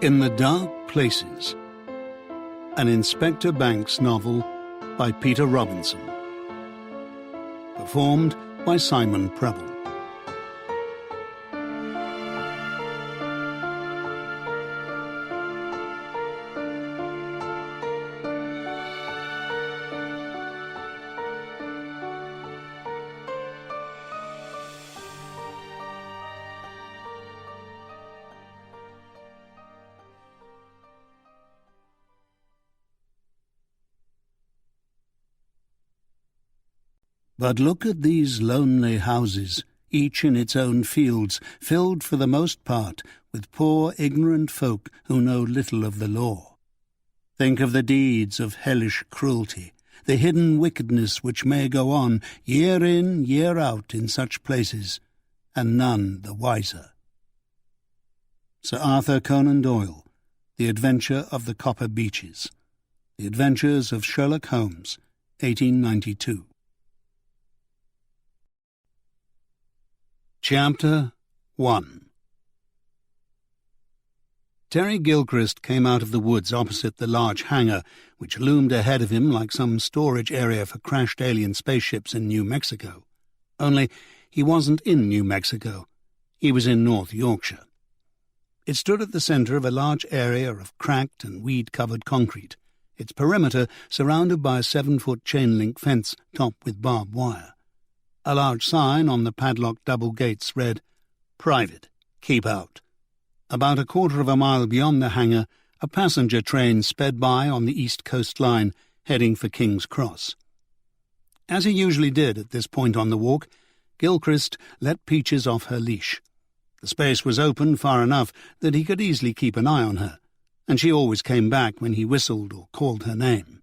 In the Dark Places, an Inspector Banks novel by Peter Robinson. Performed by Simon Preble. But look at these lonely houses, each in its own fields, filled for the most part with poor ignorant folk who know little of the law. Think of the deeds of hellish cruelty, the hidden wickedness which may go on year in, year out in such places, and none the wiser. Sir Arthur Conan Doyle, The Adventure of the Copper Beeches. The Adventures of Sherlock Holmes, 1892. Chapter 1. Terry Gilchrist came out of the woods opposite the large hangar, which loomed ahead of him like some storage area for crashed alien spaceships in New Mexico. Only he wasn't in New Mexico. He was in North Yorkshire. It stood at the centre of a large area of cracked and weed-covered concrete, its perimeter surrounded by a 7-foot chain-link fence topped with barbed wire. A large sign on the padlocked double gates read, "Private, keep out." About a quarter of a mile beyond the hangar, a passenger train sped by on the East Coast Line, heading for King's Cross. As he usually did at this point on the walk, Gilchrist let Peaches off her leash. The space was open far enough that he could easily keep an eye on her, and she always came back when he whistled or called her name.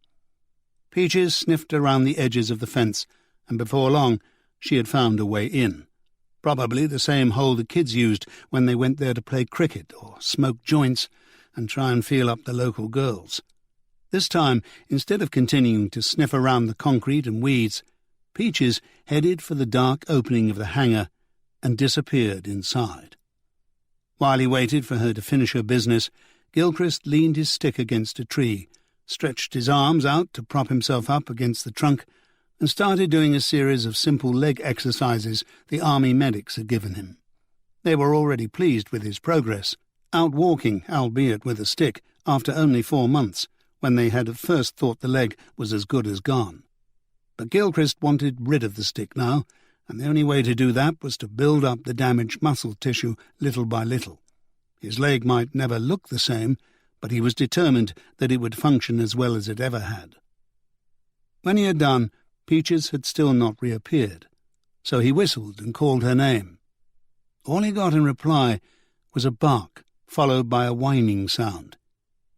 Peaches sniffed around the edges of the fence, and before long she had found a way in, probably the same hole the kids used when they went there to play cricket or smoke joints and try and feel up the local girls. This time, instead of continuing to sniff around the concrete and weeds, Peaches headed for the dark opening of the hangar and disappeared inside. While he waited for her to finish her business, Gilchrist leaned his stick against a tree, stretched his arms out to prop himself up against the trunk, and started doing a series of simple leg exercises the army medics had given him. They were already pleased with his progress, out walking, albeit with a stick, after only 4 months, when they had at first thought the leg was as good as gone. But Gilchrist wanted rid of the stick now, and the only way to do that was to build up the damaged muscle tissue little by little. His leg might never look the same, but he was determined that it would function as well as it ever had. When he had done, Peaches had still not reappeared, so he whistled and called her name. All he got in reply was a bark, followed by a whining sound.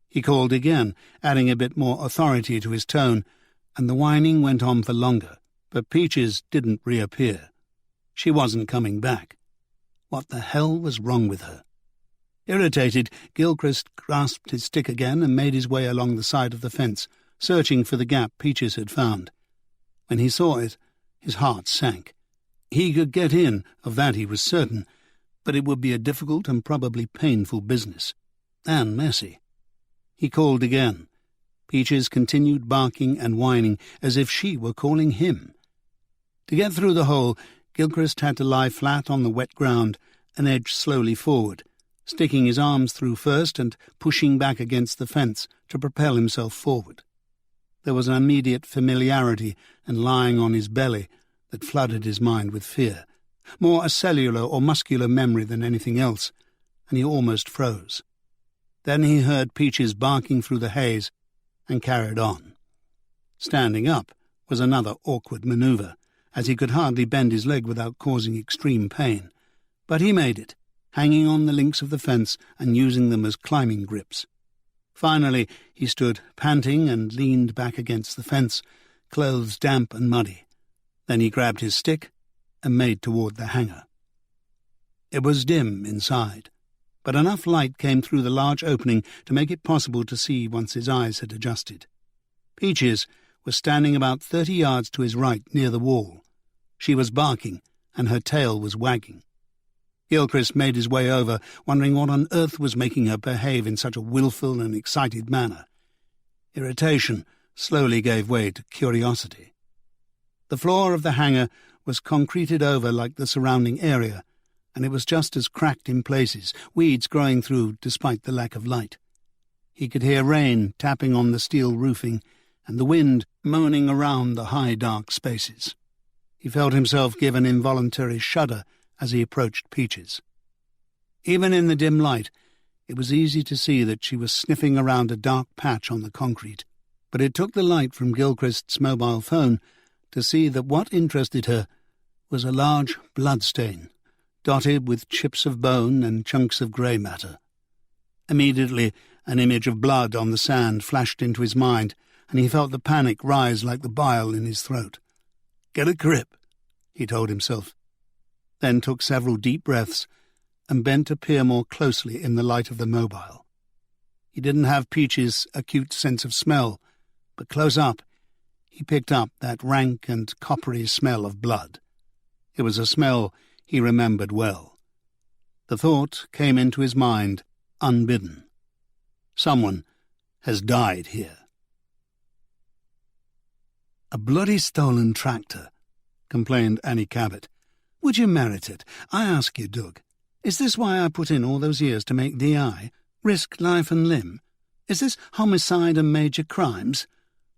He called again, adding a bit more authority to his tone, and the whining went on for longer, but Peaches didn't reappear. She wasn't coming back. What the hell was wrong with her? Irritated, Gilchrist grasped his stick again and made his way along the side of the fence, searching for the gap Peaches had found. When he saw it, his heart sank. He could get in, of that he was certain, but it would be a difficult and probably painful business, and messy. He called again. Peaches continued barking and whining as if she were calling him. To get through the hole, Gilchrist had to lie flat on the wet ground and edge slowly forward, sticking his arms through first and pushing back against the fence to propel himself forward. There was an immediate familiarity and lying on his belly that flooded his mind with fear, more a cellular or muscular memory than anything else, and he almost froze. Then he heard Peaches barking through the haze and carried on. Standing up was another awkward manoeuvre, as he could hardly bend his leg without causing extreme pain, but he made it, hanging on the links of the fence and using them as climbing grips. Finally, he stood panting and leaned back against the fence, clothes damp and muddy. Then he grabbed his stick and made toward the hangar. It was dim inside, but enough light came through the large opening to make it possible to see once his eyes had adjusted. Peaches was standing about 30 yards to his right near the wall. She was barking, and her tail was wagging. Gilchrist made his way over, wondering what on earth was making her behave in such a wilful and excited manner. Irritation slowly gave way to curiosity. The floor of the hangar was concreted over like the surrounding area, and it was just as cracked in places, weeds growing through despite the lack of light. He could hear rain tapping on the steel roofing and the wind moaning around the high dark spaces. He felt himself give an involuntary shudder as he approached Peaches. Even in the dim light, it was easy to see that she was sniffing around a dark patch on the concrete, but it took the light from Gilchrist's mobile phone to see that what interested her was a large bloodstain, dotted with chips of bone and chunks of grey matter. Immediately, an image of blood on the sand flashed into his mind, and he felt the panic rise like the bile in his throat. "Get a grip," he told himself, then took several deep breaths and bent to peer more closely in the light of the mobile. He didn't have Peach's acute sense of smell, but close up, he picked up that rank and coppery smell of blood. It was a smell he remembered well. The thought came into his mind unbidden. Someone has died here. "A bloody stolen tractor," complained Annie Cabot. "Would you merit it? I ask you, Doug. Is this why I put in all those years to make DI? Risk life and limb? Is this homicide and major crimes?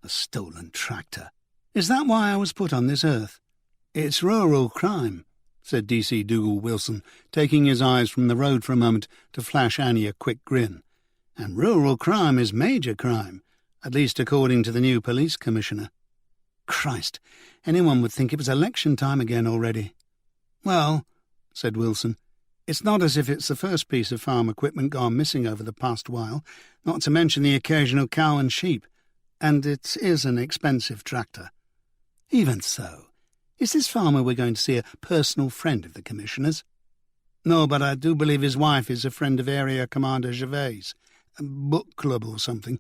A stolen tractor. Is that why I was put on this earth?" "It's rural crime," said D.C. Dougal Wilson, taking his eyes from the road for a moment to flash Annie a quick grin. "And rural crime is major crime, at least according to the new police commissioner. Christ, anyone would think it was election time again already." "Well," said Wilson, "it's not as if it's the first piece of farm equipment gone missing over the past while, not to mention the occasional cow and sheep, and it is an expensive tractor. Even so, is this farmer we're going to see a personal friend of the Commissioner's?" "No, but I do believe his wife is a friend of Area Commander Gervais, a book club or something."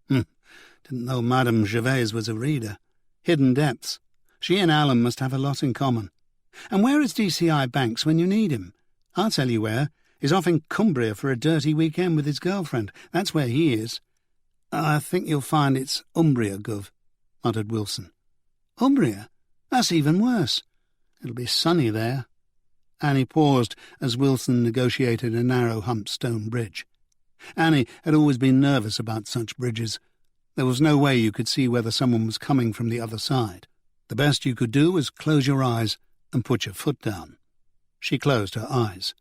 Didn't know Madame Gervais was a reader. Hidden depths. She and Alan must have a lot in common. And where is DCI Banks when you need him? I'll tell you where. He's off in Cumbria for a dirty weekend with his girlfriend. That's where he is." "I think you'll find it's Umbria, Gov," muttered Wilson. "Umbria? That's even worse. It'll be sunny there." Annie paused as Wilson negotiated a narrow humped stone bridge. Annie had always been nervous about such bridges. There was no way you could see whether someone was coming from the other side. The best you could do was close your eyes and put your foot down. She closed her eyes.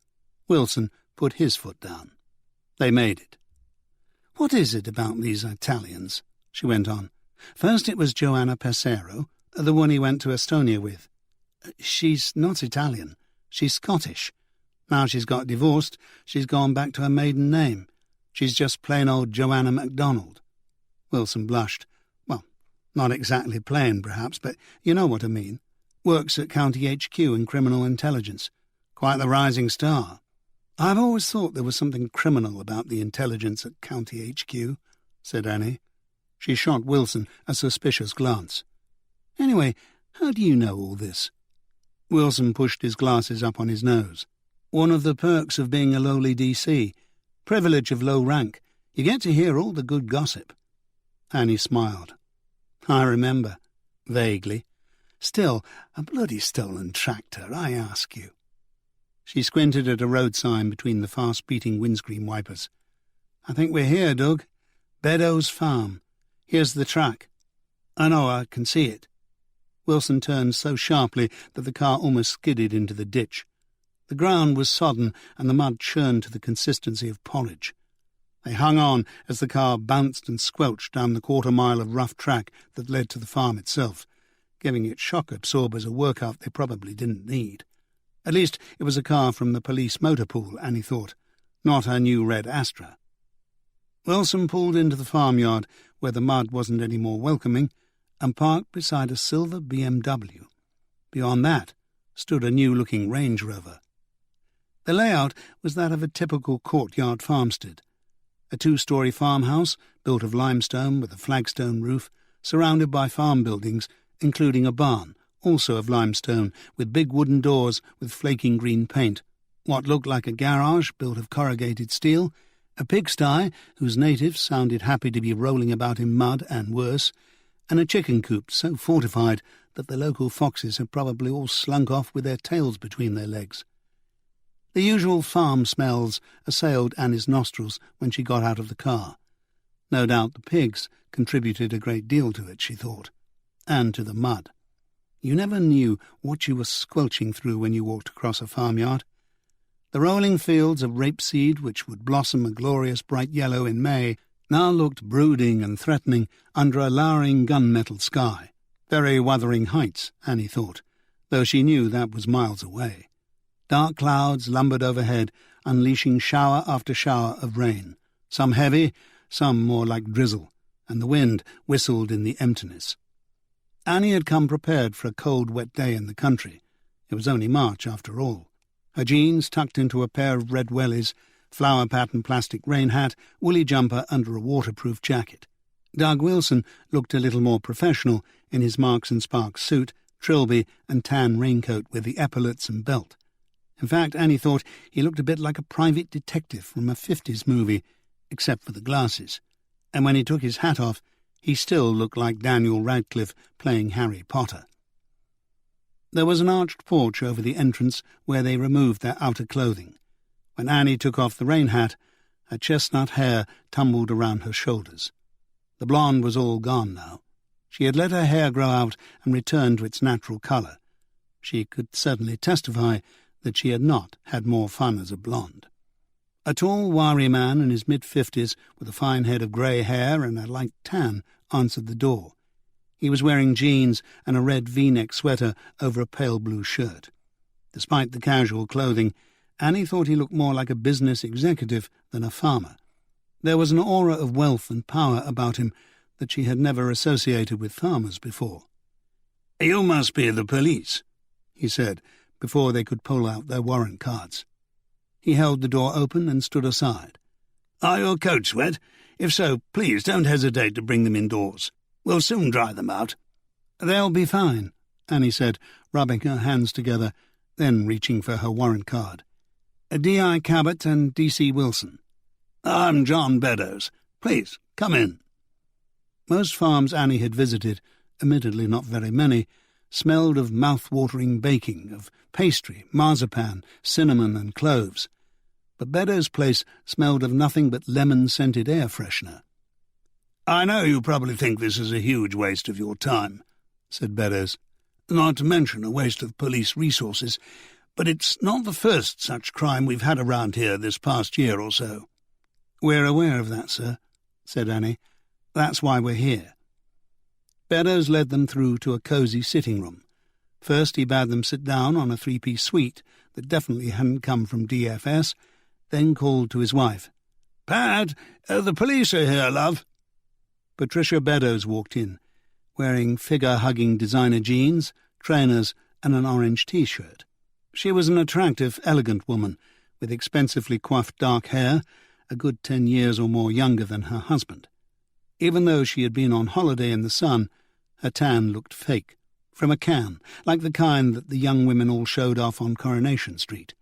Wilson put his foot down. They made it. "What is it about these Italians?" she went on. "First it was Joanna Pesero, the one he went to Estonia with. She's not Italian. She's Scottish. Now she's got divorced, she's gone back to her maiden name. She's just plain old Joanna MacDonald." Wilson blushed. "Well, not exactly plain, perhaps, but you know what I mean. Works at County HQ in criminal intelligence. Quite the rising star." "I've always thought there was something criminal about the intelligence at County HQ," said Annie. She shot Wilson a suspicious glance. "Anyway, how do you know all this?" Wilson pushed his glasses up on his nose. "One of the perks of being a lowly DC. Privilege of low rank. You get to hear all the good gossip." Annie smiled. "I remember. Vaguely. Still, a bloody stolen tractor, I ask you." She squinted at a road sign between the fast-beating windscreen wipers. "I think we're here, Doug. Beddoes Farm. Here's the track." "I know, I can see it." Wilson turned so sharply that the car almost skidded into the ditch. The ground was sodden and the mud churned to the consistency of porridge. They hung on as the car bounced and squelched down the quarter-mile of rough track that led to the farm itself, giving its shock absorbers a workout they probably didn't need. At least it was a car from the police motor pool, Annie thought, not her new red Astra. Wilson pulled into the farmyard, where the mud wasn't any more welcoming, and parked beside a silver BMW. Beyond that stood a new-looking Range Rover. The layout was that of a typical courtyard farmstead. A 2-story farmhouse, built of limestone with a flagstone roof, surrounded by farm buildings, including a barn, also of limestone, with big wooden doors with flaking green paint, what looked like a garage built of corrugated steel, a pigsty whose natives sounded happy to be rolling about in mud and worse, and a chicken coop so fortified that the local foxes had probably all slunk off with their tails between their legs. The usual farm smells assailed Annie's nostrils when she got out of the car. No doubt the pigs contributed a great deal to it, she thought, and to the mud. You never knew what you were squelching through when you walked across a farmyard. The rolling fields of rapeseed, which would blossom a glorious bright yellow in May, now looked brooding and threatening under a lowering gunmetal sky. Very Wuthering Heights, Annie thought, though she knew that was miles away. Dark clouds lumbered overhead, unleashing shower after shower of rain, some heavy, some more like drizzle, and the wind whistled in the emptiness. Annie had come prepared for a cold, wet day in the country. It was only March, after all. Her jeans tucked into a pair of red wellies, flower-patterned plastic rain hat, woolly jumper under a waterproof jacket. Doug Wilson looked a little more professional in his Marks and Sparks suit, trilby and tan raincoat with the epaulets and belt. In fact, Annie thought he looked a bit like a private detective from a 50s movie, except for the glasses. And when he took his hat off, he still looked like Daniel Radcliffe playing Harry Potter. There was an arched porch over the entrance where they removed their outer clothing. When Annie took off the rain hat, her chestnut hair tumbled around her shoulders. The blonde was all gone now. She had let her hair grow out and return to its natural colour. She could certainly testify that she had not had more fun as a blonde. A tall, wiry man in his mid-50s with a fine head of grey hair and a light tan answered the door. He was wearing jeans and a red V-neck sweater over a pale blue shirt. Despite the casual clothing, Annie thought he looked more like a business executive than a farmer. There was an aura of wealth and power about him that she had never associated with farmers before. "You must be the police," he said, before they could pull out their warrant cards. He held the door open and stood aside. "Are your coats wet? If so, please don't hesitate to bring them indoors. We'll soon dry them out." "They'll be fine," Annie said, rubbing her hands together, then reaching for her warrant card. "D.I. Cabot and D.C. Wilson." "I'm John Beddoes. Please, come in." Most farms Annie had visited, admittedly not very many, smelled of mouth-watering baking, of pastry, marzipan, cinnamon and cloves. But Beddoes' place smelled of nothing but lemon-scented air freshener. "I know you probably think this is a huge waste of your time," said Beddoes, "not to mention a waste of police resources, but it's not the first such crime we've had around here this past year or so." "We're aware of that, sir," said Annie. "That's why we're here." Beddoes led them through to a cosy sitting room. First he bade them sit down on a three-piece suite that definitely hadn't come from DFS, then called to his wife. "Pat, the police are here, love." Patricia Beddoes walked in, wearing figure-hugging designer jeans, trainers and an orange T-shirt. She was an attractive, elegant woman, with expensively coiffed dark hair, a good 10 years or more younger than her husband. Even though she had been on holiday in the sun, her tan looked fake, from a can, like the kind that the young women all showed off on Coronation Street.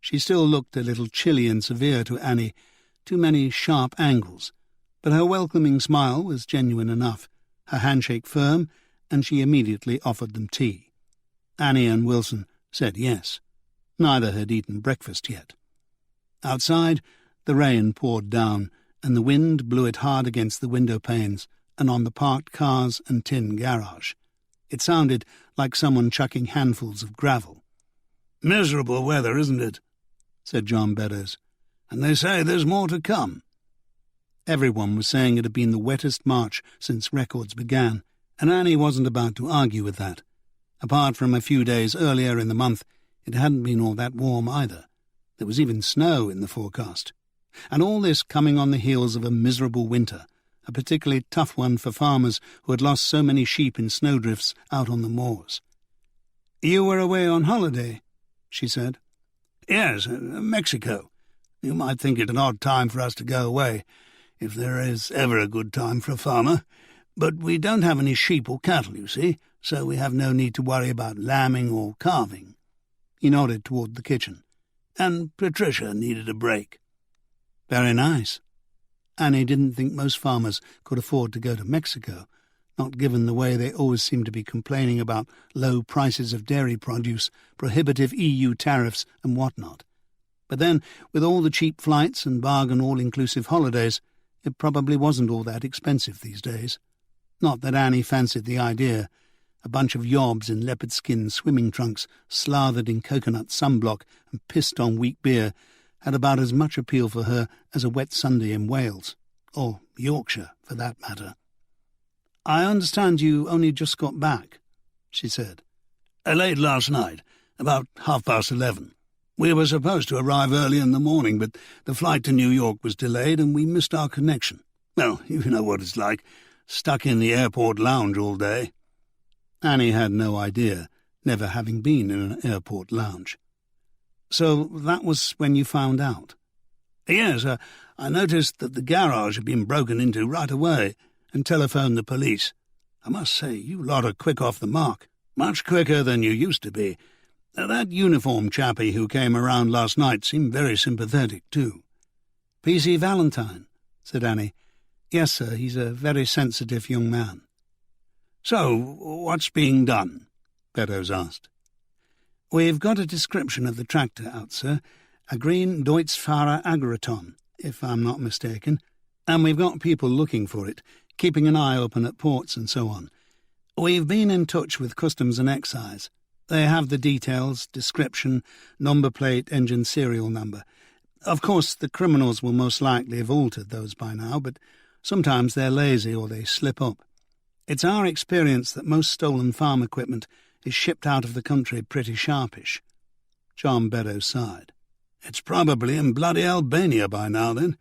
She still looked a little chilly and severe to Annie, too many sharp angles, but her welcoming smile was genuine enough, her handshake firm, and she immediately offered them tea. Annie and Wilson said yes. Neither had eaten breakfast yet. Outside, the rain poured down, and the wind blew it hard against the window panes and on the parked cars and tin garage. It sounded like someone chucking handfuls of gravel. "Miserable weather, isn't it?" said John Beddoes. "And they say there's more to come." Everyone was saying it had been the wettest March since records began, and Annie wasn't about to argue with that. Apart from a few days earlier in the month, it hadn't been all that warm either. There was even snow in the forecast. And all this coming on the heels of a miserable winter, a particularly tough one for farmers who had lost so many sheep in snowdrifts out on the moors. "You were away on holiday," she said. "Yes, Mexico. You might think it an odd time for us to go away, if there is ever a good time for a farmer. But we don't have any sheep or cattle, you see, so we have no need to worry about lambing or calving." He nodded toward the kitchen. and Patricia needed a break." "Very nice." Annie didn't think most farmers could afford to go to Mexico, not given the way they always seem to be complaining about low prices of dairy produce, prohibitive EU tariffs and whatnot. But then, with all the cheap flights and bargain all-inclusive holidays, it probably wasn't all that expensive these days. Not that Annie fancied the idea. A bunch of yobs in leopard skin swimming trunks, slathered in coconut sunblock and pissed on weak beer, had about as much appeal for her as a wet Sunday in Wales, or Yorkshire, for that matter. "I understand you only just got back," she said. "Late last night, about 11:30. We were supposed to arrive early in the morning, but the flight to New York was delayed and we missed our connection. Well, you know what it's like, stuck in the airport lounge all day." Annie had no idea, never having been in an airport lounge. "So that was when you found out?" "Yes, I noticed that the garage had been broken into right away and telephoned the police. I must say, you lot are quick off the mark, much quicker than you used to be. That uniform chappie who came around last night seemed very sympathetic, too." "P.C. Valentine," said Annie. "Yes, sir, he's a very sensitive young man." "So, what's being done?" Beddoes asked. "We've got a description of the tractor out, sir, a green Deutz-Fahrer Agraton, if I'm not mistaken, and we've got people looking for it, keeping an eye open at ports and so on. We've been in touch with Customs and Excise. They have the details, description, number plate, engine serial number. Of course, the criminals will most likely have altered those by now, but sometimes they're lazy or they slip up. It's our experience that most stolen farm equipment is shipped out of the country pretty sharpish." John Beddoes sighed. "It's probably in bloody Albania by now, then.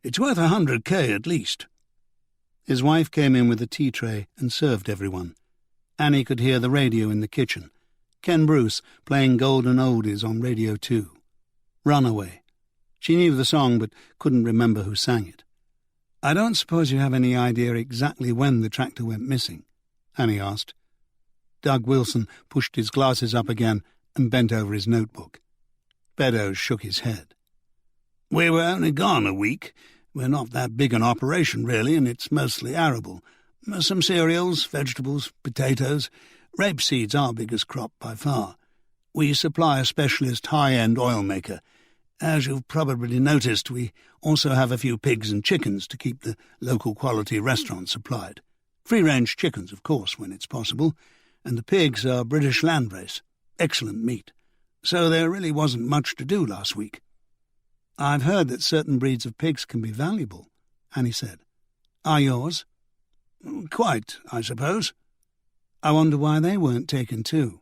It's worth $100K at least." His wife came in with a tea tray and served everyone. Annie could hear the radio in the kitchen. Ken Bruce playing golden oldies on Radio 2. Runaway. She knew the song but couldn't remember who sang it. "I don't suppose you have any idea exactly when the tractor went missing?" Annie asked. Doug Wilson pushed his glasses up again and bent over his notebook. Beddoes shook his head. "We were only gone a week. We're not that big an operation, really, and it's mostly arable. Some cereals, vegetables, potatoes. Rapeseed's our biggest crop by far. We supply a specialist high-end oil maker. As you've probably noticed, we also have a few pigs and chickens to keep the local quality restaurant supplied. Free-range chickens, of course, when it's possible, and the pigs are British landrace. Excellent meat. So there really wasn't much to do last week." "I've heard that certain breeds of pigs can be valuable," Annie said. "Are yours?" "Quite, I suppose." "I wonder why they weren't taken too."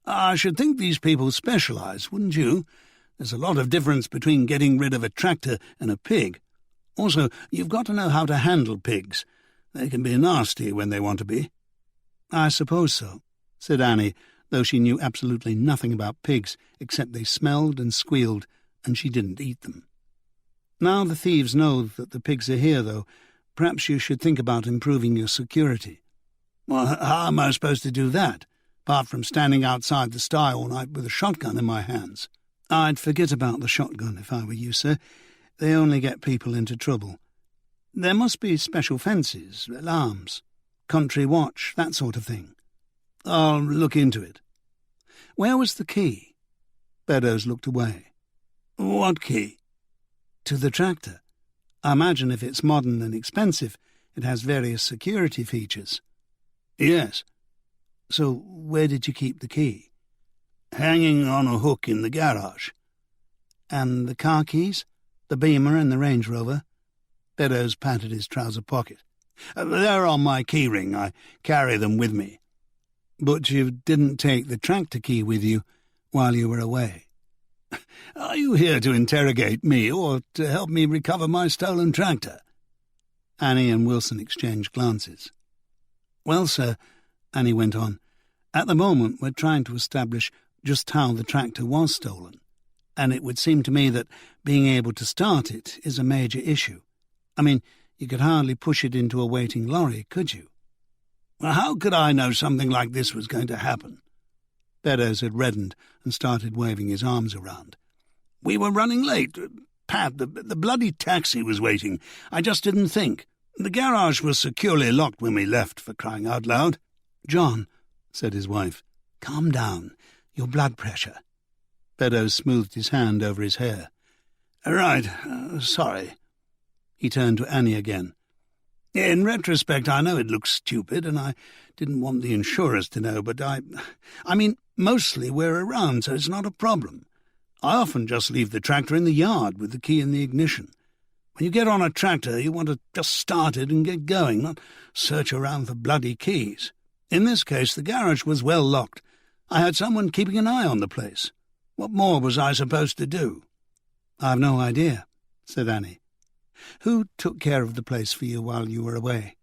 "I should think these people specialise, wouldn't you? There's a lot of difference between getting rid of a tractor and a pig. Also, you've got to know how to handle pigs. They can be nasty when they want to be." "I suppose so," said Annie, though she knew absolutely nothing about pigs except they smelled and squealed, and she didn't eat them. "Now the thieves know that the pigs are here, though, perhaps you should think about improving your security." "Well, how am I supposed to do that, apart from standing outside the sty all night with a shotgun in my hands?" "I'd forget about the shotgun if I were you, sir. They only get people into trouble. There must be special fences, alarms, country watch, that sort of thing." "I'll look into it." "Where was the key?" Beddoes looked away. "What key?" "To the tractor. I imagine if it's modern and expensive, it has various security features." "Yes." "So where did you keep the key?" "Hanging on a hook in the garage." "And the car keys? The Beamer and the Range Rover?" Beddoes patted his trouser pocket. "They're on my keyring. I carry them with me." "But you didn't take the tractor key with you while you were away?" "Are you here to interrogate me or to help me recover my stolen tractor?" Annie and Wilson exchanged glances. "Well, sir," Annie went on, "at the moment we're trying to establish just how the tractor was stolen, and it would seem to me that being able to start it is a major issue. I mean, you could hardly push it into a waiting lorry, could you?" "Well, how could I know something like this was going to happen?" Beddoes had reddened and started waving his arms around. We were running late. Pat, the bloody taxi was waiting. I just didn't think. The garage was securely locked when we left, for crying out loud." "John," said his wife, "calm down. Your blood pressure." Beddoes smoothed his hand over his hair. "Right, sorry." He turned to Annie again. "In retrospect, I know it looks stupid, and I didn't want the insurers to know, but I mean, mostly we're around, so it's not a problem. I often just leave the tractor in the yard with the key in the ignition. When you get on a tractor, you want to just start it and get going, not search around for bloody keys. In this case, the garage was well locked. I had someone keeping an eye on the place. What more was I supposed to do?" "I've no idea," said Annie. "Who took care of the place for you while you were away?"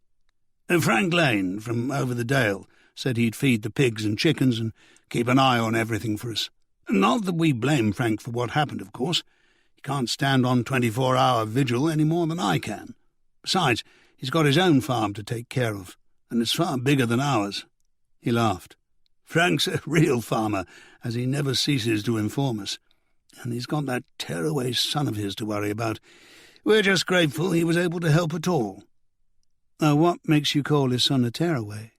"Frank Lane, from over the dale, said he'd feed the pigs and chickens and keep an eye on everything for us. Not that we blame Frank for what happened, of course. He can't stand on 24-hour vigil any more than I can. Besides, he's got his own farm to take care of, and it's far bigger than ours." He laughed. "Frank's a real farmer, as he never ceases to inform us. And he's got that tearaway son of his to worry about. We're just grateful he was able to help at all." "What makes you call his son a tearaway?"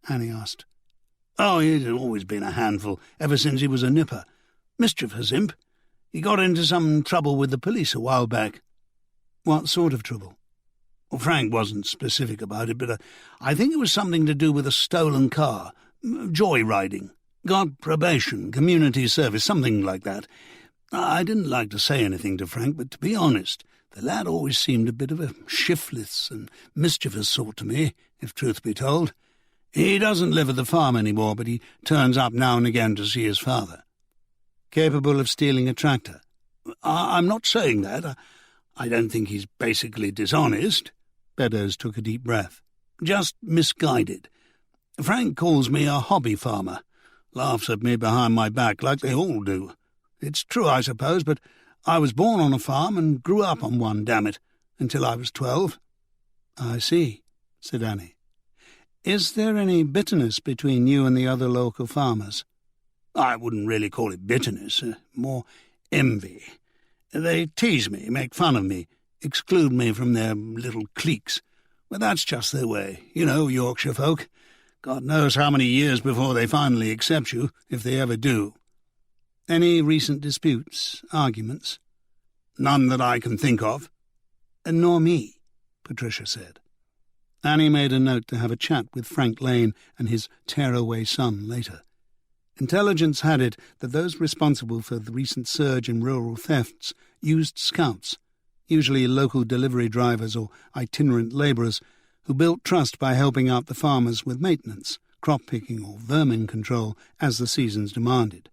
Annie asked. "Oh, he's always been a handful, ever since he was a nipper. Mischievous imp. He got into some trouble with the police a while back." "What sort of trouble?" Well, Frank wasn't specific about it, but I think it was something to do with a stolen car. Joyriding. Got probation, community service, something like that. I didn't like to say anything to Frank, but to be honest, the lad always seemed a bit of a shiftless and mischievous sort to me, if truth be told. He doesn't live at the farm any more, but he turns up now and again to see his father." "Capable of stealing a tractor?" "I'm not saying that. I don't think he's basically dishonest." Beddoes took a deep breath. "Just misguided. Frank calls me a hobby farmer. Laughs at me behind my back, like they all do. It's true, I suppose, but I was born on a farm and grew up on one, damn it, until I was 12. "I see," said Annie. "Is there any bitterness between you and the other local farmers?" "I wouldn't really call it bitterness, more envy. They tease me, make fun of me, exclude me from their little cliques. But that's just their way. You know, Yorkshire folk. God knows how many years before they finally accept you, if they ever do." "Any recent disputes, arguments?" "None that I can think of." "Nor me," Patricia said. Annie made a note to have a chat with Frank Lane and his tearaway son later. Intelligence had it that those responsible for the recent surge in rural thefts used scouts, usually local delivery drivers or itinerant labourers, who built trust by helping out the farmers with maintenance, crop-picking or vermin control as the seasons demanded.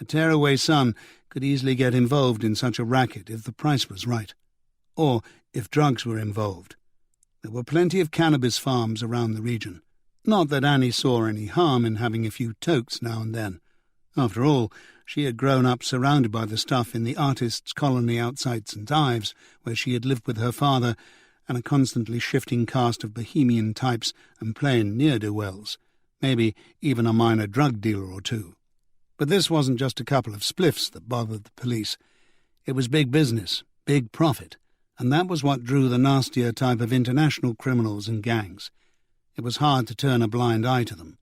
A tearaway son could easily get involved in such a racket if the price was right, or if drugs were involved. There were plenty of cannabis farms around the region. Not that Annie saw any harm in having a few tokes now and then. After all, she had grown up surrounded by the stuff in the artists' colony outside St. Ives, where she had lived with her father, and a constantly shifting cast of bohemian types and plain ne'er-do-wells, maybe even a minor drug dealer or two. But this wasn't just a couple of spliffs that bothered the police. It was big business, big profit, and that was what drew the nastier type of international criminals and gangs. It was hard to turn a blind eye to them.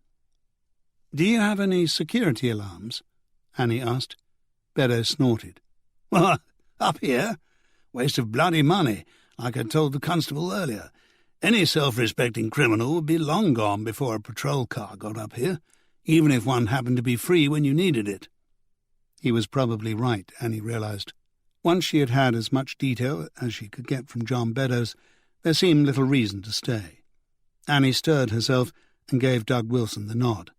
"Do you have any security alarms?" Annie asked. Beddoes snorted. "Well, up here? Waste of bloody money, like I told the constable earlier. Any self-respecting criminal would be long gone before a patrol car got up here, even if one happened to be free when you needed it." He was probably right, Annie realised. Once she had had as much detail as she could get from John Beddoes, there seemed little reason to stay. Annie stirred herself and gave Doug Wilson the nod.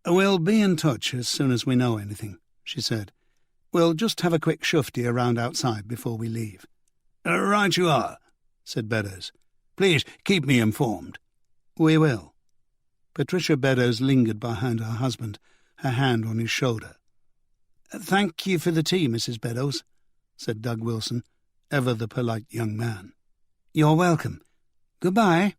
"We'll be in touch as soon as we know anything," she said. "We'll just have a quick shufti around outside before we leave." Right you are," said Beddoes. "Please keep me informed." "We will." Patricia Beddoes lingered behind her husband, her hand on his shoulder. "Thank you for the tea, Mrs. Beddoes," said Doug Wilson, ever the polite young man. "You're welcome. Goodbye."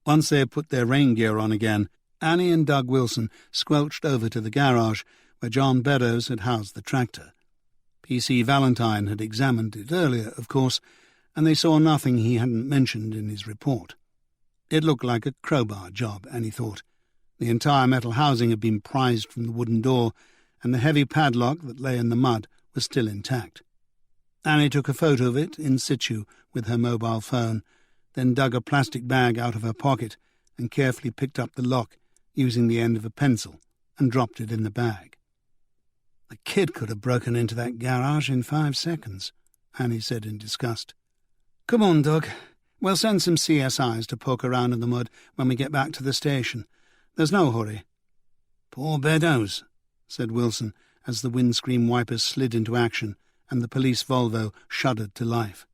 Once they had put their rain gear on again, Annie and Doug Wilson squelched over to the garage where John Beddoes had housed the tractor. PC Valentine had examined it earlier, of course, and they saw nothing he hadn't mentioned in his report. It looked like a crowbar job, Annie thought. The entire metal housing had been prized from the wooden door, and the heavy padlock that lay in the mud was still intact. Annie took a photo of it in situ with her mobile phone, then dug a plastic bag out of her pocket and carefully picked up the lock using the end of a pencil and dropped it in the bag. The kid could have broken into that garage in 5 seconds, Annie said in disgust. Come on, Doug. We'll send some CSIs to poke around in the mud when we get back to the station. There's no hurry. Poor beddoes, said Wilson as the windscreen wipers slid into action and the police Volvo shuddered to life.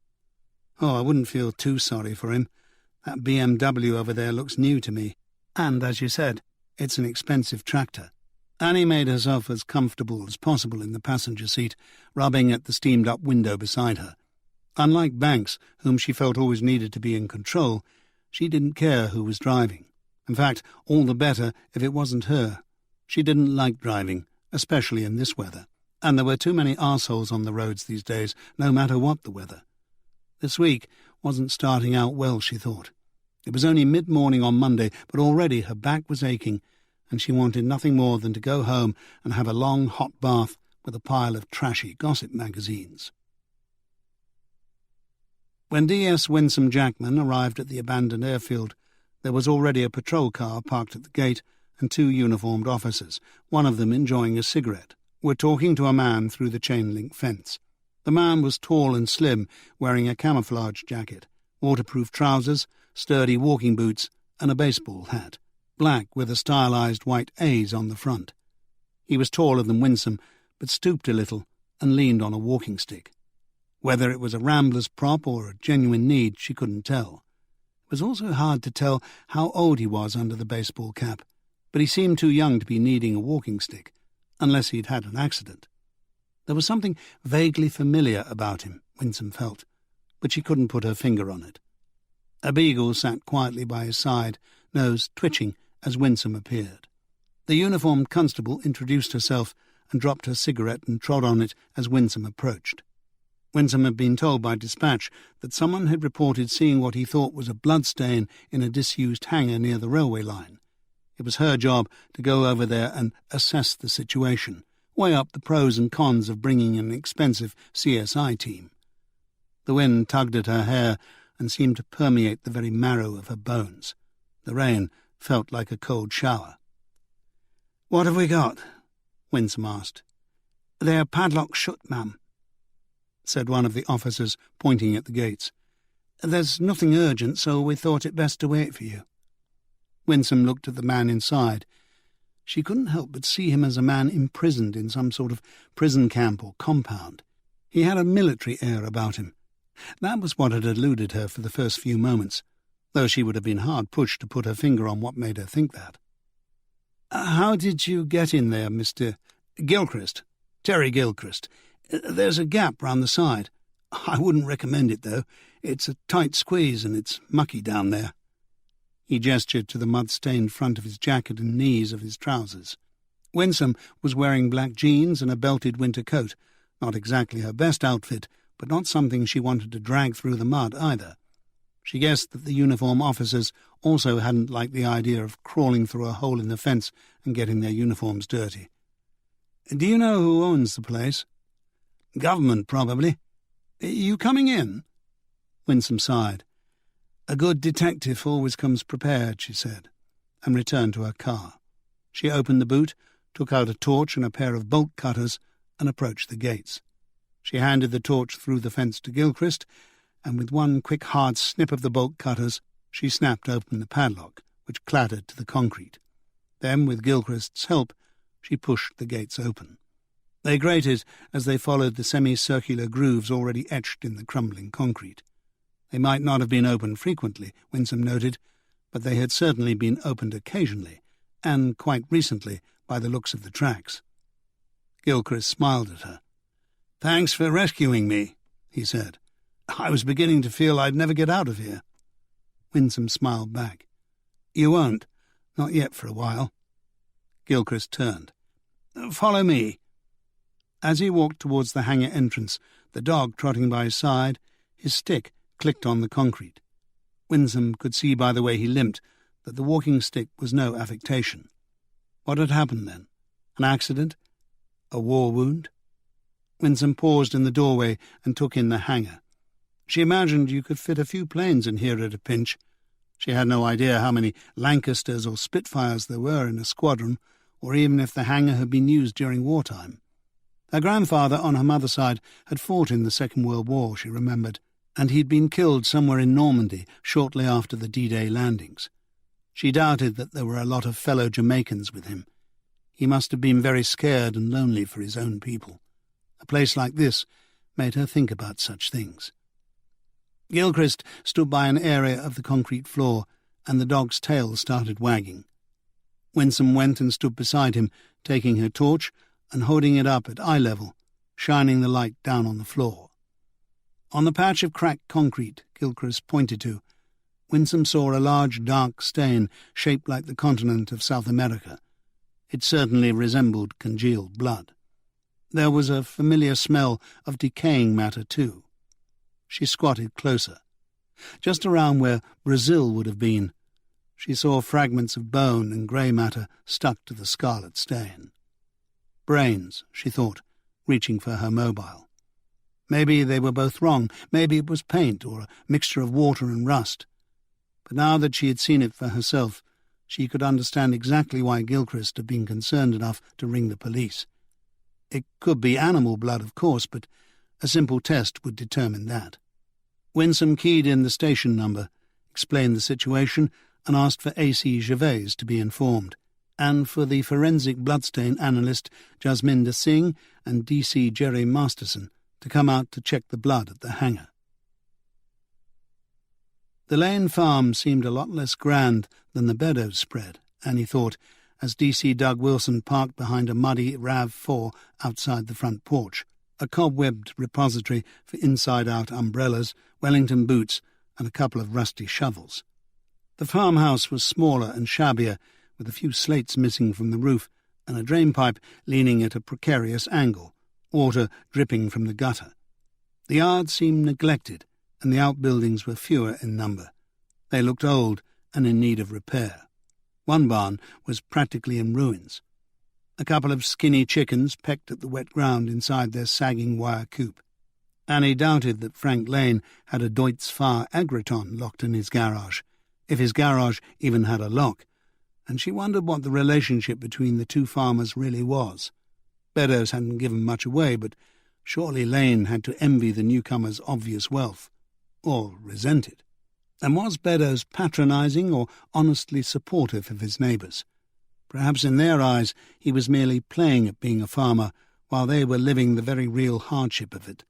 Oh, I wouldn't feel too sorry for him. That BMW over there looks new to me. And, as you said, it's an expensive tractor. Annie made herself as comfortable as possible in the passenger seat, rubbing at the steamed-up window beside her. Unlike Banks, whom she felt always needed to be in control, she didn't care who was driving. In fact, all the better if it wasn't her. She didn't like driving, especially in this weather, and there were too many arseholes on the roads these days, no matter what the weather. This week wasn't starting out well, she thought. It was only mid-morning on Monday, but already her back was aching, and she wanted nothing more than to go home and have a long hot bath with a pile of trashy gossip magazines. When D.S. Winsome Jackman arrived at the abandoned airfield, there was already a patrol car parked at the gate, and 2 uniformed officers, one of them enjoying a cigarette, were talking to a man through the chain-link fence. The man was tall and slim, wearing a camouflage jacket, waterproof trousers, sturdy walking boots, and a baseball hat, black with a stylized white A's on the front. He was taller than Winsome, but stooped a little and leaned on a walking stick. Whether it was a rambler's prop or a genuine need, she couldn't tell. It was also hard to tell how old he was under the baseball cap, but he seemed too young to be needing a walking stick, unless he'd had an accident. There was something vaguely familiar about him, Winsome felt, but she couldn't put her finger on it. A beagle sat quietly by his side, nose twitching as Winsome appeared. The uniformed constable introduced herself and dropped her cigarette and trod on it as Winsome approached. Winsome had been told by dispatch that someone had reported seeing what he thought was a bloodstain in a disused hangar near the railway line. It was her job to go over there and assess the situation, weigh up the pros and cons of bringing an expensive CSI team. The wind tugged at her hair and seemed to permeate the very marrow of her bones. The rain felt like a cold shower. "What have we got?" Winsome asked. "They're padlocked shut, ma'am," said one of the officers, pointing at the gates. "There's nothing urgent, so we thought it best to wait for you." Winsome looked at the man inside. She couldn't help but see him as a man imprisoned in some sort of prison camp or compound. He had a military air about him. That was what had eluded her for the first few moments, though she would have been hard-pushed to put her finger on what made her think that. "How did you get in there, Mr. Gilchrist? Terry Gilchrist. There's a gap round the side. I wouldn't recommend it, though. It's a tight squeeze and it's mucky down there." He gestured to the mud-stained front of his jacket and knees of his trousers. Winsome was wearing black jeans and a belted winter coat, not exactly her best outfit, but not something she wanted to drag through the mud either. She guessed that the uniform officers also hadn't liked the idea of crawling through a hole in the fence and getting their uniforms dirty. "Do you know who owns the place?" "Government, probably. You coming in?" Winsome sighed. "A good detective always comes prepared," she said, and returned to her car. She opened the boot, took out a torch and a pair of bolt cutters, and approached the gates. She handed the torch through the fence to Gilchrist, and with one quick hard snip of the bolt cutters, she snapped open the padlock, which clattered to the concrete. Then, with Gilchrist's help, she pushed the gates open. They grated as they followed the semicircular grooves already etched in the crumbling concrete. They might not have been opened frequently, Winsome noted, but they had certainly been opened occasionally, and quite recently by the looks of the tracks. Gilchrist smiled at her. "Thanks for rescuing me," he said. "I was beginning to feel I'd never get out of here." Winsome smiled back. "You won't. Not yet for a while." Gilchrist turned. "Follow me." As he walked towards the hangar entrance, the dog trotting by his side, his stick clicked on the concrete. Winsome could see by the way he limped that the walking stick was no affectation. What had happened then? An accident? A war wound? Winsome paused in the doorway and took in the hangar. She imagined you could fit a few planes in here at a pinch. She had no idea how many Lancasters or Spitfires there were in a squadron, or even if the hangar had been used during wartime. Her grandfather on her mother's side had fought in the Second World War, she remembered, and he'd been killed somewhere in Normandy shortly after the D-Day landings. She doubted that there were a lot of fellow Jamaicans with him. He must have been very scared and lonely for his own people. A place like this made her think about such things. Gilchrist stood by an area of the concrete floor, and the dog's tail started wagging. Winsome went and stood beside him, taking her torch and holding it up at eye level, shining the light down on the floor. On the patch of cracked concrete Gilchrist pointed to, Winsome saw a large dark stain shaped like the continent of South America. It certainly resembled congealed blood. There was a familiar smell of decaying matter, too. She squatted closer. Just around where Brazil would have been, she saw fragments of bone and grey matter stuck to the scarlet stain. Brains, she thought, reaching for her mobile. Maybe they were both wrong. Maybe it was paint or a mixture of water and rust. But now that she had seen it for herself, she could understand exactly why Gilchrist had been concerned enough to ring the police. It could be animal blood, of course, but a simple test would determine that. Winsome keyed in the station number, explained the situation, and asked for A.C. Gervais to be informed, and for the forensic bloodstain analyst Jasminder Singh and D.C. Jerry Masterson to come out to check the blood at the hangar. The Lane farm seemed a lot less grand than the Beddoes spread, Annie thought, as D.C. Doug Wilson parked behind a muddy RAV4 outside the front porch, a cobwebbed repository for inside-out umbrellas, Wellington boots, and a couple of rusty shovels. The farmhouse was smaller and shabbier, with a few slates missing from the roof and a drainpipe leaning at a precarious angle, water dripping from the gutter. The yard seemed neglected, and the outbuildings were fewer in number. They looked old and in need of repair. One barn was practically in ruins. A couple of skinny chickens pecked at the wet ground inside their sagging wire coop. Annie doubted that Frank Lane had a Deutz Fahr Agriton locked in his garage, if his garage even had a lock, and she wondered what the relationship between the two farmers really was. Beddoes hadn't given much away, but surely Lane had to envy the newcomer's obvious wealth, or resent it. And was Beddoes patronising or honestly supportive of his neighbours? Perhaps in their eyes he was merely playing at being a farmer, while they were living the very real hardship of it.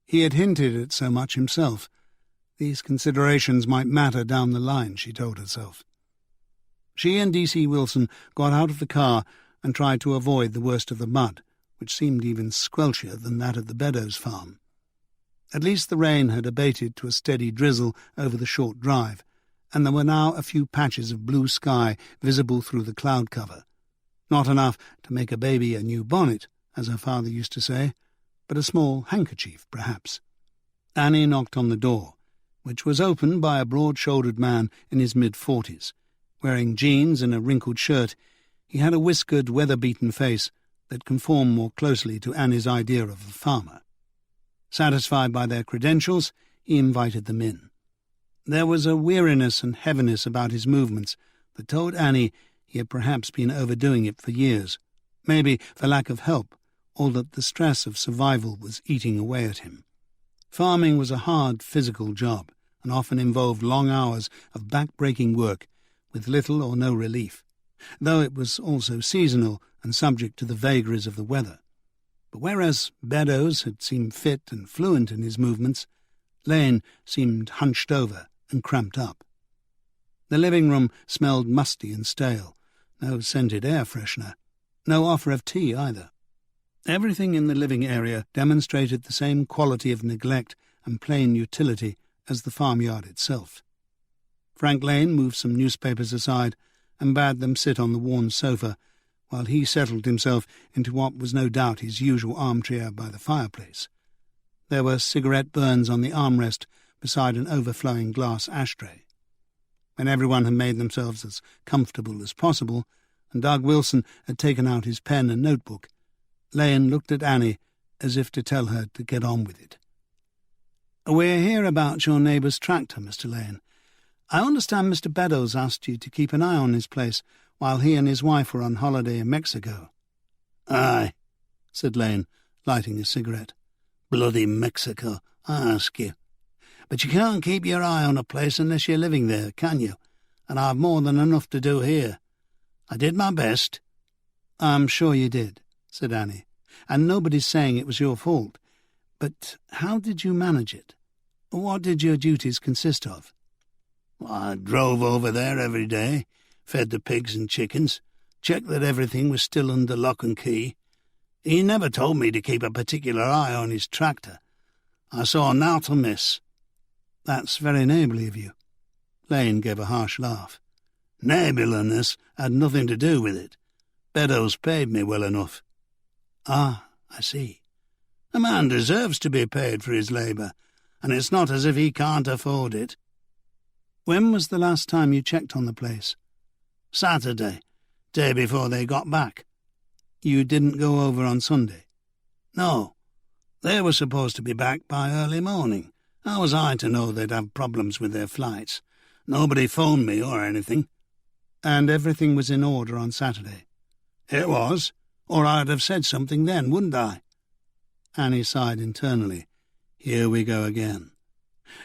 He had hinted at so much himself. These considerations might matter down the line, she told herself. She and D.C. Wilson got out of the car and tried to avoid the worst of the mud, which seemed even squelchier than that at the Beddoes farm. At least the rain had abated to a steady drizzle over the short drive, and there were now a few patches of blue sky visible through the cloud cover. Not enough to make a baby a new bonnet, as her father used to say, but a small handkerchief, perhaps. Annie knocked on the door, which was opened by a broad-shouldered man in his mid-40s. Wearing jeans and a wrinkled shirt, he had a whiskered, weather-beaten face that conformed more closely to Annie's idea of a farmer. Satisfied by their credentials, he invited them in. There was a weariness and heaviness about his movements that told Annie he had perhaps been overdoing it for years, maybe for lack of help, or that the stress of survival was eating away at him. Farming was a hard physical job, and often involved long hours of back-breaking work with little or no relief, though it was also seasonal and subject to the vagaries of the weather. But whereas Beddoes had seemed fit and fluent in his movements, Lane seemed hunched over and cramped up. The living room smelled musty and stale, no scented air freshener, no offer of tea either. Everything in the living area demonstrated the same quality of neglect and plain utility as the farmyard itself. Frank Lane moved some newspapers aside and bade them sit on the worn sofa, while he settled himself into what was no doubt his usual armchair by the fireplace. There were cigarette burns on the armrest beside an overflowing glass ashtray. When everyone had made themselves as comfortable as possible, and Doug Wilson had taken out his pen and notebook, Lane looked at Annie as if to tell her to get on with it. "We're here about your neighbour's tractor, Mr. Lane. I understand Mr. Beddoes asked you to keep an eye on his place while he and his wife were on holiday in Mexico." "Aye," said Lane, lighting a cigarette. "Bloody Mexico, I ask you. But you can't keep your eye on a place unless you're living there, can you? And I've more than enough to do here. I did my best." "I'm sure you did," said Annie, "and nobody's saying it was your fault. But how did you manage it? What did your duties consist of?" "I drove over there every day, fed the pigs and chickens, checked that everything was still under lock and key. He never told me to keep a particular eye on his tractor. I saw naught amiss." "That's very neighbourly of you." Lane gave a harsh laugh. "Neighbourliness had nothing to do with it. Beddoes paid me well enough." "Ah, I see." "A man deserves to be paid for his labour, and it's not as if he can't afford it." "When was the last time you checked on the place?" "Saturday, day before they got back." "You didn't go over on Sunday?" "No. They were supposed to be back by early morning. How was I to know they'd have problems with their flights? Nobody phoned me or anything." "And everything was in order on Saturday?" "It was, or I'd have said something then, wouldn't I?" Annie sighed internally. Here we go again.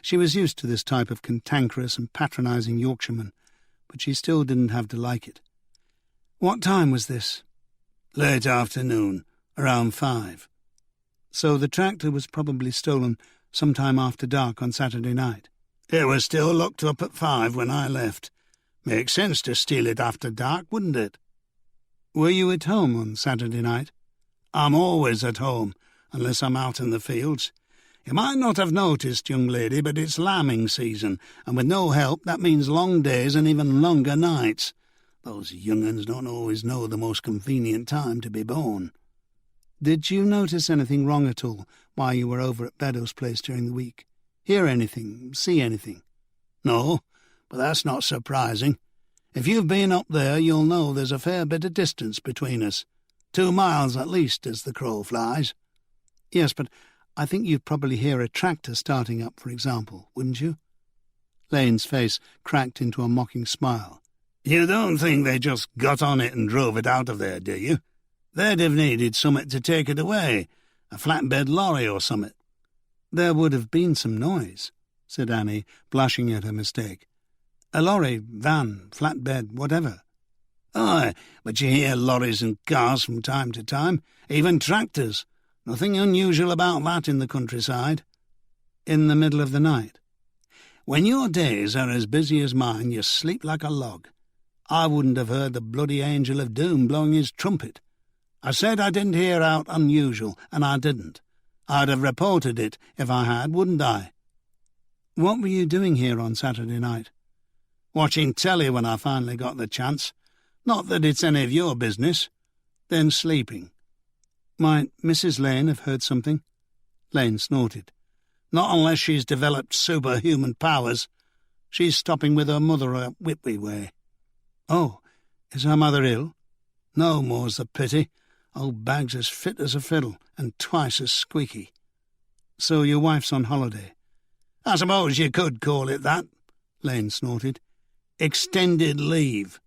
She was used to this type of cantankerous and patronising Yorkshireman, but she still didn't have to like it. "What time was this?" "Late afternoon, around 5. "So the tractor was probably stolen some time after dark on Saturday night?" "It was still locked up at 5 when I left. Makes sense to steal it after dark, wouldn't it?" "Were you at home on Saturday night?" "I'm always at home, unless I'm out in the fields. You might not have noticed, young lady, but it's lambing season, and with no help that means long days and even longer nights. Those young uns don't always know the most convenient time to be born." "Did you notice anything wrong at all while you were over at Beddoes' place during the week? Hear anything? See anything?" "No, but that's not surprising. If you've been up there, you'll know there's a fair bit of distance between us. 2 miles at least, as the crow flies." "Yes, but I think you'd probably hear a tractor starting up, for example, wouldn't you?" Lane's face cracked into a mocking smile. "You don't think they just got on it and drove it out of there, do you? They'd have needed summit to take it away, a flatbed lorry or summit." "There would have been some noise," said Annie, blushing at her mistake. "A lorry, van, flatbed, whatever." "Aye, but you hear lorries and cars from time to time, even tractors. Nothing unusual about that in the countryside." "In the middle of the night?" "When your days are as busy as mine, you sleep like a log. I wouldn't have heard the bloody angel of doom blowing his trumpet. I said I didn't hear out unusual, and I didn't. I'd have reported it if I had, wouldn't I?" "What were you doing here on Saturday night?" "Watching telly when I finally got the chance. Not that it's any of your business. Then sleeping." "Might Mrs. Lane have heard something?" Lane snorted. "Not unless she's developed superhuman powers. She's stopping with her mother at Whitby way." "Oh, is her mother ill?" "No, more's the pity. Old Bag's as fit as a fiddle, and twice as squeaky." "So your wife's on holiday?" "I suppose you could call it that," Lane snorted. "Extended leave."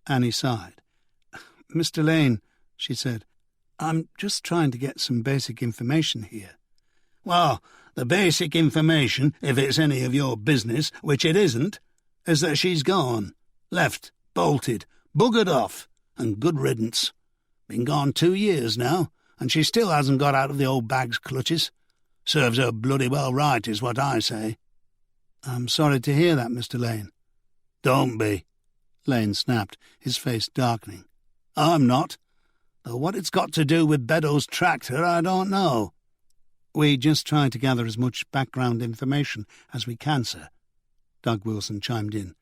Annie sighed. "Mr. Lane," she said, "I'm just trying to get some basic information here." "Well, the basic information, if it's any of your business, which it isn't, is that she's gone. Left, bolted, buggered off, and good riddance. Been gone 2 years now, and she still hasn't got out of the old Bag's clutches. Serves her bloody well right, is what I say." "I'm sorry to hear that, Mr. Lane." "Don't be," Lane snapped, his face darkening. "I'm not. Though what it's got to do with Beddoes' tractor, I don't know." "We just try to gather as much background information as we can, sir," Doug Wilson chimed in.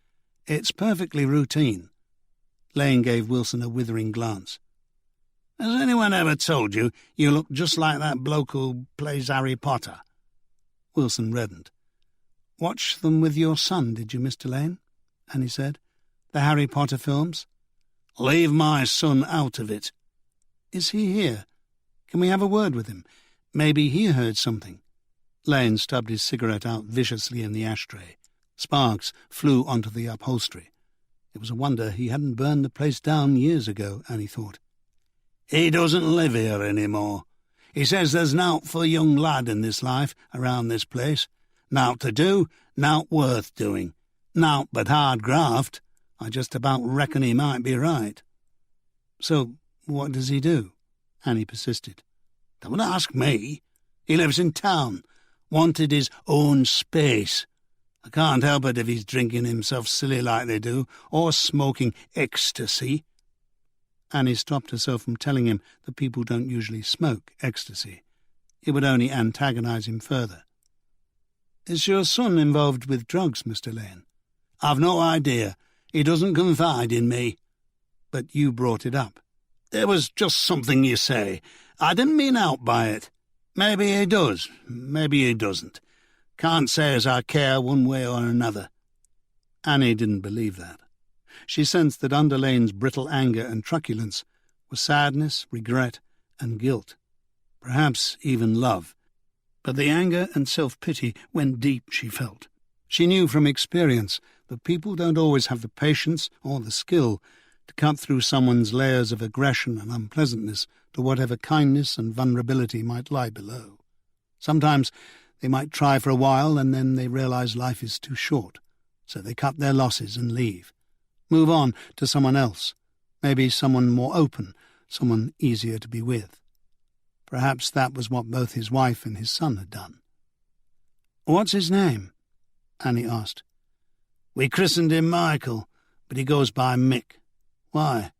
"It's perfectly routine." Lane gave Wilson a withering glance. Has anyone ever told you you look just like that bloke who plays Harry Potter? Wilson reddened. "Watch them with your son, did you, Mr. Lane?" Annie said. "The Harry Potter films?" Leave my son out of it. "Is he here? Can we have a word with him? Maybe he heard something." Lane stubbed his cigarette out viciously in the ashtray. Sparks flew onto the upholstery. It was a wonder he hadn't burned the place down years ago, Annie thought. "He doesn't live here any more. He says there's nowt for a young lad in this life around this place. Nowt to do, nowt worth doing. Nowt but hard graft. I just about reckon he might be right." "So what does he do?" Annie persisted. "Don't ask me. He lives in town. Wanted his own space. I can't help it if he's drinking himself silly like they do, or smoking ecstasy." Annie stopped herself from telling him that people don't usually smoke ecstasy. It would only antagonize him further. "Is your son involved with drugs, Mr. Lane?" "I've no idea. He doesn't confide in me." "But you brought it up." "There was just something you say. I didn't mean out by it. Maybe he does, maybe he doesn't. Can't say as I care one way or another." Annie didn't believe that. She sensed that under Lane's brittle anger and truculence was sadness, regret, and guilt. Perhaps even love. But the anger and self-pity went deep, she felt. She knew from experience that people don't always have the patience or the skill to cut through someone's layers of aggression and unpleasantness to whatever kindness and vulnerability might lie below. Sometimes they might try for a while and then they realize life is too short, so they cut their losses and leave. Move on to someone else, maybe someone more open, someone easier to be with. Perhaps that was what both his wife and his son had done. "What's his name?" Annie asked. "We christened him Michael, but he goes by Mick." "Why?"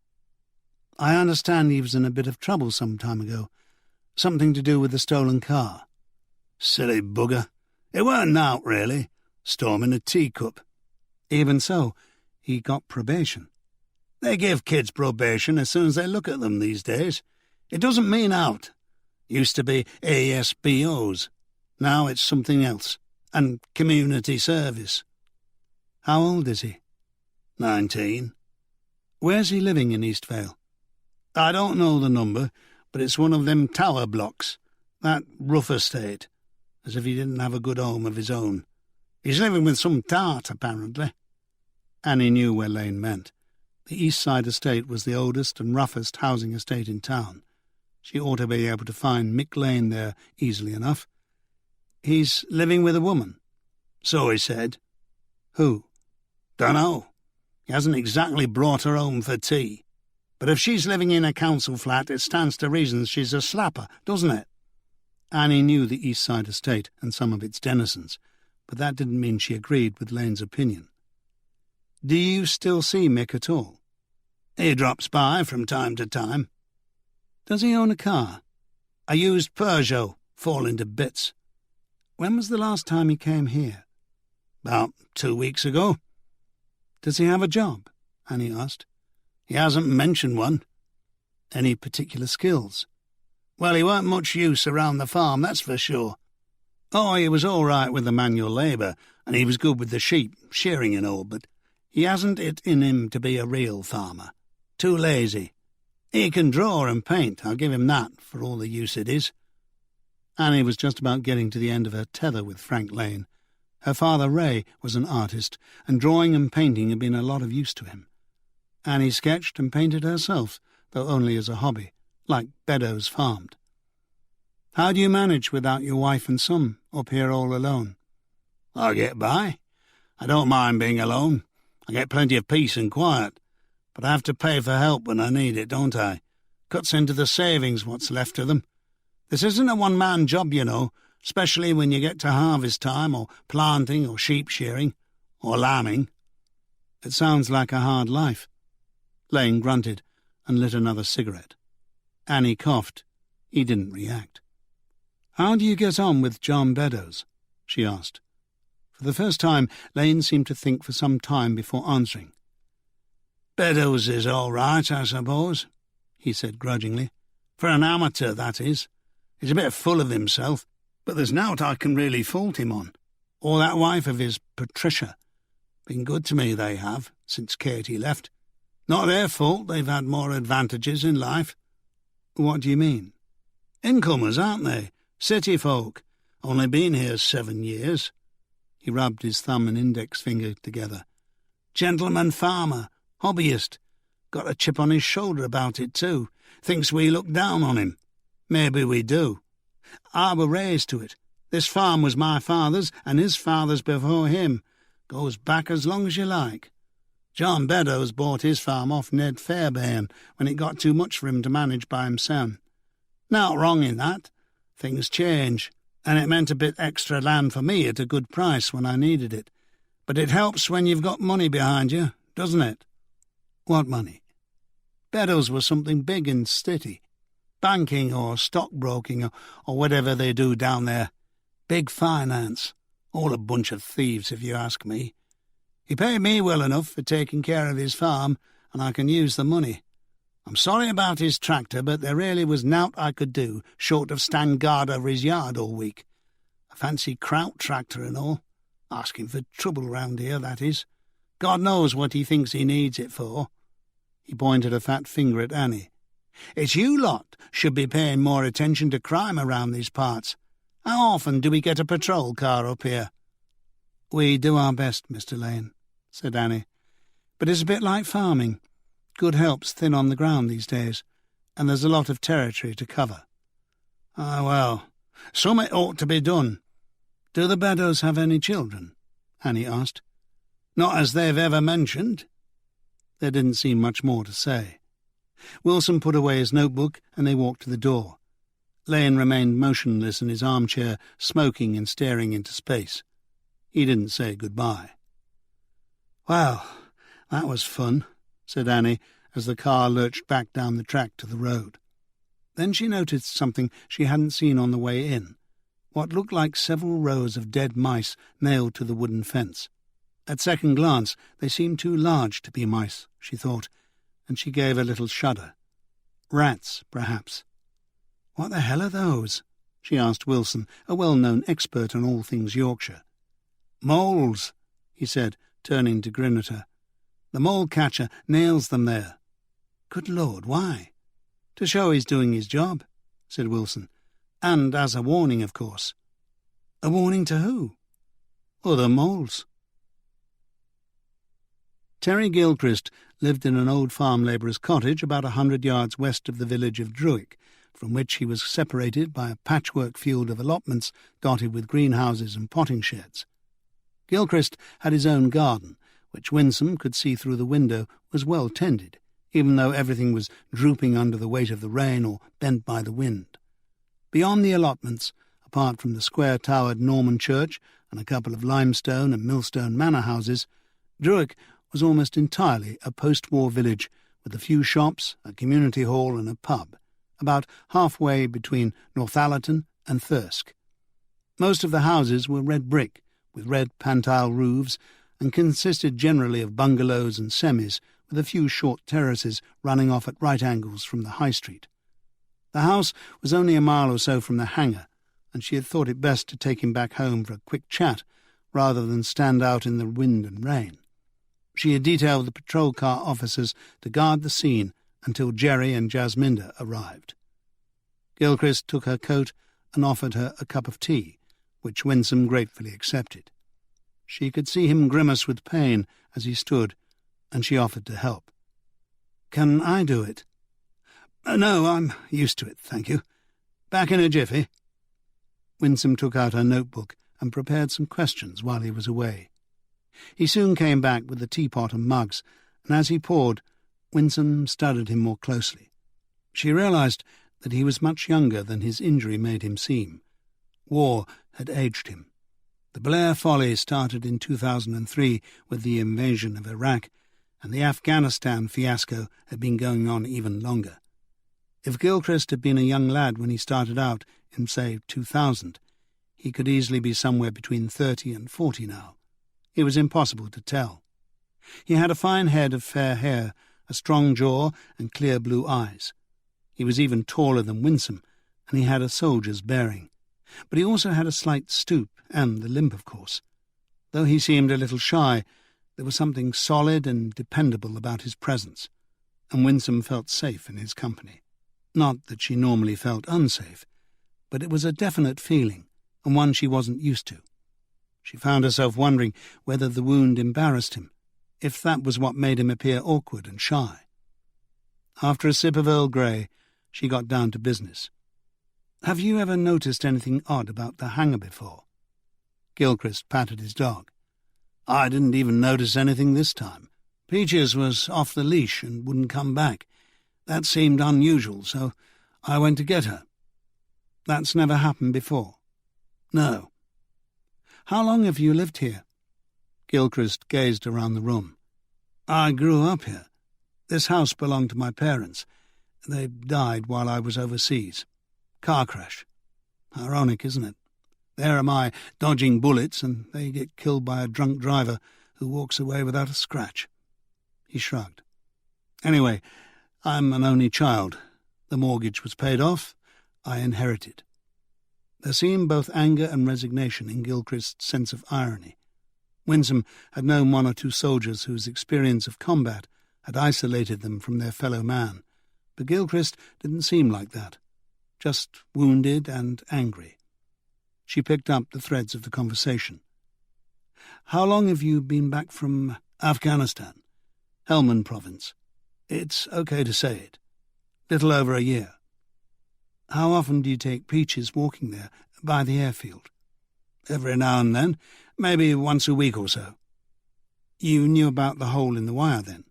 "I understand he was in a bit of trouble some time ago. Something to do with the stolen car." "Silly bugger. It weren't nowt, really. Storm in a teacup." "Even so, he got probation." "They give kids probation as soon as they look at them these days. It doesn't mean out. Used to be ASBOs. Now it's something else. And community service." "How old is he?" 19. "Where's he living in Eastvale?" "I don't know the number, but it's one of them tower blocks. That rough estate. As if he didn't have a good home of his own. He's living with some tart, apparently." Annie knew where Lane meant. The East Side estate was the oldest and roughest housing estate in town. She ought to be able to find Mick Lane there easily enough. "He's living with a woman?" "So he said." "Who?" "Dunno. He hasn't exactly brought her home for tea. But if she's living in a council flat, it stands to reason she's a slapper, doesn't it?" Annie knew the East Side estate and some of its denizens, but that didn't mean she agreed with Lane's opinion. "Do you still see Mick at all?" "He drops by from time to time." "Does he own a car?" "A used Peugeot, falling to bits." "When was the last time he came here?" "About 2 weeks ago." "Does he have a job?" Annie asked. "He hasn't mentioned one." "Any particular skills?" "Well, he weren't much use around the farm, that's for sure." "Oh, he was all right with the manual labour, and he was good with the sheep, shearing and all, but he hasn't it in him to be a real farmer. Too lazy. He can draw and paint, I'll give him that, for all the use it is." Annie was just about getting to the end of her tether with Frank Lane. Her father, Ray, was an artist, and drawing and painting had been a lot of use to him. Annie sketched and painted herself, though only as a hobby, like Beddoes farmed. "How do you manage without your wife and son, up here all alone?" "I get by. I don't mind being alone. I get plenty of peace and quiet. But I have to pay for help when I need it, don't I? Cuts into the savings, what's left of them. This isn't a one-man job, you know, especially when you get to harvest time, or planting, or sheep shearing, or lambing." "It sounds like a hard life." Lane grunted and lit another cigarette. Annie coughed. He didn't react. "How do you get on with John Beddoes?" she asked. For the first time, Lane seemed to think for some time before answering. "Beddoes is all right, I suppose," he said grudgingly. "For an amateur, that is. He's a bit full of himself, but there's nowt I can really fault him on. Or that wife of his, Patricia. Been good to me, they have, since Katie left. Not their fault they've had more advantages in life." "What do you mean?" "Incomers, aren't they? City folk. Only been here 7 years." He rubbed his thumb and index finger together. "Gentleman farmer, hobbyist. Got a chip on his shoulder about it, too. Thinks we look down on him. Maybe we do. I were raised to it. This farm was my father's, and his father's before him. Goes back as long as you like. John Beddoes bought his farm off Ned Fairbairn when it got too much for him to manage by himself. Not wrong in that. Things change, and it meant a bit extra land for me at a good price when I needed it. But it helps when you've got money behind you, doesn't it?" "What money?" "Beddoes was something big in city. Banking or stockbroking or whatever they do down there. Big finance. All a bunch of thieves, if you ask me. He paid me well enough for taking care of his farm, and I can use the money. I'm sorry about his tractor, but there really was nowt I could do short of stand guard over his yard all week. A fancy Kraut tractor and all. Asking for trouble round here, that is. God knows what he thinks he needs it for." He pointed a fat finger at Annie. "It's you lot should be paying more attention to crime around these parts. How often do we get a patrol car up here?" "We do our best, Mr. Lane," said Annie. "But it's a bit like farming. Good help's thin on the ground these days, and there's a lot of territory to cover." "Ah, well, something ought to be done. Do the Beddoes have any children?" Annie asked. "Not as they've ever mentioned." There didn't seem much more to say. Wilson put away his notebook, and they walked to the door. Lane remained motionless in his armchair, smoking and staring into space. He didn't say goodbye. "Well, that was fun," said Annie, as the car lurched back down the track to the road. Then she noticed something she hadn't seen on the way in, what looked like several rows of dead mice nailed to the wooden fence. At second glance they seemed too large to be mice, she thought, and she gave a little shudder. Rats, perhaps. "What the hell are those?" she asked Wilson, a well-known expert on all things Yorkshire. "Moles," he said, turning to grin at her. "The mole-catcher nails them there." "Good Lord, why?" "To show he's doing his job," said Wilson. "And as a warning, of course." "A warning to who?" "Other moles." Terry Gilchrist lived in an old farm labourer's cottage about 100 yards west of the village of Druick, from which he was separated by a patchwork field of allotments dotted with greenhouses and potting sheds. Gilchrist had his own garden, which Winsome could see through the window was well tended, even though everything was drooping under the weight of the rain or bent by the wind. Beyond the allotments, apart from the square-towered Norman church and a couple of limestone and millstone manor houses, Druick was almost entirely a post-war village with a few shops, a community hall and a pub, about halfway between Northallerton and Thirsk. Most of the houses were red brick, with red pantile roofs, and consisted generally of bungalows and semis, with a few short terraces running off at right angles from the high street. The house was only a mile or so from the hangar, and she had thought it best to take him back home for a quick chat, rather than stand out in the wind and rain. She had detailed the patrol car officers to guard the scene until Jerry and Jasminda arrived. Gilchrist took her coat and offered her a cup of tea, which Winsome gratefully accepted. She could see him grimace with pain as he stood, and she offered to help. "Can I do it?" No, I'm used to it, thank you. Back in a jiffy." Winsome took out her notebook and prepared some questions while he was away. He soon came back with the teapot and mugs, and as he poured, Winsome studied him more closely. She realized that he was much younger than his injury made him seem. War had aged him. The Blair Folly started in 2003 with the invasion of Iraq, and the Afghanistan fiasco had been going on even longer. If Gilchrist had been a young lad when he started out in, say, 2000, he could easily be somewhere between 30 and 40 now. It was impossible to tell. He had a fine head of fair hair, a strong jaw, and clear blue eyes. He was even taller than Winsome, and he had a soldier's bearing. But he also had a slight stoop, and the limp, of course. Though he seemed a little shy, there was something solid and dependable about his presence, and Winsome felt safe in his company. Not that she normally felt unsafe, but it was a definite feeling, and one she wasn't used to. She found herself wondering whether the wound embarrassed him, if that was what made him appear awkward and shy. After a sip of Earl Grey, she got down to business. "Have you ever noticed anything odd about the hangar before?" Gilchrist patted his dog. "I didn't even notice anything this time. Peaches was off the leash and wouldn't come back. That seemed unusual, so I went to get her." "That's never happened before?" "No." "How long have you lived here?" Gilchrist gazed around the room. "I grew up here. This house belonged to my parents. They died while I was overseas. Car crash. Ironic, isn't it? There am I, dodging bullets, and they get killed by a drunk driver who walks away without a scratch." He shrugged. "Anyway, I'm an only child. The mortgage was paid off. I inherited." There seemed both anger and resignation in Gilchrist's sense of irony. Winsome had known one or two soldiers whose experience of combat had isolated them from their fellow man, but Gilchrist didn't seem like that, just wounded and angry. She picked up the threads of the conversation. "How long have you been back from Afghanistan? Helmand province. It's okay to say it. Little over a year." "How often do you take Peaches walking there, by the airfield?" "Every now and then, maybe once a week or so." "You knew about the hole in the wire, then?"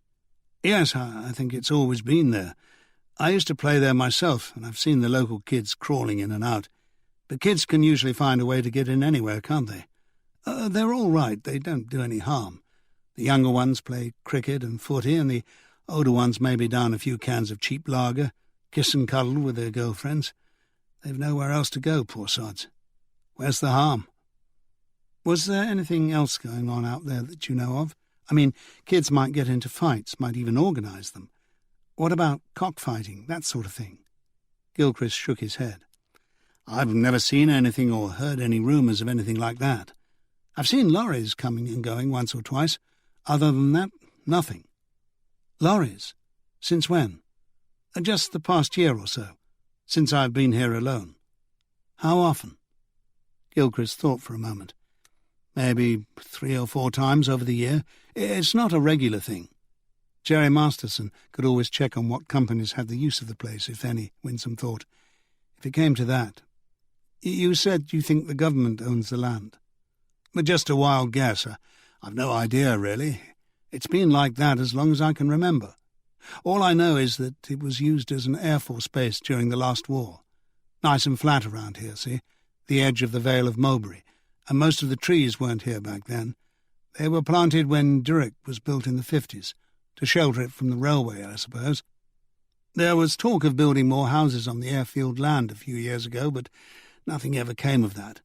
"Yes, I think it's always been there. I used to play there myself, and I've seen the local kids crawling in and out. But kids can usually find a way to get in anywhere, can't they? They're all right, they don't do any harm. The younger ones play cricket and footy, and the older ones maybe down a few cans of cheap lager, kiss and cuddle with their girlfriends. They've nowhere else to go, poor sods. Where's the harm?" "Was there anything else going on out there that you know of? I mean, kids might get into fights, might even organise them. What about cockfighting, that sort of thing?" Gilchrist shook his head. "I've never seen anything or heard any rumours of anything like that. I've seen lorries coming and going once or twice. Other than that, nothing." "Lorries? Since when?" "Just the past year or so, since I've been here alone." "How often?" Gilchrist thought for a moment. "Maybe 3 or 4 times over the year. It's not a regular thing." Jerry Masterson could always check on what companies had the use of the place, if any, Winsome thought. If it came to that. "You said you think the government owns the land." "But just a wild guess. I've no idea, really. It's been like that as long as I can remember. All I know is that it was used as an Air Force base during the last war. Nice and flat around here, see? The edge of the Vale of Mowbray, and most of the trees weren't here back then. They were planted when Durek was built in the 50s, to shelter it from the railway, I suppose. There was talk of building more houses on the airfield land a few years ago, but nothing ever came of that.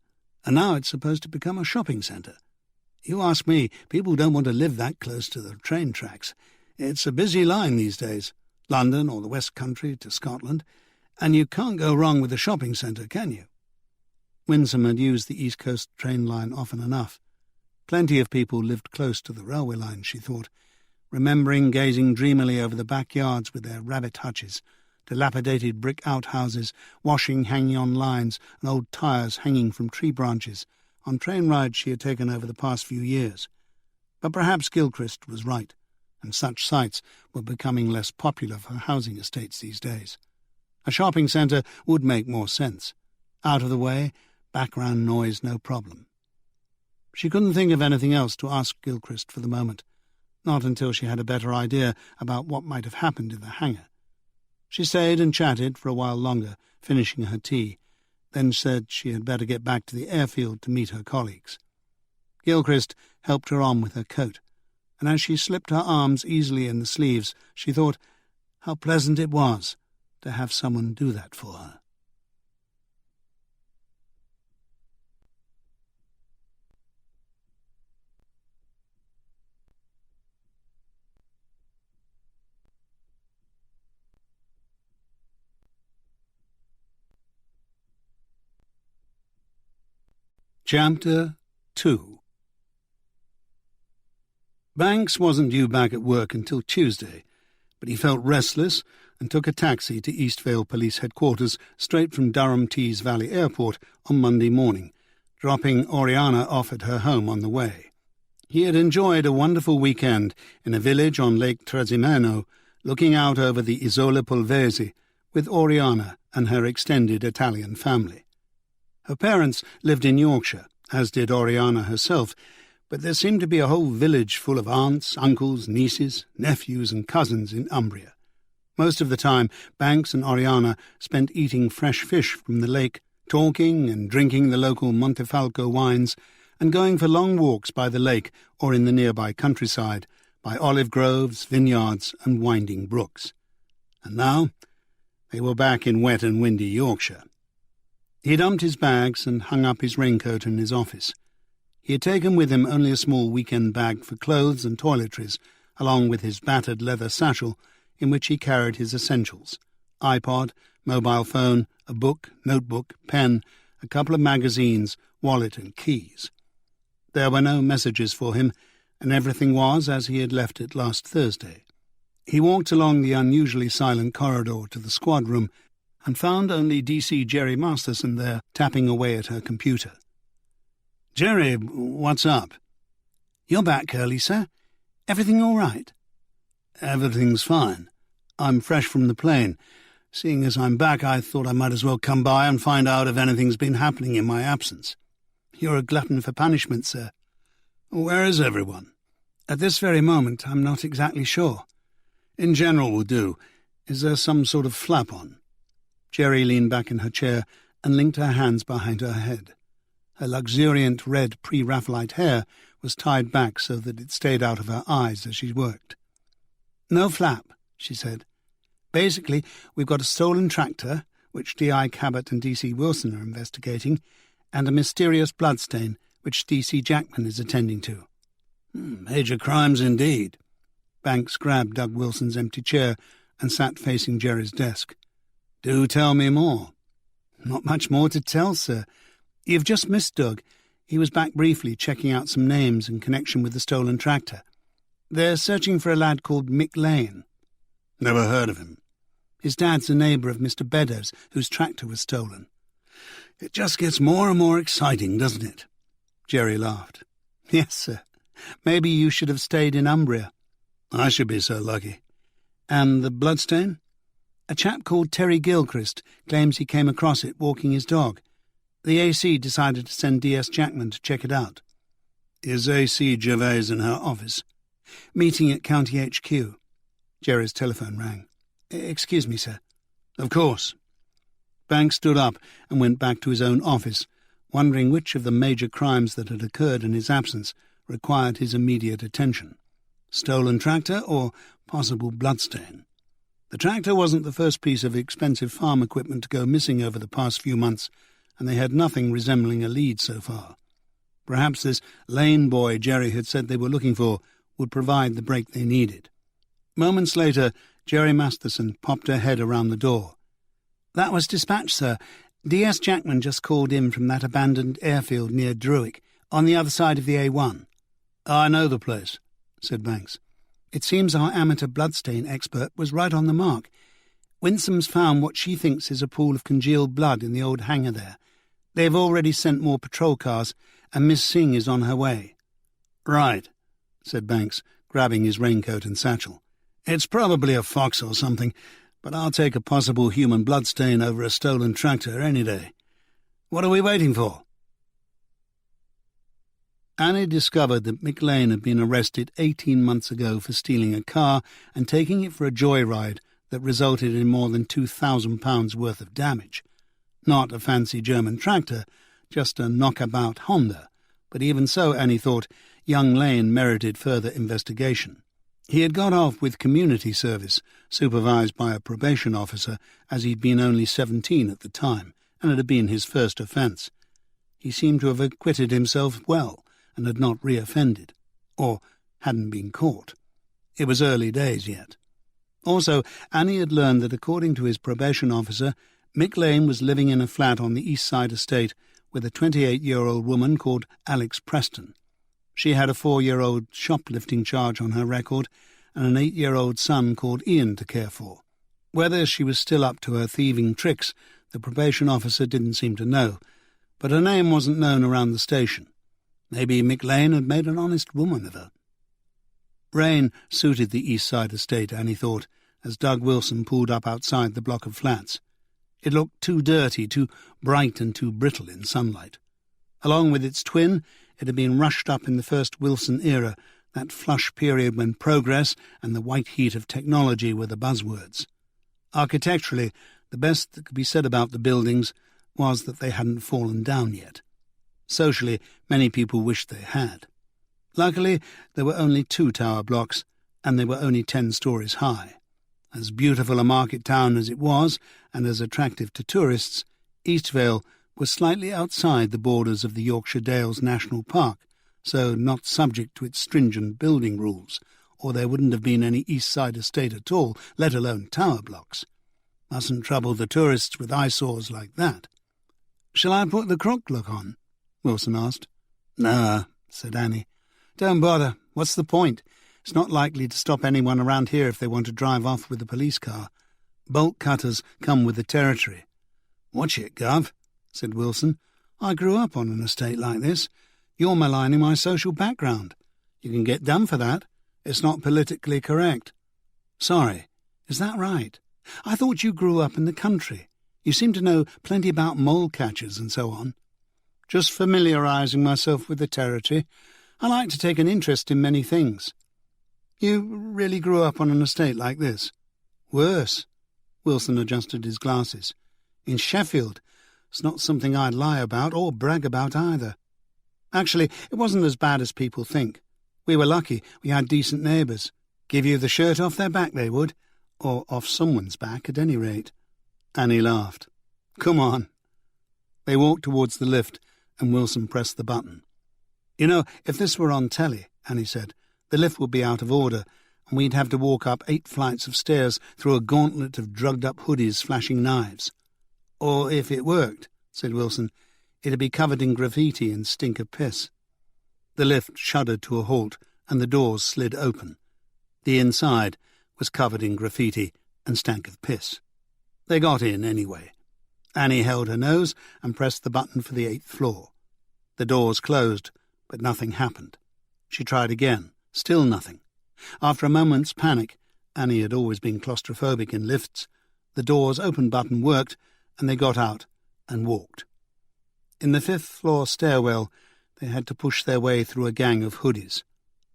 And now it's supposed to become a shopping centre. You ask me, people don't want to live that close to the train tracks. It's a busy line these days, London or the West Country to Scotland, and you can't go wrong with a shopping centre, can you?" Winsome had used the East Coast train line often enough. Plenty of people lived close to the railway line, she thought, remembering gazing dreamily over the backyards with their rabbit hutches, dilapidated brick outhouses, washing hanging on lines, and old tyres hanging from tree branches, on train rides she had taken over the past few years. But perhaps Gilchrist was right, and such sites were becoming less popular for housing estates these days. A shopping centre would make more sense. Out of the way, background noise no problem. She couldn't think of anything else to ask Gilchrist for the moment, not until she had a better idea about what might have happened in the hangar. She stayed and chatted for a while longer, finishing her tea, then said she had better get back to the airfield to meet her colleagues. Gilchrist helped her on with her coat, and as she slipped her arms easily in the sleeves, she thought how pleasant it was to have someone do that for her. Chapter 2. Banks wasn't due back at work until Tuesday, but he felt restless and took a taxi to Eastvale Police Headquarters straight from Durham Tees Valley Airport on Monday morning, dropping Oriana off at her home on the way. He had enjoyed a wonderful weekend in a village on Lake Trasimeno, looking out over the Isola Polvese, with Oriana and her extended Italian family. Her parents lived in Yorkshire, as did Oriana herself, but there seemed to be a whole village full of aunts, uncles, nieces, nephews and cousins in Umbria. Most of the time, Banks and Oriana spent eating fresh fish from the lake, talking and drinking the local Montefalco wines, and going for long walks by the lake or in the nearby countryside, by olive groves, vineyards and winding brooks. And now they were back in wet and windy Yorkshire. He dumped his bags and hung up his raincoat in his office. He had taken with him only a small weekend bag for clothes and toiletries, along with his battered leather satchel in which he carried his essentials: iPod, mobile phone, a book, notebook, pen, a couple of magazines, wallet and keys. There were no messages for him, and everything was as he had left it last Thursday. He walked along the unusually silent corridor to the squad room and found only DC Jerry Masterson there, tapping away at her computer. "Jerry, what's up?" "You're back, Curly, sir. Everything all right?" "Everything's fine. I'm fresh from the plane. Seeing as I'm back, I thought I might as well come by and find out if anything's been happening in my absence." "You're a glutton for punishment, sir." "Where is everyone?" "At this very moment, I'm not exactly sure." "In general will do. Is there some sort of flap on?" Jerry leaned back in her chair and linked her hands behind her head. Her luxuriant red pre-Raphaelite hair was tied back so that it stayed out of her eyes as she worked. "No flap," she said. "Basically, we've got a stolen tractor, which D.I. Cabot and D.C. Wilson are investigating, and a mysterious bloodstain, which D.C. Jackman is attending to." "Major crimes indeed." Banks grabbed Doug Wilson's empty chair and sat facing Jerry's desk. "Do tell me more." "Not much more to tell, sir. You've just missed Doug. He was back briefly checking out some names in connection with the stolen tractor. They're searching for a lad called Mick Lane." "Never heard of him." "His dad's a neighbour of Mr. Beddoes, whose tractor was stolen." "It just gets more and more exciting, doesn't it?" Jerry laughed. "Yes, sir. Maybe you should have stayed in Umbria." "I should be so lucky." "And the bloodstain?" "A chap called Terry Gilchrist claims he came across it walking his dog. The AC decided to send D.S. Jackman to check it out." "Is A.C. Gervais in her office?" "Meeting at County HQ." Jerry's telephone rang. "Excuse me, sir." "Of course." Banks stood up and went back to his own office, wondering which of the major crimes that had occurred in his absence required his immediate attention: stolen tractor or possible bloodstain. The tractor wasn't the first piece of expensive farm equipment to go missing over the past few months, and they had nothing resembling a lead so far. Perhaps this Lane boy Jerry had said they were looking for would provide the break they needed. Moments later, Jerry Masterson popped her head around the door. "That was dispatch, sir. D.S. Jackman just called in from that abandoned airfield near Druick, on the other side of the A1. "I know the place," said Banks. "It seems our amateur bloodstain expert was right on the mark. Winsome's found what she thinks is a pool of congealed blood in the old hangar there. They've already sent more patrol cars, and Miss Singh is on her way." "Right," said Banks, grabbing his raincoat and satchel. "It's probably a fox or something, but I'll take a possible human bloodstain over a stolen tractor any day. What are we waiting for?" Annie discovered that Mick Lane had been arrested 18 months ago for stealing a car and taking it for a joyride that resulted in more than £2,000 worth of damage. Not a fancy German tractor, just a knockabout Honda, but even so, Annie thought, young Lane merited further investigation. He had got off with community service, supervised by a probation officer, as he'd been only 17 at the time, and it had been his first offence. He seemed to have acquitted himself well, and had not reoffended, or hadn't been caught. It was early days yet. Also, Annie had learned that according to his probation officer, Mick Lane was living in a flat on the East Side estate with a 28-year-old woman called Alex Preston. She had a 4-year-old shoplifting charge on her record and an 8-year-old son called Ian to care for. Whether she was still up to her thieving tricks, the probation officer didn't seem to know, but her name wasn't known around the station. Maybe Mick Lane had made an honest woman of her. Rain suited the East Side estate, Annie thought, as Doug Wilson pulled up outside the block of flats. It looked too dirty, too bright and too brittle in sunlight. Along with its twin, it had been rushed up in the first Wilson era, that flush period when progress and the white heat of technology were the buzzwords. Architecturally, the best that could be said about the buildings was that they hadn't fallen down yet. Socially, many people wished they had. Luckily, there were only 2 tower blocks, and they were only 10 stories high. As beautiful a market town as it was, and as attractive to tourists, Eastvale was slightly outside the borders of the Yorkshire Dales National Park, so not subject to its stringent building rules, or there wouldn't have been any East Side estate at all, let alone tower blocks. Mustn't trouble the tourists with eyesores like that. "Shall I put the crook look on?" Wilson asked. "No," said Annie. "Don't bother. What's the point? It's not likely to stop anyone around here if they want to drive off with a police car. Bolt cutters come with the territory." "Watch it, Gov," said Wilson. "I grew up on an estate like this. You're maligning my social background. You can get done for that. It's not politically correct." "Sorry. Is that right? I thought you grew up in the country. You seem to know plenty about mole catchers and so on." "Just familiarising myself with the territory. I like to take an interest in many things." "You really grew up on an estate like this?" "Worse." Wilson adjusted his glasses. "In Sheffield. It's not something I'd lie about or brag about either. Actually, it wasn't as bad as people think. We were lucky. We had decent neighbours. Give you the shirt off their back, they would. Or off someone's back, at any rate." Annie laughed. "Come on." They walked towards the lift, and Wilson pressed the button. "You know, if this were on telly," Annie said, "the lift would be out of order, and we'd have to walk up 8 flights of stairs through a gauntlet of drugged-up hoodies flashing knives." "Or if it worked," said Wilson, "it'd be covered in graffiti and stink of piss." The lift shuddered to a halt, and the doors slid open. The inside was covered in graffiti and stank of piss. They got in anyway. Annie held her nose and pressed the button for the 8th floor. The doors closed, but nothing happened. She tried again. Still nothing. After a moment's panic, Annie had always been claustrophobic in lifts, the door's open button worked, and they got out and walked. In the 5th floor stairwell, they had to push their way through a gang of hoodies.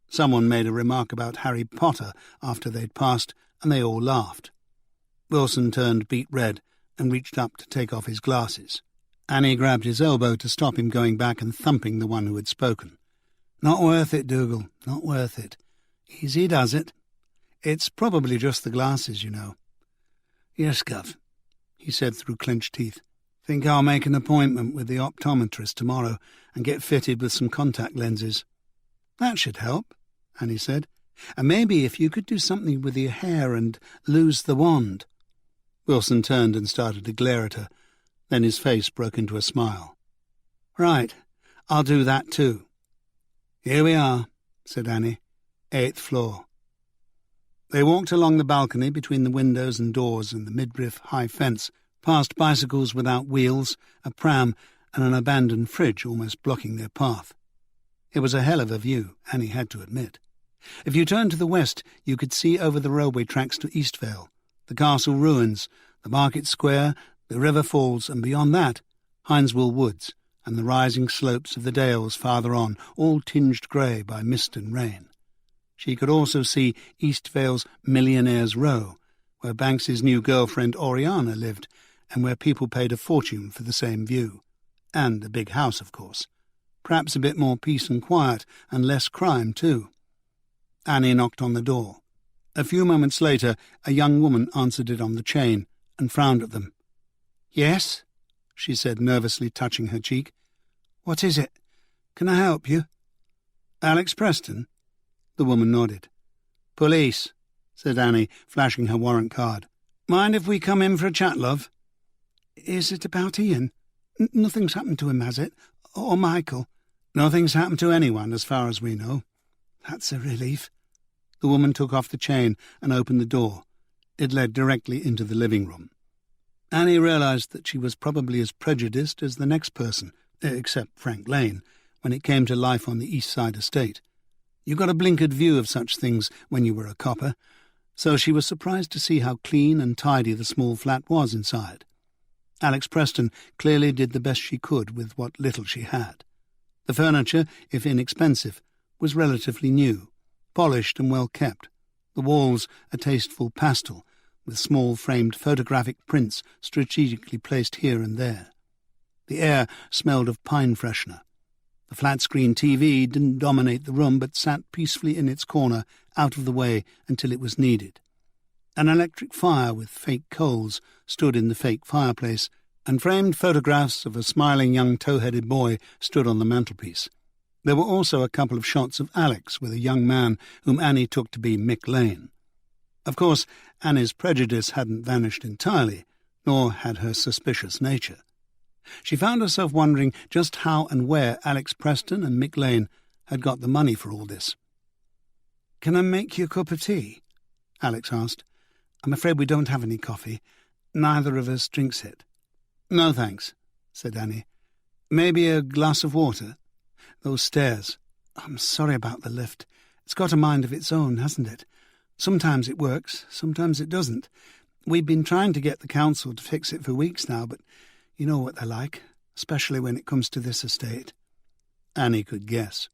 Someone made a remark about Harry Potter after they'd passed, and they all laughed. Wilson turned beet red and reached up to take off his glasses. Annie grabbed his elbow to stop him going back and thumping the one who had spoken. "Not worth it, Dougal, not worth it. Easy does it. It's probably just the glasses, you know." "Yes, Gov," he said through clenched teeth. "Think I'll make an appointment with the optometrist tomorrow and get fitted with some contact lenses." "That should help," Annie said. "And maybe if you could do something with your hair and lose the wand." Wilson turned and started to glare at her. Then his face broke into a smile. "Right, I'll do that too." "Here we are," said Annie. 8th floor. They walked along the balcony between the windows and doors and the midriff high fence, past bicycles without wheels, a pram, and an abandoned fridge almost blocking their path. It was a hell of a view, Annie had to admit. If you turned to the west, you could see over the railway tracks to Eastvale, the castle ruins, the market square, the river falls, and beyond that, Hineswell Woods and the rising slopes of the dales farther on, all tinged grey by mist and rain. She could also see Eastvale's Millionaires' Row, where Banks's new girlfriend Oriana lived, and where people paid a fortune for the same view. And a big house, of course. Perhaps a bit more peace and quiet, and less crime, too. Annie knocked on the door. A few moments later, a young woman answered it on the chain, and frowned at them. "Yes?" she said, nervously touching her cheek. "What is it? Can I help you?" "Alex Preston?" The woman nodded. "Police," said Annie, flashing her warrant card. "Mind if we come in for a chat, love?" "Is it about Ian?" Nothing's happened to him, has it? Or Michael? Nothing's happened to anyone, as far as we know. That's a relief. The woman took off the chain and opened the door. It led directly into the living room. Annie realised that she was probably as prejudiced as the next person, except Frank Lane, when it came to life on the East Side estate. You got a blinkered view of such things when you were a copper, so she was surprised to see how clean and tidy the small flat was inside. Alex Preston clearly did the best she could with what little she had. The furniture, if inexpensive, was relatively new, polished and well kept, the walls a tasteful pastel, with small framed photographic prints strategically placed here and there. The air smelled of pine freshener. The flat-screen TV didn't dominate the room but sat peacefully in its corner, out of the way until it was needed. An electric fire with fake coals stood in the fake fireplace, and framed photographs of a smiling young tow-headed boy stood on the mantelpiece. There were also a couple of shots of Alex with a young man whom Annie took to be Mick Lane. Of course, Annie's prejudice hadn't vanished entirely, nor had her suspicious nature. She found herself wondering just how and where Alex Preston and Mick Lane had got the money for all this. "Can I make you a cup of tea?" Alex asked. "I'm afraid we don't have any coffee. Neither of us drinks it." "No, thanks," said Annie. "Maybe a glass of water? Those stairs. I'm sorry about the lift. It's got a mind of its own, hasn't it? Sometimes it works, sometimes it doesn't. We've been trying to get the council to fix it for weeks now, but you know what they're like, especially when it comes to this estate." Annie could guess.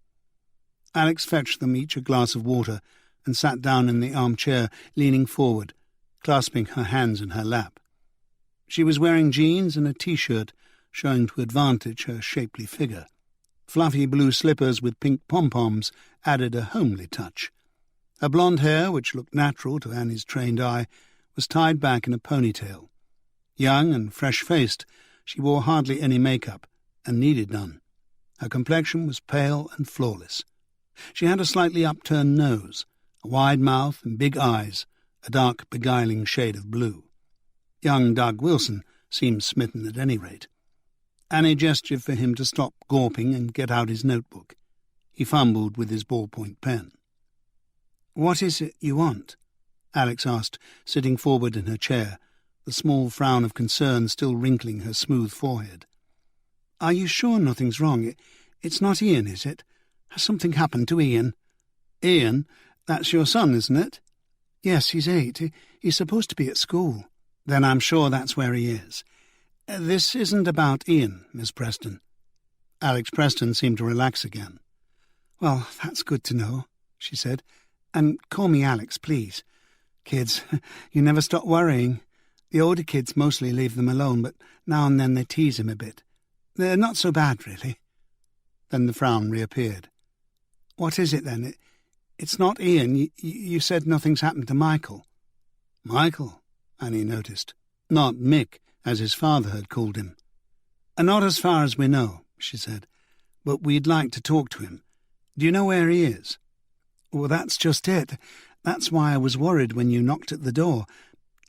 Alex fetched them each a glass of water and sat down in the armchair, leaning forward, clasping her hands in her lap. She was wearing jeans and a T-shirt, showing to advantage her shapely figure. Fluffy blue slippers with pink pom-poms added a homely touch. Her blonde hair, which looked natural to Annie's trained eye, was tied back in a ponytail. Young and fresh-faced, she wore hardly any makeup, and needed none. Her complexion was pale and flawless. She had a slightly upturned nose, a wide mouth and big eyes, a dark, beguiling shade of blue. Young Doug Wilson seemed smitten at any rate. Annie gestured for him to stop gawping and get out his notebook. He fumbled with his ballpoint pen. "What is it you want?" Alex asked, sitting forward in her chair, the small frown of concern still wrinkling her smooth forehead. "Are you sure nothing's wrong? It's not Ian, is it? Has something happened to Ian?" "Ian? That's your son, isn't it?" "Yes, he's 8. He's supposed to be at school." "Then I'm sure that's where he is. This isn't about Ian, Miss Preston." Alex Preston seemed to relax again. "Well, that's good to know," she said. "And call me Alex, please. Kids, you never stop worrying. The older kids mostly leave them alone, but now and then they tease him a bit. They're not so bad, really." Then the frown reappeared. "What is it, then? It's not Ian. You said nothing's happened to Michael." "Michael," Annie noticed. Not Mick, as his father had called him. "Not as far as we know," she said. "But we'd like to talk to him. Do you know where he is?" "Well, that's just it. That's why I was worried when you knocked at the door.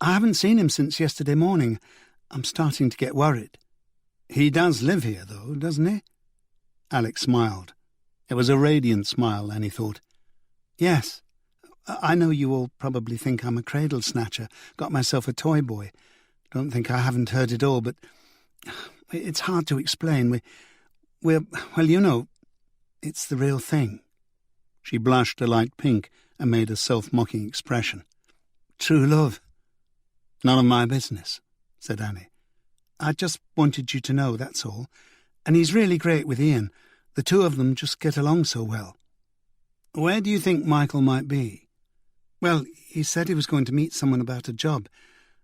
I haven't seen him since yesterday morning. I'm starting to get worried." "He does live here, though, doesn't he?" Alex smiled. It was a radiant smile, Annie thought. "Yes. I know you all probably think I'm a cradle snatcher, got myself a toy boy. Don't think I haven't heard it all, but it's hard to explain. Well, you know, it's the real thing." She blushed a light pink and made a self-mocking expression. "True love." "None of my business," said Annie. "I just wanted you to know, that's all. And he's really great with Ian. The two of them just get along so well." "Where do you think Michael might be?" "Well, he said he was going to meet someone about a job,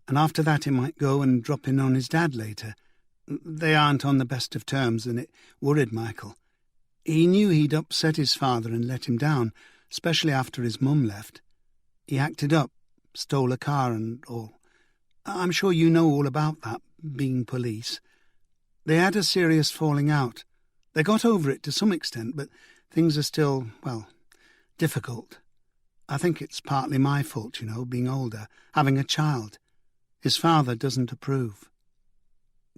and after that he might go and drop in on his dad later. They aren't on the best of terms, and it worried Michael. He knew he'd upset his father and let him down, especially after his mum left. He acted up, stole a car and all. I'm sure you know all about that, being police. They had a serious falling out. They got over it to some extent, but things are still, well, difficult. I think it's partly my fault, being older, having a child. His father doesn't approve."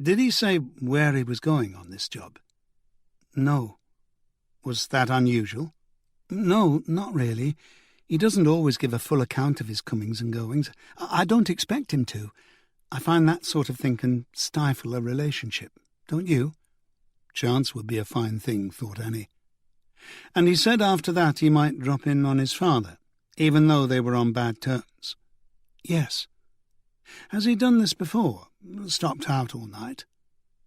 Did he say where he was going on this job? No. Was that unusual? No, not really. He doesn't always give a full account of his comings and goings. I don't expect him to. I find that sort of thing can stifle a relationship, don't you? Chance would be a fine thing, thought Annie. And he said after that he might drop in on his father, even though they were on bad terms. Yes. Has he done this before? Stopped out all night?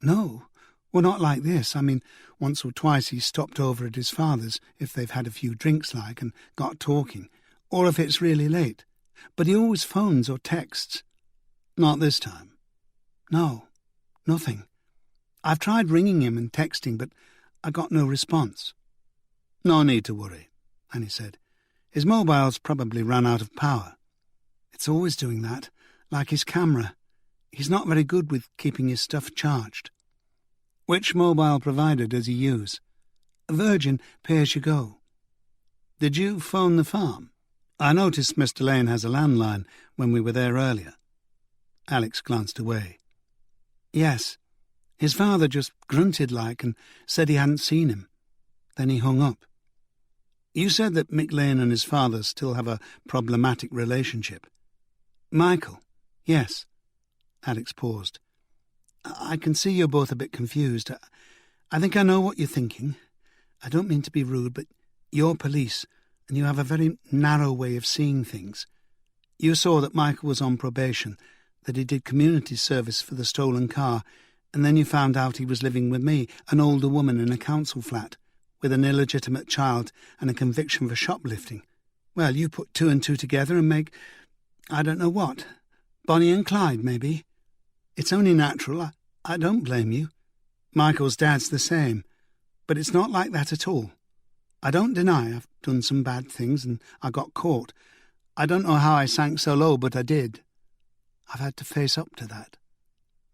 No. Well, not like this. I mean, once or twice he's stopped over at his father's, if they've had a few drinks and got talking, or if it's really late. But he always phones or texts. Not this time? No, nothing. I've tried ringing him and texting, but I got no response. No need to worry, Annie said. His mobile's probably run out of power. It's always doing that, like his camera. He's not very good with keeping his stuff charged. Which mobile provider does he use? Virgin, pay-as-you-go. Did you phone the farm? I noticed Mr. Lane has a landline when we were there earlier. Alex glanced away. Yes. His father just grunted and said he hadn't seen him. Then he hung up. You said that Mick Lane and his father still have a problematic relationship. Michael, yes. Alex paused. I can see you're both a bit confused. I think I know what you're thinking. I don't mean to be rude, but you're police, and you have a very narrow way of seeing things. You saw that Michael was on probation, that he did community service for the stolen car, and then you found out he was living with me, an older woman in a council flat, with an illegitimate child and a conviction for shoplifting. Well, you put two and two together and make, I don't know what, Bonnie and Clyde, maybe. It's only natural. I don't blame you. Michael's dad's the same, but it's not like that at all. I don't deny I've done some bad things and I got caught. I don't know how I sank so low, but I did. I've had to face up to that.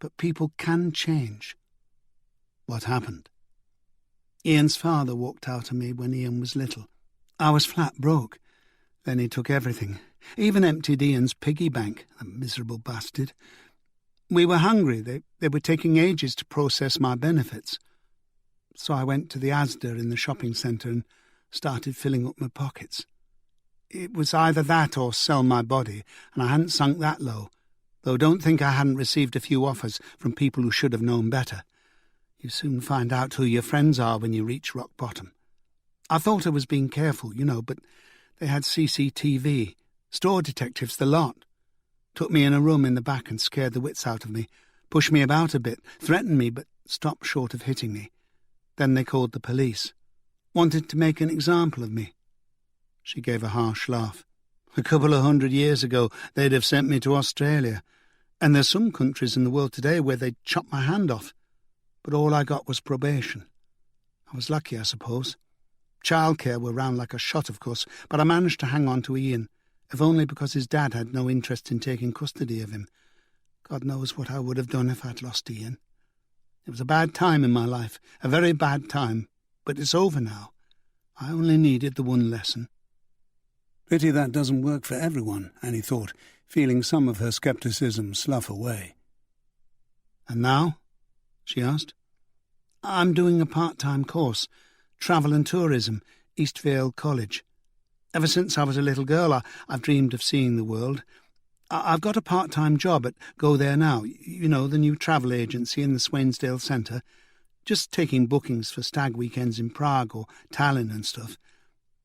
But people can change. What happened? Ian's father walked out on me when Ian was little. I was flat broke. Then he took everything, even emptied Ian's piggy bank, the miserable bastard. We were hungry. They were taking ages to process my benefits. So I went to the Asda in the shopping centre and started filling up my pockets. It was either that or sell my body, and I hadn't sunk that low, though don't think I hadn't received a few offers from people who should have known better. You soon find out who your friends are when you reach rock bottom. I thought I was being careful, but they had CCTV, store detectives, the lot. Took me in a room in the back and scared the wits out of me, pushed me about a bit, threatened me, but stopped short of hitting me. Then they called the police. Wanted to make an example of me. She gave a harsh laugh. A couple of 100 years ago, they'd have sent me to Australia. And there's some countries in the world today where they'd chop my hand off. But all I got was probation. I was lucky, I suppose. Childcare were round like a shot, of course, but I managed to hang on to Ian, if only because his dad had no interest in taking custody of him. God knows what I would have done if I'd lost Ian. It was a bad time in my life, a very bad time, but it's over now. I only needed the one lesson. Pity that doesn't work for everyone, Annie thought, feeling some of her scepticism slough away. And now? She asked. I'm doing a part-time course, Travel and Tourism, East Vale College. Ever since I was a little girl, I've dreamed of seeing the world. I've got a part-time job at Go There Now, the new travel agency in the Swainsdale Centre, just taking bookings for stag weekends in Prague or Tallinn and stuff.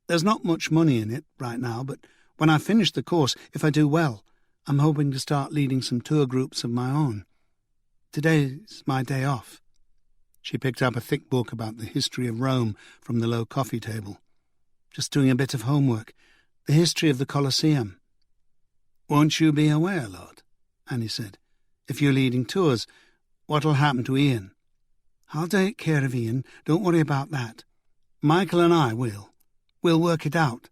There's not much money in it right now, but when I finish the course, if I do well, I'm hoping to start leading some tour groups of my own. Today's my day off. She picked up a thick book about the history of Rome from the low coffee table. Just doing a bit of homework. The history of the Colosseum. Won't you be away a lot? Annie said. If you're leading tours, what'll happen to Ian? I'll take care of Ian. Don't worry about that. Michael and I will. We'll work it out.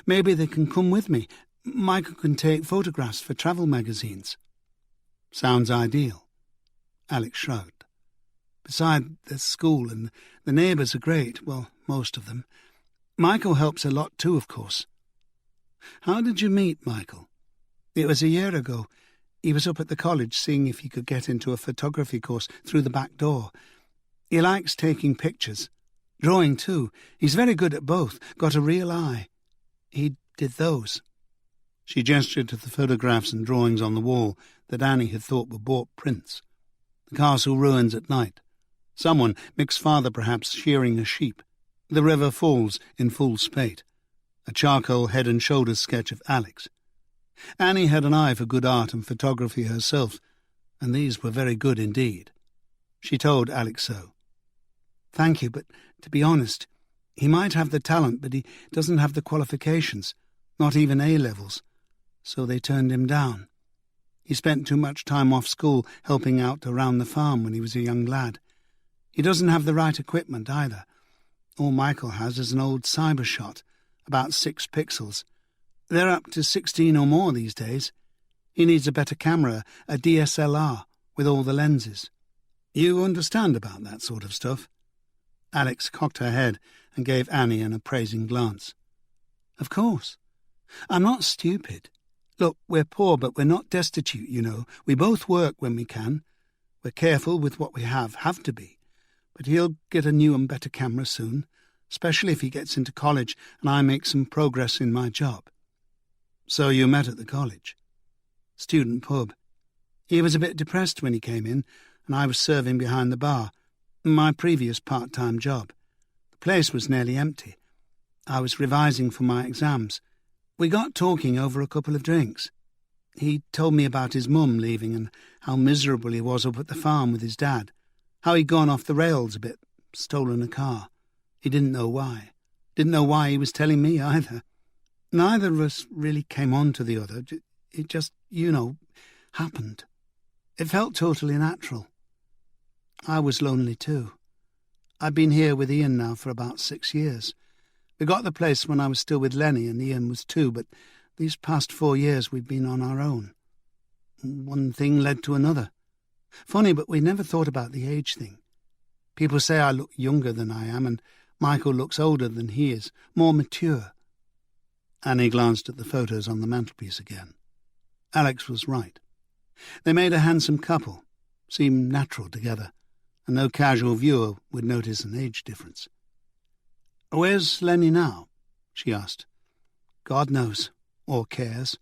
Maybe they can come with me. Michael can take photographs for travel magazines. Sounds ideal. Alex shrugged. Besides, there's school and the neighbours are great, well, most of them. Michael helps a lot too, of course. How did you meet Michael? It was a year ago. He was up at the college seeing if he could get into a photography course through the back door. He likes taking pictures. Drawing, too. He's very good at both, got a real eye. He did those." She gestured to the photographs and drawings on the wall that Annie had thought were bought prints. The castle ruins at night. Someone, Mick's father perhaps, shearing a sheep. The river falls in full spate. A charcoal head and shoulders sketch of Alex. Annie had an eye for good art and photography herself, and these were very good indeed. She told Alex so. "Thank you, but to be honest, he might have the talent, but he doesn't have the qualifications, not even A-levels, so they turned him down. He spent too much time off school helping out around the farm when he was a young lad. He doesn't have the right equipment either. All Michael has is an old cybershot, about 6 pixels. They're up to 16 or more these days. He needs a better camera, a DSLR, with all the lenses. You understand about that sort of stuff?" Alex cocked her head and gave Annie an appraising glance. "Of course. I'm not stupid. Look, we're poor, but we're not destitute, you know. We both work when we can. We're careful with what we have to be. But he'll get a new and better camera soon, especially if he gets into college and I make some progress in my job." "So you met at the college?" "Student pub. He was a bit depressed when he came in, and I was serving behind the bar, my previous part-time job. The place was nearly empty. I was revising for my exams. We got talking over a couple of drinks. He told me about his mum leaving and how miserable he was up at the farm with his dad, how he'd gone off the rails a bit, stolen a car. He didn't know why. Didn't know why he was telling me either. Neither of us really came on to the other. It just, happened. It felt totally natural. I was lonely too. I've been here with Ian now for about 6 years. We got the place when I was still with Lenny and Ian was 2, but these past 4 years we've been on our own. One thing led to another. Funny, but we never thought about the age thing. People say I look younger than I am, and Michael looks older than he is, more mature." Annie glanced at the photos on the mantelpiece again. Alex was right. They made a handsome couple, seemed natural together, and no casual viewer would notice an age difference. "Where's Lenny now?" she asked. "God knows, or cares.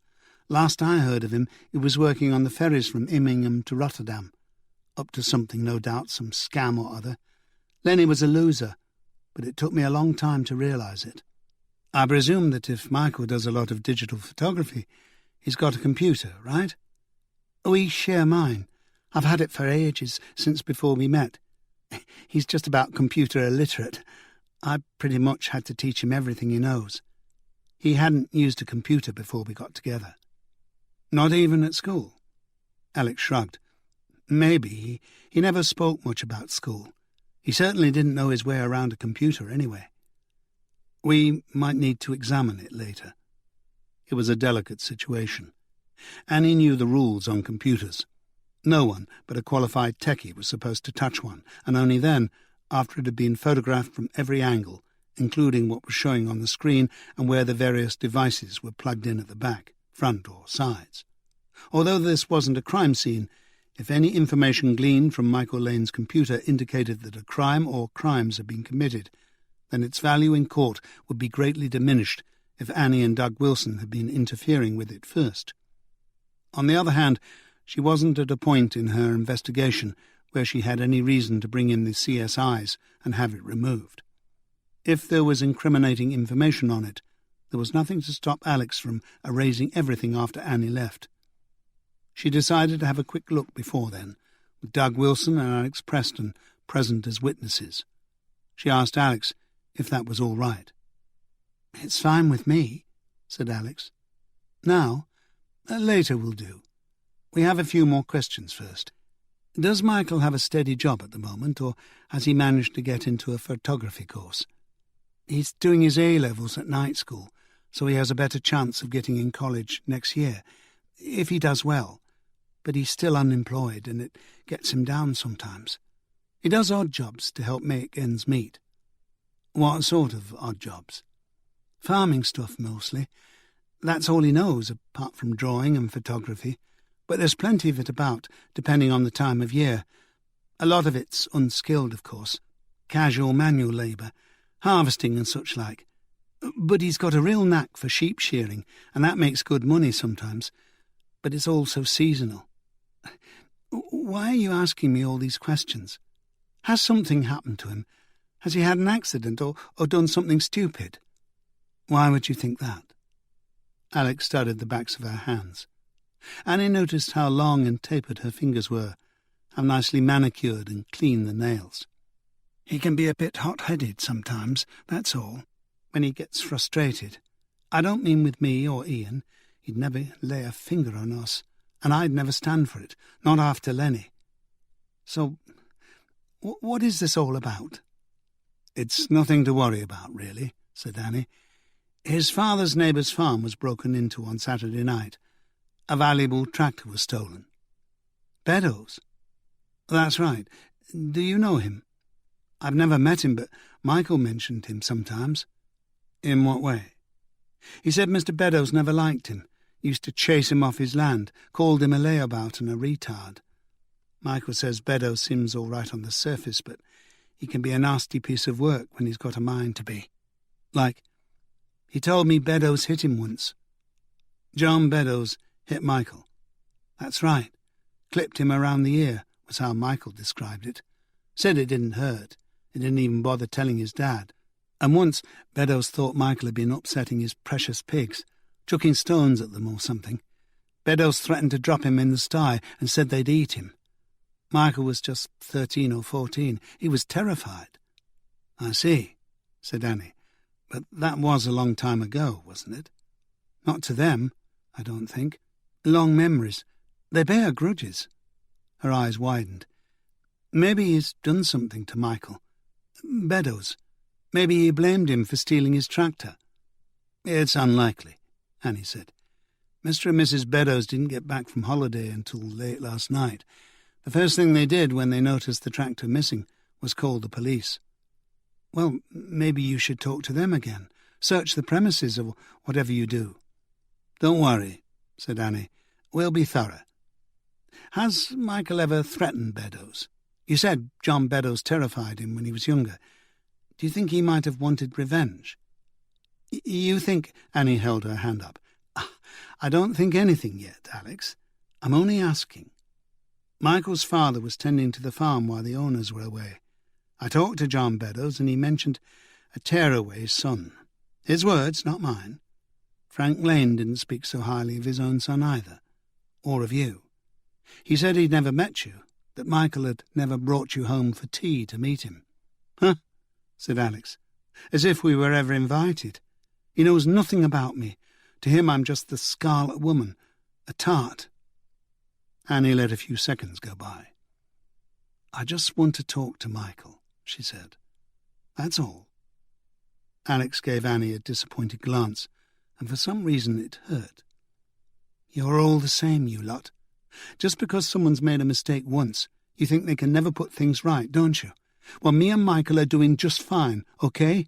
Last I heard of him, he was working on the ferries from Immingham to Rotterdam. Up to something, no doubt, some scam or other. Lenny was a loser, but it took me a long time to realise it. I presume that if Michael does a lot of digital photography, he's got a computer, right?" "We share mine. I've had it for ages, since before we met. He's just about computer illiterate. I pretty much had to teach him everything he knows. He hadn't used a computer before we got together." "Not even at school?" Alex shrugged. "Maybe. He never spoke much about school. He certainly didn't know his way around a computer anyway. We might need to examine it later." It was a delicate situation. Annie knew the rules on computers. No one but a qualified techie was supposed to touch one, and only then, after it had been photographed from every angle, including what was showing on the screen and where the various devices were plugged in at the back, front or sides. Although this wasn't a crime scene, if any information gleaned from Michael Lane's computer indicated that a crime or crimes had been committed, then its value in court would be greatly diminished if Annie and Doug Wilson had been interfering with it first. On the other hand, she wasn't at a point in her investigation where she had any reason to bring in the CSIs and have it removed. If there was incriminating information on it, there was nothing to stop Alex from erasing everything after Annie left. She decided to have a quick look before then, with Doug Wilson and Alex Preston present as witnesses. She asked Alex if that was all right. "It's fine with me," said Alex. "Now? Later will do. We have a few more questions first. Does Michael have a steady job at the moment, or has he managed to get into a photography course?" "He's doing his A-levels at night school, so he has a better chance of getting in college next year, if he does well. But he's still unemployed, and it gets him down sometimes. He does odd jobs to help make ends meet." "What sort of odd jobs?" "Farming stuff, mostly. That's all he knows, apart from drawing and photography. But there's plenty of it about, depending on the time of year. A lot of it's unskilled, of course. Casual manual labour, harvesting and such like. But he's got a real knack for sheep shearing, and that makes good money sometimes. But it's also seasonal. Why are you asking me all these questions? Has something happened to him? Has he had an accident or done something stupid? Why would you think that? Alex studied the backs of her hands. Annie noticed how long and tapered her fingers were, how nicely manicured and clean the nails. He can be a bit hot-headed sometimes, that's all, when he gets frustrated. I don't mean with me or Ian. He'd never lay a finger on us, and I'd never stand for it, not after Lenny. So, what is this all about? It's nothing to worry about, really, said Annie. His father's neighbour's farm was broken into on Saturday night. A valuable tractor was stolen. Beddoes? That's right. Do you know him? I've never met him, but Michael mentioned him sometimes. In what way? He said Mr. Beddoes never liked him, used to chase him off his land, called him a layabout and a retard. Michael says Beddoes seems all right on the surface, but he can be a nasty piece of work when he's got a mind to be. Like, he told me Beddoes hit him once. John Beddoes hit Michael. That's right. Clipped him around the ear, was how Michael described it. Said it didn't hurt. He didn't even bother telling his dad. And once Beddoes thought Michael had been upsetting his precious pigs, chucking stones at them or something. Beddoes threatened to drop him in the sty and said they'd eat him. Michael was just 13 or 14. He was terrified. I see, said Annie. But that was a long time ago, wasn't it? Not to them, I don't think. Long memories. They bear grudges. Her eyes widened. Maybe he's done something to Michael. Beddoes. Maybe he blamed him for stealing his tractor. It's unlikely, Annie said. Mr. and Mrs. Beddoes didn't get back from holiday until late last night. The first thing they did when they noticed the tractor missing was call the police. Well, maybe you should talk to them again. Search the premises or whatever you do. Don't worry, said Annie. We'll be thorough. Has Michael ever threatened Beddoes? You said John Beddoes terrified him when he was younger. Do you think he might have wanted revenge? You think... Annie held her hand up. I don't think anything yet, Alex. I'm only asking. Michael's father was tending to the farm while the owners were away. I talked to John Beddoes and he mentioned a tearaway son. His words, not mine. Frank Lane didn't speak so highly of his own son either, or of you. He said he'd never met you, that Michael had never brought you home for tea to meet him. Huh? Said Alex. As if we were ever invited. He knows nothing about me. To him I'm just the Scarlet Woman, a tart. Annie let a few seconds go by. I just want to talk to Michael, she said. That's all. Alex gave Annie a disappointed glance, and for some reason it hurt. You're all the same, you lot. Just because someone's made a mistake once, you think they can never put things right, don't you? Well, me and Michael are doing just fine, okay?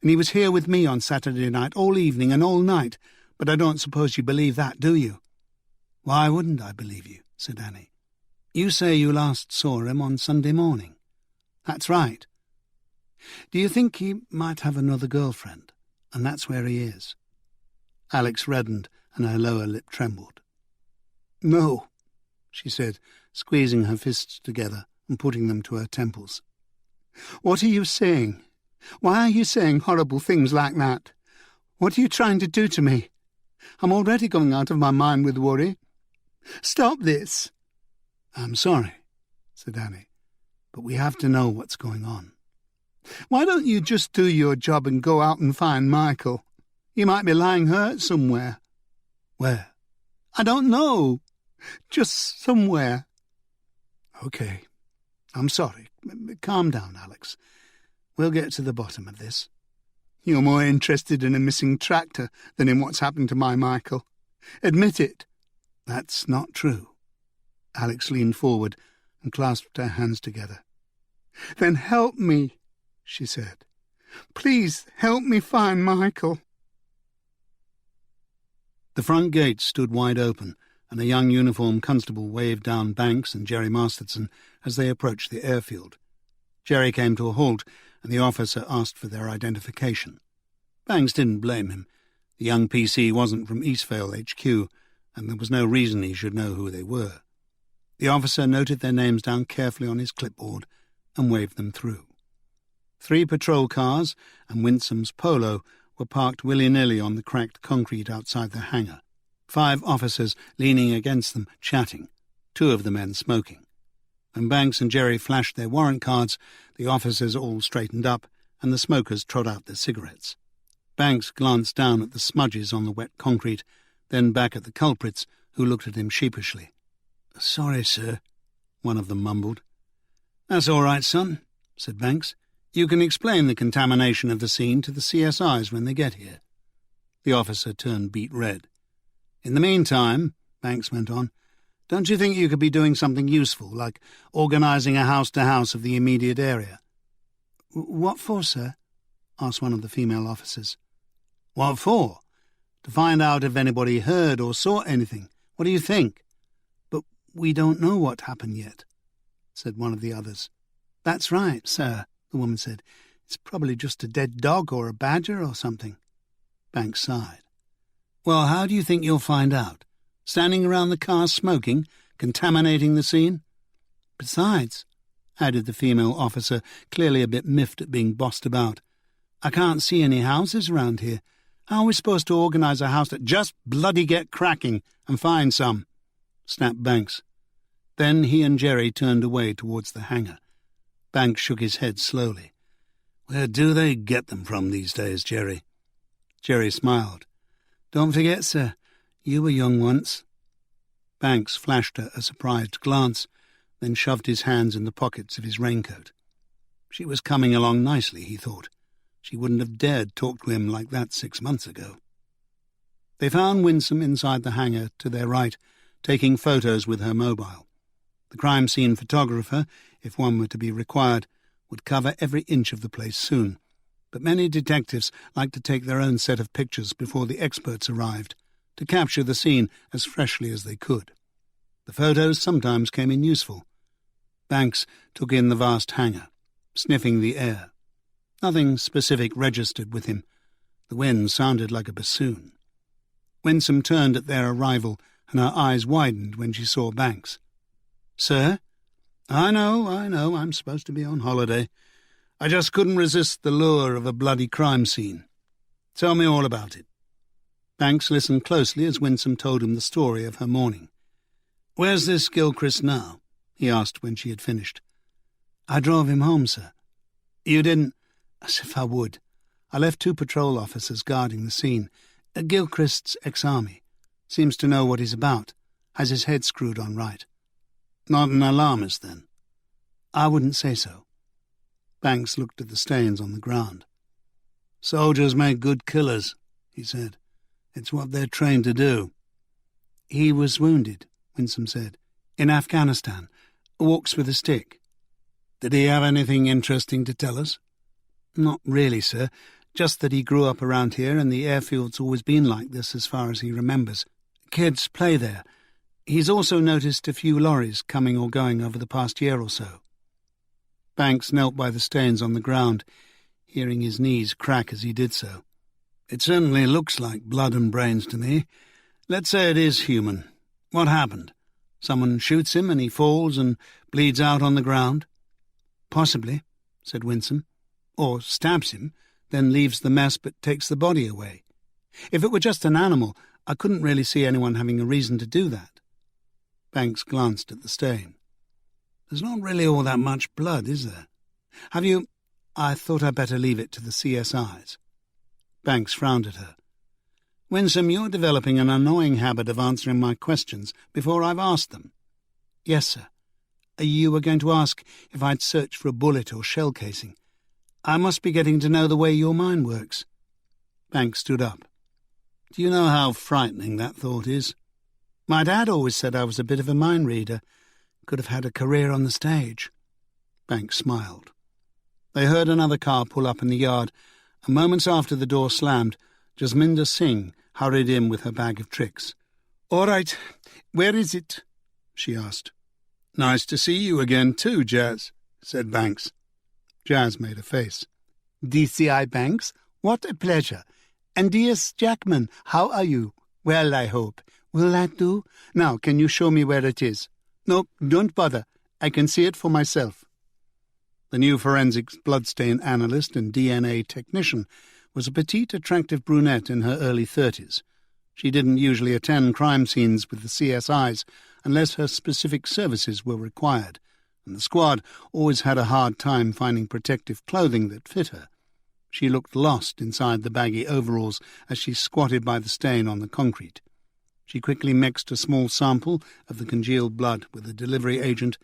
And he was here with me on Saturday night, all evening and all night, but I don't suppose you believe that, do you? Why wouldn't I believe you? Said Annie. You say you last saw him on Sunday morning. That's right. Do you think he might have another girlfriend, and that's where he is? Alex reddened, and her lower lip trembled. No, she said, squeezing her fists together and putting them to her temples. What are you saying? Why are you saying horrible things like that? What are you trying to do to me? I'm already going out of my mind with worry. Stop this. I'm sorry, said Annie, but we have to know what's going on. Why don't you just do your job and go out and find Michael? He might be lying hurt somewhere. Where? I don't know. Just somewhere. Okay. I'm sorry. Calm down, Alex. We'll get to the bottom of this. You're more interested in a missing tractor than in what's happened to my Michael. Admit it. That's not true. Alex leaned forward and clasped her hands together. Then help me, she said. Please help me find Michael. The front gate stood wide open, and a young uniformed constable waved down Banks and Jerry Masterson as they approached the airfield. Jerry came to a halt, and the officer asked for their identification. Banks didn't blame him. The young PC wasn't from Eastvale HQ, and there was no reason he should know who they were. The officer noted their names down carefully on his clipboard and waved them through. 3 patrol cars and Winsome's Polo were parked willy-nilly on the cracked concrete outside the hangar, 5 officers leaning against them, chatting, 2 of the men smoking. When Banks and Jerry flashed their warrant cards, the officers all straightened up, and the smokers trod out their cigarettes. Banks glanced down at the smudges on the wet concrete, then back at the culprits, who looked at him sheepishly. "Sorry, sir," one of them mumbled. "That's all right, son," said Banks. "You can explain the contamination of the scene to the CSIs when they get here." The officer turned beet red. "In the meantime," Banks went on, "don't you think you could be doing something useful, like organising a house-to-house of the immediate area?" "What for, sir?" asked one of the female officers. "What for? To find out if anybody heard or saw anything. What do you think?" "But we don't know what happened yet," said one of the others. "That's right, sir," the woman said. "It's probably just a dead dog or a badger or something." Banks sighed. "Well, how do you think you'll find out? Standing around the car smoking, contaminating the scene?" "Besides," added the female officer, clearly a bit miffed at being bossed about, "I can't see any houses around here. How are we supposed to organise a house that—" "Just bloody get cracking and find some," snapped Banks. Then he and Jerry turned away towards the hangar. Banks shook his head slowly. "Where do they get them from these days, Jerry?" Jerry smiled. "Don't forget, sir, you were young once." Banks flashed her a surprised glance, then shoved his hands in the pockets of his raincoat. She was coming along nicely, he thought. She wouldn't have dared talk to him like that 6 months ago. They found Winsome inside the hangar to their right, taking photos with her mobile. The crime scene photographer, if one were to be required, would cover every inch of the place soon, but many detectives liked to take their own set of pictures before the experts arrived, to capture the scene as freshly as they could. The photos sometimes came in useful. Banks took in the vast hangar, sniffing the air. Nothing specific registered with him. The wind sounded like a bassoon. Winsome turned at their arrival, and her eyes widened when she saw Banks. "Sir?" I know, I'm supposed to be on holiday. I just couldn't resist the lure of a bloody crime scene. Tell me all about it." Banks listened closely as Winsome told him the story of her morning. "Where's this Gilchrist now?" he asked when she had finished. "I drove him home, sir." "You didn't—" "As if I would. I left 2 patrol officers guarding the scene. Gilchrist's ex-army. Seems to know what he's about. Has his head screwed on right." "Not an alarmist, then?" "I wouldn't say so." Banks looked at the stains on the ground. "Soldiers make good killers," he said. "It's what they're trained to do." "He was wounded," Winsome said. "In Afghanistan. Walks with a stick." "Did he have anything interesting to tell us?" "Not really, sir. Just that he grew up around here and the airfield's always been like this as far as he remembers. Kids play there. He's also noticed a few lorries coming or going over the past year or so." Banks knelt by the stains on the ground, hearing his knees crack as he did so. "It certainly looks like blood and brains to me. Let's say it is human. What happened? Someone shoots him and he falls and bleeds out on the ground?" "Possibly," said Winsome. "Or stabs him, then leaves the mess but takes the body away. If it were just an animal, I couldn't really see anyone having a reason to do that." Banks glanced at the stain. "There's not really all that much blood, is there? Have you—" "I thought I'd better leave it to the CSIs." Banks frowned at her. "Winsome, you're developing an annoying habit of answering my questions before I've asked them." "Yes, sir. You were going to ask if I'd searched for a bullet or shell casing. I must be getting to know the way your mind works." Banks stood up. "Do you know how frightening that thought is? My dad always said I was a bit of a mind reader. Could have had a career on the stage." Banks smiled. They heard another car pull up in the yard, and moments after the door slammed, Jasminder Singh hurried in with her bag of tricks. "All right. Where is it?" she asked. "Nice to see you again too, Jazz," said Banks. Jazz made a face. "DCI Banks? What a pleasure. And D.S. Jackman, how are you? Well, I hope. Will that do? Now, can you show me where it is?" "No, don't bother. I can see it for myself." The new forensics bloodstain analyst and DNA technician was a petite, attractive brunette in her early 30s. She didn't usually attend crime scenes with the CSIs unless her specific services were required, and the squad always had a hard time finding protective clothing that fit her. She looked lost inside the baggy overalls as she squatted by the stain on the concrete. She quickly mixed a small sample of the congealed blood with the delivery agent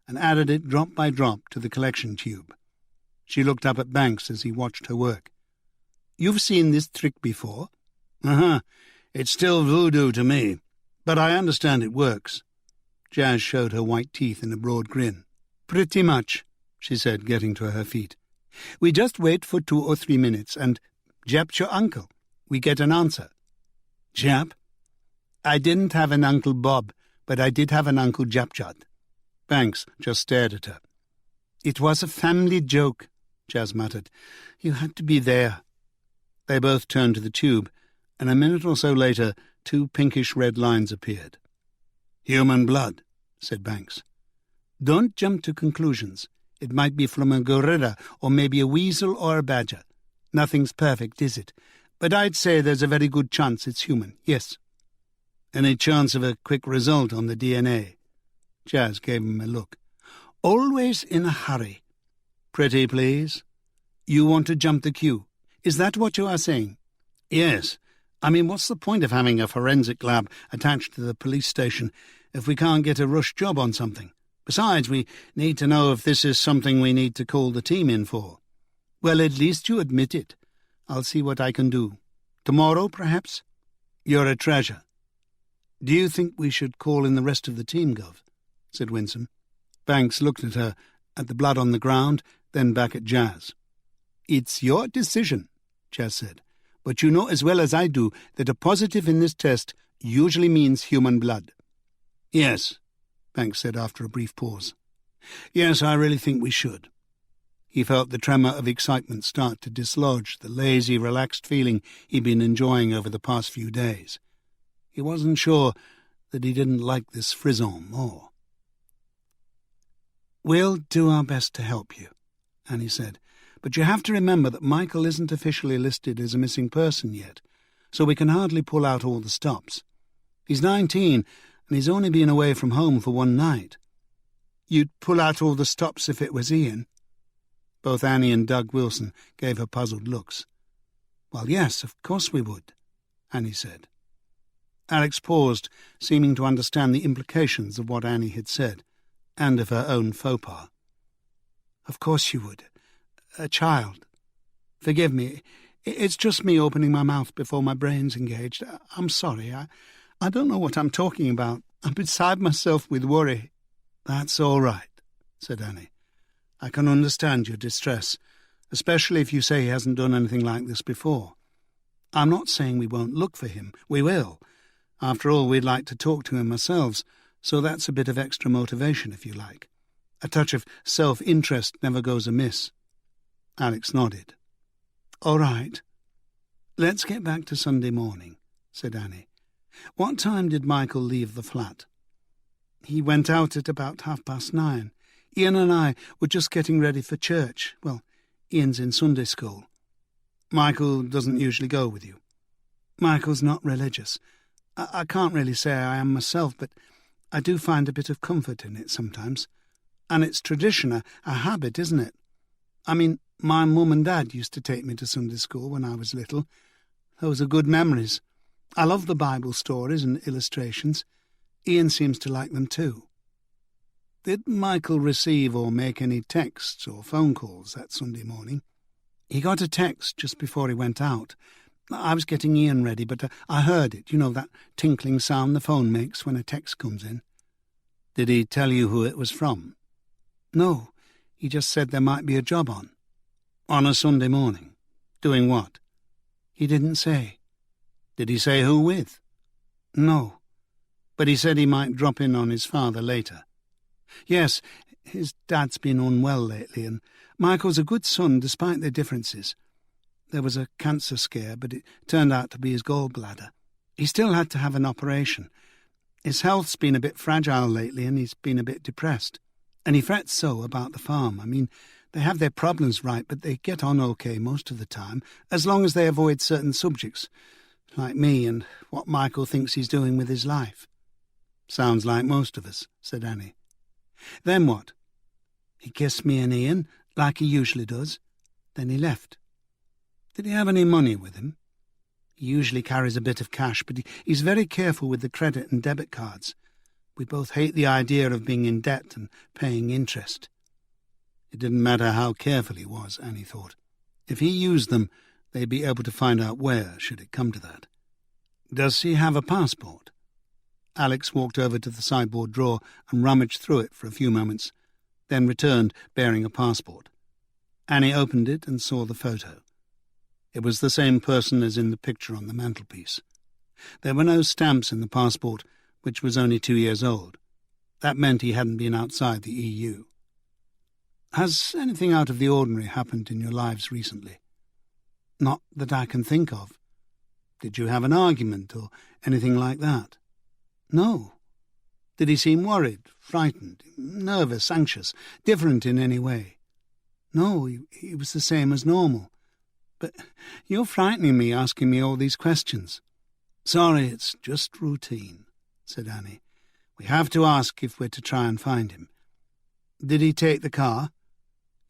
and added it drop by drop to the collection tube. She looked up at Banks as he watched her work. "You've seen this trick before?" "Uh-huh. It's still voodoo to me, but I understand it works." Jazz showed her white teeth in a broad grin. "Pretty much," she said, getting to her feet. "We just wait for 2 or 3 minutes, and Jap's your uncle. We get an answer." "Jap?" "I didn't have an Uncle Bob, but I did have an Uncle Japjad." Banks just stared at her. "It was a family joke," Jazz muttered. "You had to be there." They both turned to the tube, and a minute or so later 2 pinkish-red lines appeared. "Human blood," said Banks. "Don't jump to conclusions. It might be from a gorilla or maybe a weasel or a badger. Nothing's perfect, is it? But I'd say there's a very good chance it's human, yes." "Any chance of a quick result on the DNA?" Jazz gave him a look. "Always in a hurry." "Pretty please?" "You want to jump the queue. Is that what you are saying?" "Yes. I mean, what's the point of having a forensic lab attached to the police station if we can't get a rush job on something? Besides, we need to know if this is something we need to call the team in for." "Well, at least you admit it. I'll see what I can do. Tomorrow, perhaps?" "You're a treasure." "Do you think we should call in the rest of the team, Gov?" said Winsome. Banks looked at her, at the blood on the ground, then back at Jazz. "It's your decision," Jazz said. "But you know as well as I do that a positive in this test usually means human blood." "Yes," Banks said after a brief pause. "Yes, I really think we should." He felt the tremor of excitement start to dislodge the lazy, relaxed feeling he'd been enjoying over the past few days. He wasn't sure that he didn't like this frisson more. "We'll do our best to help you," Annie said. "But you have to remember that Michael isn't officially listed as a missing person yet, so we can hardly pull out all the stops. He's 19, and he's only been away from home for 1 night." "You'd pull out all the stops if it was Ian?" Both Annie and Doug Wilson gave her puzzled looks. "Well, yes, of course we would," Annie said. Alex paused, seeming to understand the implications of what Annie had said, and of her own faux pas. "Of course you would. A child. Forgive me. It's just me opening my mouth before my brain's engaged. I'm sorry. I don't know what I'm talking about. I'm beside myself with worry." "That's all right," said Annie. "I can understand your distress, especially if you say he hasn't done anything like this before. I'm not saying we won't look for him. We will. After all, we'd like to talk to him ourselves, so that's a bit of extra motivation, if you like. A touch of self-interest never goes amiss." Alex nodded. "All right. Let's get back to Sunday morning," said Annie. "What time did Michael leave the flat?" "He went out at about 9:30. Ian and I were just getting ready for church. Well, Ian's in Sunday school." "Michael doesn't usually go with you?" "Michael's not religious. I can't really say I am myself, but I do find a bit of comfort in it sometimes. And it's tradition, a habit, isn't it? I mean, my mum and dad used to take me to Sunday school when I was little. Those are good memories. I love the Bible stories and illustrations. Ian seems to like them too." "Did Michael receive or make any texts or phone calls that Sunday morning?" "He got a text just before he went out. I was getting Ian ready, but I heard it, that tinkling sound the phone makes when a text comes in." "Did he tell you who it was from?" "No, he just said there might be a job on." "On a Sunday morning? Doing what?" "He didn't say." "Did he say who with?" "No." but he said he might drop in on his father later. Yes, his dad's been unwell lately, and Michael's a good son despite their differences. There was a cancer scare, but it turned out to be his gallbladder. He still had to have an operation. His health's been a bit fragile lately, and he's been a bit depressed. And he frets so about the farm. I mean, they have their problems right, but they get on okay most of the time, as long as they avoid certain subjects, like me and what Michael thinks he's doing with his life. Sounds like most of us, said Annie. Then what? He kissed me and Ian, like he usually does. Then he left. Did he have any money with him? He usually carries a bit of cash, but he's very careful with the credit and debit cards. We both hate the idea of being in debt and paying interest. It didn't matter how careful he was, Annie thought. If he used them, they'd be able to find out where, should it come to that. Does he have a passport? Alex walked over to the sideboard drawer and rummaged through it for a few moments, then returned bearing a passport. Annie opened it and saw the photo. It was the same person as in the picture on the mantelpiece. There were no stamps in the passport, which was only 2 years old. That meant he hadn't been outside the EU. Has anything out of the ordinary happened in your lives recently? Not that I can think of. Did you have an argument or anything like that? No. Did he seem worried, frightened, nervous, anxious, different in any way? No, he was the same as normal. But you're frightening me asking me all these questions. Sorry, it's just routine, said Annie. We have to ask if we're to try and find him. Did he take the car?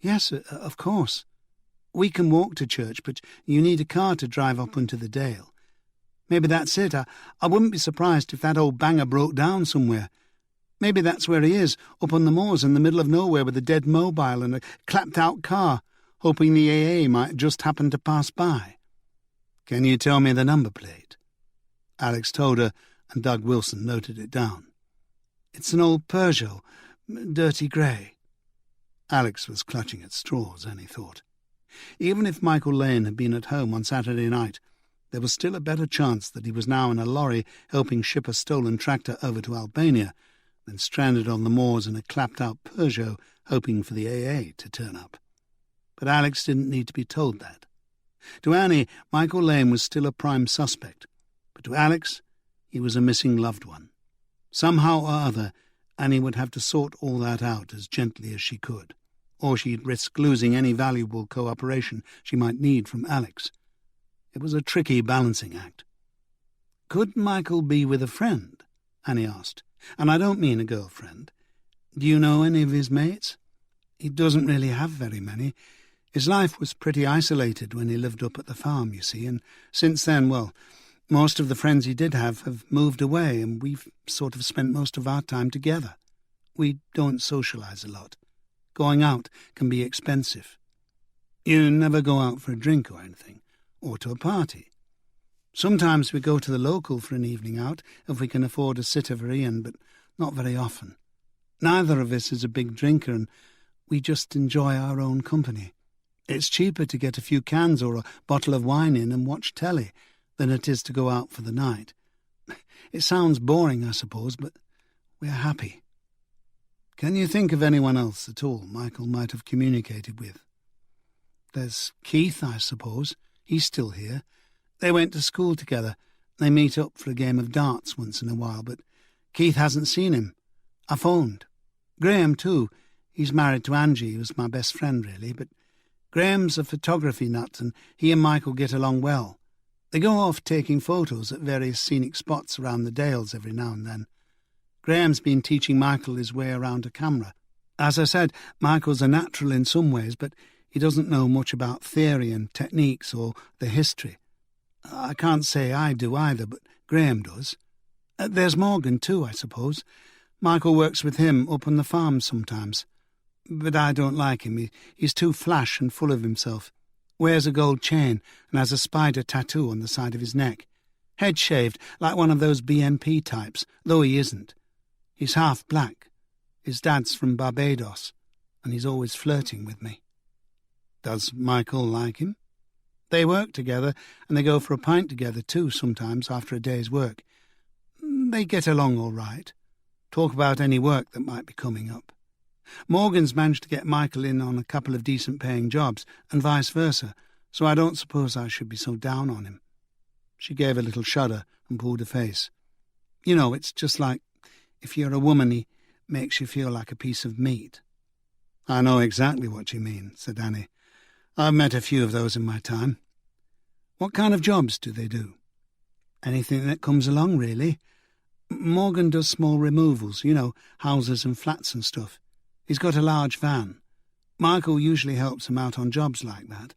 Yes, of course. We can walk to church, but you need a car to drive up into the dale. Maybe that's it. I wouldn't be surprised if that old banger broke down somewhere. Maybe that's where he is, up on the moors in the middle of nowhere with a dead mobile and a clapped-out car, hoping the AA might just happen to pass by. Can you tell me the number plate? Alex told her, and Doug Wilson noted it down. It's an old Peugeot, dirty grey. Alex was clutching at straws, Annie thought. Even if Michael Lane had been at home on Saturday night, there was still a better chance that he was now in a lorry helping ship a stolen tractor over to Albania than stranded on the moors in a clapped-out Peugeot hoping for the AA to turn up. But Alex didn't need to be told that. To Annie, Michael Lane was still a prime suspect, but to Alex, he was a missing loved one. Somehow or other, Annie would have to sort all that out as gently as she could, or she'd risk losing any valuable cooperation she might need from Alex. It was a tricky balancing act. Could Michael be with a friend? Annie asked. And I don't mean a girlfriend. Do you know any of his mates? He doesn't really have very many. His life was pretty isolated when he lived up at the farm, you see, and since then, well, most of the friends he did have moved away, and we've sort of spent most of our time together. We don't socialise a lot. Going out can be expensive. You never go out for a drink or anything, or to a party? Sometimes we go to the local for an evening out, if we can afford a sitter for Ian, but not very often. Neither of us is a big drinker, and we just enjoy our own company. It's cheaper to get a few cans or a bottle of wine in and watch telly than it is to go out for the night. It sounds boring, I suppose, but we're happy. Can you think of anyone else at all Michael might have communicated with? There's Keith, I suppose. He's still here. They went to school together. They meet up for a game of darts once in a while, but Keith hasn't seen him. I phoned. Graham, too. He's married to Angie, who's my best friend, really, but Graham's a photography nut, and he and Michael get along well. They go off taking photos at various scenic spots around the Dales every now and then. Graham's been teaching Michael his way around a camera. As I said, Michael's a natural in some ways, but he doesn't know much about theory and techniques or the history. I can't say I do either, but Graham does. There's Morgan, too, I suppose. Michael works with him up on the farm sometimes. But I don't like him. He's too flash and full of himself. Wears a gold chain and has a spider tattoo on the side of his neck. Head shaved, like one of those BNP types, though he isn't. He's half black. His dad's from Barbados, and he's always flirting with me. Does Michael like him? They work together, and they go for a pint together too sometimes after a day's work. They get along all right. Talk about any work that might be coming up. Morgan's managed to get Michael in on a couple of decent-paying jobs, and vice versa, so I don't suppose I should be so down on him." She gave a little shudder and pulled a face. "You know, it's just like, if you're a woman, he makes you feel like a piece of meat." "I know exactly what you mean," said Annie. "I've met a few of those in my time." "What kind of jobs do they do?" "Anything that comes along, really. Morgan does small removals, houses and flats and stuff. He's got a large van. Michael usually helps him out on jobs like that.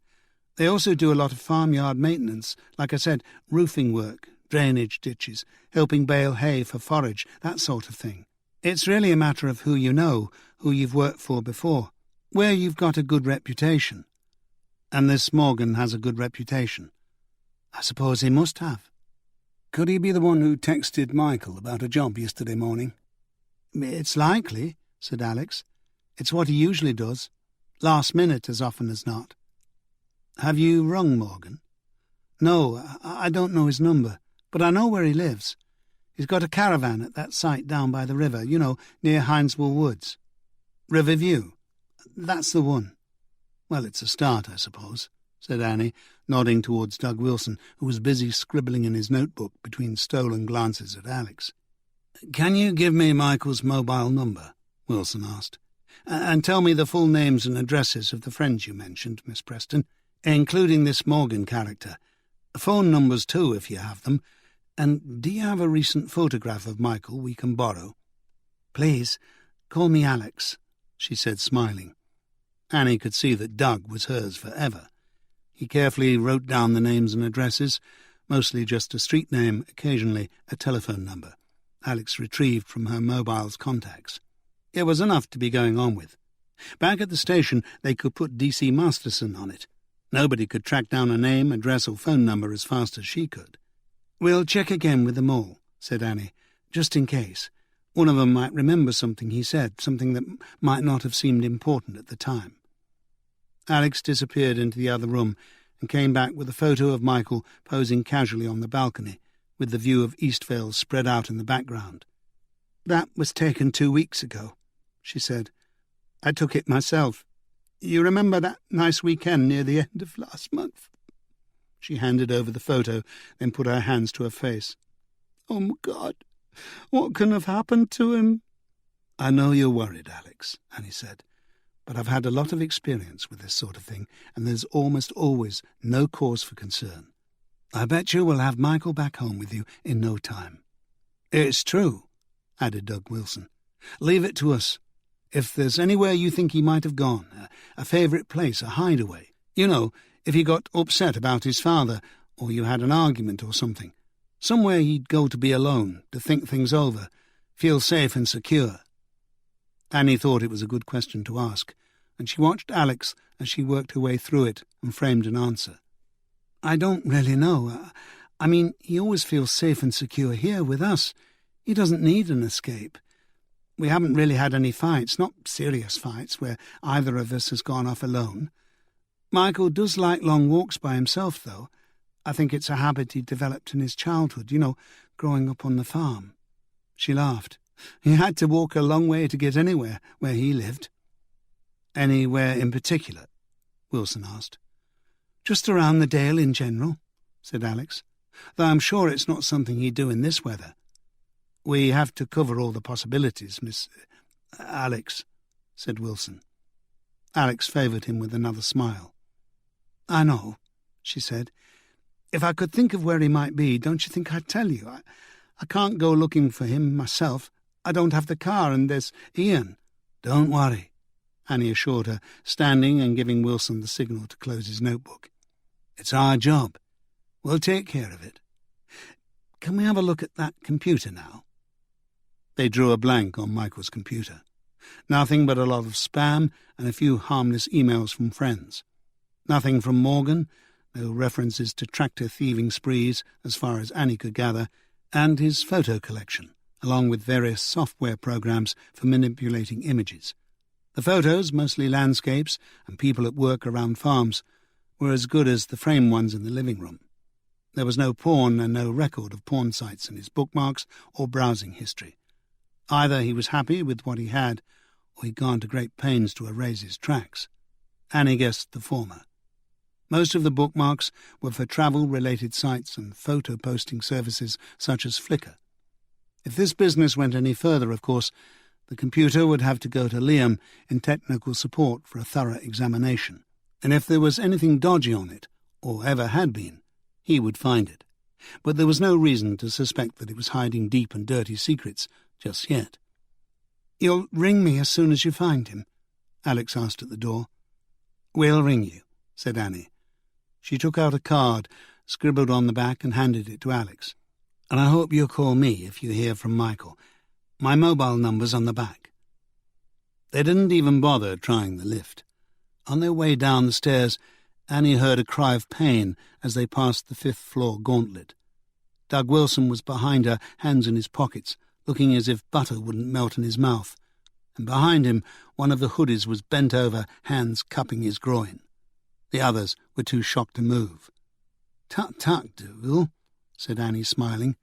They also do a lot of farmyard maintenance, like I said, roofing work, drainage ditches, helping bale hay for forage, that sort of thing. It's really a matter of who you know, who you've worked for before, where you've got a good reputation." "And this Morgan has a good reputation?" "I suppose he must have." "Could he be the one who texted Michael about a job yesterday morning?" "It's likely," said Alex. "It's what he usually does. Last minute as often as not." "Have you rung Morgan?" "No, I don't know his number, but I know where he lives. He's got a caravan at that site down by the river, near Hineswell Woods." "Riverview?" "That's the one." "Well, it's a start, I suppose," said Annie, nodding towards Doug Wilson, who was busy scribbling in his notebook between stolen glances at Alex. "Can you give me Michael's mobile number?" Wilson asked. "And tell me the full names and addresses of the friends you mentioned, Miss Preston, including this Morgan character. Phone numbers too, if you have them. And do you have a recent photograph of Michael we can borrow?" "Please, call me Alex," she said, smiling. Annie could see that Doug was hers forever. He carefully wrote down the names and addresses, mostly just a street name, occasionally a telephone number. Alex retrieved from her mobile's contacts. It was enough to be going on with. Back at the station, they could put D.C. Masterson on it. Nobody could track down a name, address or phone number as fast as she could. "We'll check again with them all," said Annie, "just in case. One of them might remember something he said, something that might not have seemed important at the time." Alex disappeared into the other room and came back with a photo of Michael posing casually on the balcony, with the view of Eastvale spread out in the background. "That was taken 2 weeks ago," she said. "I took it myself. You remember that nice weekend near the end of last month?" She handed over the photo, then put her hands to her face. "Oh, my God, what can have happened to him?" "I know you're worried, Alex," Annie said, "but I've had a lot of experience with this sort of thing, and there's almost always no cause for concern. I bet you we'll have Michael back home with you in no time." "It's true," added Doug Wilson. "Leave it to us. If there's anywhere you think he might have gone, a favourite place, a hideaway, if he got upset about his father, or you had an argument or something, somewhere he'd go to be alone, to think things over, feel safe and secure." Annie thought it was a good question to ask, and she watched Alex as she worked her way through it and framed an answer. "I don't really know. I mean, he always feels safe and secure here with us. He doesn't need an escape. We haven't really had any fights, not serious fights, where either of us has gone off alone. Michael does like long walks by himself, though. I think it's a habit he developed in his childhood, growing up on the farm." She laughed. "He had to walk a long way to get anywhere where he lived." "Anywhere in particular?" Wilson asked. "Just around the dale in general," said Alex, "though I'm sure it's not something he'd do in this weather." "We have to cover all the possibilities, Miss Alex," said Wilson. Alex favoured him with another smile. "I know," she said. "If I could think of where he might be, don't you think I'd tell you? I can't go looking for him myself. I don't have the car, and there's Ian." "Don't worry," Annie assured her, standing and giving Wilson the signal to close his notebook. "It's our job. We'll take care of it. Can we have a look at that computer now?" They drew a blank on Michael's computer. Nothing but a lot of spam and a few harmless emails from friends. Nothing from Morgan, no references to tractor-thieving sprees, as far as Annie could gather, and his photo collection, along with various software programs for manipulating images. The photos, mostly landscapes and people at work around farms, were as good as the frame ones in the living room. There was no porn and no record of porn sites in his bookmarks or browsing history. Either he was happy with what he had, or he'd gone to great pains to erase his tracks. Annie guessed the former. Most of the bookmarks were for travel-related sites and photo-posting services such as Flickr. If this business went any further, of course, the computer would have to go to Liam in technical support for a thorough examination, and if there was anything dodgy on it, or ever had been, he would find it. But there was no reason to suspect that it was hiding deep and dirty secrets just yet. "You'll ring me as soon as you find him?" Alex asked at the door. "We'll ring you," said Annie. She took out a card, scribbled on the back and handed it to Alex. "And I hope you'll call me if you hear from Michael. My mobile number's on the back." They didn't even bother trying the lift. On their way down the stairs, Annie heard a cry of pain as they passed the fifth-floor gauntlet. Doug Wilson was behind her, hands in his pockets, looking as if butter wouldn't melt in his mouth, and behind him one of the hoodies was bent over, hands cupping his groin. The others were too shocked to move. "Tut, tut, Dougal," said Annie, smiling.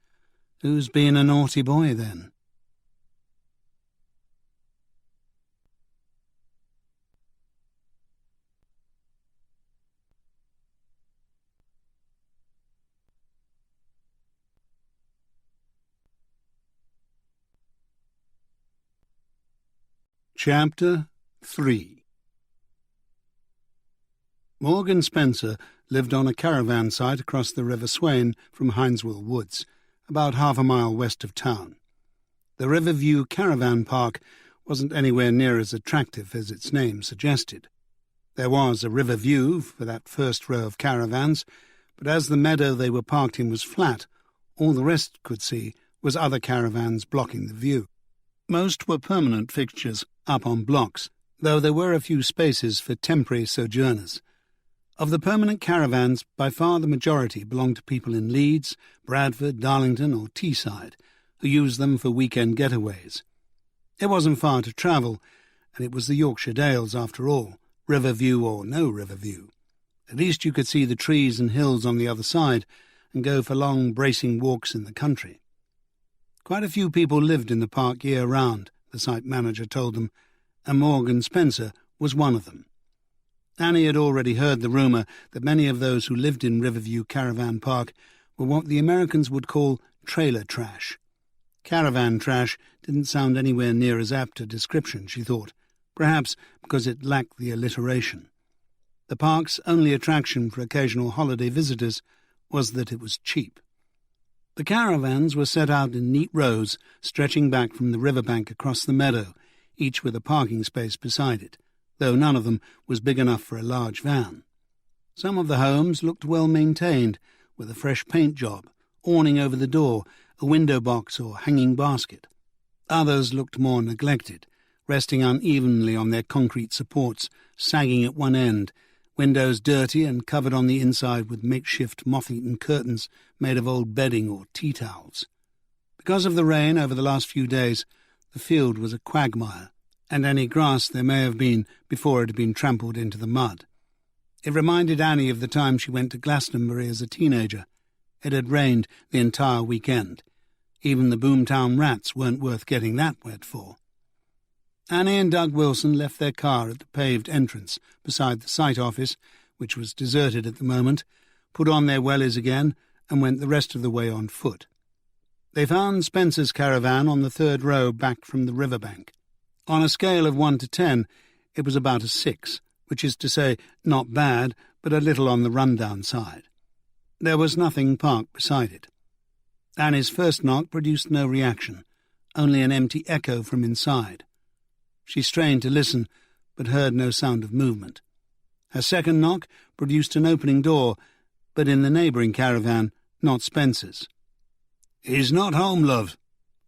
"Who's been a naughty boy, then?" Chapter 3. Morgan Spencer lived on a caravan site across the River Swain from Hineswell Woods, about half a mile west of town. The Riverview Caravan Park wasn't anywhere near as attractive as its name suggested. There was a river view for that first row of caravans, but as the meadow they were parked in was flat, all the rest could see was other caravans blocking the view. Most were permanent fixtures up on blocks, though there were a few spaces for temporary sojourners. Of the permanent caravans, by far the majority belonged to people in Leeds, Bradford, Darlington or Teesside, who used them for weekend getaways. It wasn't far to travel, and it was the Yorkshire Dales after all, Riverview or no Riverview. At least you could see the trees and hills on the other side and go for long bracing walks in the country. Quite a few people lived in the park year-round, the site manager told them, and Morgan Spencer was one of them. Annie had already heard the rumour that many of those who lived in Riverview Caravan Park were what the Americans would call trailer trash. Caravan trash didn't sound anywhere near as apt a description, she thought, perhaps because it lacked the alliteration. The park's only attraction for occasional holiday visitors was that it was cheap. The caravans were set out in neat rows, stretching back from the riverbank across the meadow, each with a parking space beside it, though none of them was big enough for a large van. Some of the homes looked well maintained, with a fresh paint job, awning over the door, a window box or hanging basket. Others looked more neglected, resting unevenly on their concrete supports, sagging at one end, windows dirty and covered on the inside with makeshift moth-eaten curtains made of old bedding or tea towels. Because of the rain over the last few days, the field was a quagmire, and any grass there may have been before it had been trampled into the mud. It reminded Annie of the time she went to Glastonbury as a teenager. It had rained the entire weekend. Even the Boomtown rats weren't worth getting that wet for. Annie and Doug Wilson left their car at the paved entrance beside the site office, which was deserted at the moment, put on their wellies again, and went the rest of the way on foot. They found Spencer's caravan on the third row back from the riverbank. On a scale of 1 to 10, it was about a 6, which is to say, not bad, but a little on the run-down side. There was nothing parked beside it. Annie's first knock produced no reaction, only an empty echo from inside. She strained to listen, but heard no sound of movement. Her second knock produced an opening door, but in the neighbouring caravan, not Spencer's. "He's not home, love,"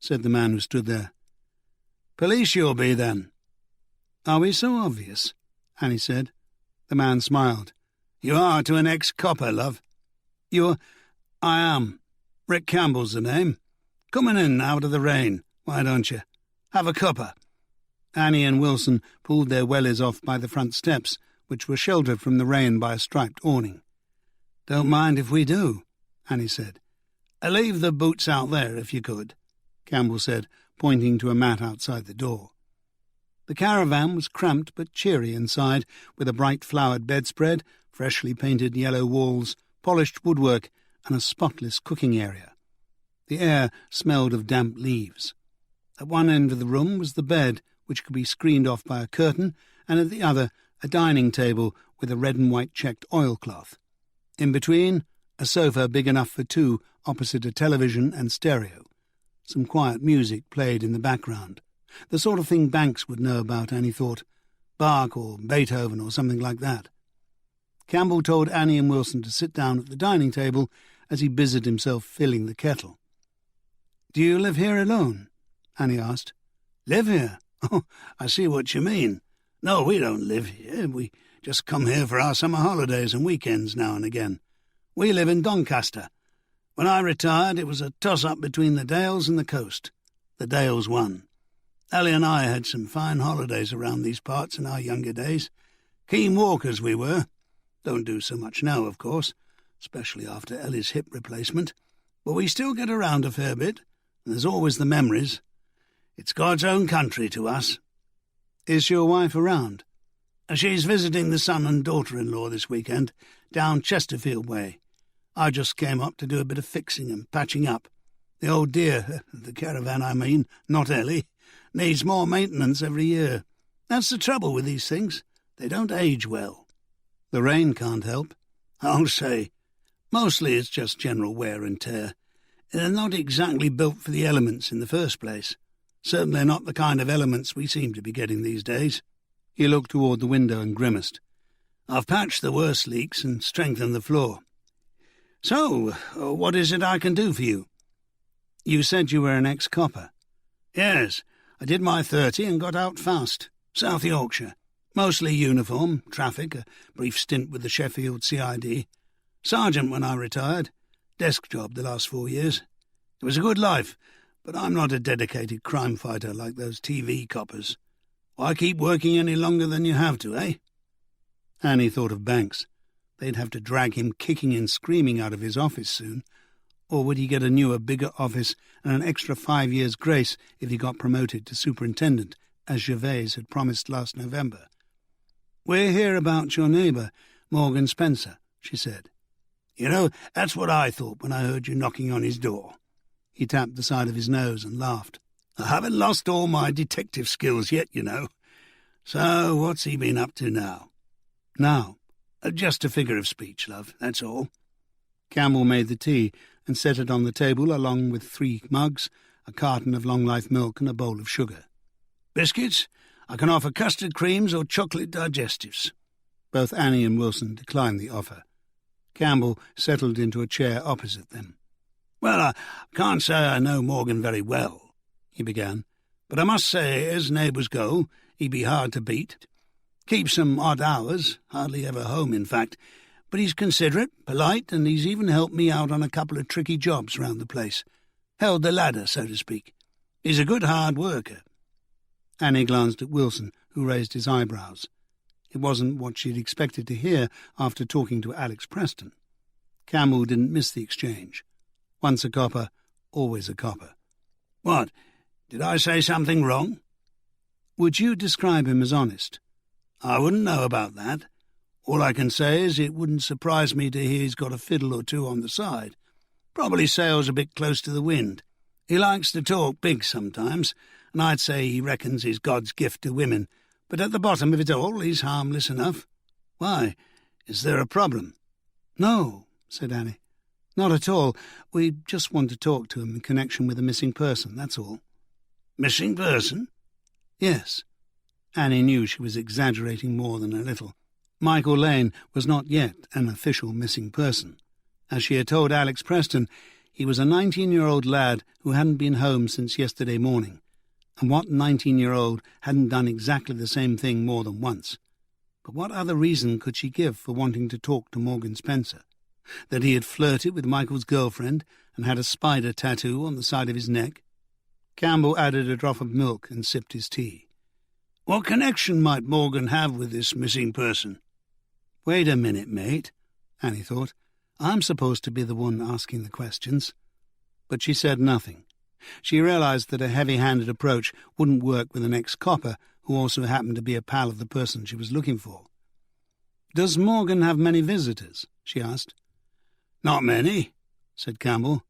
said the man who stood there. "Police you'll be, then." "Are we so obvious?" Annie said. The man smiled. "You are to an ex-copper, love." "I am. Rick Campbell's the name. Coming in out of the rain, why don't you? Have a cuppa." Annie and Wilson pulled their wellies off by the front steps, which were sheltered from the rain by a striped awning. "Don't mind if we do," Annie said. "Leave the boots out there, if you could," Campbell said, pointing to a mat outside the door. The caravan was cramped but cheery inside, with a bright flowered bedspread, freshly painted yellow walls, polished woodwork, and a spotless cooking area. The air smelled of damp leaves. At one end of the room was the bed, which could be screened off by a curtain, and at the other a dining table with a red and white checked oilcloth. In between, a sofa big enough for two opposite a television and stereo. Some quiet music played in the background. The sort of thing Banks would know about, Annie thought. Bach or Beethoven or something like that. Campbell told Annie and Wilson to sit down at the dining table as he busied himself filling the kettle. "Do you live here alone?" Annie asked. "Live here? Oh, I see what you mean. No, we don't live here. We just come here for our summer holidays and weekends now and again. We live in Doncaster. When I retired, it was a toss-up between the Dales and the coast. The Dales won. Ellie and I had some fine holidays around these parts in our younger days. Keen walkers we were. Don't do so much now, of course, especially after Ellie's hip replacement. But we still get around a fair bit, and there's always the memories. It's God's own country to us." "Is your wife around?" "She's visiting the son and daughter-in-law this weekend, down Chesterfield way. I just came up to do a bit of fixing and patching up. The old dear, the caravan I mean, not Ellie, needs more maintenance every year. That's the trouble with these things. They don't age well." "The rain can't help." "I'll say. Mostly it's just general wear and tear. They're not exactly built for the elements in the first place. Certainly not the kind of elements we seem to be getting these days." He looked toward the window and grimaced. "I've patched the worst leaks and strengthened the floor. So, what is it I can do for you?" "You said you were an ex-copper." "Yes, I did my 30 and got out fast. South Yorkshire. Mostly uniform, traffic, a brief stint with the Sheffield CID. Sergeant when I retired. Desk job the last 4 years. It was a good life, but I'm not a dedicated crime fighter like those TV coppers. Why keep working any longer than you have to, eh?" Annie thought of Banks. They'd have to drag him kicking and screaming out of his office soon. Or would he get a newer, bigger office and an extra 5 years' grace if he got promoted to superintendent, as Gervais had promised last November? "We're here about your neighbour, Morgan Spencer," she said. "You know, that's what I thought when I heard you knocking on his door." He tapped the side of his nose and laughed. "I haven't lost all my detective skills yet, you know. So what's he been up to now?" "Now?" Just a figure of speech, love, that's all." Campbell made the tea and set it on the table along with 3 mugs, a carton of long-life milk and a bowl of sugar. "Biscuits? I can offer custard creams or chocolate digestives." Both Annie and Wilson declined the offer. Campbell settled into a chair opposite them. "Well, I can't say I know Morgan very well," he began, "but I must say, as neighbours go, he'd be hard to beat. Keeps some odd hours, hardly ever home, in fact, but he's considerate, polite, and he's even helped me out on a couple of tricky jobs round the place. Held the ladder, so to speak. He's a good hard worker." Annie glanced at Wilson, who raised his eyebrows. It wasn't what she'd expected to hear after talking to Alex Preston. Campbell didn't miss the exchange. Once a copper, always a copper. "What? Did I say something wrong?" "Would you describe him as honest?" "I wouldn't know about that. All I can say is it wouldn't surprise me to hear he's got a fiddle or two on the side. Probably sails a bit close to the wind. He likes to talk big sometimes, and I'd say he reckons he's God's gift to women, but at the bottom of it all he's harmless enough. Why? Is there a problem?" "No," said Annie. "Not at all. We just want to talk to him in connection with a missing person, that's all." "Missing person?" "Yes." Annie knew she was exaggerating more than a little. Michael Lane was not yet an official missing person. As she had told Alex Preston, he was a 19-year-old lad who hadn't been home since yesterday morning. And what 19-year-old hadn't done exactly the same thing more than once? But what other reason could she give for wanting to talk to Morgan Spencer? That he had flirted with Michael's girlfriend and had a spider tattoo on the side of his neck? Campbell added a drop of milk and sipped his tea. "What connection might Morgan have with this missing person?" "Wait a minute, mate," Annie thought. I'm supposed to be the one asking the questions." But she said nothing. She realised that a heavy-handed approach wouldn't work with an ex-copper who also happened to be a pal of the person she was looking for. "Does Morgan have many visitors?" she asked. "Not many," said Campbell.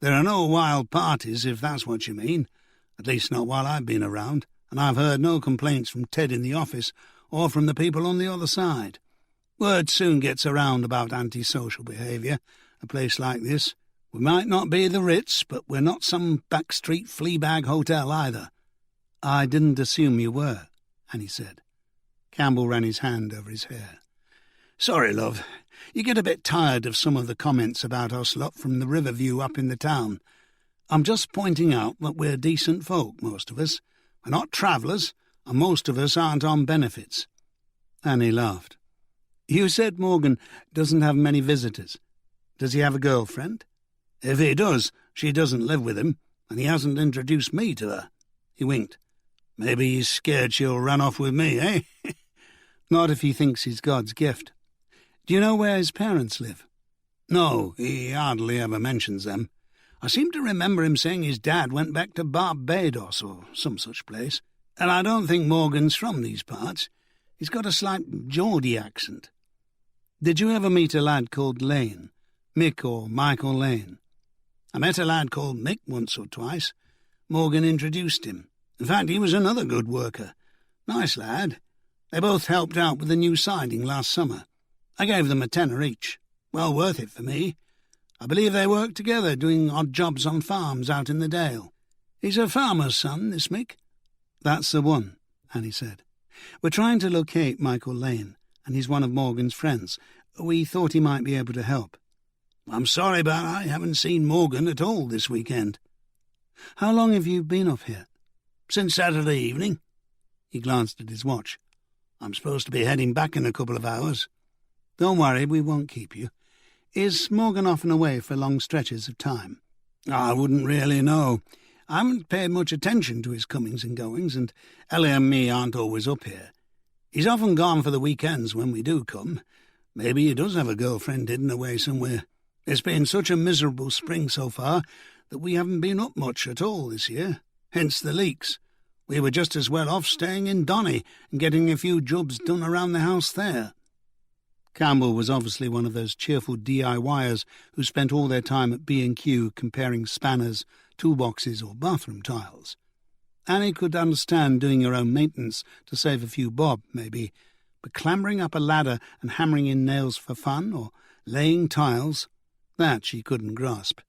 "There are no wild parties, if that's what you mean. At least not while I've been around, and I've heard no complaints from Ted in the office or from the people on the other side. Word soon gets around about antisocial behaviour, a place like this. We might not be the Ritz, but we're not some backstreet fleabag hotel either." "I didn't assume you were," Annie said. Campbell ran his hand over his hair. "Sorry, love. You get a bit tired of some of the comments about us lot from the Riverview up in the town. I'm just pointing out that we're decent folk, most of us. We're not travellers, and most of us aren't on benefits." Annie laughed. "You said Morgan doesn't have many visitors. Does he have a girlfriend?" "If he does, she doesn't live with him, and he hasn't introduced me to her." He winked. "Maybe he's scared she'll run off with me, eh?" "Not if he thinks he's God's gift. Do you know where his parents live?" "No, he hardly ever mentions them. I seem to remember him saying his dad went back to Barbados or some such place, and I don't think Morgan's from these parts. He's got a slight Geordie accent." "Did you ever meet a lad called Lane? Mick or Michael Lane?" "I met a lad called Mick once or twice. Morgan introduced him. In fact, he was another good worker. Nice lad. They both helped out with the new siding last summer. I gave them a tenner each. Well worth it for me. I believe they work together, doing odd jobs on farms out in the Dale. He's a farmer's son, this Mick." "That's the one," Annie said. "We're trying to locate Michael Lane, and he's one of Morgan's friends. We thought he might be able to help." "I'm sorry, but I haven't seen Morgan at all this weekend." "How long have you been up here?" "Since Saturday evening." He glanced at his watch. "I'm supposed to be heading back in a couple of hours." "Don't worry, we won't keep you. Is Morgan often away for long stretches of time?" "I wouldn't really know. I haven't paid much attention to his comings and goings, and Ellie and me aren't always up here. He's often gone for the weekends when we do come. Maybe he does have a girlfriend hidden away somewhere. It's been such a miserable spring so far that we haven't been up much at all this year, hence the leaks. We were just as well off staying in Donny and getting a few jobs done around the house there." Campbell was obviously one of those cheerful DIYers who spent all their time at B&Q comparing spanners, toolboxes or bathroom tiles. Annie could understand doing your own maintenance to save a few bob, maybe, but clambering up a ladder and hammering in nails for fun or laying tiles, that she couldn't grasp.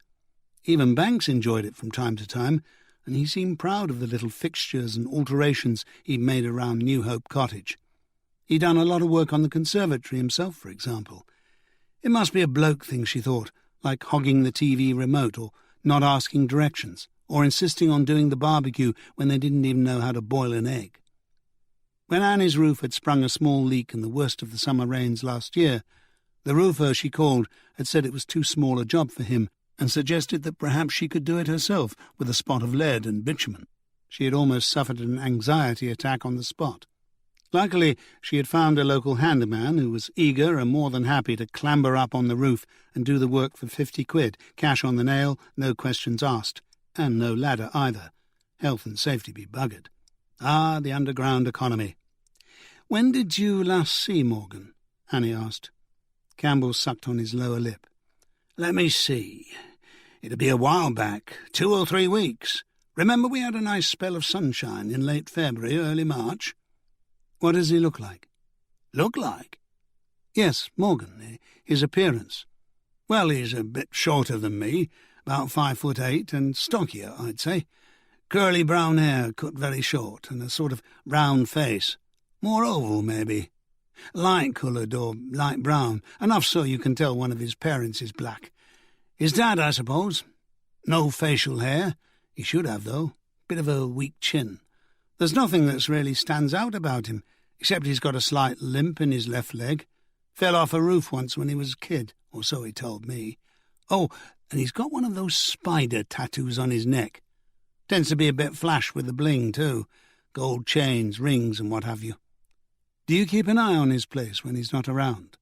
Even Banks enjoyed it from time to time, and he seemed proud of the little fixtures and alterations he'd made around New Hope Cottage. He'd done a lot of work on the conservatory himself, for example. It must be a bloke thing, she thought, like hogging the TV remote or not asking directions, or insisting on doing the barbecue when they didn't even know how to boil an egg. When Annie's roof had sprung a small leak in the worst of the summer rains last year, the roofer she called had said it was too small a job for him and suggested that perhaps she could do it herself with a spot of lead and bitumen. She had almost suffered an anxiety attack on the spot. Luckily, she had found a local handyman who was eager and more than happy to clamber up on the roof and do the work for 50 quid, cash on the nail, no questions asked, and no ladder either. Health and safety be buggered. Ah, the underground economy. "When did you last see Morgan?" Annie asked. Campbell sucked on his lower lip. "Let me see. It'll be a while back, 2 or 3 weeks. Remember we had a nice spell of sunshine in late February, early March?" "What does he look like?" "Look like?" "Yes, Morgan, his appearance." "Well, he's a bit shorter than me, about 5'8", and stockier, I'd say. Curly brown hair, cut very short, and a sort of round face. More oval, maybe. Light-coloured or light brown, enough so you can tell one of his parents is black. His dad, I suppose. No facial hair. He should have, though. Bit of a weak chin. There's nothing that's really stands out about him, except he's got a slight limp in his left leg. Fell off a roof once when he was a kid, or so he told me. Oh, and he's got one of those spider tattoos on his neck. Tends to be a bit flash with the bling, too. Gold chains, rings, and what have you. Do you keep an eye on his place when he's not around?"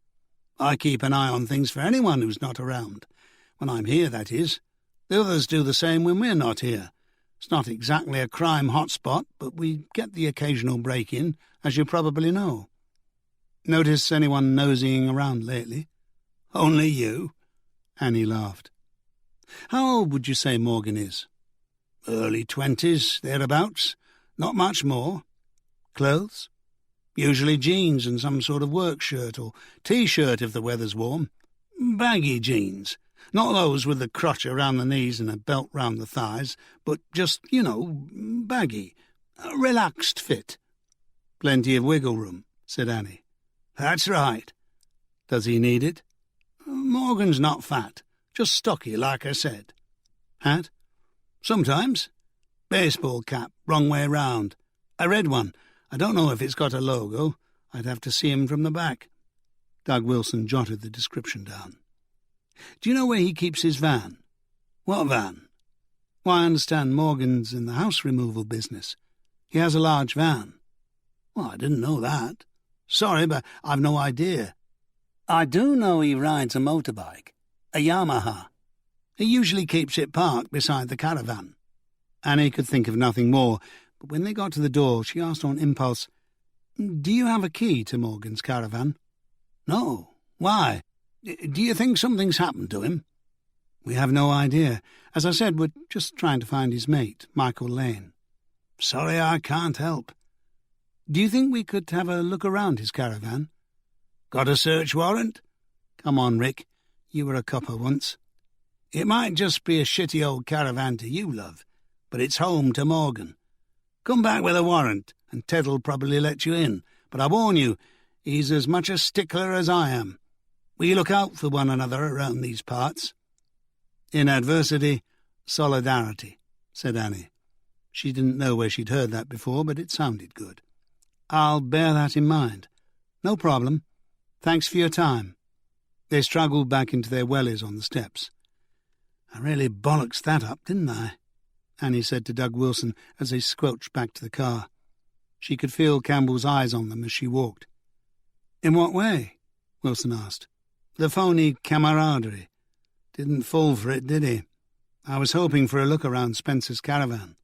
I keep an eye on things for anyone who's not around. When I'm here, that is. The others do the same when we're not here. It's not exactly a crime hotspot, but we get the occasional break-in, as you probably know. Notice anyone nosying around lately? Only you. Annie laughed. How old would you say Morgan is? Early 20s, thereabouts. Not much more. Clothes? Usually jeans and some sort of work shirt or T-shirt if the weather's warm. Baggy jeans. Not those with the crotch around the knees and a belt round the thighs, but just, baggy. A relaxed fit. Plenty of wiggle room, said Annie. That's right. Does he need it? Morgan's not fat, just stocky, like I said. Hat? Sometimes. Baseball cap, wrong way round. A red one. I don't know if it's got a logo. I'd have to see him from the back. Doug Wilson jotted the description down. Do you know where he keeps his van? What van? Well, I understand Morgan's in the house removal business. He has a large van. Well, I didn't know that. Sorry, but I've no idea. I do know he rides a motorbike, a Yamaha. He usually keeps it parked beside the caravan. Annie could think of nothing more, but when they got to the door, she asked on impulse, Do you have a key to Morgan's caravan? No. Why? Do you think something's happened to him? We have no idea. As I said, we're just trying to find his mate, Michael Lane. Sorry, I can't help. Do you think we could have a look around his caravan? Got a search warrant? Come on, Rick. You were a copper once. It might just be a shitty old caravan to you, love, but it's home to Morgan. Come back with a warrant, and Ted'll probably let you in, but I warn you, he's as much a stickler as I am. We look out for one another around these parts. In adversity, solidarity, said Annie. She didn't know where she'd heard that before, but it sounded good. I'll bear that in mind. No problem. Thanks for your time. They struggled back into their wellies on the steps. I really bollocks that up, didn't I? Annie said to Doug Wilson as they squelched back to the car. She could feel Campbell's eyes on them as she walked. In what way? Wilson asked. The phony camaraderie. Didn't fall for it, did he? I was hoping for a look around Spencer's caravan.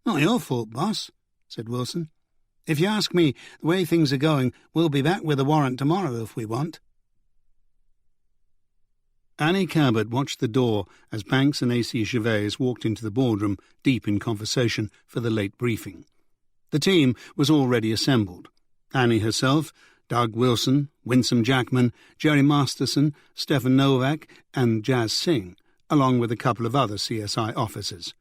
Not your fault, boss, said Wilson. If you ask me, the way things are going, we'll be back with a warrant tomorrow if we want. Annie Cabot watched the door as Banks and A.C. Gervais walked into the boardroom, deep in conversation for the late briefing. The team was already assembled. Annie herself, Doug Wilson, Winsome Jackman, Jerry Masterson, Stephen Novak, and Jazz Singh, along with a couple of other CSI officers.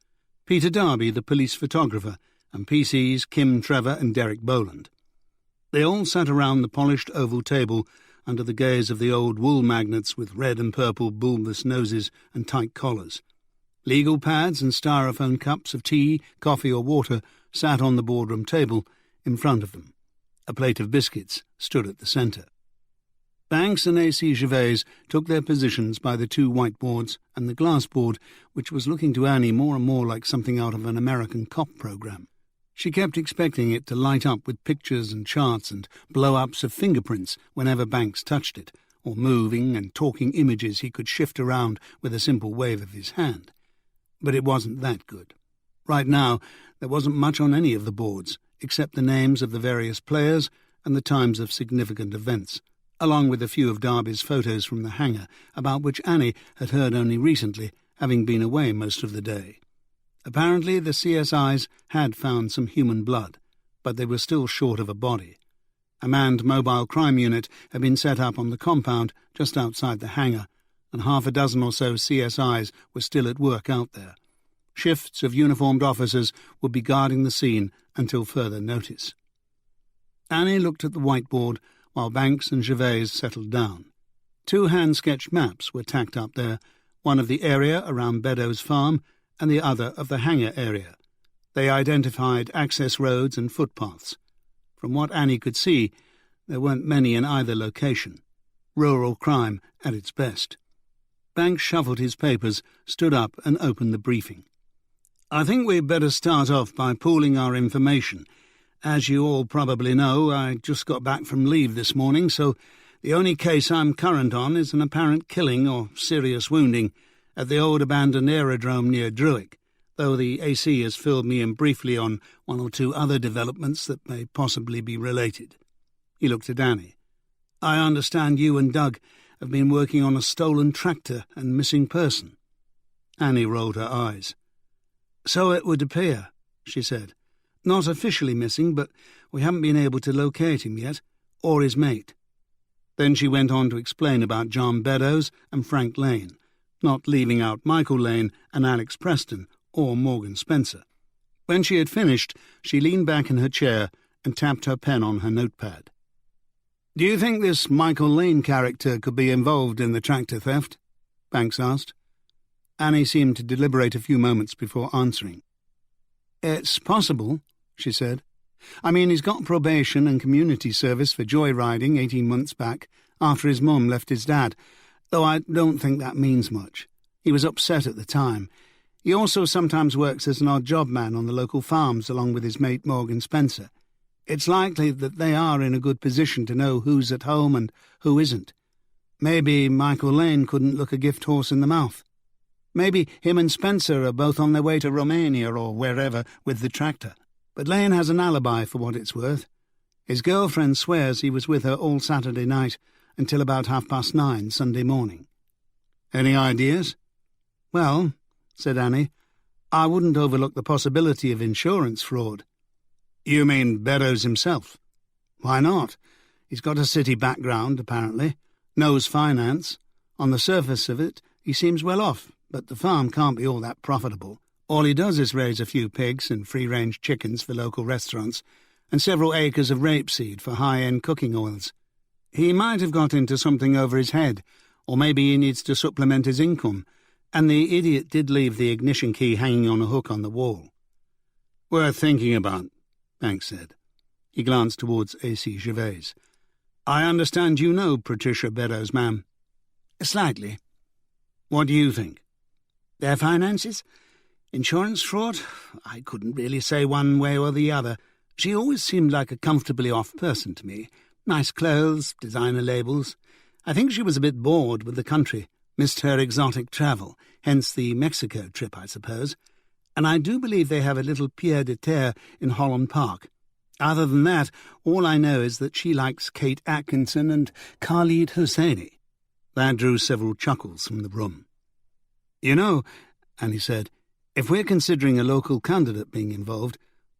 Peter Darby, the police photographer, and PCs Kim Trevor and Derek Boland. They all sat around the polished oval table under the gaze of the old wool magnates with red and purple bulbous noses and tight collars. Legal pads and styrofoam cups of tea, coffee or water sat on the boardroom table in front of them. A plate of biscuits stood at the centre. Banks and A.C. Gervais took their positions by the two whiteboards and the glass board, which was looking to Annie more and more like something out of an American cop programme. She kept expecting it to light up with pictures and charts and blow-ups of fingerprints whenever Banks touched it, or moving and talking images he could shift around with a simple wave of his hand. But it wasn't that good. Right now, there wasn't much on any of the boards, except the names of the various players and the times of significant events, along with a few of Darby's photos from the hangar, about which Annie had heard only recently, having been away most of the day. Apparently the CSIs had found some human blood, but they were still short of a body. A manned mobile crime unit had been set up on the compound just outside the hangar, and half a dozen or so CSIs were still at work out there. Shifts of uniformed officers would be guarding the scene until further notice. Annie looked at the whiteboard while Banks and Gervais settled down. 2 hand-sketched maps were tacked up there, one of the area around Beddoes Farm and the other of the hangar area. They identified access roads and footpaths. From what Annie could see, there weren't many in either location. Rural crime at its best. Banks shuffled his papers, stood up and opened the briefing. I think we'd better start off by pooling our information. As you all probably know, I just got back from leave this morning, so The only case I'm current on is an apparent killing or serious wounding at the old abandoned aerodrome near Druick, though the AC has filled me in briefly on one or two other developments that may possibly be related. He looked at Annie. I understand you and Doug have been working on a stolen tractor and missing person. Annie rolled her eyes. So it would appear, she said. Not officially missing, but we haven't been able to locate him yet, or his mate. Then she went on to explain about John Beddoes and Frank Lane, not leaving out Michael Lane and Alex Preston or Morgan Spencer. When she had finished, she leaned back in her chair and tapped her pen on her notepad. Do you think this Michael Lane character could be involved in the tractor theft? Banks asked. Annie seemed to deliberate a few moments before answering. It's possible, she said. I mean, he's got probation and community service for joyriding 18 months back, after his mum left his dad, though I don't think that means much. He was upset at the time. He also sometimes works as an odd job man on the local farms along with his mate Morgan Spencer. It's likely that they are in a good position to know who's at home and who isn't. Maybe Michael Lane couldn't look a gift horse in the mouth. Maybe him and Spencer are both on their way to Romania or wherever with the tractor. But Lane has an alibi for what it's worth. His girlfriend swears he was with her all Saturday night until about 9:30 Sunday morning. Any ideas? Well, said Annie, I wouldn't overlook the possibility of insurance fraud. You mean Beddoes himself? Why not? He's got a city background, apparently. Knows finance. On the surface of it, he seems well off, but the farm can't be all that profitable. All he does is raise a few pigs and free-range chickens for local restaurants, and several acres of rapeseed for high-end cooking oils. He might have got into something over his head, or maybe he needs to supplement his income, and the idiot did leave the ignition key hanging on a hook on the wall. Worth thinking about, Banks said. He glanced towards A.C. Gervais. I understand you know Patricia Beddoes, ma'am. Slightly. What do you think? Their finances? Insurance fraud? I couldn't really say one way or the other. She always seemed like a comfortably off person to me. Nice clothes, designer labels. I think she was a bit bored with the country, missed her exotic travel, hence the Mexico trip, I suppose. And I do believe they have a little pied-à-terre in Holland Park. Other than that, all I know is that she likes Kate Atkinson and Khalid Hosseini. That drew several chuckles from the room. You know, Annie said, if we're considering a local candidate being involved,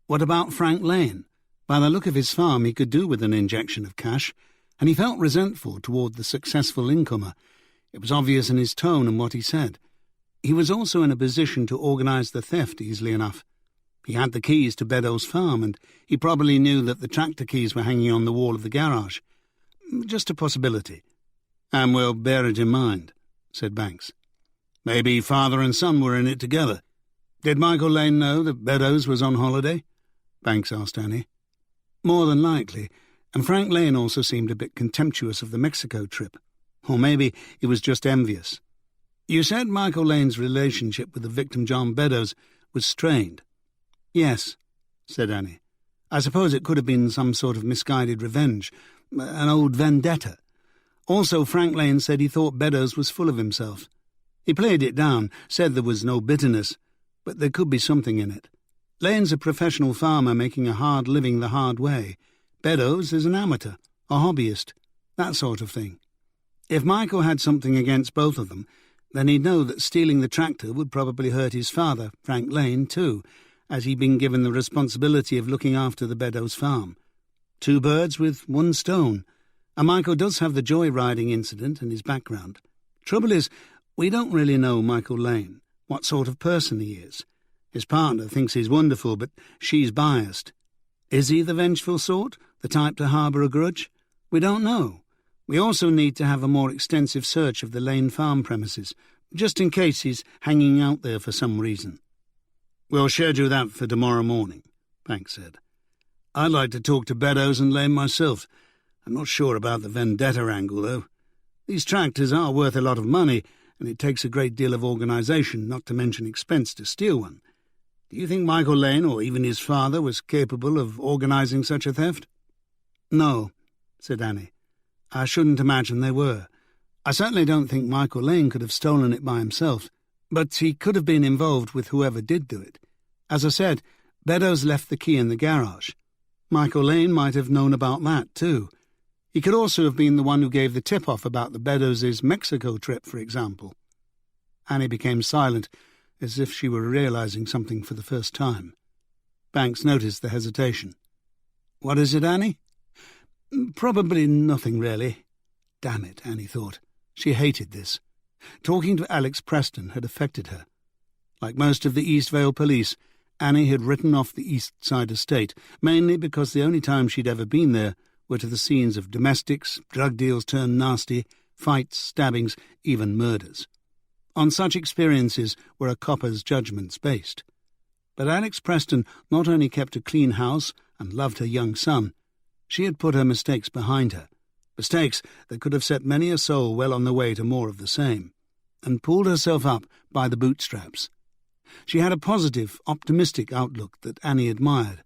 what about Frank Lane? By the look of his farm, he could do with an injection of cash, and he felt resentful toward the successful incomer. It was obvious in his tone and what he said. He was also in a position to organise the theft easily enough. He had the keys to Beddoes' farm, and he probably knew that the tractor keys were hanging on the wall of the garage. Just a possibility. And we'll bear it in mind, said Banks. Maybe father and son were in it together. Did Michael Lane know that Beddoes was on holiday? Banks asked Annie. More than likely, and Frank Lane also seemed a bit contemptuous of the Mexico trip. Or maybe he was just envious. You said Michael Lane's relationship with the victim John Beddoes was strained. Yes, said Annie. I suppose it could have been some sort of misguided revenge, an old vendetta. Also, Frank Lane said he thought Beddoes was full of himself. He played it down, said there was no bitterness, but there could be something in it. Lane's a professional farmer making a hard living the hard way. Beddoes is an amateur, a hobbyist, that sort of thing. If Michael had something against both of them, then he'd know that stealing the tractor would probably hurt his father, Frank Lane, too, as he'd been given the responsibility of looking after the Beddoes farm. 2 birds with 1 stone. And Michael does have the joyriding incident in his background. Trouble is, we don't really know Michael Lane, what sort of person he is. His partner thinks he's wonderful, but she's biased. Is he the vengeful sort, the type to harbour a grudge? We don't know. We also need to have a more extensive search of the Lane farm premises, just in case he's hanging out there for some reason. We'll schedule that for tomorrow morning, Banks said. I'd like to talk to Beddoes and Lane myself. I'm not sure about the vendetta angle, though. These tractors are worth a lot of money, and it takes a great deal of organisation, not to mention expense, to steal one. Do you think Michael Lane, or even his father, was capable of organising such a theft? No, said Annie. I shouldn't imagine they were. I certainly don't think Michael Lane could have stolen it by himself, but he could have been involved with whoever did do it. As I said, Beddoes left the key in the garage. Michael Lane might have known about that, too. He could also have been the one who gave the tip-off about the Beddoes' Mexico trip, for example. Annie became silent, as if she were realizing something for the first time. Banks noticed the hesitation. "What is it, Annie?" "Probably nothing, really." Damn it, Annie thought. She hated this. Talking to Alex Preston had affected her. Like most of the East Vale police, Annie had written off the East Side estate, mainly because the only time she'd ever been there were to the scenes of domestics, drug deals turned nasty, fights, stabbings, even murders. On such experiences were a copper's judgments based. But Alex Preston not only kept a clean house and loved her young son, she had put her mistakes behind her, mistakes that could have set many a soul well on the way to more of the same, and pulled herself up by the bootstraps. She had a positive, optimistic outlook that Annie admired,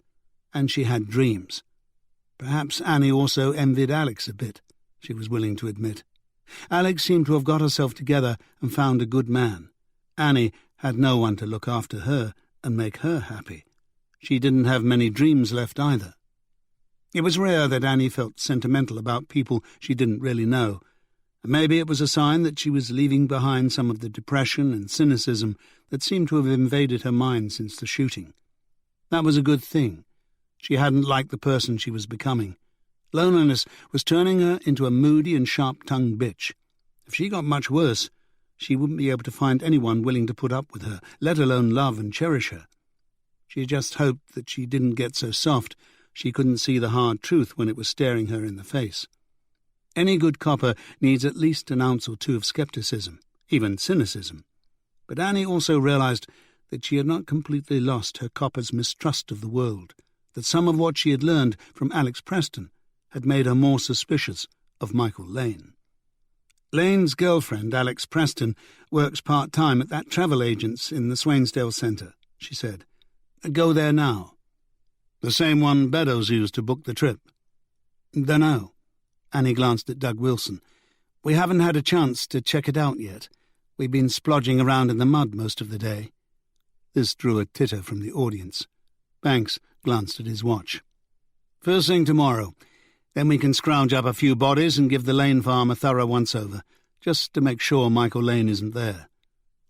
and she had dreams. Perhaps Annie also envied Alex a bit, she was willing to admit. Alex seemed to have got herself together and found a good man. Annie had no one to look after her and make her happy. She didn't have many dreams left either. It was rare that Annie felt sentimental about people she didn't really know, and maybe it was a sign that she was leaving behind some of the depression and cynicism that seemed to have invaded her mind since the shooting. That was a good thing. She hadn't liked the person she was becoming. Loneliness was turning her into a moody and sharp-tongued bitch. If she got much worse, she wouldn't be able to find anyone willing to put up with her, let alone love and cherish her. She just hoped that she didn't get so soft she couldn't see the hard truth when it was staring her in the face. Any good copper needs at least an ounce or two of scepticism, even cynicism. But Annie also realized that she had not completely lost her copper's mistrust of the world, that some of what she had learned from Alex Preston had made her more suspicious of Michael Lane. Lane's girlfriend, Alex Preston, works part-time at that travel agent's in the Swainsdale Centre, she said. Go there now. The same one Beddoes used to book the trip. Dunno. Annie glanced at Doug Wilson. We haven't had a chance to check it out yet. We've been splodging around in the mud most of the day. This drew a titter from the audience. Banks glanced at his watch. First thing tomorrow. Then we can scrounge up a few bodies and give the Lane farm a thorough once-over, just to make sure Michael Lane isn't there.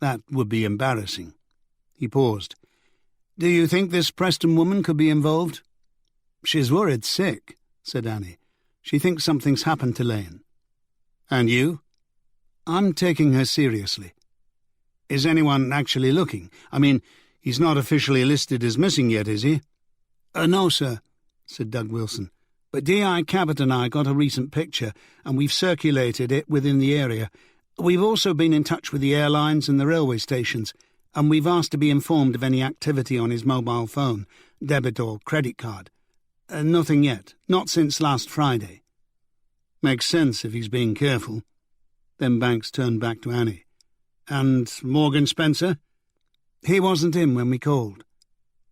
That would be embarrassing. He paused. Do you think this Preston woman could be involved? She's worried sick, said Annie. She thinks something's happened to Lane. And you? I'm taking her seriously. Is anyone actually looking? I mean, he's not officially listed as missing yet, is he? No, sir, said Doug Wilson. But D.I. Cabot and I got a recent picture, and we've circulated it within the area. We've also been in touch with the airlines and the railway stations, and we've asked to be informed of any activity on his mobile phone, debit or credit card. Nothing yet, not since last Friday. Makes sense if he's being careful. Then Banks turned back to Annie. And Morgan Spencer? He wasn't in when we called.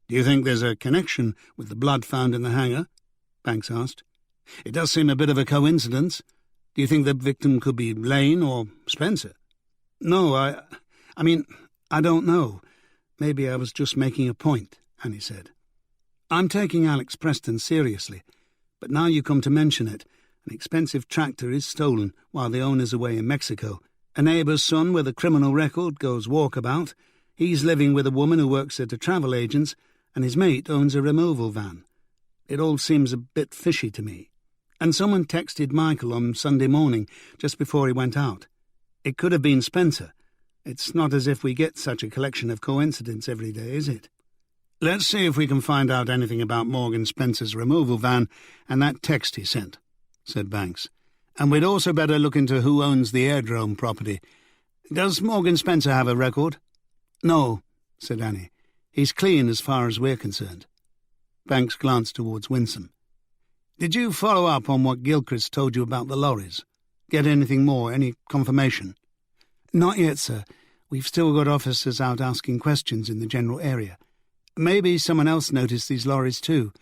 Do you think there's a connection with the blood found in the hangar? Banks asked. It does seem a bit of a coincidence. Do you think the victim could be Lane or Spencer? No, I mean, I don't know. Maybe I was just making a point, Annie said. I'm taking Alex Preston seriously, but now you come to mention it, an expensive tractor is stolen while the owner's away in Mexico. A neighbour's son with a criminal record goes walkabout. He's living with a woman who works at a travel agent's, and his mate owns a removal van. It all seems a bit fishy to me. And someone texted Michael on Sunday morning, just before he went out. It could have been Spencer. It's not as if we get such a collection of coincidences every day, is it? Let's see if we can find out anything about Morgan Spencer's removal van and that text he sent, said Banks. And we'd also better look into who owns the airdrome property. Does Morgan Spencer have a record? No, said Annie. He's clean as far as we're concerned. Banks glanced towards Winsome. Did you follow up on what Gilchrist told you about the lorries? Get anything more, any confirmation? Not yet, sir. We've still got officers out asking questions in the general area. Maybe someone else noticed these lorries too,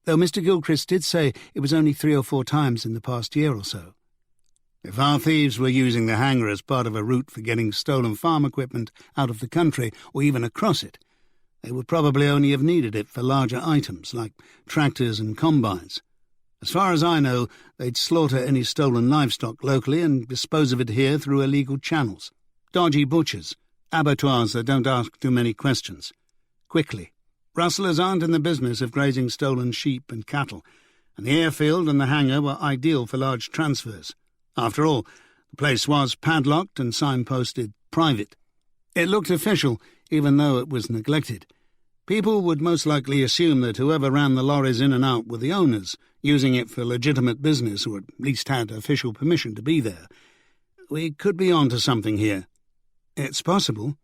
though Mr. Gilchrist did say it was only 3 or 4 times in the past year or so. If our thieves were using the hangar as part of a route for getting stolen farm equipment out of the country or even across it, they would probably only have needed it for larger items like tractors and combines. As far as I know, they'd slaughter any stolen livestock locally and dispose of it here through illegal channels. Dodgy butchers, abattoirs that don't ask too many questions. Quickly. Rustlers aren't in the business of grazing stolen sheep and cattle, and the airfield and the hangar were ideal for large transfers. After all, the place was padlocked and signposted private. It looked official, even though it was neglected. People would most likely assume that whoever ran the lorries in and out were the owners, using it for legitimate business or at least had official permission to be there. We could be onto something here. It's possible.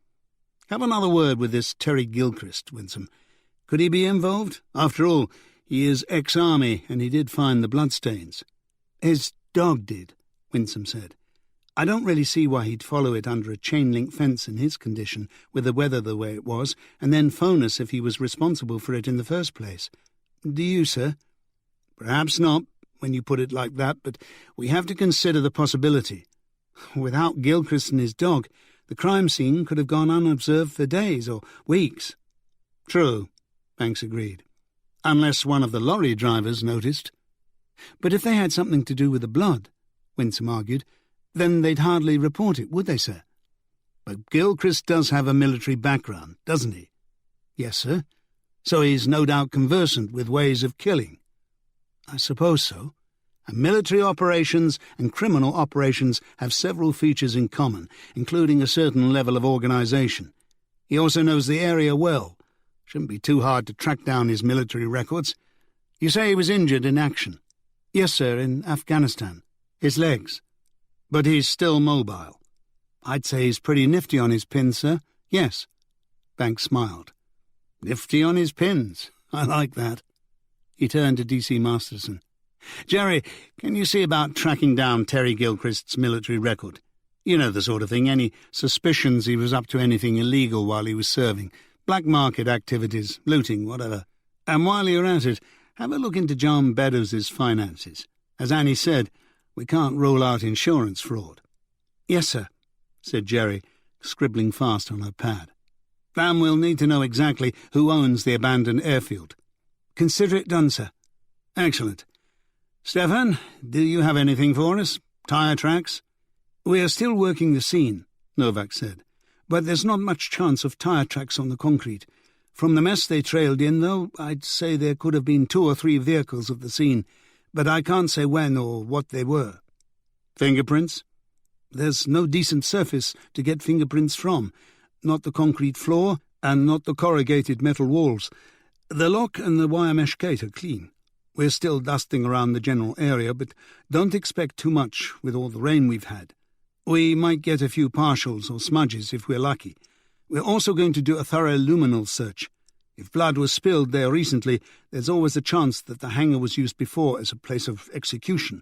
Have another word with this Terry Gilchrist, Winsome. Could he be involved? After all, he is ex-army and he did find the bloodstains. His dog did, Winsome said. I don't really see why he'd follow it under a chain-link fence in his condition, with the weather the way it was, and then phone us if he was responsible for it in the first place. Do you, sir? Perhaps not, when you put it like that, but we have to consider the possibility. Without Gilchrist and his dog, the crime scene could have gone unobserved for days or weeks. True, Banks agreed. Unless one of the lorry drivers noticed. But if they had something to do with the blood, Winsome argued, then they'd hardly report it, would they, sir? But Gilchrist does have a military background, doesn't he? Yes, sir. So he's no doubt conversant with ways of killing. I suppose so. And military operations and criminal operations have several features in common, including a certain level of organisation. He also knows the area well. Shouldn't be too hard to track down his military records. You say he was injured in action? Yes, sir, in Afghanistan. His legs. But he's still mobile. I'd say he's pretty nifty on his pins, sir. Yes. Banks smiled. Nifty on his pins. I like that. He turned to D.C. Masterson. Jerry, can you see about tracking down Terry Gilchrist's military record? You know the sort of thing, any suspicions he was up to anything illegal while he was serving. Black market activities, looting, whatever. And while you're at it, have a look into John Beddoes' finances. As Annie said, we can't rule out insurance fraud. Yes, sir, said Jerry, scribbling fast on her pad. And we'll need to know exactly who owns the abandoned airfield. Consider it done, sir. Excellent. Stefan, do you have anything for us? Tyre tracks? We are still working the scene, Novak said, but there's not much chance of tyre tracks on the concrete. From the mess they trailed in, though, I'd say there could have been 2 or 3 vehicles at the scene, but I can't say when or what they were. Fingerprints? There's no decent surface to get fingerprints from. Not the concrete floor, and not the corrugated metal walls. The lock and the wire mesh gate are clean. We're still dusting around the general area, but don't expect too much with all the rain we've had. We might get a few partials or smudges if we're lucky. We're also going to do a thorough luminal search. If blood was spilled there recently, there's always a chance that the hangar was used before as a place of execution.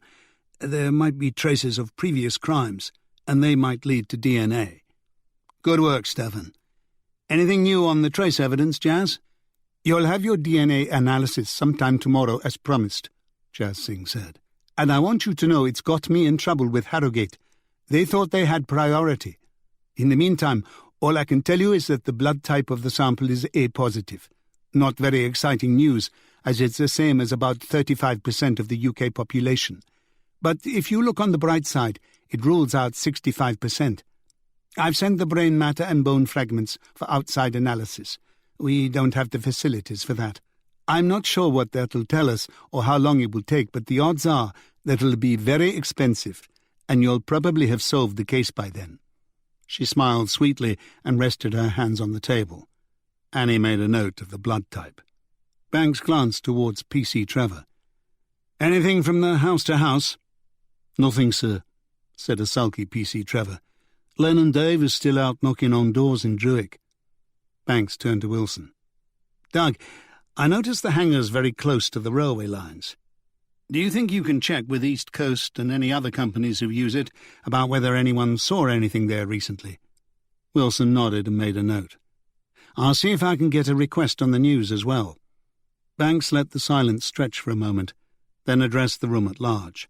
There might be traces of previous crimes, and they might lead to DNA. Good work, Stefan. Anything new on the trace evidence, Jazz? You'll have your DNA analysis sometime tomorrow, as promised, Jazz Singh said. And I want you to know it's got me in trouble with Harrogate. They thought they had priority. In the meantime, all I can tell you is that the blood type of the sample is A-positive. Not very exciting news, as it's the same as about 35% of the UK population. But if you look on the bright side, it rules out 65%. I've sent the brain matter and bone fragments for outside analysis. We don't have the facilities for that. I'm not sure what that'll tell us or how long it will take, but the odds are that it'll be very expensive, and you'll probably have solved the case by then. She smiled sweetly and rested her hands on the table. Annie made a note of the blood type. Banks glanced towards P.C. Trevor. Anything from the house to house? Nothing, sir, said a sulky P.C. Trevor. Len and Dave is still out knocking on doors in Druick. Banks turned to Wilson. Doug, I noticed the hangar's very close to the railway lines. Do you think you can check with East Coast and any other companies who use it about whether anyone saw anything there recently? Wilson nodded and made a note. I'll see if I can get a request on the news as well. Banks let the silence stretch for a moment, then addressed the room at large.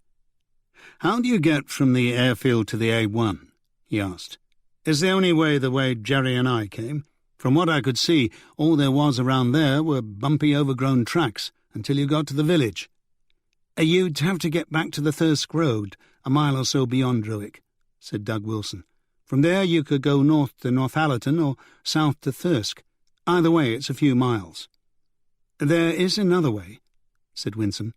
"How do you get from the airfield to the A1?" he asked. "Is the only way the way Jerry and I came? From what I could see, all there was around there were bumpy, overgrown tracks until you got to the village." "You'd have to get back to the Thirsk Road, a mile or so beyond Druick," said Doug Wilson. "From there you could go north to Northallerton or south to Thirsk. Either way, it's a few miles." "There is another way," said Winsome.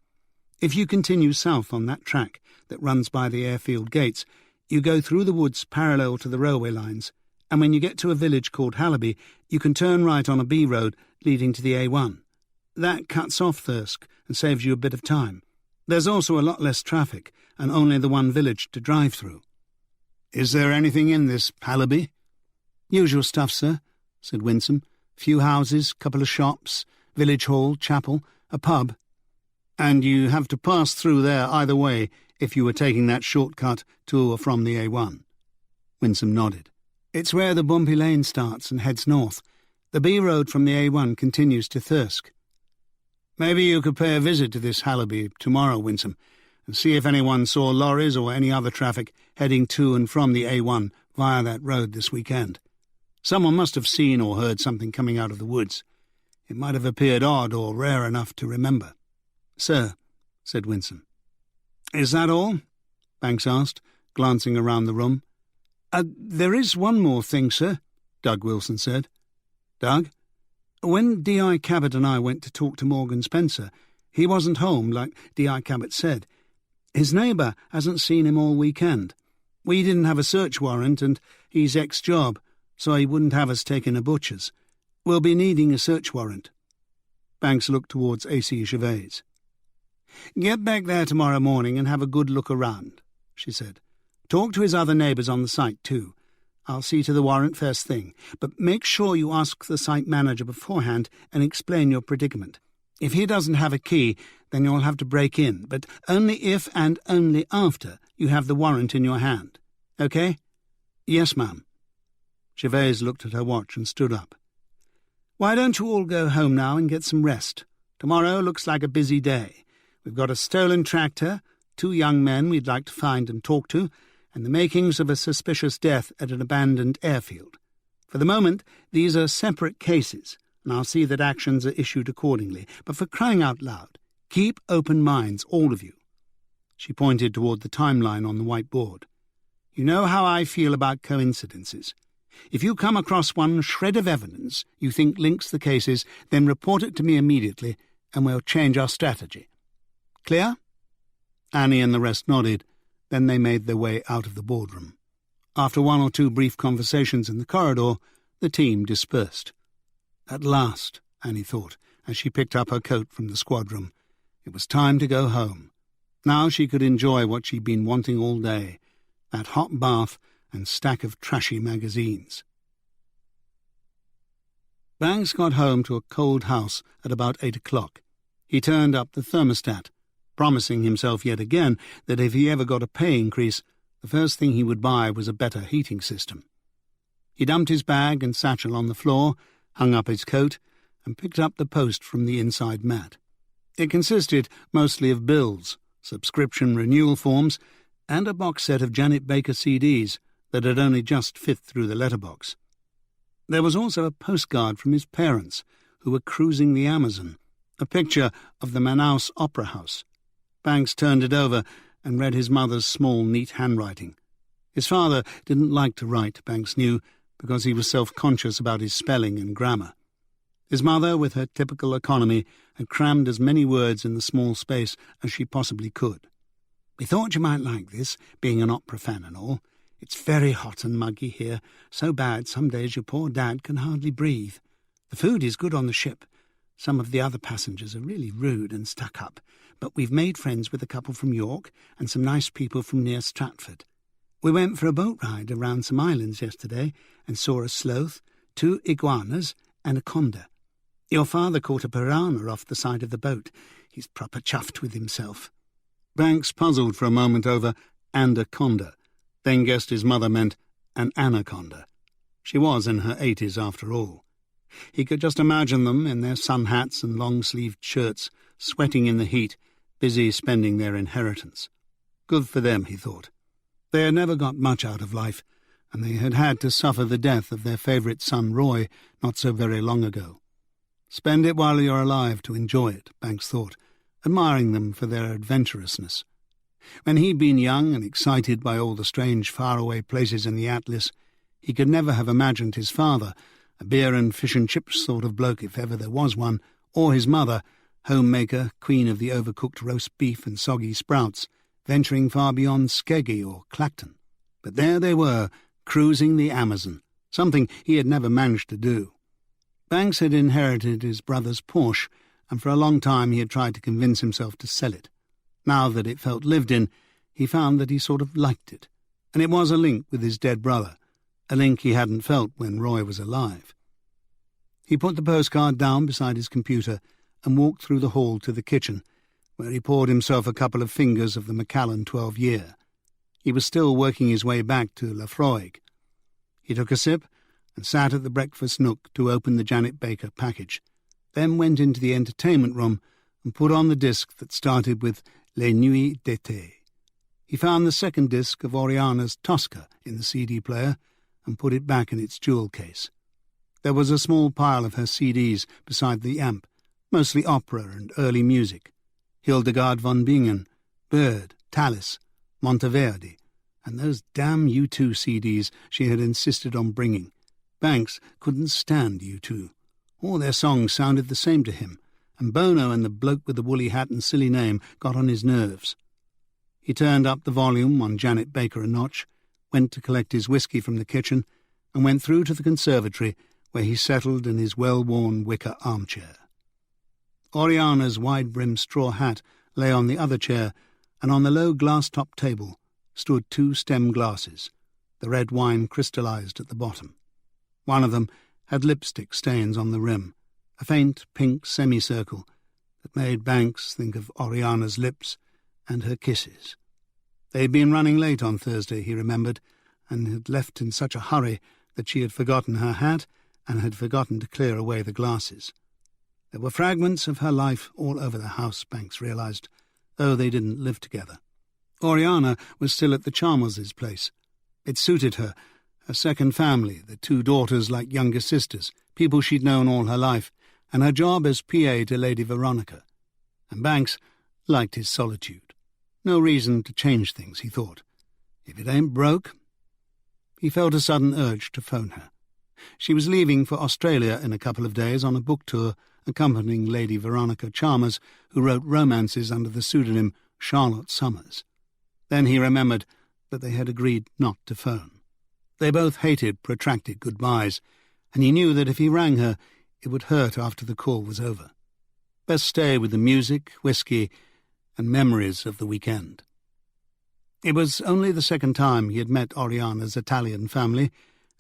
"If you continue south on that track that runs by the airfield gates, you go through the woods parallel to the railway lines, and when you get to a village called Hallaby, you can turn right on a B road leading to the A1. That cuts off Thirsk and saves you a bit of time. There's also a lot less traffic, and only the one village to drive through." "Is there anything in this Hallaby?" "Usual stuff, sir," said Winsome. "Few houses, couple of shops, village hall, chapel, a pub." "And you have to pass through there either way if you were taking that shortcut to or from the A1? Winsome nodded. "It's where the bumpy lane starts and heads north. The B road from the A1 continues to Thirsk." "Maybe you could pay a visit to this Hallaby tomorrow, Winsome, and see if anyone saw lorries or any other traffic heading to and from the A1 via that road this weekend. Someone must have seen or heard something coming out of the woods. It might have appeared odd or rare enough to remember." "Sir," said Winsome. "Is that all?" Banks asked, glancing around the room. There is one more thing, sir," Doug Wilson said. "Doug? When D.I. Cabot and I went to talk to Morgan Spencer, he wasn't home, like D.I. Cabot said. His neighbour hasn't seen him all weekend. We didn't have a search warrant, and he's ex-job, so he wouldn't have us taken a butcher's. We'll be needing a search warrant." Banks looked towards A.C. Gervais. "Get back there tomorrow morning and have a good look around," she said. "Talk to his other neighbours on the site, too. I'll see to the warrant first thing, but make sure you ask the site manager beforehand and explain your predicament. If he doesn't have a key, then you'll have to break in, but only if and only after you have the warrant in your hand. OK?" "Yes, ma'am." Gervais looked at her watch and stood up. "Why don't you all go home now and get some rest? Tomorrow looks like a busy day. We've got a stolen tractor, 2 young men we'd like to find and talk to, and the makings of a suspicious death at an abandoned airfield. For the moment, these are separate cases, and I'll see that actions are issued accordingly. But for crying out loud, keep open minds, all of you." She pointed toward the timeline on the whiteboard. "You know how I feel about coincidences. If you come across one shred of evidence you think links the cases, then report it to me immediately, and we'll change our strategy. Clear?" Annie and the rest nodded. Then they made their way out of the boardroom. After 1 or 2 brief conversations in the corridor, the team dispersed. At last, Annie thought, as she picked up her coat from the squad room. It was time to go home. Now she could enjoy what she'd been wanting all day, that hot bath and stack of trashy magazines. Banks got home to a cold house at about 8 o'clock. He turned up the thermostat, promising himself yet again that if he ever got a pay increase, the first thing he would buy was a better heating system. He dumped his bag and satchel on the floor, hung up his coat, and picked up the post from the inside mat. It consisted mostly of bills, subscription renewal forms, and a box set of Janet Baker CDs that had only just fit through the letterbox. There was also a postcard from his parents, who were cruising the Amazon, a picture of the Manaus Opera House. Banks turned it over and read his mother's small, neat handwriting. His father didn't like to write, Banks knew, because he was self-conscious about his spelling and grammar. His mother, with her typical economy, had crammed as many words in the small space as she possibly could. "We thought you might like this, being an opera fan and all. It's very hot and muggy here, so bad some days your poor dad can hardly breathe. The food is good on the ship. Some of the other passengers are really rude and stuck up, but we've made friends with a couple from York and some nice people from near Stratford. We went for a boat ride around some islands yesterday and saw a sloth, 2 iguanas and a conda. Your father caught a piranha off the side of the boat. He's proper chuffed with himself." Banks puzzled for a moment over anaconda, then guessed his mother meant an anaconda. She was in her 80s after all. He could just imagine them in their sun hats and long-sleeved shirts, sweating in the heat, busy spending their inheritance. Good for them, he thought. They had never got much out of life, and they had had to suffer the death of their favourite son Roy not so very long ago. Spend it while you're alive to enjoy it, Banks thought, admiring them for their adventurousness. When he'd been young and excited by all the strange faraway places in the Atlas, he could never have imagined his father, a beer and fish and chips sort of bloke if ever there was one, or his mother, homemaker, queen of the overcooked roast beef and soggy sprouts, venturing far beyond Skeggy or Clacton. But there they were, cruising the Amazon, something he had never managed to do. Banks had inherited his brother's Porsche, and for a long time he had tried to convince himself to sell it. Now that it felt lived in, he found that he sort of liked it, and it was a link with his dead brother, a link he hadn't felt when Roy was alive. He put the postcard down beside his computer and walked through the hall to the kitchen, where he poured himself a couple of fingers of the Macallan 12-year. He was still working his way back to Lafroig. He took a sip and sat at the breakfast nook to open the Janet Baker package, then went into the entertainment room and put on the disc that started with Les Nuits d'été. He found the second disc of Oriana's Tosca in the CD player and put it back in its jewel case. There was a small pile of her CDs beside the amp, mostly opera and early music. Hildegard von Bingen, Bird, Tallis, Monteverdi, and those damn U2 CDs she had insisted on bringing. Banks couldn't stand U2. All their songs sounded the same to him, and Bono and the bloke with the woolly hat and silly name got on his nerves. He turned up the volume on Janet Baker a notch, went to collect his whiskey from the kitchen, and went through to the conservatory, where he settled in his well-worn wicker armchair. Oriana's wide-brimmed straw hat lay on the other chair, and on the low glass-topped table stood 2 stem glasses, the red wine crystallized at the bottom. One of them had lipstick stains on the rim, a faint pink semicircle that made Banks think of Oriana's lips and her kisses. They had been running late on Thursday, he remembered, and had left in such a hurry that she had forgotten her hat and had forgotten to clear away the glasses. There were fragments of her life all over the house, Banks realized, though they didn't live together. Oriana was still at the Chalmers's place. It suited her, her second family, the 2 daughters like younger sisters, people she'd known all her life, and her job as PA to Lady Veronica. And Banks liked his solitude. No reason to change things, he thought. If it ain't broke... He felt a sudden urge to phone her. She was leaving for Australia in a couple of days on a book tour, accompanying Lady Veronica Chalmers, who wrote romances under the pseudonym Charlotte Summers. Then he remembered that they had agreed not to phone. They both hated protracted goodbyes, and he knew that if he rang her, it would hurt after the call was over. Best stay with the music, whiskey, and memories of the weekend. It was only the second time he had met Oriana's Italian family,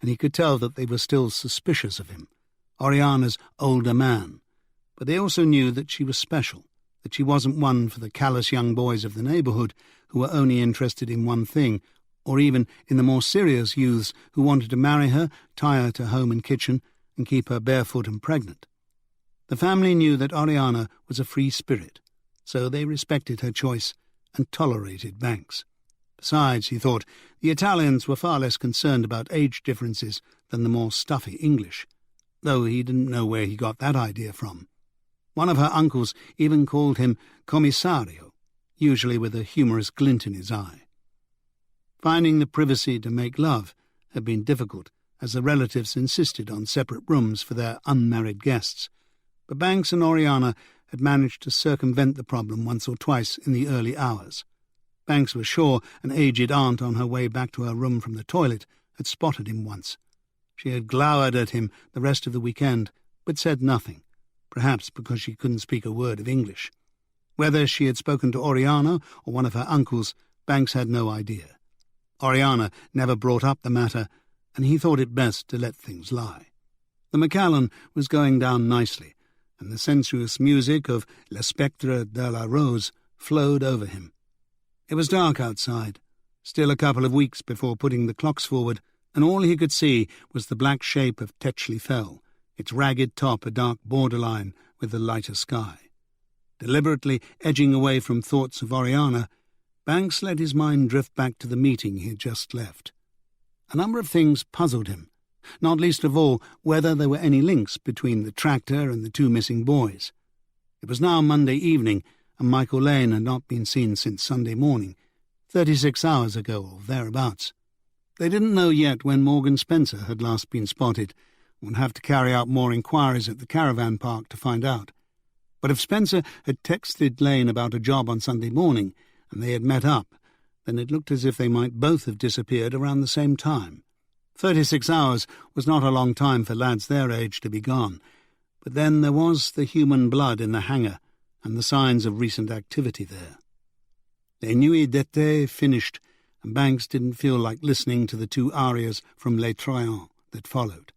and he could tell that they were still suspicious of him, Oriana's older man. But they also knew that she was special, that she wasn't one for the callous young boys of the neighbourhood who were only interested in one thing, or even in the more serious youths who wanted to marry her, tie her to home and kitchen, and keep her barefoot and pregnant. The family knew that Oriana was a free spirit, so they respected her choice and tolerated Banks. Besides, he thought, the Italians were far less concerned about age differences than the more stuffy English, though he didn't know where he got that idea from. One of her uncles even called him commissario, usually with a humorous glint in his eye. Finding the privacy to make love had been difficult, as the relatives insisted on separate rooms for their unmarried guests, but Banks and Oriana had managed to circumvent the problem once or twice in the early hours. Banks was sure an aged aunt on her way back to her room from the toilet had spotted him once. She had glowered at him the rest of the weekend, but said nothing, perhaps because she couldn't speak a word of English. Whether she had spoken to Oriana or one of her uncles, Banks had no idea. Oriana never brought up the matter, and he thought it best to let things lie. The Macallan was going down nicely, and the sensuous music of Le Spectre de la Rose flowed over him. It was dark outside, still a couple of weeks before putting the clocks forward, and all he could see was the black shape of Tetchley Fell, its ragged top a dark borderline with the lighter sky. Deliberately edging away from thoughts of Oriana, Banks let his mind drift back to the meeting he had just left. A number of things puzzled him, not least of all whether there were any links between the tractor and the two missing boys. It was now Monday evening, and Michael Lane had not been seen since Sunday morning, 36 hours ago or thereabouts. They didn't know yet when Morgan Spencer had last been spotted, and would have to carry out more inquiries at the caravan park to find out. But if Spencer had texted Lane about a job on Sunday morning, and they had met up, then it looked as if they might both have disappeared around the same time. 36 hours was not a long time for lads their age to be gone, but then there was the human blood in the hangar and the signs of recent activity there. Les Nuits d'été finished, and Banks didn't feel like listening to the two arias from Les Troyens that followed.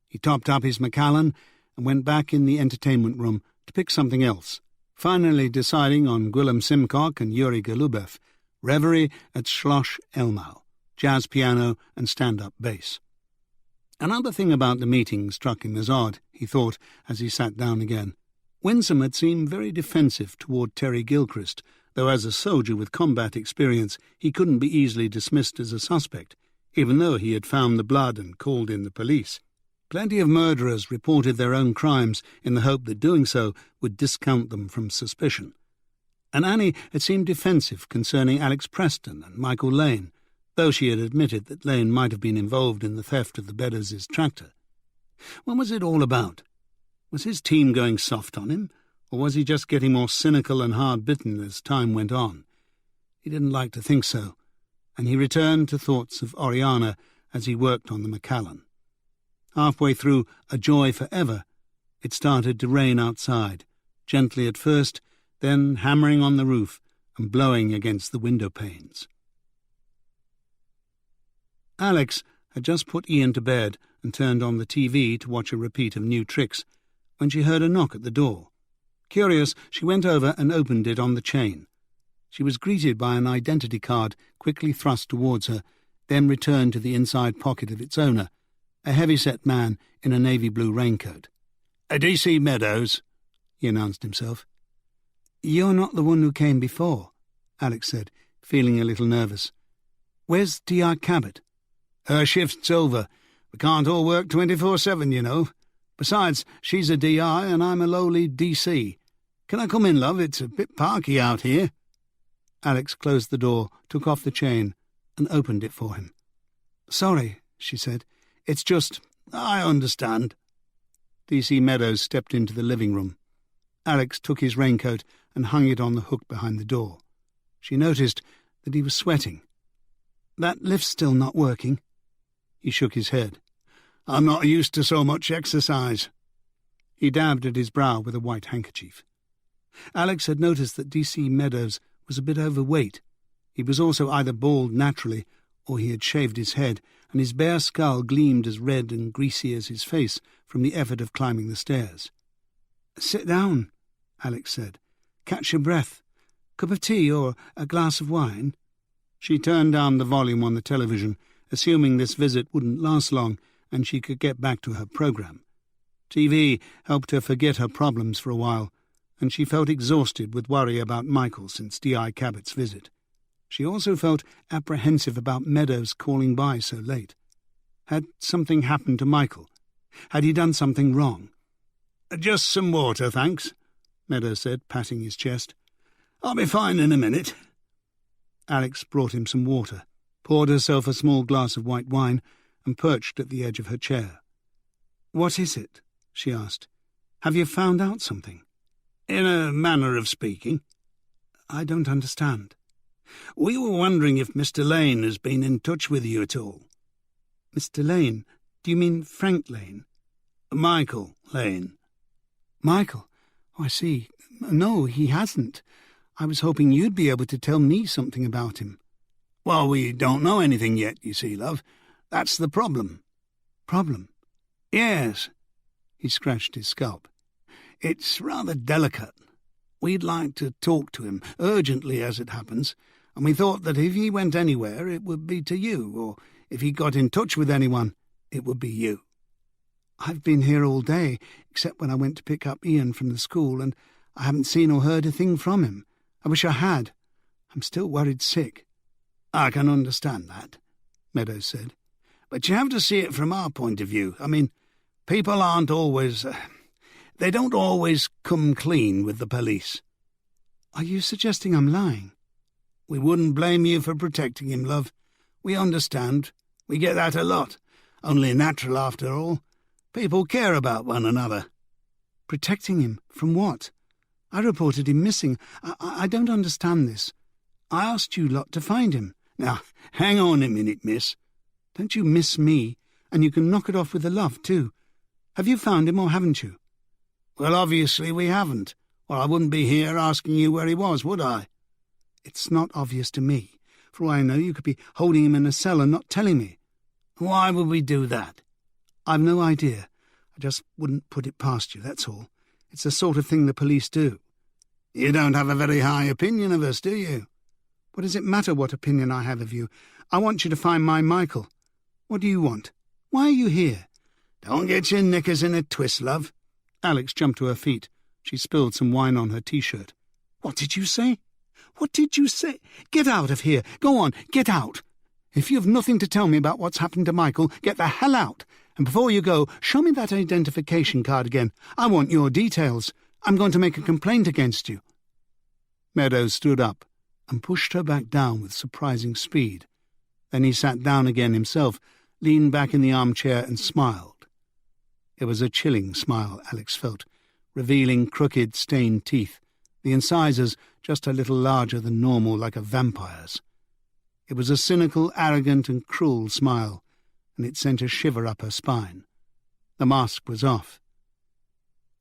He topped up his Macallan and went back in the entertainment room to pick something else, finally deciding on Gwilym Simcock and Yuri Golubev, Reverie at Schloss Elmau, jazz piano and stand-up bass. Another thing about the meeting struck him as odd, he thought, as he sat down again. Winsome had seemed very defensive toward Terry Gilchrist, though as a soldier with combat experience he couldn't be easily dismissed as a suspect, even though he had found the blood and called in the police. Plenty of murderers reported their own crimes in the hope that doing so would discount them from suspicion. And Annie had seemed defensive concerning Alex Preston and Michael Lane, though she had admitted that Lane might have been involved in the theft of the Bedders' tractor. What was it all about? Was his team going soft on him, or was he just getting more cynical and hard-bitten as time went on? He didn't like to think so, and he returned to thoughts of Oriana as he worked on the Macallan. Halfway through A Joy Forever, it started to rain outside, gently at first, then hammering on the roof and blowing against the window panes. Alex had just put Ian to bed and turned on the TV to watch a repeat of New Tricks when she heard a knock at the door. Curious, she went over and opened it on the chain. She was greeted by an identity card quickly thrust towards her, then returned to the inside pocket of its owner, a heavy-set man in a navy-blue raincoat. D.C. Meadows, he announced himself. "You're not the one who came before," Alex said, feeling a little nervous. "Where's D.R. Cabot?" "Her shift's over. We can't all work 24/7, you know. Besides, she's a D.I. and I'm a lowly D.C. Can I come in, love? It's a bit parky out here." Alex closed the door, took off the chain, and opened it for him. "Sorry," she said. "It's just—" "I understand." D.C. Meadows stepped into the living room. Alex took his raincoat and hung it on the hook behind the door. She noticed that he was sweating. "That lift's still not working." He shook his head. "I'm not used to so much exercise." He dabbed at his brow with a white handkerchief. Alex had noticed that D.C. Meadows was a bit overweight. He was also either bald naturally, or he had shaved his head, and his bare skull gleamed as red and greasy as his face from the effort of climbing the stairs. "Sit down," Alex said. "Catch your breath. Cup of tea or a glass of wine?" She turned down the volume on the television, assuming this visit wouldn't last long and she could get back to her programme. TV helped her forget her problems for a while, and she felt exhausted with worry about Michael since D.I. Cabot's visit. She also felt apprehensive about Meadows calling by so late. Had something happened to Michael? Had he done something wrong? "Just some water, thanks," Meadows said, patting his chest. "I'll be fine in a minute." Alex brought him some water, poured herself a small glass of white wine, and perched at the edge of her chair. "What is it?" she asked. "Have you found out something?" "In a manner of speaking." "I don't understand." "We were wondering if Mr. Lane has been in touch with you at all." "Mr. Lane? Do you mean Frank Lane?" "Michael Lane." "Michael? Oh, I see. No, he hasn't. I was hoping you'd be able to tell me something about him." "Well, we don't know anything yet, you see, love. That's the problem." "Problem?" "Yes." He scratched his scalp. "It's rather delicate. We'd like to talk to him, urgently as it happens, and we thought that if he went anywhere it would be to you, or if he got in touch with anyone, it would be you." "I've been here all day, except when I went to pick up Ian from the school, and I haven't seen or heard a thing from him. I wish I had." I'm still worried sick." "I can understand that," Meadows said. "But you have to see it from our point of view. I mean, people aren't always... they don't always come clean with the police." "Are you suggesting I'm lying?" "We wouldn't blame you for protecting him, love. We understand. We get that a lot. Only natural, after all. People care about one another." "Protecting him? From what? I reported him missing. I don't understand this. I asked you lot to find him." "Now, hang on a minute, miss." "Don't you miss me? And you can knock it off with the love, too. Have you found him or haven't you?" "Well, obviously we haven't. Or I wouldn't be here asking you where he was, would I?" "It's not obvious to me. For all I know, you could be holding him in a cell and not telling me." "Why would we do that?" "I've no idea. I just wouldn't put it past you, that's all. It's the sort of thing the police do." "You don't have a very high opinion of us, do you?" "What does it matter what opinion I have of you? I want you to find my Michael. What do you want? Why are you here?" "Don't get your knickers in a twist, love." Alex jumped to her feet. She spilled some wine on her T-shirt. "What did you say? What did you say? Get out of here. Go on, get out. If you've nothing to tell me about what's happened to Michael, get the hell out. And before you go, show me that identification card again. I want your details. I'm going to make a complaint against you." Meadows stood up and pushed her back down with surprising speed. Then he sat down again himself, leaned back in the armchair and smiled. It was a chilling smile, Alex felt, revealing crooked, stained teeth, the incisors just a little larger than normal, like a vampire's. It was a cynical, arrogant and cruel smile, and it sent a shiver up her spine. The mask was off.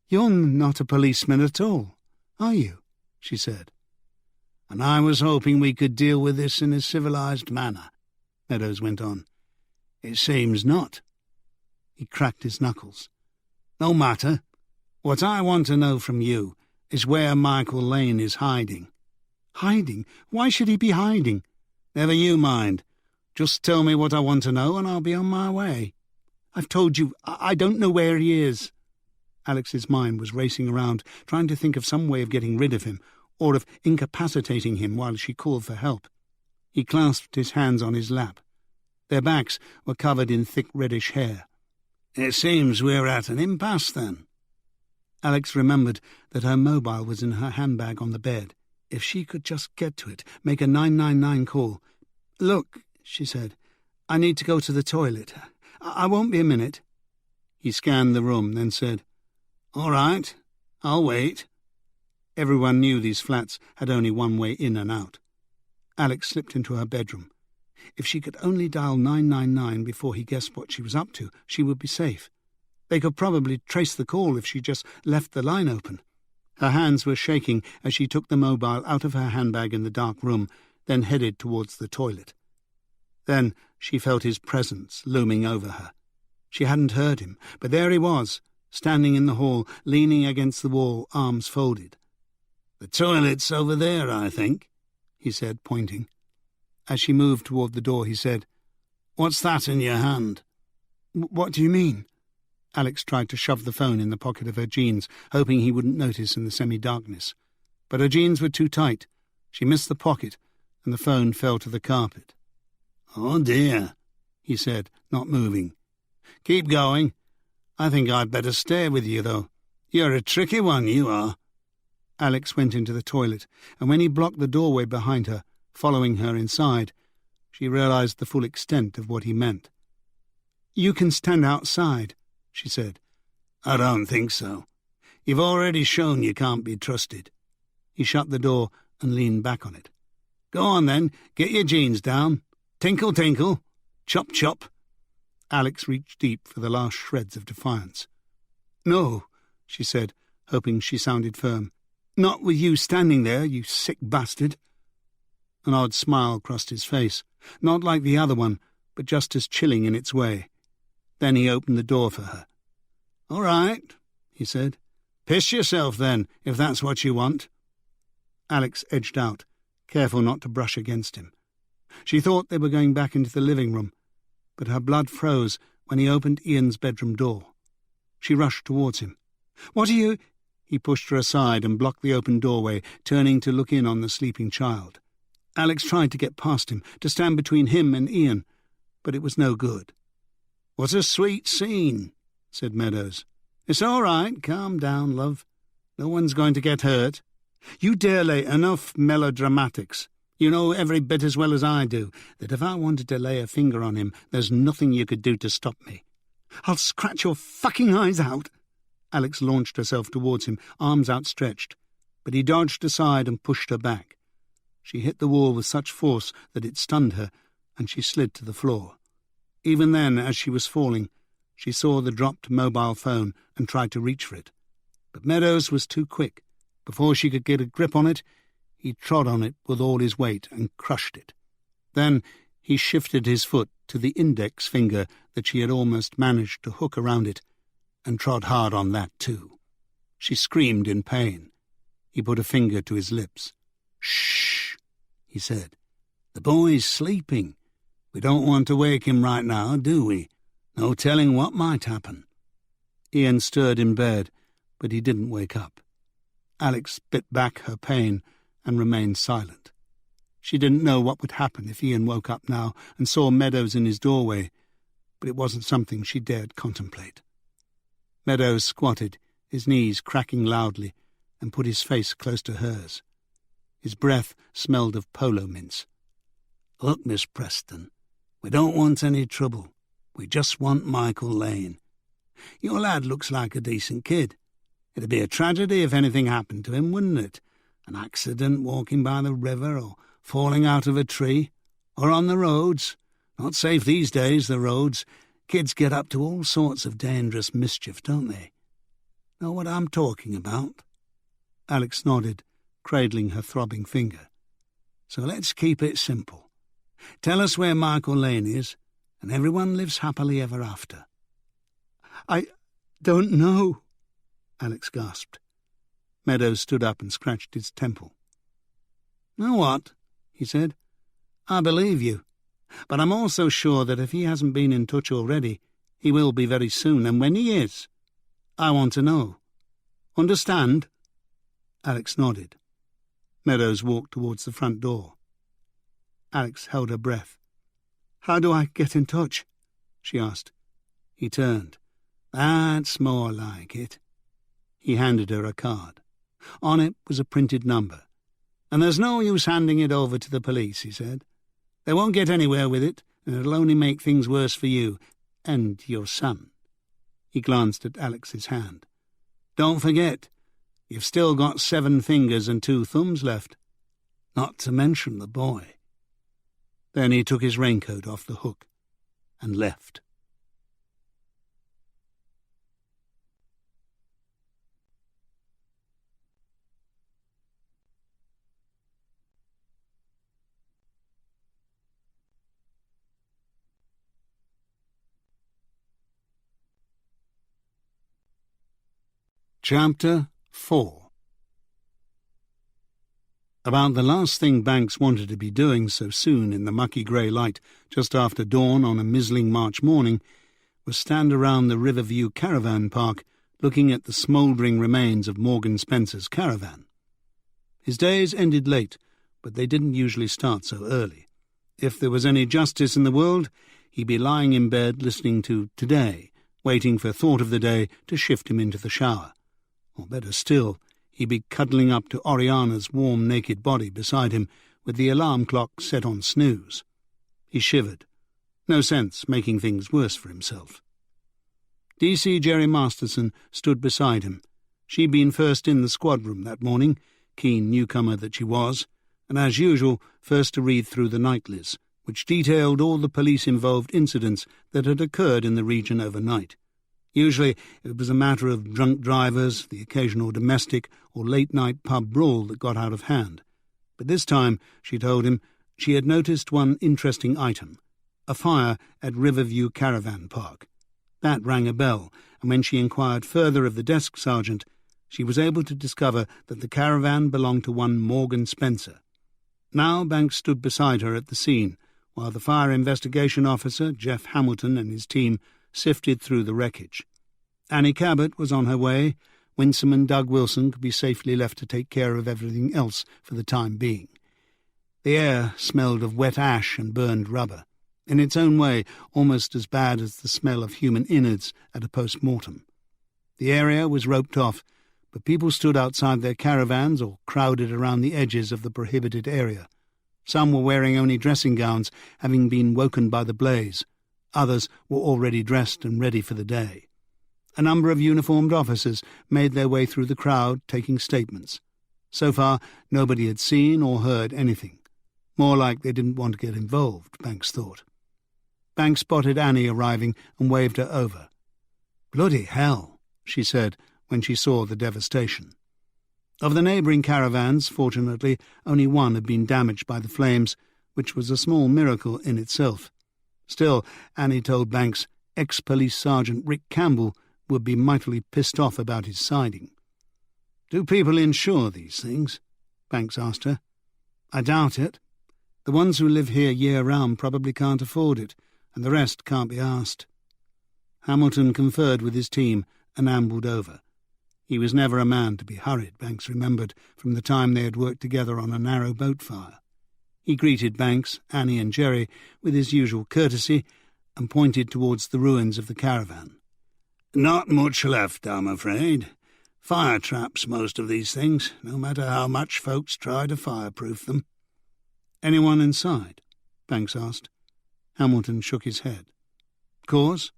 "You're not a policeman at all, are you?" she said. "And I was hoping we could deal with this in a civilized manner," Meadows went on. "It seems not." He cracked his knuckles. "No matter. What I want to know from you is where Michael Lane is hiding." "Hiding? Why should he be hiding?" "Never you mind. Just tell me what I want to know and I'll be on my way." "I've told you. I don't know where he is." Alex's mind was racing around, trying to think of some way of getting rid of him, or of incapacitating him while she called for help. He clasped his hands on his lap. Their backs were covered in thick reddish hair. "It seems we're at an impasse, then." Alex remembered that her mobile was in her handbag on the bed. If she could just get to it, make a 999 call. "Look," she said, "I need to go to the toilet. I won't be a minute." He scanned the room, then said, "All right, I'll wait." Everyone knew these flats had only one way in and out. Alex slipped into her bedroom. If she could only dial 999 before he guessed what she was up to, she would be safe. They could probably trace the call if she just left the line open. Her hands were shaking as she took the mobile out of her handbag in the dark room, then headed towards the toilet. Then she felt his presence looming over her. She hadn't heard him, but there he was, standing in the hall, leaning against the wall, arms folded. "The toilet's over there, I think," he said, pointing. As she moved toward the door, he said, "What's that in your hand?" "What do you mean?" Alex tried to shove the phone in the pocket of her jeans, hoping he wouldn't notice in the semi-darkness. But her jeans were too tight. She missed the pocket, and the phone fell to the carpet. "Oh, dear," he said, not moving. "Keep going. I think I'd better stay with you, though. You're a tricky one, you are." Alex went into the toilet, and when he blocked the doorway behind her, following her inside, she realized the full extent of what he meant. "You can stand outside," she said. "I don't think so. You've already shown you can't be trusted." He shut the door and leaned back on it. "Go on, then. Get your jeans down. Tinkle, tinkle. Chop, chop." Alex reached deep for the last shreds of defiance. "No," she said, hoping she sounded firm. "Not with you standing there, you sick bastard." An odd smile crossed his face, not like the other one, but just as chilling in its way. Then he opened the door for her. "All right," he said. "Piss yourself, then, if that's what you want." Alex edged out, careful not to brush against him. She thought they were going back into the living room, but her blood froze when he opened Ian's bedroom door. She rushed towards him. "What are you—" He pushed her aside and blocked the open doorway, turning to look in on the sleeping child. Alex tried to get past him, to stand between him and Ian, but it was no good. "What a sweet scene," said Meadows. "It's all right. Calm down, love. No one's going to get hurt. You dare lay enough melodramatics. You know every bit as well as I do that if I wanted to lay a finger on him, there's nothing you could do to stop me. I'll scratch your fucking eyes out." Alex launched herself towards him, arms outstretched, but he dodged aside and pushed her back. She hit the wall with such force that it stunned her, and she slid to the floor. Even then, as she was falling, she saw the dropped mobile phone and tried to reach for it. But Meadows was too quick. Before she could get a grip on it, he trod on it with all his weight and crushed it. Then he shifted his foot to the index finger that she had almost managed to hook around it, and trod hard on that too. She screamed in pain. He put a finger to his lips. "Shh," he said. "The boy's sleeping. We don't want to wake him right now, do we? No telling what might happen." Ian stirred in bed, but he didn't wake up. Alex bit back her pain and remained silent. She didn't know what would happen if Ian woke up now and saw Meadows in his doorway, but it wasn't something she dared contemplate. Meadows squatted, his knees cracking loudly, and put his face close to hers. His breath smelled of polo mints. "Look, Miss Preston, we don't want any trouble. We just want Michael Lane. Your lad looks like a decent kid. It'd be a tragedy if anything happened to him, wouldn't it? An accident walking by the river, or falling out of a tree, or on the roads. Not safe these days, the roads. Kids get up to all sorts of dangerous mischief, don't they? Know what I'm talking about?" Alex nodded, cradling her throbbing finger. "So let's keep it simple. Tell us where Michael Lane is, and everyone lives happily ever after." "I don't know," Alex gasped. Meadows stood up and scratched his temple. "Know what?" he said. "I believe you. But I'm also sure that if he hasn't been in touch already, he will be very soon, and when he is, I want to know. Understand?" Alex nodded. Meadows walked towards the front door. Alex held her breath. "How do I get in touch?" she asked. He turned. "That's more like it." He handed her a card. On it was a printed number. "And there's no use handing it over to the police," he said. "They won't get anywhere with it, and it'll only make things worse for you and your son." He glanced at Alex's hand. "Don't forget, you've still got 7 fingers and 2 thumbs left, not to mention the boy." Then he took his raincoat off the hook and left. Chapter 4. About the last thing Banks wanted to be doing so soon in the mucky grey light just after dawn on a mizzling March morning was stand around the Riverview Caravan Park looking at the smouldering remains of Morgan Spencer's caravan. His days ended late, but they didn't usually start so early. If there was any justice in the world, he'd be lying in bed listening to Today, waiting for Thought of the Day to shift him into the shower. Or better still, he'd be cuddling up to Oriana's warm, naked body beside him with the alarm clock set on snooze. He shivered. No sense making things worse for himself. D.C. Jerry Masterson stood beside him. She'd been first in the squad room that morning, keen newcomer that she was, and as usual first to read through the nightlies, which detailed all the police-involved incidents that had occurred in the region overnight. Usually it was a matter of drunk drivers, the occasional domestic or late-night pub brawl that got out of hand. But this time, she told him, she had noticed one interesting item: a fire at Riverview Caravan Park. That rang a bell, and when she inquired further of the desk sergeant, she was able to discover that the caravan belonged to one Morgan Spencer. Now Banks stood beside her at the scene, while the fire investigation officer, Jeff Hamilton, and his team sifted through the wreckage. Annie Cabot was on her way. Winsome and Doug Wilson could be safely left to take care of everything else for the time being. The air smelled of wet ash and burned rubber, in its own way almost as bad as the smell of human innards at a post-mortem. The area was roped off, but people stood outside their caravans or crowded around the edges of the prohibited area. Some were wearing only dressing gowns, having been woken by the blaze. Others were already dressed and ready for the day. A number of uniformed officers made their way through the crowd, taking statements. So far, nobody had seen or heard anything. More like they didn't want to get involved, Banks thought. Banks spotted Annie arriving and waved her over. "Bloody hell," she said when she saw the devastation. Of the neighbouring caravans, fortunately, only one had been damaged by the flames, which was a small miracle in itself. Still, Annie told Banks, ex-police sergeant Rick Campbell would be mightily pissed off about his siding. "Do people insure these things?" Banks asked her. "I doubt it. The ones who live here year-round probably can't afford it, and the rest can't be asked." Hamilton conferred with his team and ambled over. He was never a man to be hurried, Banks remembered, from the time they had worked together on a narrow boat fire. He greeted Banks, Annie and Jerry with his usual courtesy and pointed towards the ruins of the caravan. "Not much left, I'm afraid. Fire traps, most of these things, no matter how much folks try to fireproof them." "Anyone inside?" Banks asked. Hamilton shook his head. "Cause?"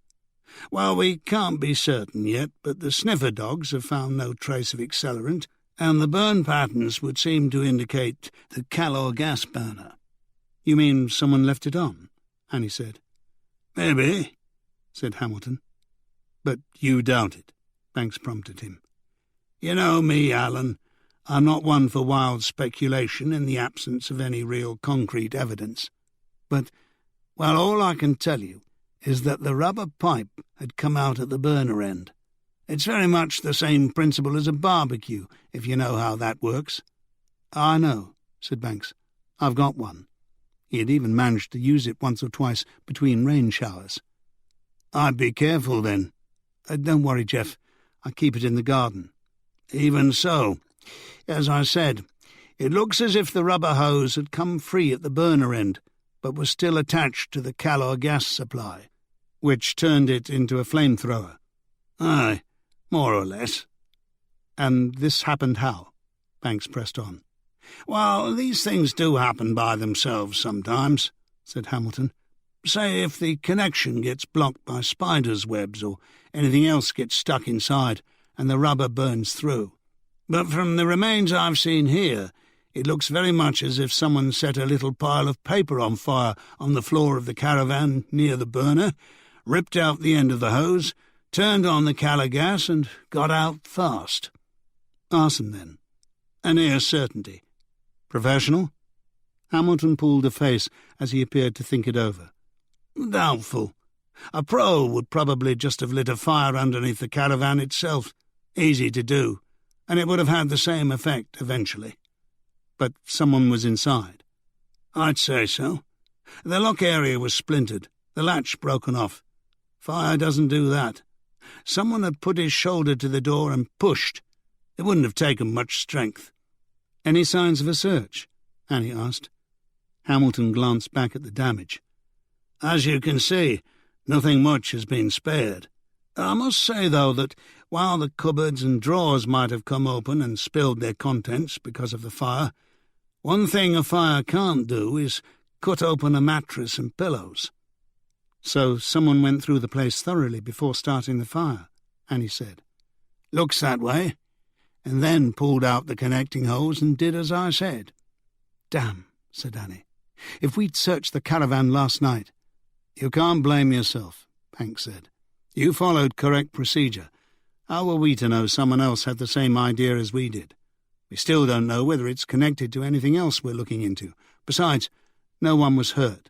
"Well, we can't be certain yet, but the sniffer dogs have found no trace of accelerant, and the burn patterns would seem to indicate the calor gas burner." "You mean someone left it on?" Annie said. "Maybe," said Hamilton. "But you doubt it," Banks prompted him. "You know me, Alan. I'm not one for wild speculation in the absence of any real concrete evidence. But, well, all I can tell you is that the rubber pipe had come out at the burner end. It's very much the same principle as a barbecue, if you know how that works." "I know," said Banks. "I've got one." He had even managed to use it once or twice between rain showers. "I'd be careful, then." "Don't worry, Jeff. I keep it in the garden." "Even so, as I said, it looks as if the rubber hose had come free at the burner end, but was still attached to the calor gas supply." "Which turned it into a flamethrower?" "Aye, more or less." "And this happened how?" Banks pressed on. "Well, these things do happen by themselves sometimes," said Hamilton. "Say if the connection gets blocked by spiders' webs or anything else gets stuck inside and the rubber burns through. But from the remains I've seen here, it looks very much as if someone set a little pile of paper on fire on the floor of the caravan near the burner, ripped out the end of the hose, turned on the calor gas and got out fast." "Arson, then?" "A near certainty." "Professional?" Hamilton pulled a face as he appeared to think it over. "Doubtful. A pro would probably just have lit a fire underneath the caravan itself. Easy to do, and it would have had the same effect eventually." "But someone was inside?" "I'd say so. The lock area was splintered, the latch broken off. Fire doesn't do that. Someone had put his shoulder to the door and pushed. It wouldn't have taken much strength." "Any signs of a search?" Annie asked. Hamilton glanced back at the damage. "As you can see, nothing much has been spared. I must say, though, that while the cupboards and drawers might have come open and spilled their contents because of the fire, one thing a fire can't do is cut open a mattress and pillows." "So someone went through the place thoroughly before starting the fire," Annie said. "Looks that way, and then pulled out the connecting hose and did as I said." "Damn," said Annie. "If we'd searched the caravan last night—" "You can't blame yourself," Banks said. "You followed correct procedure. How were we to know someone else had the same idea as we did? We still don't know whether it's connected to anything else we're looking into. Besides, no one was hurt."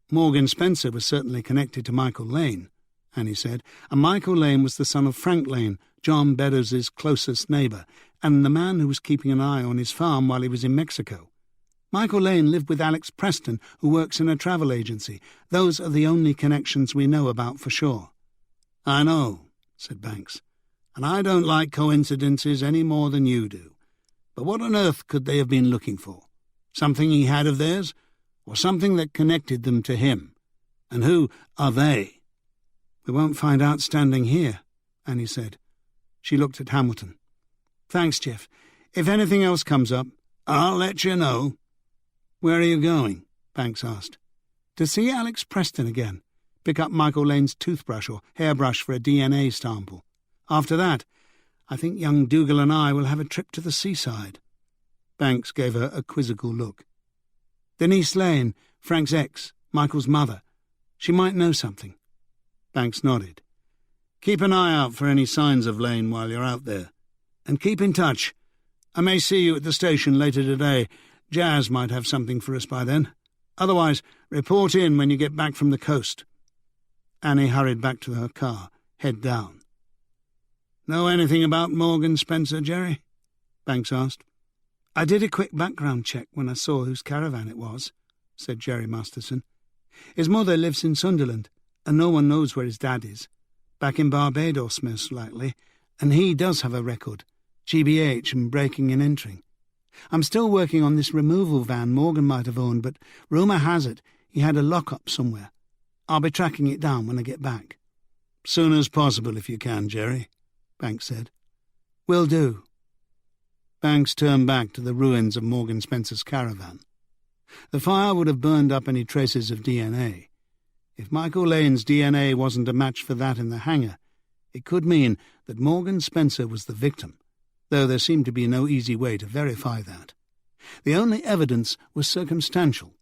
"Morgan Spencer was certainly connected to Michael Lane," Annie said, "and Michael Lane was the son of Frank Lane, John Beddoes' closest neighbour, and the man who was keeping an eye on his farm while he was in Mexico. Michael Lane lived with Alex Preston, who works in a travel agency. Those are the only connections we know about for sure." "I know," said Banks, "and I don't like coincidences any more than you do. But what on earth could they have been looking for? Something he had of theirs, or something that connected them to him? And who are they?" "We won't find out standing here," Annie said. She looked at Hamilton. "Thanks, Jeff. If anything else comes up—" "I'll let you know." "Where are you going?" Banks asked. "To see Alex Preston again. Pick up Michael Lane's toothbrush or hairbrush for a DNA sample. After that, I think young Dougal and I will have a trip to the seaside." Banks gave her a quizzical look. "Denise Lane, Frank's ex, Michael's mother. She might know something." Banks nodded. "Keep an eye out for any signs of Lane while you're out there. And keep in touch. I may see you at the station later today. Jazz might have something for us by then. Otherwise, report in when you get back from the coast." Annie hurried back to her car, head down. "Know anything about Morgan Spencer, Jerry?" Banks asked. "I did a quick background check when I saw whose caravan it was," said Jerry Masterson. "His mother lives in Sunderland, and no one knows where his dad is. Back in Barbados, most likely, and he does have a record, GBH and breaking and entering. I'm still working on this removal van Morgan might have owned, but rumour has it he had a lock-up somewhere. I'll be tracking it down when I get back." "Soon as possible, if you can, Jerry," Banks said. "Will do." Banks turned back to the ruins of Morgan Spencer's caravan. The fire would have burned up any traces of DNA. If Michael Lane's DNA wasn't a match for that in the hangar, it could mean that Morgan Spencer was the victim, though there seemed to be no easy way to verify that. The only evidence was circumstantial.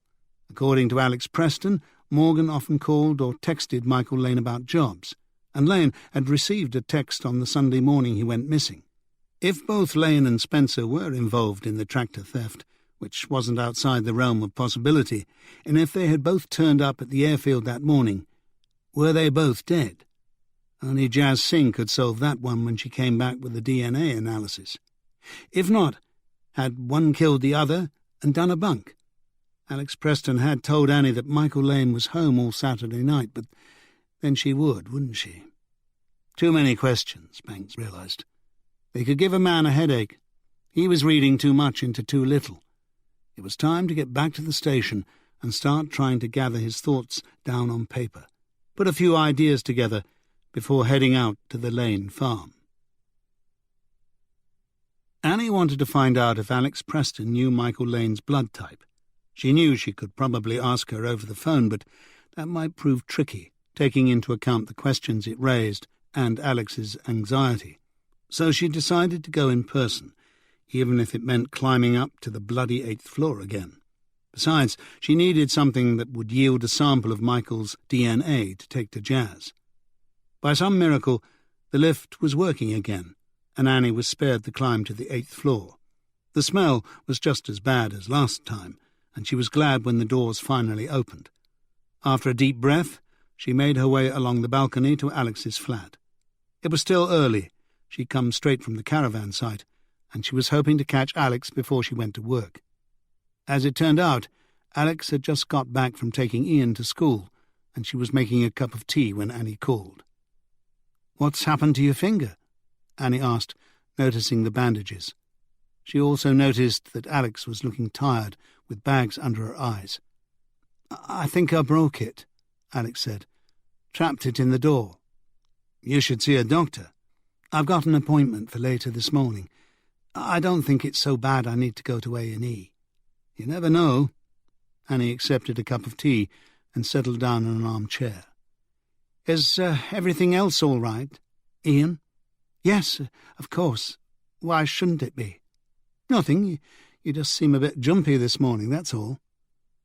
According to Alex Preston, Morgan often called or texted Michael Lane about jobs, and Lane had received a text on the Sunday morning he went missing. If both Lane and Spencer were involved in the tractor theft, which wasn't outside the realm of possibility, and if they had both turned up at the airfield that morning, were they both dead? Only Jazz Singh could solve that one when she came back with the DNA analysis. If not, had one killed the other and done a bunk? Alex Preston had told Annie that Michael Lane was home all Saturday night, but then she would, wouldn't she? Too many questions, Banks realised. They could give a man a headache. He was reading too much into too little. It was time to get back to the station and start trying to gather his thoughts down on paper, put a few ideas together before heading out to the Lane farm. Annie wanted to find out if Alex Preston knew Michael Lane's blood type. She knew she could probably ask her over the phone, but that might prove tricky, taking into account the questions it raised and Alex's anxiety. So she decided to go in person, even if it meant climbing up to the bloody 8th floor again. Besides, she needed something that would yield a sample of Michael's DNA to take to Jazz. By some miracle, the lift was working again, and Annie was spared the climb to the 8th floor. The smell was just as bad as last time, and she was glad when the doors finally opened. After a deep breath, she made her way along the balcony to Alex's flat. It was still early. She'd come straight from the caravan site, and she was hoping to catch Alex before she went to work. As it turned out, Alex had just got back from taking Ian to school, and she was making a cup of tea when Annie called. "What's happened to your finger?" Annie asked, noticing the bandages. She also noticed that Alex was looking tired, with bags under her eyes. "I think I broke it," Alex said. "Trapped it in the door." "You should see a doctor." "I've got an appointment for later this morning. I don't think it's so bad I need to go to A&E. "You never know." Annie accepted a cup of tea and settled down in an armchair. "Is everything else all right, Ian?" "Yes, of course. Why shouldn't it be?" "Nothing. You just seem a bit jumpy this morning, that's all."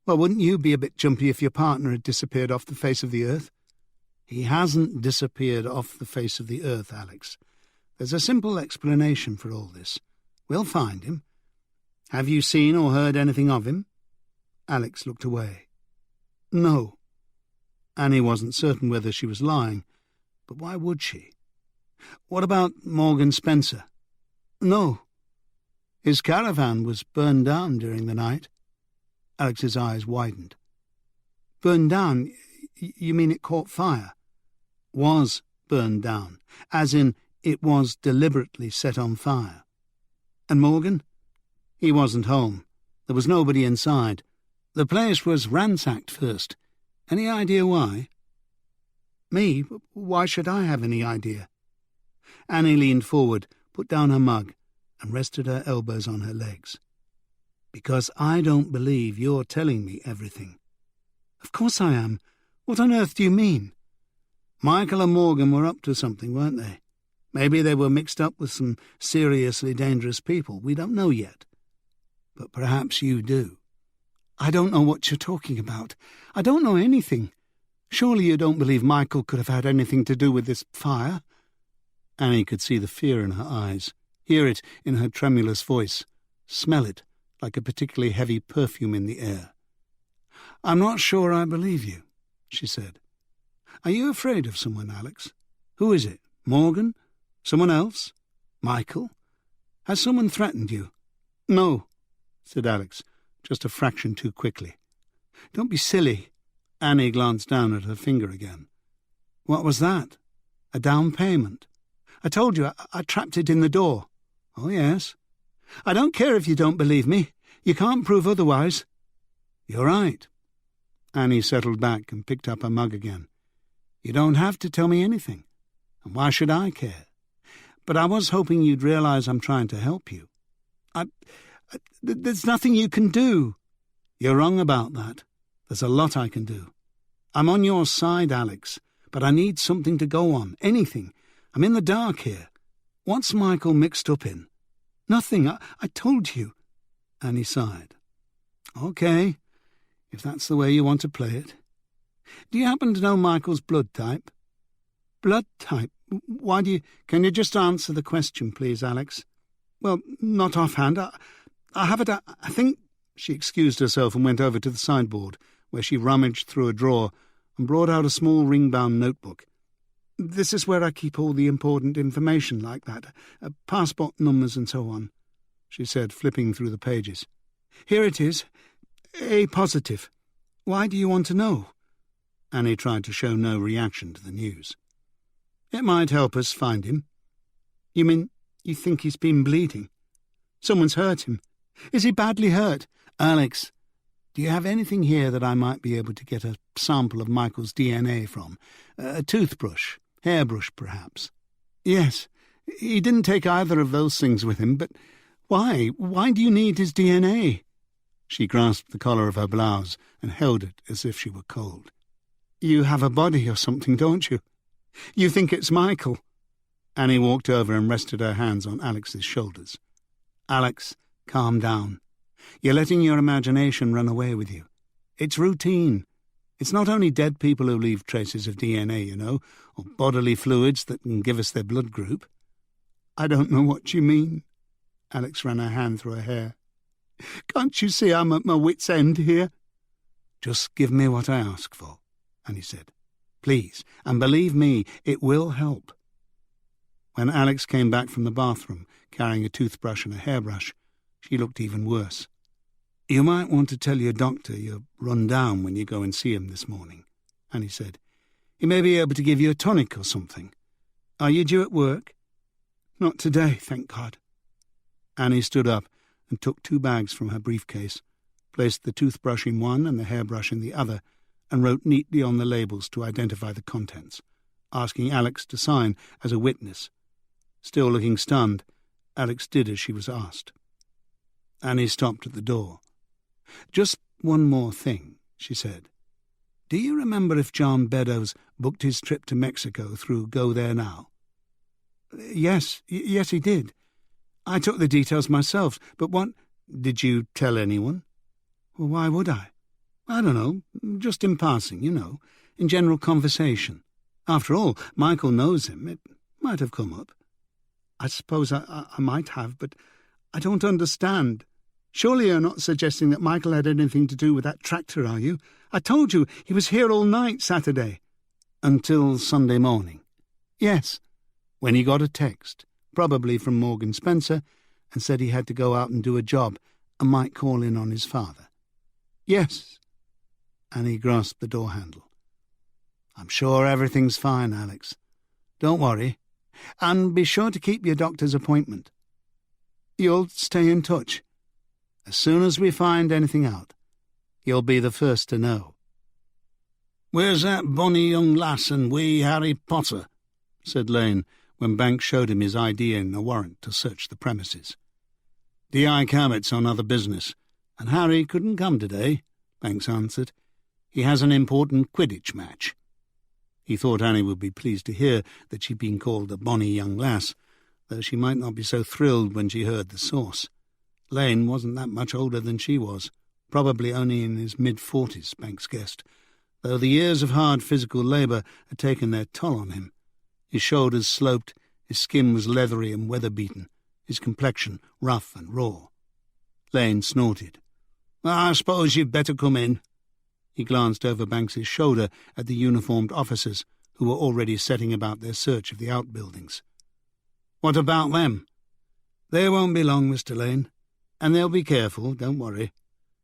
"Well, wouldn't you be a bit jumpy if your partner had disappeared off the face of the earth?" "He hasn't disappeared off the face of the earth, Alex. There's a simple explanation for all this. We'll find him. Have you seen or heard anything of him?" Alex looked away. "No." Annie wasn't certain whether she was lying, but why would she? "What about Morgan Spencer?" "No." "His caravan was burned down during the night." Alex's eyes widened. "Burned down? You mean it caught fire?" "Was burned down, as in it was deliberately set on fire." "And Morgan?" "He wasn't home. There was nobody inside. The place was ransacked first. Any idea why?" "Me? Why should I have any idea?" Annie leaned forward, put down her mug, and rested her elbows on her legs. "Because I don't believe you're telling me everything." "Of course I am. What on earth do you mean?" "Michael and Morgan were up to something, weren't they? Maybe they were mixed up with some seriously dangerous people. We don't know yet. But perhaps you do." "I don't know what you're talking about. I don't know anything. Surely you don't believe Michael could have had anything to do with this fire?" Annie could see the fear in her eyes, hear it in her tremulous voice, smell it like a particularly heavy perfume in the air. "I'm not sure I believe you," she said. "Are you afraid of someone, Alex? Who is it? Morgan? Someone else? Michael? Has someone threatened you?" "No," said Alex, just a fraction too quickly. "Don't be silly." Annie glanced down at her finger again. "What was that? A down payment? I told you I trapped it in the door." "Oh, yes." "I don't care if you don't believe me. You can't prove otherwise." "You're right." Annie settled back and picked up her mug again. "You don't have to tell me anything. And why should I care? But I was hoping you'd realize I'm trying to help you. There's nothing you can do." "You're wrong about that. There's a lot I can do. I'm on your side, Alex, but I need something to go on, anything. I'm in the dark here. What's Michael mixed up in?" "Nothing, I told you." Annie sighed. "Okay, if that's the way you want to play it. Do you happen to know Michael's blood type?" "Blood type? Why do you—" "Can you just answer the question, please, Alex?" "Well, not offhand. I have it, I think—" She excused herself and went over to the sideboard, where she rummaged through a drawer and brought out a small ring-bound notebook. "This is where I keep all the important information like that, passport numbers and so on," she said, flipping through the pages. "Here it is. A positive. Why do you want to know?" Annie tried to show no reaction to the news. "It might help us find him." "You mean you think he's been bleeding? Someone's hurt him? Is he badly hurt?" "Alex, do you have anything here that I might be able to get a sample of Michael's DNA from? A toothbrush, hairbrush, perhaps?" "Yes. He didn't take either of those things with him, but why? Why do you need his DNA?" She grasped the collar of her blouse and held it as if she were cold. "You have a body or something, don't you? You think it's Michael?" Annie walked over and rested her hands on Alex's shoulders. "Alex, calm down. You're letting your imagination run away with you. It's routine. It's not only dead people who leave traces of DNA, you know, or bodily fluids that can give us their blood group." "I don't know what you mean." Alex ran her hand through her hair. "Can't you see I'm at my wit's end here?" "Just give me what I ask for," Annie said. "Please, and believe me, it will help." When Alex came back from the bathroom, carrying a toothbrush and a hairbrush, she looked even worse. "You might want to tell your doctor you're run down when you go and see him this morning," Annie said. "He may be able to give you a tonic or something. Are you due at work?" "Not today, thank God." Annie stood up and took 2 bags from her briefcase, placed the toothbrush in one and the hairbrush in the other, and wrote neatly on the labels to identify the contents, asking Alex to sign as a witness. Still looking stunned, Alex did as she was asked. Annie stopped at the door. "Just one more thing," she said. "Do you remember if John Beddoes booked his trip to Mexico through Go There Now?" Yes, he did. I took the details myself, but what—" "Did you tell anyone?" "Well, why would I? I don't know, just in passing, you know, in general conversation. After all, Michael knows him. It might have come up." "I suppose I might have, but I don't understand. Surely you're not suggesting that Michael had anything to do with that tractor, are you? I told you he was here all night Saturday." "Until Sunday morning?" "Yes." "When he got a text, probably from Morgan Spencer, and said he had to go out and do a job and might call in on his father?" "Yes." Annie grasped the door handle. "I'm sure everything's fine, Alex. Don't worry. And be sure to keep your doctor's appointment." "You'll stay in touch?" As soon as we find anything out, you'll be the first to know." "Where's that bonny young lass and wee Harry Potter?" said Lane, when Banks showed him his ID and a warrant to search the premises. "D.I. Cabot's on other business, and Harry couldn't come today," Banks answered. "He has an important Quidditch match." He thought Annie would be pleased to hear that she'd been called a bonny young lass, though she might not be so thrilled when she heard the source. Lane wasn't that much older than she was, probably only in his mid-40s, Banks guessed, though the years of hard physical labour had taken their toll on him. His shoulders sloped, his skin was leathery and weather-beaten, his complexion rough and raw. Lane snorted. "I suppose you'd better come in." He glanced over Banks's shoulder at the uniformed officers who were already setting about their search of the outbuildings. "What about them?" "They won't be long, Mr. Lane, and they'll be careful, don't worry."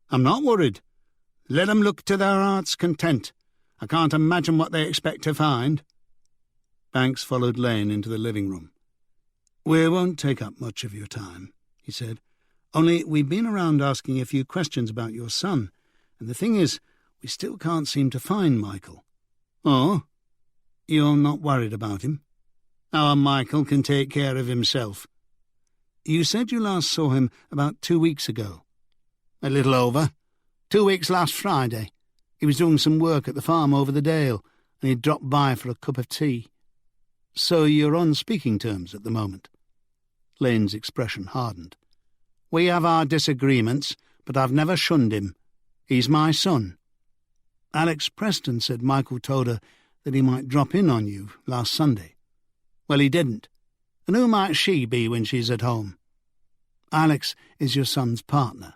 "I'm not worried. Let 'em look to their heart's content. I can't imagine what they expect to find." Banks followed Lane into the living room. "We won't take up much of your time," he said. "Only we've been around asking a few questions about your son, and the thing is, we still can't seem to find Michael." "Oh? You're not worried about him?" "Our Michael can take care of himself." "You said you last saw him about 2 weeks ago." "A little over. 2 weeks last Friday. He was doing some work at the farm over the dale, and he dropped by for a cup of tea." "So you're on speaking terms at the moment?" Lane's expression hardened. "We have our disagreements, but I've never shunned him. He's my son." "Alex Preston said Michael told her that he might drop in on you last Sunday." "Well, he didn't. And who might she be when she's at home?" "Alex is your son's partner."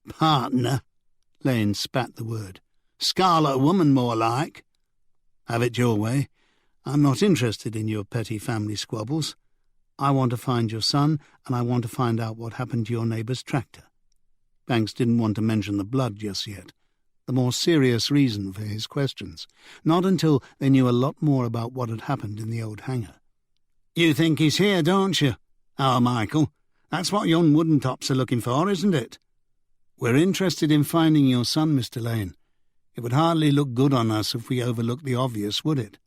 "Partner?" Lane spat the word. "Scarlet woman, more like." "Have it your way. I'm not interested in your petty family squabbles. I want to find your son, and I want to find out what happened to your neighbour's tractor." Banks didn't want to mention the blood just yet, the more serious reason for his questions, not until they knew a lot more about what had happened in the old hangar. "You think he's here, don't you? Our Michael. That's what young Woodentops are looking for, isn't it?" "We're interested in finding your son, Mr. Lane. It would hardly look good on us if we overlooked the obvious, would it?"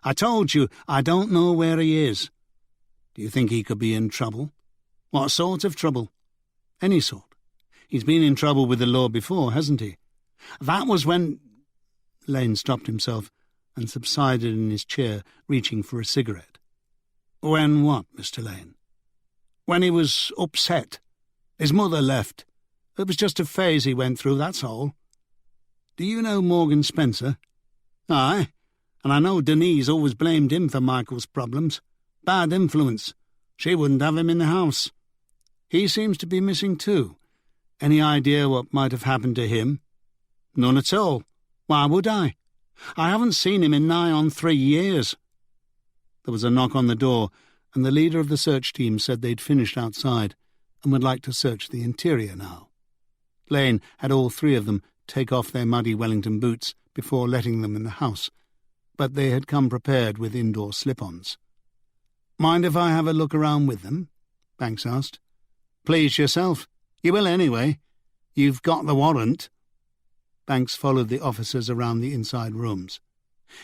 "I told you, I don't know where he is." "Do you think he could be in trouble?" "What sort of trouble?" "Any sort. He's been in trouble with the law before, hasn't he?" "That was when—" Lane stopped himself and subsided in his chair, reaching for a cigarette. "When what, Mr. Lane?" "When he was upset. His mother left. It was just a phase he went through, that's all." "Do you know Morgan Spencer?" "Aye, and I know Denise always blamed him for Michael's problems. Bad influence. She wouldn't have him in the house." "He seems to be missing too. Any idea what might have happened to him?" "None at all. Why would I? I haven't seen him in nigh on 3 years." There was a knock on the door, and the leader of the search team said they'd finished outside and would like to search the interior now. Lane had all 3 of them take off their muddy Wellington boots before letting them in the house, but they had come prepared with indoor slip-ons. "Mind if I have a look around with them?" Banks asked. "Please yourself. You will anyway. You've got the warrant." Banks followed the officers around the inside rooms.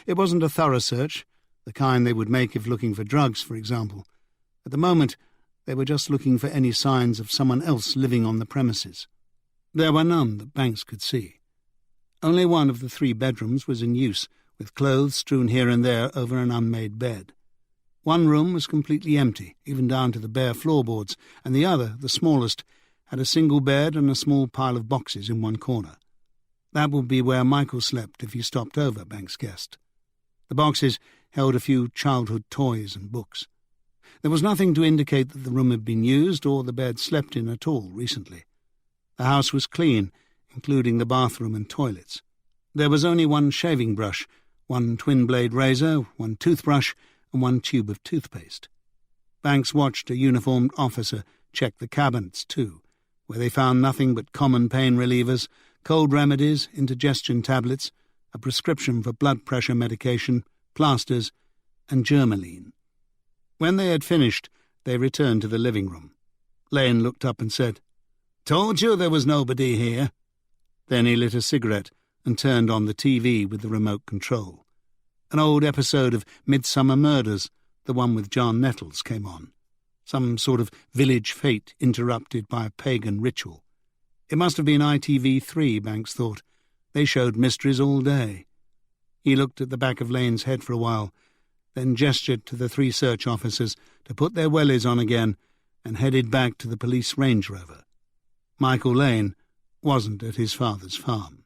It wasn't a thorough search, the kind they would make if looking for drugs, for example. At the moment, they were just looking for any signs of someone else living on the premises. There were none that Banks could see. Only one of the 3 bedrooms was in use, with clothes strewn here and there over an unmade bed. One room was completely empty, even down to the bare floorboards, and the other, the smallest, had a single bed and a small pile of boxes in one corner. That would be where Michael slept if he stopped over, Banks guessed. The boxes held a few childhood toys and books. There was nothing to indicate that the room had been used or the bed slept in at all recently. The house was clean, including the bathroom and toilets. There was only one shaving brush, one twin-blade razor, one toothbrush, and one tube of toothpaste. Banks watched a uniformed officer check the cabinets, too, where they found nothing but common pain relievers, cold remedies, indigestion tablets, a prescription for blood pressure medication, plasters, and Germaline. When they had finished, they returned to the living room. Lane looked up and said, Told you there was nobody here." Then he lit a cigarette and turned on the TV with the remote control. An old episode of Midsummer Murders, the one with John Nettles, came on. Some sort of village fete interrupted by a pagan ritual. It must have been ITV3, Banks thought. They showed mysteries all day. He looked at the back of Lane's head for a while, then gestured to the 3 search officers to put their wellies on again and headed back to the police Range Rover. Michael Lane wasn't at his father's farm.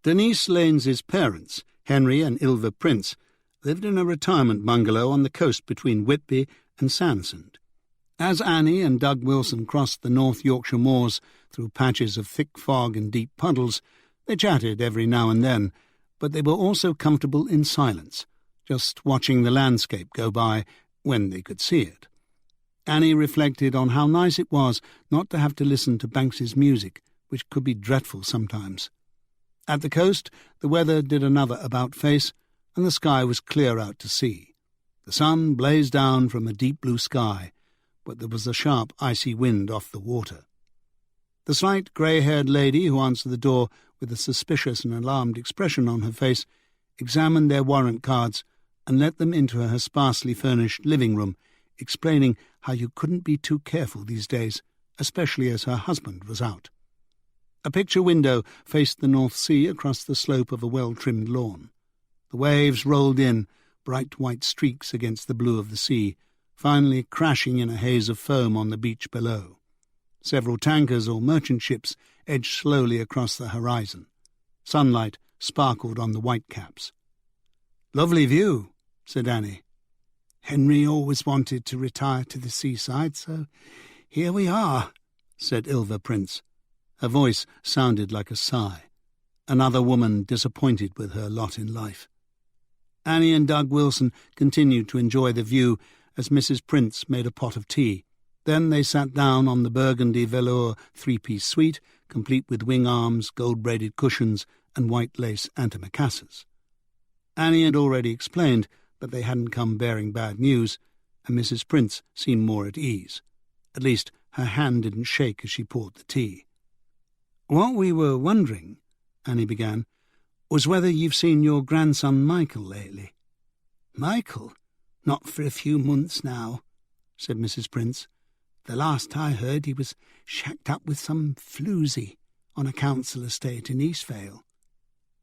Denise Lane's parents, Henry and Ilva Prince, lived in a retirement bungalow on the coast between Whitby and Sandsend. As Annie and Doug Wilson crossed the North Yorkshire moors through patches of thick fog and deep puddles, they chatted every now and then, but they were also comfortable in silence, just watching the landscape go by when they could see it. Annie reflected on how nice it was not to have to listen to Banks's music, which could be dreadful sometimes. At the coast, the weather did another about-face, and the sky was clear out to sea. The sun blazed down from a deep blue sky, but there was a sharp, icy wind off the water. The slight, grey-haired lady who answered the door with a suspicious and alarmed expression on her face examined their warrant cards and let them into her sparsely furnished living room, explaining how you couldn't be too careful these days, especially as her husband was out. A picture window faced the North Sea across the slope of a well-trimmed lawn. The waves rolled in, bright white streaks against the blue of the sea, finally crashing in a haze of foam on the beach below. Several tankers or merchant ships edged slowly across the horizon. Sunlight sparkled on the whitecaps. "Lovely view," said Annie. "Henry always wanted to retire to the seaside, so here we are," said Ilva Prince. Her voice sounded like a sigh. Another woman disappointed with her lot in life. Annie and Doug Wilson continued to enjoy the view as Mrs. Prince made a pot of tea. Then they sat down on the burgundy velour 3-piece suite, complete with wing arms, gold-braided cushions, and white lace antimacassars. Annie had already explained that they hadn't come bearing bad news, and Mrs. Prince seemed more at ease. At least her hand didn't shake as she poured the tea. "What we were wondering," Annie began, "was whether you've seen your grandson Michael lately." "Michael? Not for a few months now," said Mrs. Prince. "The last I heard he was shacked up with some floozy on a council estate in Eastvale."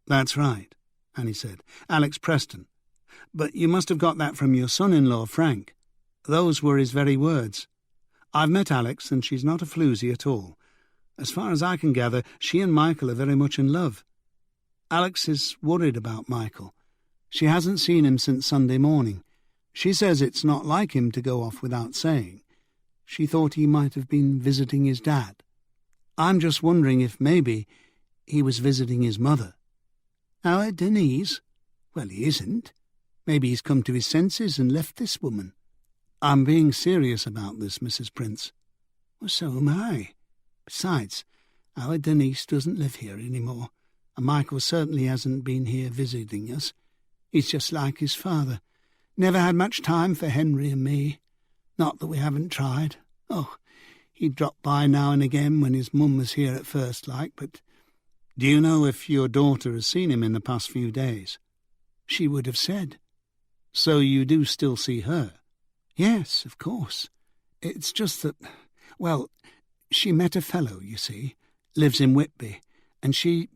"That's right," Annie said. "Alex Preston. But you must have got that from your son-in-law, Frank. Those were his very words. I've met Alex, and she's not a floozy at all. As far as I can gather, she and Michael are very much in love. Alex is worried about Michael. She hasn't seen him since Sunday morning. She says it's not like him to go off without saying. She thought he might have been visiting his dad. I'm just wondering if maybe he was visiting his mother." "Our Denise? Well, he isn't. Maybe he's come to his senses and left this woman." "I'm being serious about this, Mrs. Prince." "Well, so am I. Besides, our Denise doesn't live here any more, and Michael certainly hasn't been here visiting us. He's just like his father. Never had much time for Henry and me. Not that we haven't tried. Oh, he'd drop by now and again when his mum was here at first, but—" "Do you know if your daughter has seen him in the past few days?" "She would have said." "So you do still see her?" "Yes, of course. It's just that, well, she met a fellow, you see, lives in Whitby, and she's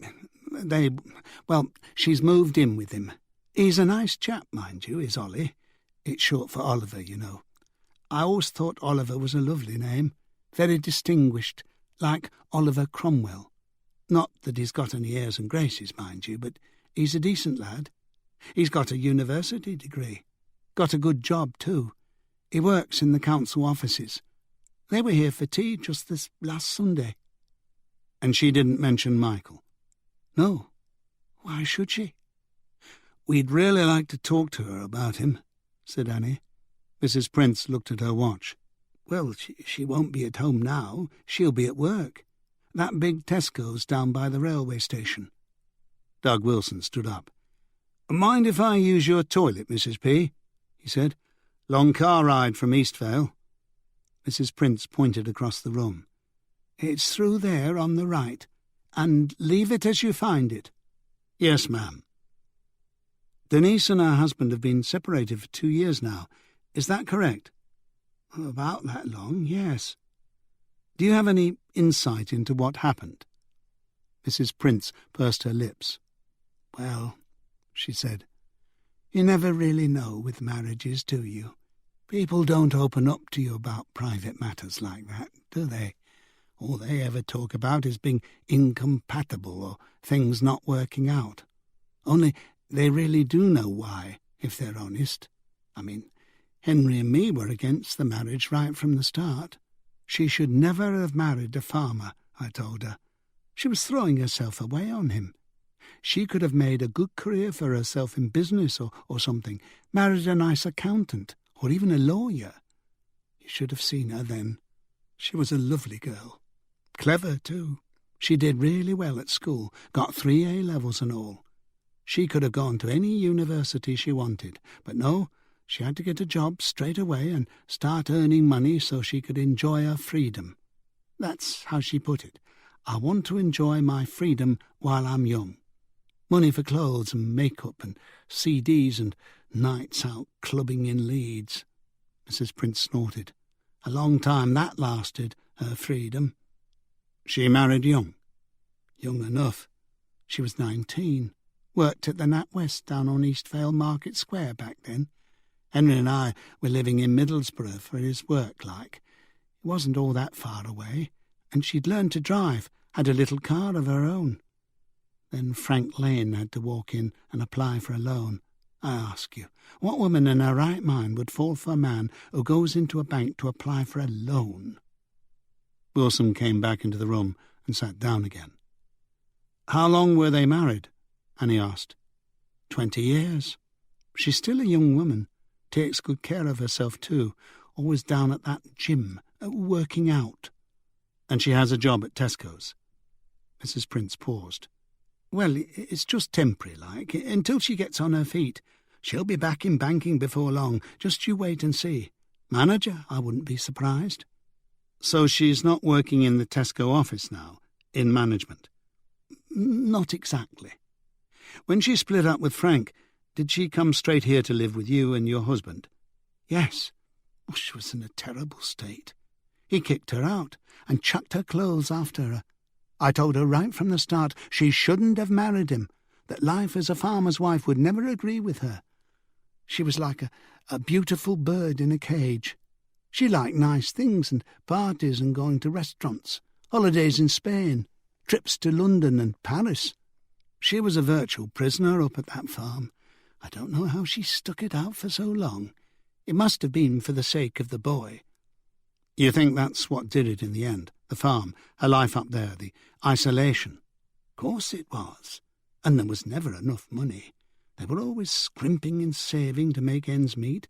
moved in with him. He's a nice chap, mind you, is Ollie. It's short for Oliver, you know. I always thought Oliver was a lovely name, very distinguished, like Oliver Cromwell. Not that he's got any airs and graces, mind you, but he's a decent lad. He's got a university degree. Got a good job, too. He works in the council offices. They were here for tea just this last Sunday." "And she didn't mention Michael?" "No. Why should she?" "We'd really like to talk to her about him," said Annie. Mrs. Prince looked at her watch. "Well, she won't be at home now. She'll be at work. That big Tesco's down by the railway station." Doug Wilson stood up. "Mind if I use your toilet, Mrs. P?" he said. "Long car ride from Eastvale." Mrs. Prince pointed across the room. "It's through there on the right, and leave it as you find it." "Yes, ma'am." "Denise and her husband have been separated for 2 years now. Is that correct?" "About that long, yes." "Do you have any insight into what happened?" Mrs. Prince pursed her lips. "Well," she said, "you never really know with marriages, do you? People don't open up to you about private matters like that, do they? All they ever talk about is being incompatible or things not working out. Only they really do know why, if they're honest. I mean, Henry and me were against the marriage right from the start. She should never have married a farmer, I told her. She was throwing herself away on him. She could have made a good career for herself in business or something, married a nice accountant, or even a lawyer. You should have seen her then. She was a lovely girl. Clever, too. She did really well at school, got 3 A-levels and all. She could have gone to any university she wanted, but no, she had to get a job straight away and start earning money so she could enjoy her freedom. That's how she put it. I want to enjoy my freedom while I'm young. Money for clothes and makeup and CDs and nights out clubbing in Leeds." Mrs. Prince snorted. "A long time that lasted, her freedom." "She married young?" "Young enough. She was 19. Worked at the NatWest down on East Vale Market Square back then. Henry and I were living in Middlesbrough for his work, like. It wasn't all that far away, and she'd learned to drive, had a little car of her own. Then Frank Lane had to walk in and apply for a loan. I ask you, what woman in her right mind would fall for a man who goes into a bank to apply for a loan?" Wilson came back into the room and sat down again. "How long were they married?" Annie asked. 20 years. She's still a young woman, takes good care of herself too, always down at that gym, working out. "And she has a job at Tesco's?" Mrs. Prince paused. "Well, it's just temporary, like, until she gets on her feet. She'll be back in banking before long, just you wait and see. Manager, I wouldn't be surprised." "So she's not working in the Tesco office now, in management?" "Not exactly." "When she split up with Frank, did she come straight here to live with you and your husband?" "Yes." Oh, she was in a terrible state. He kicked her out and chucked her clothes after her. I told her right from the start she shouldn't have married him, that life as a farmer's wife would never agree with her. She was like a beautiful bird in a cage. She liked nice things and parties and going to restaurants, holidays in Spain, trips to London and Paris. She was a virtual prisoner up at that farm. I don't know how she stuck it out for so long. It must have been for the sake of the boy." "You think that's what did it in the end? The farm, her life up there, the isolation?" "Of course it was. And there was never enough money. They were always scrimping and saving to make ends meet.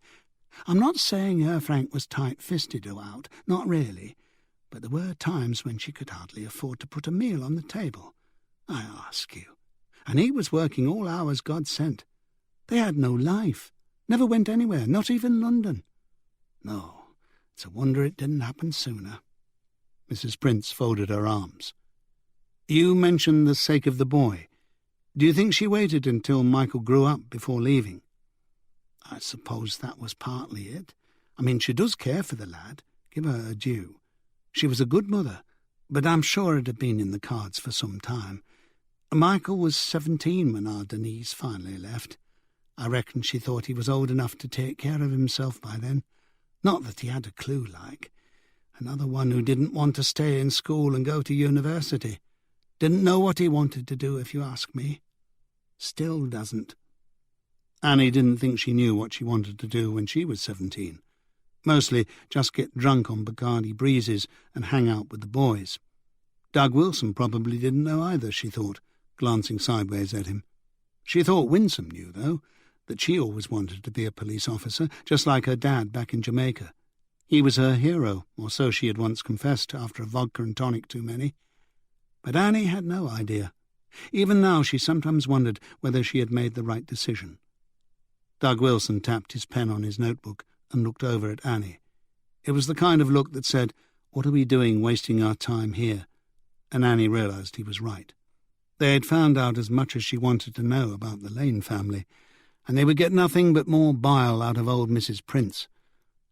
I'm not saying her Frank was tight-fisted or out, not really, but there were times when she could hardly afford to put a meal on the table. I ask you. And he was working all hours God sent. They had no life, never went anywhere, not even London. No, it's a wonder it didn't happen sooner." Mrs. Prince folded her arms. "You mentioned the sake of the boy. Do you think she waited until Michael grew up before leaving?" "I suppose that was partly it. I mean, she does care for the lad, give her her due. She was a good mother, but I'm sure it had been in the cards for some time. Michael was 17 when our Denise finally left. I reckon she thought he was old enough to take care of himself by then. Not that he had a clue, like. Another one who didn't want to stay in school and go to university. Didn't know what he wanted to do, if you ask me. Still doesn't." Annie didn't think she knew what she wanted to do when she was 17. Mostly just get drunk on Bacardi breezes and hang out with the boys. Doug Wilson probably didn't know either, she thought, glancing sideways at him. She thought Winsome knew, though, that she always wanted to be a police officer, just like her dad back in Jamaica. He was her hero, or so she had once confessed after a vodka and tonic too many. But Annie had no idea. Even now she sometimes wondered whether she had made the right decision. Doug Wilson tapped his pen on his notebook and looked over at Annie. It was the kind of look that said, "What are we doing wasting our time here?" And Annie realised he was right. They had found out as much as she wanted to know about the Lane family, and they would get nothing but more bile out of old Mrs. Prince.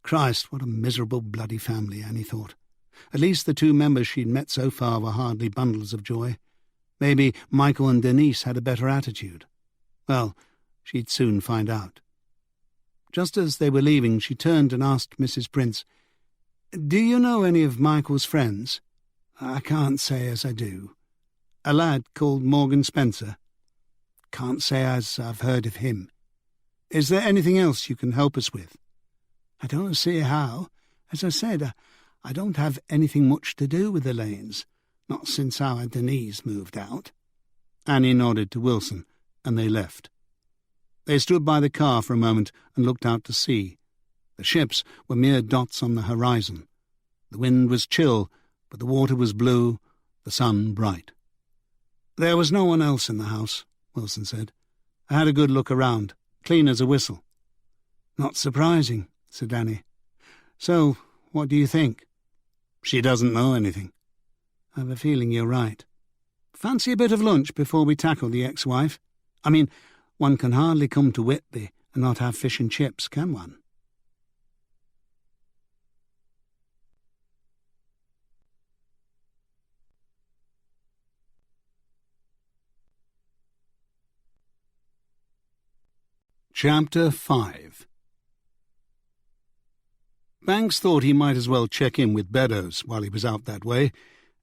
Christ, what a miserable bloody family, Annie thought. At least the two members she'd met so far were hardly bundles of joy. Maybe Michael and Denise had a better attitude. Well, she'd soon find out. Just as they were leaving, she turned and asked Mrs. Prince, "Do you know any of Michael's friends?" "I can't say as I do." "A lad called Morgan Spencer?" "Can't say as I've heard of him." "Is there anything else you can help us with?" "I don't see how. As I said, I don't have anything much to do with the Lanes, not since our Denise moved out." Annie nodded to Wilson, and they left. They stood by the car for a moment and looked out to sea. The ships were mere dots on the horizon. The wind was chill, but the water was blue, the sun bright. "There was no one else in the house," Wilson said. "I had a good look around, clean as a whistle." "Not surprising," said Annie. "So, what do you think?" "She doesn't know anything." "I have a feeling you're right. Fancy a bit of lunch before we tackle the ex-wife? I mean, one can hardly come to Whitby and not have fish and chips, can one?" Chapter 5. Banks thought he might as well check in with Beddoes while he was out that way,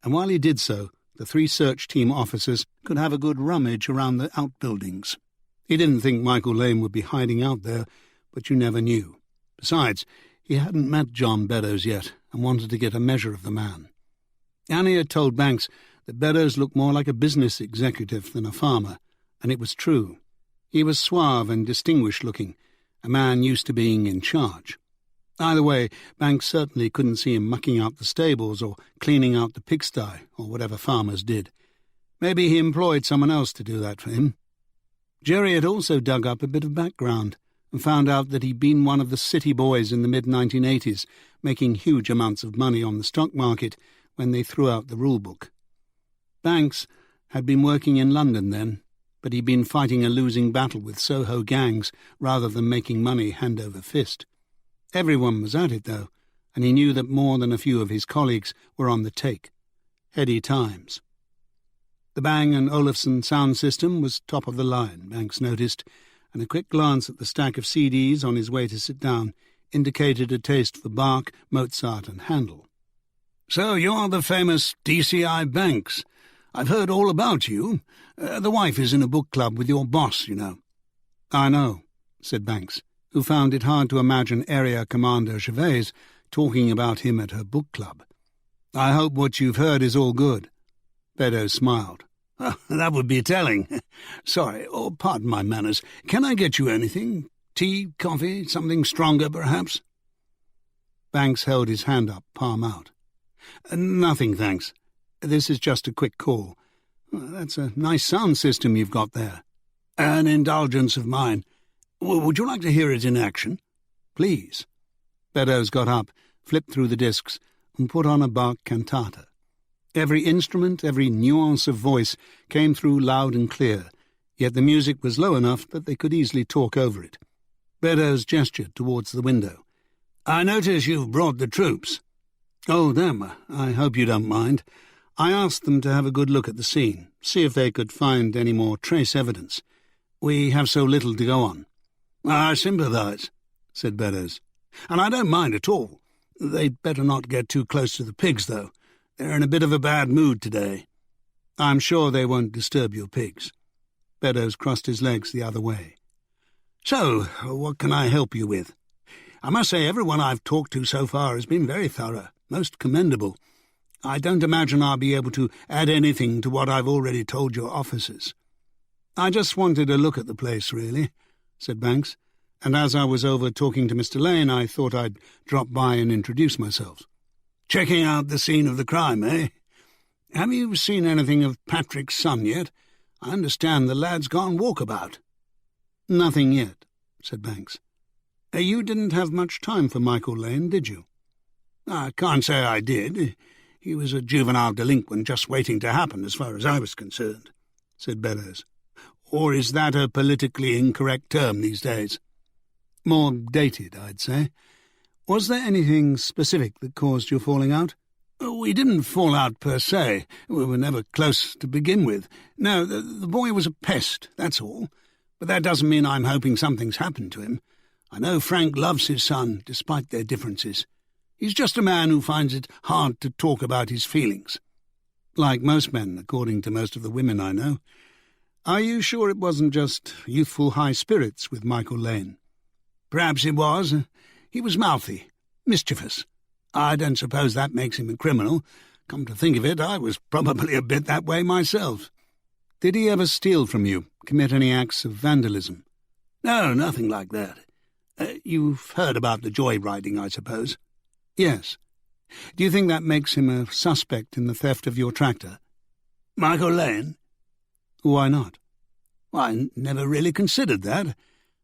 and while he did so, the 3 search team officers could have a good rummage around the outbuildings. He didn't think Michael Lane would be hiding out there, but you never knew. Besides, he hadn't met John Beddoes yet and wanted to get a measure of the man. Annie had told Banks that Beddoes looked more like a business executive than a farmer, and it was true. He was suave and distinguished-looking, a man used to being in charge. Either way, Banks certainly couldn't see him mucking out the stables or cleaning out the pigsty or whatever farmers did. Maybe he employed someone else to do that for him. Jerry had also dug up a bit of background and found out that he'd been one of the city boys in the mid-1980s, making huge amounts of money on the stock market when they threw out the rule-book. Banks had been working in London then, but he'd been fighting a losing battle with Soho gangs rather than making money hand over fist. Everyone was at it, though, and he knew that more than a few of his colleagues were on the take. Heady times. The Bang & Olufsen sound system was top of the line, Banks noticed, and a quick glance at the stack of CDs on his way to sit down indicated a taste for Bach, Mozart and Handel. "So you're the famous DCI Banks. I've heard all about you. The wife is in a book club with your boss, you know." "I know," said Banks, who found it hard to imagine Area Commander Gervais talking about him at her book club. "I hope what you've heard is all good." Beddoes smiled. "That would be telling. Sorry, pardon my manners. Can I get you anything? Tea, coffee, something stronger, perhaps?" Banks held his hand up, palm out. "Nothing, thanks. This is just a quick call. That's a nice sound system you've got there." "An indulgence of mine. Would you like to hear it in action?" "Please." Beddoes got up, flipped through the discs, and put on a Bach cantata. Every instrument, every nuance of voice came through loud and clear, yet the music was low enough that they could easily talk over it. Beddoes gestured towards the window. "I notice you've brought the troops." "Oh, them. I hope you don't mind. I asked them to have a good look at the scene, see if they could find any more trace evidence. We have so little to go on." "I sympathise," said Beddoes. "And I don't mind at all. They'd better not get too close to the pigs, though. They're in a bit of a bad mood today." "I'm sure they won't disturb your pigs." Beddoes crossed his legs the other way. "So, what can I help you with? I must say everyone I've talked to so far has been very thorough, most commendable. I don't imagine I'll be able to add anything to what I've already told your officers." "I just wanted a look at the place, really," said Banks, "and as I was over talking to Mr. Lane, I thought I'd drop by and introduce myself." "Checking out the scene of the crime, eh? Have you seen anything of Patrick's son yet? I understand the lad's gone walkabout." "Nothing yet," said Banks. "You didn't have much time for Michael Lane, did you?" I can't say I did. He was a juvenile delinquent just waiting to happen as far as I was concerned," said Beddoes. "Or is that a politically incorrect term these days?" "More dated, I'd say. Was there anything specific that caused your falling out?" "We didn't fall out per se. We were never close to begin with. No, the boy was a pest, that's all. But that doesn't mean I'm hoping something's happened to him. I know Frank loves his son, despite their differences. He's just a man who finds it hard to talk about his feelings." "Like most men, according to most of the women I know. Are you sure it wasn't just youthful high spirits with Michael Lane?" "Perhaps it was. He was mouthy, mischievous. I don't suppose that makes him a criminal. Come to think of it, I was probably a bit that way myself." "Did he ever steal from you, commit any acts of vandalism?" "No, nothing like that. You've heard about the joyriding, I suppose?" "Yes. Do you think that makes him a suspect in the theft of your tractor?" "Michael Lane?" "Why not?" "I never really considered that.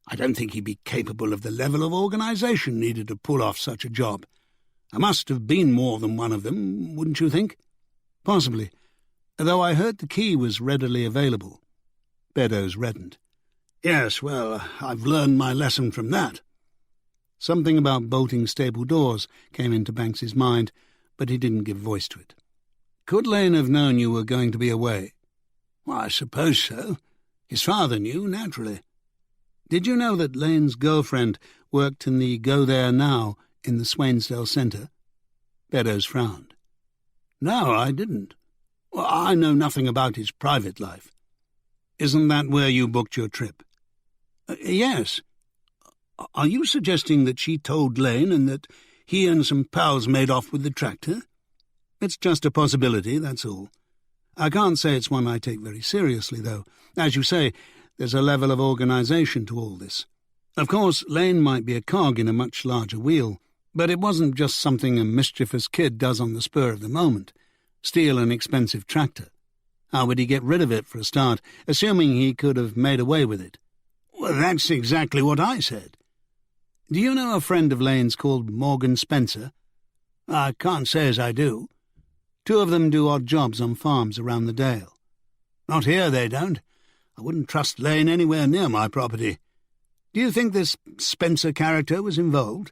I don't think he'd be capable of the level of organisation needed to pull off such a job. There must have been more than one of them, wouldn't you think?" "Possibly, though I heard the key was readily available." Beddoes reddened. "Yes, well, I've learned my lesson from that." Something about bolting stable doors came into Banks's mind, but he didn't give voice to it. "Could Lane have known you were going to be away?" "Well, I suppose so. His father knew, naturally." "Did you know that Lane's girlfriend worked in the Go There Now in the Swainsdale Centre?" Beddoes frowned. "No, I didn't. Well, I know nothing about his private life." "Isn't that where you booked your trip?" "Yes. Are you suggesting that she told Lane and that he and some pals made off with the tractor?" "It's just a possibility, that's all. I can't say it's one I take very seriously, though. As you say, there's a level of organisation to all this. Of course, Lane might be a cog in a much larger wheel, but it wasn't just something a mischievous kid does on the spur of the moment. Steal an expensive tractor. How would he get rid of it, for a start, assuming he could have made away with it?" "Well, that's exactly what I said." "Do you know a friend of Lane's called Morgan Spencer?" "I can't say as I do." "Two of them do odd jobs on farms around the Dale." "Not here, they don't. I wouldn't trust Lane anywhere near my property. Do you think this Spencer character was involved?"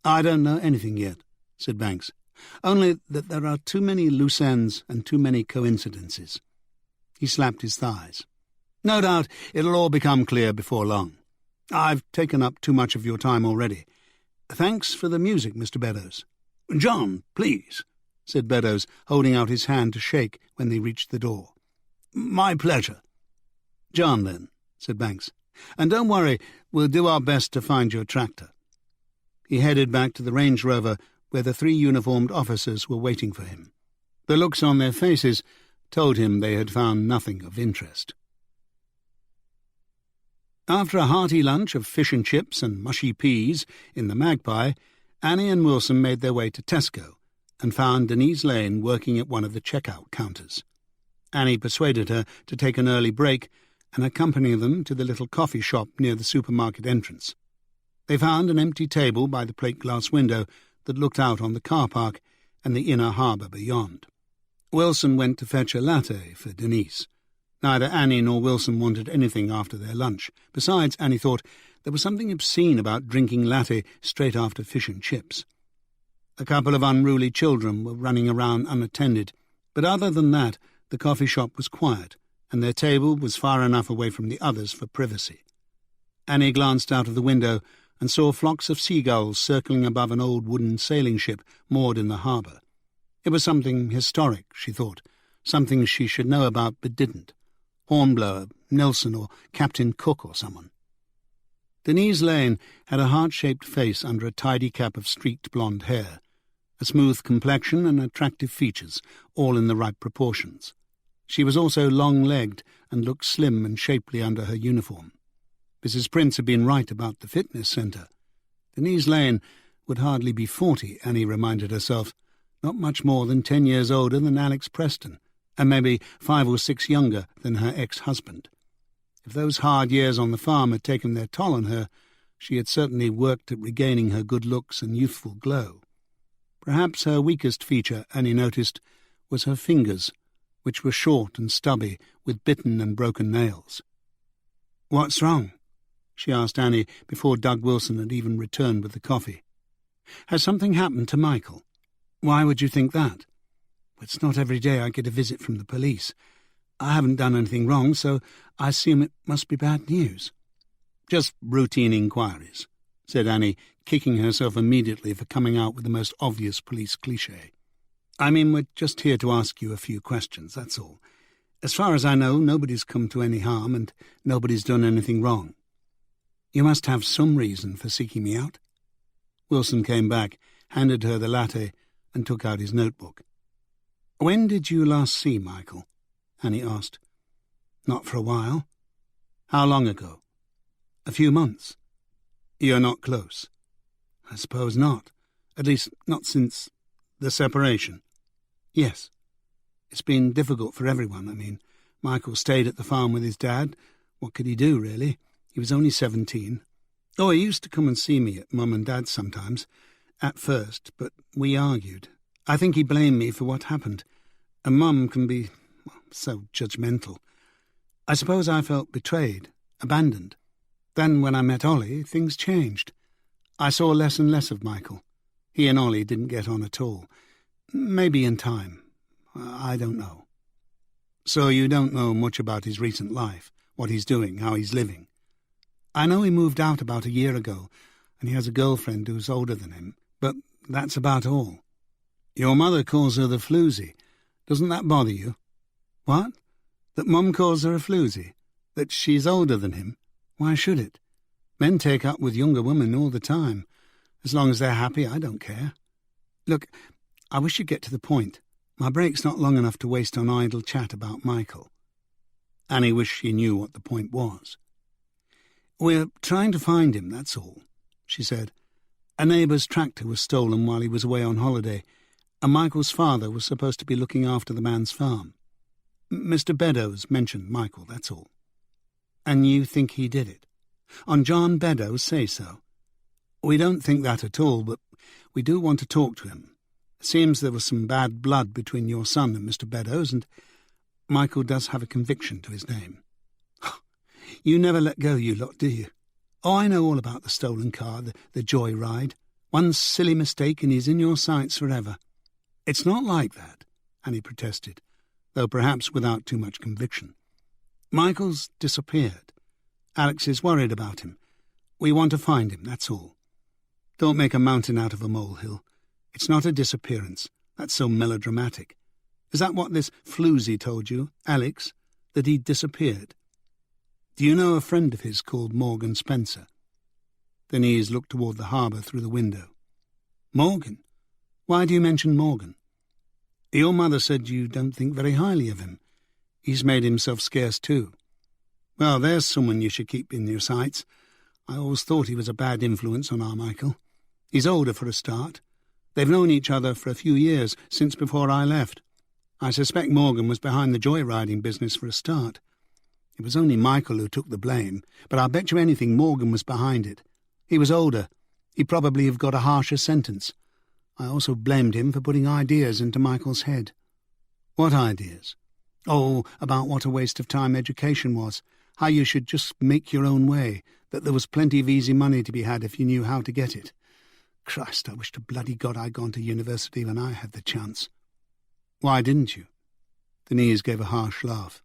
"I don't know anything yet," said Banks. "Only that there are too many loose ends and too many coincidences." He slapped his thighs. "No doubt it'll all become clear before long. I've taken up too much of your time already. Thanks for the music, Mr. Beddoes." "John, please," said Beddoes, holding out his hand to shake when they reached the door. "My pleasure." "John, then," said Banks. "And don't worry, we'll do our best to find your tractor." He headed back to the Range Rover, where the 3 uniformed officers were waiting for him. The looks on their faces told him they had found nothing of interest. After a hearty lunch of fish and chips and mushy peas in the Magpie, Annie and Wilson made their way to Tesco and found Denise Lane working at one of the checkout counters. Annie persuaded her to take an early break and accompany them to the little coffee shop near the supermarket entrance. They found an empty table by the plate-glass window that looked out on the car park and the inner harbour beyond. Wilson went to fetch a latte for Denise. Neither Annie nor Wilson wanted anything after their lunch. Besides, Annie thought there was something obscene about drinking latte straight after fish and chips. A couple of unruly children were running around unattended, but other than that, the coffee shop was quiet, and their table was far enough away from the others for privacy. Annie glanced out of the window and saw flocks of seagulls circling above an old wooden sailing ship moored in the harbour. It was something historic, she thought, something she should know about but didn't. Hornblower, Nelson, or Captain Cook or someone. Denise Lane had a heart-shaped face under a tidy cap of streaked blonde hair, a smooth complexion and attractive features, all in the right proportions. She was also long-legged and looked slim and shapely under her uniform. Mrs. Prince had been right about the fitness centre. Denise Lane would hardly be 40, Annie reminded herself, not much more than 10 years older than Alex Preston, and maybe 5 or 6 younger than her ex-husband. If those hard years on the farm had taken their toll on her, she had certainly worked at regaining her good looks and youthful glow. Perhaps her weakest feature, Annie noticed, was her fingers, which were short and stubby, with bitten and broken nails. "What's wrong?" she asked Annie before Doug Wilson had even returned with the coffee. "Has something happened to Michael?" "Why would you think that?" "It's not every day I get a visit from the police. I haven't done anything wrong, so I assume it must be bad news." "Just routine inquiries," said Annie, kicking herself immediately for coming out with the most obvious police cliché. "I mean, we're just here to ask you a few questions, that's all. As far as I know, nobody's come to any harm and nobody's done anything wrong." "You must have some reason for seeking me out." Wilson came back, handed her the latte, and took out his notebook. "When did you last see Michael?" Annie asked. "Not for a while." "How long ago?" "A few months." "You're not close?" "I suppose not. At least, not since the separation." "Yes. It's been difficult for everyone. I mean, Michael stayed at the farm with his dad. What could he do, really? He was only 17. Oh, he used to come and see me at Mum and Dad's sometimes, at first, but we argued. I think he blamed me for what happened. And Mum can be so judgmental. I suppose I felt betrayed, abandoned. Then when I met Ollie, things changed. I saw less and less of Michael. He and Ollie didn't get on at all. Maybe in time. I don't know." "So you don't know much about his recent life, what he's doing, how he's living?" "I know he moved out about a year ago, and he has a girlfriend who's older than him, but that's about all." "Your mother calls her the floozy. Doesn't that bother you?" "What? That Mum calls her a floozy? That she's older than him? Why should it? Men take up with younger women all the time. As long as they're happy, I don't care. Look, I wish you'd get to the point. My break's not long enough to waste on idle chat about Michael." Annie wished she knew what the point was. "We're trying to find him, that's all," she said. "A neighbour's tractor was stolen while he was away on holiday, and Michael's father was supposed to be looking after the man's farm. Mr. Beddoes mentioned Michael, that's all." "And you think he did it? On John Beddoes' say-so?" "We don't think that at all, but we do want to talk to him. It seems there was some bad blood between your son and Mr. Beddoes, and Michael does have a conviction to his name." "You never let go, you lot, do you? Oh, I know all about the stolen car, the joy ride. One silly mistake and he's in your sights forever." "It's not like that," Annie protested, though perhaps without too much conviction. "Michael's disappeared. Alex is worried about him. We want to find him, that's all. Don't make a mountain out of a molehill. It's not a disappearance. That's so melodramatic. Is that what this floozy told you, Alex, that he'd disappeared? Do you know a friend of his called Morgan Spencer?" Denise looked toward the harbour through the window. "Morgan? Why do you mention Morgan?" "Your mother said you don't think very highly of him. He's made himself scarce too." "Well, there's someone you should keep in your sights. I always thought he was a bad influence on our Michael. He's older for a start. They've known each other for a few years, since before I left. I suspect Morgan was behind the joyriding business for a start. It was only Michael who took the blame, but I'll bet you anything Morgan was behind it. He was older. He'd probably have got a harsher sentence. I also blamed him for putting ideas into Michael's head." "What ideas?" "Oh, about what a waste of time education was, how you should just make your own way, that there was plenty of easy money to be had if you knew how to get it. Christ, I wish to bloody God I'd gone to university when I had the chance." "Why didn't you?" Denise gave a harsh laugh.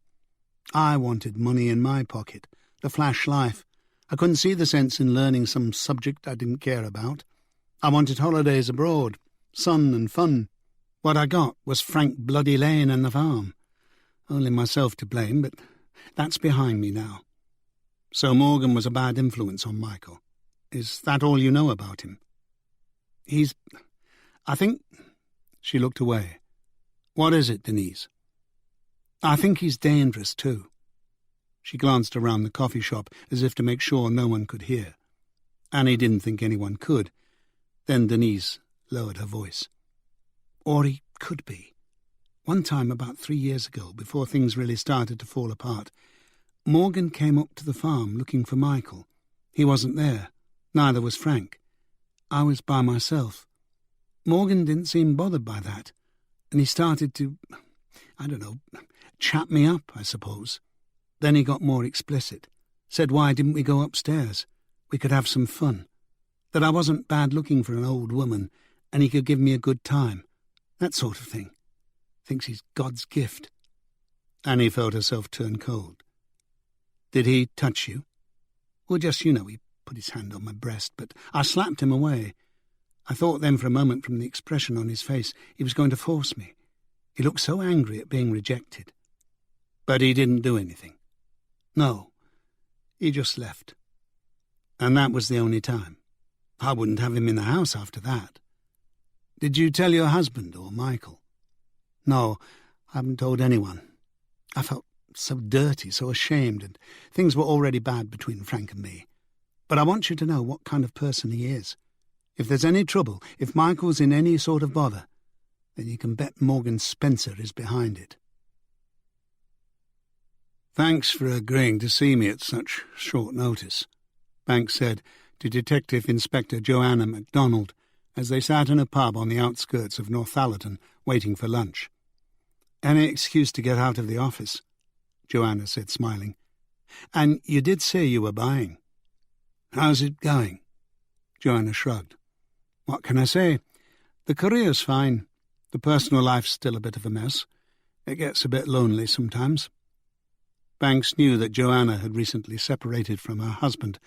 "I wanted money in my pocket, the flash life. I couldn't see the sense in learning some subject I didn't care about. I wanted holidays abroad, sun and fun. What I got was Frank Bloody Lane and the farm. Only myself to blame, but that's behind me now." "So Morgan was a bad influence on Michael. Is that all you know about him?" I think... She looked away. "What is it, Denise?" "I think he's dangerous, too." She glanced around the coffee shop as if to make sure no one could hear. Annie didn't think anyone could. Then Denise lowered her voice. "Or he could be. One time, about 3 years ago, before things really started to fall apart, Morgan came up to the farm looking for Michael. He wasn't there. Neither was Frank. I was by myself. Morgan didn't seem bothered by that, and he started to, chat me up, I suppose. Then he got more explicit, said why didn't we go upstairs? We could have some fun. That I wasn't bad looking for an old woman, and he could give me a good time. That sort of thing. Thinks he's God's gift. Annie felt herself turn cold. Did he touch you? Well, just, he put his hand on my breast, but I slapped him away. I thought then for a moment from the expression on his face he was going to force me. He looked so angry at being rejected. But he didn't do anything. No, he just left. And that was the only time. I wouldn't have him in the house after that. Did you tell your husband or Michael? No, I haven't told anyone. I felt so dirty, so ashamed, and things were already bad between Frank and me. But I want you to know what kind of person he is. If there's any trouble, if Michael's in any sort of bother, then you can bet Morgan Spencer is behind it. Thanks for agreeing to see me at such short notice, Banks said to Detective Inspector Joanna MacDonald as they sat in a pub on the outskirts of Northallerton waiting for lunch. Any excuse to get out of the office, Joanna said, smiling. And you did say you were buying. How's it going? Joanna shrugged. What can I say? The career's fine. The personal life's still a bit of a mess. It gets a bit lonely sometimes. Banks knew that Joanna had recently separated from her husband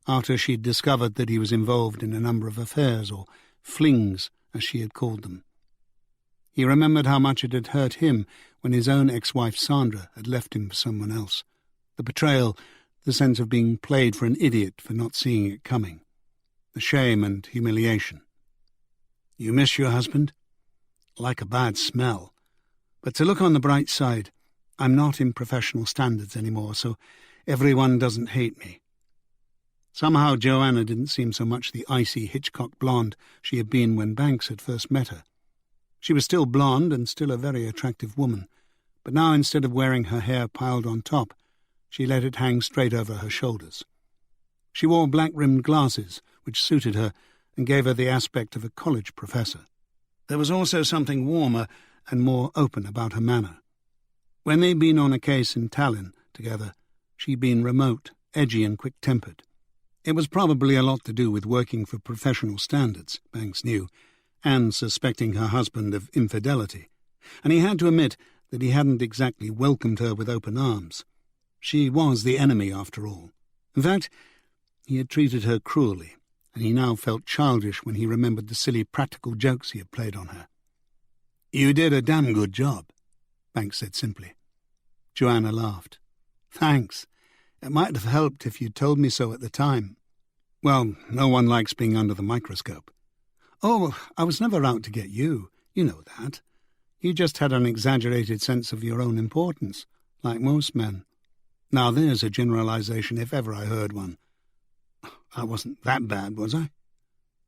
after she'd discovered that he was involved in a number of affairs, or flings, as she had called them. He remembered how much it had hurt him when his own ex-wife Sandra had left him for someone else. The betrayal, the sense of being played for an idiot for not seeing it coming. The shame and humiliation. You miss your husband? Like a bad smell. But to look on the bright side, I'm not in professional standards anymore, so everyone doesn't hate me. Somehow Joanna didn't seem so much the icy Hitchcock blonde she had been when Banks had first met her. She was still blonde and still a very attractive woman, but now instead of wearing her hair piled on top, she let it hang straight over her shoulders. She wore black-rimmed glasses, which suited her and gave her the aspect of a college professor. There was also something warmer and more open about her manner. When they'd been on a case in Tallinn together, she'd been remote, edgy and quick-tempered. It was probably a lot to do with working for professional standards, Banks knew, and suspecting her husband of infidelity, and he had to admit that he hadn't exactly welcomed her with open arms. She was the enemy, after all. In fact, he had treated her cruelly, and he now felt childish when he remembered the silly practical jokes he had played on her. You did a damn good job, Banks said simply. Joanna laughed. Thanks. It might have helped if you'd told me so at the time. Well, no one likes being under the microscope. Oh, I was never out to get you. You know that. You just had an exaggerated sense of your own importance, like most men. Now there's a generalization if ever I heard one. I wasn't that bad, was I?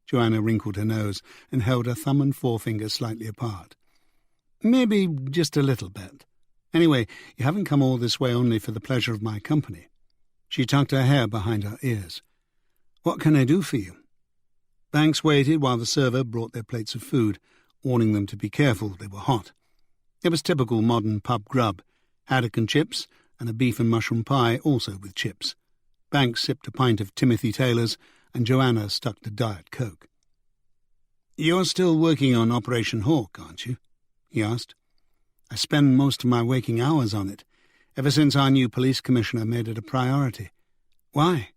Joanna wrinkled her nose and held her thumb and forefinger slightly apart. Maybe just a little bit. Anyway, you haven't come all this way only for the pleasure of my company. She tucked her hair behind her ears. What can I do for you? Banks waited while the server brought their plates of food, warning them to be careful, they were hot. It was typical modern pub grub, haddock and chips, and a beef and mushroom pie also with chips. Banks sipped a pint of Timothy Taylor's, and Joanna stuck to Diet Coke. You're still working on Operation Hawk, aren't you? He asked. I spend most of my waking hours on it, ever since our new police commissioner made it a priority. Why?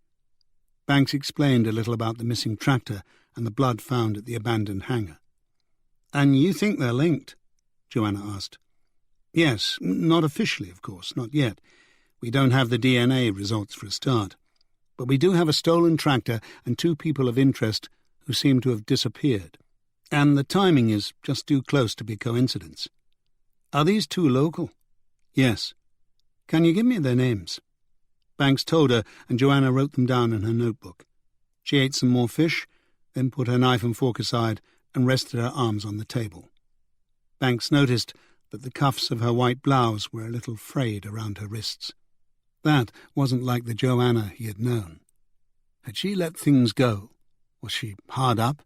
Banks explained a little about the missing tractor and the blood found at the abandoned hangar. And you think they're linked? Joanna asked. Yes, not officially, of course, not yet. We don't have the DNA results for a start. But we do have a stolen tractor and 2 people of interest who seem to have disappeared. And the timing is just too close to be coincidence. Are these 2 local? Yes. Can you give me their names? Banks told her, and Joanna wrote them down in her notebook. She ate some more fish, then put her knife and fork aside and rested her arms on the table. Banks noticed that the cuffs of her white blouse were a little frayed around her wrists. That wasn't like the Joanna he had known. Had she let things go? Was she hard up?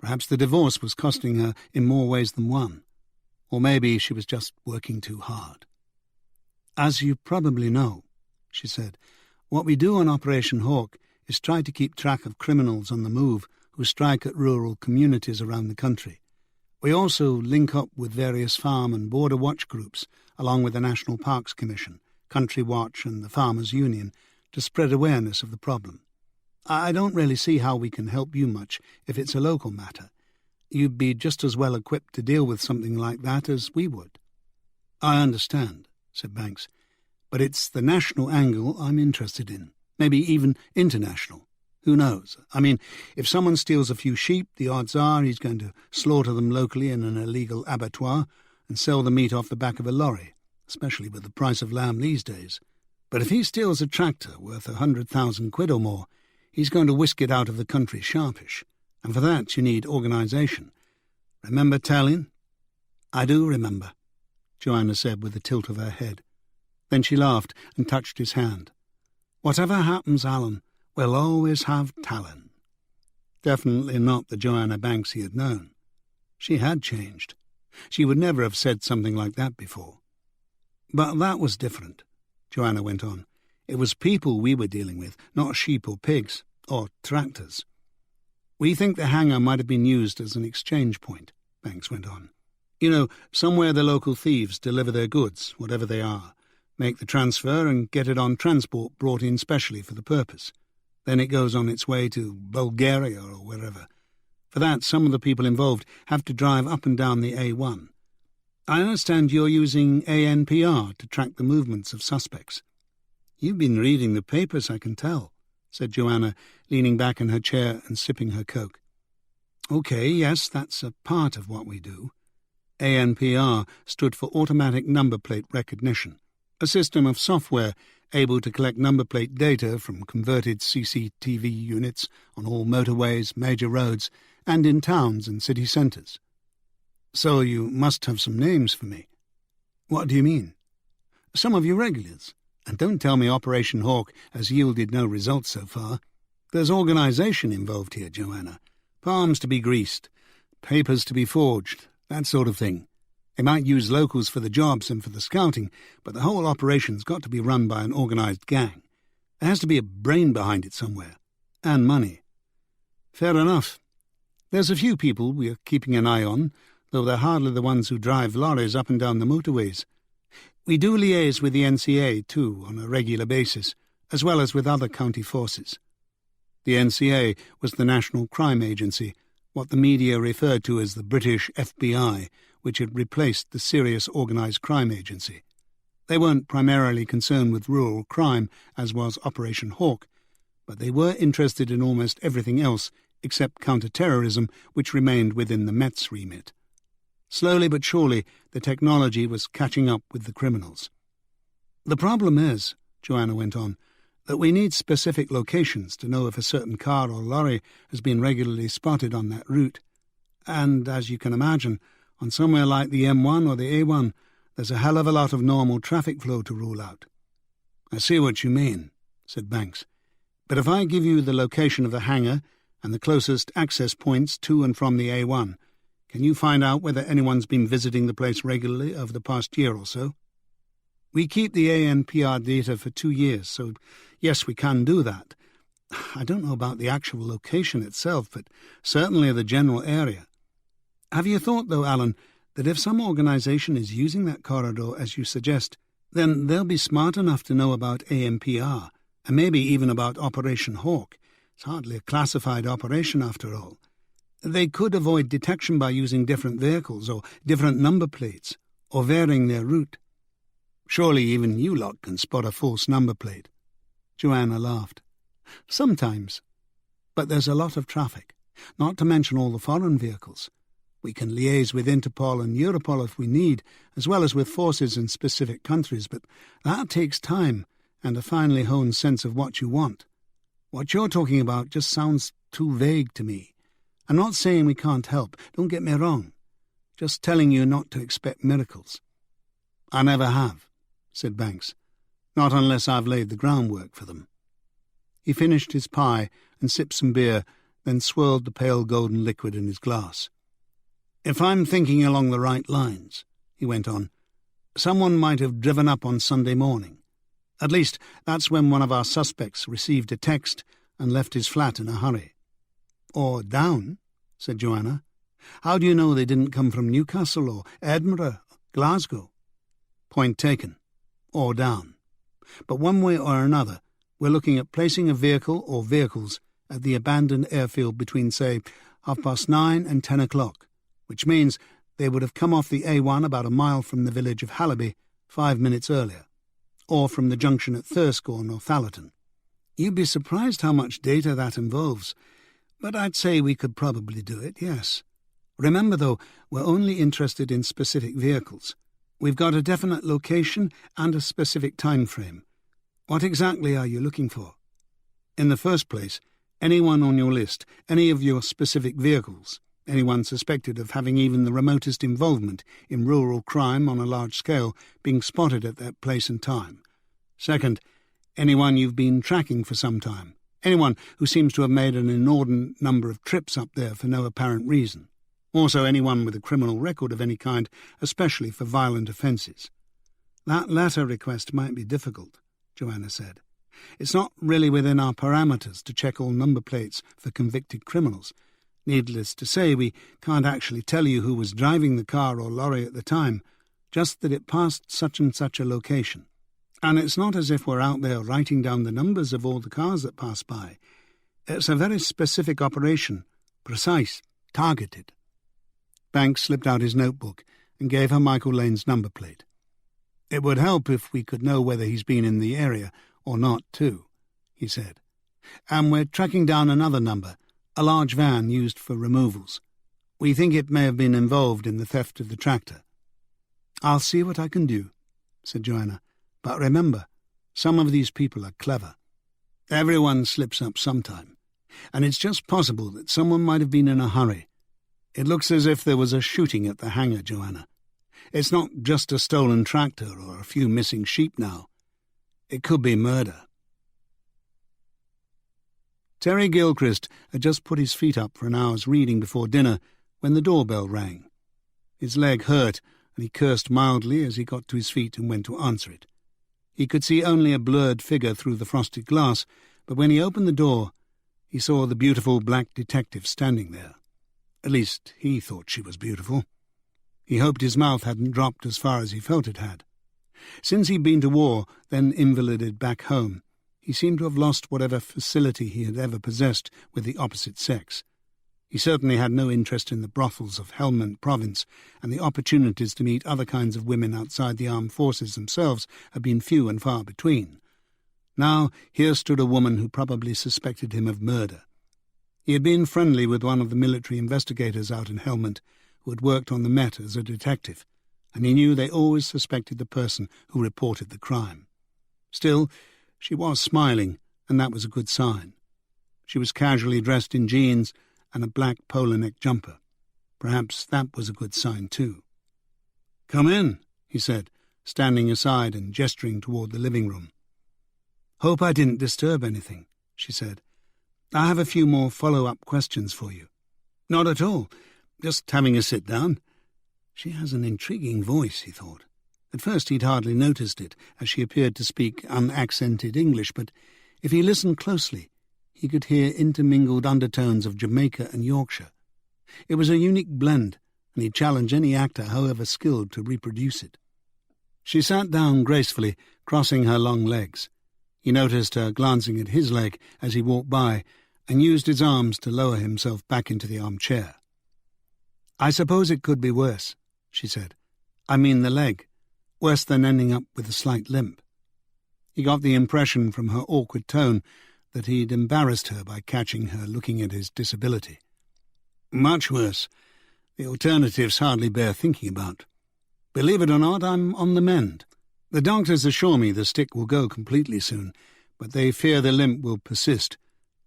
Perhaps the divorce was costing her in more ways than one. Or maybe she was just working too hard. "As you probably know," she said, "what we do on Operation Hawk is try to keep track of criminals on the move who strike at rural communities around the country. We also link up with various farm and border watch groups, along with the National Parks Commission, Country Watch and the Farmers' Union, to spread awareness of the problem. I don't really see how we can help you much if it's a local matter. You'd be just as well equipped to deal with something like that as we would." "I understand," said Banks, "but it's the national angle I'm interested in, maybe even international. Who knows? I mean, if someone steals a few sheep, the odds are he's going to slaughter them locally in an illegal abattoir and sell the meat off the back of a lorry, especially with the price of lamb these days. But if he steals a tractor worth 100,000 quid or more, he's going to whisk it out of the country sharpish, and for that you need organisation. Remember Tallinn?" "I do remember," Joanna said with a tilt of her head. Then she laughed and touched his hand. "Whatever happens, Alan, we'll always have Tallinn." Definitely not the Joanna Banks he had known. She had changed. She would never have said something like that before. "But that was different," Joanna went on. "It was people we were dealing with, not sheep or pigs, or tractors." "We think the hangar might have been used as an exchange point," Banks went on. "You know, somewhere the local thieves deliver their goods, whatever they are, make the transfer and get it on transport brought in specially for the purpose. Then it goes on its way to Bulgaria or wherever. For that, some of the people involved have to drive up and down the A1. I understand you're using ANPR to track the movements of suspects." "You've been reading the papers, I can tell," said Joanna, leaning back in her chair and sipping her Coke. "OK, yes, that's a part of what we do." ANPR stood for Automatic Number Plate Recognition, a system of software able to collect number plate data from converted CCTV units on all motorways, major roads, and in towns and city centres. "So you must have some names for me." "What do you mean?" "Some of your regulars. And don't tell me Operation Hawk has yielded no results so far. There's organisation involved here, Joanna. Palms to be greased, papers to be forged, that sort of thing. They might use locals for the jobs and for the scouting, but the whole operation's got to be run by an organised gang. There has to be a brain behind it somewhere. And money." "Fair enough. There's a few people we're keeping an eye on, though they're hardly the ones who drive lorries up and down the motorways. We do liaise with the NCA, too, on a regular basis, as well as with other county forces." The NCA was the National Crime Agency, what the media referred to as the British FBI, which had replaced the Serious Organised Crime Agency. They weren't primarily concerned with rural crime, as was Operation Hawk, but they were interested in almost everything else except counter-terrorism, which remained within the Met's remit. Slowly but surely, the technology was catching up with the criminals. "The problem is," Joanna went on, "that we need specific locations to know if a certain car or lorry has been regularly spotted on that route. And, as you can imagine, on somewhere like the M1 or the A1, there's a hell of a lot of normal traffic flow to rule out." "I see what you mean," said Banks. "But if I give you the location of the hangar and the closest access points to and from the A1, can you find out whether anyone's been visiting the place regularly over the past year or so?" "We keep the ANPR data for 2 years, so yes, we can do that. I don't know about the actual location itself, but certainly the general area. Have you thought, though, Alan, that if some organisation is using that corridor as you suggest, then they'll be smart enough to know about ANPR, and maybe even about Operation Hawk? It's hardly a classified operation after all. They could avoid detection by using different vehicles or different number plates, or varying their route." "Surely even you lot can spot a false number plate." Joanna laughed. "Sometimes. But there's a lot of traffic, not to mention all the foreign vehicles. We can liaise with Interpol and Europol if we need, as well as with forces in specific countries, but that takes time and a finely honed sense of what you want. What you're talking about just sounds too vague to me. I'm not saying we can't help, don't get me wrong. Just telling you not to expect miracles." "I never have," said Banks. "Not unless I've laid the groundwork for them." He finished his pie and sipped some beer, then swirled the pale golden liquid in his glass. "If I'm thinking along the right lines," he went on, "someone might have driven up on Sunday morning. At least, that's when one of our suspects received a text and left his flat in a hurry." "Or down," said Joanna. "How do you know they didn't come from Newcastle or Edinburgh, Glasgow?" "Point taken. Or down. But one way or another, we're looking at placing a vehicle or vehicles at the abandoned airfield between, say, 9:30 and 10 o'clock, which means they would have come off the A1 about a mile from the village of Halliby 5 minutes earlier, or from the junction at Thirsk or Northallerton. You'd be surprised how much data that involves, but I'd say we could probably do it, yes. Remember, though, we're only interested in specific vehicles. We've got a definite location and a specific time frame. What exactly are you looking for? In the first place, anyone on your list, any of your specific vehicles, anyone suspected of having even the remotest involvement in rural crime on a large scale being spotted at that place and time. Second, anyone you've been tracking for some time, anyone who seems to have made an inordinate number of trips up there for no apparent reason. Also anyone with a criminal record of any kind, especially for violent offences. That latter request might be difficult, Joanna said. It's not really within our parameters to check all number plates for convicted criminals. Needless to say, we can't actually tell you who was driving the car or lorry at the time, just that it passed such and such a location. And it's not as if we're out there writing down the numbers of all the cars that pass by. It's a very specific operation, precise, targeted. Banks slipped out his notebook and gave her Michael Lane's number plate. "It would help if we could know whether he's been in the area or not, too," he said. "And we're tracking down another number, a large van used for removals. We think it may have been involved in the theft of the tractor." "I'll see what I can do," said Joanna. "But remember, some of these people are clever. Everyone slips up sometime, and it's just possible that someone might have been in a hurry. It looks as if there was a shooting at the hangar, Joanna. It's not just a stolen tractor or a few missing sheep now. It could be murder." Terry Gilchrist had just put his feet up for an hour's reading before dinner when the doorbell rang. His leg hurt, and he cursed mildly as he got to his feet and went to answer it. He could see only a blurred figure through the frosted glass, but when he opened the door, he saw the beautiful black detective standing there. At least he thought she was beautiful. He hoped his mouth hadn't dropped as far as he felt it had. Since he'd been to war, then invalided back home, he seemed to have lost whatever facility he had ever possessed with the opposite sex. He certainly had no interest in the brothels of Helmand Province, and the opportunities to meet other kinds of women outside the armed forces themselves had been few and far between. Now here stood a woman who probably suspected him of murder. He had been friendly with one of the military investigators out in Helmand, who had worked on the Met as a detective, and he knew they always suspected the person who reported the crime. Still, she was smiling, and that was a good sign. She was casually dressed in jeans and a black polo-neck jumper. Perhaps that was a good sign too. "Come in," he said, standing aside and gesturing toward the living room. "Hope I didn't disturb anything," she said. "I have a few more follow-up questions for you." "Not at all. Just having a sit-down." She has an intriguing voice, he thought. At first he'd hardly noticed it, as she appeared to speak unaccented English, but if he listened closely, he could hear intermingled undertones of Jamaica and Yorkshire. It was a unique blend, and he'd challenge any actor, however skilled, to reproduce it. She sat down gracefully, crossing her long legs. He noticed her glancing at his leg as he walked by, and used his arms to lower himself back into the armchair. "I suppose it could be worse," she said. "I mean the leg. Worse than ending up with a slight limp." He got the impression from her awkward tone that he'd embarrassed her by catching her looking at his disability. "Much worse. The alternatives hardly bear thinking about. Believe it or not, I'm on the mend. The doctors assure me the stick will go completely soon, but they fear the limp will persist.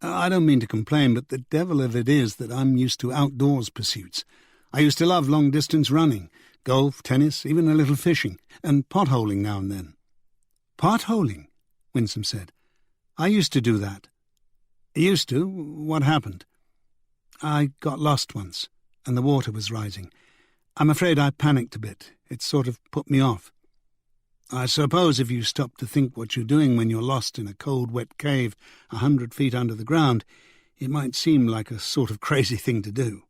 I don't mean to complain, but the devil of it is that I'm used to outdoors pursuits. I used to love long-distance running, golf, tennis, even a little fishing, and potholing now and then." "Potholing?" Winsome said. "I used to do that." "Used to? What happened?" I got lost once, and the water was rising. I'm afraid I panicked a bit. It sort of put me off. I suppose if you stop to think what you're doing when you're lost in a cold, wet cave 100 feet under the ground, it might seem like a sort of crazy thing to do.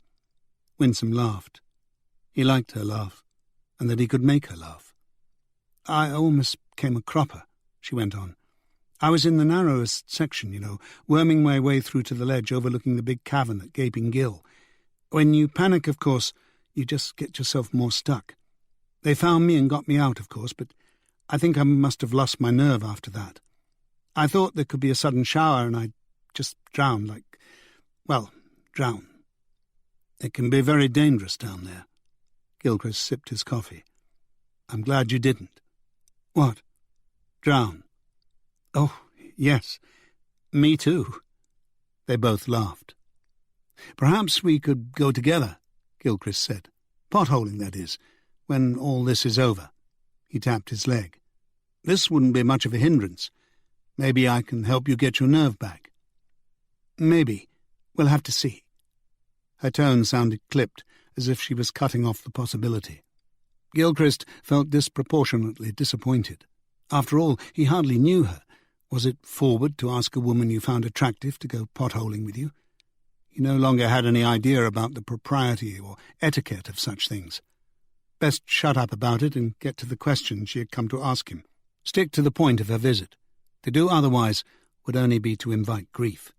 Winsome laughed. He liked her laugh, and that he could make her laugh. I almost came a cropper, she went on. I was in the narrowest section, worming my way through to the ledge overlooking the big cavern at Gaping Gill. When you panic, of course, you just get yourself more stuck. They found me and got me out, of course, but I think I must have lost my nerve after that. I thought there could be a sudden shower and I'd just drown, drown. It can be very dangerous down there. Gilchrist sipped his coffee. I'm glad you didn't. What? Drown? Oh, yes. Me too. They both laughed. Perhaps we could go together, Gilchrist said. Potholing, that is, when all this is over. He tapped his leg. This wouldn't be much of a hindrance. Maybe I can help you get your nerve back. Maybe. We'll have to see. Her tone sounded clipped, as if she was cutting off the possibility. Gilchrist felt disproportionately disappointed. After all, he hardly knew her. Was it forward to ask a woman you found attractive to go potholing with you? He no longer had any idea about the propriety or etiquette of such things. Best shut up about it and get to the question she had come to ask him. Stick to the point of her visit. To do otherwise would only be to invite grief.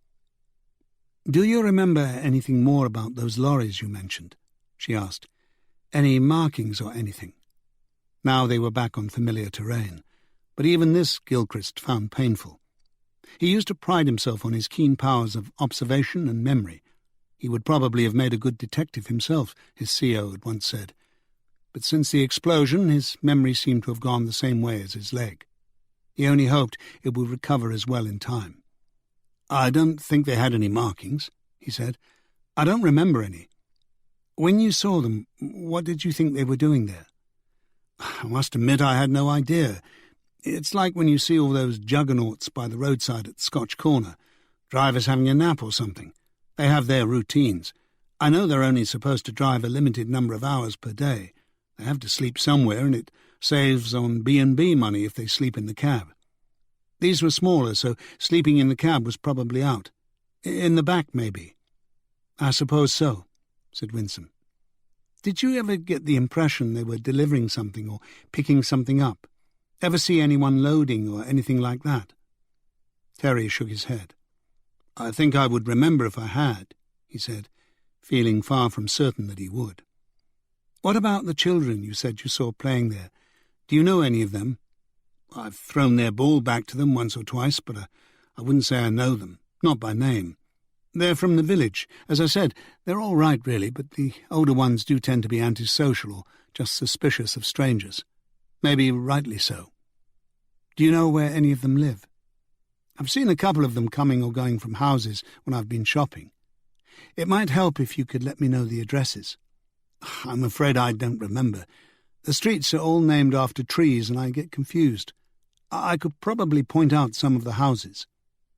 "Do you remember anything more about those lorries you mentioned?" she asked. "Any markings or anything?" Now they were back on familiar terrain, but even this Gilchrist found painful. He used to pride himself on his keen powers of observation and memory. He would probably have made a good detective himself, his CO had once said. But since the explosion, his memory seemed to have gone the same way as his leg. He only hoped it would recover as well in time. "I don't think they had any markings," he said. "I don't remember any. When you saw them, what did you think they were doing there?" "I must admit I had no idea. It's like when you see all those juggernauts by the roadside at Scotch Corner, drivers having a nap or something. They have their routines. I know they're only supposed to drive a limited number of hours per day. They have to sleep somewhere, and it saves on B&B money if they sleep in the cab. These were smaller, so sleeping in the cab was probably out. In the back, maybe." "I suppose so," said Winsome. "Did you ever get the impression they were delivering something or picking something up? Ever see anyone loading or anything like that?" Terry shook his head. "I think I would remember if I had," he said, feeling far from certain that he would. "What about the children you said you saw playing there? Do you know any of them?" "I've thrown their ball back to them once or twice, but I wouldn't say I know them, not by name. They're from the village. As I said, they're all right, really, but the older ones do tend to be antisocial or just suspicious of strangers. Maybe rightly so." "Do you know where any of them live?" "I've seen a couple of them coming or going from houses when I've been shopping. It might help if you could let me know the addresses." "I'm afraid I don't remember. The streets are all named after trees and I get confused. I could probably point out some of the houses."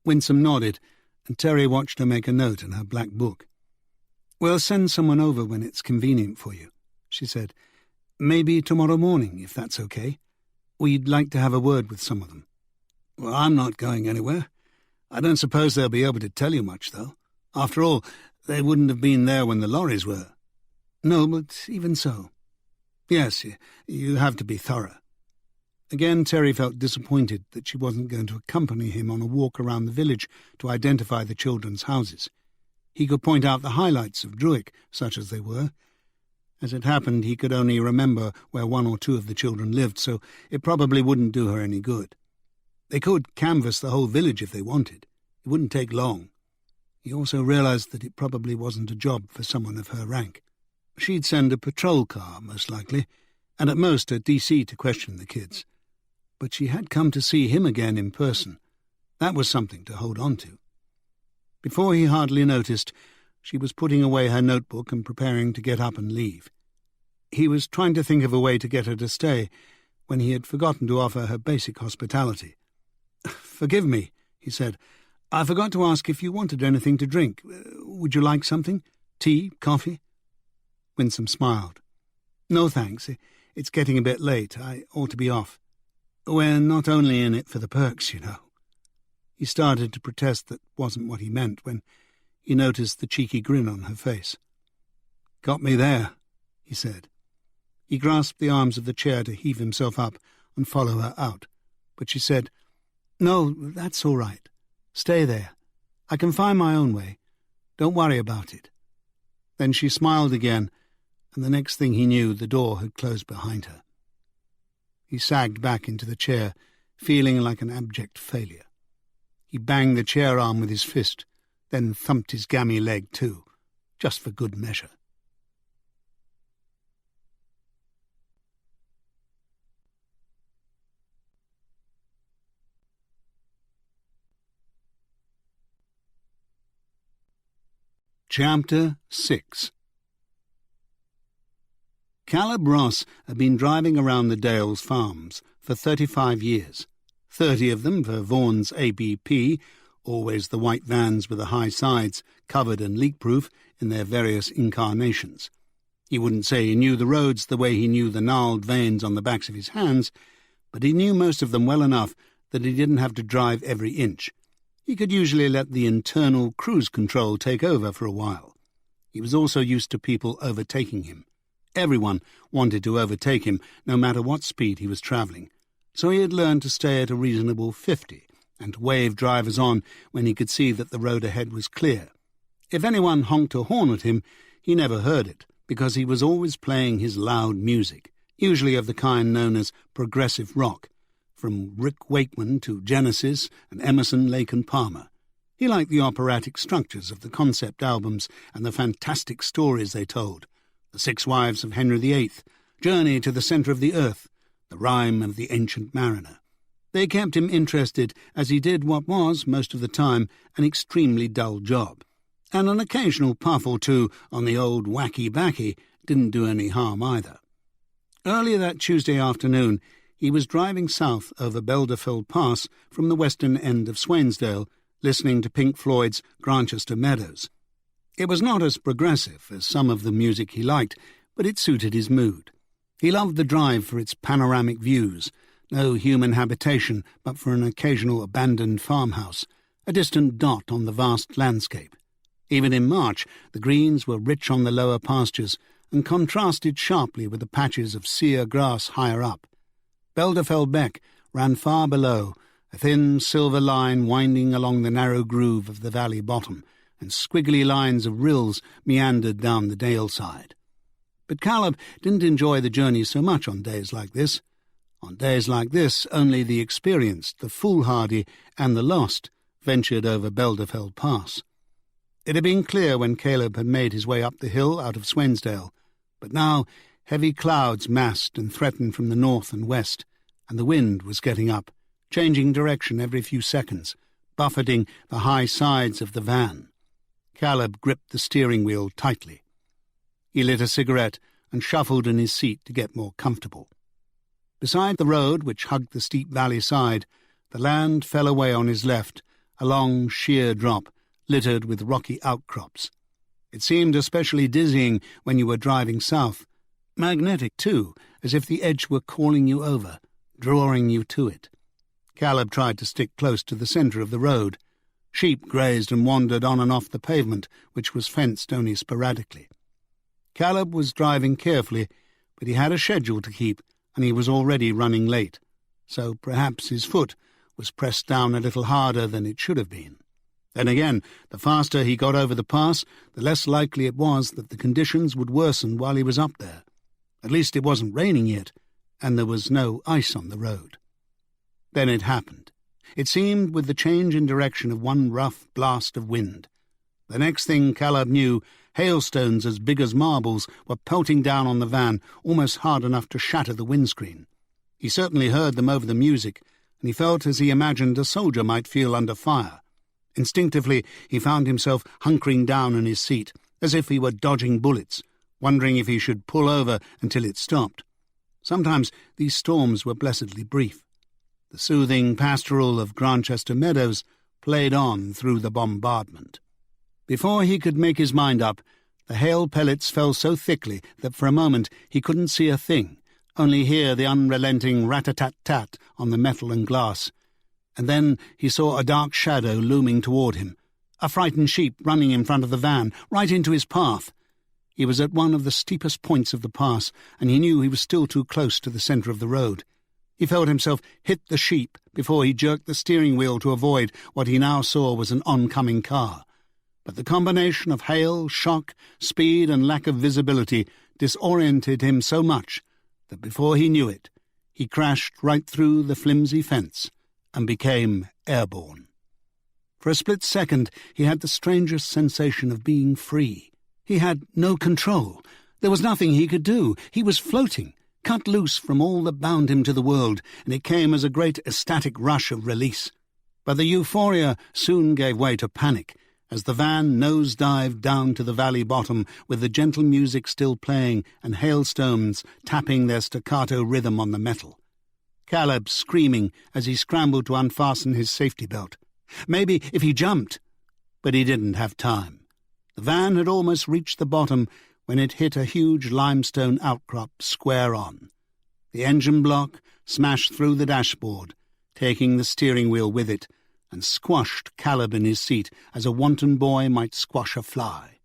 Winsome nodded, and Terry watched her make a note in her black book. "We'll send someone over when it's convenient for you," she said. "Maybe tomorrow morning, if that's okay. We'd like to have a word with some of them." "Well, I'm not going anywhere. I don't suppose they'll be able to tell you much, though. After all, they wouldn't have been there when the lorries were." "No, but even so." "Yes, you have to be thorough." Again Terry felt disappointed that she wasn't going to accompany him on a walk around the village to identify the children's houses. He could point out the highlights of Druick, such as they were. As it happened, he could only remember where one or two of the children lived, so it probably wouldn't do her any good. They could canvass the whole village if they wanted. It wouldn't take long. He also realized that it probably wasn't a job for someone of her rank. She'd send a patrol car, most likely, and at most a DC to question the kids. But she had come to see him again in person. That was something to hold on to. Before he hardly noticed, she was putting away her notebook and preparing to get up and leave. He was trying to think of a way to get her to stay when he had forgotten to offer her basic hospitality. "Forgive me," he said. "I forgot to ask if you wanted anything to drink. Would you like something? Tea? Coffee?" Winsome smiled. "No, thanks. It's getting a bit late. I ought to be off. We're not only in it for the perks, you know." He started to protest that wasn't what he meant when he noticed the cheeky grin on her face. "Got me there," he said. He grasped the arms of the chair to heave himself up and follow her out, but she said, "No, that's all right. Stay there. I can find my own way. Don't worry about it." Then she smiled again, and the next thing he knew, the door had closed behind her. He sagged back into the chair, feeling like an abject failure. He banged the chair arm with his fist, then thumped his gammy leg too, just for good measure. Chapter 6. Caleb Ross had been driving around the Dales farms for 35 years, 30 of them for Vaughan's ABP, always the white vans with the high sides, covered and leak-proof in their various incarnations. He wouldn't say he knew the roads the way he knew the gnarled veins on the backs of his hands, but he knew most of them well enough that he didn't have to drive every inch. He could usually let the internal cruise control take over for a while. He was also used to people overtaking him. Everyone wanted to overtake him, no matter what speed he was travelling, so he had learned to stay at a reasonable 50 and to wave drivers on when he could see that the road ahead was clear. If anyone honked a horn at him, he never heard it, because he was always playing his loud music, usually of the kind known as progressive rock, from Rick Wakeman to Genesis and Emerson, Lake and Palmer. He liked the operatic structures of the concept albums and the fantastic stories they told. The Six Wives of Henry VIII, Journey to the Centre of the Earth, The Rime of the Ancient Mariner. They kept him interested as he did what was, most of the time, an extremely dull job. And an occasional puff or two on the old wacky-backy didn't do any harm either. Earlier that Tuesday afternoon, he was driving south over Belderfeld Pass from the western end of Swainsdale, listening to Pink Floyd's Grantchester Meadows. It was not as progressive as some of the music he liked, but it suited his mood. He loved the drive for its panoramic views, no human habitation but for an occasional abandoned farmhouse, a distant dot on the vast landscape. Even in March, the greens were rich on the lower pastures and contrasted sharply with the patches of sere grass higher up. Belderfeld Beck ran far below, a thin silver line winding along the narrow groove of the valley bottom, and squiggly lines of rills meandered down the dale side. But Caleb didn't enjoy the journey so much on days like this. On days like this, only the experienced, the foolhardy, and the lost ventured over Belderfeld Pass. It had been clear when Caleb had made his way up the hill out of Swainsdale, but now heavy clouds massed and threatened from the north and west, and the wind was getting up, changing direction every few seconds, buffeting the high sides of the van. Caleb gripped the steering wheel tightly. He lit a cigarette and shuffled in his seat to get more comfortable. Beside the road, which hugged the steep valley side, the land fell away on his left, a long, sheer drop, littered with rocky outcrops. It seemed especially dizzying when you were driving south, magnetic too, as if the edge were calling you over, drawing you to it. Caleb tried to stick close to the centre of the road. Sheep grazed and wandered on and off the pavement, which was fenced only sporadically. Caleb was driving carefully, but he had a schedule to keep, and he was already running late, so perhaps his foot was pressed down a little harder than it should have been. Then again, the faster he got over the pass, the less likely it was that the conditions would worsen while he was up there. At least it wasn't raining yet, and there was no ice on the road. Then it happened. It seemed with the change in direction of one rough blast of wind. The next thing Caleb knew, hailstones as big as marbles were pelting down on the van, almost hard enough to shatter the windscreen. He certainly heard them over the music, and he felt as he imagined a soldier might feel under fire. Instinctively, he found himself hunkering down in his seat, as if he were dodging bullets, wondering if he should pull over until it stopped. Sometimes these storms were blessedly brief. The soothing pastoral of Grantchester Meadows played on through the bombardment. Before he could make his mind up, The hail pellets fell so thickly that for a moment he couldn't see a thing, only hear the unrelenting rat-a-tat-tat on the metal and glass. And then he saw a dark shadow looming toward him, a frightened sheep running in front of the van, right into his path. He was at one of the steepest points of the pass, and he knew he was still too close to the centre of the road. He felt himself hit the sheep before he jerked the steering wheel to avoid what he now saw was an oncoming car. But the combination of hail, shock, speed, and lack of visibility disoriented him so much that before he knew it, he crashed right through the flimsy fence and became airborne. For a split second, he had the strangest sensation of being free. He had no control. There was nothing he could do. He was floating, cut loose from all that bound him to the world, and it came as a great ecstatic rush of release. But the euphoria soon gave way to panic, as the van nose-dived down to the valley bottom with the gentle music still playing and hailstones tapping their staccato rhythm on the metal. Caleb screaming as he scrambled to unfasten his safety belt. Maybe if he jumped, but he didn't have time. The van had almost reached the bottom when it hit a huge limestone outcrop square on. The engine block smashed through the dashboard, taking the steering wheel with it, and squashed Caleb in his seat as a wanton boy might squash a fly.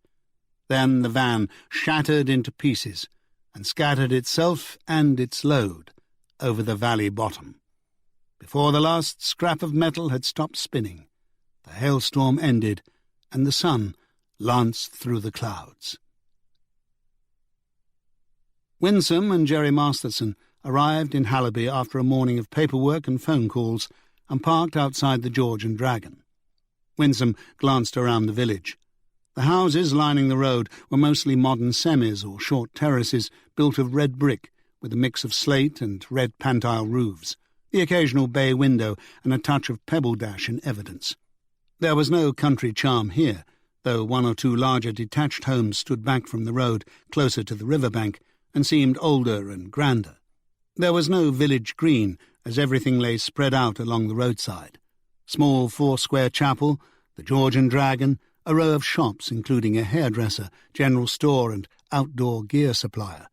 Then the van shattered into pieces and scattered itself and its load over the valley bottom. Before the last scrap of metal had stopped spinning, the hailstorm ended and the sun lanced through the clouds. Winsome and Jerry Masterson arrived in Halliby after a morning of paperwork and phone calls and parked outside the George and Dragon. Winsome glanced around the village. The houses lining the road were mostly modern semis or short terraces built of red brick with a mix of slate and red pantile roofs, the occasional bay window and a touch of pebble dash in evidence. There was no country charm here, though one or two larger detached homes stood back from the road closer to the riverbank and seemed older and grander. There was no village green, as everything lay spread out along the roadside. Small four-square chapel, the George and Dragon, a row of shops including a hairdresser, general store and outdoor gear supplier,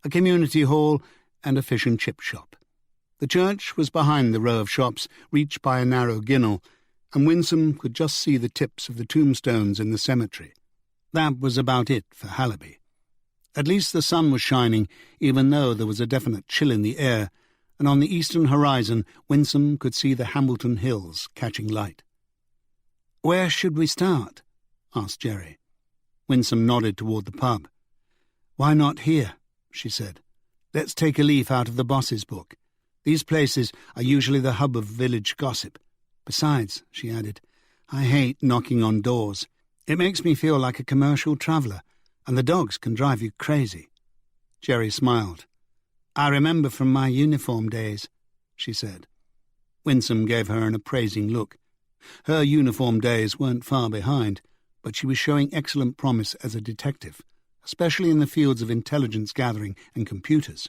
a community hall and a fish and chip shop. The church was behind the row of shops, reached by a narrow ginnel, and Winsome could just see the tips of the tombstones in the cemetery. That was about it for Halliby. At least the sun was shining, even though there was a definite chill in the air, and on the eastern horizon Winsome could see the Hambleton Hills catching light. "Where should we start?" asked Jerry. Winsome nodded toward the pub. "Why not here?" she said. "Let's take a leaf out of the boss's book. These places are usually the hub of village gossip. Besides," she added, "I hate knocking on doors. It makes me feel like a commercial traveller, and the dogs can drive you crazy." Jerry smiled. "I remember from my uniform days," she said. Winsome gave her an appraising look. Her uniform days weren't far behind, but she was showing excellent promise as a detective, especially in the fields of intelligence gathering and computers.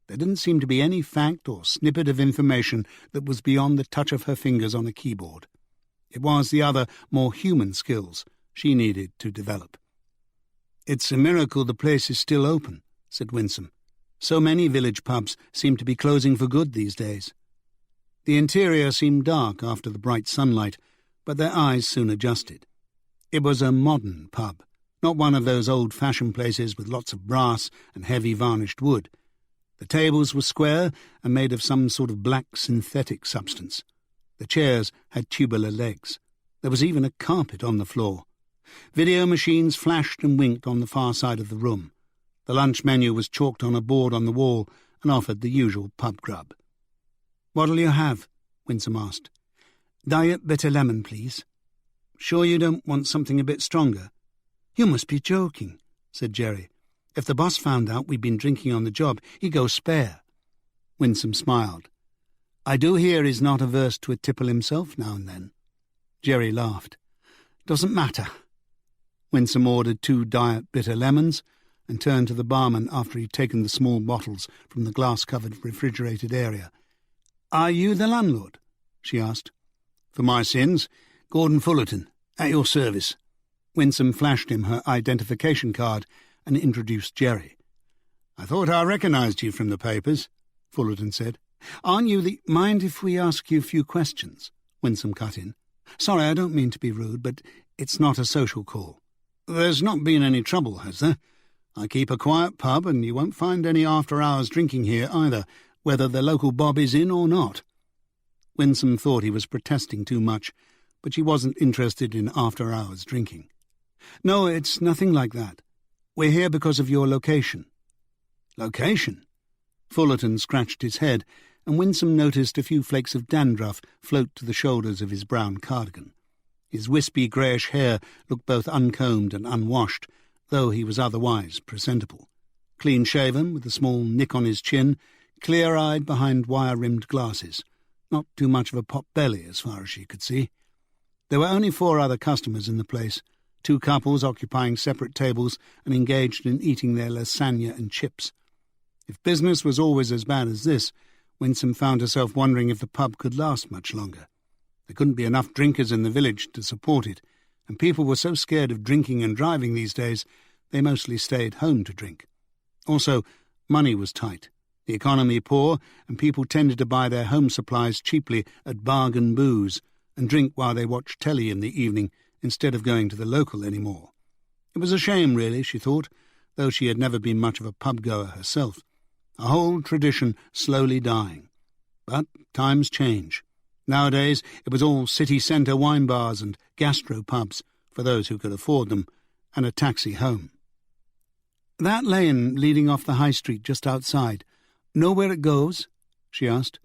There didn't seem to be any fact or snippet of information that was beyond the touch of her fingers on a keyboard. It was the other, more human skills she needed to develop. "It's a miracle the place is still open," said Winsome. "So many village pubs seem to be closing for good these days." The interior seemed dark after the bright sunlight, but their eyes soon adjusted. It was a modern pub, not one of those old-fashioned places with lots of brass and heavy varnished wood. The tables were square and made of some sort of black synthetic substance. The chairs had tubular legs. There was even a carpet on the floor. Video machines flashed and winked on the far side of the room. The lunch menu was chalked on a board on the wall and offered the usual pub grub. "What'll you have?" Winsome asked. "Diet bitter lemon, please." "Sure you don't want something a bit stronger?" "You must be joking," said Jerry. "If the boss found out we'd been drinking on the job, he'd go spare." Winsome smiled. "I do hear he's not averse to a tipple himself now and then." Jerry laughed. "Doesn't matter." Winsome ordered 2 diet bitter lemons and turned to the barman after he'd taken the small bottles from the glass-covered refrigerated area. "Are you the landlord?" she asked. "For my sins, Gordon Fullerton, at your service." Winsome flashed him her identification card and introduced Jerry. "I thought I recognised you from the papers," Fullerton said. "Aren't you the—" "Mind if we ask you a few questions?" Winsome cut in. "Sorry, I don't mean to be rude, but it's not a social call." "There's not been any trouble, has there? I keep a quiet pub, and you won't find any after-hours drinking here either, whether the local bob is in or not." Winsome thought he was protesting too much, but she wasn't interested in after-hours drinking. "No, it's nothing like that. We're here because of your location." "Location?" Fullerton scratched his head, and Winsome noticed a few flakes of dandruff float to the shoulders of his brown cardigan. His wispy greyish hair looked both uncombed and unwashed, though he was otherwise presentable. Clean-shaven, with a small nick on his chin, clear-eyed behind wire-rimmed glasses. Not too much of a pot-belly, as far as she could see. There were only 4 other customers in the place, 2 couples occupying separate tables and engaged in eating their lasagna and chips. If business was always as bad as this, Winsome found herself wondering if the pub could last much longer. There couldn't be enough drinkers in the village to support it, and people were so scared of drinking and driving these days, they mostly stayed home to drink. Also, money was tight, the economy poor, and people tended to buy their home supplies cheaply at bargain booze and drink while they watched telly in the evening instead of going to the local any more. It was a shame, really, she thought, though she had never been much of a pub-goer herself. A whole tradition slowly dying. But times change. Nowadays it was all city centre wine bars and gastropubs, for those who could afford them, and a taxi home. "That lane leading off the high street just outside, know where it goes?" she asked.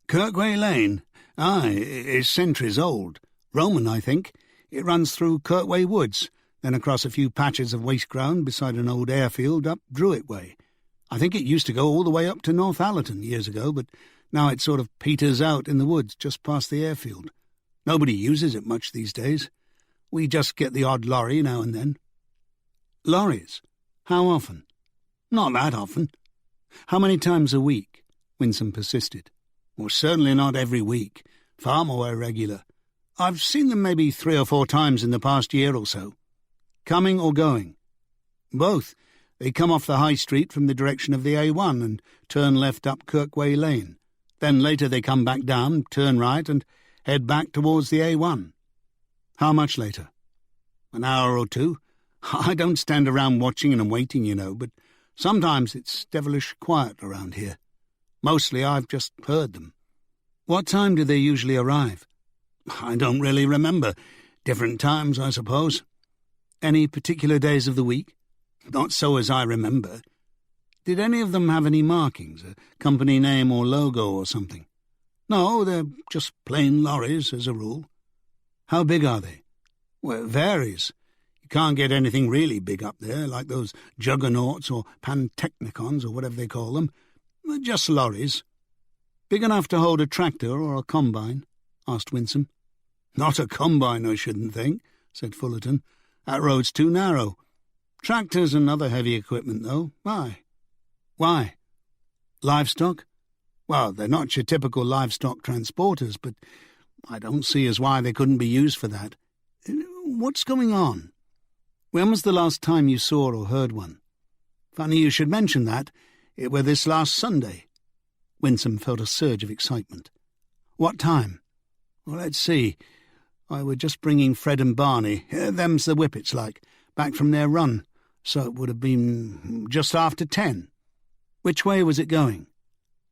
"Kirkway Lane? Aye, it's centuries old. Roman, I think. It runs through Kirkway Woods, then across a few patches of waste ground beside an old airfield up Druitt Way. I think it used to go all the way up to North Allerton years ago, but now it sort of peters out in the woods just past the airfield. Nobody uses it much these days. We just get the odd lorry now and then." "Lorries? How often?" "Not that often." "How many times a week?" Winsome persisted. "Well, certainly not every week. Far more irregular. I've seen them maybe 3 or 4 times in the past year or so." "Coming or going?" "Both. They come off the high street from the direction of the A1 and turn left up Kirkway Lane. Then later they come back down, turn right, and head back towards the A1. "How much later?" "An hour or 2. I don't stand around watching and waiting, you know, but sometimes it's devilish quiet around here. Mostly I've just heard them." "What time do they usually arrive?" "I don't really remember. Different times, I suppose." "Any particular days of the week?" "Not so as I remember." "Did any of them have any markings, a company name or logo or something?" "No, they're just plain lorries, as a rule." "How big are they?" "Well, it varies. You can't get anything really big up there, like those juggernauts or pantechnicons or whatever they call them. Just lorries." "Big enough to hold a tractor or a combine?" asked Winsome. "Not a combine, I shouldn't think," said Fullerton. "That road's too narrow. Tractors and other heavy equipment, though. Why?" "Why? Livestock?" "Well, they're not your typical livestock transporters, but I don't see as why they couldn't be used for that. What's going on?" "When was the last time you saw or heard one?" "Funny you should mention that. It were this last Sunday." Winsome felt a surge of excitement. "What time?" "Well, let's see. I were just bringing Fred and Barney, them's the whippets like, back from their run, so it would have been just after 10. "Which way was it going?"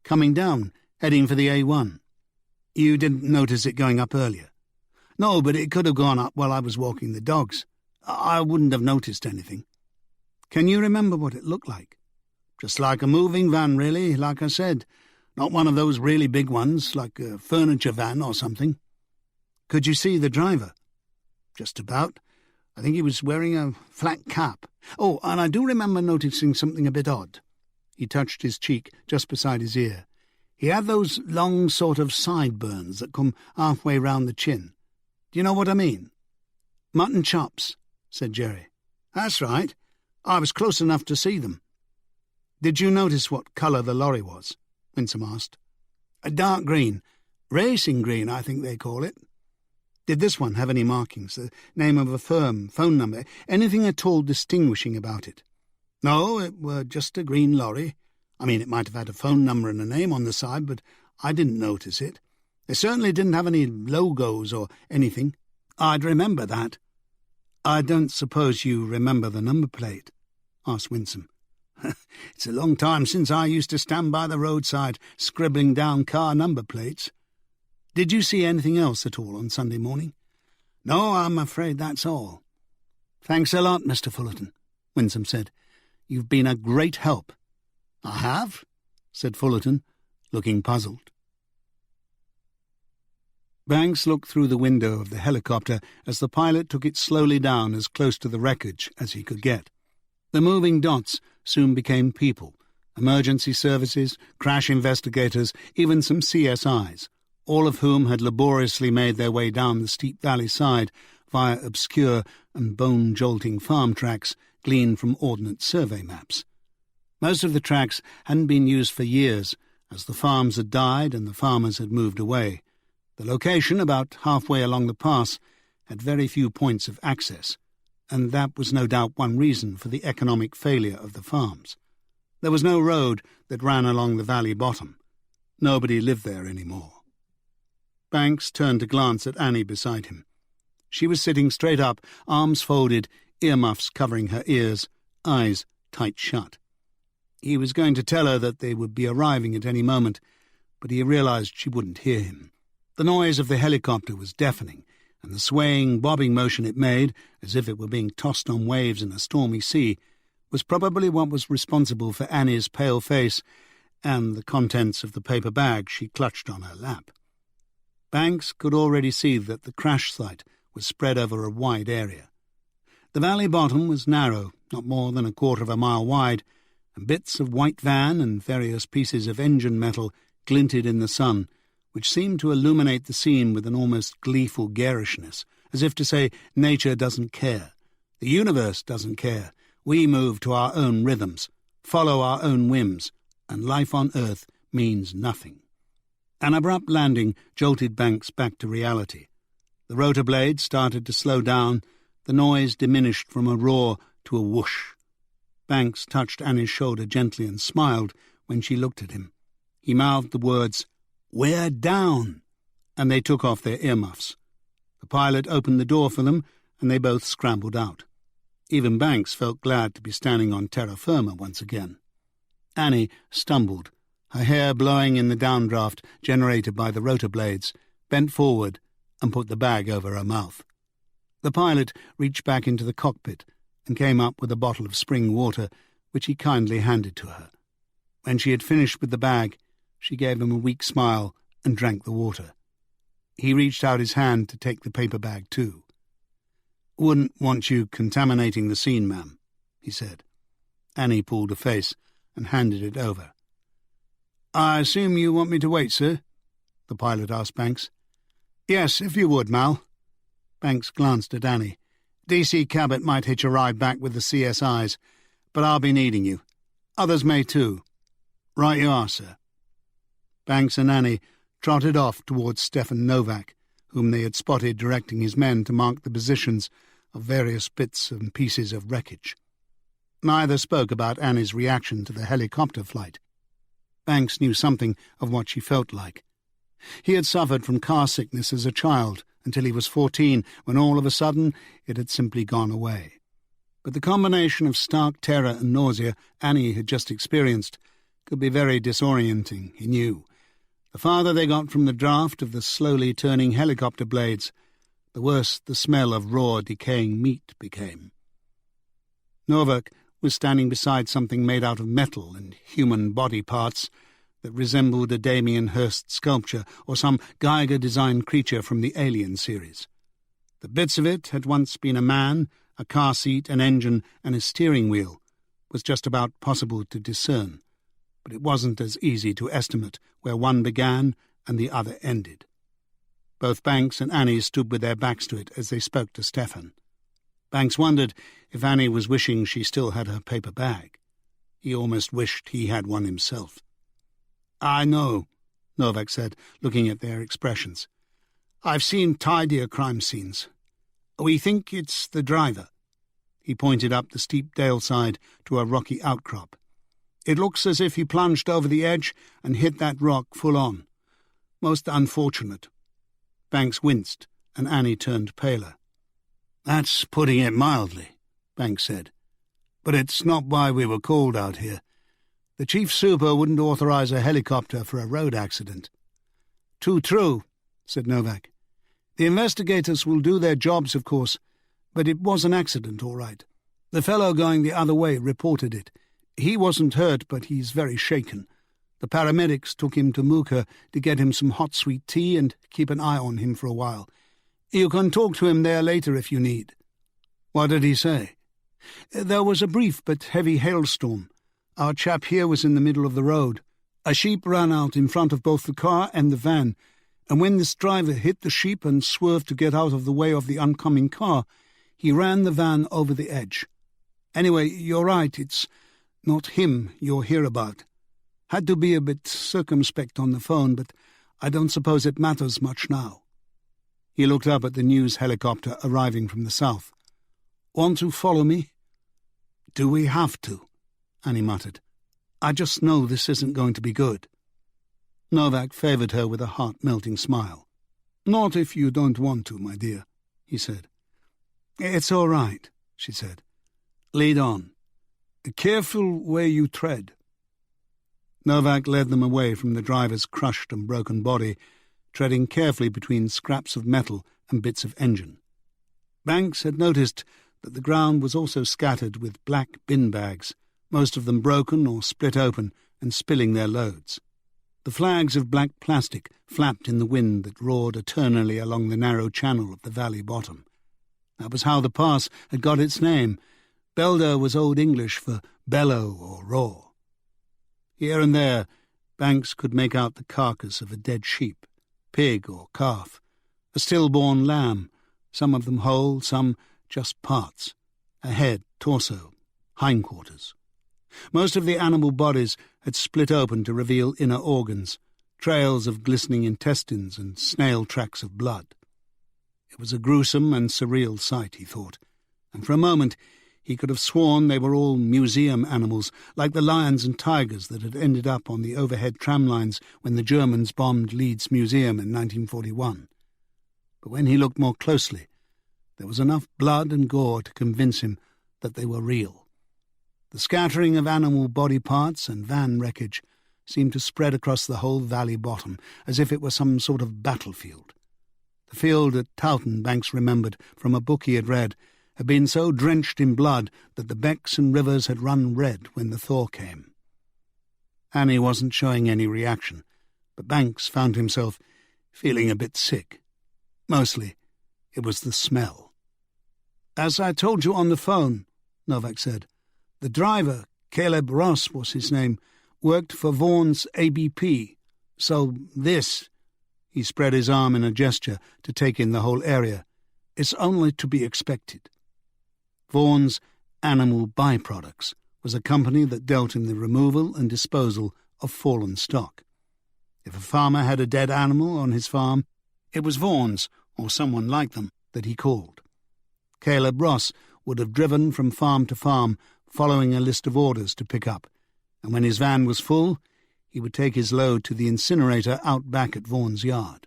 "Coming down, heading for the A1. "You didn't notice it going up earlier?" "No, but it could have gone up while I was walking the dogs. I wouldn't have noticed anything." "Can you remember what it looked like?" "Just like a moving van, really, like I said. Not one of those really big ones, like a furniture van or something." "Could you see the driver?" "Just about. I think he was wearing a flat cap. Oh, and I do remember noticing something a bit odd." He touched his cheek just beside his ear. "He had those long sort of sideburns that come halfway round the chin. Do you know what I mean?" "Mutton chops," said Jerry. "That's right. I was close enough to see them." "Did you notice what colour the lorry was?" Winsome asked. "A dark green. Racing green, I think they call it." Did this one have any markings, the name of a firm, phone number, anything at all distinguishing about it? No, it were just a green lorry. I mean, it might have had a phone number and a name on the side, but I didn't notice it. It certainly didn't have any logos or anything. I'd remember that. I don't suppose you remember the number plate? Asked Winsome. It's a long time since I used to stand by the roadside scribbling down car number plates. Did you see anything else at all on Sunday morning? No, I'm afraid that's all. Thanks a lot, Mr. Fullerton, Winsome said. You've been a great help. I have, said Fullerton, looking puzzled. Banks looked through the window of the helicopter as the pilot took it slowly down as close to the wreckage as he could get. The moving dots soon became people, emergency services, crash investigators, even some CSIs, all of whom had laboriously made their way down the steep valley side via obscure and bone-jolting farm tracks gleaned from Ordnance Survey maps. Most of the tracks hadn't been used for years, as the farms had died and the farmers had moved away. The location, about halfway along the pass, had very few points of access, and that was no doubt one reason for the economic failure of the farms. There was no road that ran along the valley bottom. Nobody lived there any more. Banks turned to glance at Annie beside him. She was sitting straight up, arms folded, earmuffs covering her ears, eyes tight shut. He was going to tell her that they would be arriving at any moment, but he realized she wouldn't hear him. The noise of the helicopter was deafening, and the swaying, bobbing motion it made, as if it were being tossed on waves in a stormy sea, was probably what was responsible for Annie's pale face and the contents of the paper bag she clutched on her lap. Banks could already see that the crash site was spread over a wide area. The valley bottom was narrow, not more than 1/4 of a mile wide, and bits of white van and various pieces of engine metal glinted in the sun, which seemed to illuminate the scene with an almost gleeful garishness, as if to say, nature doesn't care. The universe doesn't care. We move to our own rhythms, follow our own whims, and life on Earth means nothing. An abrupt landing jolted Banks back to reality. The rotor blades started to slow down, the noise diminished from a roar to a whoosh. Banks touched Annie's shoulder gently and smiled when she looked at him. He mouthed the words, "We're down," and they took off their earmuffs. The pilot opened the door for them, and they both scrambled out. Even Banks felt glad to be standing on terra firma once again. Annie stumbled, her hair blowing in the downdraft generated by the rotor blades, bent forward and put the bag over her mouth. The pilot reached back into the cockpit and came up with a bottle of spring water, which he kindly handed to her. When she had finished with the bag, she gave him a weak smile and drank the water. He reached out his hand to take the paper bag too. "Wouldn't want you contaminating the scene, ma'am," he said. Annie pulled a face and handed it over. "I assume you want me to wait, sir?" the pilot asked Banks. "Yes, if you would, Mal." Banks glanced at Annie. "DC Cabot might hitch a ride back with the CSIs, but I'll be needing you. Others may too." "Right you are, sir." Banks and Annie trotted off towards Stefan Novak, whom they had spotted directing his men to mark the positions of various bits and pieces of wreckage. Neither spoke about Annie's reaction to the helicopter flight. Banks knew something of what she felt like. He had suffered from car sickness as a child until he was 14, when all of a sudden it had simply gone away. But the combination of stark terror and nausea Annie had just experienced could be very disorienting, he knew. The farther they got from the draft of the slowly turning helicopter blades, the worse the smell of raw, decaying meat became. Novak was standing beside something made out of metal and human body parts that resembled a Damien Hirst sculpture or some Geiger-designed creature from the Alien series. The bits of it had once been a man, a car seat, an engine, and a steering wheel, was just about possible to discern, but it wasn't as easy to estimate where one began and the other ended. Both Banks and Annie stood with their backs to it as they spoke to Stefan. Banks wondered if Annie was wishing she still had her paper bag. He almost wished he had one himself. "I know," Novak said, looking at their expressions. I've seen tidier crime scenes. We think it's the driver." He pointed up the steep dale side to a rocky outcrop. "It looks as if he plunged over the edge and hit that rock full on. Most unfortunate." Banks winced, and Annie turned paler. "That's putting it mildly," Banks said. "But it's not why we were called out here. The chief super wouldn't authorize a helicopter for a road accident." "Too true," said Novak. "The investigators will do their jobs, of course, but it was an accident, all right. The fellow going the other way reported it. He wasn't hurt, but he's very shaken. The paramedics took him to Mooka to get him some hot sweet tea and keep an eye on him for a while. You can talk to him there later if you need." "What did he say?" "There was a brief but heavy hailstorm. Our chap here was in the middle of the road. A sheep ran out in front of both the car and the van, and when this driver hit the sheep and swerved to get out of the way of the oncoming car, he ran the van over the edge. Anyway, you're right, it's not him you'll hear about. Had to be a bit circumspect on the phone, but I don't suppose it matters much now." He looked up at the news helicopter arriving from the south. "Want to follow me?" "Do we have to?" Annie muttered. "I just know this isn't going to be good." Novak favoured her with a heart-melting smile. "Not if you don't want to, my dear," he said. "It's all right," she said. "Lead on. Careful where you tread." Novak led them away from the driver's crushed and broken body, treading carefully between scraps of metal and bits of engine. Banks had noticed that the ground was also scattered with black bin bags, most of them broken or split open and spilling their loads. The flags of black plastic flapped in the wind that roared eternally along the narrow channel of the valley bottom. That was how the pass had got its name. Belder was Old English for bellow or roar. Here and there, Banks could make out the carcass of a dead sheep, pig or calf, a stillborn lamb, some of them whole, some just parts, a head, torso, hindquarters. Most of the animal bodies had split open to reveal inner organs, trails of glistening intestines and snail tracks of blood. It was a gruesome and surreal sight, he thought, and for a moment he could have sworn they were all museum animals, like the lions and tigers that had ended up on the overhead tramlines when the Germans bombed Leeds Museum in 1941. But when he looked more closely, there was enough blood and gore to convince him that they were real. The scattering of animal body parts and van wreckage seemed to spread across the whole valley bottom, as if it were some sort of battlefield. The field at Towton, Banks remembered from a book he had read, had been so drenched in blood that the becks and rivers had run red when the thaw came. Annie wasn't showing any reaction, but Banks found himself feeling a bit sick. Mostly, it was the smell. "As I told you on the phone," Novak said, "the driver, Caleb Ross was his name, worked for Vaughan's ABP. So this," he spread his arm in a gesture to take in the whole area, "is only to be expected." Vaughan's Animal Byproducts was a company that dealt in the removal and disposal of fallen stock. If a farmer had a dead animal on his farm, it was Vaughan's, or someone like them, that he called. Caleb Ross would have driven from farm to farm, following a list of orders to pick up, and when his van was full, he would take his load to the incinerator out back at Vaughan's yard.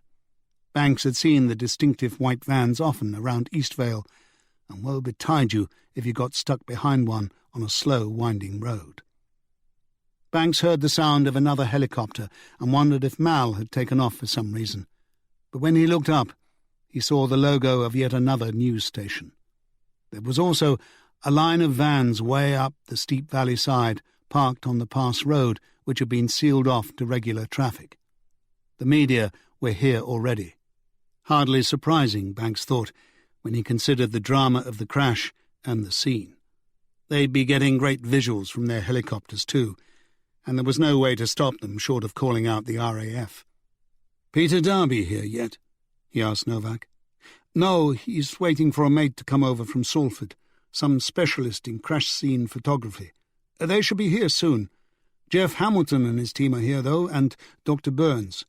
Banks had seen the distinctive white vans often around Eastvale, and woe betide you if you got stuck behind one on a slow, winding road. Banks heard the sound of another helicopter and wondered if Mal had taken off for some reason. But when he looked up, he saw the logo of yet another news station. There was also a line of vans way up the steep valley side, parked on the pass road, which had been sealed off to regular traffic. The media were here already. Hardly surprising, Banks thought, when he considered the drama of the crash and the scene. They'd be getting great visuals from their helicopters too, and there was no way to stop them short of calling out the RAF. "Peter Darby here yet?" he asked Novak. "No, he's waiting for a mate to come over from Salford, some specialist in crash scene photography. They should be here soon. Jeff Hamilton and his team are here, though, and Dr. Burns.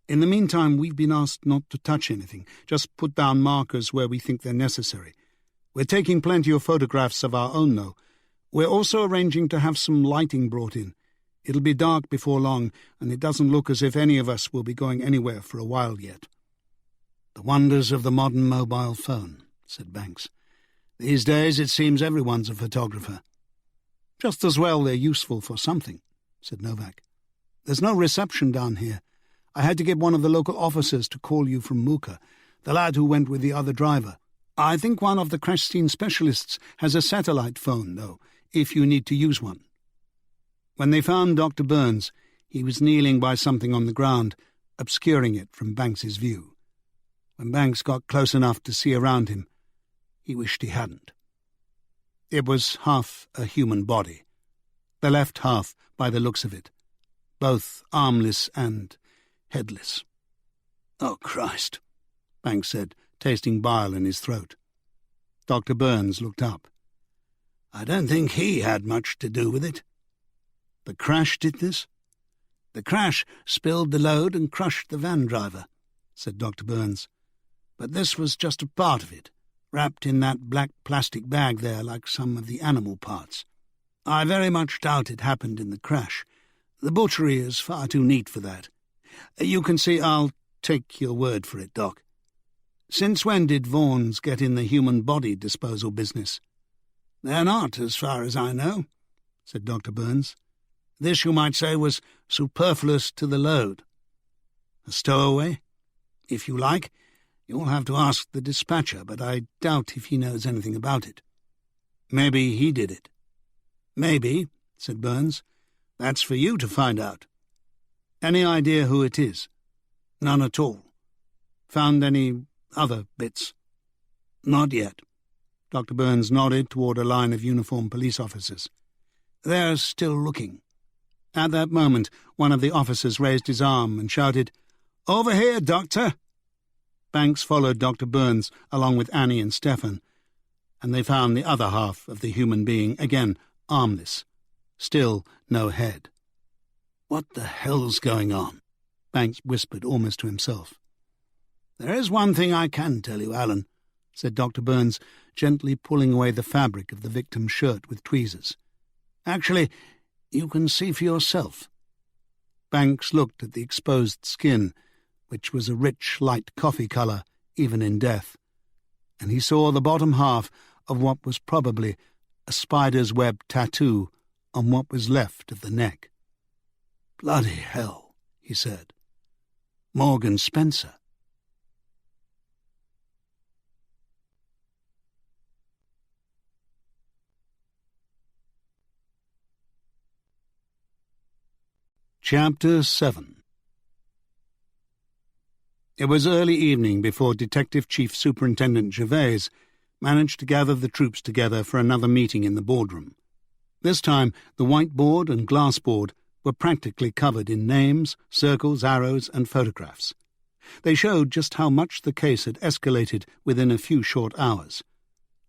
In the meantime, we've been asked not to touch anything, just put down markers where we think they're necessary. We're taking plenty of photographs of our own, though. We're also arranging to have some lighting brought in. It'll be dark before long, and it doesn't look as if any of us will be going anywhere for a while yet." "The wonders of the modern mobile phone," said Banks. "These days it seems everyone's a photographer." "Just as well they're useful for something," said Novak. "There's no reception down here. I had to get one of the local officers to call you from Mooka, the lad who went with the other driver. I think one of the crash scene specialists has a satellite phone, though, if you need to use one." When they found Dr. Burns, he was kneeling by something on the ground, obscuring it from Banks's view. When Banks got close enough to see around him, he wished he hadn't. It was half a human body, the left half by the looks of it, both armless and headless. "Oh, Christ," Banks said, tasting bile in his throat. Dr. Burns looked up. "I don't think he had much to do with it." "The crash did this?" "The crash spilled the load and crushed the van driver," said Dr. Burns. "But this was just a part of it, wrapped in that black plastic bag there like some of the animal parts. I very much doubt it happened in the crash. The butchery is far too neat for that. You can see I'll take your word for it, Doc. Since when did Vaughan's get in the human body disposal business?" "They're not, as far as I know," said Dr. Burns. "This, you might say, was superfluous to the load." "A stowaway?" "If you like. You'll have to ask the dispatcher, but I doubt if he knows anything about it." "Maybe he did it." "Maybe," said Burns. "That's for you to find out." "Any idea who it is?" "None at all." "Found any other bits?" "Not yet." Dr. Burns nodded toward a line of uniformed police officers. "They're still looking." At that moment, one of the officers raised his arm and shouted, "Over here, Doctor!" Banks followed Dr. Burns along with Annie and Stefan, and they found the other half of the human being, again armless, still no head. "What the hell's going on?" Banks whispered almost to himself. "There is one thing I can tell you, Alan," said Dr. Burns, gently pulling away the fabric of the victim's shirt with tweezers. "Actually, you can see for yourself." Banks looked at the exposed skin, which was a rich, light coffee colour, even in death, and he saw the bottom half of what was probably a spider's web tattoo on what was left of the neck. "Bloody hell," he said. "Morgan Spencer." Chapter 7. It was early evening before Detective Chief Superintendent Gervais managed to gather the troops together for another meeting in the boardroom. This time the whiteboard and glassboard were practically covered in names, circles, arrows, and photographs. They showed just how much the case had escalated within a few short hours.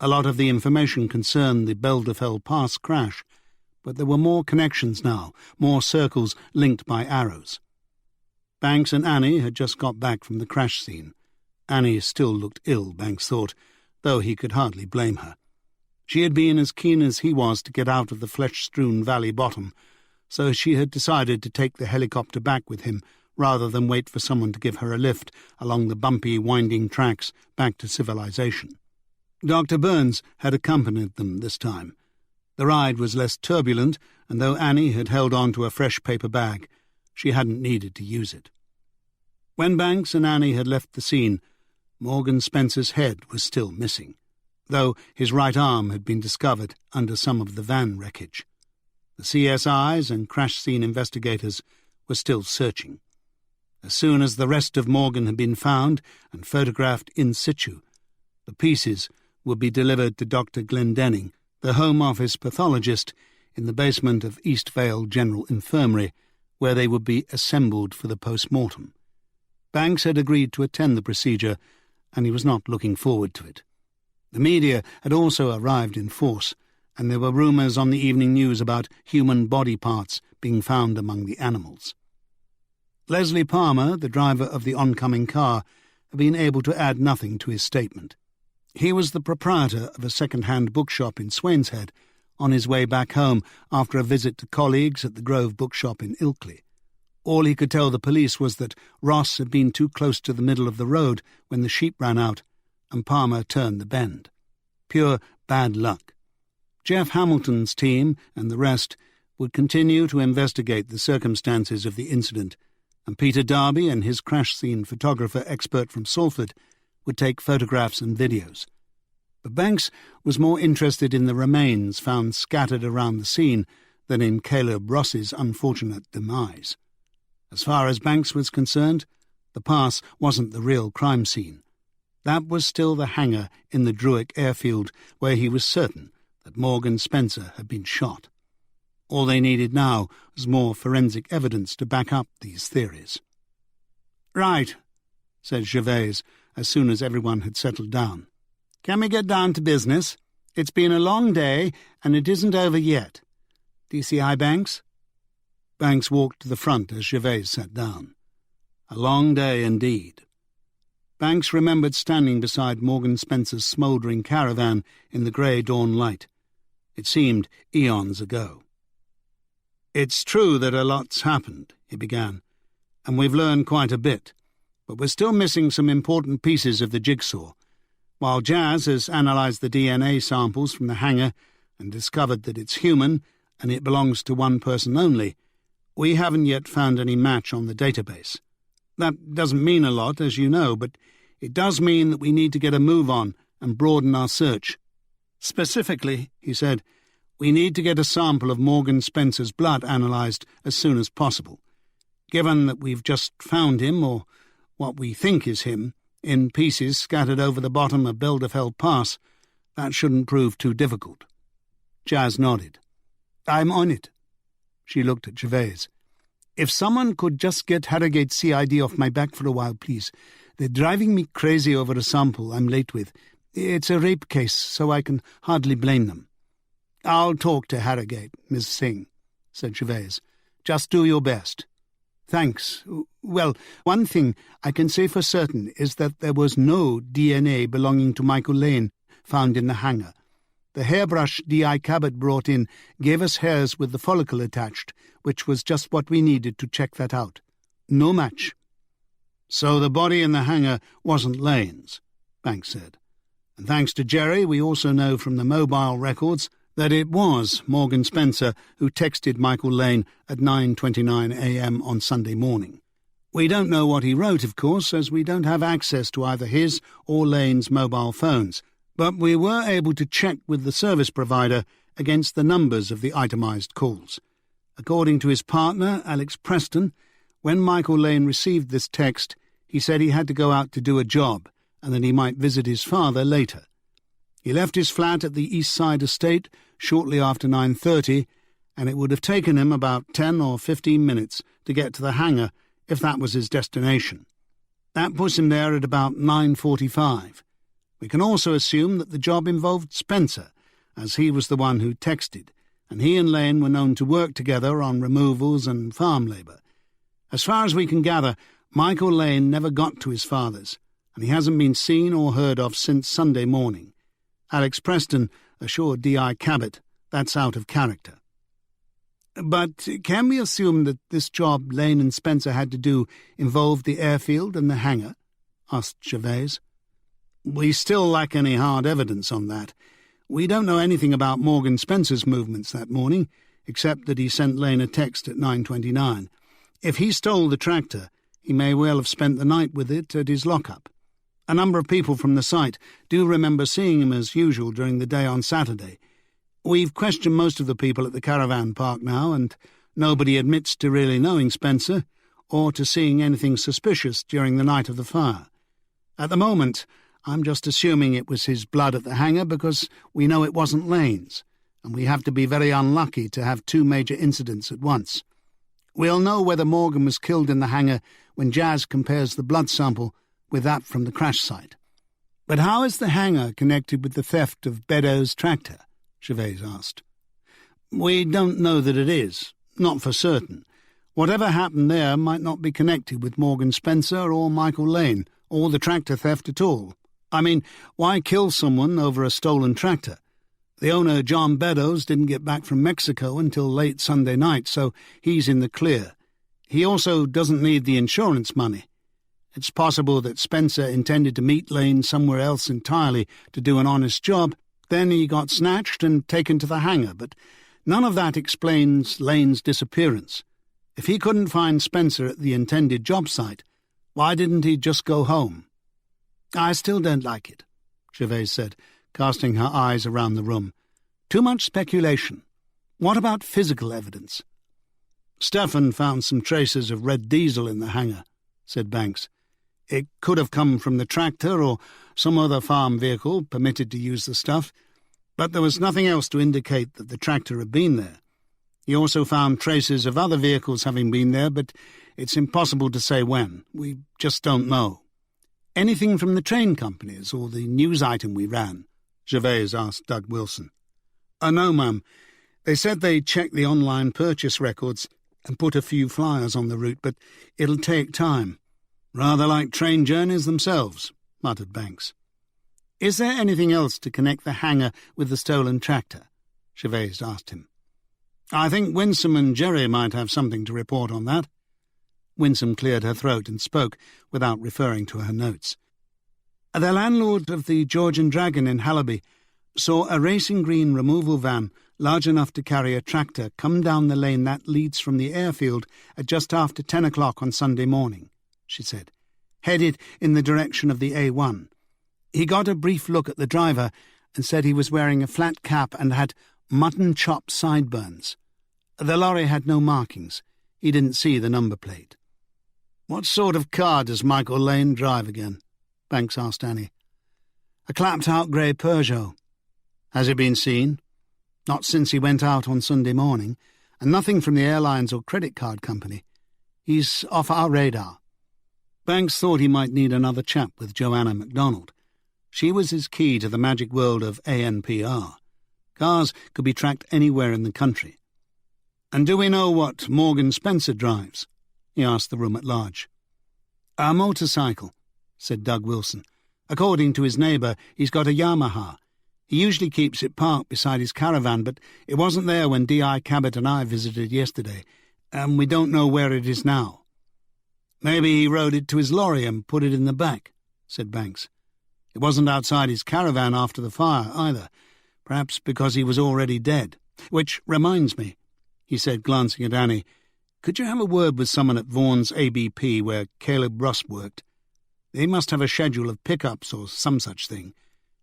A lot of the information concerned the Beldefeld Pass crash, but there were more connections now, more circles linked by arrows. Banks and Annie had just got back from the crash scene. Annie still looked ill, Banks thought, though he could hardly blame her. She had been as keen as he was to get out of the flesh-strewn valley bottom, so she had decided to take the helicopter back with him rather than wait for someone to give her a lift along the bumpy, winding tracks back to civilization. Dr. Burns had accompanied them this time. The ride was less turbulent, and though Annie had held on to a fresh paper bag, she hadn't needed to use it. When Banks and Annie had left the scene, Morgan Spencer's head was still missing, though his right arm had been discovered under some of the van wreckage. The CSIs and crash scene investigators were still searching. As soon as the rest of Morgan had been found and photographed in situ, the pieces would be delivered to Dr. Glendenning, the Home Office pathologist, in the basement of East Vale General Infirmary, where they would be assembled for the post-mortem. Banks had agreed to attend the procedure, and he was not looking forward to it. The media had also arrived in force, and there were rumours on the evening news about human body parts being found among the animals. Leslie Palmer, the driver of the oncoming car, had been able to add nothing to his statement. He was the proprietor of a second-hand bookshop in Swainshead, on his way back home after a visit to colleagues at the Grove bookshop in Ilkley. All he could tell the police was that Ross had been too close to the middle of the road when the sheep ran out, and Palmer turned the bend. Pure bad luck. Jeff Hamilton's team and the rest would continue to investigate the circumstances of the incident, and Peter Darby and his crash scene photographer expert from Salford would take photographs and videos. But Banks was more interested in the remains found scattered around the scene than in Caleb Ross's unfortunate demise. As far as Banks was concerned, the pass wasn't the real crime scene. That was still the hangar in the Druick airfield where he was certain that Morgan Spencer had been shot. All they needed now was more forensic evidence to back up these theories. "Right," said Gervais as soon as everyone had settled down. "Can we get down to business? It's been a long day, and it isn't over yet. DCI Banks?" Banks walked to the front as Gervais sat down. A long day indeed. Banks remembered standing beside Morgan Spencer's smouldering caravan in the grey dawn light. It seemed eons ago. "It's true that a lot's happened," he began, "and we've learned quite a bit, but we're still missing some important pieces of the jigsaw. While Jazz has analysed the DNA samples from the hangar and discovered that it's human and it belongs to one person only, we haven't yet found any match on the database. That doesn't mean a lot, as you know, but it does mean that we need to get a move on and broaden our search. Specifically," he said, "we need to get a sample of Morgan Spencer's blood analysed as soon as possible. Given that we've just found him, or what we think is him, in pieces scattered over the bottom of Beldefeld Pass, that shouldn't prove too difficult." Jazz nodded. "I'm on it." She looked at Gervais. "If someone could just get Harrogate's CID off my back for a while, please. They're driving me crazy over a sample I'm late with. It's a rape case, so I can hardly blame them." "I'll talk to Harrogate, Miss Singh," said Gervais. "Just do your best." "Thanks. Well, one thing I can say for certain is that there was no DNA belonging to Michael Lane found in the hangar. The hairbrush D.I. Cabot brought in gave us hairs with the follicle attached, which was just what we needed to check that out. No match." "So the body in the hangar wasn't Lane's," Banks said. "And thanks to Jerry, we also know from the mobile records that it was Morgan Spencer who texted Michael Lane at 9:29 a.m. on Sunday morning. We don't know what he wrote, of course, as we don't have access to either his or Lane's mobile phones, but we were able to check with the service provider against the numbers of the itemised calls. According to his partner, Alex Preston, when Michael Lane received this text, he said he had to go out to do a job and that he might visit his father later. He left his flat at the East Side estate shortly after 9:30, and it would have taken him about 10 or 15 minutes to get to the hangar if that was his destination. That puts him there at about 9:45. We can also assume that the job involved Spencer, as he was the one who texted, and he and Lane were known to work together on removals and farm labour. As far as we can gather, Michael Lane never got to his father's, and he hasn't been seen or heard of since Sunday morning. Alex Preston assured D.I. Cabot that's out of character. "But can we assume that this job Lane and Spencer had to do involved the airfield and the hangar?" asked Gervais. "We still lack any hard evidence on that. We don't know anything about Morgan Spencer's movements that morning, except that he sent Lane a text at 9:29. If he stole the tractor, he may well have spent the night with it at his lockup. A number of people from the site do remember seeing him as usual during the day on Saturday. We've questioned most of the people at the caravan park now, and nobody admits to really knowing Spencer or to seeing anything suspicious during the night of the fire. At the moment, I'm just assuming it was his blood at the hangar because we know it wasn't Lane's, and we have to be very unlucky to have two major incidents at once. We'll know whether Morgan was killed in the hangar when Jazz compares the blood sample with that from the crash site." "But how is the hangar connected with the theft of Beddoes' tractor?" Gervais asked. "We don't know that it is, not for certain. Whatever happened there might not be connected with Morgan Spencer or Michael Lane, or the tractor theft at all. I mean, why kill someone over a stolen tractor? The owner, John Beddoes, didn't get back from Mexico until late Sunday night, so he's in the clear. He also doesn't need the insurance money. It's possible that Spencer intended to meet Lane somewhere else entirely to do an honest job. Then he got snatched and taken to the hangar, but none of that explains Lane's disappearance. If he couldn't find Spencer at the intended job site, why didn't he just go home? I still don't like it, Gervais said, casting her eyes around the room. Too much speculation. What about physical evidence? Stefan found some traces of red diesel in the hangar, said Banks. It could have come from the tractor or some other farm vehicle permitted to use the stuff, but there was nothing else to indicate that the tractor had been there. He also found traces of other vehicles having been there, but it's impossible to say when. We just don't know. Anything from the train companies or the news item we ran? Gervais asked Doug Wilson. No, ma'am. They said they checked the online purchase records and put a few flyers on the route, but it'll take time. Rather like train journeys themselves, muttered Banks. Is there anything else to connect the hangar with the stolen tractor? Gervais asked him. I think Winsome and Jerry might have something to report on that. Winsome cleared her throat and spoke without referring to her notes. The landlord of the George and Dragon in Halliby saw a racing green removal van large enough to carry a tractor come down the lane that leads from the airfield at just after 10 o'clock on Sunday morning, she said, headed in the direction of the A1. He got a brief look at the driver and said he was wearing a flat cap and had mutton chop sideburns. The lorry had no markings. He didn't see the number plate. What sort of car does Michael Lane drive again? Banks asked Annie. A clapped-out grey Peugeot. Has it been seen? Not since he went out on Sunday morning, and nothing from the airlines or credit card company. He's off our radar. Banks thought he might need another chat with Joanna MacDonald. She was his key to the magic world of ANPR. Cars could be tracked anywhere in the country. And do we know what Morgan Spencer drives? He asked the room at large. A motorcycle, said Doug Wilson. According to his neighbour, he's got a Yamaha. He usually keeps it parked beside his caravan, but it wasn't there when D.I. Cabot and I visited yesterday, and we don't know where it is now. Maybe he rode it to his lorry and put it in the back, said Banks. It wasn't outside his caravan after the fire, either, perhaps because he was already dead. Which reminds me, he said, glancing at Annie, could you have a word with someone at Vaughan's ABP where Caleb Russ worked? They must have a schedule of pickups or some such thing.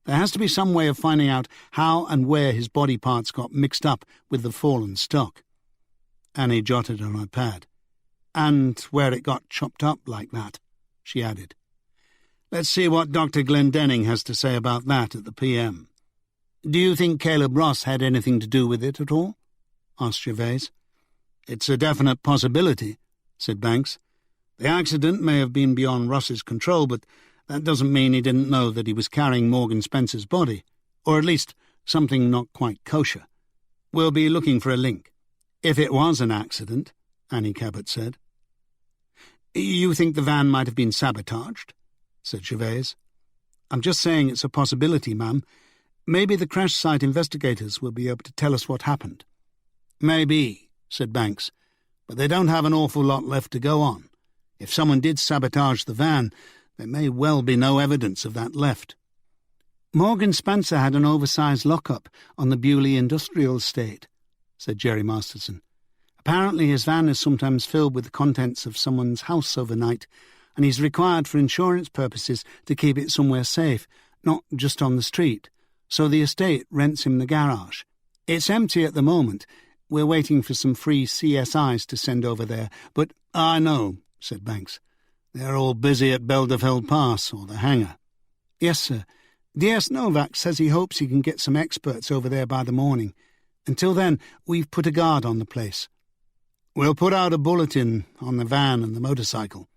There has to be some way of finding out how and where his body parts got mixed up with the fallen stock. Annie jotted on her pad. And where it got chopped up like that, she added. Let's see what Dr. Glendenning has to say about that at the PM. Do you think Caleb Ross had anything to do with it at all? Asked Gervais. It's a definite possibility, said Banks. The accident may have been beyond Ross's control, but that doesn't mean he didn't know that he was carrying Morgan Spencer's body, or at least something not quite kosher. We'll be looking for a link. If it was an accident, Annie Cabot said. You think the van might have been sabotaged? Said Gervais. I'm just saying it's a possibility, ma'am. Maybe the crash site investigators will be able to tell us what happened. Maybe, said Banks, but they don't have an awful lot left to go on. If someone did sabotage the van, there may well be no evidence of that left. Morgan Spencer had an oversized lockup on the Bewley Industrial Estate, said Jerry Masterson. Apparently his van is sometimes filled with the contents of someone's house overnight, and he's required for insurance purposes to keep it somewhere safe, not just on the street. So the estate rents him the garage. It's empty at the moment. We're waiting for some free CSIs to send over there, but I know, said Banks. They're all busy at Beldefeld Pass, or the hangar. Yes, sir. D.S. Novak says he hopes he can get some experts over there by the morning. Until then, we've put a guard on the place. We'll put out a bulletin on the van and the motorcycle.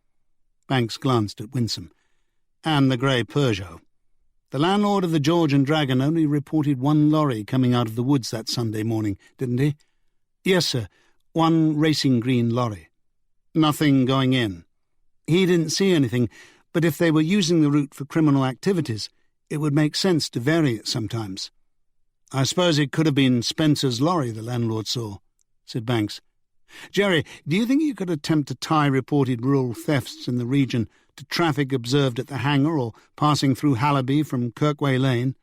Banks glanced at Winsome. And the grey Peugeot. The landlord of the George and Dragon only reported one lorry coming out of the woods that Sunday morning, didn't he? Yes, sir. One racing green lorry. Nothing going in. He didn't see anything, but if they were using the route for criminal activities, it would make sense to vary it sometimes. I suppose it could have been Spencer's lorry the landlord saw, said Banks. Jerry, do you think you could attempt to tie reported rural thefts in the region to traffic observed at the hangar or passing through Hallaby from Kirkway Lane?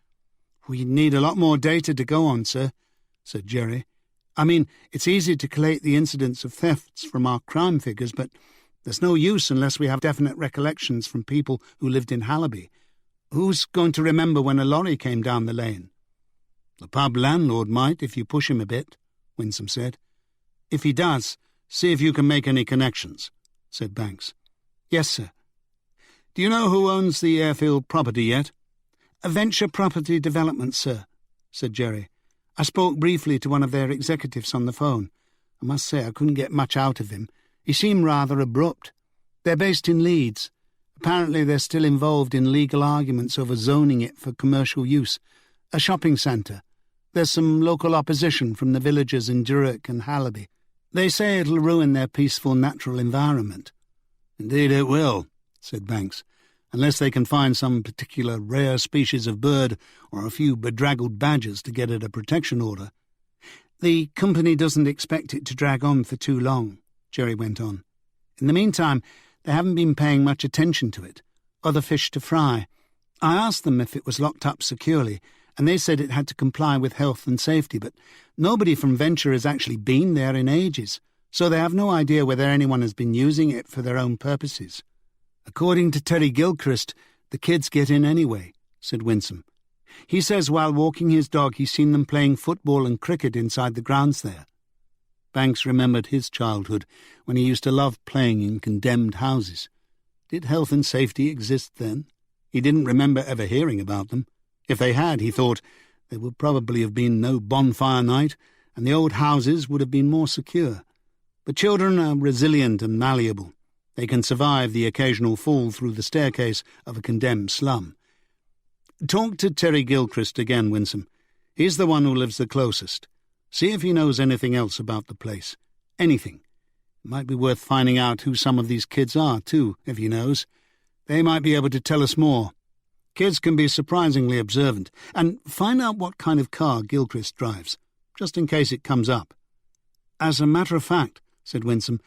We need a lot more data to go on, sir, said Jerry. I mean, it's easy to collate the incidents of thefts from our crime figures, but there's no use unless we have definite recollections from people who lived in Hallaby. Who's going to remember when a lorry came down the lane? The pub landlord might, if you push him a bit, Winsome said. If he does, see if you can make any connections, said Banks. Yes, sir. Do you know who owns the airfield property yet? A venture property development, sir, said Jerry. I spoke briefly to one of their executives on the phone. I must say I couldn't get much out of him. He seemed rather abrupt. They're based in Leeds. Apparently they're still involved in legal arguments over zoning it for commercial use. A shopping centre. There's some local opposition from the villagers in Durrock and Hallaby. They say it'll ruin their peaceful natural environment. Indeed it will, said Banks, unless they can find some particular rare species of bird or a few bedraggled badgers to get at a protection order. The company doesn't expect it to drag on for too long, Jerry went on. In the meantime, they haven't been paying much attention to it. Other fish to fry. I asked them if it was locked up securely, and they said it had to comply with health and safety, but nobody from Venture has actually been there in ages, so they have no idea whether anyone has been using it for their own purposes. According to Terry Gilchrist, the kids get in anyway, said Winsome. He says while walking his dog he's seen them playing football and cricket inside the grounds there. Banks remembered his childhood, when he used to love playing in condemned houses. Did health and safety exist then? He didn't remember ever hearing about them. If they had, he thought, there would probably have been no bonfire night, and the old houses would have been more secure. But children are resilient and malleable. They can survive the occasional fall through the staircase of a condemned slum. Talk to Terry Gilchrist again, Winsome. He's the one who lives the closest. See if he knows anything else about the place. Anything. It might be worth finding out who some of these kids are, too, if he knows. They might be able to tell us more. Kids can be surprisingly observant, and find out what kind of car Gilchrist drives, just in case it comes up. As a matter of fact, said Winsome,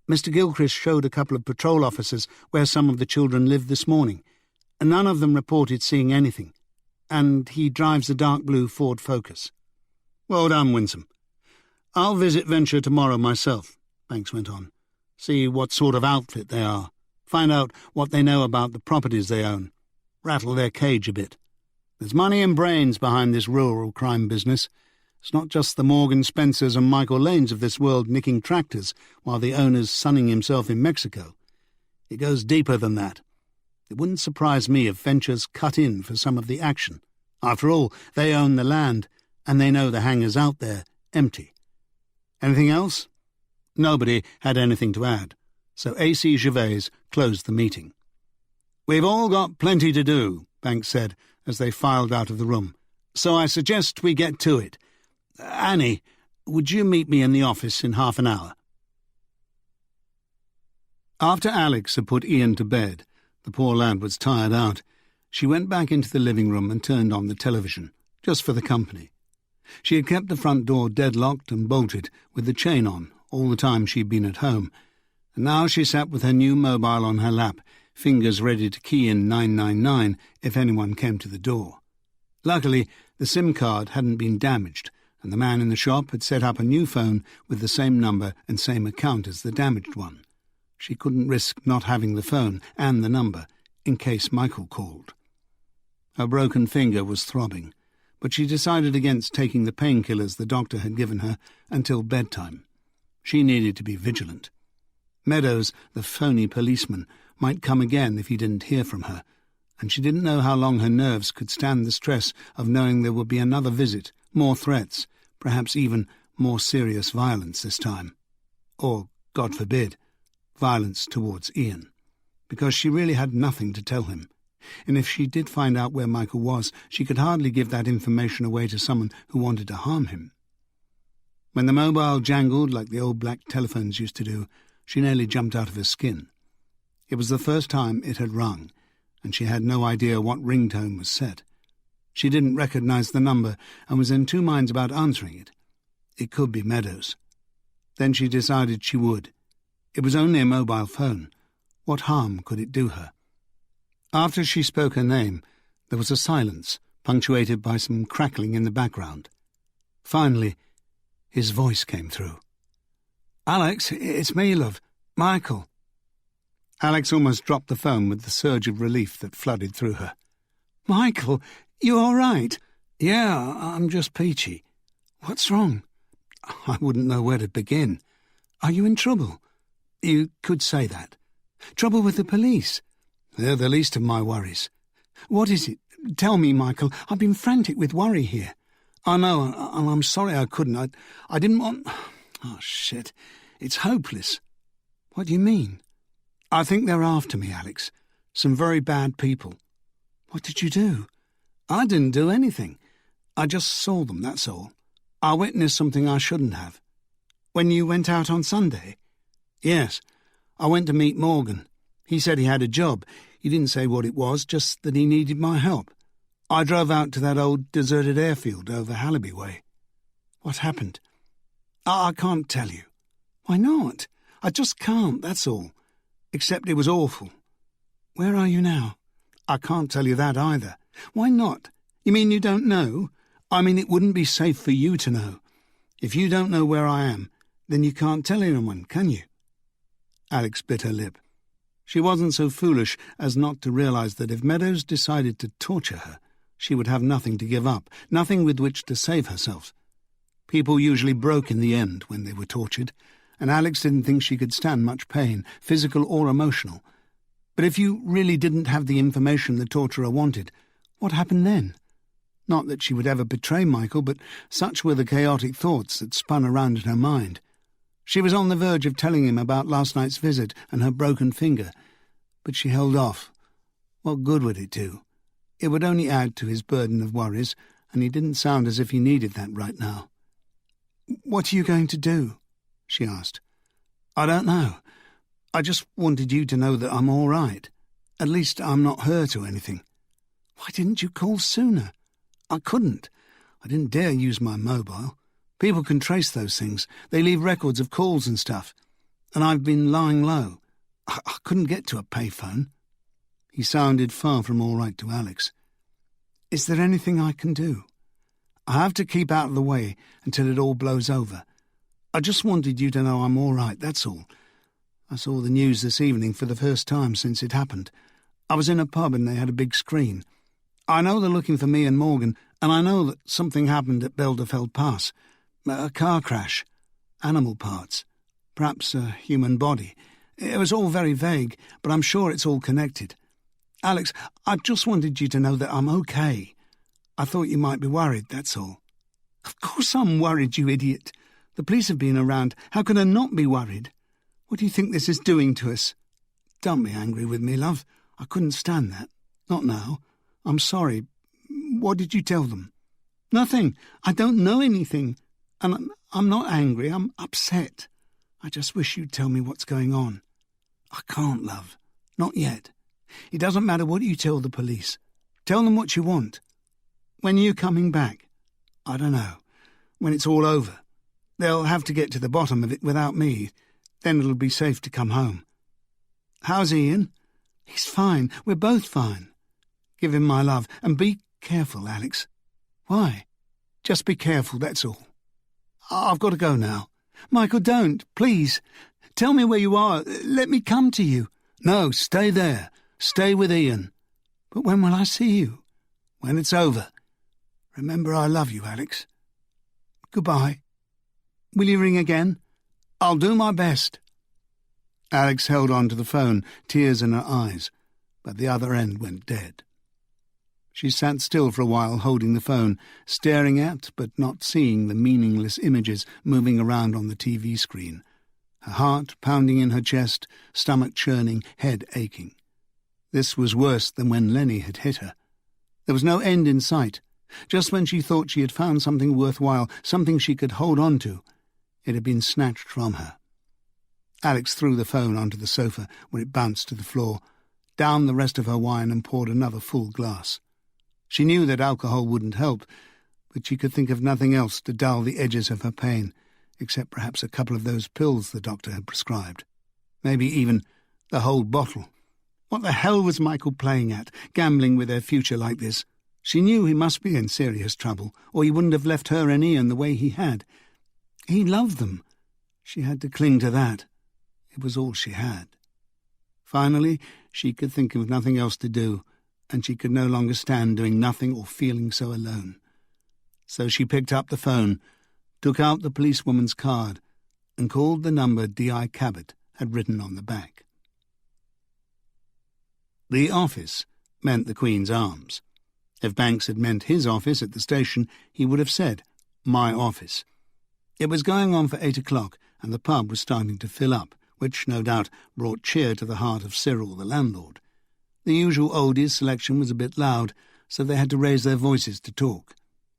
Mr. Gilchrist showed a couple of patrol officers where some of the children lived this morning, and none of them reported seeing anything, and he drives a dark blue Ford Focus. Well done, Winsome. I'll visit Venture tomorrow myself, Banks went on. See what sort of outfit they are. Find out what they know about the properties they own. Rattle their cage a bit. There's money and brains behind this rural crime business. It's not just the Morgan Spencers and Michael Lanes of this world nicking tractors while the owner's sunning himself in Mexico. It goes deeper than that. It wouldn't surprise me if Venture's cut in for some of the action. After all, they own the land, and they know the hangar's out there, empty. Anything else? Nobody had anything to add, so A.C. Gervais closed the meeting. We've all got plenty to do, Banks said as they filed out of the room, so I suggest we get to it. Annie, would you meet me in the office in half an hour? After Alex had put Ian to bed, the poor lad was tired out. She went back into the living room and turned on the television, just for the company. She had kept the front door deadlocked and bolted, with the chain on, all the time she'd been at home, and now she sat with her new mobile on her lap, fingers ready to key in 999 if anyone came to the door. Luckily, the SIM card hadn't been damaged, and the man in the shop had set up a new phone with the same number and same account as the damaged one. She couldn't risk not having the phone and the number, in case Michael called. Her broken finger was throbbing, but she decided against taking the painkillers the doctor had given her until bedtime. She needed to be vigilant. Meadows, the phony policeman, might come again if he didn't hear from her, and she didn't know how long her nerves could stand the stress of knowing there would be another visit, more threats, perhaps even more serious violence this time. Or, God forbid, violence towards Ian, because she really had nothing to tell him, and if she did find out where Michael was, she could hardly give that information away to someone who wanted to harm him. When the mobile jangled like the old black telephones used to do, She nearly jumped out of her skin. It was the first time it had rung, and she had no idea what ringtone was set. She didn't recognise the number and was in two minds about answering it. It could be Meadows. Then she decided she would. It was only a mobile phone. What harm could it do her? After she spoke her name, there was a silence, punctuated by some crackling in the background. Finally, his voice came through. "Alex, it's me, love. Michael." Alex almost dropped the phone with the surge of relief that flooded through her. "Michael, you all right?" "Yeah, I'm just peachy." "What's wrong?" "I wouldn't know where to begin." "Are you in trouble?" "You could say that." "Trouble with the police?" "They're the least of my worries." "What is it? Tell me, Michael. I've been frantic with worry here." "I know, and I'm sorry I couldn't. I didn't want... Oh, shit. It's hopeless." "What do you mean?" "I think they're after me, Alex. Some very bad people." "What did you do?" "I didn't do anything. I just saw them, that's all. I witnessed something I shouldn't have." "When you went out on Sunday?" "Yes. I went to meet Morgan. He said he had a job. He didn't say what it was, just that he needed my help. I drove out to that old deserted airfield over Halliby way." "What happened?" I can't tell you." "Why not?" "I just can't, that's all. Except it was awful." "Where are you now?" "I can't tell you that either." "Why not? You mean you don't know?" "I mean it wouldn't be safe for you to know. If you don't know where I am, then you can't tell anyone, can you?" Alex bit her lip. She wasn't so foolish as not to realise that if Meadows decided to torture her, she would have nothing to give up, nothing with which to save herself. People usually broke in the end when they were tortured, and Alex didn't think she could stand much pain, physical or emotional. But if you really didn't have the information the torturer wanted, what happened then? Not that she would ever betray Michael, but such were the chaotic thoughts that spun around in her mind. She was on the verge of telling him about last night's visit and her broken finger, but she held off. What good would it do? It would only add to his burden of worries, and he didn't sound as if he needed that right now. "What are you going to do?" she asked. "I don't know. I just wanted you to know that I'm all right. At least I'm not hurt or anything." "Why didn't you call sooner?" "I couldn't. I didn't dare use my mobile. People can trace those things. They leave records of calls and stuff. And I've been lying low. I couldn't get to a payphone." He sounded far from all right to Alex. "Is there anything I can do?" "I have to keep out of the way until it all blows over. I just wanted you to know I'm all right, that's all. I saw the news this evening for the first time since it happened. I was in a pub and they had a big screen. I know they're looking for me and Morgan, and I know that something happened at Belderfeld Pass. A car crash. Animal parts. Perhaps a human body. It was all very vague, but I'm sure it's all connected. Alex, I just wanted you to know that I'm okay. I thought you might be worried, that's all." "Of course I'm worried, you idiot. The police have been around. How can I not be worried? What do you think this is doing to us?" "Don't be angry with me, love. I couldn't stand that. Not now. I'm sorry. What did you tell them?" "Nothing. I don't know anything. And I'm not angry. I'm upset. I just wish you'd tell me what's going on." "I can't, love. Not yet. It doesn't matter what you tell the police. Tell them what you want." "When are you coming back?" "I don't know. When it's all over. They'll have to get to the bottom of it without me. Then it'll be safe to come home." "How's Ian?" "He's fine. We're both fine." "Give him my love, and be careful, Alex." "Why?" "Just be careful, that's all. I've got to go now." "Michael, don't, please. Tell me where you are. Let me come to you." "No, stay there. Stay with Ian." "But when will I see you?" "When it's over. Remember, I love you, Alex." "Goodbye. Will you ring again?" "I'll do my best." Alex held on to the phone, tears in her eyes, but the other end went dead. She sat still for a while, holding the phone, staring at but not seeing the meaningless images moving around on the TV screen. Her heart pounding in her chest, stomach churning, head aching. This was worse than when Lenny had hit her. There was no end in sight. Just when she thought she had found something worthwhile, something she could hold on to, it had been snatched from her. Alex threw the phone onto the sofa, where it bounced to the floor, downed the rest of her wine and poured another full glass. She knew that alcohol wouldn't help, but she could think of nothing else to dull the edges of her pain, except perhaps a couple of those pills the doctor had prescribed. Maybe even the whole bottle. What the hell was Michael playing at, gambling with their future like this? She knew he must be in serious trouble, or he wouldn't have left her and Ian the way he had. He loved them. She had to cling to that. It was all she had. Finally, she could think of nothing else to do, and she could no longer stand doing nothing or feeling so alone. So she picked up the phone, took out the policewoman's card, and called the number D.I. Cabot had written on the back. The office meant the Queen's Arms. If Banks had meant his office at the station, he would have said, "My office." It was going on for 8 o'clock, and the pub was starting to fill up, which no doubt brought cheer to the heart of Cyril, the landlord. The usual oldies selection was a bit loud, so they had to raise their voices to talk.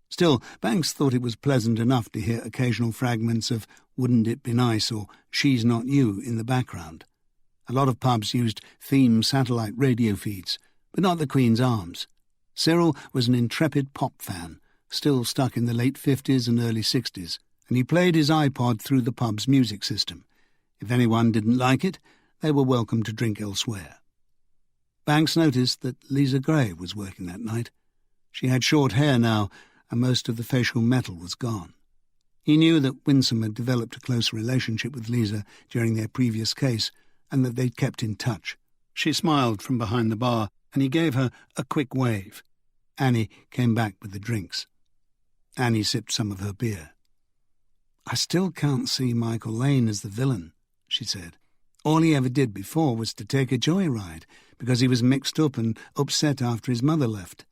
Still, Banks thought it was pleasant enough to hear occasional fragments of "Wouldn't It Be Nice" or "She's Not You" in the background. A lot of pubs used theme satellite radio feeds, but not the Queen's Arms. Cyril was an intrepid pop fan, still stuck in the late 50s and early 60s, and he played his iPod through the pub's music system. If anyone didn't like it, they were welcome to drink elsewhere. Banks noticed that Lisa Gray was working that night. She had short hair now, and most of the facial metal was gone. He knew that Winsome had developed a close relationship with Lisa during their previous case, and that they'd kept in touch. She smiled from behind the bar, and he gave her a quick wave. Annie came back with the drinks. Annie sipped some of her beer. "I still can't see Michael Lane as the villain," she said. "All he ever did before was to take a joyride, because he was mixed up and upset after his mother left.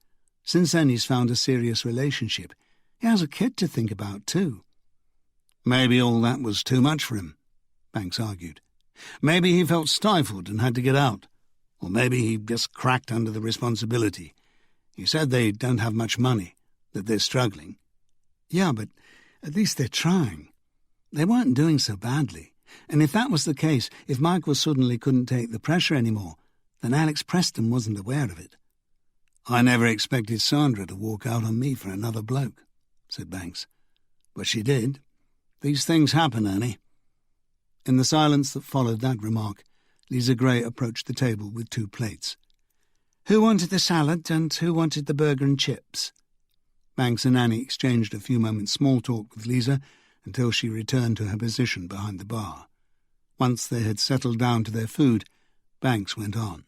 Since then he's found a serious relationship. He has a kid to think about, too." "Maybe all that was too much for him," Banks argued. "Maybe he felt stifled and had to get out. Or maybe he just cracked under the responsibility. He said they don't have much money, that they're struggling." "Yeah, but at least they're trying. They weren't doing so badly. And if that was the case, if Michael suddenly couldn't take the pressure anymore, then Alex Preston wasn't aware of it." "I never expected Sandra to walk out on me for another bloke," said Banks. "But she did. These things happen, Annie." In the silence that followed that remark, Lisa Gray approached the table with 2 plates. "Who wanted the salad and who wanted the burger and chips?" Banks and Annie exchanged a few moments' small talk with Lisa until she returned to her position behind the bar. Once they had settled down to their food, Banks went on.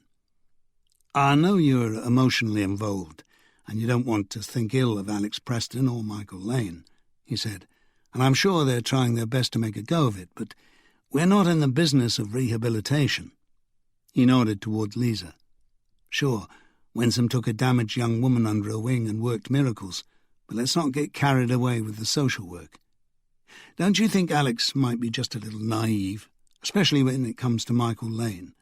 "I know you're emotionally involved, and you don't want to think ill of Alex Preston or Michael Lane," he said, "and I'm sure they're trying their best to make a go of it, but we're not in the business of rehabilitation." He nodded toward Lisa. "Sure, Winsome took a damaged young woman under her wing and worked miracles, but let's not get carried away with the social work. Don't you think Alex might be just a little naive, especially when it comes to Michael Lane?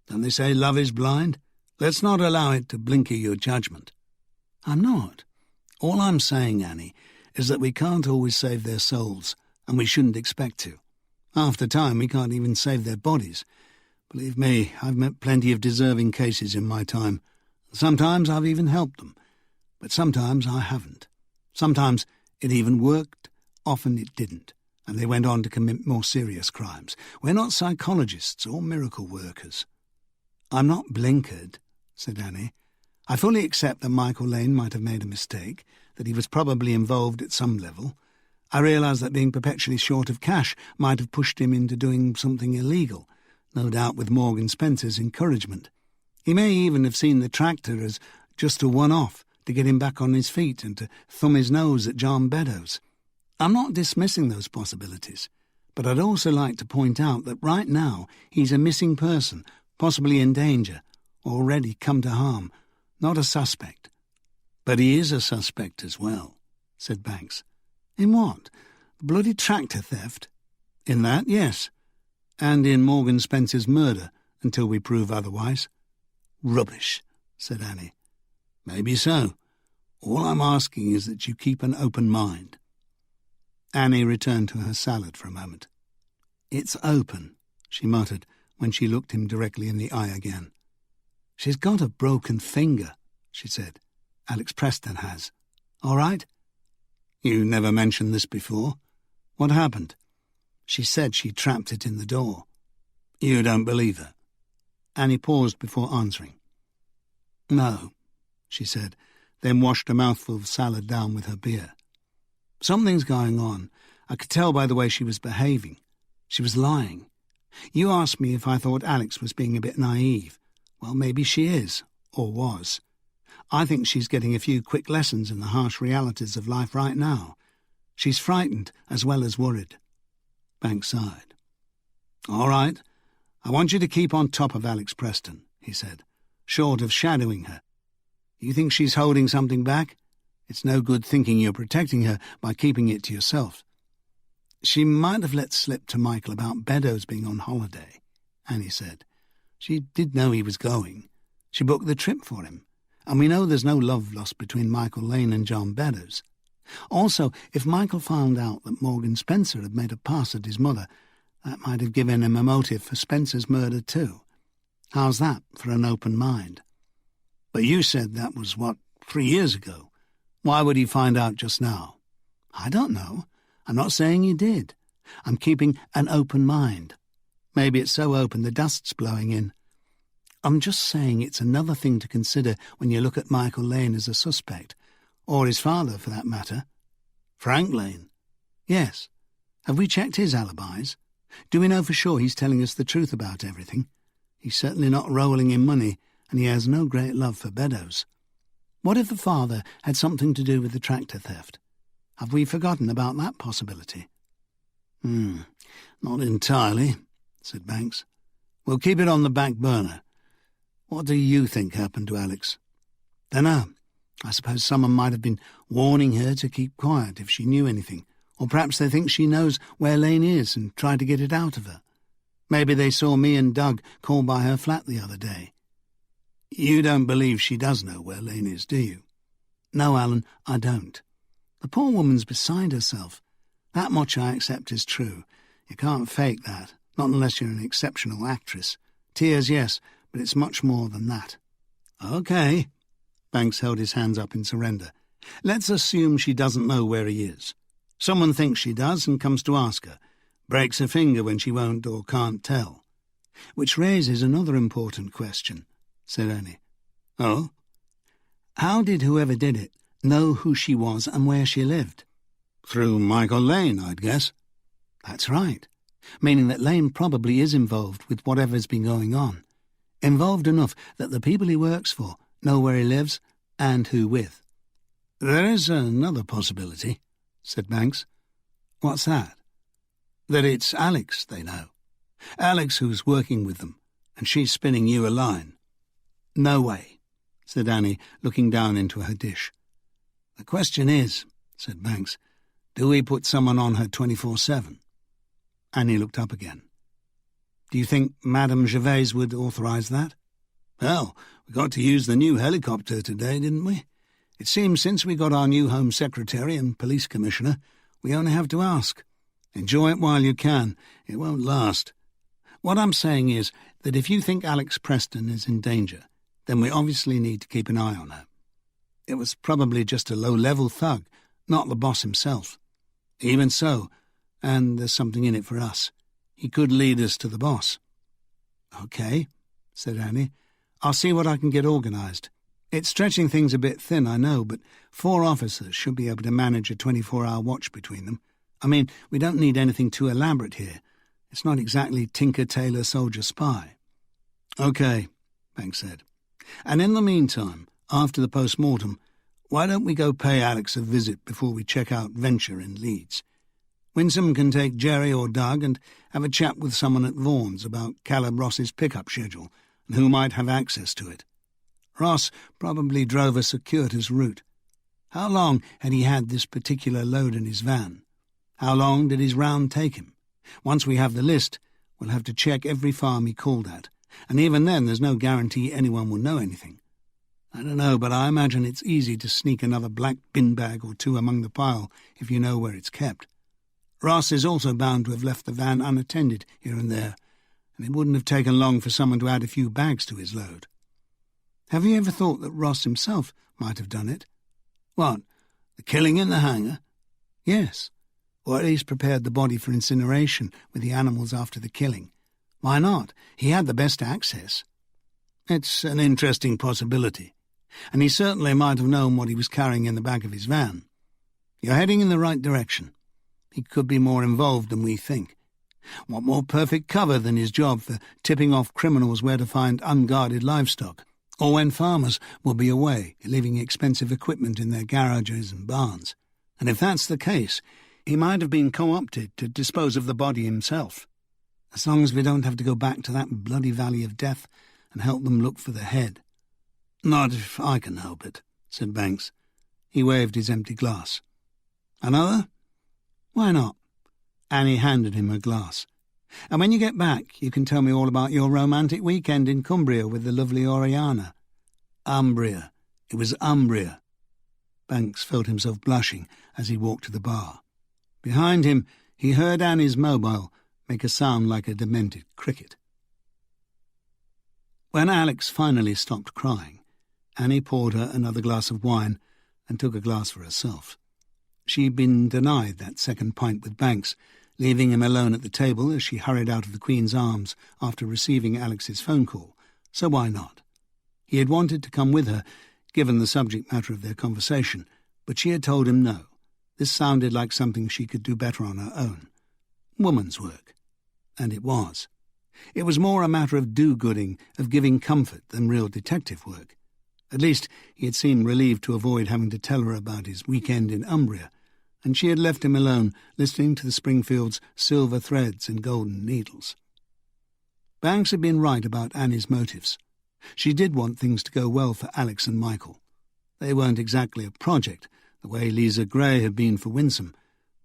Don't they say love is blind? Let's not allow it to blinker your judgment." "I'm not. All I'm saying, Annie, is that we can't always save their souls, and we shouldn't expect to. Half the time we can't even save their bodies. Believe me, I've met plenty of deserving cases in my time. Sometimes I've even helped them, but sometimes I haven't. Sometimes it even worked, often it didn't, and they went on to commit more serious crimes. We're not psychologists or miracle workers." "I'm not blinkered," said Annie. "I fully accept that Michael Lane might have made a mistake, that he was probably involved at some level. I realise that being perpetually short of cash might have pushed him into doing something illegal, no doubt with Morgan Spencer's encouragement. He may even have seen the tractor as just a one-off to get him back on his feet and to thumb his nose at John Beddoes. I'm not dismissing those possibilities, but I'd also like to point out that right now he's a missing person, possibly in danger, already come to harm, not a suspect." "But he is a suspect as well," said Banks. "In what? The bloody tractor theft?" "In that, yes. And in Morgan Spencer's murder, until we prove otherwise." "Rubbish," said Annie. "Maybe so. All I'm asking is that you keep an open mind." Annie returned to her salad for a moment. "It's open," she muttered when she looked him directly in the eye again. "She's got a broken finger," she said. "Alex Preston has. All right?" "You never mentioned this before. What happened?" "She said she trapped it in the door." "You don't believe her?" Annie paused before answering. "No," she said, then washed a mouthful of salad down with her beer. "Something's going on. I could tell by the way she was behaving. She was lying. You asked me if I thought Alex was being a bit naive. Well, maybe she is, or was. I think she's getting a few quick lessons in the harsh realities of life right now. She's frightened as well as worried." Banks sighed. "All right. I want you to keep on top of Alex Preston," he said, "short of shadowing her. You think she's holding something back? It's no good thinking you're protecting her by keeping it to yourself." "She might have let slip to Michael about Beddoes being on holiday," Annie said. "She did know he was going. She booked the trip for him. And we know there's no love lost between Michael Lane and John Beddoes. Also, if Michael found out that Morgan Spencer had made a pass at his mother, that might have given him a motive for Spencer's murder too. How's that for an open mind?" "But you said that was, 3 years ago? Why would he find out just now?" "I don't know. I'm not saying he did. I'm keeping an open mind. Maybe it's so open the dust's blowing in. I'm just saying it's another thing to consider when you look at Michael Lane as a suspect, or his father for that matter." "Frank Lane?" "Yes. Have we checked his alibis? Do we know for sure he's telling us the truth about everything? He's certainly not rolling in money, and he has no great love for Beddoes. What if the father had something to do with the tractor theft? Have we forgotten about that possibility?" "Not entirely," said Banks. "We'll keep it on the back burner. What do you think happened to Alex?" "Dunno. I suppose someone might have been warning her to keep quiet if she knew anything, or perhaps they think she knows where Lane is and tried to get it out of her. Maybe they saw me and Doug call by her flat the other day." "You don't believe she does know where Lane is, do you?" "No, Alan, I don't. The poor woman's beside herself. That much I accept is true. You can't fake that, not unless you're an exceptional actress. Tears, yes, but it's much more than that." "OK." Banks held his hands up in surrender. "Let's assume she doesn't know where he is. Someone thinks she does and comes to ask her. Breaks her finger when she won't or can't tell." "Which raises another important question," said Annie. "Oh?" "How did whoever did it know who she was and where she lived?" "Through Michael Lane, I'd guess." "That's right. Meaning that Lane probably is involved with whatever's been going on. Involved enough that the people he works for know where he lives and who with." "There is another possibility," said Banks. "What's that?" "That it's Alex they know. Alex who's working with them, and she's spinning you a line." "No way," said Annie, looking down into her dish. "The question is," said Banks, "do we put someone on her 24/7? Annie looked up again. "Do you think Madame Gervais would authorise that?" "Well, we got to use the new helicopter today, didn't we? It seems since we got our new Home Secretary and Police Commissioner, we only have to ask. Enjoy it while you can. It won't last. What I'm saying is that if you think Alex Preston is in danger, then we obviously need to keep an eye on her. It was probably just a low-level thug, not the boss himself. Even so, and there's something in it for us. He could lead us to the boss." "OK," said Annie. "I'll see what I can get organised. It's stretching things a bit thin, I know, but 4 officers should be able to manage a 24-hour watch between them. I mean, we don't need anything too elaborate here. It's not exactly Tinker, Tailor, Soldier, Spy." "OK," Banks said. "And in the meantime, after the post-mortem, why don't we go pay Alex a visit before we check out Venture in Leeds? Winsome can take Jerry or Doug and have a chat with someone at Vaughan's about Caleb Ross's pickup schedule and who might have access to it. Ross probably drove a circuitous route. How long had he had this particular load in his van? How long did his round take him? Once we have the list, we'll have to check every farm he called at, and even then there's no guarantee anyone will know anything. I don't know, but I imagine it's easy to sneak another black bin bag or two among the pile if you know where it's kept. Ross is also bound to have left the van unattended here and there, and it wouldn't have taken long for someone to add a few bags to his load. Have you ever thought that Ross himself might have done it? What, the killing in the hangar? Yes, or at least prepared the body for incineration with the animals after the killing. Why not? He had the best access. It's an interesting possibility, and he certainly might have known what he was carrying in the back of his van. You're heading in the right direction. He could be more involved than we think. What more perfect cover than his job for tipping off criminals where to find unguarded livestock, or when farmers will be away, leaving expensive equipment in their garages and barns. And if that's the case, he might have been co-opted to dispose of the body himself. As long as we don't have to go back to that bloody valley of death and help them look for the head. Not if I can help it, said Banks. He waved his empty glass. Another? Why not? Annie handed him a glass. And when you get back, you can tell me all about your romantic weekend in Cumbria with the lovely Oriana. Umbria. It was Umbria. Banks felt himself blushing as he walked to the bar. Behind him, he heard Annie's mobile make a sound like a demented cricket. When Alex finally stopped crying, Annie poured her another glass of wine and took a glass for herself. She'd been denied that second pint with Banks, leaving him alone at the table as she hurried out of the Queen's arms after receiving Alex's phone call, so why not? He had wanted to come with her, given the subject matter of their conversation, but she had told him no. This sounded like something she could do better on her own. Woman's work. And it was. It was more a matter of do-gooding, of giving comfort, than real detective work. At least he had seemed relieved to avoid having to tell her about his weekend in Umbria, and she had left him alone, listening to the Springfields' silver threads and golden needles. Banks had been right about Annie's motives. She did want things to go well for Alex and Michael. They weren't exactly a project, the way Lisa Gray had been for Winsome,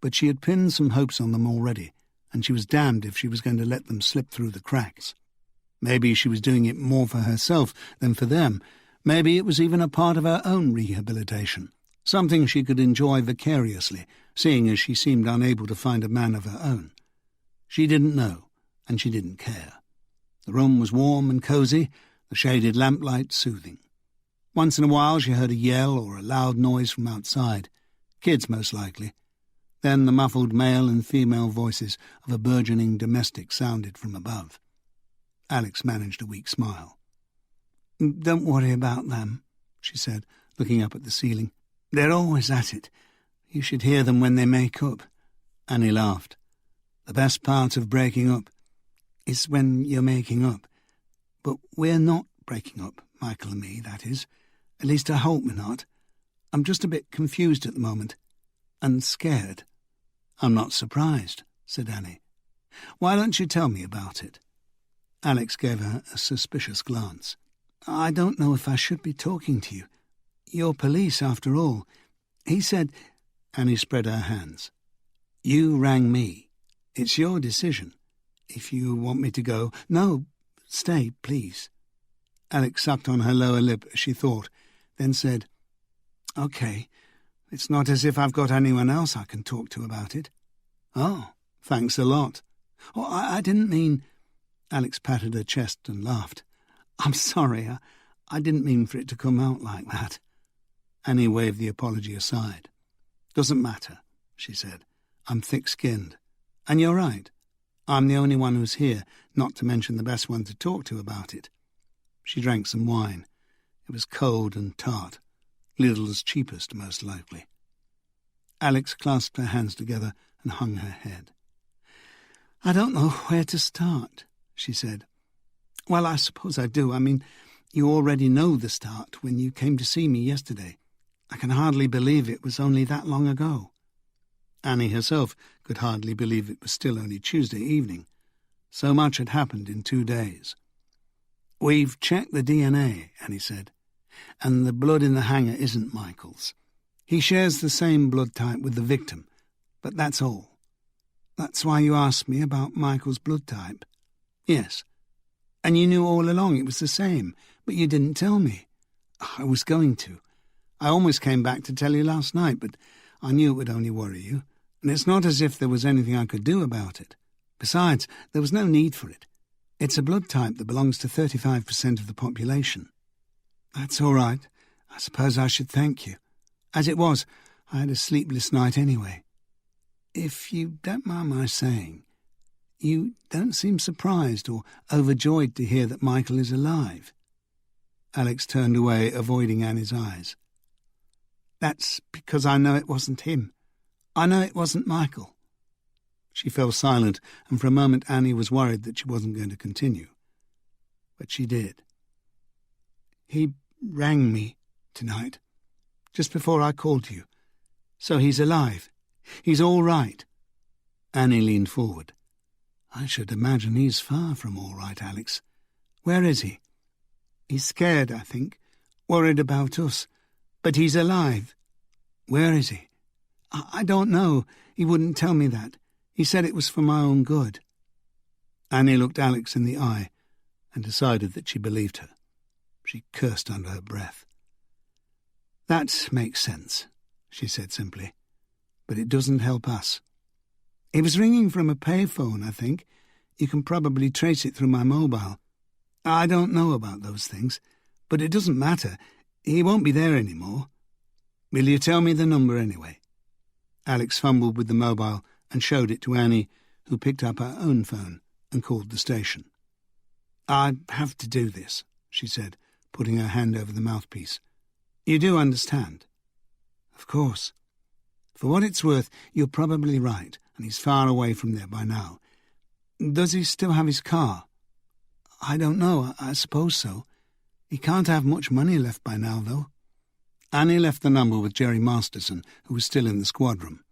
but she had pinned some hopes on them already, and she was damned if she was going to let them slip through the cracks. Maybe she was doing it more for herself than for them. Maybe it was even a part of her own rehabilitation, something she could enjoy vicariously, seeing as she seemed unable to find a man of her own. She didn't know, and she didn't care. The room was warm and cosy, the shaded lamplight soothing. Once in a while she heard a yell or a loud noise from outside. Kids, most likely. Then the muffled male and female voices of a burgeoning domestic sounded from above. Alex managed a weak smile. "Don't worry about them," she said, looking up at the ceiling. "They're always at it. You should hear them when they make up." Annie laughed. "The best part of breaking up is when you're making up. But we're not breaking up, Michael and me, that is. At least I hope we're not. I'm just a bit confused at the moment. And scared." "I'm not surprised," said Annie. "Why don't you tell me about it?" Alex gave her a suspicious glance. "I don't know if I should be talking to you. You're police, after all. He said—" Annie spread her hands. "You rang me. It's your decision. If you want me to go—" "No, stay, please." Alex sucked on her lower lip as she thought, then said, "Okay. It's not as if I've got anyone else I can talk to about it." "Oh, thanks a lot." "Oh, I didn't mean—" Alex patted her chest and laughed. "I'm sorry. I didn't mean for it to come out like that." Annie waved the apology aside. "Doesn't matter," she said. "I'm thick-skinned. And you're right. I'm the only one who's here, not to mention the best one to talk to about it." She drank some wine. It was cold and tart. Lidl's cheapest, most likely. Alex clasped her hands together and hung her head. "I don't know where to start," she said. "Well, I suppose I do. I mean, you already know the start when you came to see me yesterday. I can hardly believe it was only that long ago." Annie herself could hardly believe it was still only Tuesday evening. So much had happened in 2 days. "We've checked the DNA," Annie said, "and the blood in the hangar isn't Michael's. He shares the same blood type with the victim, but that's all." "That's why you asked me about Michael's blood type?" "Yes. And you knew all along it was the same, but you didn't tell me." "I was going to. I almost came back to tell you last night, but I knew it would only worry you, and it's not as if there was anything I could do about it. Besides, there was no need for it. It's a blood type that belongs to 35% of the population. That's all right. I suppose I should thank you. As it was, I had a sleepless night anyway. If you don't mind my saying, you don't seem surprised or overjoyed to hear that Michael is alive. Alex turned away, avoiding Annie's eyes. That's because I know it wasn't him. I know it wasn't Michael. She fell silent, and for a moment Annie was worried that she wasn't going to continue. But she did. He rang me tonight, just before I called you. So he's alive. He's all right. Annie leaned forward. I should imagine he's far from all right, Alex. Where is he? He's scared, I think, worried about us. But he's alive. Where is he? I don't know. He wouldn't tell me that. He said it was for my own good. Annie looked Alex in the eye and decided that she believed her. She cursed under her breath. That makes sense, she said simply, but it doesn't help us. He was ringing from a payphone, I think. You can probably trace it through my mobile. I don't know about those things, but it doesn't matter. He won't be there anymore. Will you tell me the number anyway? Alex fumbled with the mobile and showed it to Annie, who picked up her own phone and called the station. I have to do this, she said, putting her hand over the mouthpiece. You do understand? Of course. For what it's worth, you're probably right, and he's far away from there by now. Does he still have his car? I don't know, I suppose so. He can't have much money left by now, though. Annie left the number with Jerry Masterson, who was still in the squad room.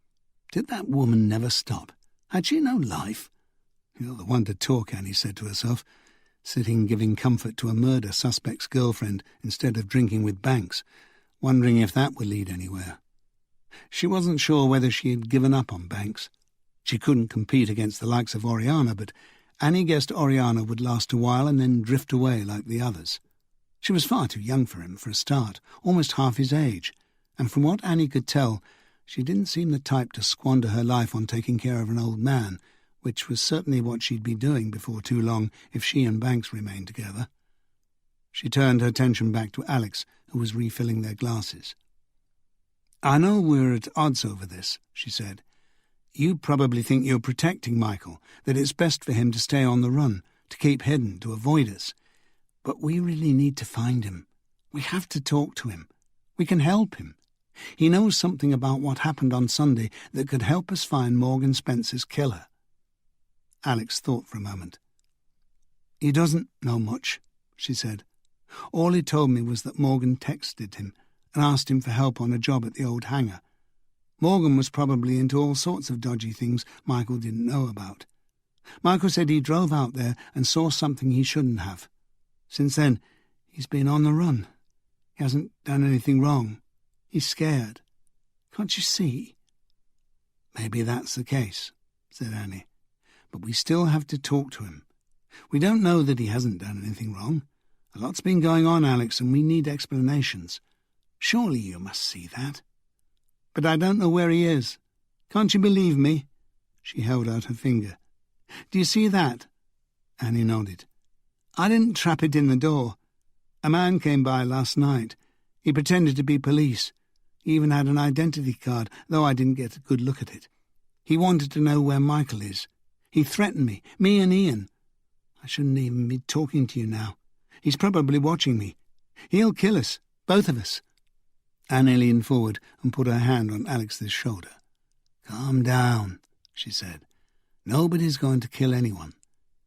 Did that woman never stop? Had she no life? You're the one to talk, Annie said to herself, sitting giving comfort to a murder suspect's girlfriend instead of drinking with Banks, wondering if that would lead anywhere. She wasn't sure whether she had given up on Banks. She couldn't compete against the likes of Oriana, but Annie guessed Oriana would last a while and then drift away like the others. She was far too young for him, for a start, almost half his age, and from what Annie could tell, she didn't seem the type to squander her life on taking care of an old man, which was certainly what she'd be doing before too long if she and Banks remained together. She turned her attention back to Alex, who was refilling their glasses. I know we're at odds over this, she said. You probably think you're protecting Michael, that it's best for him to stay on the run, to keep hidden, to avoid us. But we really need to find him. We have to talk to him. We can help him. He knows something about what happened on Sunday that could help us find Morgan Spencer's killer. Alex thought for a moment. He doesn't know much, she said. All he told me was that Morgan texted him and asked him for help on a job at the old hangar. Morgan was probably into all sorts of dodgy things Michael didn't know about. Michael said he drove out there and saw something he shouldn't have. Since then, he's been on the run. He hasn't done anything wrong. He's scared. Can't you see? Maybe that's the case, said Annie. But we still have to talk to him. We don't know that he hasn't done anything wrong. A lot's been going on, Alex, and we need explanations. Surely you must see that. But I don't know where he is. Can't you believe me? She held out her finger. Do you see that? Annie nodded. I didn't trap it in the door. A man came by last night. He pretended to be police. He even had an identity card, though I didn't get a good look at it. He wanted to know where Michael is. He threatened me and Ian. I shouldn't even be talking to you now. He's probably watching me. He'll kill us, both of us. Annie leaned forward and put her hand on Alex's shoulder. Calm down, she said. Nobody's going to kill anyone.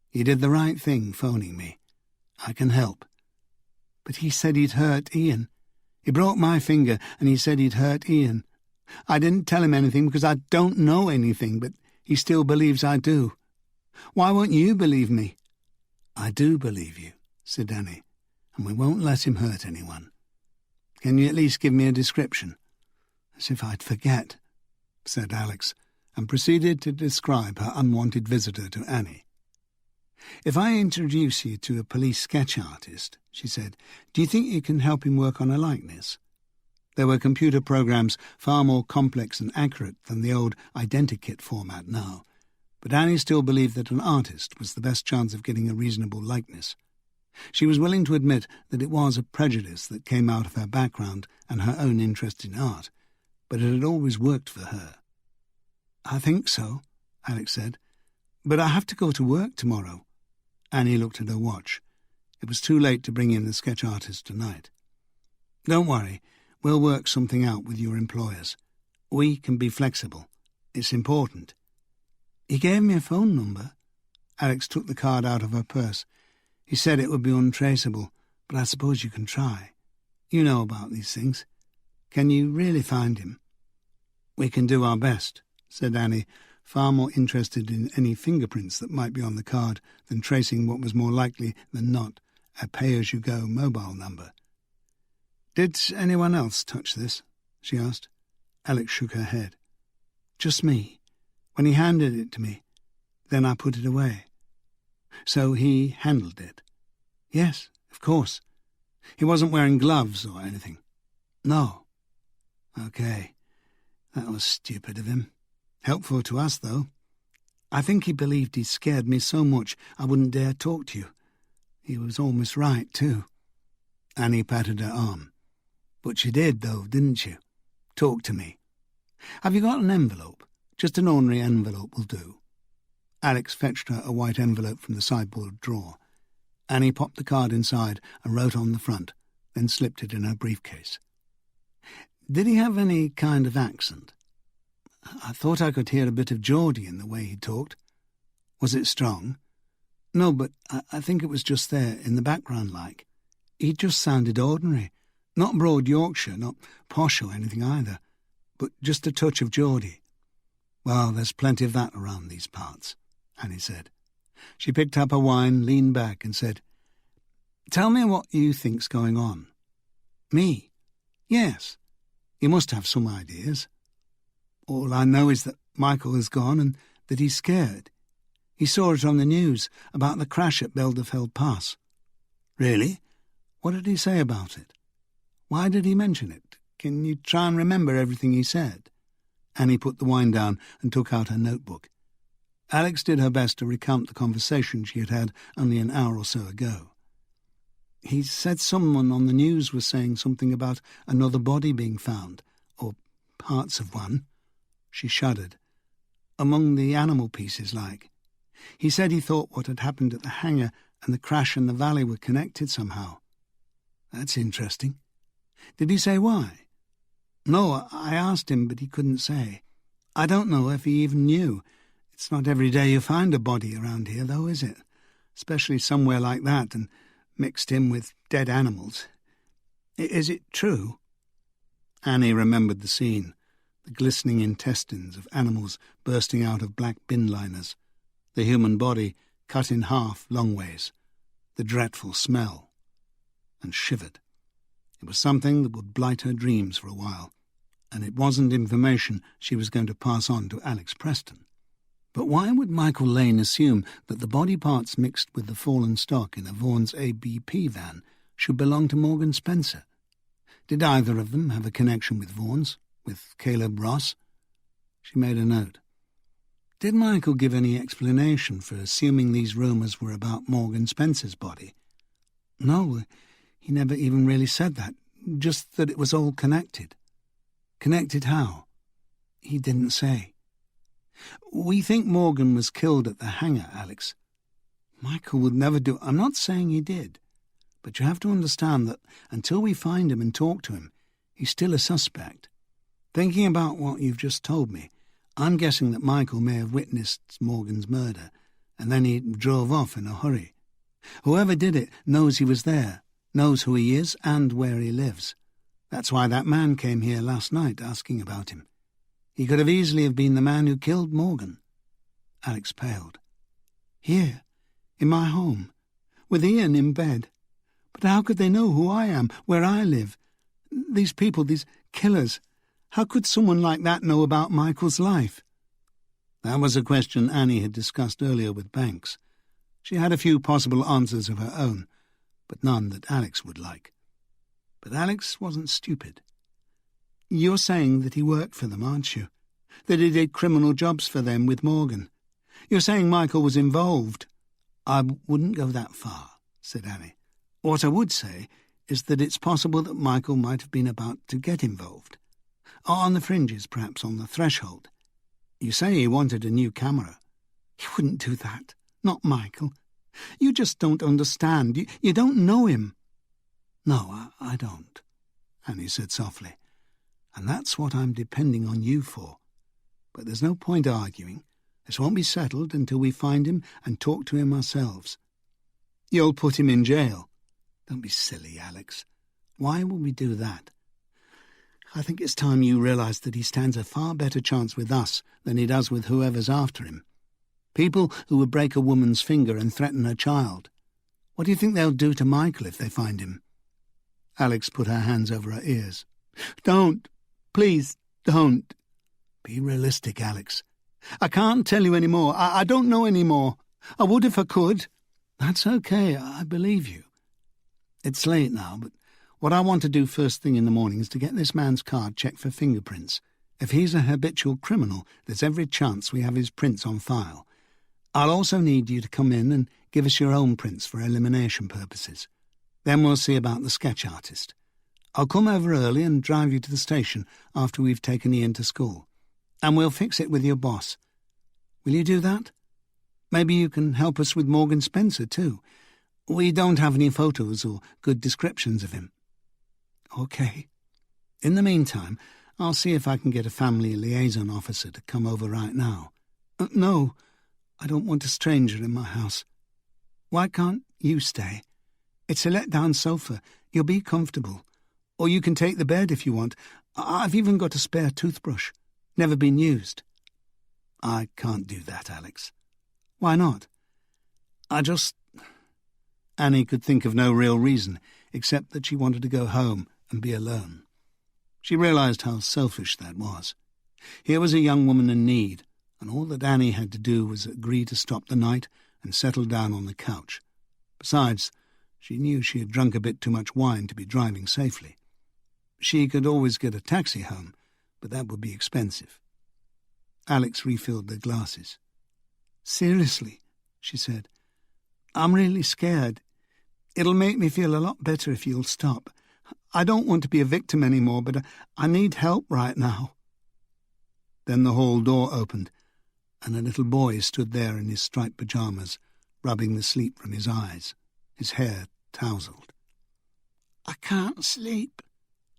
He did the right thing phoning me. I can help. But he said he'd hurt Ian. He broke my finger and he said he'd hurt Ian. I didn't tell him anything because I don't know anything, but he still believes I do. Why won't you believe me? I do believe you, said Annie, and we won't let him hurt anyone. Can you at least give me a description? As if I'd forget, said Alex, and proceeded to describe her unwanted visitor to Annie. If I introduce you to a police sketch artist, she said, do you think you can help him work on a likeness? There were computer programs far more complex and accurate than the old Identikit format now, but Annie still believed that an artist was the best chance of getting a reasonable likeness. She was willing to admit that it was a prejudice that came out of her background and her own interest in art, but it had always worked for her. "I think so," Alex said, "but I have to go to work tomorrow." Annie looked at her watch. It was too late to bring in the sketch artist tonight. "Don't worry, we'll work something out with your employers. We can be flexible. It's important." "He gave me a phone number." Alex took the card out of her purse. "He said it would be untraceable, but I suppose you can try. You know about these things. Can you really find him?" "We can do our best," said Annie, far more interested in any fingerprints that might be on the card than tracing what was more likely than not a pay-as-you-go mobile number. "Did anyone else touch this?" she asked. Alex shook her head. "Just me. When he handed it to me, then I put it away." "So he handled it?" "Yes, of course. He wasn't wearing gloves or anything." "No." "Okay. That was stupid of him. Helpful to us, though. I think he believed he scared me so much I wouldn't dare talk to you. He was almost right, too." Annie patted her arm. "But you did, though, didn't you? Talk to me. Have you got an envelope? Just an ordinary envelope will do." Alex fetched her a white envelope from the sideboard drawer. Annie popped the card inside and wrote on the front, then slipped it in her briefcase. "Did he have any kind of accent? I thought I could hear a bit of Geordie in the way he talked." "Was it strong?" "No, but I think it was just there, in the background like. He just sounded ordinary. Not broad Yorkshire, not posh or anything either, but just a touch of Geordie." "Well, there's plenty of that around these parts," Annie said. She picked up her wine, leaned back and said, "Tell me what you think's going on." "Me?" "Yes. You must have some ideas." "All I know is that Michael has gone and that he's scared. He saw it on the news, about the crash at Belderfeld Pass." "Really? What did he say about it? Why did he mention it? Can you try and remember everything he said?" Annie put the wine down and took out her notebook. Alex did her best to recount the conversation she had had only an hour or so ago. "He said someone on the news was saying something about another body being found, or parts of one." She shuddered. "Among the animal pieces, like. He said he thought what had happened at the hangar and the crash in the valley were connected somehow." "That's interesting. Did he say why?" "No, I asked him, but he couldn't say. I don't know if he even knew. It's not every day you find a body around here, though, is it? Especially somewhere like that, and mixed in with dead animals. Is it true?" Annie remembered the scene, the glistening intestines of animals bursting out of black bin liners, the human body cut in half long ways, the dreadful smell, and shivered. It was something that would blight her dreams for a while, and it wasn't information she was going to pass on to Alex Preston. But why would Michael Lane assume that the body parts mixed with the fallen stock in a Vaughan's ABP van should belong to Morgan Spencer? Did either of them have a connection with Vaughan's, with Caleb Ross? She made a note. Did Michael give any explanation for assuming these rumours were about Morgan Spencer's body? No, he never even really said that, just that it was all connected. Connected how? He didn't say. We think Morgan was killed at the hangar, Alex. Michael would never do... I'm not saying he did, but you have to understand that until we find him and talk to him, he's still a suspect. Thinking about what you've just told me, I'm guessing that Michael may have witnessed Morgan's murder, and then he drove off in a hurry. Whoever did it knows he was there, knows who he is and where he lives. That's why that man came here last night asking about him. He could have easily have been the man who killed Morgan. Alex paled. Here, in my home, with Ian in bed. But how could they know who I am, where I live? These people, these killers, how could someone like that know about Michael's life? That was a question Annie had discussed earlier with Banks. She had a few possible answers of her own, but none that Alex would like. But Alex wasn't stupid. You're saying that he worked for them, aren't you? That he did criminal jobs for them with Morgan? You're saying Michael was involved? I wouldn't go that far, said Annie. What I would say is that it's possible that Michael might have been about to get involved. On the fringes, perhaps on the threshold. You say he wanted a new camera. He wouldn't do that. Not Michael. You just don't understand. You don't know him. No, I don't, Annie said softly. And that's what I'm depending on you for. But there's no point arguing. This won't be settled until we find him and talk to him ourselves. You'll put him in jail. Don't be silly, Alex. Why would we do that? I think it's time you realised that he stands a far better chance with us than he does with whoever's after him. People who would break a woman's finger and threaten her child. What do you think they'll do to Michael if they find him? Alex put her hands over her ears. Don't. Please, don't. Be realistic, Alex. I can't tell you any more. I don't know any more. I would if I could. That's okay, I believe you. It's late now, but what I want to do first thing in the morning is to get this man's card checked for fingerprints. If he's a habitual criminal, there's every chance we have his prints on file. I'll also need you to come in and give us your own prints for elimination purposes. Then we'll see about the sketch artist. I'll come over early and drive you to the station after we've taken Ian to school. And we'll fix it with your boss. Will you do that? Maybe you can help us with Morgan Spencer, too. We don't have any photos or good descriptions of him. OK. In the meantime, I'll see if I can get a family liaison officer to come over right now. No, I don't want a stranger in my house. Why can't you stay? It's a let-down sofa. You'll be comfortable. Or you can take the bed if you want. I've even got a spare toothbrush. Never been used. I can't do that, Alex. Why not? Annie could think of no real reason, except that she wanted to go home and be alone. She realised how selfish that was. Here was a young woman in need, and all that Annie had to do was agree to stop the night and settle down on the couch. Besides, she knew she had drunk a bit too much wine to be driving safely. She could always get a taxi home, but that would be expensive. Alex refilled their glasses. Seriously, she said, I'm really scared. It'll make me feel a lot better if you'll stop. I don't want to be a victim anymore, but I need help right now. Then the hall door opened, and a little boy stood there in his striped pyjamas, rubbing the sleep from his eyes, his hair tousled. I can't sleep,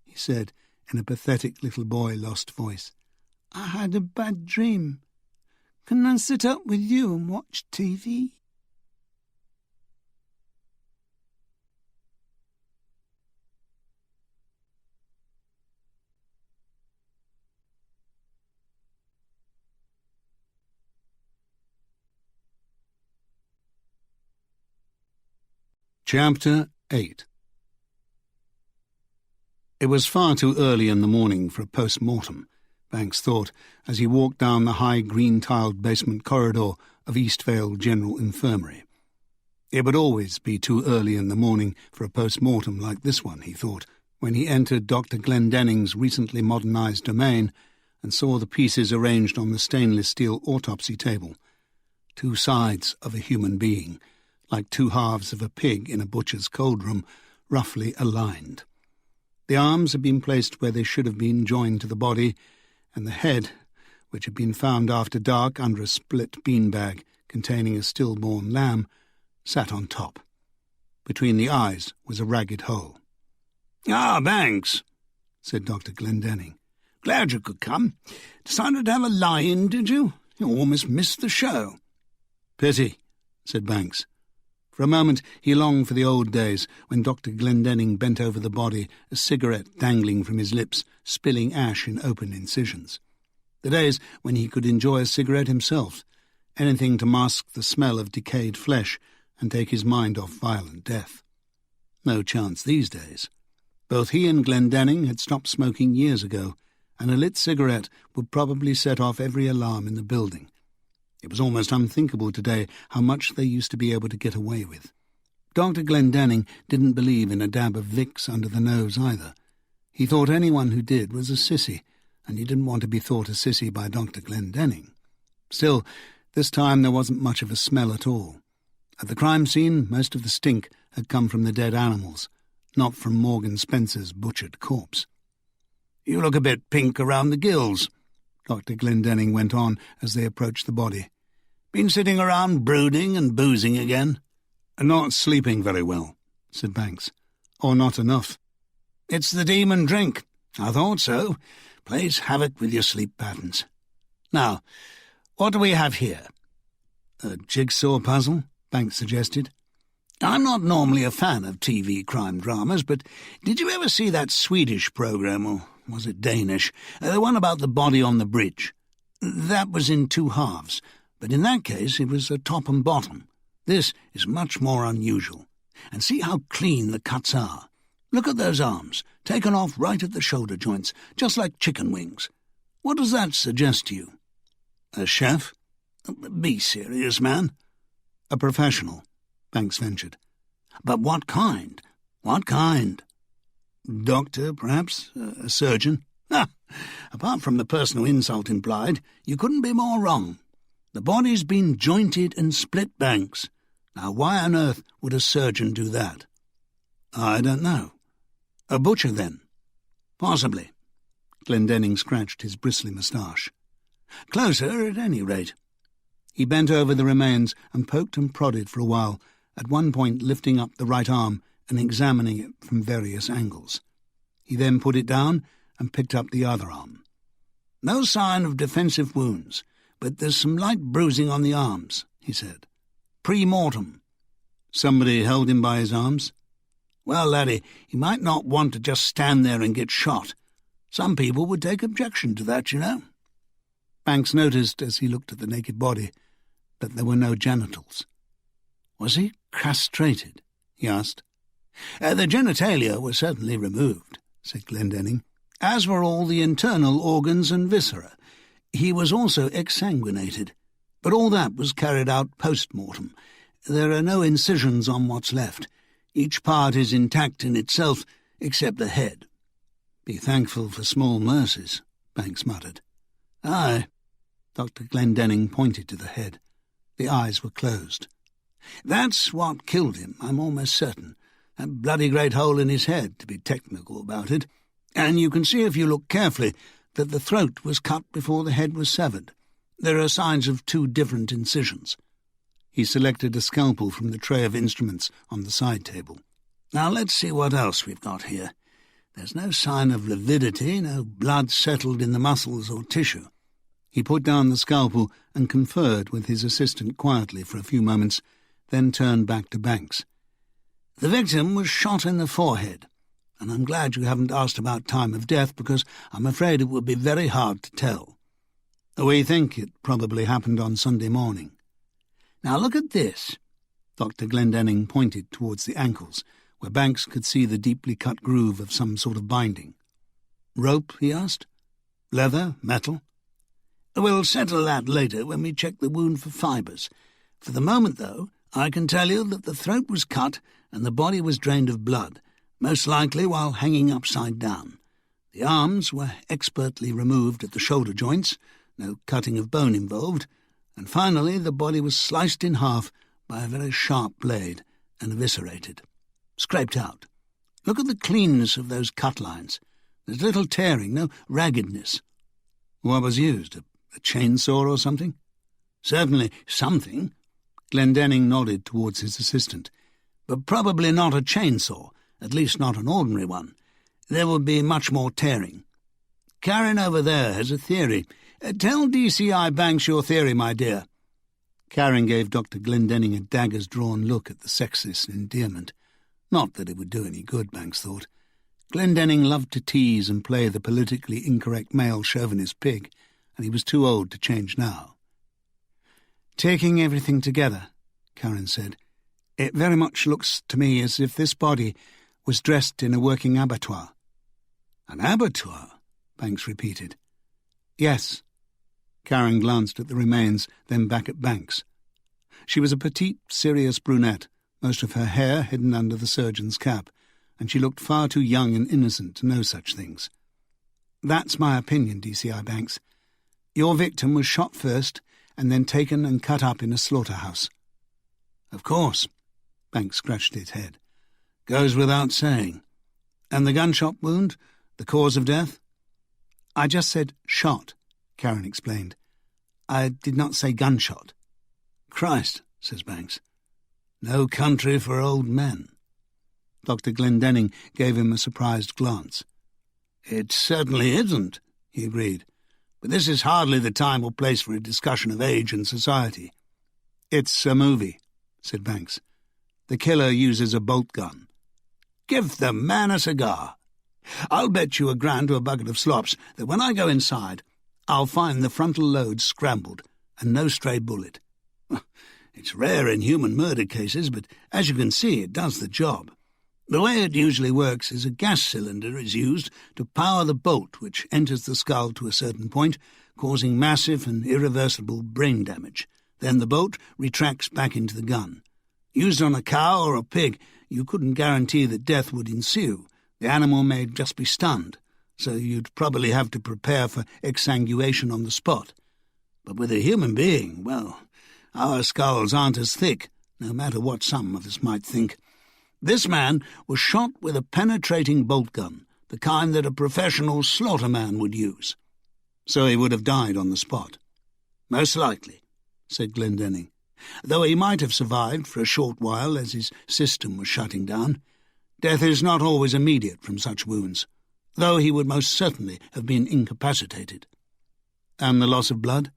he said in a pathetic little boy-lost voice. I had a bad dream. Can I sit up with you and watch TV? Chapter 8. It was far too early in the morning for a post-mortem, Banks thought, as he walked down the high green-tiled basement corridor of Eastvale General Infirmary. It would always be too early in the morning for a post-mortem like this one, he thought, when he entered Dr. Glendenning's recently modernised domain and saw the pieces arranged on the stainless steel autopsy table, two sides of a human being, like two halves of a pig in a butcher's cold room, roughly aligned. The arms had been placed where they should have been joined to the body, and the head, which had been found after dark under a split beanbag containing a stillborn lamb, sat on top. Between the eyes was a ragged hole. "Ah, Banks," said Dr. Glendenning. "Glad you could come. Decided to have a lie-in, did you? You almost missed the show." "Pity," said Banks. For a moment he longed for the old days when Dr. Glendenning bent over the body, a cigarette dangling from his lips, spilling ash in open incisions. The days when he could enjoy a cigarette himself, anything to mask the smell of decayed flesh and take his mind off violent death. No chance these days. Both he and Glendenning had stopped smoking years ago, and a lit cigarette would probably set off every alarm in the building. It was almost unthinkable today how much they used to be able to get away with. Dr. Glendenning didn't believe in a dab of Vicks under the nose either. He thought anyone who did was a sissy, and he didn't want to be thought a sissy by Dr. Glendenning. Still, This time there wasn't much of a smell at all. At the crime scene, most of the stink had come from the dead animals, not from Morgan Spencer's butchered corpse. "You look a bit pink around the gills," Dr. Glendenning went on as they approached the body. "Been sitting around brooding and boozing again?" "Not sleeping very well," said Banks. "Or not enough." "It's the demon drink. I thought so. Plays havoc with your sleep patterns. Now, what do we have here?" "A jigsaw puzzle," Banks suggested. "I'm not normally a fan of TV crime dramas, but did you ever see that Swedish programme, or was it Danish? The one about the body on the bridge. That was in 2 halves, but in that case it was a top and bottom. This is much more unusual. And see how clean the cuts are. Look at those arms, taken off right at the shoulder joints, just like chicken wings. What does that suggest to you?" "A chef?" "Be serious, man." "A professional," Banks ventured. "But what kind? What kind?" "Doctor, perhaps? A surgeon?" "Ha! Apart from the personal insult implied, you couldn't be more wrong. The body's been jointed and split, Banks. Now why on earth would a surgeon do that?" "I don't know. A butcher, then?" "Possibly." Glendenning scratched his bristly moustache. "Closer, at any rate." He bent over the remains and poked and prodded for a while, at one point lifting up the right arm and examining it from various angles. He then put it down and picked up the other arm. "No sign of defensive wounds, but there's some light bruising on the arms," he said. "Pre-mortem." "Somebody held him by his arms?" "Well, laddie, he might not want to just stand there and get shot. Some people would take objection to that, you know." Banks noticed as he looked at the naked body that there were no genitals. "Was he castrated?" he asked. "The genitalia were certainly removed," said Glendenning, "as were all the internal organs and viscera. He was also exsanguinated, but all that was carried out post-mortem. There are no incisions on what's left. Each part is intact in itself, except the head." "Be thankful for small mercies," Banks muttered. "Aye." Dr. Glendenning pointed to the head. The eyes were closed. "That's what killed him, I'm almost certain. A bloody great hole in his head, to be technical about it. And you can see if you look carefully that the throat was cut before the head was severed. There are signs of 2 different incisions." He selected a scalpel from the tray of instruments on the side table. "Now let's see what else we've got here. There's no sign of lividity, no blood settled in the muscles or tissue." He put down the scalpel and conferred with his assistant quietly for a few moments, then turned back to Banks. "The victim was shot in the forehead, and I'm glad you haven't asked about time of death, because I'm afraid it would be very hard to tell." "We think it probably happened on Sunday morning." "Now look at this." Dr. Glendenning pointed towards the ankles, where Banks could see the deeply cut groove of some sort of binding. "Rope?" he asked. "Leather? Metal?" "We'll settle that later when we check the wound for fibres. For the moment, though, I can tell you that the throat was cut and the body was drained of blood, most likely while hanging upside down. The arms were expertly removed at the shoulder joints, no cutting of bone involved, and finally the body was sliced in half by a very sharp blade and eviscerated. Scraped out. Look at the cleanness of those cut lines. There's little tearing, no raggedness." "What was used? A chainsaw or something?" "Certainly something." Glendenning nodded towards his assistant. "But probably not a chainsaw, at least not an ordinary one. There would be much more tearing. Karen over there has a theory. Tell DCI Banks your theory, my dear." Karen gave Dr. Glendenning a dagger's-drawn look at the sexist endearment. Not that it would do any good, Banks thought. Glendenning loved to tease and play the politically incorrect male chauvinist pig, and he was too old to change now. "Taking everything together," Karen said, "it very much looks to me as if this body was dressed in a working abattoir." "An abattoir?" Banks repeated. "Yes." Karen glanced at the remains, then back at Banks. She was a petite, serious brunette, most of her hair hidden under the surgeon's cap, and she looked far too young and innocent to know such things. "That's my opinion, DCI Banks. Your victim was shot first and then taken and cut up in a slaughterhouse. Of course, Banks scratched his head. Goes without saying. And the gunshot wound? The cause of death? I just said shot, Karen explained. I did not say gunshot. Christ, says Banks. No country for old men. Dr. Glendenning gave him a surprised glance. It certainly isn't, he agreed. But this is hardly the time or place for a discussion of age and society. It's a movie, said Banks. The killer uses a bolt gun. Give the man a cigar. I'll bet you $1,000 to a bucket of slops that when I go inside, I'll find the frontal lobe scrambled and no stray bullet. It's rare in human murder cases, but as you can see, it does the job. The way it usually works is a gas cylinder is used to power the bolt which enters the skull to a certain point, causing massive and irreversible brain damage. Then the bolt retracts back into the gun. Used on a cow or a pig, you couldn't guarantee that death would ensue. The animal may just be stunned, so you'd probably have to prepare for exsanguation on the spot. But with a human being, well, our skulls aren't as thick, no matter what some of us might think. This man was shot with a penetrating bolt gun, the kind that a professional slaughterman would use. So he would have died on the spot. Most likely, said Glendenning, though he might have survived for a short while as his system was shutting down. Death is not always immediate from such wounds, though he would most certainly have been incapacitated. And the loss of blood?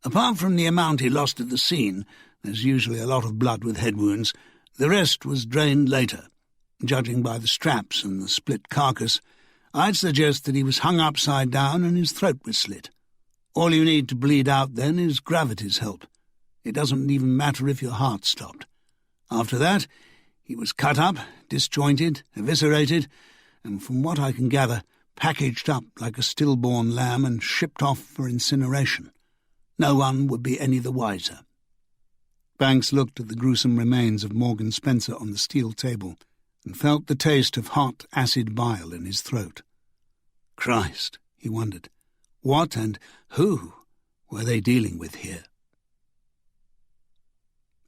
Apart from the amount he lost at the scene, there's usually a lot of blood with head wounds, the rest was drained later. Judging by the straps and the split carcass, I'd suggest that he was hung upside down and his throat was slit. All you need to bleed out then is gravity's help. It doesn't even matter if your heart stopped. After that, he was cut up, disjointed, eviscerated, and from what I can gather, packaged up like a stillborn lamb and shipped off for incineration. No one would be any the wiser. Banks looked at the gruesome remains of Morgan Spencer on the steel table and felt the taste of hot, acid bile in his throat. Christ, he wondered, what and who were they dealing with here?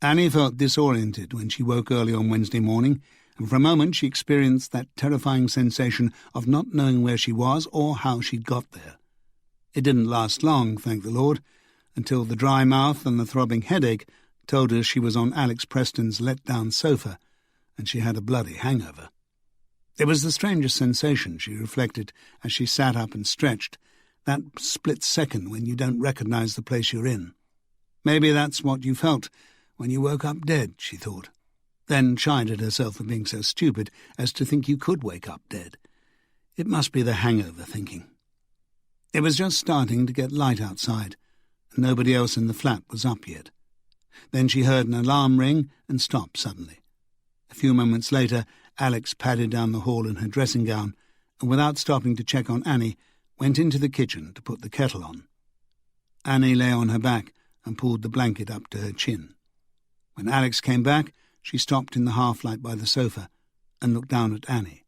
Annie felt disoriented when she woke early on Wednesday morning, and for a moment she experienced that terrifying sensation of not knowing where she was or how she'd got there. It didn't last long, thank the Lord, until the dry mouth and the throbbing headache told her she was on Alex Preston's let-down sofa, and she had a bloody hangover. It was the strangest sensation, she reflected, as she sat up and stretched, that split second when you don't recognize the place you're in. Maybe that's what you felt when you woke up dead, she thought, then chided herself for being so stupid as to think you could wake up dead. It must be the hangover thinking. It was just starting to get light outside, and nobody else in the flat was up yet. Then she heard an alarm ring and stopped suddenly. A few moments later, Alex padded down the hall in her dressing gown, and without stopping to check on Annie, went into the kitchen to put the kettle on. Annie lay on her back and pulled the blanket up to her chin. When Alex came back, she stopped in the half-light by the sofa and looked down at Annie.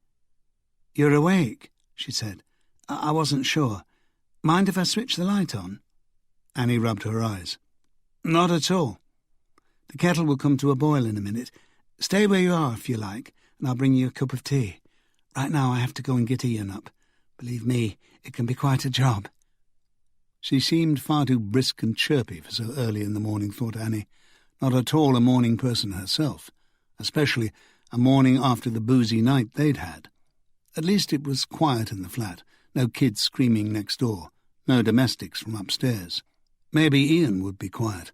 "You're awake," she said. I wasn't sure. Mind if I switch the light on?" Annie rubbed her eyes. "Not at all. The kettle will come to a boil in a minute. Stay where you are if you like, and I'll bring you a cup of tea. Right now I have to go and get Ian up. Believe me, it can be quite a job." She seemed far too brisk and chirpy for so early in the morning, thought Annie. Not at all a morning person herself, especially a morning after the boozy night they'd had. At least it was quiet in the flat, no kids screaming next door, no domestics from upstairs. Maybe Ian would be quiet,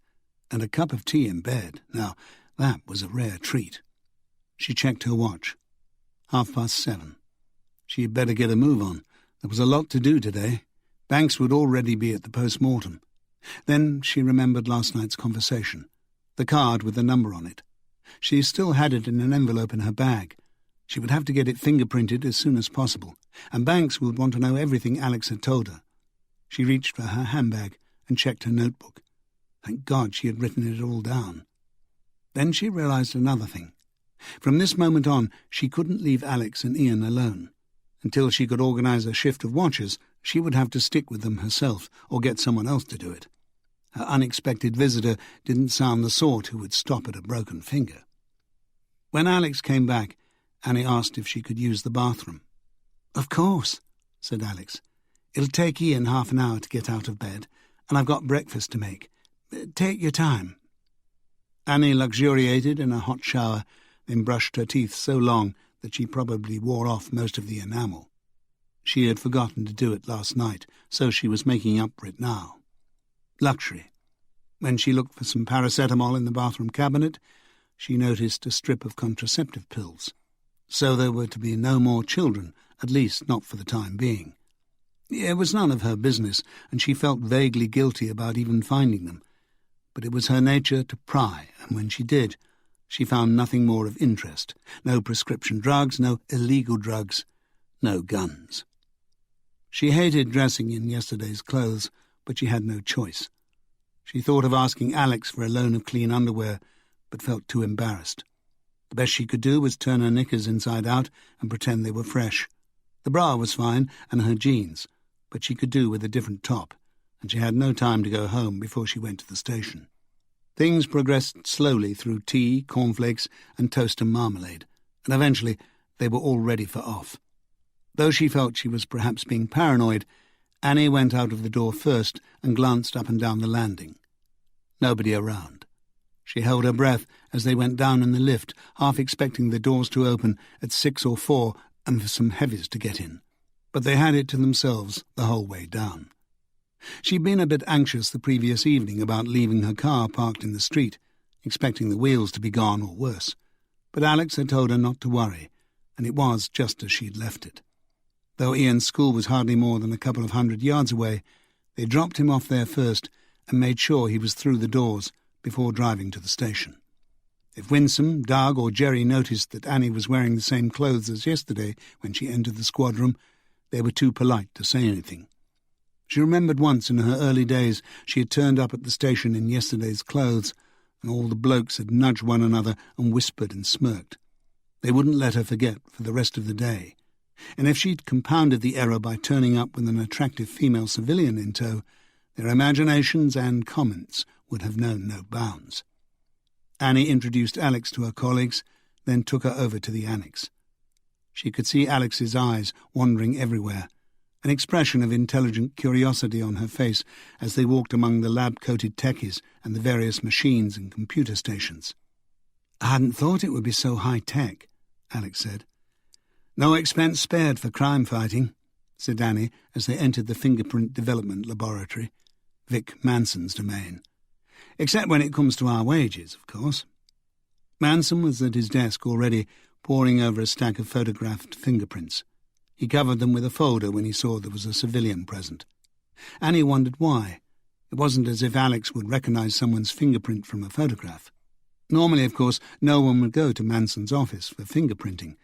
and a cup of tea in bed. Now, that was a rare treat. She checked her watch. 7:30. She had better get a move on. There was a lot to do today. Banks would already be at the post-mortem. Then she remembered last night's conversation, the card with the number on it. She still had it in an envelope in her bag. She would have to get it fingerprinted as soon as possible, and Banks would want to know everything Alex had told her. She reached for her handbag and checked her notebook. Thank God she had written it all down. Then she realized another thing. From this moment on, she couldn't leave Alex and Ian alone. Until she could organize a shift of watchers, she would have to stick with them herself or get someone else to do it. Her unexpected visitor didn't sound the sort who would stop at a broken finger. When Alex came back, Annie asked if she could use the bathroom. "Of course," said Alex. "It'll take Ian half an hour to get out of bed, and I've got breakfast to make. Take your time." Annie luxuriated in a hot shower, then brushed her teeth so long that she probably wore off most of the enamel. She had forgotten to do it last night, so she was making up for it now. Luxury. When she looked for some paracetamol in the bathroom cabinet, she noticed a strip of contraceptive pills. So there were to be no more children, at least not for the time being. It was none of her business, and she felt vaguely guilty about even finding them. But it was her nature to pry, and when she did, she found nothing more of interest. No prescription drugs, no illegal drugs, no guns. She hated dressing in yesterday's clothes, but she had no choice. She thought of asking Alex for a loan of clean underwear, but felt too embarrassed. The best she could do was turn her knickers inside out and pretend they were fresh. The bra was fine, and her jeans, but she could do with a different top, and she had no time to go home before she went to the station. Things progressed slowly through tea, cornflakes, and toast and marmalade, and eventually they were all ready for off. Though she felt she was perhaps being paranoid, Annie went out of the door first and glanced up and down the landing. Nobody around. She held her breath as they went down in the lift, half expecting the doors to open at 6 or 4 and for some heavies to get in. But they had it to themselves the whole way down. She'd been a bit anxious the previous evening about leaving her car parked in the street, expecting the wheels to be gone or worse. But Alex had told her not to worry, and it was just as she'd left it. Though Ian's school was hardly more than a couple of 100 yards away, they dropped him off there first and made sure he was through the doors before driving to the station. If Winsome, Doug or Jerry noticed that Annie was wearing the same clothes as yesterday when she entered the squad room, they were too polite to say anything. She remembered once in her early days she had turned up at the station in yesterday's clothes, and all the blokes had nudged one another and whispered and smirked. They wouldn't let her forget for the rest of the day. And if she'd compounded the error by turning up with an attractive female civilian in tow, their imaginations and comments would have known no bounds. Annie introduced Alex to her colleagues, then took her over to the annex. She could see Alex's eyes wandering everywhere, an expression of intelligent curiosity on her face as they walked among the lab-coated techies and the various machines and computer stations. "I hadn't thought it would be so high-tech," Alex said. "No expense spared for crime fighting," said Annie as they entered the fingerprint development laboratory, Vic Manson's domain. "Except when it comes to our wages, of course." Manson was at his desk already, poring over a stack of photographed fingerprints. He covered them with a folder when he saw there was a civilian present. Annie wondered why. It wasn't as if Alex would recognize someone's fingerprint from a photograph. Normally, of course, no one would go to Manson's office for fingerprinting.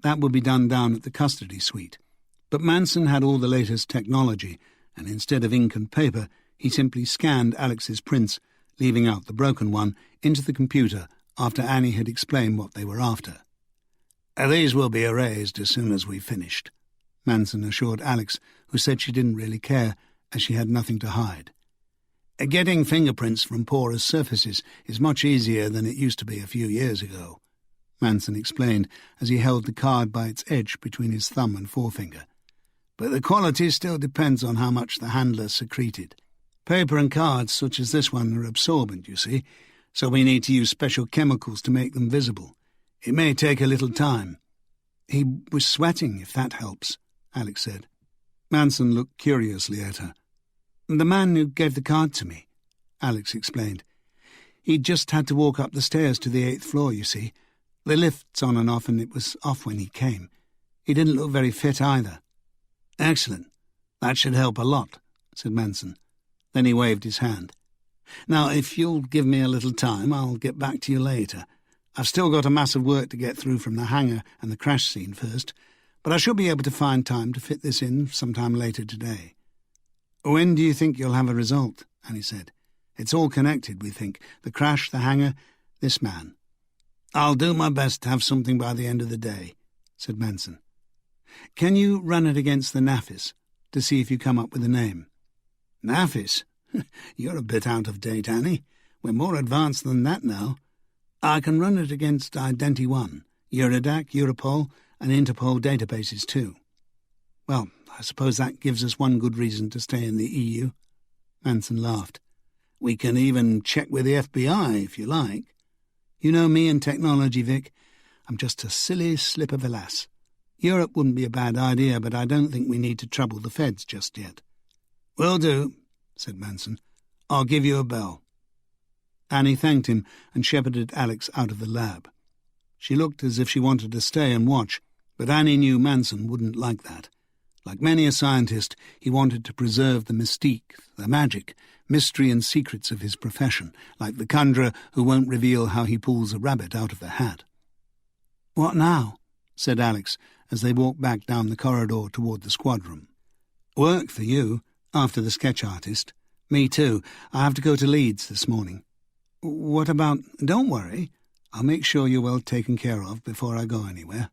That would be done down at the custody suite. But Manson had all the latest technology, and instead of ink and paper, he simply scanned Alex's prints, leaving out the broken one, into the computer after Annie had explained what they were after. "These will be erased as soon as we've finished," Manson assured Alex, who said she didn't really care, as she had nothing to hide. "Getting fingerprints from porous surfaces is much easier than it used to be a few years ago," Manson explained as he held the card by its edge between his thumb and forefinger. "But the quality still depends on how much the handler secreted. Paper and cards such as this one are absorbent, you see, so we need to use special chemicals to make them visible. It may take a little time." "He was sweating, if that helps," Alex said. Manson looked curiously at her. "The man who gave the card to me," Alex explained. "He'd just had to walk up the stairs to the 8th floor, you see. The lift's on and off, and it was off when he came. He didn't look very fit either." "Excellent. That should help a lot," said Manson. Then he waved his hand. "Now, if you'll give me a little time, I'll get back to you later. I've still got a mass of work to get through from the hangar and the crash scene first, but I should be able to find time to fit this in sometime later today." "When do you think you'll have a result?" Annie said. "It's all connected, we think. The crash, the hangar, this man." "I'll do my best to have something by the end of the day," said Manson. "Can you run it against the NAFIS to see if you come up with a name?" "NAFIS? You're a bit out of date, Annie. We're more advanced than that now. I can run it against Identi-1, Eurodac, Europol, and Interpol databases too. Well, I suppose that gives us one good reason to stay in the EU. Manson laughed. We can even check with the FBI, if you like. You know me and technology, Vic. I'm just a silly slip of a lass. Europe wouldn't be a bad idea, but I don't think we need to trouble the feds just yet. Will do, said Manson. I'll give you a bell. Annie thanked him and shepherded Alex out of the lab. She looked as if she wanted to stay and watch, but Annie knew Manson wouldn't like that. Like many a scientist, he wanted to preserve the mystique, the magic, mystery and secrets of his profession, like the conjurer who won't reveal how he pulls a rabbit out of the hat. "What now?" said Alex, as they walked back down the corridor toward the squad room. "Work for you, after the sketch artist. Me too. I have to go to Leeds this morning." "What about—" "Don't worry. I'll make sure you're well taken care of before I go anywhere."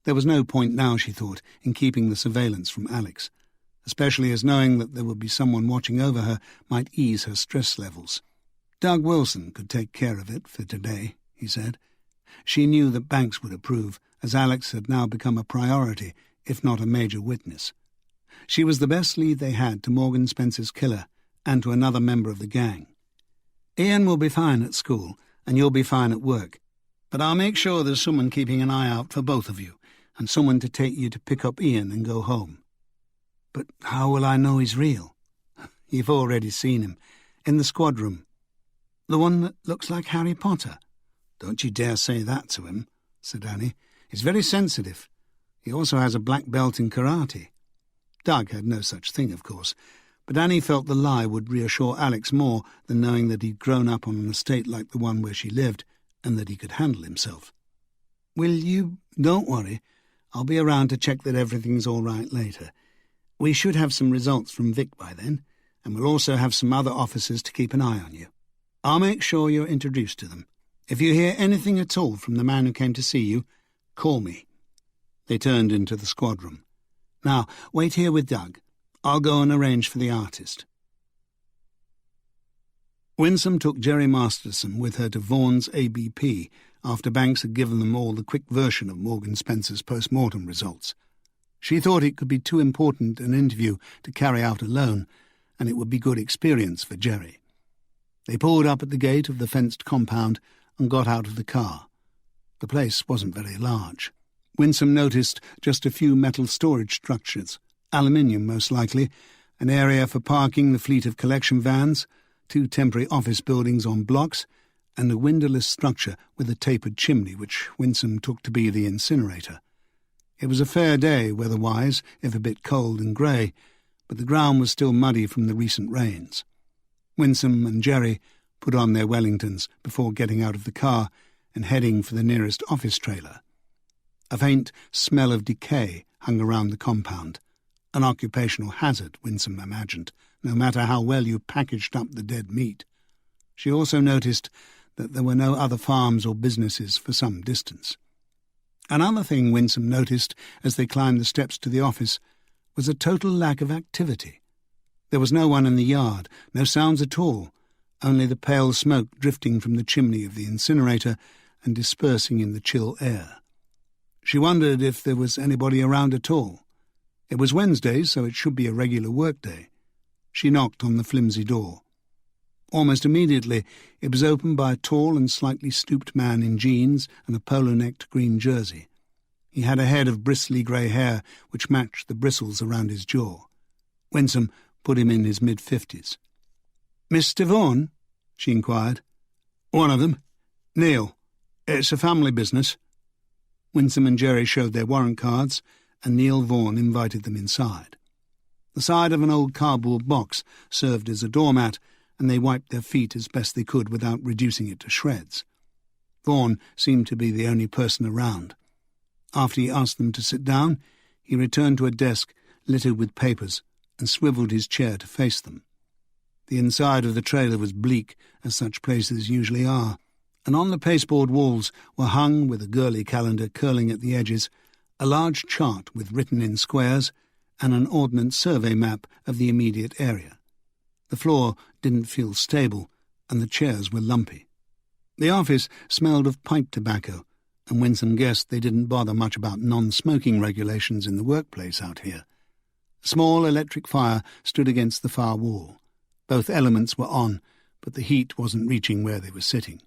There was no point now, she thought, in keeping the surveillance from Alex, especially as knowing that there would be someone watching over her might ease her stress levels. Doug Wilson could take care of it for today, he said. She knew that Banks would approve, as Alex had now become a priority, if not a major witness. She was the best lead they had to Morgan Spencer's killer and to another member of the gang. "Ian will be fine at school, and you'll be fine at work. But I'll make sure there's someone keeping an eye out for both of you, and someone to take you to pick up Ian and go home." "But how will I know he's real?" "You've already seen him, in the squad room. The one that looks like Harry Potter." "Don't you dare say that to him," said Annie. "He's very sensitive. He also has a black belt in karate." Doug had no such thing, of course, but Annie felt the lie would reassure Alex more than knowing that he'd grown up on an estate like the one where she lived, and that he could handle himself. "Will you—" "Don't worry. I'll be around to check that everything's all right later. We should have some results from Vic by then, and we'll also have some other officers to keep an eye on you. I'll make sure you're introduced to them. If you hear anything at all from the man who came to see you, call me." They turned into the squad room. "Now, wait here with Doug. I'll go and arrange for the artist." Winsome took Jerry Masterson with her to Vaughan's ABP after Banks had given them all the quick version of Morgan Spencer's post-mortem results. She thought it could be too important an interview to carry out alone, and it would be good experience for Jerry. They pulled up at the gate of the fenced compound and got out of the car. The place wasn't very large. Winsome noticed just a few metal storage structures, aluminium most likely, an area for parking the fleet of collection vans, 2 temporary office buildings on blocks, and a windowless structure with a tapered chimney which Winsome took to be the incinerator. It was a fair day, weather-wise, if a bit cold and grey, but the ground was still muddy from the recent rains. Winsome and Jerry put on their Wellingtons before getting out of the car and heading for the nearest office trailer. A faint smell of decay hung around the compound, an occupational hazard, Winsome imagined, no matter how well you packaged up the dead meat. She also noticed that there were no other farms or businesses for some distance. Another thing Winsome noticed as they climbed the steps to the office was a total lack of activity. There was no one in the yard, no sounds at all, only the pale smoke drifting from the chimney of the incinerator and dispersing in the chill air. She wondered if there was anybody around at all. It was Wednesday, so it should be a regular workday. She knocked on the flimsy door. Almost immediately it was opened by a tall and slightly stooped man in jeans and a polo-necked green jersey. He had a head of bristly grey hair which matched the bristles around his jaw. Winsome put him in his mid-50s. "Mr. Vaughan?" she inquired. "One of them. Neil. It's a family business." Winsome and Jerry showed their warrant cards, and Neil Vaughan invited them inside. The side of an old cardboard box served as a doormat, and they wiped their feet as best they could without reducing it to shreds. Vaughan seemed to be the only person around. After he asked them to sit down, he returned to a desk littered with papers and swivelled his chair to face them. The inside of the trailer was bleak, as such places usually are, and on the pasteboard walls were hung, with a girly calendar curling at the edges, a large chart with written in squares and an ordnance survey map of the immediate area. The floor didn't feel stable, and the chairs were lumpy. The office smelled of pipe tobacco, and Winsome guessed they didn't bother much about non-smoking regulations in the workplace out here. A small electric fire stood against the far wall. Both elements were on, but the heat wasn't reaching where they were sitting.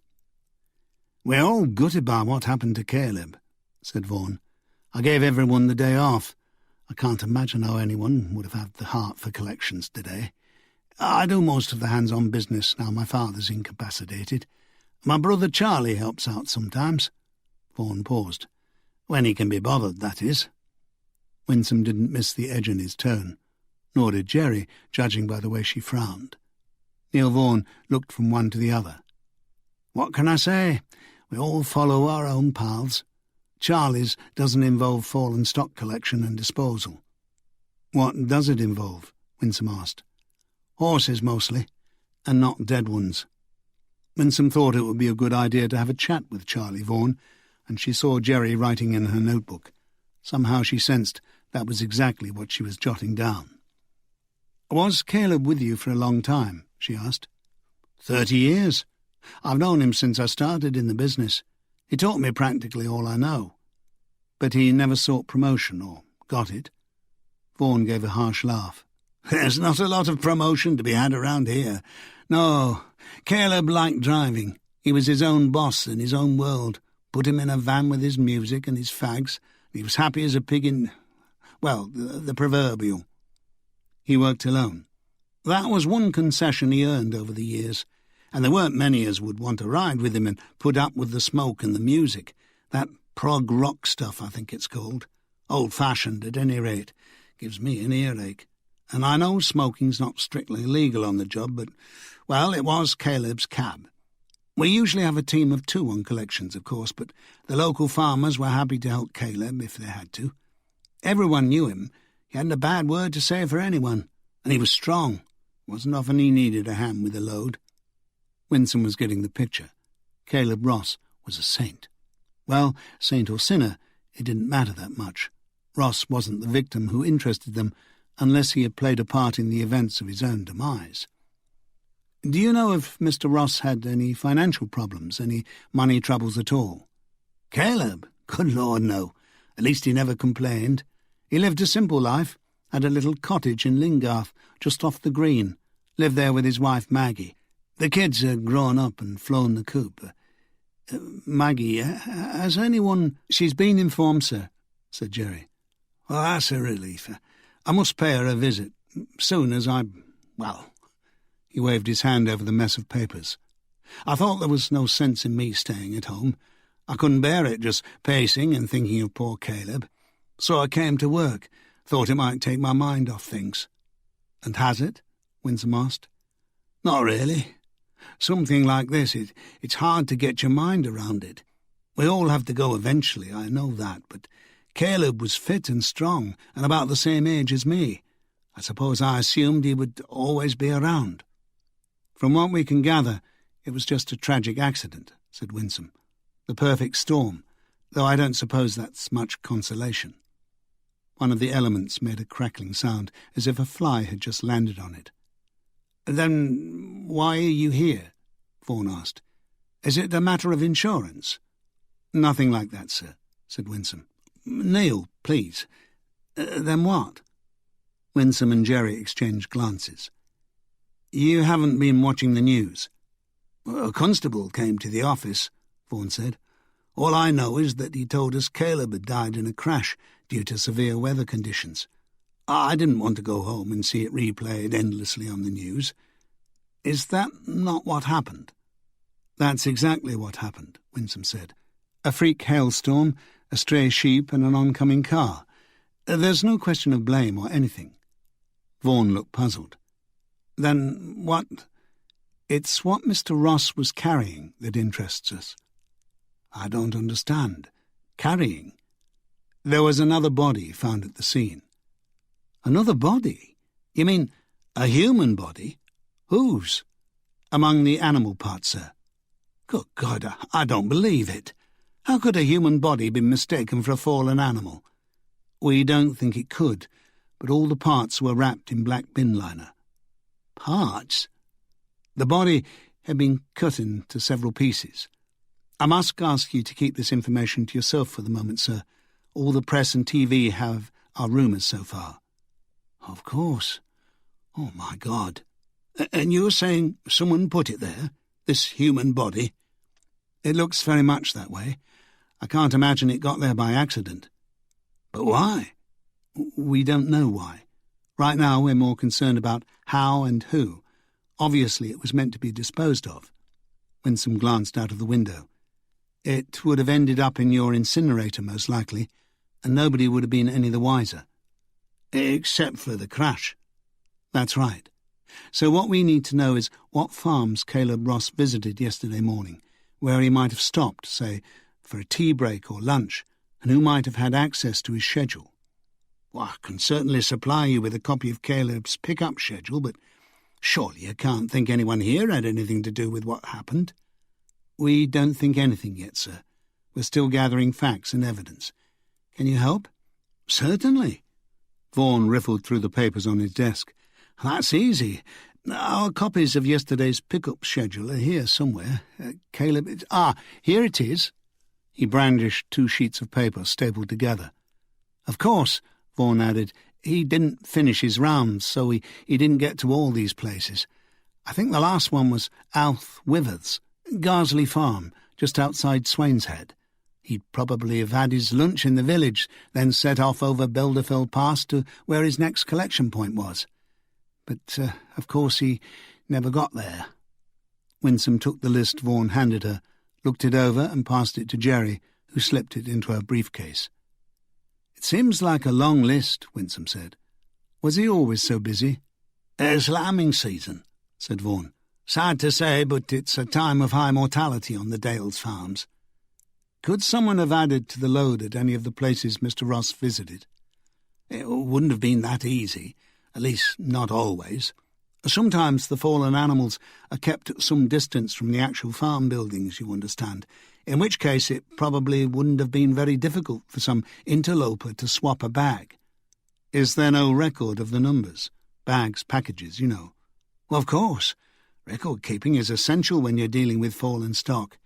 "We're all gutted by what happened to Caleb," said Vaughan. "I gave everyone the day off. I can't imagine how anyone would have had the heart for collections today. I do most of the hands-on business now my father's incapacitated. My brother Charlie helps out sometimes." Vaughan paused. "When he can be bothered, that is." Winsome didn't miss the edge in his tone, nor did Jerry, judging by the way she frowned. Neil Vaughan looked from one to the other. "What can I say? We all follow our own paths. Charlie's doesn't involve fallen stock collection and disposal." "What does it involve?" Winsome asked. "Horses, mostly, and not dead ones." Winsome thought it would be a good idea to have a chat with Charlie Vaughan, and she saw Jerry writing in her notebook. Somehow she sensed that was exactly what she was jotting down. "Was Caleb with you for a long time?" she asked. 30 years. I've known him since I started in the business. He taught me practically all I know." "But he never sought promotion or got it?" Vaughan gave a harsh laugh. "There's not a lot of promotion to be had around here. No, Caleb liked driving. He was his own boss in his own world. Put him in a van with his music and his fags. He was happy as a pig in, well, the proverbial." "He worked alone?" "That was one concession he earned over the years, and there weren't many as would want to ride with him and put up with the smoke and the music. That prog rock stuff, I think it's called. Old-fashioned, at any rate. Gives me an earache. And I know smoking's not strictly legal on the job, but, well, it was Caleb's cab. We usually have a team of 2 on collections, of course, but the local farmers were happy to help Caleb if they had to. Everyone knew him. He hadn't a bad word to say for anyone, and he was strong. Wasn't often he needed a hand with a load." Winsome was getting the picture. Caleb Ross was a saint. Well, saint or sinner, it didn't matter that much. Ross wasn't the victim who interested them, unless he had played a part in the events of his own demise. "Do you know if Mr. Ross had any financial problems, any money troubles at all?" "Caleb? Good Lord, no. At least he never complained. He lived a simple life, had a little cottage in Lingarth, just off the green, lived there with his wife Maggie. The kids are grown up and flown the coop. Maggie, has anyone—" "She's been informed, sir," said Jerry. "Well, that's a relief. I must pay her a visit, soon as well—" He waved his hand over the mess of papers. "I thought there was no sense in me staying at home. I couldn't bear it, just pacing and thinking of poor Caleb. So I came to work, thought it might take my mind off things." "And has it?" Winsome asked. "Not really. Something like this, it's hard to get your mind around it. We all have to go eventually, I know that, but Caleb was fit and strong and about the same age as me. I suppose I assumed he would always be around." "From what we can gather, it was just a tragic accident," said Winsome. "The perfect storm, though I don't suppose that's much consolation." One of the elements made a crackling sound, as if a fly had just landed on it. "Then why are you here?" Vaughan asked. "Is it a matter of insurance?" "Nothing like that, sir," said Winsome. "Neil, please. Then what?" Winsome and Jerry exchanged glances. "You haven't been watching the news?" "A constable came to the office," Vaughan said. "All I know is that he told us Caleb had died in a crash due to severe weather conditions. I didn't want to go home and see it replayed endlessly on the news." "Is that not what happened?" "That's exactly what happened," Winsome said. "A freak hailstorm, a stray sheep and an oncoming car. There's no question of blame or anything." Vaughan looked puzzled. "Then what—" "It's what Mr. Ross was carrying that interests us." "I don't understand. Carrying?" "There was another body found at the scene." "Another body? You mean a human body? Whose?" "Among the animal parts, sir." "Good God, I don't believe it. How could a human body be mistaken for a fallen animal?" "We don't think it could, but all the parts were wrapped in black bin liner." Parts? The body had been cut into several pieces. I must ask you to keep this information to yourself for the moment, sir. All the press and TV have our rumours so far. Of course. Oh, my God. And you're saying someone put it there? This human body? It looks very much that way. I can't imagine it got there by accident. But why? We don't know why. Right now we're more concerned about how and who. Obviously it was meant to be disposed of. Winsome glanced out of the window. It would have ended up in your incinerator, most likely, and nobody would have been any the wiser. Except for the crash. That's right. So what we need to know is what farms Caleb Ross visited yesterday morning, where he might have stopped, say, for a tea break or lunch, and who might have had access to his schedule. Well, I can certainly supply you with a copy of Caleb's pick-up schedule, but surely you can't think anyone here had anything to do with what happened. We don't think anything yet, sir. We're still gathering facts and evidence. Can you help? Certainly. Vaughan riffled through the papers on his desk. That's easy. Our copies of yesterday's pick-up schedule are here somewhere. Caleb... here it is. He brandished 2 sheets of paper stapled together. Of course, Vaughan added, he didn't finish his rounds, so he didn't get to all these places. I think the last one was Alf Wither's, Garsley Farm, just outside Swainshead. He'd probably have had his lunch in the village, then set off over Belderfell Pass to where his next collection point was. But, of course, he never got there. Winsome took the list Vaughan handed her, looked it over and passed it to Jerry, who slipped it into her briefcase. It seems like a long list, Winsome said. Was he always so busy? It's lambing season, said Vaughan. Sad to say, but it's a time of high mortality on the Dales farms. Could someone have added to the load at any of the places Mr. Ross visited? It wouldn't have been that easy, at least not always. Sometimes the fallen animals are kept at some distance from the actual farm buildings, you understand, in which case it probably wouldn't have been very difficult for some interloper to swap a bag. Is there no record of the numbers? Bags, packages, you know. Well, of course. Record-keeping is essential when you're dealing with fallen stock.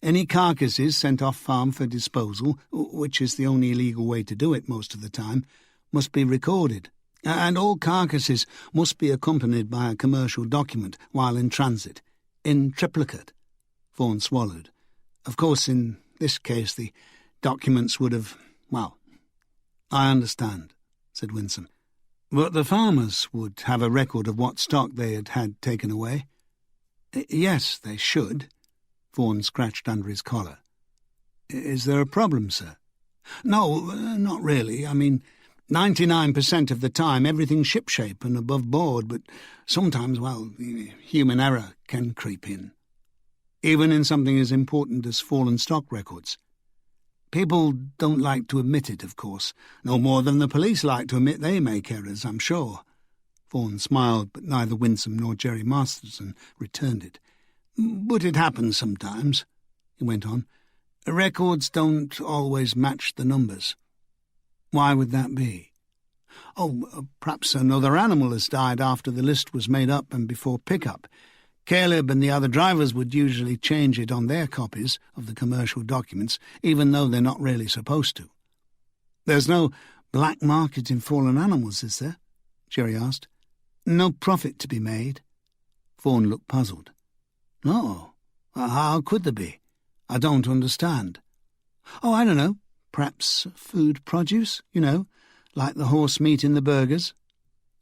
Any carcasses sent off farm for disposal, which is the only legal way to do it most of the time, must be recorded. And all carcasses must be accompanied by a commercial document while in transit, in triplicate. Vaughan swallowed. Of course, in this case, the documents would have... Well, I understand, said Winsome. But the farmers would have a record of what stock they had had taken away. Yes, they should. Vaughan scratched under his collar. Is there a problem, sir? No, not really. I mean, 99% of the time everything's shipshape and above board, but sometimes, well, human error can creep in. Even in something as important as fallen stock records. People don't like to admit it, of course, no more than the police like to admit they make errors, I'm sure. Vaughan smiled, but neither Winsome nor Jerry Masterson returned it. But it happens sometimes, he went on. Records don't always match the numbers. Why would that be? Oh, perhaps another animal has died after the list was made up and before pick-up. Caleb and the other drivers would usually change it on their copies of the commercial documents, even though they're not really supposed to. There's no black market in fallen animals, is there? Jerry asked. No profit to be made? Vaughan looked puzzled. No. How could there be? I don't understand. Oh, I don't know. Perhaps food produce, you know, like the horse meat in the burgers?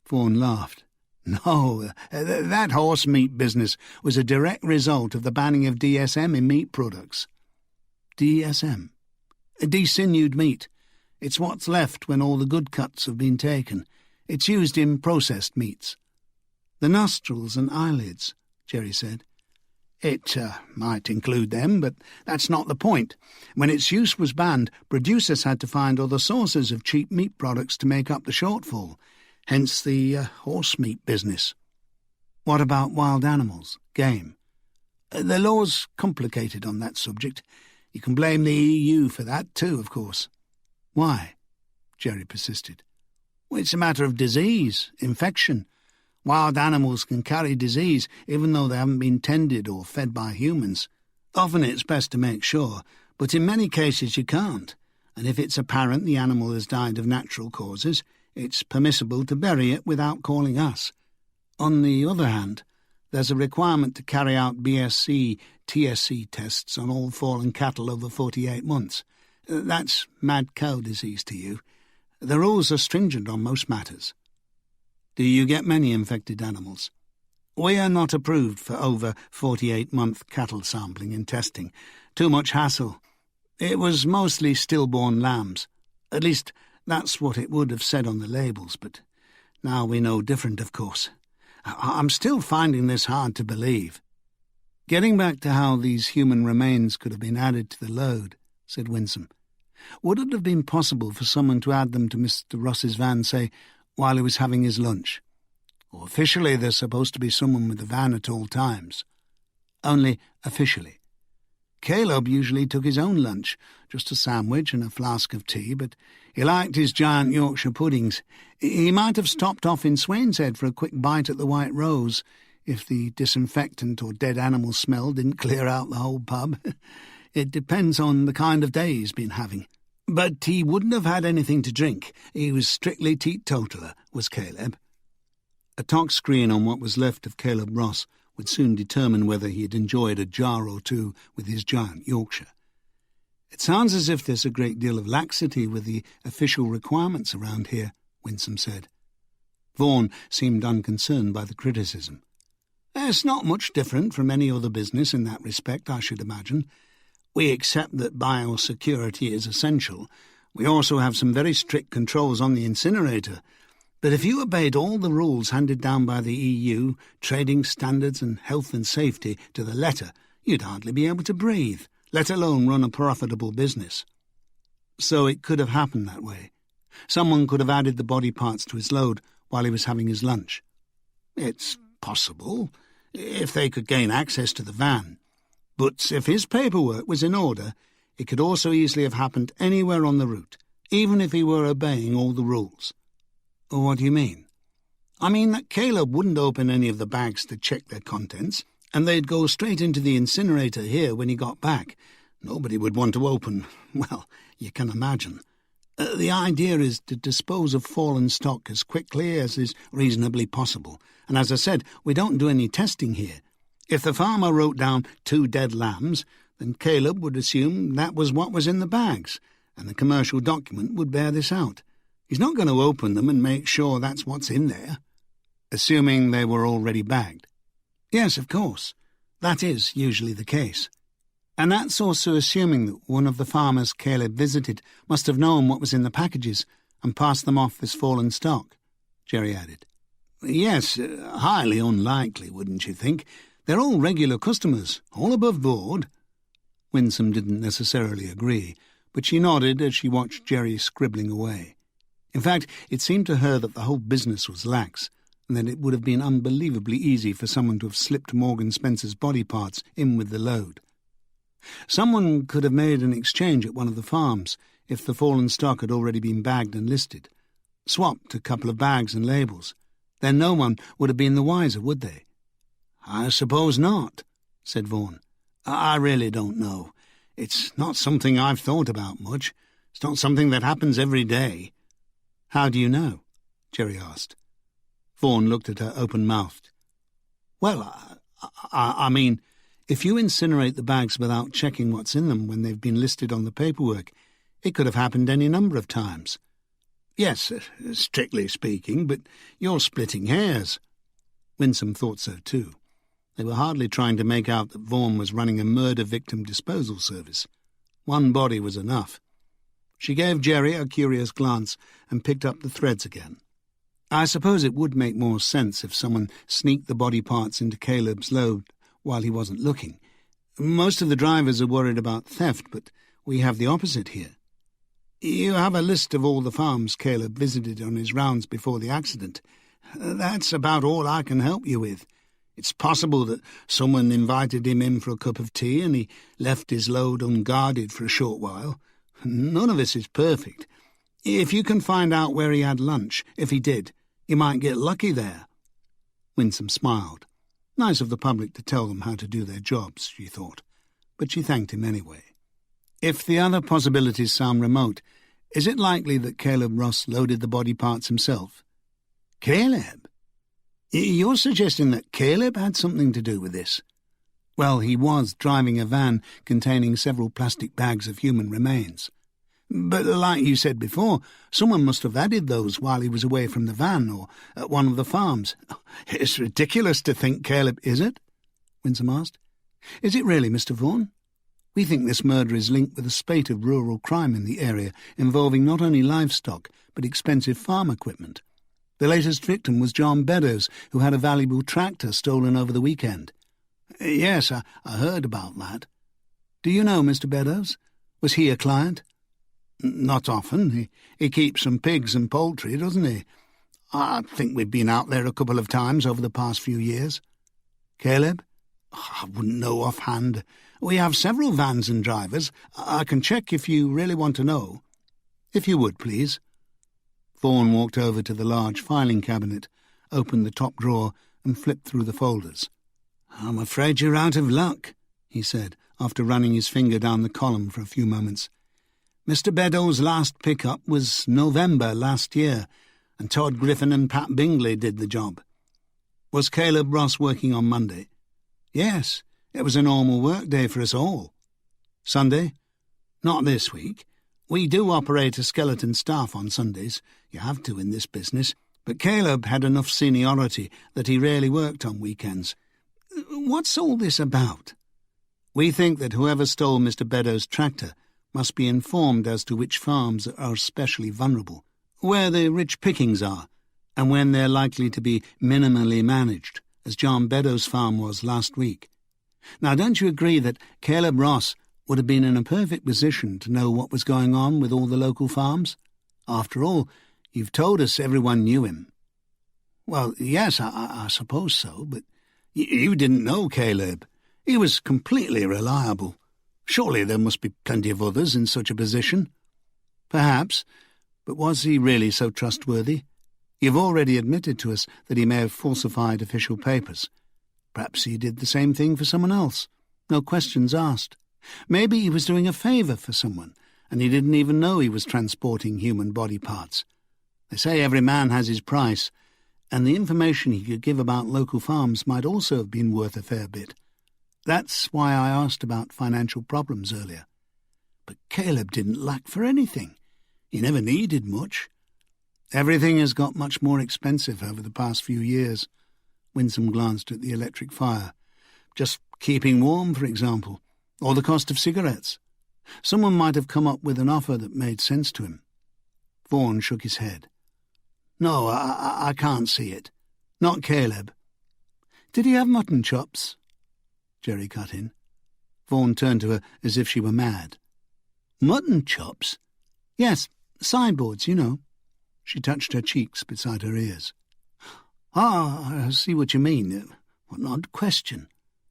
Vaughan laughed. No, that horse meat business was a direct result of the banning of DSM in meat products. DSM? Desinewed meat. It's what's left when all the good cuts have been taken. It's used in processed meats. The nostrils and eyelids, Jerry said. It might include them, but that's not the point. When its use was banned, producers had to find other sources of cheap meat products to make up the shortfall, hence the horse meat business. What about wild animals, game? The law's complicated on that subject. You can blame the EU for that too, of course. Why? Jerry persisted. Well, it's a matter of disease, infection. Wild animals can carry disease even though they haven't been tended or fed by humans. Often it's best to make sure, but in many cases you can't. And if it's apparent the animal has died of natural causes, it's permissible to bury it without calling us. On the other hand, there's a requirement to carry out BSc, TSC tests on all fallen cattle over 48 months. That's mad cow disease to you. The rules are stringent on most matters. Do you get many infected animals? We are not approved for over 48-month cattle sampling and testing. Too much hassle. It was mostly stillborn lambs. At least that's what it would have said on the labels, but now we know different, of course. I'm still finding this hard to believe. Getting back to how these human remains could have been added to the load, said Winsome. Would it have been possible for someone to add them to Mr. Ross's van, say, while he was having his lunch? Or officially there's supposed to be someone with the van at all times. Only officially. Caleb usually took his own lunch, just a sandwich and a flask of tea, but he liked his giant Yorkshire puddings. He might have stopped off in Swanshead for a quick bite at the White Rose, if the disinfectant or dead animal smell didn't clear out the whole pub. It depends on the kind of day he's been having. But he wouldn't have had anything to drink. He was strictly teetotaler, was Caleb. A talk screen on what was left of Caleb Ross would soon determine whether he had enjoyed a jar or two with his giant Yorkshire. It sounds as if there's a great deal of laxity with the official requirements around here, Winsome said. Vaughan seemed unconcerned by the criticism. It's not much different from any other business in that respect, I should imagine. We accept that biosecurity is essential. We also have some very strict controls on the incinerator. But if you obeyed all the rules handed down by the EU, trading standards and health and safety to the letter, you'd hardly be able to breathe, let alone run a profitable business. So it could have happened that way. Someone could have added the body parts to his load while he was having his lunch. It's possible, if they could gain access to the van. But if his paperwork was in order, it could also easily have happened anywhere on the route, even if he were obeying all the rules. What do you mean? I mean that Caleb wouldn't open any of the bags to check their contents, and they'd go straight into the incinerator here when he got back. Nobody would want to open, well, you can imagine. The idea is to dispose of fallen stock as quickly as is reasonably possible, and as I said, we don't do any testing here. If the farmer wrote down 2 dead lambs, then Caleb would assume that was what was in the bags, and the commercial document would bear this out. He's not going to open them and make sure that's what's in there. Assuming they were already bagged. Yes, of course. That is usually the case. And that's also assuming that one of the farmers Caleb visited must have known what was in the packages and passed them off as fallen stock, Jerry added. Yes, highly unlikely, wouldn't you think? They're all regular customers, all above board. Winsome didn't necessarily agree, but she nodded as she watched Jerry scribbling away. In fact, it seemed to her that the whole business was lax, and that it would have been unbelievably easy for someone to have slipped Morgan Spencer's body parts in with the load. Someone could have made an exchange at one of the farms if the fallen stock had already been bagged and listed. Swapped a couple of bags and labels. Then no one would have been the wiser, would they? I suppose not, said Vaughan. I really don't know. It's not something I've thought about much. It's not something that happens every day. How do you know? Jerry asked. Vaughan looked at her open-mouthed. Well, I mean, if you incinerate the bags without checking what's in them when they've been listed on the paperwork, it could have happened any number of times. Yes, strictly speaking, but you're splitting hairs. Winsome thought so too. They were hardly trying to make out that Vaughan was running a murder victim disposal service. One body was enough. She gave Jerry a curious glance and picked up the threads again. I suppose it would make more sense if someone sneaked the body parts into Caleb's load while he wasn't looking. Most of the drivers are worried about theft, but we have the opposite here. You have a list of all the farms Caleb visited on his rounds before the accident. That's about all I can help you with. It's possible that someone invited him in for a cup of tea and he left his load unguarded for a short while. None of this is perfect. If you can find out where he had lunch, if he did, you might get lucky there. Winsome smiled. Nice of the public to tell them how to do their jobs, she thought, but she thanked him anyway. If the other possibilities sound remote, is it likely that Caleb Ross loaded the body parts himself? Caleb? You're suggesting that Caleb had something to do with this? Well, he was driving a van containing several plastic bags of human remains. But like you said before, someone must have added those while he was away from the van or at one of the farms. It's ridiculous to think Caleb, is it? Winsome asked. Is it really, Mr. Vaughan? We think this murder is linked with a spate of rural crime in the area involving not only livestock but expensive farm equipment. The latest victim was John Beddoes, who had a valuable tractor stolen over the weekend. Yes, I heard about that. Do you know Mr. Beddoes? Was he a client? Not often. He keeps some pigs and poultry, doesn't he? I think we've been out there a couple of times over the past few years. Caleb? I wouldn't know offhand. We have several vans and drivers. I can check if you really want to know. If you would, please. Vaughan walked over to the large filing cabinet, opened the top drawer and flipped through the folders. I'm afraid you're out of luck, he said, after running his finger down the column for a few moments. Mr. Beddoes' last pickup was November last year, and Todd Griffin and Pat Bingley did the job. Was Caleb Ross working on Monday? Yes, it was a normal work day for us all. Sunday? Not this week. We do operate a skeleton staff on Sundays. You have to in this business. But Caleb had enough seniority that he rarely worked on weekends. What's all this about? We think that whoever stole Mr. Beddoes' tractor must be informed as to which farms are especially vulnerable, where the rich pickings are, and when they're likely to be minimally managed, as John Beddoes' farm was last week. Now, don't you agree that Caleb Ross would have been in a perfect position to know what was going on with all the local farms? After all, you've told us everyone knew him. Well, yes, I suppose so, but you didn't know Caleb. He was completely reliable. Surely there must be plenty of others in such a position. Perhaps, but was he really so trustworthy? You've already admitted to us that he may have falsified official papers. Perhaps he did the same thing for someone else. No questions asked. Maybe he was doing a favour for someone, and he didn't even know he was transporting human body parts. They say every man has his price, and the information he could give about local farms might also have been worth a fair bit. That's why I asked about financial problems earlier. But Caleb didn't lack for anything. He never needed much. Everything has got much more expensive over the past few years. Winsome glanced at the electric fire. Just keeping warm, for example, or the cost of cigarettes. Someone might have come up with an offer that made sense to him. Vaughan shook his head. No, I can't see it. Not Caleb. Did he have mutton chops? Jerry cut in. Vaughan turned to her as if she were mad. Mutton chops? Yes, sideboards, you know. She touched her cheeks beside her ears. Ah, I see what you mean. What an odd question.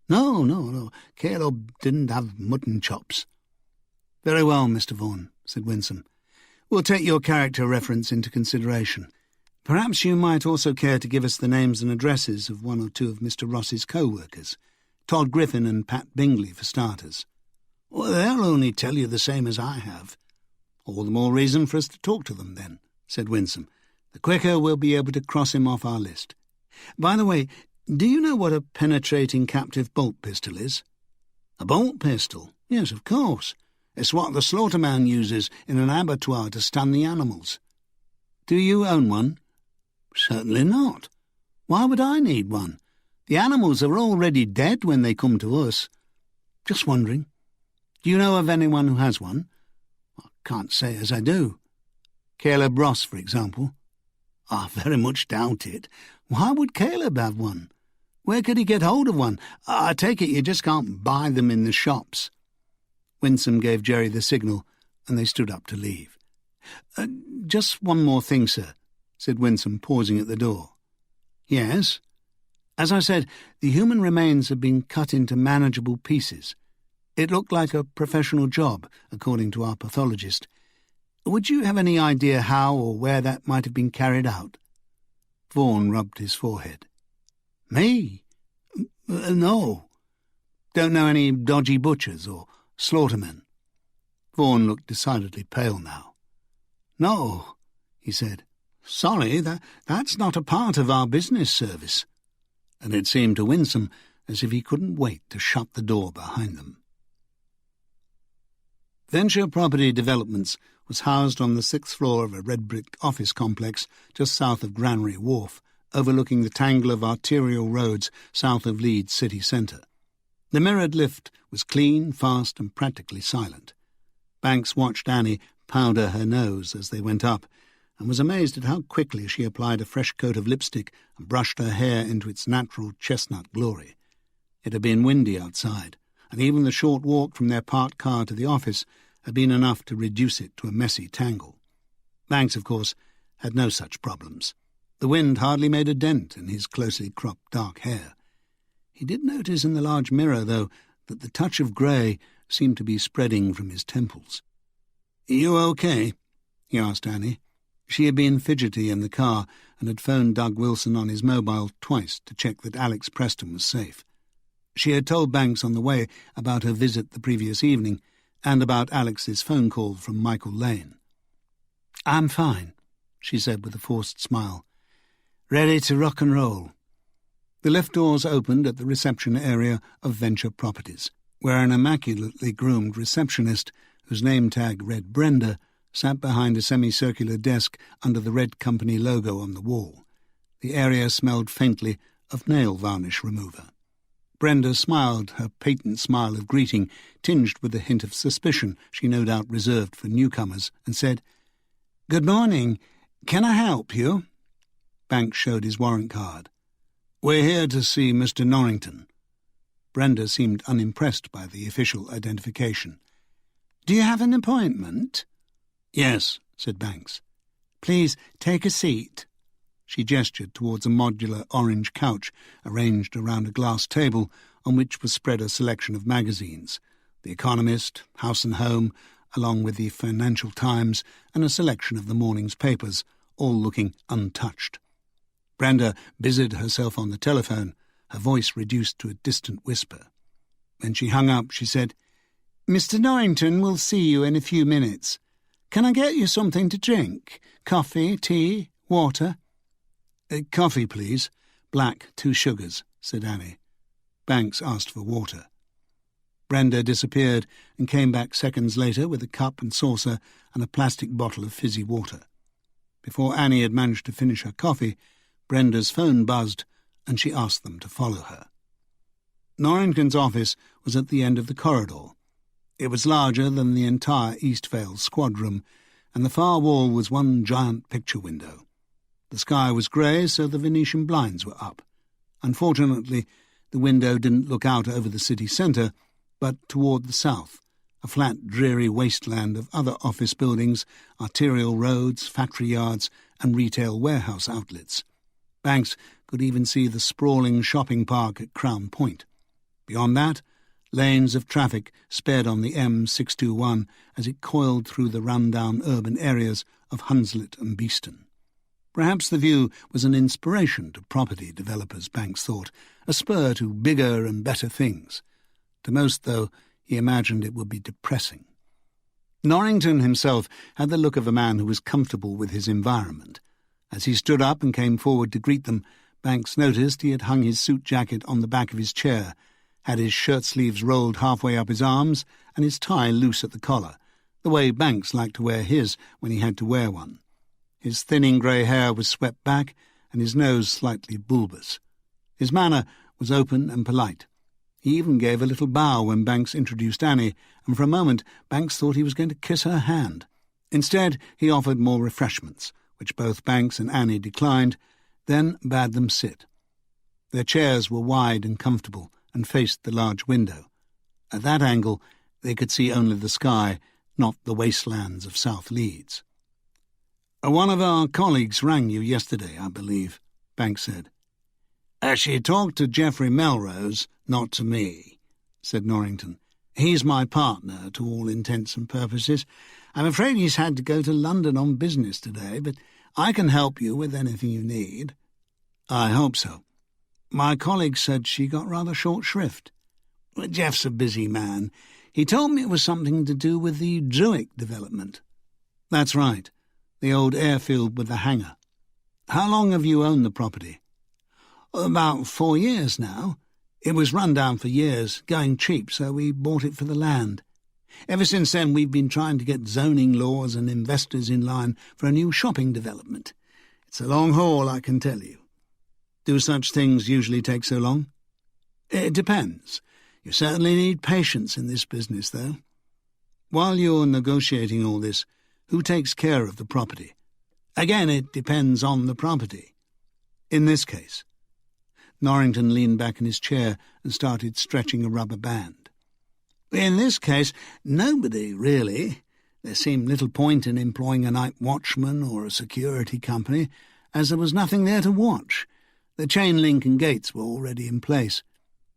No. Caleb didn't have mutton chops. Very well, Mr. Vaughan, said Winsome. We'll take your character reference into consideration. Perhaps you might also care to give us the names and addresses of one or two of Mr. Ross's co-workers. Todd Griffin and Pat Bingley, for starters. Well, they'll only tell you the same as I have. All the more reason for us to talk to them, then, said Winsome. The quicker we'll be able to cross him off our list. By the way, do you know what a penetrating captive bolt pistol is? A bolt pistol? Yes, of course. It's what the slaughterman uses in an abattoir to stun the animals. Do you own one? Certainly not. Why would I need one? The animals are already dead when they come to us. Just wondering. Do you know of anyone who has one? I can't say as I do. Caleb Ross, for example. I very much doubt it. Why would Caleb have one? Where could he get hold of one? I take it you just can't buy them in the shops. Winsome gave Jerry the signal, and they stood up to leave. Just one more thing, sir, said Winsome, pausing at the door. Yes? As I said, the human remains have been cut into manageable pieces. It looked like a professional job, according to our pathologist. Would you have any idea how or where that might have been carried out? Vaughan rubbed his forehead. Me? No. Don't know any dodgy butchers or slaughtermen? Vaughan looked decidedly pale now. No, he said. Sorry, that's not a part of our business service. And it seemed to Winsome as if he couldn't wait to shut the door behind them. Venture Property Developments was housed on the 6th floor of a red-brick office complex just south of Granary Wharf, overlooking the tangle of arterial roads south of Leeds city centre. The mirrored lift was clean, fast and practically silent. Banks watched Annie powder her nose as they went up, and was amazed at how quickly she applied a fresh coat of lipstick and brushed her hair into its natural chestnut glory. It had been windy outside, and even the short walk from their parked car to the office had been enough to reduce it to a messy tangle. Banks, of course, had no such problems. The wind hardly made a dent in his closely cropped dark hair. He did notice in the large mirror, though, that the touch of grey seemed to be spreading from his temples. "You okay?" he asked Annie. She had been fidgety in the car and had phoned Doug Wilson on his mobile twice to check that Alex Preston was safe. She had told Banks on the way about her visit the previous evening and about Alex's phone call from Michael Lane. "I'm fine," she said with a forced smile. "Ready to rock and roll." The lift doors opened at the reception area of Venture Properties, where an immaculately groomed receptionist, whose name tag read Brenda, sat behind a semicircular desk under the red company logo on the wall. The area smelled faintly of nail varnish remover. Brenda smiled her patent smile of greeting, tinged with a hint of suspicion she no doubt reserved for newcomers, and said, "Good morning. Can I help you?" Banks showed his warrant card. "We're here to see Mr. Norrington." Brenda seemed unimpressed by the official identification. "Do you have an appointment?" "Yes," said Banks. "Please take a seat." She gestured towards a modular orange couch arranged around a glass table on which was spread a selection of magazines, The Economist, House and Home, along with the Financial Times and a selection of the morning's papers, all looking untouched. Brenda busied herself on the telephone, her voice reduced to a distant whisper. When she hung up, she said, "Mr. Norrington will see you in a few minutes. Can I get you something to drink? Coffee, tea, water?" "Coffee, please. Black, 2 sugars," said Annie. Banks asked for water. Brenda disappeared and came back seconds later with a cup and saucer and a plastic bottle of fizzy water. Before Annie had managed to finish her coffee, Brenda's phone buzzed and she asked them to follow her. Norrington's office was at the end of the corridor. It was larger than the entire Eastvale squad room, and the far wall was one giant picture window. The sky was grey, so the Venetian blinds were up. Unfortunately, the window didn't look out over the city centre, but toward the south, a flat, dreary wasteland of other office buildings, arterial roads, factory yards, and retail warehouse outlets. Banks could even see the sprawling shopping park at Crown Point. Beyond that, lanes of traffic sped on the M621 as it coiled through the run-down urban areas of Hunslet and Beeston. Perhaps the view was an inspiration to property developers, Banks thought, a spur to bigger and better things. To most, though, he imagined it would be depressing. Norrington himself had the look of a man who was comfortable with his environment. As he stood up and came forward to greet them, Banks noticed he had hung his suit jacket on the back of his chair, had his shirt sleeves rolled halfway up his arms and his tie loose at the collar, the way Banks liked to wear his when he had to wear one. His thinning grey hair was swept back and his nose slightly bulbous. His manner was open and polite. He even gave a little bow when Banks introduced Annie, and for a moment Banks thought he was going to kiss her hand. Instead, he offered more refreshments, which both Banks and Annie declined, then bade them sit. Their chairs were wide and comfortable and faced the large window. At that angle, they could see only the sky, not the wastelands of South Leeds. "One of our colleagues rang you yesterday, I believe," Banks said. "She talked to Geoffrey Melrose, not to me," said Norrington. "He's my partner, to all intents and purposes. I'm afraid he's had to go to London on business today, but I can help you with anything you need." "I hope so." My colleague said she got rather short shrift. Jeff's a busy man. He told me it was something to do with the Druick development. That's right, the old airfield with the hangar. How long have you owned the property? About 4 years now. It was run down for years, going cheap, so we bought it for the land. Ever since then we've been trying to get zoning laws and investors in line for a new shopping development. It's a long haul, I can tell you. Do such things usually take so long? It depends. You certainly need patience in this business, though. While you're negotiating all this, who takes care of the property? Again, it depends on the property. In this case, Norrington leaned back in his chair and started stretching a rubber band. In this case, nobody, really. There seemed little point in employing a night watchman or a security company, as there was nothing there to watch. The chain link and gates were already in place.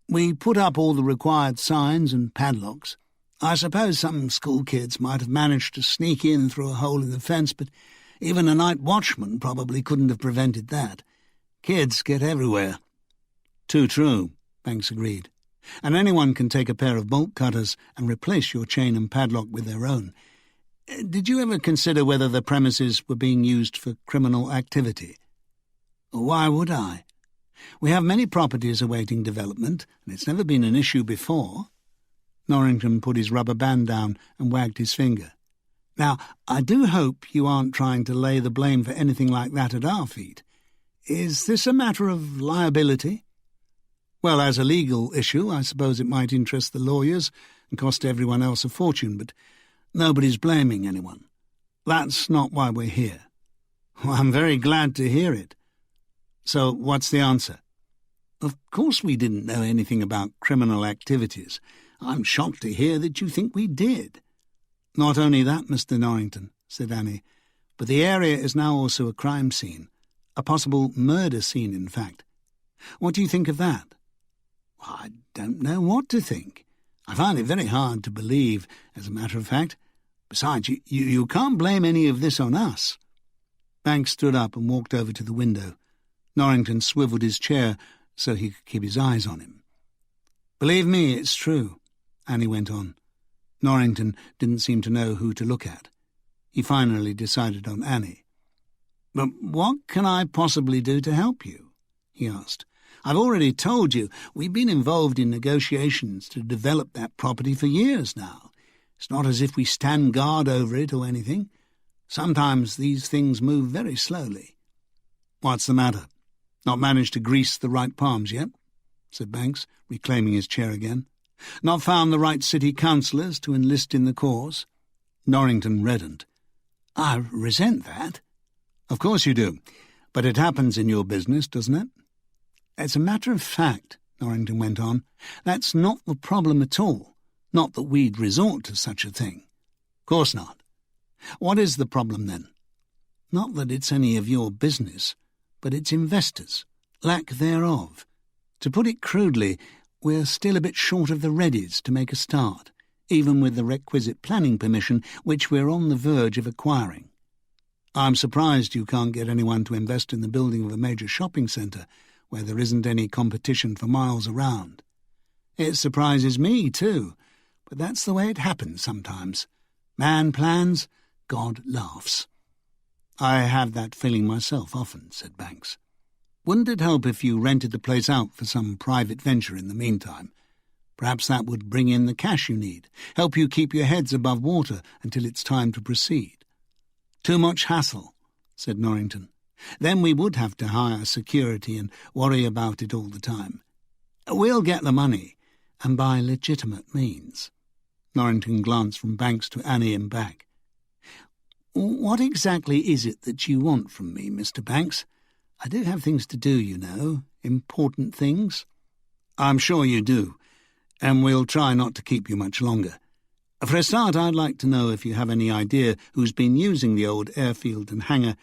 We put up all the required signs and padlocks. I suppose some school kids might have managed to sneak in through a hole in the fence, but even a night watchman probably couldn't have prevented that. Kids get everywhere. Too true, Banks agreed. And anyone can take a pair of bolt cutters and replace your chain and padlock with their own. Did you ever consider whether the premises were being used for criminal activity? Why would I? We have many properties awaiting development, and it's never been an issue before. Norrington put his rubber band down and wagged his finger. Now, I do hope you aren't trying to lay the blame for anything like that at our feet. Is this a matter of liability? Well, as a legal issue, I suppose it might interest the lawyers and cost everyone else a fortune, but nobody's blaming anyone. That's not why we're here. Well, I'm very glad to hear it. So what's the answer? Of course we didn't know anything about criminal activities. I'm shocked to hear that you think we did. Not only that, Mr. Norrington, said Annie, but the area is now also a crime scene. A possible murder scene, in fact. What do you think of that? Well, I don't know what to think. I find it very hard to believe, as a matter of fact. Besides, you can't blame any of this on us. Banks stood up and walked over to the window. Norrington swivelled his chair so he could keep his eyes on him. Believe me, it's true, Annie went on. Norrington didn't seem to know who to look at. He finally decided on Annie. But what can I possibly do to help you? He asked. I've already told you, we've been involved in negotiations to develop that property for years now. It's not as if we stand guard over it or anything. Sometimes these things move very slowly. What's the matter? Not managed to grease the right palms yet? Said Banks, reclaiming his chair again. Not found the right city councillors to enlist in the cause? Norrington reddened. I resent that. Of course you do, but it happens in your business, doesn't it? As a matter of fact, Norrington went on, that's not the problem at all. Not that we'd resort to such a thing. Of course not. What is the problem, then? Not that it's any of your business, but it's investors, lack thereof. To put it crudely, we're still a bit short of the readies to make a start, even with the requisite planning permission which we're on the verge of acquiring. I'm surprised you can't get anyone to invest in the building of a major shopping centre where there isn't any competition for miles around. It surprises me, too, but that's the way it happens sometimes. Man plans, God laughs. I have that feeling myself often, said Banks. Wouldn't it help if you rented the place out for some private venture in the meantime? Perhaps that would bring in the cash you need, help you keep your heads above water until it's time to proceed. Too much hassle, said Norrington. Then we would have to hire security and worry about it all the time. We'll get the money, and by legitimate means. Norrington glanced from Banks to Annie and back. What exactly is it that you want from me, Mr. Banks? I do have things to do, you know, important things. I'm sure you do, and we'll try not to keep you much longer. For a start, I'd like to know if you have any idea who's been using the old airfield and hangar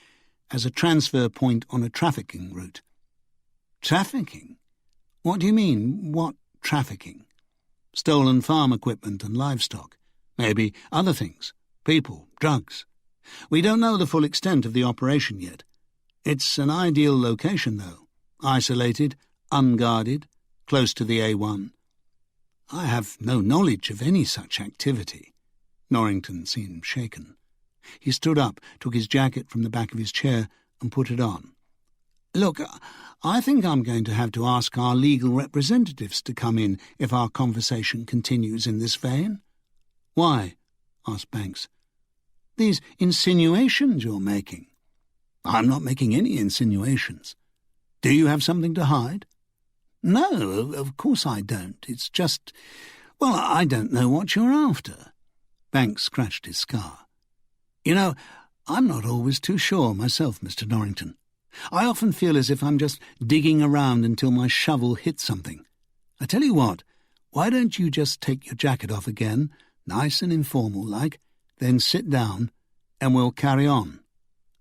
as a transfer point on a trafficking route. Trafficking? What do you mean, what trafficking? Stolen farm equipment and livestock. Maybe other things. People, drugs. We don't know the full extent of the operation yet. It's an ideal location, though. Isolated, unguarded, close to the A1. "I have no knowledge of any such activity." Norrington seemed shaken. He stood up, took his jacket from the back of his chair and put it on. "Look, I think I'm going to have to ask our legal representatives to come in if our conversation continues in this vein." "Why?" asked Banks. "These insinuations you're making." "I'm not making any insinuations. Do you have something to hide?" "No, of course I don't. It's just, well, I don't know what you're after." Banks scratched his scar. "You know, I'm not always too sure myself, Mr. Norrington. I often feel as if I'm just digging around until my shovel hits something. I tell you what, why don't you just take your jacket off again, nice and informal like, then sit down, and we'll carry on.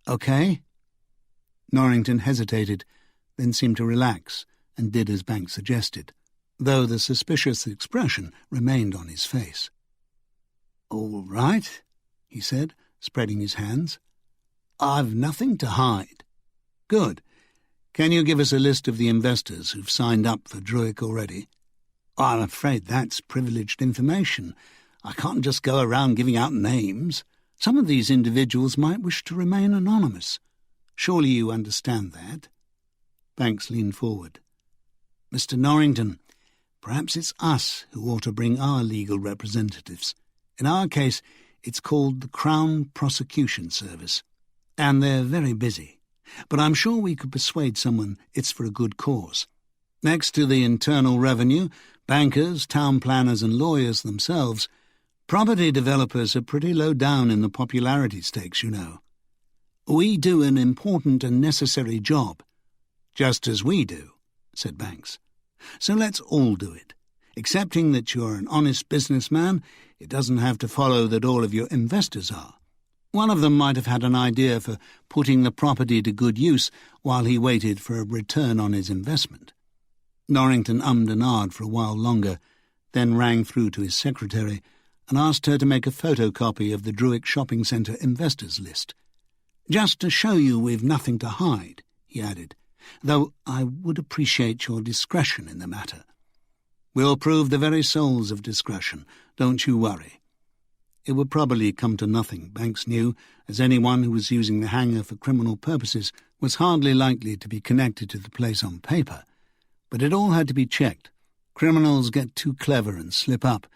Okay?" Norrington hesitated, then seemed to relax, and did as Banks suggested, though the suspicious expression remained on his face. "All right," he said, spreading his hands. "I've nothing to hide." "Good. Can you give us a list of the investors who've signed up for Druick already?" "I'm afraid that's privileged information. I can't just go around giving out names. Some of these individuals might wish to remain anonymous. Surely you understand that?" Banks leaned forward. "Mr. Norrington, perhaps it's us who ought to bring our legal representatives. In our case, it's called the Crown Prosecution Service, and they're very busy. But I'm sure we could persuade someone it's for a good cause. Next to the Internal Revenue, bankers, town planners and lawyers themselves, property developers are pretty low down in the popularity stakes, you know. We do an important and necessary job." "Just as we do," said Banks. "So let's all do it. Accepting that you're an honest businessman, it doesn't have to follow that all of your investors are. One of them might have had an idea for putting the property to good use while he waited for a return on his investment." Norrington ummed and ahed for a while longer, then rang through to his secretary and asked her to make a photocopy of the Druick Shopping Centre investors list. "Just to show you we've nothing to hide," he added, "though I would appreciate your discretion in the matter." "We'll prove the very souls of discretion, don't you worry." It would probably come to nothing, Banks knew, as anyone who was using the hangar for criminal purposes was hardly likely to be connected to the place on paper. But it all had to be checked. Criminals get too clever and slip up,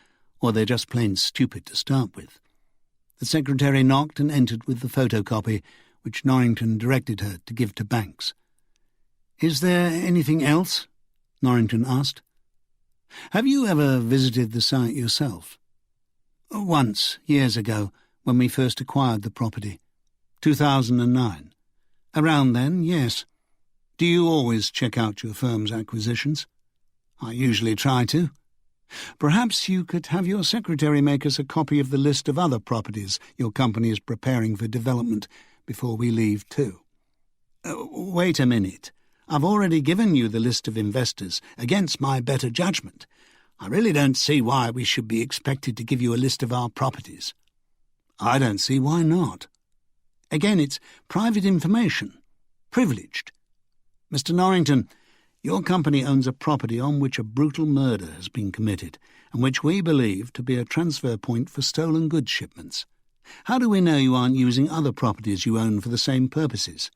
or they're just plain stupid to start with. The secretary knocked and entered with the photocopy, which Norrington directed her to give to Banks. "Is there anything else?" Norrington asked. "Have you ever visited the site yourself?" "Once, years ago, when we first acquired the property. 2009. Around then, yes. Do you always check out your firm's acquisitions?" "I usually try to." "Perhaps you could have your secretary make us a copy of the list of other properties your company is preparing for development before we leave too." Wait a minute. I've already given you the list of investors, against my better judgment. I really don't see why we should be expected to give you a list of our properties." "I don't see why not." "Again, it's private information. Privileged. Mr. Norrington, your company owns a property on which a brutal murder has been committed, and which we believe to be a transfer point for stolen goods shipments. How do we know you aren't using other properties you own for the same purposes?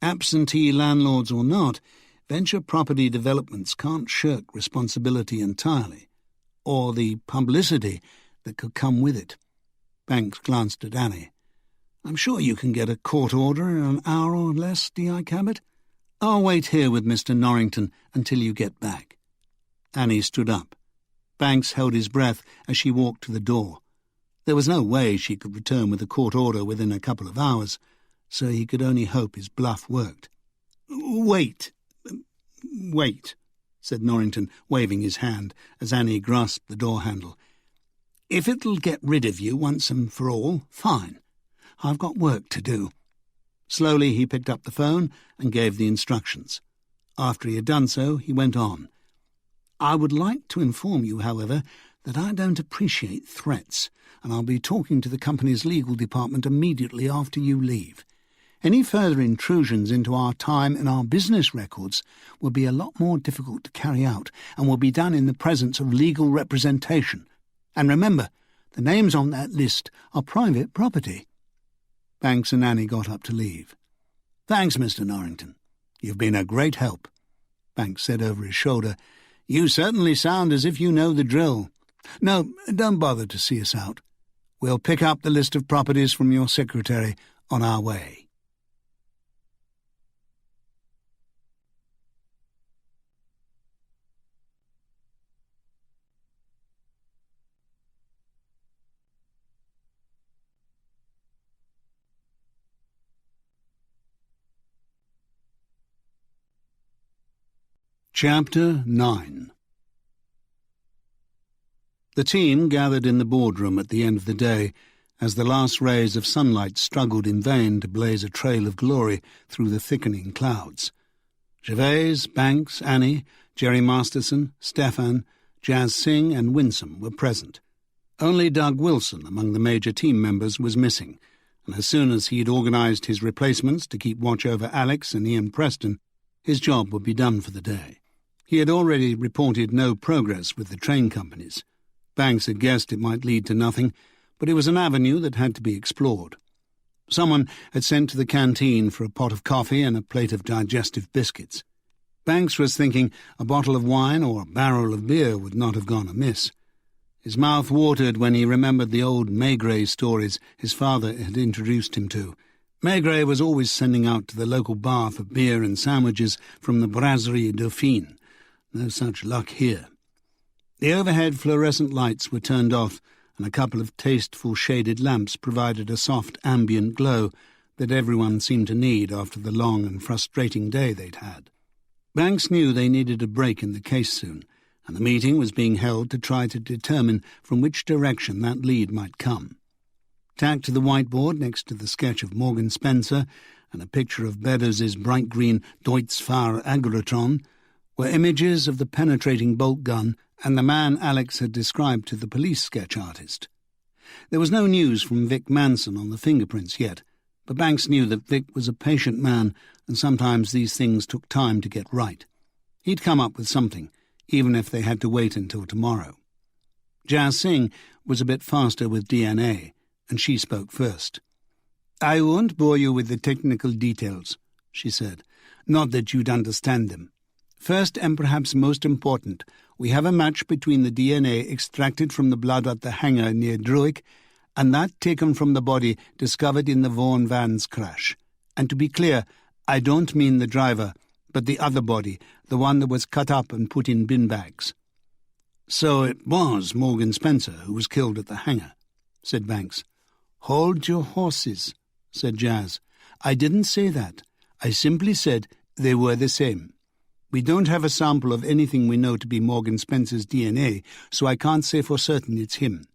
Absentee landlords or not, venture property developments can't shirk responsibility entirely, or the publicity that could come with it." Banks glanced at Annie. "I'm sure you can get a court order in an hour or less, D.I. Cabot. I'll wait here with Mr. Norrington until you get back." Annie stood up. Banks held his breath as she walked to the door. There was no way she could return with a court order within a couple of hours, so he could only hope his bluff worked. Wait, said Norrington, waving his hand as Annie grasped the door handle. "If it'll get rid of you once and for all, fine. I've got work to do." Slowly he picked up the phone and gave the instructions. After he had done so, he went on. "I would like to inform you, however, that I don't appreciate threats, and I'll be talking to the company's legal department immediately after you leave. Any further intrusions into our time and our business records will be a lot more difficult to carry out and will be done in the presence of legal representation. And remember, the names on that list are private property." Banks and Annie got up to leave. "Thanks, Mr. Norrington. You've been a great help," Banks said over his shoulder. "You certainly sound as if you know the drill. No, don't bother to see us out. We'll pick up the list of properties from your secretary on our way." Chapter 9. The team gathered in the boardroom at the end of the day as the last rays of sunlight struggled in vain to blaze a trail of glory through the thickening clouds. Gervais, Banks, Annie, Jerry Masterson, Stefan, Jazz Singh and Winsome were present. Only Doug Wilson among the major team members was missing, and as soon as he had organised his replacements to keep watch over Alex and Ian Preston, his job would be done for the day. He had already reported no progress with the train companies. Banks had guessed it might lead to nothing, but it was an avenue that had to be explored. Someone had sent to the canteen for a pot of coffee and a plate of digestive biscuits. Banks was thinking a bottle of wine or a barrel of beer would not have gone amiss. His mouth watered when he remembered the old Maigret stories his father had introduced him to. Maigret was always sending out to the local bar for beer and sandwiches from the Brasserie Dauphine. No such luck here. The overhead fluorescent lights were turned off, and a couple of tasteful shaded lamps provided a soft ambient glow that everyone seemed to need after the long and frustrating day they'd had. Banks knew they needed a break in the case soon, and the meeting was being held to try to determine from which direction that lead might come. Tacked to the whiteboard next to the sketch of Morgan Spencer and a picture of Beddoes's bright green Deutz-Fahr Agrotron were images of the penetrating bolt gun and the man Alex had described to the police sketch artist. There was no news from Vic Manson on the fingerprints yet, but Banks knew that Vic was a patient man and sometimes these things took time to get right. He'd come up with something, even if they had to wait until tomorrow. Jazz Singh was a bit faster with DNA, and she spoke first. "I won't bore you with the technical details," she said. "Not that you'd understand them. First, and perhaps most important, we have a match between the DNA extracted from the blood at the hangar near Druick and that taken from the body discovered in the Vaughan van's crash. And to be clear, I don't mean the driver, but the other body, the one that was cut up and put in bin bags." "So it was Morgan Spencer who was killed at the hangar," said Banks. "Hold your horses," said Jazz. "I didn't say that. I simply said they were the same. We don't have a sample of anything we know to be Morgan Spencer's DNA, so I can't say for certain it's him.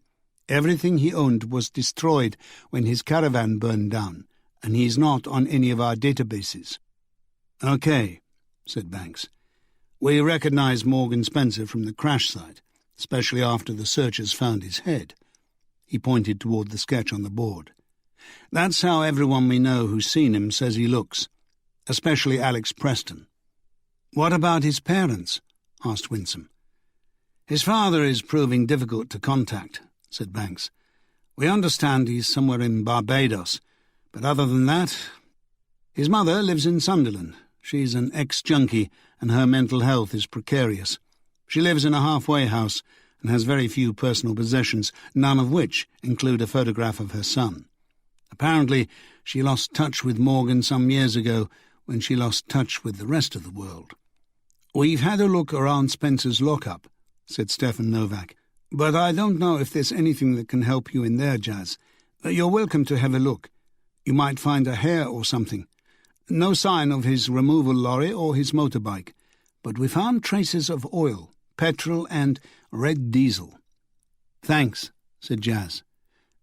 Everything he owned was destroyed when his caravan burned down, and he's not on any of our databases." "Okay," said Banks. "We recognize Morgan Spencer from the crash site, especially after the searchers found his head." He pointed toward the sketch on the board. "That's how everyone we know who's seen him says he looks, especially Alex Preston." "What about his parents?" asked Winsome. "His father is proving difficult to contact," said Banks. "We understand he's somewhere in Barbados, but other than that, his mother lives in Sunderland. She's an ex-junkie, and her mental health is precarious. She lives in a halfway house and has very few personal possessions, none of which include a photograph of her son. Apparently, she lost touch with Morgan some years ago when she lost touch with the rest of the world." "We've had a look around Spencer's lockup," said Stefan Novak, "but I don't know if there's anything that can help you in there, Jazz. You're welcome to have a look. You might find a hair or something. No sign of his removal lorry or his motorbike, but we found traces of oil, petrol and red diesel." "Thanks," said Jazz.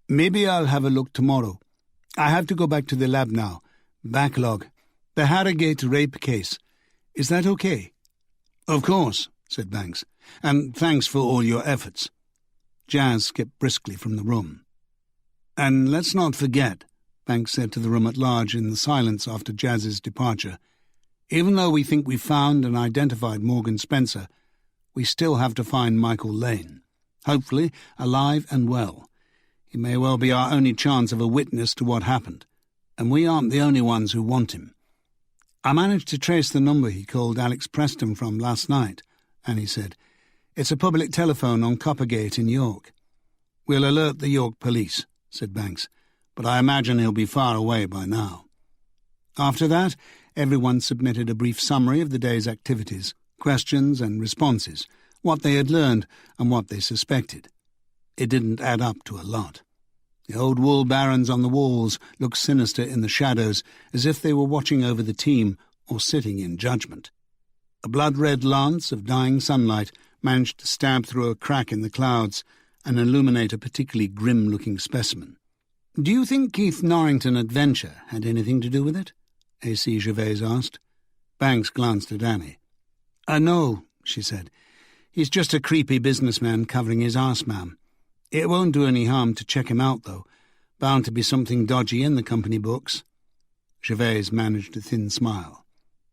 "Maybe I'll have a look tomorrow. I have to go back to the lab now. Backlog. The Harrogate rape case. Is that okay?" "Of course," said Banks, "and thanks for all your efforts." Jazz skipped briskly from the room. "And let's not forget," Banks said to the room at large in the silence after Jazz's departure. "Even though we think we've found and identified Morgan Spencer, we still have to find Michael Lane. Hopefully alive and well. He may well be our only chance of a witness to what happened, and we aren't the only ones who want him. I managed to trace the number he called Alex Preston from last night," Annie said. "It's a public telephone on Coppergate in York." "We'll alert the York police," said Banks, "but I imagine he'll be far away by now." After that, everyone submitted a brief summary of the day's activities, questions and responses, what they had learned and what they suspected. It didn't add up to a lot. The old wool barons on the walls looked sinister in the shadows, as if they were watching over the team or sitting in judgment. A blood-red lance of dying sunlight managed to stab through a crack in the clouds and illuminate a particularly grim-looking specimen. "Do you think Keith Norrington Adventure had anything to do with it?" A.C. Gervais asked. Banks glanced at Annie. No," she said. "He's just a creepy businessman covering his arse, ma'am. It won't do any harm to check him out, though. Bound to be something dodgy in the company books." Gervais managed a thin smile.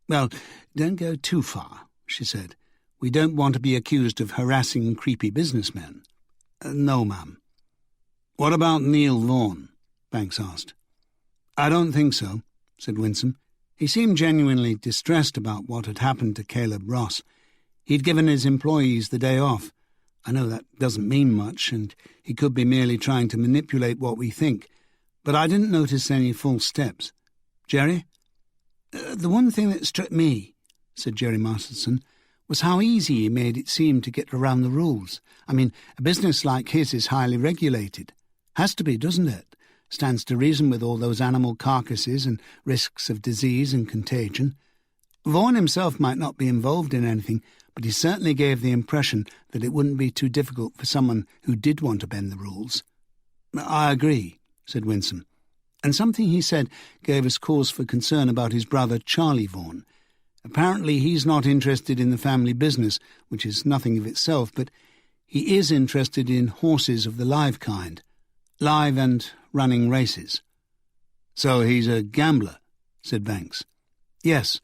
"Well, don't go too far," she said. "We don't want to be accused of harassing creepy businessmen." "No, ma'am." "What about Neil Vaughan?" Banks asked. "I don't think so," said Winsome. "He seemed genuinely distressed about what had happened to Caleb Ross. He'd given his employees the day off. I know that doesn't mean much, and he could be merely trying to manipulate what we think, but I didn't notice any false steps. Jerry?" "The one thing that struck me," said Jerry Masterson, "was how easy he made it seem to get around the rules. I mean, a business like his is highly regulated. Has to be, doesn't it? Stands to reason with all those animal carcasses and risks of disease and contagion. Vaughan himself might not be involved in anything, but he certainly gave the impression that it wouldn't be too difficult for someone who did want to bend the rules." "I agree," said Winsome. "And something he said gave us cause for concern about his brother Charlie Vaughan. Apparently he's not interested in the family business, which is nothing of itself, but he is interested in horses of the live kind. Live and running races." "So he's a gambler," said Banks. "Yes.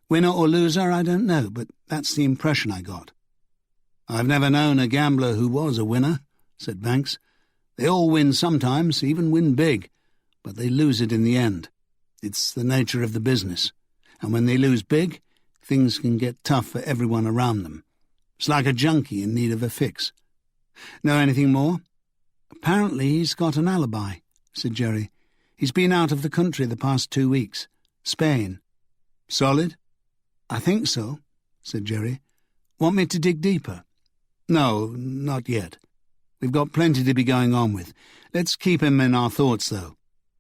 Winner or loser, I don't know, but that's the impression I got." "I've never known a gambler who was a winner," said Banks. "They all win sometimes, even win big, but they lose it in the end. It's the nature of the business, and when they lose big, things can get tough for everyone around them. It's like a junkie in need of a fix. Know anything more?" "Apparently he's got an alibi," said Jerry. "He's been out of the country the past 2 weeks. Spain." "Solid?" "I think so," said Jerry. "Want me to dig deeper?" "No, not yet. We've got plenty to be going on with. Let's keep him in our thoughts, though."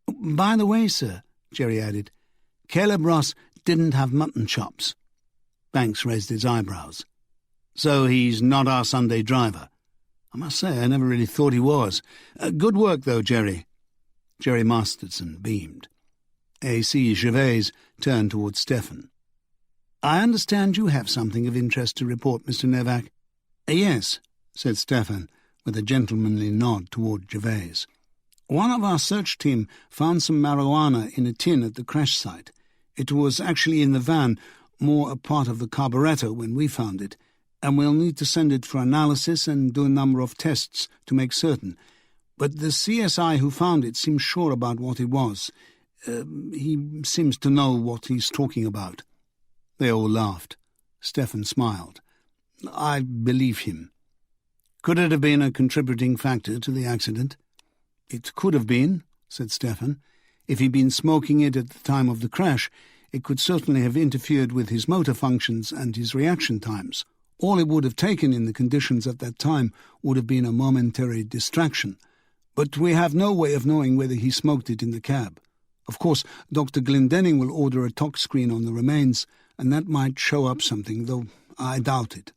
"By the way, sir," Jerry added, "Caleb Ross didn't have mutton chops." Banks raised his eyebrows. "So he's not our Sunday driver? I must say I never really thought he was. Good work, though, Jerry." Jerry Masterson beamed. A.C. Gervais turned towards Stefan. "I understand you have something of interest to report, Mr. Novak." "Yes," said Stefan, with a gentlemanly nod toward Gervais. "One of our search team found some marijuana in a tin at the crash site. It was actually in the van, more a part of the carburettor when we found it, and we'll need to send it for analysis and do a number of tests to make certain. But the CSI who found it seems sure about what it was. He seems to know what he's talking about." They all laughed. Stefan smiled. "I believe him." "Could it have been a contributing factor to the accident?" "It could have been," said Stefan. "If he'd been smoking it at the time of the crash, it could certainly have interfered with his motor functions and his reaction times. All it would have taken in the conditions at that time would have been a momentary distraction. But we have no way of knowing whether he smoked it in the cab. Of course, Dr. Glendenning will order a tox screen on the remains, and that might show up something, though I doubt it."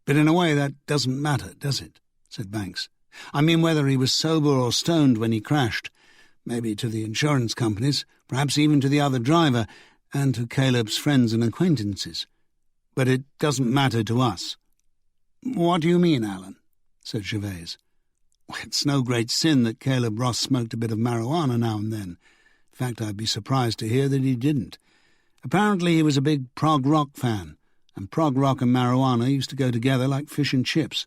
"But in a way that doesn't matter, does it?" said Banks. "I mean whether he was sober or stoned when he crashed. Maybe to the insurance companies, perhaps even to the other driver, and to Caleb's friends and acquaintances. But it doesn't matter to us." "What do you mean, Alan?" said Gervais. "It's no great sin that Caleb Ross smoked a bit of marijuana now and then. In fact, I'd be surprised to hear that he didn't. Apparently he was a big prog rock fan, and prog rock and marijuana used to go together like fish and chips.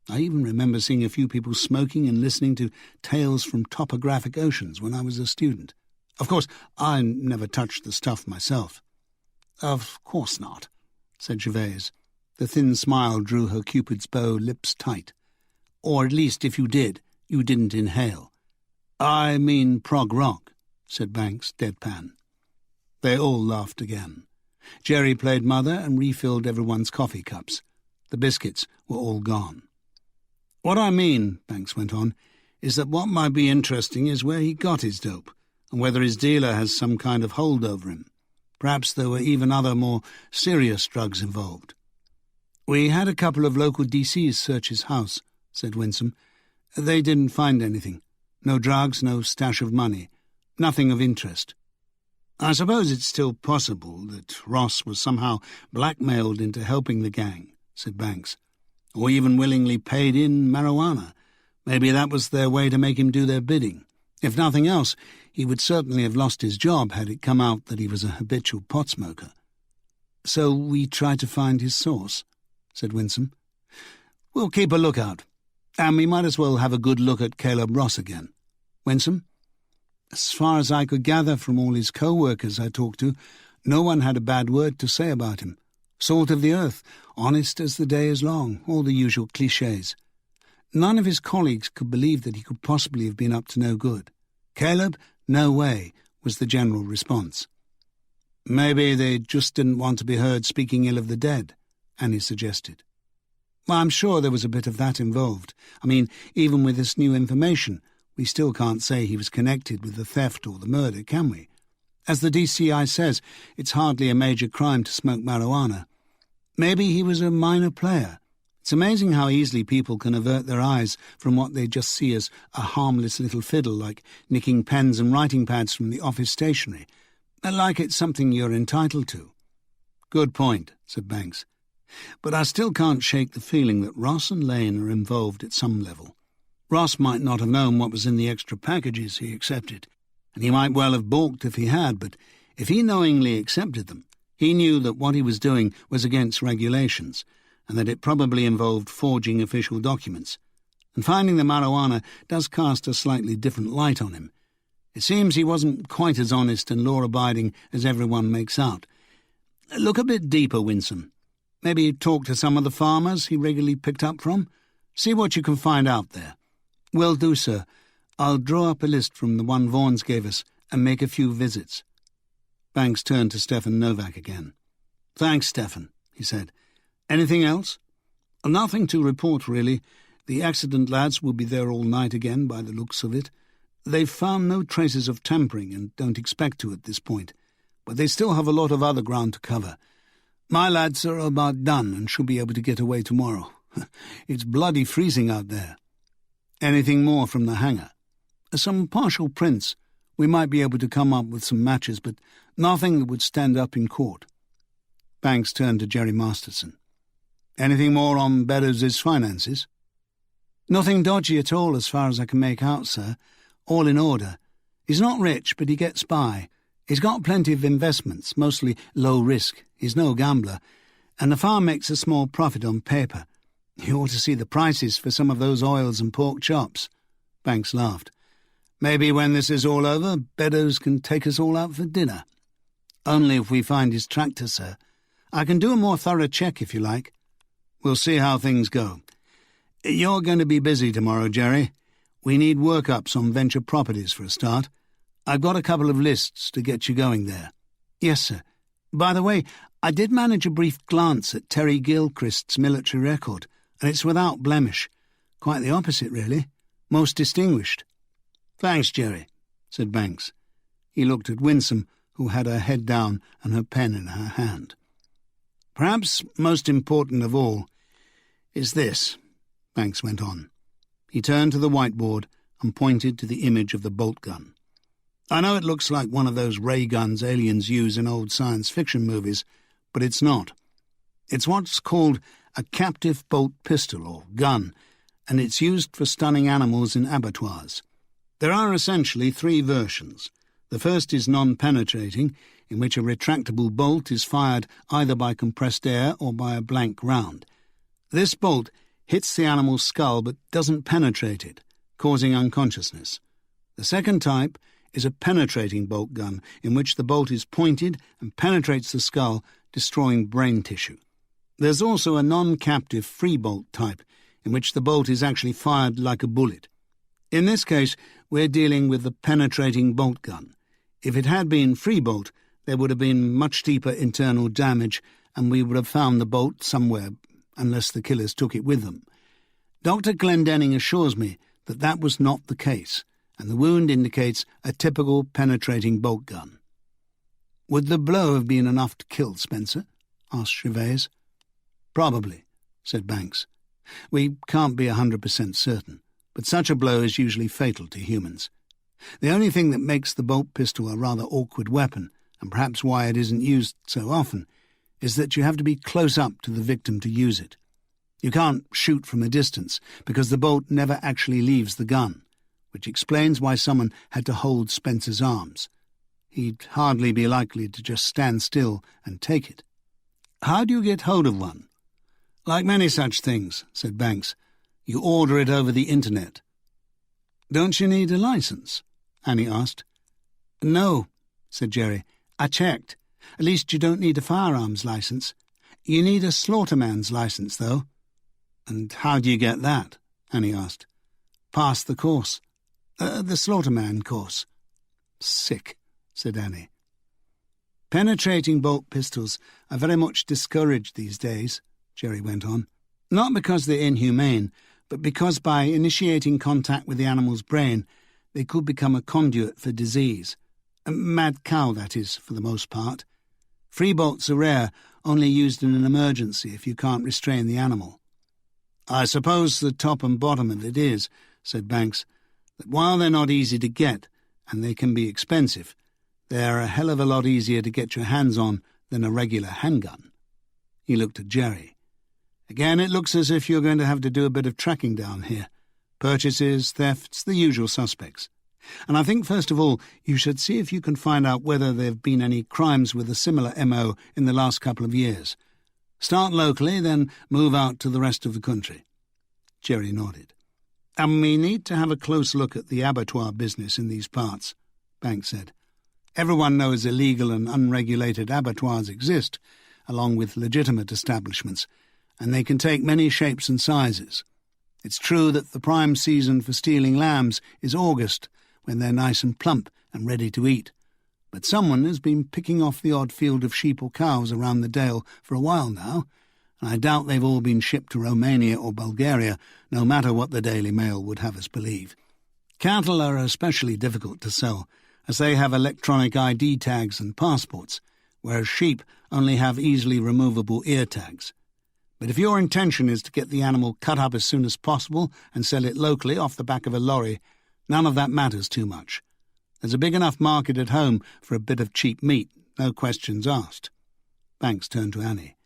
I even remember seeing a few people smoking and listening to tales from topographic oceans when I was a student. Of course, I never touched the stuff myself. "Of course not," said Gervase. The thin smile drew her Cupid's bow lips tight. "Or at least, if you did, you didn't inhale." "I mean prog rock," said Banks, deadpan. They all laughed again. Jerry played mother and refilled everyone's coffee cups. The biscuits were all gone. "What I mean," Banks went on, "is that what might be interesting is where he got his dope, and whether his dealer has some kind of hold over him. Perhaps there were even other more serious drugs involved." "We had a couple of local DCs search his house," said Winsome. "They didn't find anything. No drugs, no stash of money. Nothing of interest." "I suppose it's still possible that Ross was somehow blackmailed into helping the gang," said Banks, "or even willingly paid in marijuana. Maybe that was their way to make him do their bidding. If nothing else, he would certainly have lost his job had it come out that he was a habitual pot smoker." "So we try to find his source," said Winsome. "We'll keep a lookout. And we might as well have a good look at Caleb Ross again. Winsome?" "As far as I could gather from all his co-workers I talked to, no one had a bad word to say about him. Salt of the earth, honest as the day is long, all the usual clichés. None of his colleagues could believe that he could possibly have been up to no good. Caleb, no way, was the general response." "Maybe they just didn't want to be heard speaking ill of the dead," Annie suggested. "Well, I'm sure there was a bit of that involved. I mean, even with this new information, we still can't say he was connected with the theft or the murder, can we? As the DCI says, it's hardly a major crime to smoke marijuana. Maybe he was a minor player. It's amazing how easily people can avert their eyes from what they just see as a harmless little fiddle, like nicking pens and writing pads from the office stationery, like it's something you're entitled to." "Good point," said Banks. "But I still can't shake the feeling that Ross and Lane are involved at some level. Ross might not have known what was in the extra packages he accepted, and he might well have balked if he had, but if he knowingly accepted them, he knew that what he was doing was against regulations, and that it probably involved forging official documents. And finding the marijuana does cast a slightly different light on him. It seems he wasn't quite as honest and law-abiding as everyone makes out. Look a bit deeper, Winsome. Maybe talk to some of the farmers he regularly picked up from. See what you can find out there." "Will do, sir. I'll draw up a list from the one Vaughan's gave us and make a few visits." Banks turned to Stefan Novak again. "Thanks, Stefan," he said. "Anything else?" "Nothing to report, really. The accident lads will be there all night again, by the looks of it. They've found no traces of tampering and don't expect to at this point, but they still have a lot of other ground to cover. My lads are about done and should be able to get away tomorrow. It's bloody freezing out there." "Anything more from the hangar?" "Some partial prints. We might be able to come up with some matches, but nothing that would stand up in court." Banks turned to Jerry Masterson. "Anything more on Beddoes' finances?" "Nothing dodgy at all as far as I can make out, sir. All in order. He's not rich, but he gets by. He's got plenty of investments, mostly low risk. He's no gambler. And the farm makes a small profit on paper. You ought to see the prices for some of those oils and pork chops." Banks laughed. "Maybe when this is all over, Beddoes can take us all out for dinner." "Only if we find his tractor, sir. I can do a more thorough check if you like." "We'll see how things go. You're going to be busy tomorrow, Jerry. We need workups on venture properties for a start. I've got a couple of lists to get you going there." "Yes, sir. By the way, I did manage a brief glance at Terry Gilchrist's military record, and it's without blemish. Quite the opposite, really. Most distinguished." "Thanks, Jerry," said Banks. He looked at Winsome, who had her head down and her pen in her hand. "Perhaps most important of all is this," Banks went on. He turned to the whiteboard and pointed to the image of the bolt gun. "I know it looks like one of those ray guns aliens use in old science fiction movies, but it's not. It's what's called a captive bolt pistol or gun, and it's used for stunning animals in abattoirs. There are essentially three versions. The first is non-penetrating, in which a retractable bolt is fired either by compressed air or by a blank round. This bolt hits the animal's skull but doesn't penetrate it, causing unconsciousness. The second type is a penetrating bolt gun, in which the bolt is pointed and penetrates the skull, destroying brain tissue. There's also a non-captive free bolt type, in which the bolt is actually fired like a bullet. In this case, we're dealing with the penetrating bolt gun. If it had been free bolt, there would have been much deeper internal damage, and we would have found the bolt somewhere, unless the killers took it with them. Dr. Glendenning assures me that that was not the case, and the wound indicates a typical penetrating bolt gun. "Would the blow have been enough to kill Spencer?" asked Gervais. "Probably," said Banks. "We can't be 100% certain, but such a blow is usually fatal to humans. The only thing that makes the bolt pistol a rather awkward weapon, and perhaps why it isn't used so often, is that you have to be close up to the victim to use it. You can't shoot from a distance, because the bolt never actually leaves the gun, which explains why someone had to hold Spencer's arms. He'd hardly be likely to just stand still and take it." "How do you get hold of one?" "Like many such things," said Banks. "You order it over the internet." "Don't you need a license?" Annie asked. "No," said Jerry. "I checked. At least you don't need a firearms license. You need a slaughterman's license, though." "And how do you get that?" Annie asked. "Pass the course. The slaughterman course." "Sick," said Annie. "Penetrating bolt pistols are very much discouraged these days," Jerry went on. "Not because they're inhumane, but because by initiating contact with the animal's brain, they could become a conduit for disease. A mad cow, that is, for the most part. Free bolts are rare, only used in an emergency if you can't restrain the animal." "I suppose the top and bottom of it is," said Banks, "that while they're not easy to get, and they can be expensive, they're a hell of a lot easier to get your hands on than a regular handgun." He looked at Jerry. "Again, it looks as if you're going to have to do a bit of tracking down here. Purchases, thefts, the usual suspects. And I think, first of all, you should see if you can find out whether there have been any crimes with a similar MO in the last couple of years. Start locally, then move out to the rest of the country." Jerry nodded. "And we need to have a close look at the abattoir business in these parts," Banks said. "Everyone knows illegal and unregulated abattoirs exist, along with legitimate establishments, and they can take many shapes and sizes. It's true that the prime season for stealing lambs is August, when they're nice and plump and ready to eat. But someone has been picking off the odd field of sheep or cows around the dale for a while now, and I doubt they've all been shipped to Romania or Bulgaria, no matter what the Daily Mail would have us believe. Cattle are especially difficult to sell, as they have electronic ID tags and passports, whereas sheep only have easily removable ear tags. But if your intention is to get the animal cut up as soon as possible and sell it locally off the back of a lorry, none of that matters too much. There's a big enough market at home for a bit of cheap meat, no questions asked." Banks turned to Annie.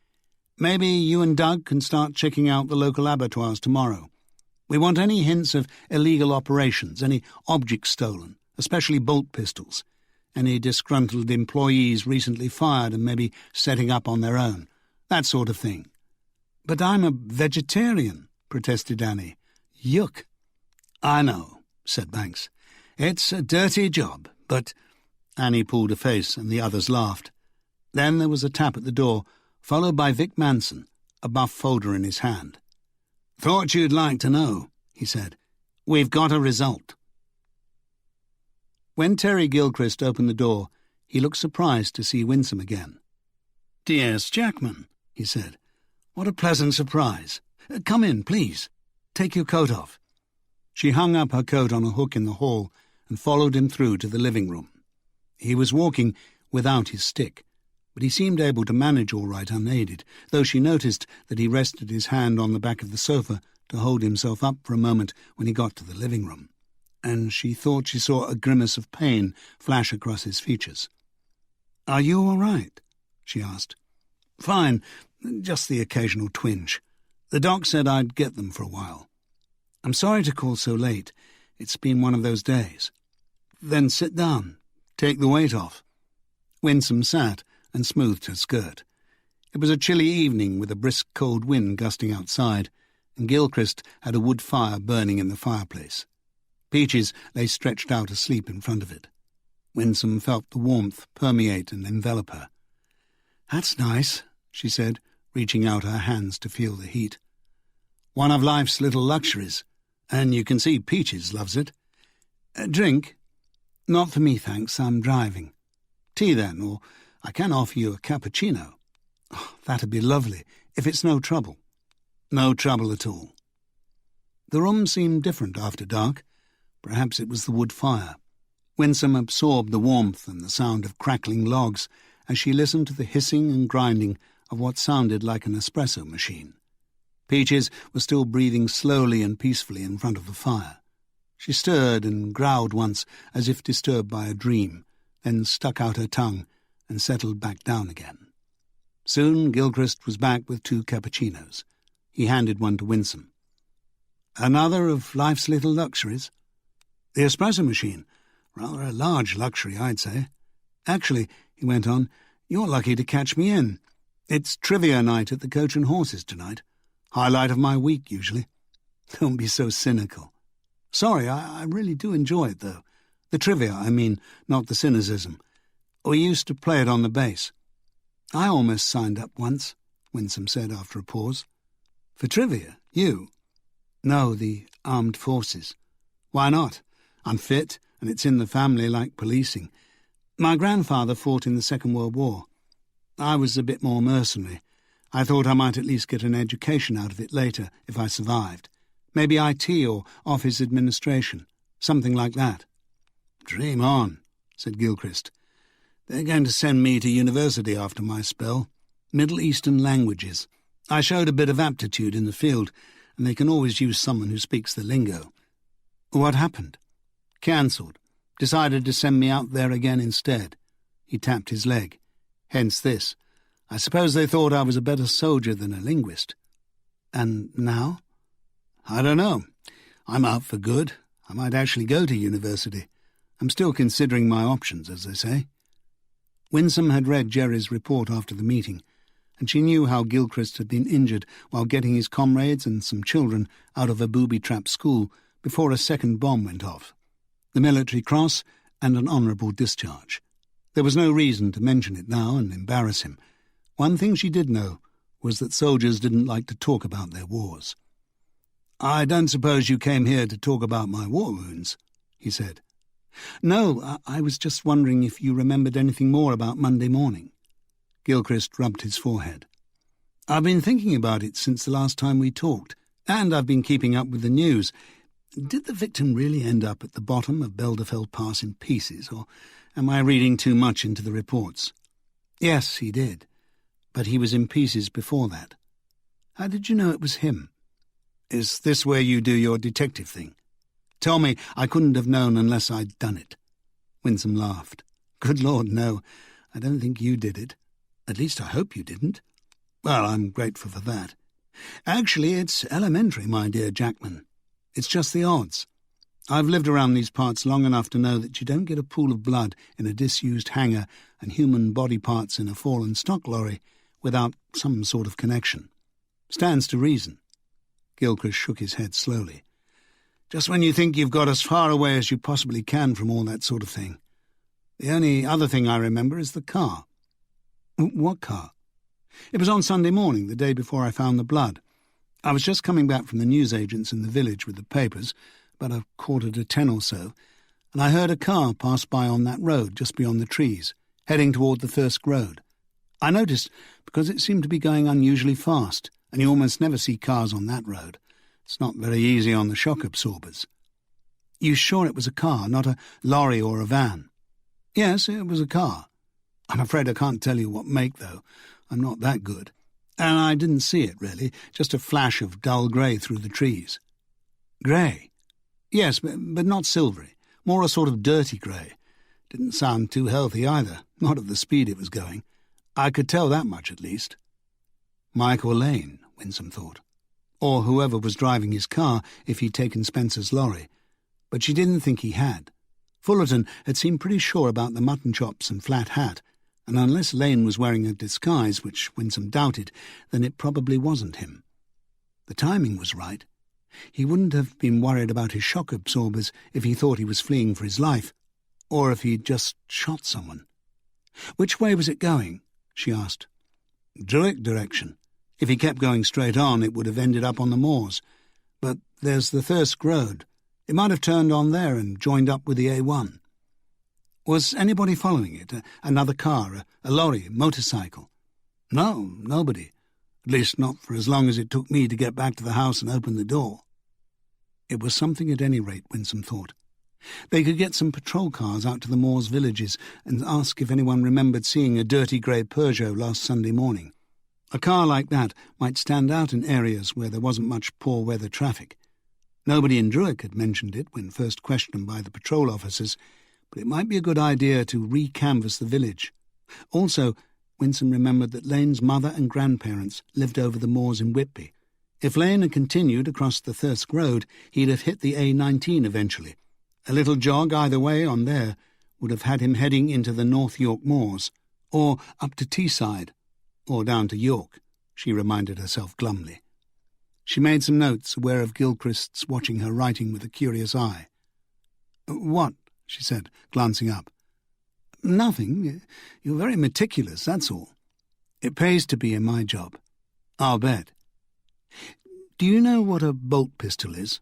"Maybe you and Doug can start checking out the local abattoirs tomorrow. We want any hints of illegal operations, any objects stolen, especially bolt pistols, any disgruntled employees recently fired and maybe setting up on their own, that sort of thing." "But I'm a vegetarian," protested Annie. "Yuck." "I know," said Banks. "It's a dirty job, but—" Annie pulled a face and the others laughed. Then there was a tap at the door, followed by Vic Manson, a buff folder in his hand. "Thought you'd like to know," he said. "We've got a result." When Terry Gilchrist opened the door, he looked surprised to see Winsome again. "Dearest Jackman," he said. "What a pleasant surprise. Come in, please. Take your coat off." She hung up her coat on a hook in the hall and followed him through to the living room. He was walking without his stick, but he seemed able to manage all right unaided, though she noticed that he rested his hand on the back of the sofa to hold himself up for a moment when he got to the living room, and she thought she saw a grimace of pain flash across his features. "Are you all right?" she asked. "Fine, just the occasional twinge. The doc said I'd get them for a while. I'm sorry to call so late. It's been one of those days." "Then sit down. Take the weight off." Winsome sat and smoothed her skirt. It was a chilly evening with a brisk cold wind gusting outside, and Gilchrist had a wood fire burning in the fireplace. Peaches lay stretched out asleep in front of it. Winsome felt the warmth permeate and envelop her. "That's nice," she said, reaching out her hands to feel the heat. "One of life's little luxuries, and you can see Peaches loves it. A drink?" "Not for me, thanks. I'm driving." "Tea, then, or I can offer you a cappuccino." "Oh, that'd be lovely, if it's no trouble." "No trouble at all." The room seemed different after dark. Perhaps it was the wood fire. Winsome absorbed the warmth and the sound of crackling logs as she listened to the hissing and grinding of what sounded like an espresso machine. Peaches was still breathing slowly and peacefully in front of the fire. She stirred and growled once as if disturbed by a dream, then stuck out her tongue and settled back down again. Soon Gilchrist was back with 2 cappuccinos. He handed one to Winsome. "Another of life's little luxuries?" "The espresso machine. Rather a large luxury, I'd say. Actually," he went on, "you're lucky to catch me in. It's trivia night at the Coach and Horses tonight. Highlight of my week, usually." "Don't be so cynical." "Sorry, I really do enjoy it, though. The trivia, I mean, not the cynicism. We used to play it on the bass." "I almost signed up once," Winsome said after a pause. "For trivia? You?" "No, the armed forces." "Why not? I'm fit, and it's in the family like policing. My grandfather fought in the Second World War. I was a bit more mercenary. I thought I might at least get an education out of it later, if I survived. Maybe IT or office administration, something like that." "Dream on," said Gilchrist. "They're going to send me to university after my spell. Middle Eastern languages. I showed a bit of aptitude in the field, and they can always use someone who speaks the lingo." "What happened?" "Cancelled. Decided to send me out there again instead." He tapped his leg. "Hence this. I suppose they thought I was a better soldier than a linguist." "And now?" "I don't know. I'm out for good. I might actually go to university. I'm still considering my options, as they say." Winsome had read Jerry's report after the meeting, and she knew how Gilchrist had been injured while getting his comrades and some children out of a booby-trapped school before a second bomb went off. The Military Cross and an honourable discharge. There was no reason to mention it now and embarrass him. One thing she did know was that soldiers didn't like to talk about their wars. "I don't suppose you came here to talk about my war wounds," he said. "No, I was just wondering if you remembered anything more about Monday morning." Gilchrist rubbed his forehead. "I've been thinking about it since the last time we talked, and I've been keeping up with the news. Did the victim really end up at the bottom of Belderfeld Pass in pieces, or am I reading too much into the reports?" "Yes, he did, but he was in pieces before that." "How did you know it was him?" "Is this where you do your detective thing? Tell me I couldn't have known unless I'd done it." Winsome laughed. "Good Lord, no. I don't think you did it. At least I hope you didn't." "Well, I'm grateful for that. Actually, it's elementary, my dear Jackman. It's just the odds. I've lived around these parts long enough to know that you don't get a pool of blood in a disused hangar and human body parts in a fallen stock lorry without some sort of connection. Stands to reason." Gilchrist shook his head slowly. "Just when you think you've got as far away as you possibly can from all that sort of thing. The only other thing I remember is the car." "What car?" "It was on Sunday morning, the day before I found the blood. I was just coming back from the newsagents in the village with the papers, about 9:45 or so, and I heard a car pass by on that road just beyond the trees, heading toward the Thirsk Road. I noticed because it seemed to be going unusually fast, and you almost never see cars on that road. It's not very easy on the shock absorbers." "You sure it was a car, not a lorry or a van?" "Yes, it was a car. I'm afraid I can't tell you what make, though. I'm not that good. And I didn't see it, really, just a flash of dull grey through the trees." "Grey?" "Yes, but not silvery. More a sort of dirty grey. Didn't sound too healthy either, not at the speed it was going. I could tell that much, at least." Michael Lane, Winsome thought. Or whoever was driving his car if he'd taken Spencer's lorry. But she didn't think he had. Fullerton had seemed pretty sure about the mutton chops and flat hat, and unless Lane was wearing a disguise, which Winsome doubted, then it probably wasn't him. The timing was right. He wouldn't have been worried about his shock absorbers if he thought he was fleeing for his life, or if he'd just shot someone. "Which way was it going?" she asked. "Druick direction. If he kept going straight on, it would have ended up on the moors. But there's the Thirsk Road. It might have turned on there and joined up with the A1. Was anybody following it? Another car, a lorry, a motorcycle?" "No, nobody. At least not for as long as it took me to get back to the house and open the door." It was something at any rate, Winsome thought. They could get some patrol cars out to the moors' villages and ask if anyone remembered seeing a dirty grey Peugeot last Sunday morning. A car like that might stand out in areas where there wasn't much poor weather traffic. Nobody in Druick had mentioned it when first questioned by the patrol officers, but it might be a good idea to re-canvass the village. Also, Winsome remembered that Lane's mother and grandparents lived over the moors in Whitby. If Lane had continued across the Thirsk Road, he'd have hit the A19 eventually. A little jog either way on there would have had him heading into the North York moors, or up to Teesside, or down to York, she reminded herself glumly. She made some notes, aware of Gilchrist's watching her writing with a curious eye. "What?" she said, glancing up. "Nothing. You're very meticulous, that's all. It pays to be in my job. I'll bet. Do you know what a bolt pistol is?"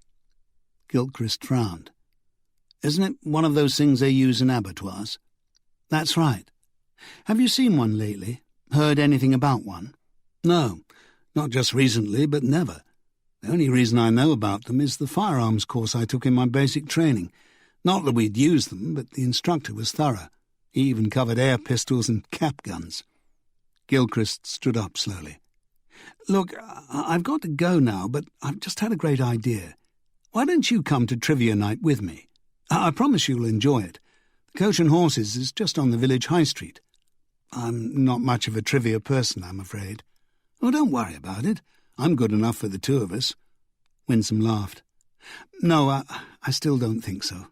Gilchrist frowned. "Isn't it one of those things they use in abattoirs?" "That's right. Have you seen one lately? Heard anything about one?" "No, not just recently, but never. The only reason I know about them is the firearms course I took in my basic training. Not that we'd use them, but the instructor was thorough. He even covered air pistols and cap guns." Gilchrist stood up slowly. "Look, I've got to go now, but I've just had a great idea. Why don't you come to trivia night with me? I promise you'll enjoy it. The Coach and Horses is just on the village high street." "I'm not much of a trivia person, I'm afraid." "Oh, don't worry about it. I'm good enough for the two of us." Winsome laughed. "No, I still don't think so.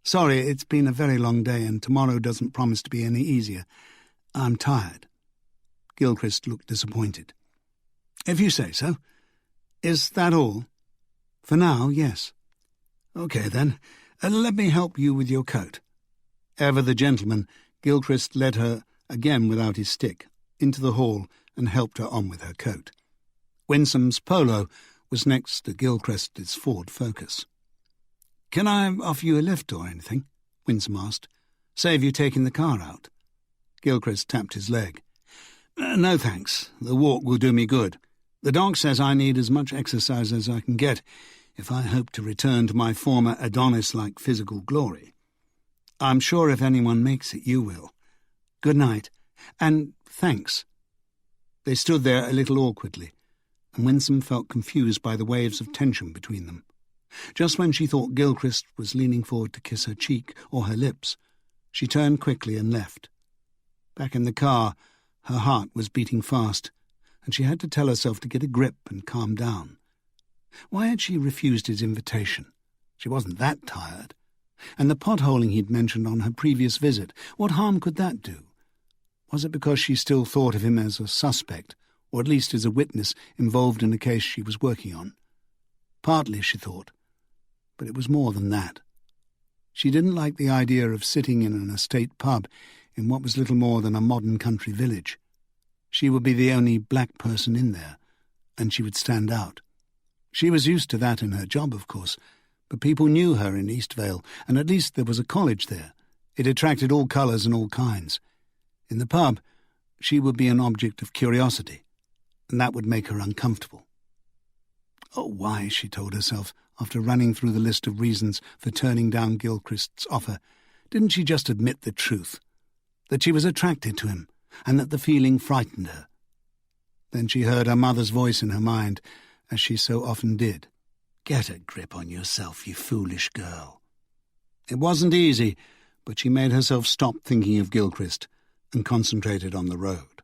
Sorry, it's been a very long day, and tomorrow doesn't promise to be any easier. I'm tired." Gilchrist looked disappointed. "If you say so. Is that all?" "For now, yes." "OK, then. Let me help you with your coat." Ever the gentleman, Gilchrist led her, again without his stick, into the hall and helped her on with her coat. Winsome's polo was next to Gilchrist's Ford Focus. "Can I offer you a lift or anything?" Winsome asked. "Save you taking the car out." Gilchrist tapped his leg. "No, thanks. The walk will do me good. The doc says I need as much exercise as I can get if I hope to return to my former Adonis-like physical glory. I'm sure if anyone makes it, you will. Good night. And thanks." They stood there a little awkwardly, and Winsome felt confused by the waves of tension between them. Just when she thought Gilchrist was leaning forward to kiss her cheek or her lips, she turned quickly and left. Back in the car, her heart was beating fast, and she had to tell herself to get a grip and calm down. Why had she refused his invitation? She wasn't that tired. And the potholing he'd mentioned on her previous visit, what harm could that do? Was it because she still thought of him as a suspect, or at least as a witness involved in a case she was working on? Partly, she thought, but it was more than that. She didn't like the idea of sitting in an estate pub in what was little more than a modern country village. She would be the only black person in there, and she would stand out. She was used to that in her job, of course, but people knew her in Eastvale, and at least there was a college there. It attracted all colours and all kinds. In the pub, she would be an object of curiosity, and that would make her uncomfortable. Oh, why, she told herself, after running through the list of reasons for turning down Gilchrist's offer, didn't she just admit the truth, that she was attracted to him, and that the feeling frightened her? Then she heard her mother's voice in her mind, as she so often did. "Get a grip on yourself, you foolish girl." It wasn't easy, but she made herself stop thinking of Gilchrist and concentrated on the road.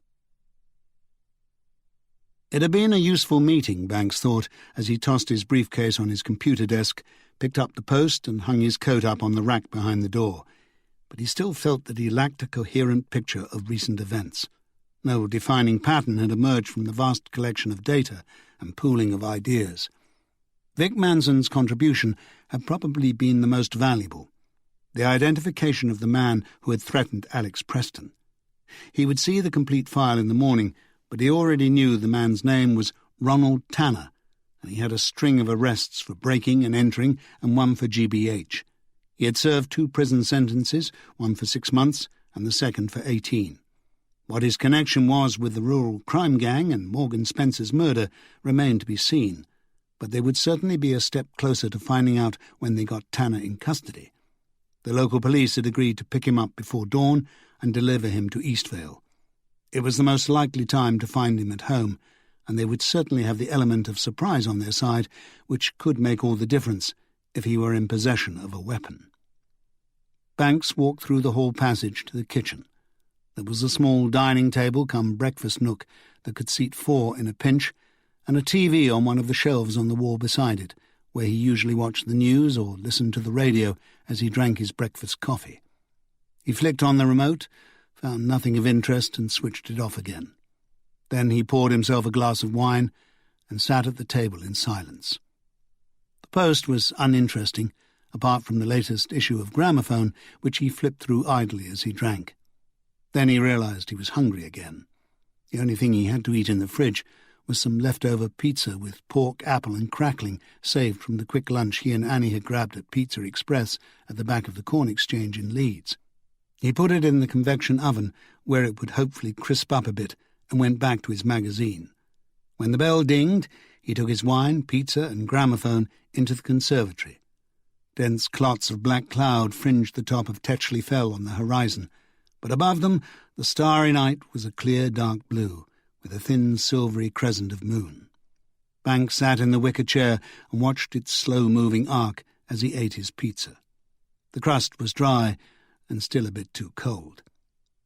It had been a useful meeting, Banks thought, as he tossed his briefcase on his computer desk, picked up the post and hung his coat up on the rack behind the door, but he still felt that he lacked a coherent picture of recent events. No defining pattern had emerged from the vast collection of data and pooling of ideas. Vic Manson's contribution had probably been the most valuable: the identification of the man who had threatened Alex Preston. He would see the complete file in the morning, but he already knew the man's name was Ronald Tanner, and he had a string of arrests for breaking and entering and one for GBH. He had served 2 prison sentences, one for 6 months and the second for 18. What his connection was with the rural crime gang and Morgan Spencer's murder remained to be seen, but they would certainly be a step closer to finding out when they got Tanner in custody. The local police had agreed to pick him up before dawn and deliver him to Eastvale. It was the most likely time to find him at home, and they would certainly have the element of surprise on their side, which could make all the difference if he were in possession of a weapon. Banks walked through the hall passage to the kitchen. There was a small dining table come breakfast nook that could seat 4 in a pinch, and a TV on one of the shelves on the wall beside it, where he usually watched the news or listened to the radio as he drank his breakfast coffee. He flicked on the remote, found nothing of interest, and switched it off again. Then he poured himself a glass of wine and sat at the table in silence. The Post was uninteresting, apart from the latest issue of Gramophone, which he flipped through idly as he drank. Then he realized he was hungry again. The only thing he had to eat in the fridge was some leftover pizza with pork, apple and crackling saved from the quick lunch he and Annie had grabbed at Pizza Express at the back of the Corn Exchange in Leeds. He put it in the convection oven, where it would hopefully crisp up a bit, and went back to his magazine. When the bell dinged, he took his wine, pizza and gramophone into the conservatory. Dense clots of black cloud fringed the top of Tetchley Fell on the horizon, but above them the starry night was a clear dark blue, with a thin silvery crescent of moon. Banks sat in the wicker chair and watched its slow-moving arc as he ate his pizza. The crust was dry and still a bit too cold.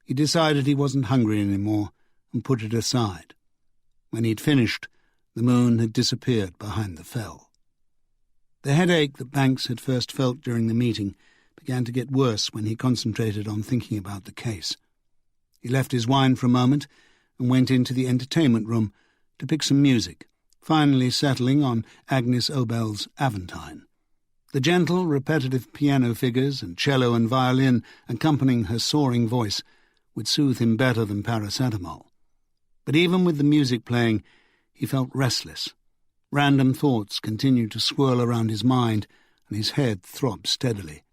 He decided he wasn't hungry any more and put it aside. When he'd finished, the moon had disappeared behind the fell. The headache that Banks had first felt during the meeting began to get worse when he concentrated on thinking about the case. He left his wine for a moment and went into the entertainment room to pick some music, finally settling on Agnes Obel's Aventine. The gentle, repetitive piano figures and cello and violin accompanying her soaring voice would soothe him better than paracetamol. But even with the music playing, he felt restless. Random thoughts continued to swirl around his mind, and his head throbbed steadily.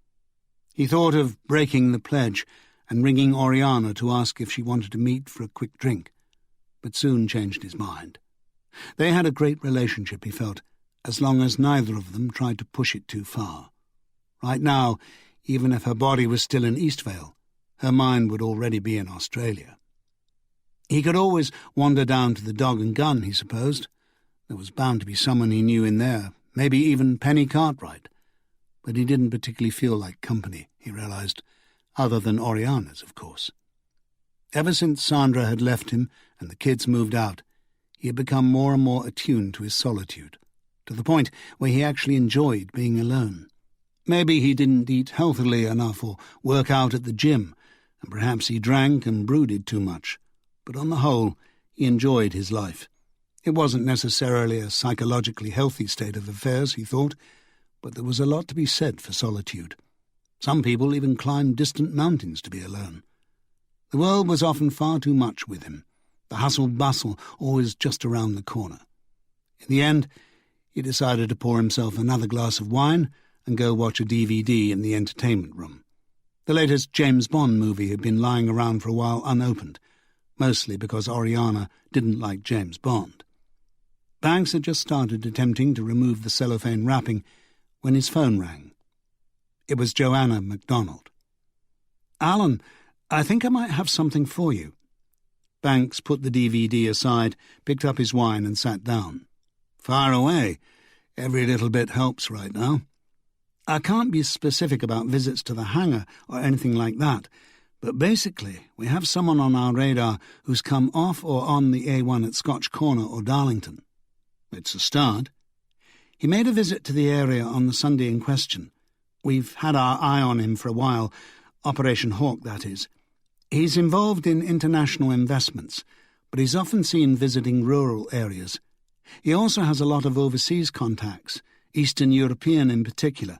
He thought of breaking the pledge and ringing Oriana to ask if she wanted to meet for a quick drink, but soon changed his mind. They had a great relationship, he felt, as long as neither of them tried to push it too far. Right now, even if her body was still in Eastvale, her mind would already be in Australia. He could always wander down to the Dog and Gun, he supposed. There was bound to be someone he knew in there, maybe even Penny Cartwright. But he didn't particularly feel like company, he realized, other than Oriana's, of course. Ever since Sandra had left him and the kids moved out, he had become more and more attuned to his solitude, to the point where he actually enjoyed being alone. Maybe he didn't eat healthily enough or work out at the gym, and perhaps he drank and brooded too much. But on the whole, he enjoyed his life. It wasn't necessarily a psychologically healthy state of affairs, he thought, but there was a lot to be said for solitude. Some people even climbed distant mountains to be alone. The world was often far too much with him, the hustle-bustle always just around the corner. In the end, he decided to pour himself another glass of wine and go watch a DVD in the entertainment room. The latest James Bond movie had been lying around for a while unopened, mostly because Oriana didn't like James Bond. Banks had just started attempting to remove the cellophane wrapping when his phone rang. It was Joanna MacDonald. "Alan, I think I might have something for you." Banks put the DVD aside, picked up his wine and sat down. "Fire away. Every little bit helps right now. I can't be specific about visits to the hangar or anything like that, but basically we have someone on our radar who's come off or on the A1 at Scotch Corner or Darlington. It's a start." He made a visit to the area on the Sunday in question. We've had our eye on him for a while, Operation Hawk, that is. He's involved in international investments, but he's often seen visiting rural areas. He also has a lot of overseas contacts, Eastern European in particular.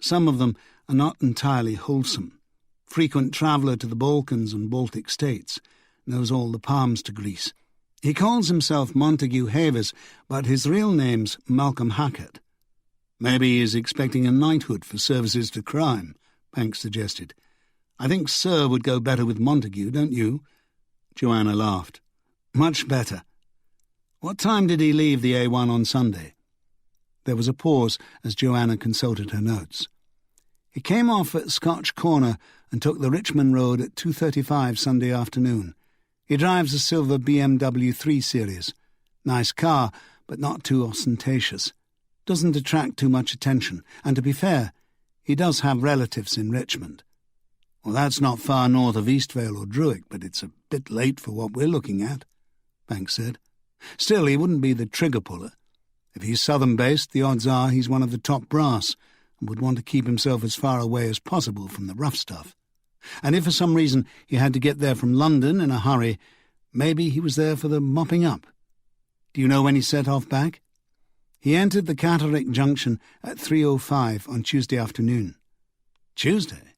Some of them are not entirely wholesome. Frequent traveller to the Balkans and Baltic states, knows all the palms to grease. He calls himself Montague Havers, but his real name's Malcolm Hackett. Maybe he's expecting a knighthood for services to crime, Banks suggested. I think Sir would go better with Montague, don't you? Joanna laughed. Much better. What time did he leave the A1 on Sunday? There was a pause as Joanna consulted her notes. He came off at Scotch Corner and took the Richmond Road at 2:35 Sunday afternoon. He drives a silver BMW 3 Series. Nice car, but not too ostentatious. Doesn't attract too much attention, and to be fair, he does have relatives in Richmond. Well, that's not far north of Eastvale or Druick, but it's a bit late for what we're looking at, Banks said. Still, he wouldn't be the trigger-puller. If he's southern-based, the odds are he's one of the top brass and would want to keep himself as far away as possible from the rough stuff. And if for some reason he had to get there from London in a hurry, maybe he was there for the mopping up. Do you know when he set off back? He entered the Catterick Junction at 3:05 on Tuesday afternoon. Tuesday?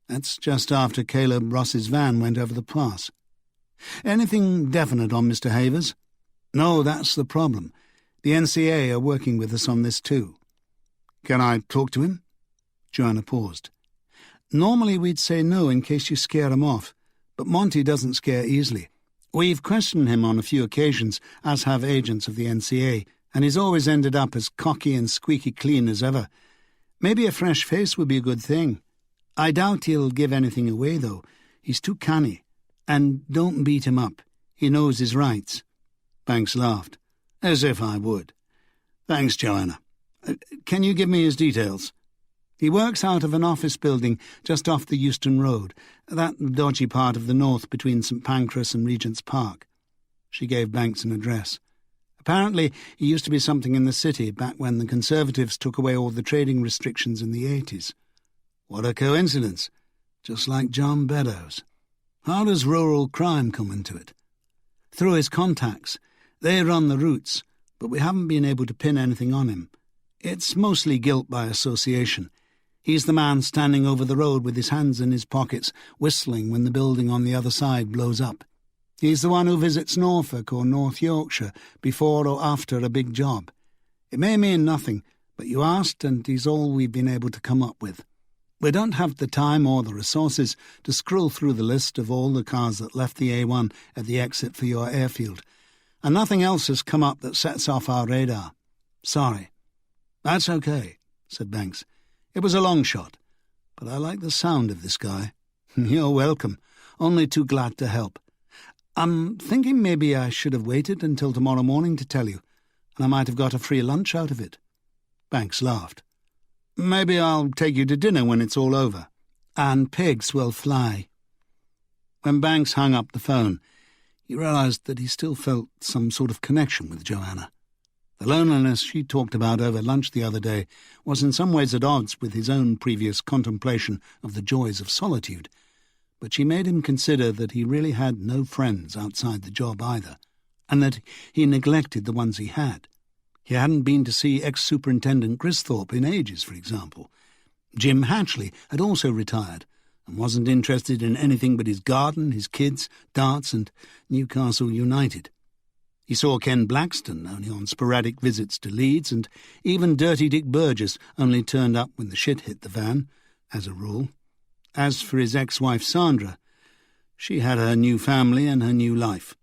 That's just after Caleb Ross's van went over the pass. Anything definite on Mr. Havers? No, that's the problem. The NCA are working with us on this too. Can I talk to him? Joanna paused. Normally we'd say no in case you scare him off, but Monty doesn't scare easily. We've questioned him on a few occasions, as have agents of the NCA, and he's always ended up as cocky and squeaky clean as ever. Maybe a fresh face would be a good thing. I doubt he'll give anything away, though. He's too canny. And don't beat him up. He knows his rights. Banks laughed. As if I would. Thanks, Joanna. Can you give me his details? He works out of an office building just off the Euston Road, that dodgy part of the north between St Pancras and Regent's Park. She gave Banks an address. Apparently he used to be something in the city back when the Conservatives took away all the trading restrictions in the 80s. What a coincidence. Just like John Beddoes. How does rural crime come into it? Through his contacts. They run the routes, but we haven't been able to pin anything on him. It's mostly guilt by association. He's the man standing over the road with his hands in his pockets, whistling when the building on the other side blows up. He's the one who visits Norfolk or North Yorkshire before or after a big job. It may mean nothing, but you asked and he's all we've been able to come up with. We don't have the time or the resources to scroll through the list of all the cars that left the A1 at the exit for your airfield, and nothing else has come up that sets off our radar. Sorry. That's okay, said Banks. It was a long shot, but I like the sound of this guy. You're welcome. Only too glad to help. I'm thinking maybe I should have waited until tomorrow morning to tell you, and I might have got a free lunch out of it. Banks laughed. Maybe I'll take you to dinner when it's all over. And pigs will fly. When Banks hung up the phone, he realised that he still felt some sort of connection with Joanna. The loneliness she talked about over lunch the other day was in some ways at odds with his own previous contemplation of the joys of solitude, but she made him consider that he really had no friends outside the job either, and that he neglected the ones he had. He hadn't been to see ex-Superintendent Gristhorpe in ages, for example. Jim Hatchley had also retired and wasn't interested in anything but his garden, his kids, darts and Newcastle United. He saw Ken Blackston only on sporadic visits to Leeds, and even Dirty Dick Burgess only turned up when the shit hit the van, as a rule. As for his ex-wife Sandra, she had her new family and her new life.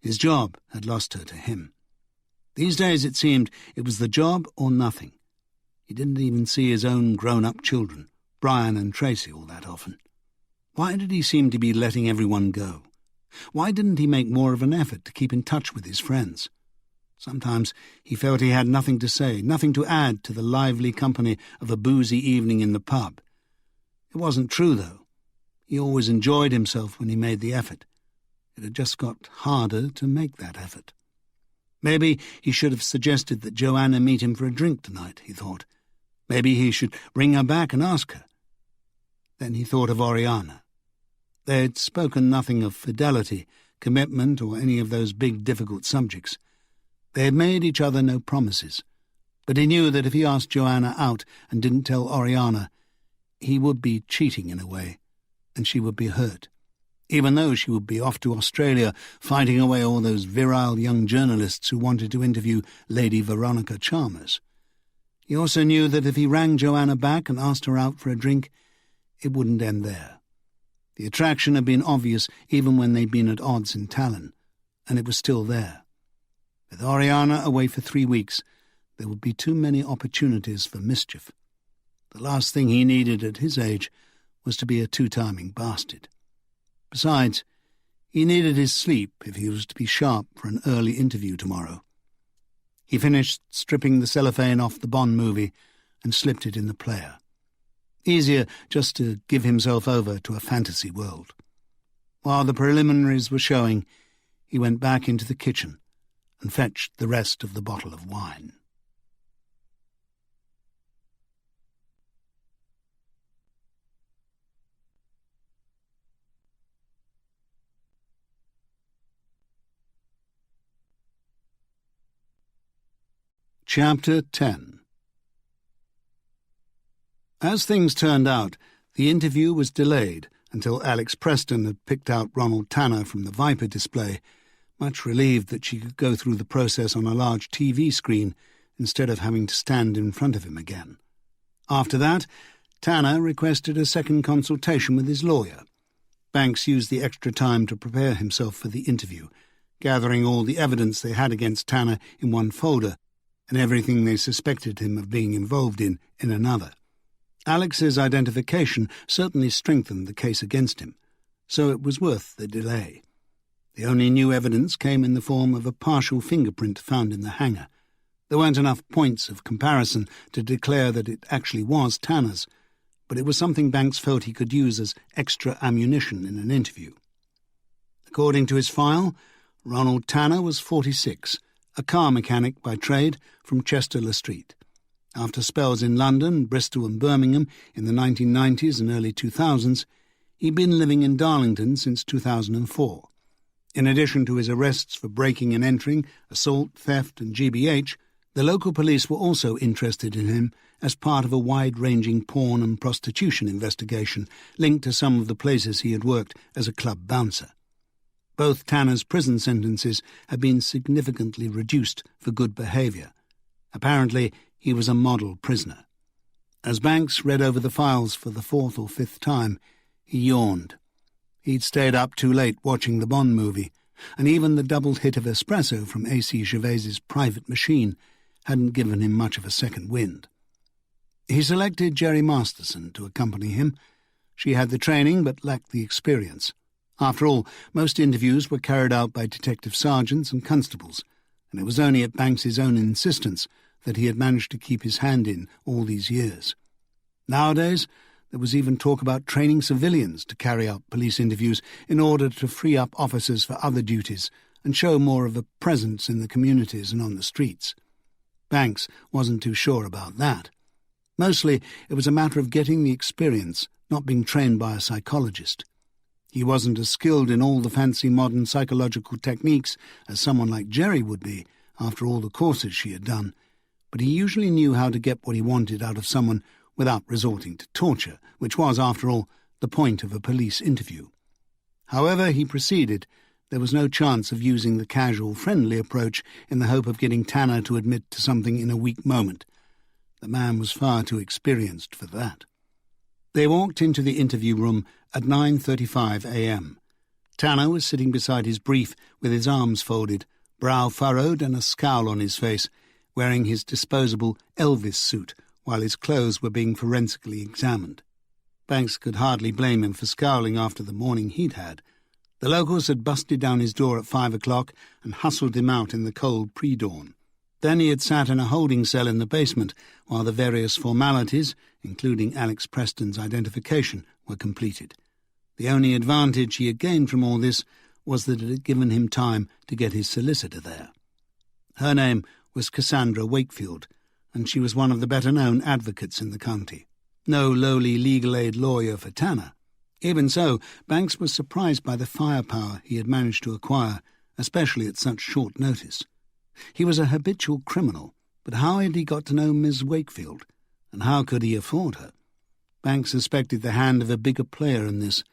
His job had lost her to him. These days it seemed it was the job or nothing. He didn't even see his own grown-up children, Brian and Tracy, all that often. Why did he seem to be letting everyone go? Why didn't he make more of an effort to keep in touch with his friends? Sometimes he felt he had nothing to say, nothing to add to the lively company of a boozy evening in the pub. It wasn't true, though. He always enjoyed himself when he made the effort. It had just got harder to make that effort. Maybe he should have suggested that Joanna meet him for a drink tonight, he thought. Maybe he should ring her back and ask her. Then he thought of Oriana. They had spoken nothing of fidelity, commitment, or any of those big, difficult subjects. They had made each other no promises, but he knew that if he asked Joanna out and didn't tell Oriana, he would be cheating in a way, and she would be hurt, even though she would be off to Australia fighting away all those virile young journalists who wanted to interview Lady Veronica Chalmers. He also knew that if he rang Joanna back and asked her out for a drink, it wouldn't end there. The attraction had been obvious even when they'd been at odds in Talon, and it was still there. With Oriana away for 3 weeks, there would be too many opportunities for mischief. The last thing he needed at his age was to be a two-timing bastard. Besides, he needed his sleep if he was to be sharp for an early interview tomorrow. He finished stripping the cellophane off the Bond movie and slipped it in the player. Easier just to give himself over to a fantasy world. While the preliminaries were showing, he went back into the kitchen and fetched the rest of the bottle of wine. Chapter 10. As things turned out, the interview was delayed until Alex Preston had picked out Ronald Tanner from the Viper display, much relieved that she could go through the process on a large TV screen instead of having to stand in front of him again. After that, Tanner requested a second consultation with his lawyer. Banks used the extra time to prepare himself for the interview, gathering all the evidence they had against Tanner in one folder, and everything they suspected him of being involved in another. Alex's identification certainly strengthened the case against him, so it was worth the delay. The only new evidence came in the form of a partial fingerprint found in the hangar. There weren't enough points of comparison to declare that it actually was Tanner's, but it was something Banks felt he could use as extra ammunition in an interview. According to his file, Ronald Tanner was 46, a car mechanic by trade from Chester-le-Street. After spells in London, Bristol and Birmingham in the 1990s and early 2000s, he'd been living in Darlington since 2004. In addition to his arrests for breaking and entering, assault, theft and GBH, the local police were also interested in him as part of a wide-ranging porn and prostitution investigation linked to some of the places he had worked as a club bouncer. Both Tanner's prison sentences had been significantly reduced for good behaviour. Apparently, he was a model prisoner. As Banks read over the files for the 4th or 5th time, he yawned. He'd stayed up too late watching the Bond movie, and even the double hit of espresso from A.C. Gervais's private machine hadn't given him much of a second wind. He selected Jerry Masterson to accompany him. She had the training but lacked the experience. After all, most interviews were carried out by detective sergeants and constables, and it was only at Banks's own insistence that he had managed to keep his hand in all these years. Nowadays, there was even talk about training civilians to carry out police interviews in order to free up officers for other duties and show more of a presence in the communities and on the streets. Banks wasn't too sure about that. Mostly, it was a matter of getting the experience, not being trained by a psychologist. He wasn't as skilled in all the fancy modern psychological techniques as someone like Jerry would be, after all the courses she had done, but he usually knew how to get what he wanted out of someone without resorting to torture, which was, after all, the point of a police interview. However he proceeded, there was no chance of using the casual, friendly approach in the hope of getting Tanner to admit to something in a weak moment. The man was far too experienced for that. They walked into the interview room at 9:35 a.m. Tanner was sitting beside his brief with his arms folded, brow furrowed and a scowl on his face, wearing his disposable Elvis suit while his clothes were being forensically examined. Banks could hardly blame him for scowling after the morning he'd had. The locals had busted down his door at 5 o'clock and hustled him out in the cold pre-dawn. Then he had sat in a holding cell in the basement while the various formalities, including Alex Preston's identification, were completed. The only advantage he had gained from all this was that it had given him time to get his solicitor there. Her name was Cassandra Wakefield, and she was one of the better-known advocates in the county. No lowly legal aid lawyer for Tanner. Even so, Banks was surprised by the firepower he had managed to acquire, especially at such short notice. He was a habitual criminal, but how had he got to know Miss Wakefield, and how could he afford her? Banks suspected the hand of a bigger player in this,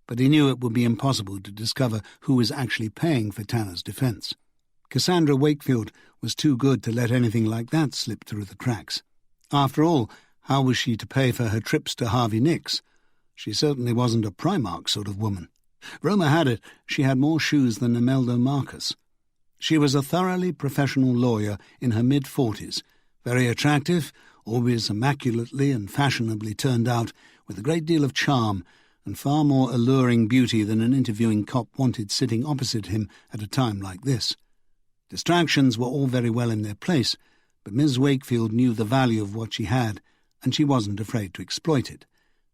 but he knew it would be impossible to discover who was actually paying for Tanner's defence. Cassandra Wakefield was too good to let anything like that slip through the cracks. After all, how was she to pay for her trips to Harvey Nicks? She certainly wasn't a Primark sort of woman. Rumour had it she had more shoes than Imelda Marcus. She was a thoroughly professional lawyer in her mid-40s, very attractive, always immaculately and fashionably turned out, with a great deal of charm, and far more alluring beauty than an interviewing cop wanted sitting opposite him at a time like this. Distractions were all very well in their place, but Miss Wakefield knew the value of what she had, and she wasn't afraid to exploit it.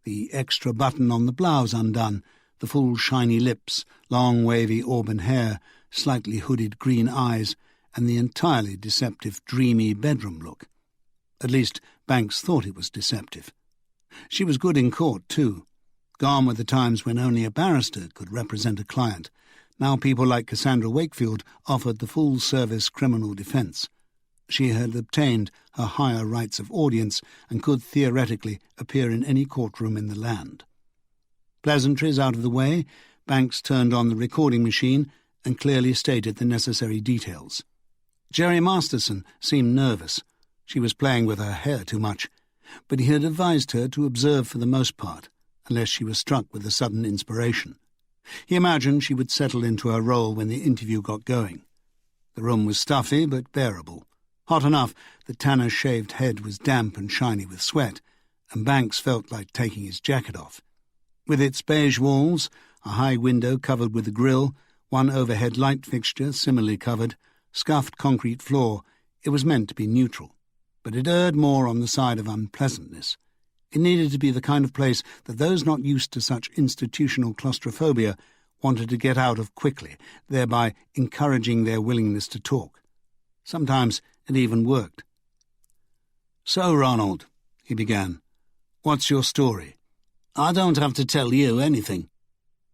The extra button on the blouse undone, the full shiny lips, long wavy auburn hair, slightly hooded green eyes, and the entirely deceptive dreamy bedroom look. At least Banks thought it was deceptive. She was good in court, too. Gone were the times when only a barrister could represent a client. Now people like Cassandra Wakefield offered the full-service criminal defence. She had obtained her higher rights of audience and could theoretically appear in any courtroom in the land. Pleasantries out of the way, Banks turned on the recording machine and clearly stated the necessary details. Jerry Masterson seemed nervous. She was playing with her hair too much, but he had advised her to observe for the most part, unless she was struck with a sudden inspiration. He imagined she would settle into her role when the interview got going. The room was stuffy but bearable. Hot enough that Tanner's shaved head was damp and shiny with sweat, and Banks felt like taking his jacket off. With its beige walls, a high window covered with a grille, one overhead light fixture similarly covered, scuffed concrete floor, it was meant to be neutral, but it erred more on the side of unpleasantness. It needed to be the kind of place that those not used to such institutional claustrophobia wanted to get out of quickly, thereby encouraging their willingness to talk. Sometimes it even worked. "So, Ronald," he began, "what's your story? I don't have to tell you anything."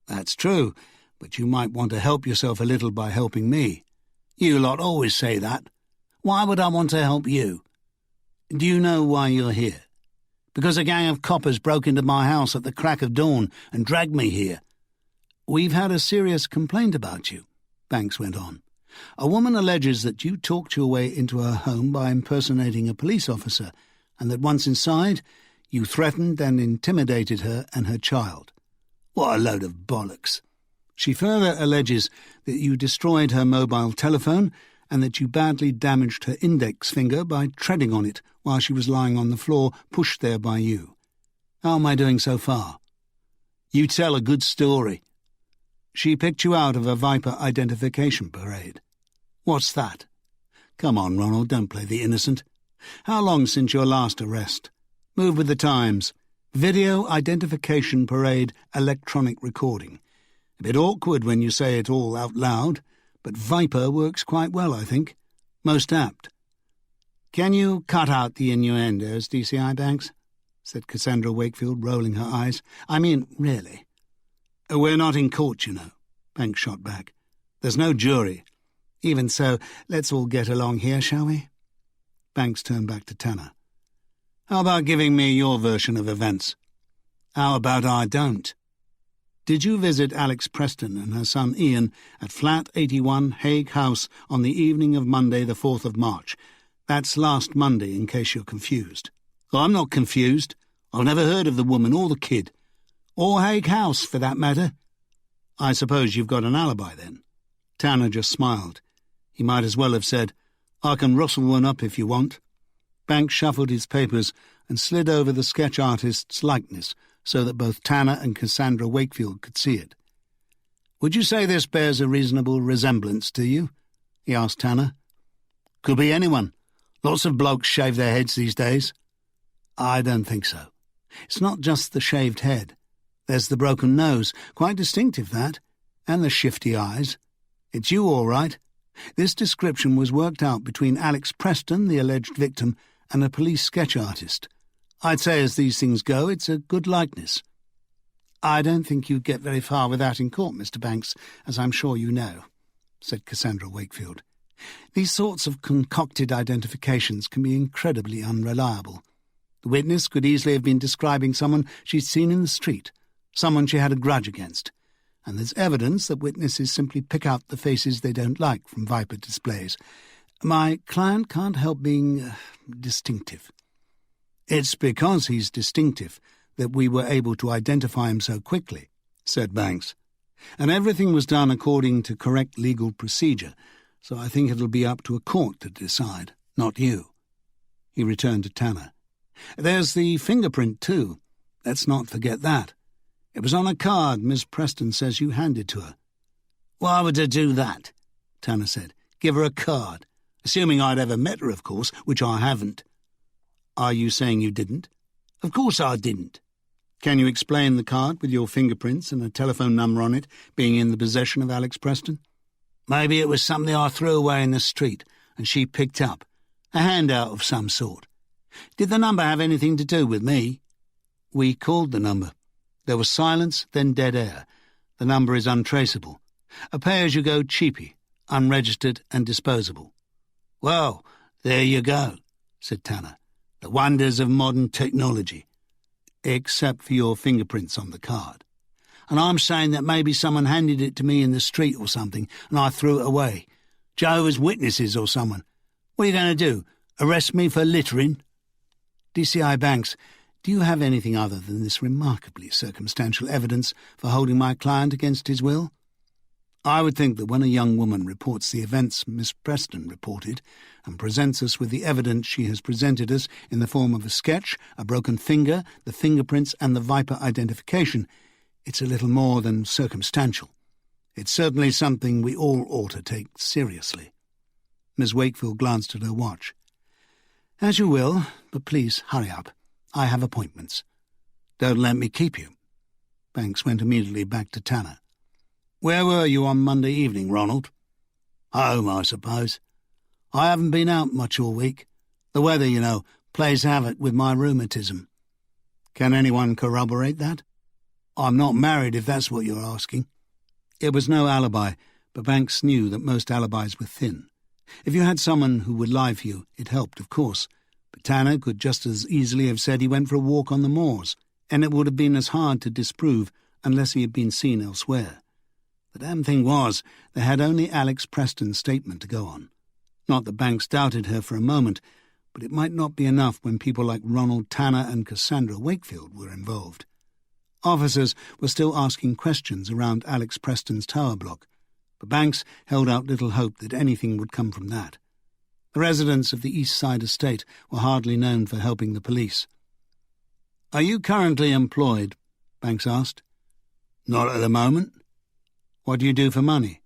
"That's true, but you might want to help yourself a little by helping me." "You lot always say that. Why would I want to help you?" "Do you know why you're here?" "Because a gang of coppers broke into my house at the crack of dawn and dragged me here." "We've had a serious complaint about you," Banks went on. "A woman alleges that you talked your way into her home by impersonating a police officer, and that once inside, you threatened and intimidated her and her child." "What a load of bollocks." "She further alleges that you destroyed her mobile telephone and that you badly damaged her index finger by treading on it while she was lying on the floor, pushed there by you. How am I doing so far?" "You tell a good story." "She picked you out of a Viper identification parade." "What's that?" "Come on, Ronald, don't play the innocent. How long since your last arrest? Move with the times. Video identification parade electronic recording. A bit awkward when you say it all out loud, but Viper works quite well, I think. Most apt." "Can you cut out the innuendos, DCI Banks?" said Cassandra Wakefield, rolling her eyes. "I mean, really." "We're not in court, you know," Banks shot back. "There's no jury. Even so, let's all get along here, shall we?" Banks turned back to Tanner. "How about giving me your version of events?" "How about I don't?" "Did you visit Alex Preston and her son Ian at Flat 81 Hague House on the evening of Monday the 4th of March? That's last Monday, in case you're confused." "Oh, I'm not confused. I've never heard of the woman or the kid. Or Hague House, for that matter." "I suppose you've got an alibi, then?" Tanner just smiled. He might as well have said, "I can rustle one up if you want." Banks shuffled his papers and slid over the sketch artist's likeness so that both Tanner and Cassandra Wakefield could see it. "Would you say this bears a reasonable resemblance to you?" he asked Tanner. "Could be anyone. Lots of blokes shave their heads these days." "I don't think so. It's not just the shaved head. There's the broken nose, quite distinctive, that, and the shifty eyes. It's you, all right. This description was worked out between Alex Preston, the alleged victim, and a police sketch artist. I'd say as these things go, it's a good likeness. I don't think you'd get very far with that in court, Mr. Banks, as I'm sure you know, said Cassandra Wakefield. These sorts of concocted identifications can be incredibly unreliable. The witness could easily have been describing someone she'd seen in the street, someone she had a grudge against, and there's evidence that witnesses simply pick out the faces they don't like from Viper displays. My client can't help being distinctive. It's because he's distinctive that we were able to identify him so quickly, said Banks. And everything was done according to correct legal procedure, so I think it'll be up to a court to decide, not you. He returned to Tanner. There's the fingerprint, too. Let's not forget that. It was on a card Miss Preston says you handed to her. Why would I do that? Tanner said. Give her a card. Assuming I'd ever met her, of course, which I haven't. Are you saying you didn't? Of course I didn't. Can you explain the card with your fingerprints and a telephone number on it being in the possession of Alex Preston? Maybe it was something I threw away in the street and she picked up. A handout of some sort. Did the number have anything to do with me? We called the number. There was silence, then dead air. The number is untraceable. A pay-as-you-go cheapie, unregistered and disposable. Well, there you go, said Tanner. The wonders of modern technology. Except for your fingerprints on the card. And I'm saying that maybe someone handed it to me in the street or something, and I threw it away. Jehovah's Witnesses or someone. What are you going to do? Arrest me for littering? DCI Banks, do you have anything other than this remarkably circumstantial evidence for holding my client against his will? I would think that when a young woman reports the events Miss Preston reported and presents us with the evidence she has presented us in the form of a sketch, a broken finger, the fingerprints and the Viper identification, it's a little more than circumstantial. It's certainly something we all ought to take seriously. Miss Wakefield glanced at her watch. As you will, but please hurry up. I have appointments. Don't let me keep you. Banks went immediately back to Tanner. Where were you on Monday evening, Ronald? Home, I suppose. I haven't been out much all week. The weather, you know, plays havoc with my rheumatism. Can anyone corroborate that? I'm not married, if that's what you're asking. It was no alibi, but Banks knew that most alibis were thin. If you had someone who would lie for you, it helped, of course. But Tanner could just as easily have said he went for a walk on the moors, and it would have been as hard to disprove unless he had been seen elsewhere. The damn thing was, they had only Alex Preston's statement to go on. Not that Banks doubted her for a moment, but it might not be enough when people like Ronald Tanner and Cassandra Wakefield were involved. Officers were still asking questions around Alex Preston's tower block, but Banks held out little hope that anything would come from that. The residents of the East Side estate were hardly known for helping the police. "Are you currently employed?" Banks asked. "Not at the moment." "What do you do for money?"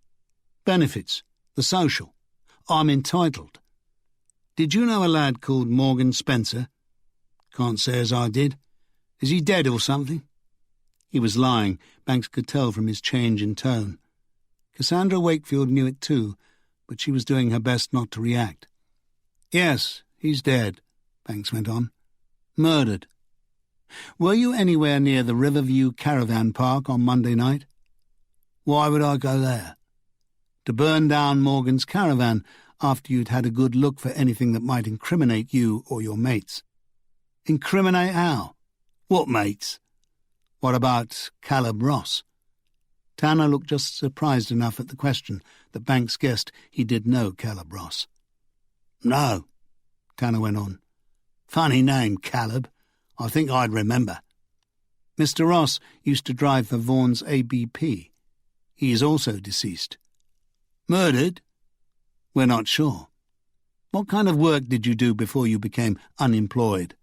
"Benefits. The social. I'm entitled." "Did you know a lad called Morgan Spencer?" "Can't say as I did. Is he dead or something?" He was lying. Banks could tell from his change in tone. Cassandra Wakefield knew it too, but she was doing her best not to react. "Yes, he's dead," Banks went on. "Murdered." "Were you anywhere near the Riverview Caravan Park on Monday night?" "Why would I go there?" "To burn down Morgan's caravan after you'd had a good look for anything that might incriminate you or your mates." "Incriminate how? What mates?" "What about Caleb Ross?" Tanner looked just surprised enough at the question that Banks guessed he did know Caleb Ross. "No," Tanner went on. "Funny name, Caleb. I think I'd remember." "Mr. Ross used to drive for Vaughan's ABP. He is also deceased." "Murdered?" "We're not sure." "What kind of work did you do before you became unemployed?"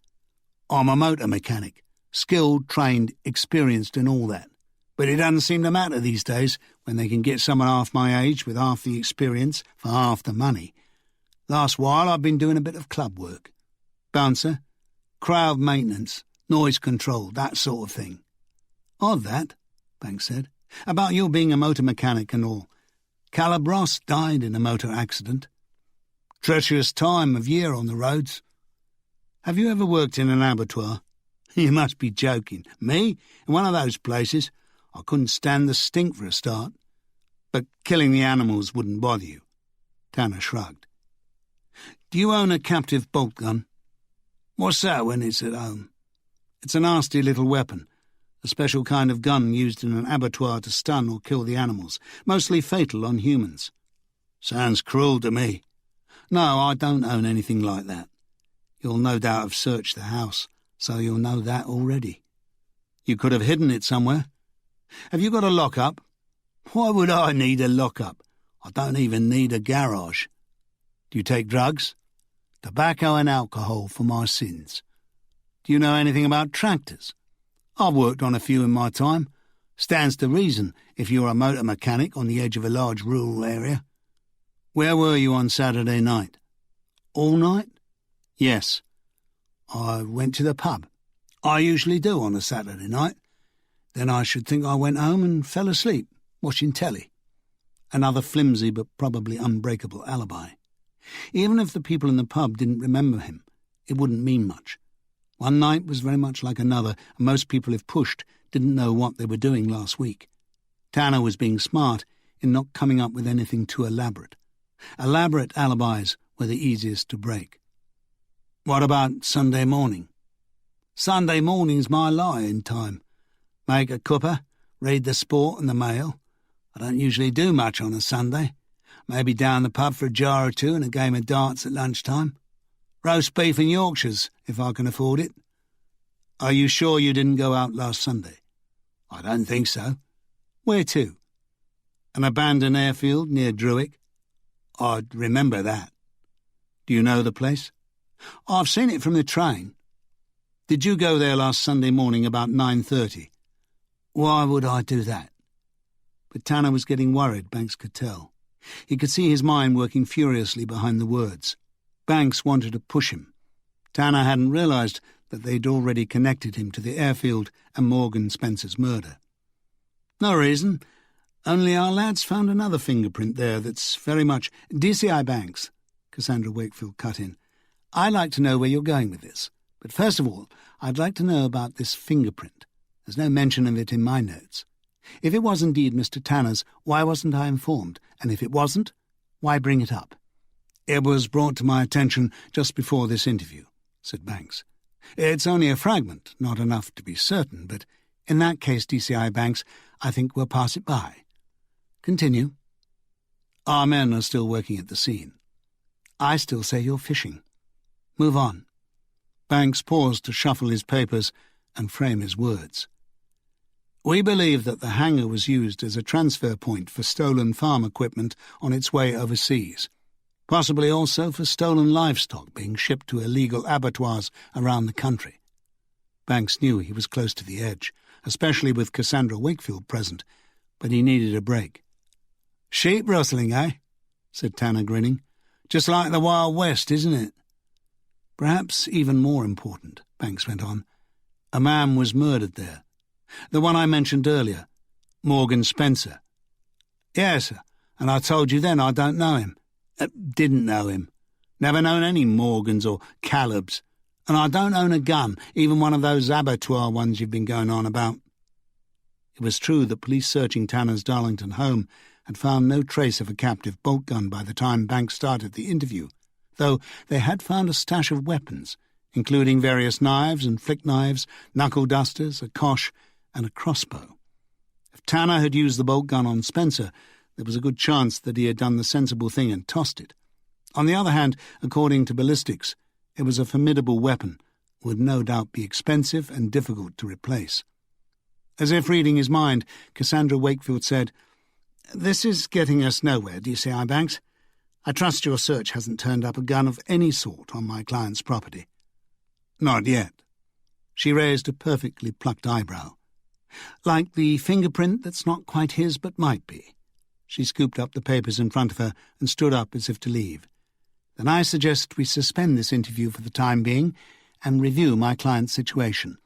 "I'm a motor mechanic. Skilled, trained, experienced and all that. But it doesn't seem to matter these days when they can get someone half my age with half the experience for half the money. Last while I've been doing a bit of club work. Bouncer, crowd maintenance, noise control, that sort of thing." "Odd that," Banks said, "about your being a motor mechanic and all. Caleb Ross died in a motor accident. Treacherous time of year on the roads. Have you ever worked in an abattoir? You must be joking. Me? In one of those places? I couldn't stand the stink for a start. But killing the animals wouldn't bother you. Tanner shrugged. Do you own a captive bolt gun? What's that when it's at home? It's a nasty little weapon, a special kind of gun used in an abattoir to stun or kill the animals, mostly fatal on humans. Sounds cruel to me. No, I don't own anything like that. You'll no doubt have searched the house, so you'll know that already. You could have hidden it somewhere. Have you got a lock-up? Why would I need a lock-up? I don't even need a garage. Do you take drugs? Tobacco and alcohol for my sins. Do you know anything about tractors? I've worked on a few in my time. Stands to reason if you're a motor mechanic on the edge of a large rural area. Where were you on Saturday night? All night? Yes. I went to the pub. I usually do on a Saturday night. Then I should think I went home and fell asleep, watching telly. Another flimsy but probably unbreakable alibi. Even if the people in the pub didn't remember him, it wouldn't mean much. One night was very much like another, and most people, if pushed, didn't know what they were doing last week. Tanner was being smart in not coming up with anything too elaborate. Elaborate alibis were the easiest to break. What about Sunday morning? Sunday morning's my lie-in time. Make a cuppa, read the Sport and the Mail. I don't usually do much on a Sunday. Maybe down the pub for a jar or two and a game of darts at lunchtime. Roast beef and Yorkshires, if I can afford it. Are you sure you didn't go out last Sunday? I don't think so. Where to? An abandoned airfield near Druick? I'd remember that. Do you know the place? I've seen it from the train. Did you go there last Sunday morning about 9:30? Why would I do that? But Tanner was getting worried, Banks could tell. He could see his mind working furiously behind the words. Banks wanted to push him. Tanner hadn't realised that they'd already connected him to the airfield and Morgan Spencer's murder. No reason. Only our lads found another fingerprint there that's very much... DCI Banks, Cassandra Wakefield cut in. I'd like to know where you're going with this. But first of all, I'd like to know about this fingerprint. There's no mention of it in my notes. If it was indeed Mr. Tanner's, why wasn't I informed? And if it wasn't, why bring it up? It was brought to my attention just before this interview, said Banks. It's only a fragment, not enough to be certain, but in that case, DCI Banks, I think we'll pass it by. Continue. Our men are still working at the scene. I still say you're fishing. Move on. Banks paused to shuffle his papers and frame his words. We believe that the hangar was used as a transfer point for stolen farm equipment on its way overseas, possibly also for stolen livestock being shipped to illegal abattoirs around the country. Banks knew he was close to the edge, especially with Cassandra Wakefield present, but he needed a break. Sheep rustling, eh? Said Tanner, grinning. Just like the Wild West, isn't it? Perhaps even more important, Banks went on. A man was murdered there. The one I mentioned earlier, Morgan Spencer. Yes, and I told you then I don't know him. Didn't know him. Never known any Morgans or Calebs. And I don't own a gun, even one of those abattoir ones you've been going on about. It was true that police searching Tanner's Darlington home had found no trace of a captive bolt gun by the time Banks started the interview, though they had found a stash of weapons, including various knives and flick knives, knuckle dusters, a kosh, and a crossbow. If Tanner had used the bolt gun on Spencer, there was a good chance that he had done the sensible thing and tossed it. On the other hand, according to ballistics, it was a formidable weapon, would no doubt be expensive and difficult to replace. As if reading his mind, Cassandra Wakefield said, "This is getting us nowhere, DCI Banks. I trust your search hasn't turned up a gun of any sort on my client's property." "Not yet." She raised a perfectly plucked eyebrow. "Like the fingerprint that's not quite his but might be." She scooped up the papers in front of her and stood up as if to leave. "Then I suggest we suspend this interview for the time being and review my client's situation.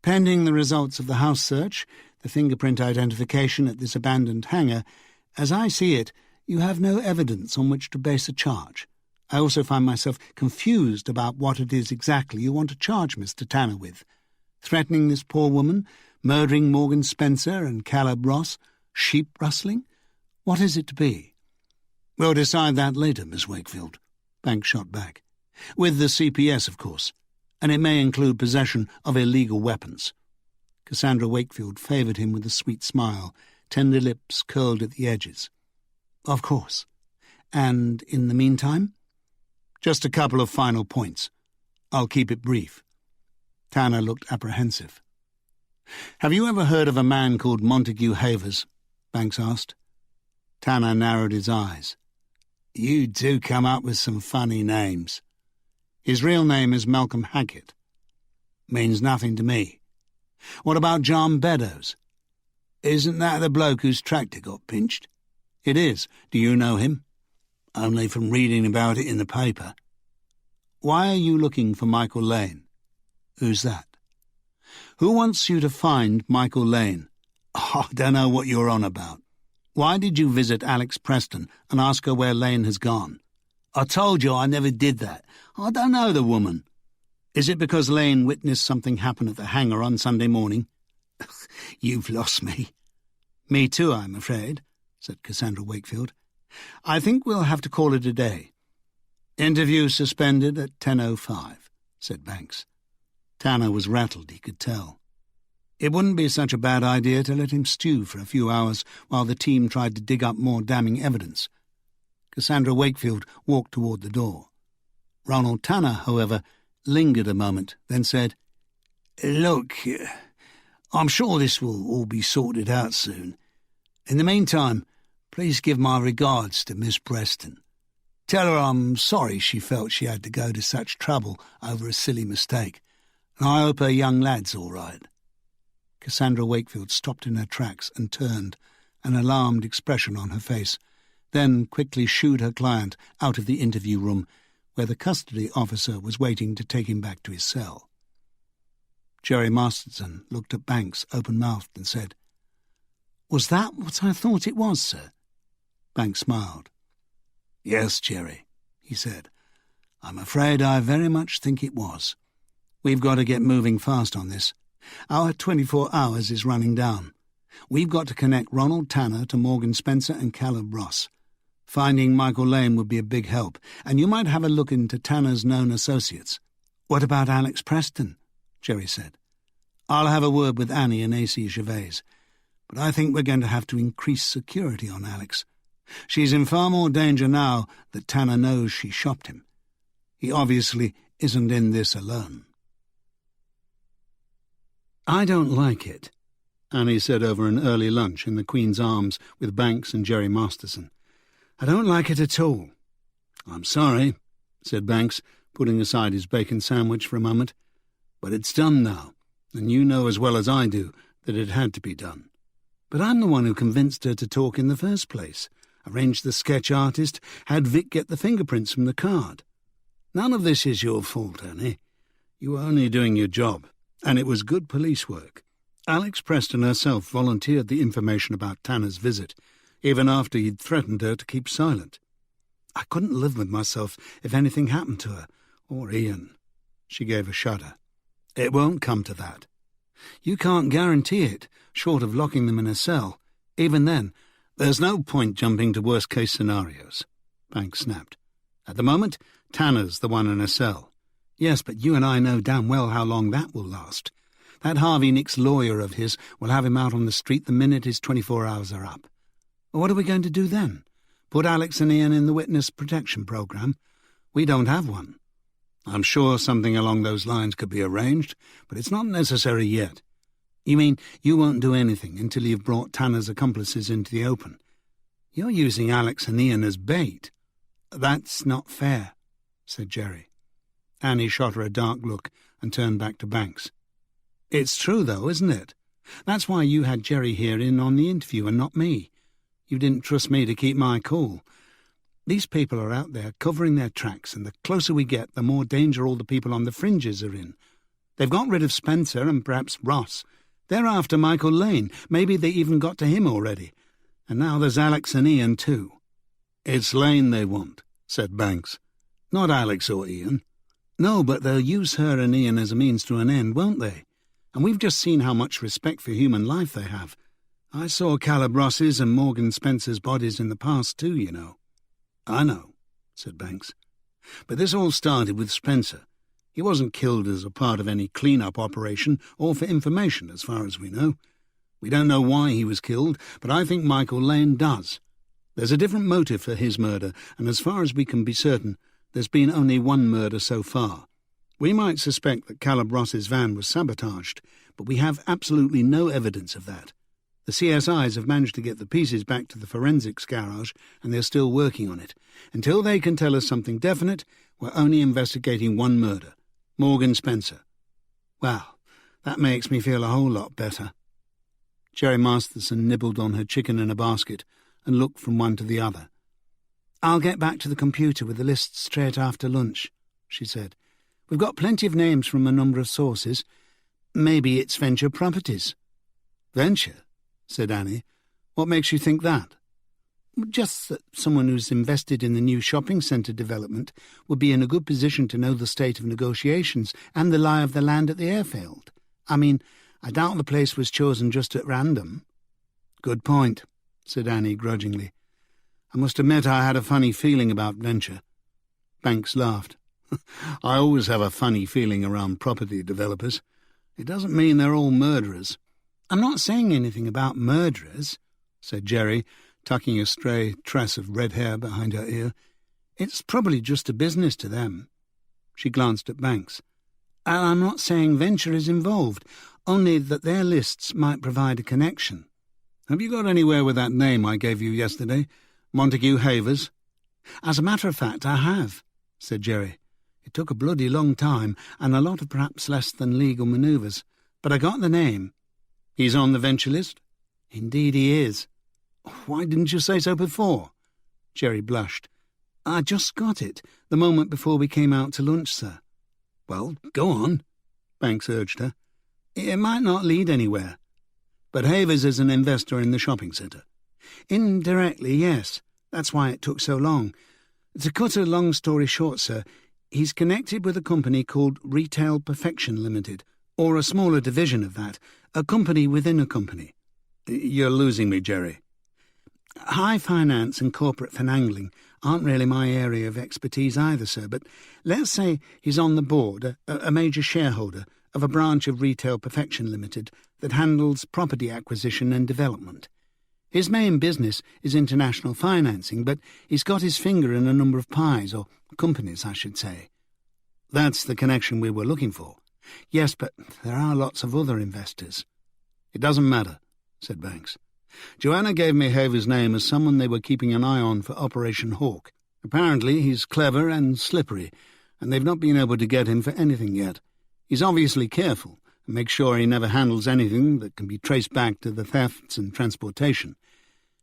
Pending the results of the house search, the fingerprint identification at this abandoned hangar, as I see it, you have no evidence on which to base a charge. I also find myself confused about what it is exactly you want to charge Mr. Tanner with. Threatening this poor woman, murdering Morgan Spencer and Caleb Ross, sheep rustling? What is it to be?" "We'll decide that later, Miss Wakefield," Banks shot back. "With the CPS, of course, and it may include possession of illegal weapons." Cassandra Wakefield favoured him with a sweet smile, tender lips curled at the edges. "Of course. And in the meantime?" "Just a couple of final points. I'll keep it brief." Tanner looked apprehensive. "Have you ever heard of a man called Montague Havers?" Banks asked. Tanner narrowed his eyes. "You do come up with some funny names." "His real name is Malcolm Hackett." "Means nothing to me. What about John Beddoes? Isn't that the bloke whose tractor got pinched?" "It is. Do you know him?" "Only from reading about it in the paper." "Why are you looking for Michael Lane?" "Who's that?" "Who wants you to find Michael Lane?" "I don't know what you're on about." "Why did you visit Alex Preston and ask her where Lane has gone?" "I told you I never did that. I don't know the woman." "Is it because Lane witnessed something happen at the hangar on Sunday morning?" "You've lost me." "Me too, I'm afraid," said Cassandra Wakefield. "I think we'll have to call it a day." "Interview suspended at 10:05, said Banks. Tanner was rattled, he could tell. It wouldn't be such a bad idea to let him stew for a few hours while the team tried to dig up more damning evidence. Cassandra Wakefield walked toward the door. Ronald Tanner, however, lingered a moment, then said, "Look, I'm sure this will all be sorted out soon. In the meantime, please give my regards to Miss Preston. Tell her I'm sorry she felt she had to go to such trouble over a silly mistake, and I hope her young lad's all right." Cassandra Wakefield stopped in her tracks and turned, an alarmed expression on her face, then quickly shooed her client out of the interview room, where the custody officer was waiting to take him back to his cell. Jerry Masterson looked at Banks open-mouthed and said, "Was that what I thought it was, sir?" Banks smiled. "Yes, Jerry," he said. "I'm afraid I very much think it was. We've got to get moving fast on this. Our 24 hours is running down. We've got to connect Ronald Tanner to Morgan Spencer and Caleb Ross. Finding Michael Lane would be a big help, and you might have a look into Tanner's known associates." "What about Alex Preston?" Jerry said. "I'll have a word with Annie and A.C. Gervais, but I think we're going to have to increase security on Alex. She's in far more danger now that Tanner knows she shopped him. He obviously isn't in this alone." "I don't like it," Annie said over an early lunch in the Queen's Arms with Banks and Jerry Masterson. "I don't like it at all." "I'm sorry," said Banks, putting aside his bacon sandwich for a moment, "but it's done now, and you know as well as I do that it had to be done." "But I'm the one who convinced her to talk in the first place, arranged the sketch artist, had Vic get the fingerprints from the card." "None of this is your fault, Annie. You were only doing your job, and it was good police work. Alex Preston herself volunteered the information about Tanner's visit, even after he'd threatened her to keep silent. I couldn't live with myself if anything happened to her, or Ian." She gave a shudder. "It won't come to that." "You can't guarantee it, short of locking them in a cell. Even then, there's no point jumping to worst-case scenarios," Banks snapped. "At the moment, Tanner's the one in a cell." "Yes, but you and I know damn well how long that will last. That Harvey Nicks lawyer of his will have him out on the street the minute his 24 hours are up. What are we going to do then? Put Alex and Ian in the witness protection program? We don't have one." "I'm sure something along those lines could be arranged, but it's not necessary yet." "You mean you won't do anything until you've brought Tanner's accomplices into the open? You're using Alex and Ian as bait." "That's not fair," said Jerry. Annie shot her a dark look and turned back to Banks. "It's true, though, isn't it? That's why you had Jerry here in on the interview and not me. You didn't trust me to keep my cool. These people are out there covering their tracks, and the closer we get, the more danger all the people on the fringes are in. They've got rid of Spencer and perhaps Ross. They're after Michael Lane. Maybe they even got to him already. And now there's Alex and Ian, too." "It's Lane they want," said Banks. "Not Alex or Ian." "No, but they'll use her and Ian as a means to an end, won't they? And we've just seen how much respect for human life they have. I saw Caleb Ross's and Morgan Spencer's bodies in the past too, you know." "I know," said Banks. "But this all started with Spencer. He wasn't killed as a part of any clean-up operation or for information, as far as we know. We don't know why he was killed, but I think Michael Lane does. There's a different motive for his murder, and as far as we can be certain, there's been only one murder so far. We might suspect that Caleb Ross's van was sabotaged, but we have absolutely no evidence of that. The CSIs have managed to get the pieces back to the forensics garage, and they're still working on it. Until they can tell us something definite, we're only investigating one murder. Morgan Spencer." "Well, that makes me feel a whole lot better." Jerry Masterson nibbled on her chicken in a basket and looked from one to the other. "I'll get back to the computer with the list straight after lunch," she said. "We've got plenty of names from a number of sources. Maybe it's Venture Properties." "Venture?" said Annie. "What makes you think that?" "Just that someone who's invested in the new shopping centre development would be in a good position to know the state of negotiations and the lie of the land at the airfield. I mean, I doubt the place was chosen just at random." "Good point," said Annie grudgingly. "I must admit I had a funny feeling about Venture." Banks laughed. "I always have a funny feeling around property developers. It doesn't mean they're all murderers." "I'm not saying anything about murderers," said Jerry, tucking a stray tress of red hair behind her ear. "It's probably just a business to them." She glanced at Banks. "And I'm not saying Venture is involved, only that their lists might provide a connection." "Have you got anywhere with that name I gave you yesterday? Montague Havers?" "As a matter of fact, I have," said Jerry. "It took a bloody long time, and a lot of perhaps less than legal manoeuvres, but I got the name." "He's on the Venture list?" "Indeed he is." "Why didn't you say so before?" Jerry blushed. "I just got it, the moment before we came out to lunch, sir." "Well, go on," Banks urged her. "It might not lead anywhere." "But Havers is an investor in the shopping centre." "Indirectly, yes. That's why it took so long. To cut a long story short, sir, he's connected with a company called Retail Perfection Limited, or a smaller division of that, a company within a company." "You're losing me, Jerry." "High finance and corporate finangling aren't really my area of expertise either, sir, but let's say he's on the board, a major shareholder of a branch of Retail Perfection Limited that handles property acquisition and development. His main business is international financing, but he's got his finger in a number of pies, or companies, I should say." "That's the connection we were looking for." "Yes, but there are lots of other investors." "It doesn't matter," said Banks. "Joanna gave me Havers' name as someone they were keeping an eye on for Operation Hawk. Apparently he's clever and slippery, and they've not been able to get him for anything yet. He's obviously careful and makes sure he never handles anything that can be traced back to the thefts and transportation.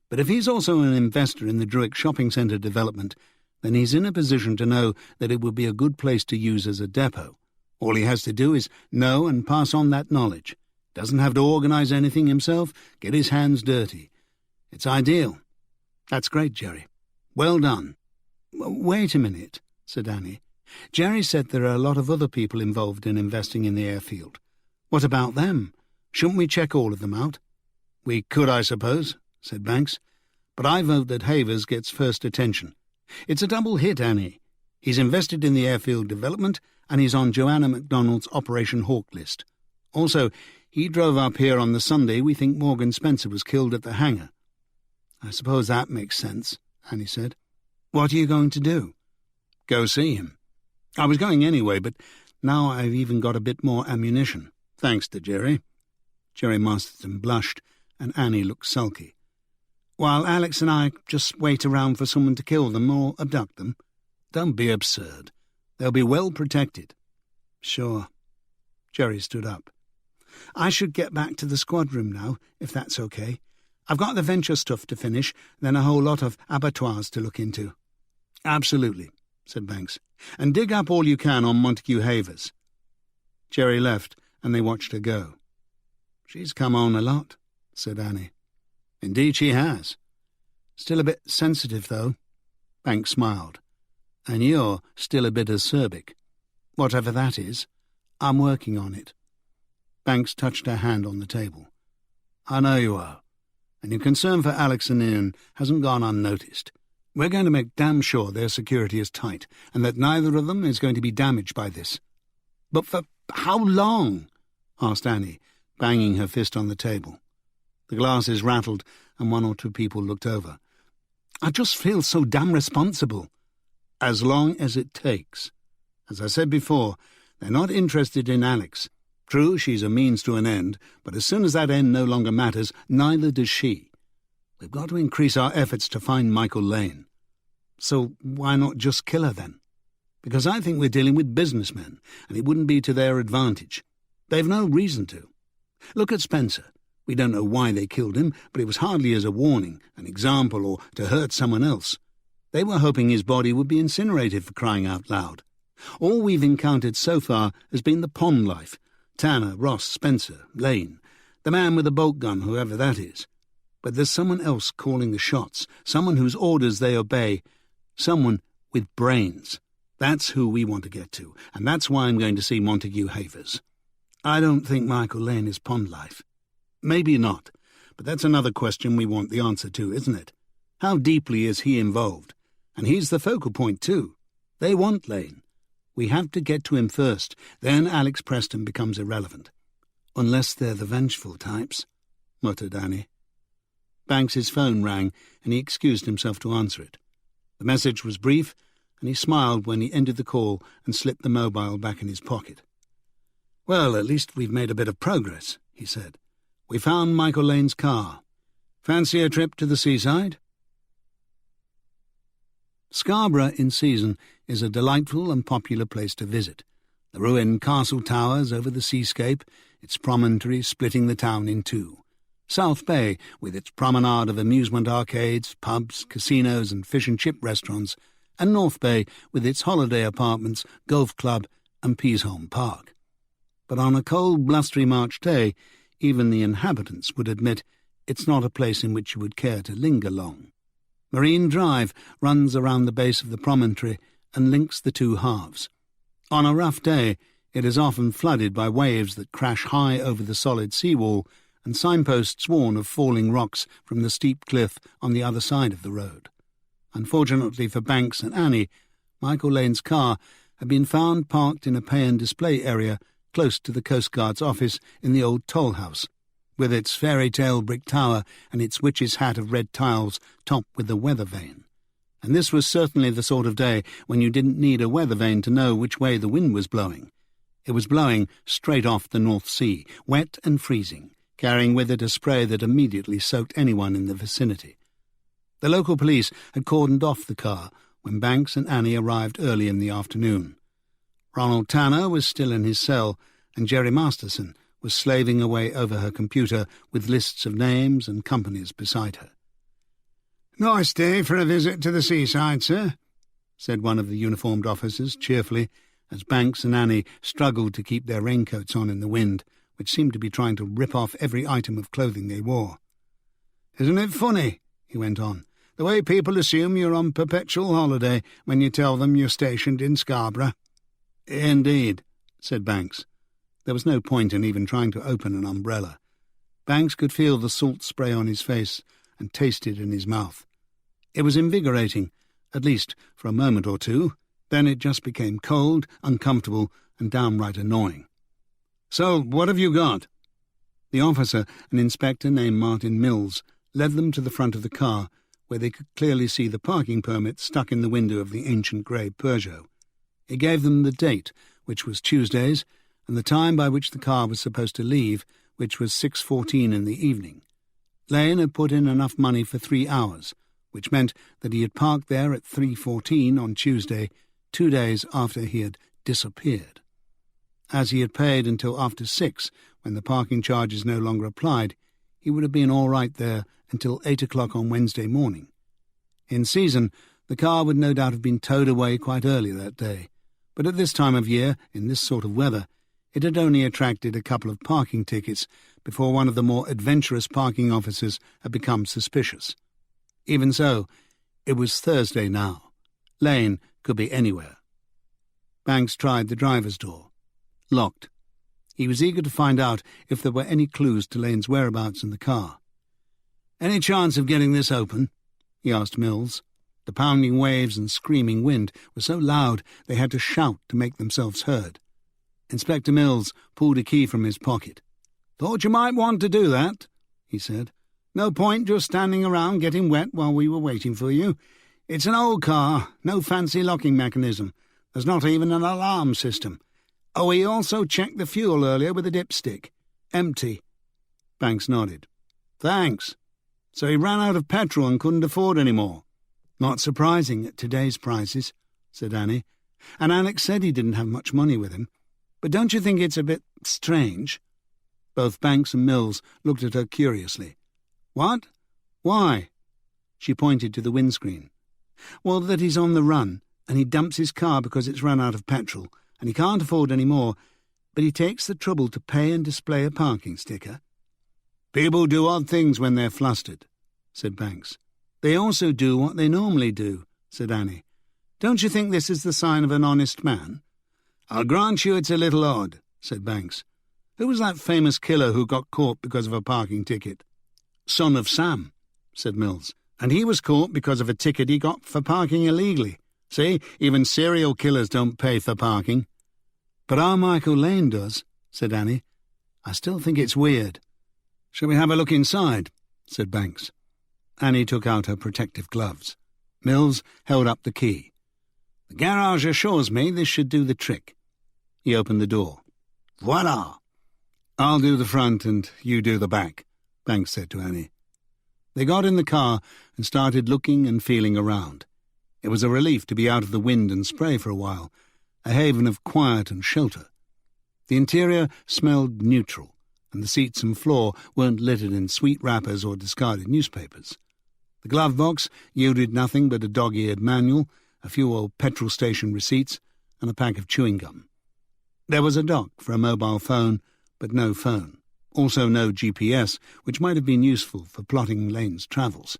But if he's also an investor in the Druick Shopping Centre development, then he's in a position to know that it would be a good place to use as a depot. All he has to do is know and pass on that knowledge. Doesn't have to organise anything himself, get his hands dirty. It's ideal." "That's great, Jerry. Well done." "Wait a minute," said Annie. "Jerry said there are a lot of other people involved in investing in the airfield. What about them? Shouldn't we check all of them out?" "We could, I suppose," said Banks. "But I vote that Havers gets first attention. It's a double hit, Annie. He's invested in the airfield development, and he's on Joanna MacDonald's Operation Hawk list. Also, he drove up here on the Sunday we think Morgan Spencer was killed at the hangar." "I suppose that makes sense," Annie said. "What are you going to do?" "Go see him. I was going anyway, but now I've even got a bit more ammunition, thanks to Jerry." Jerry Masterson blushed, and Annie looked sulky. "While Alex and I just wait around for someone to kill them or abduct them?" "Don't be absurd. They'll be well protected." "Sure." Jerry stood up. "I should get back to the squad room now, if that's okay. I've got the Venture stuff to finish, then a whole lot of abattoirs to look into." "Absolutely," said Banks. "And dig up all you can on Montague Havers." Jerry left, and they watched her go. "She's come on a lot," said Annie. "Indeed she has." "Still a bit sensitive, though." Banks smiled. "And you're still a bit acerbic. Whatever that is, I'm working on it." Banks touched her hand on the table. "I know you are, and your concern for Alex and Ian hasn't gone unnoticed. We're going to make damn sure their security is tight, and that neither of them is going to be damaged by this." "But for how long?" asked Annie, banging her fist on the table. The glasses rattled, and one or two people looked over. "I just feel so damn responsible." "As long as it takes. As I said before, they're not interested in Alex. True, she's a means to an end, but as soon as that end no longer matters, neither does she. We've got to increase our efforts to find Michael Lane." "So why not just kill her then?" "Because I think we're dealing with businessmen, and it wouldn't be to their advantage. They've no reason to. Look at Spencer. We don't know why they killed him, but it was hardly as a warning, an example, or to hurt someone else. They were hoping his body would be incinerated, for crying out loud. All we've encountered so far has been the pond life. Tanner, Ross, Spencer, Lane, the man with the bolt gun, whoever that is. But there's someone else calling the shots, someone whose orders they obey, someone with brains. That's who we want to get to, and that's why I'm going to see Montague Havers. I don't think Michael Lane is pond life. Maybe not, but that's another question we want the answer to, isn't it? How deeply is he involved? And he's the focal point, too. They want Lane. We have to get to him first, then Alex Preston becomes irrelevant. Unless they're the vengeful types," muttered Annie. Banks's phone rang, and he excused himself to answer it. The message was brief, and he smiled when he ended the call and slipped the mobile back in his pocket. "Well, at least we've made a bit of progress," he said. "We found Michael Lane's car. Fancy a trip to the seaside?" Scarborough in season is a delightful and popular place to visit. The ruined castle towers over the seascape, its promontory splitting the town in two. South Bay, with its promenade of amusement arcades, pubs, casinos and fish and chip restaurants, and North Bay, with its holiday apartments, golf club and Peasholm Park. But on a cold, blustery March day, even the inhabitants would admit it's not a place in which you would care to linger long. Marine Drive runs around the base of the promontory and links the two halves. On a rough day, it is often flooded by waves that crash high over the solid seawall and signposts warn of falling rocks from the steep cliff on the other side of the road. Unfortunately for Banks and Annie, Michael Lane's car had been found parked in a pay-and-display area close to the Coast Guard's office in the old toll house, with its fairy-tale brick tower and its witch's hat of red tiles topped with a weather vane. And this was certainly the sort of day when you didn't need a weather vane to know which way the wind was blowing. It was blowing straight off the North Sea, wet and freezing, carrying with it a spray that immediately soaked anyone in the vicinity. The local police had cordoned off the car when Banks and Annie arrived early in the afternoon. Ronald Tanner was still in his cell, and Jerry Masterson was slaving away over her computer with lists of names and companies beside her. "Nice day for a visit to the seaside, sir," said one of the uniformed officers cheerfully, as Banks and Annie struggled to keep their raincoats on in the wind, which seemed to be trying to rip off every item of clothing they wore. "Isn't it funny," he went on, "the way people assume you're on perpetual holiday when you tell them you're stationed in Scarborough?" "Indeed," said Banks. There was no point in even trying to open an umbrella. Banks could feel the salt spray on his face and taste it in his mouth. It was invigorating, at least for a moment or two. Then it just became cold, uncomfortable, and downright annoying. "So, what have you got?" The officer, an inspector named Martin Mills, led them to the front of the car, where they could clearly see the parking permit stuck in the window of the ancient grey Peugeot. He gave them the date, which was Tuesdays, and the time by which the car was supposed to leave, which was 6:14 in the evening. Lane had put in enough money for 3 hours, which meant that he had parked there at 3:14 on Tuesday, 2 days after he had disappeared. As he had paid until after 6, when the parking charges no longer applied, he would have been all right there until 8 o'clock on Wednesday morning. In season, the car would no doubt have been towed away quite early that day, but at this time of year, in this sort of weather, it had only attracted a couple of parking tickets before one of the more adventurous parking officers had become suspicious. Even so, it was Thursday now, Lane could be anywhere. Banks tried the driver's door. Locked. He was eager to find out if there were any clues to Lane's whereabouts in the car. "Any chance of getting this open?" he asked Mills. The pounding waves and screaming wind were so loud they had to shout to make themselves heard. Inspector Mills pulled a key from his pocket. "Thought you might want to do that," he said. "No point just standing around getting wet while we were waiting for you. It's an old car, no fancy locking mechanism. There's not even an alarm system. Oh, we also checked the fuel earlier with a dipstick. Empty." Banks nodded. "Thanks. So he ran out of petrol and couldn't afford any more." "Not surprising at today's prices," said Annie. "And Alex said he didn't have much money with him. But don't you think it's a bit strange?" Both Banks and Mills looked at her curiously. "What? Why?" She pointed to the windscreen. "Well, that he's on the run, and he dumps his car because it's run out of petrol, and he can't afford any more, but he takes the trouble to pay and display a parking sticker." "People do odd things when they're flustered," said Banks. "They also do what they normally do," said Annie. "Don't you think this is the sign of an honest man?" "I'll grant you it's a little odd," said Banks. "Who was that famous killer who got caught because of a parking ticket?" "Son of Sam," said Mills. "And he was caught because of a ticket he got for parking illegally. See, even serial killers don't pay for parking." "But our Michael Lane does," said Annie. "I still think it's weird." "Shall we have a look inside?" said Banks. Annie took out her protective gloves. Mills held up the key. "The garage assures me this should do the trick." He opened the door. "Voila!" "I'll do the front and you do the back," Banks said to Annie. They got in the car and started looking and feeling around. It was a relief to be out of the wind and spray for a while, a haven of quiet and shelter. The interior smelled neutral, and the seats and floor weren't littered in sweet wrappers or discarded newspapers. The glove box yielded nothing but a dog-eared manual, a few old petrol station receipts, and a pack of chewing gum. There was a dock for a mobile phone, but no phone. Also no GPS, which might have been useful for plotting Lane's travels.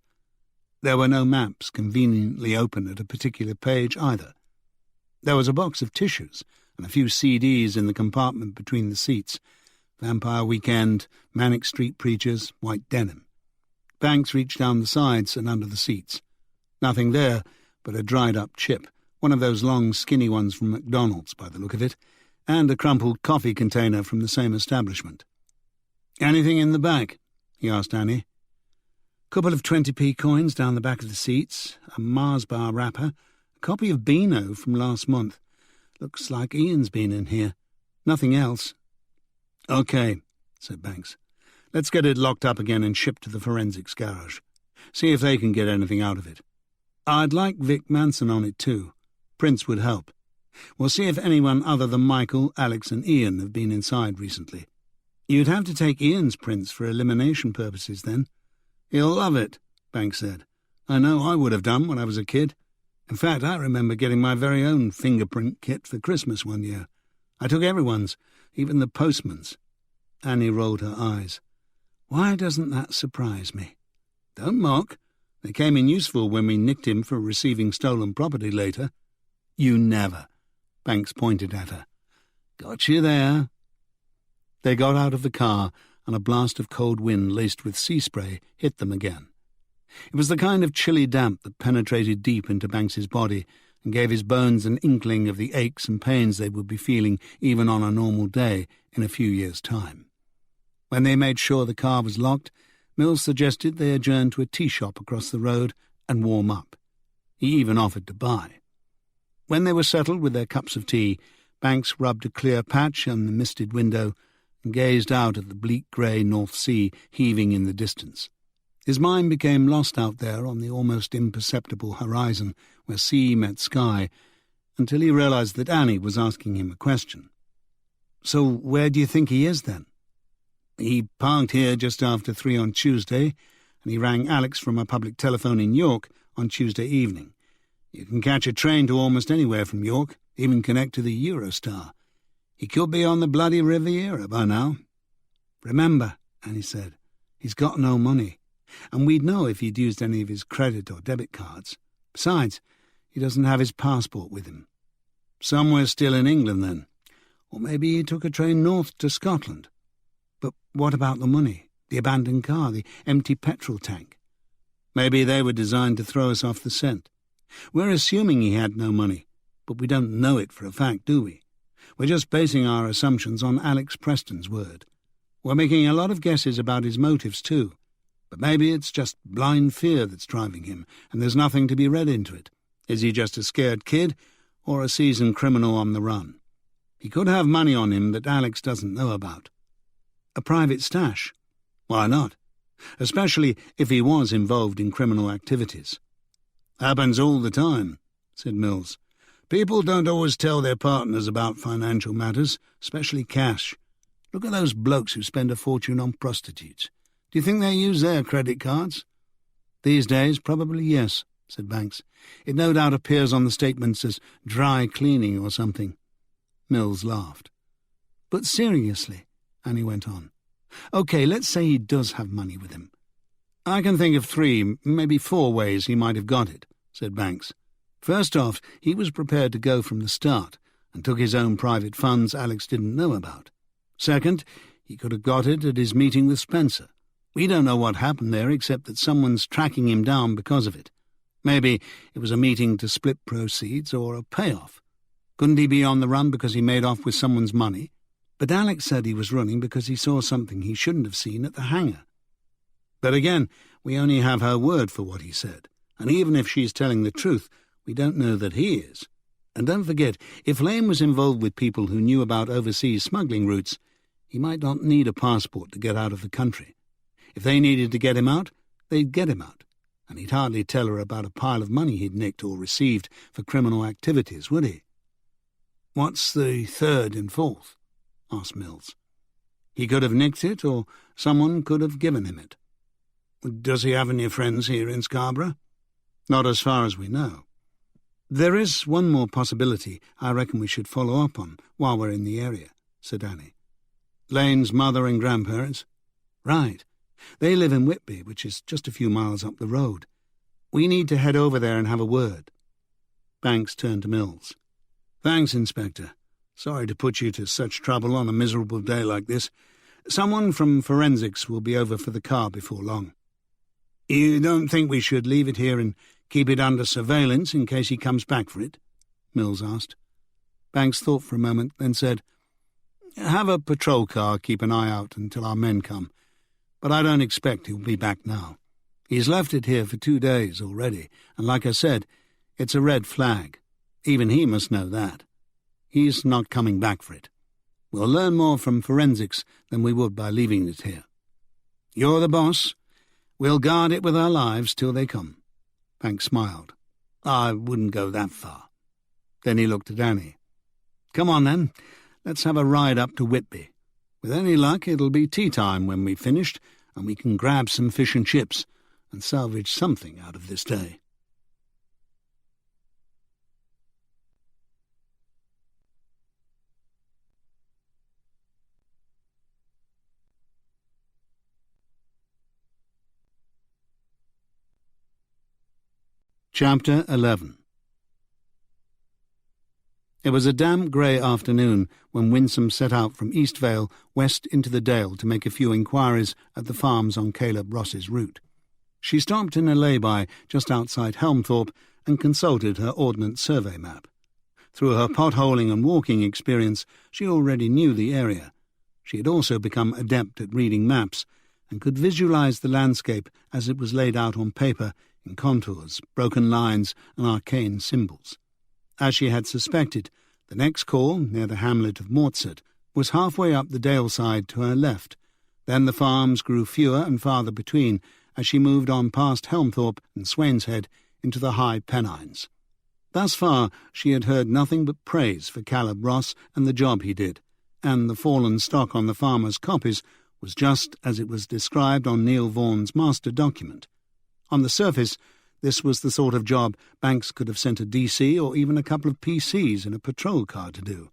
There were no maps conveniently open at a particular page either. There was a box of tissues and a few CDs in the compartment between the seats. Vampire Weekend, Manic Street Preachers, White Denim. Banks reached down the sides and under the seats. Nothing there but a dried-up chip, one of those long, skinny ones from McDonald's by the look of it, and a crumpled coffee container from the same establishment. "Anything in the back?" he asked Annie. "Couple of 20p coins down the back of the seats, a Mars bar wrapper, a copy of Beano from last month. Looks like Ian's been in here. Nothing else." "OK," said Banks. "Let's get it locked up again and shipped to the forensics garage. See if they can get anything out of it. I'd like Vic Manson on it too. Prints would help. We'll see if anyone other than Michael, Alex and Ian have been inside recently. You'd have to take Ian's prints for elimination purposes then." "He'll love it," Banks said. "I know I would have done when I was a kid. In fact, I remember getting my very own fingerprint kit for Christmas one year. I took everyone's, even the postman's." Annie rolled her eyes. "Why doesn't that surprise me?" "Don't mock. They came in useful when we nicked him for receiving stolen property later." "You never." Banks pointed at her. "Got you there." They got out of the car, and a blast of cold wind laced with sea spray hit them again. It was the kind of chilly damp that penetrated deep into Banks's body and gave his bones an inkling of the aches and pains they would be feeling even on a normal day in a few years' time. When they made sure the car was locked, Mills suggested they adjourn to a tea shop across the road and warm up. He even offered to buy. When they were settled with their cups of tea, Banks rubbed a clear patch on the misted window and gazed out at the bleak grey North Sea heaving in the distance. His mind became lost out there on the almost imperceptible horizon where sea met sky, until he realised that Annie was asking him a question. "So where do you think he is, then?" "He parked here just after 3 on Tuesday, and he rang Alex from a public telephone in York on Tuesday evening. You can catch a train to almost anywhere from York, even connect to the Eurostar. He could be on the bloody Riviera by now." "Remember," Annie said, "he's got no money, and we'd know if he'd used any of his credit or debit cards. Besides, He doesn't have his passport with him. Somewhere still in England, then. Or maybe he took a train north to Scotland. But what about the money, the abandoned car, the empty petrol tank? Maybe they were designed to throw us off the scent. We're assuming he had no money, but we don't know it for a fact, do we? We're just basing our assumptions on Alex Preston's word. We're making a lot of guesses about his motives, too. But maybe it's just blind fear that's driving him, and there's nothing to be read into it. Is he just a scared kid, or a seasoned criminal on the run? He could have money on him that Alex doesn't know about. A private stash? Why not? Especially if he was involved in criminal activities. Happens all the time, said Mills. People don't always tell their partners about financial matters, especially cash. Look at those blokes who spend a fortune on prostitutes. Do you think they use their credit cards? These days, probably yes, said Banks. It no doubt appears on the statements as dry cleaning or something. Mills laughed. But seriously, Annie went on. OK, let's say he does have money with him. I can think of 3, maybe 4 ways he might have got it, said Banks. First off, he was prepared to go from the start and took his own private funds Alex didn't know about. Second, he could have got it at his meeting with Spencer. We don't know what happened there except that someone's tracking him down because of it. Maybe it was a meeting to split proceeds or a payoff. Couldn't he be on the run because he made off with someone's money? But Alex said he was running because he saw something he shouldn't have seen at the hangar. But again, we only have her word for what he said, and even if she's telling the truth, we don't know that he is. And don't forget, if Lane was involved with people who knew about overseas smuggling routes, he might not need a passport to get out of the country. If they needed to get him out, they'd get him out, and he'd hardly tell her about a pile of money he'd nicked or received for criminal activities, would he? What's the third and fourth? Asked Mills. He could have nicked it, or someone could have given him it. Does he have any friends here in Scarborough? Not as far as we know. There is one more possibility I reckon we should follow up on while we're in the area, said Annie. Lane's mother and grandparents? Right. They live in Whitby, which is just a few miles up the road. We need to head over there and have a word. Banks turned to Mills. Thanks, Inspector. Sorry to put you to such trouble on a miserable day like this. Someone from forensics will be over for the car before long. You don't think we should leave it here and keep it under surveillance in case he comes back for it? Mills asked. Banks thought for a moment, then said, Have a patrol car keep an eye out until our men come, but I don't expect he'll be back now. He's left it here for 2 days already, and like I said, it's a red flag. Even he must know that. He's not coming back for it. We'll learn more from forensics than we would by leaving it here. You're the boss. We'll guard it with our lives till they come. Banks smiled. I wouldn't go that far. Then he looked at Annie. Come on, then. Let's have a ride up to Whitby. With any luck, it'll be tea time when we've finished, and we can grab some fish and chips and salvage something out of this day. Chapter 11. It was a damp grey afternoon when Winsome set out from Eastvale west into the Dale to make a few inquiries at the farms on Caleb Ross's route. She stopped in a lay-by just outside Helmthorpe and consulted her Ordnance Survey map. Through her potholing and walking experience, she already knew the area. She had also become adept at reading maps and could visualize the landscape as it was laid out on paper in contours, broken lines and arcane symbols. As she had suspected, the next call, near the hamlet of Mortsett, was halfway up the Dale side to her left. Then the farms grew fewer and farther between as she moved on past Helmthorpe and Swainshead into the high Pennines. Thus far she had heard nothing but praise for Caleb Ross and the job he did, and the fallen stock on the farmers' copies was just as it was described on Neil Vaughan's master document. On the surface, this was the sort of job Banks could have sent a DC or even a couple of PCs in a patrol car to do.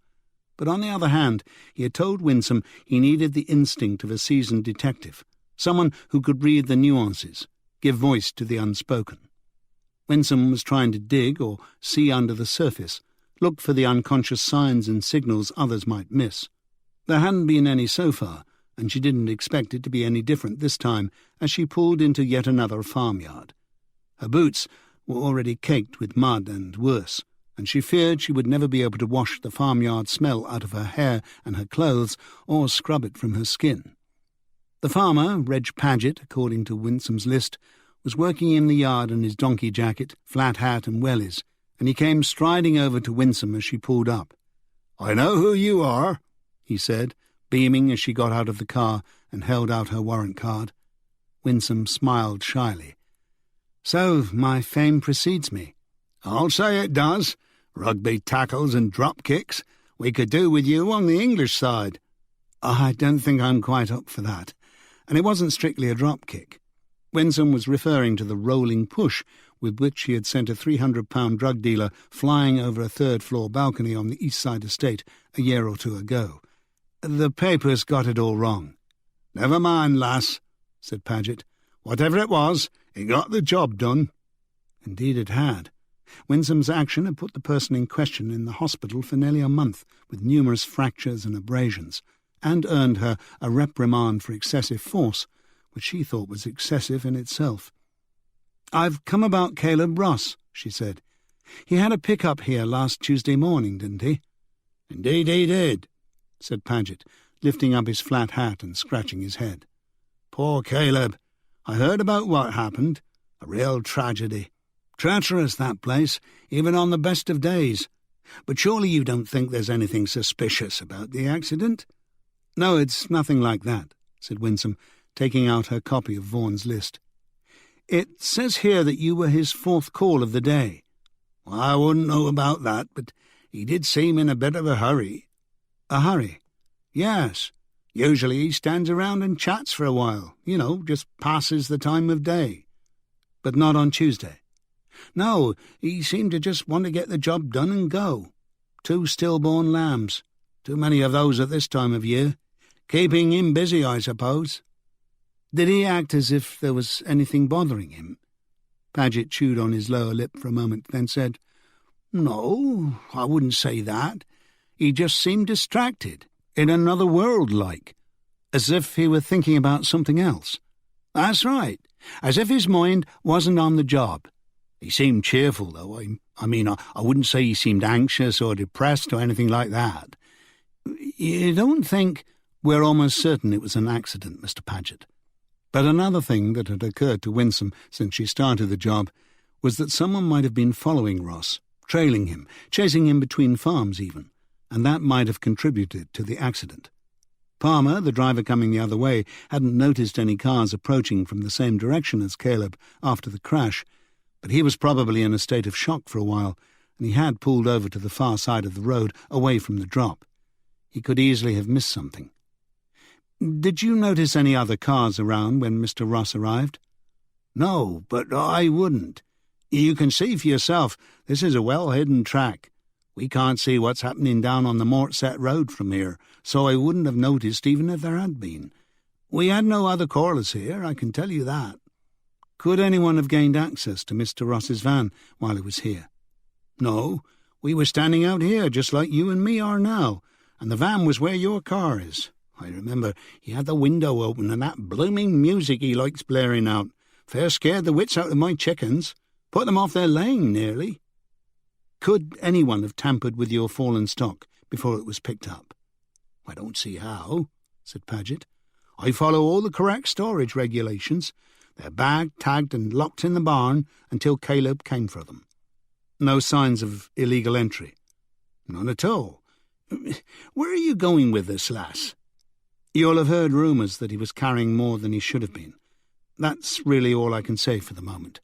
But on the other hand, he had told Winsome he needed the instinct of a seasoned detective, someone who could read the nuances, give voice to the unspoken. Winsome was trying to dig or see under the surface, look for the unconscious signs and signals others might miss. There hadn't been any so far, and she didn't expect it to be any different this time as she pulled into yet another farmyard. Her boots were already caked with mud and worse, and she feared she would never be able to wash the farmyard smell out of her hair and her clothes or scrub it from her skin. The farmer, Reg Paget, according to Winsome's list, was working in the yard in his donkey jacket, flat hat and wellies, and he came striding over to Winsome as she pulled up. "I know who you are," he said, beaming as she got out of the car and held out her warrant card. Winsome smiled shyly. "So my fame precedes me." "I'll say it does. Rugby tackles and drop kicks. We could do with you on the English side." "I don't think I'm quite up for that. And it wasn't strictly a drop kick." Winsome was referring to the rolling push with which he had sent a 300-pound drug dealer flying over a third-floor balcony on the East Side estate a year or two ago. "The papers got it all wrong." "Never mind, lass," said Paget. "Whatever it was, it got the job done." Indeed it had. Winsome's action had put the person in question in the hospital for nearly a month, with numerous fractures and abrasions, and earned her a reprimand for excessive force, which she thought was excessive in itself. "I've come about Caleb Ross," she said. "He had a pick-up here last Tuesday morning, didn't he?" "Indeed he did," said Paget, lifting up his flat hat and scratching his head. "Poor Caleb. I heard about what happened. A real tragedy. Treacherous, that place, even on the best of days. But surely you don't think there's anything suspicious about the accident?" "No, it's nothing like that," said Winsome, taking out her copy of Vaughan's list. "It says here that you were his fourth call of the day." "Well, I wouldn't know about that, but he did seem in a bit of a hurry." "A hurry?" "Yes. Usually he stands around and chats for a while, just passes the time of day." "But not on Tuesday?" "No, he seemed to just want to get the job done and go. 2 stillborn lambs. Too many of those at this time of year. Keeping him busy, I suppose." "Did he act as if there was anything bothering him?" Paget chewed on his lower lip for a moment, then said, "No, I wouldn't say that. He just seemed distracted, in another world like." "As if he were thinking about something else?" "That's right. As if his mind wasn't on the job. He seemed cheerful, though. I wouldn't say he seemed anxious or depressed or anything like that." "You don't think—" "We're almost certain it was an accident, Mr. Paget." But another thing that had occurred to Winsome since she started the job was that someone might have been following Ross, trailing him, chasing him between farms even, and that might have contributed to the accident. Palmer, the driver coming the other way, hadn't noticed any cars approaching from the same direction as Caleb after the crash, but he was probably in a state of shock for a while, and he had pulled over to the far side of the road, away from the drop. He could easily have missed something. "Did you notice any other cars around when Mr. Ross arrived?" "No, but I wouldn't. You can see for yourself, this is a well-hidden track. We can't see what's happening down on the Mortset Road from here, so I wouldn't have noticed even if there had been. We had no other callers here, I can tell you that." "Could anyone have gained access to Mr. Ross's van while it was here?" "No, we were standing out here just like you and me are now, and the van was where your car is. I remember he had the window open and that blooming music he likes blaring out. Fair scared the wits out of my chickens. Put them off their laying, nearly." "Could anyone have tampered with your fallen stock before it was picked up?" "I don't see how," said Paget. "I follow all the correct storage regulations. They're bagged, tagged and locked in the barn until Caleb came for them." "No signs of illegal entry?" "None at all. Where are you going with this, lass?" "You'll have heard rumours that he was carrying more than he should have been. That's really all I can say for the moment."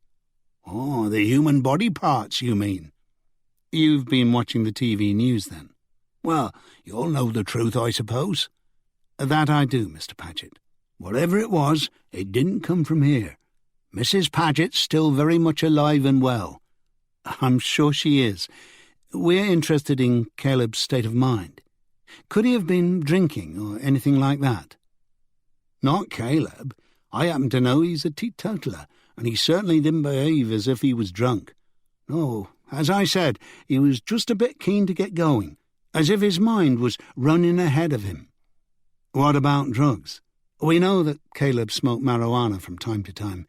"Oh, the human body parts, you mean?" "You've been watching the TV news, then?" "Well, you'll know the truth, I suppose." "That I do, Mr. Paget." "Whatever it was, it didn't come from here. Mrs. Paget's still very much alive and well." "I'm sure she is. We're interested in Caleb's state of mind. Could he have been drinking or anything like that?" "Not Caleb. I happen to know he's a teetotaler, and he certainly didn't behave as if he was drunk. No, as I said, he was just a bit keen to get going, as if his mind was running ahead of him. What about drugs? We know that Caleb smoked marijuana from time to time.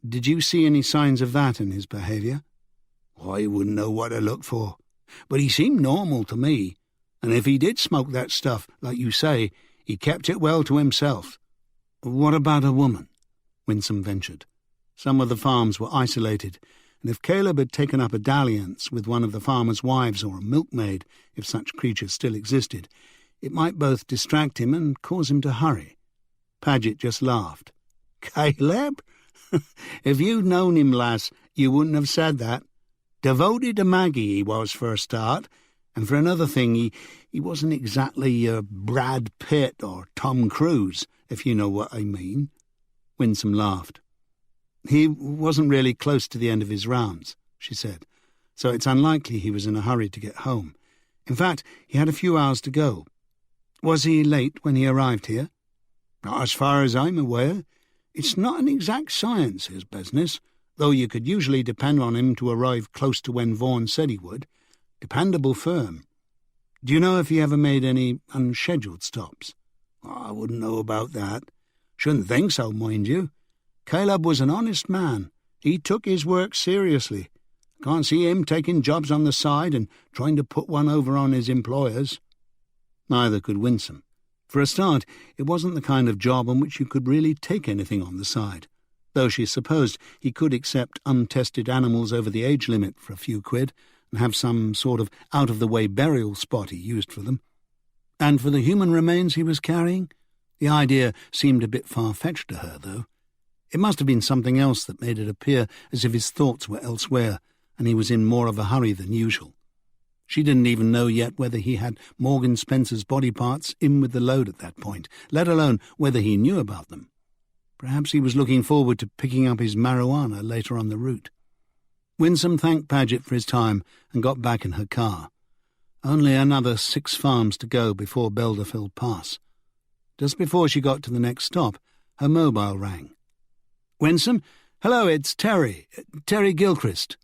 Did you see any signs of that in his behaviour? I wouldn't know what to look for, but he seemed normal to me, and if he did smoke that stuff, like you say, he kept it well to himself. What about a woman? Winsome ventured. Some of the farms were isolated, and if Caleb had taken up a dalliance with one of the farmers' wives or a milkmaid, if such creatures still existed, it might both distract him and cause him to hurry. Paget just laughed. Caleb? If you'd known him, lass, you wouldn't have said that. Devoted to Maggie he was for a start, and for another thing he wasn't exactly Brad Pitt or Tom Cruise, if you know what I mean. Winsome laughed. He wasn't really close to the end of his rounds, she said, so it's unlikely he was in a hurry to get home. In fact, he had a few hours to go. Was he late when he arrived here? Not as far as I'm aware. It's not an exact science, his business, though you could usually depend on him to arrive close to when Vaughan said he would. Dependable firm. Do you know if he ever made any unscheduled stops? I wouldn't know about that. Shouldn't think so, mind you. Caleb was an honest man. He took his work seriously. Can't see him taking jobs on the side and trying to put one over on his employers. Neither could Winsome. For a start, it wasn't the kind of job on which you could really take anything on the side, though she supposed he could accept untested animals over the age limit for a few quid and have some sort of out-of-the-way burial spot he used for them. And for the human remains he was carrying? The idea seemed a bit far-fetched to her, though. It must have been something else that made it appear as if his thoughts were elsewhere and he was in more of a hurry than usual. She didn't even know yet whether he had Morgan Spencer's body parts in with the load at that point, let alone whether he knew about them. Perhaps he was looking forward to picking up his marijuana later on the route. Winsome thanked Paget for his time and got back in her car. Only another 6 farms to go before Belderfield Pass. Just before she got to the next stop, her mobile rang. "Winsome? Hello, it's Terry Gilchrist."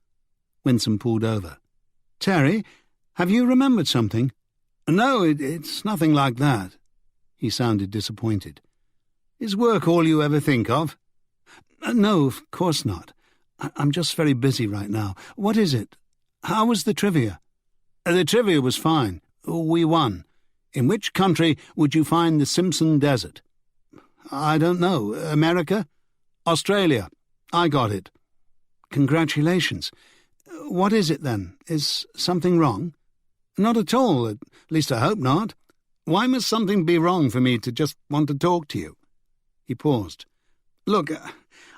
Winsome pulled over. "Terry, have you remembered something?" "No, it's nothing like that." He sounded disappointed. "Is work all you ever think of?" "No, of course not. I'm just very busy right now. What is it? How was the trivia?" "The trivia was fine. We won. In which country would you find the Simpson Desert?" "I don't know. America?" "Australia. I got it." "Congratulations. What is it, then? Is something wrong?" "Not at all. At least I hope not. Why must something be wrong for me to just want to talk to you?" He paused. "Look,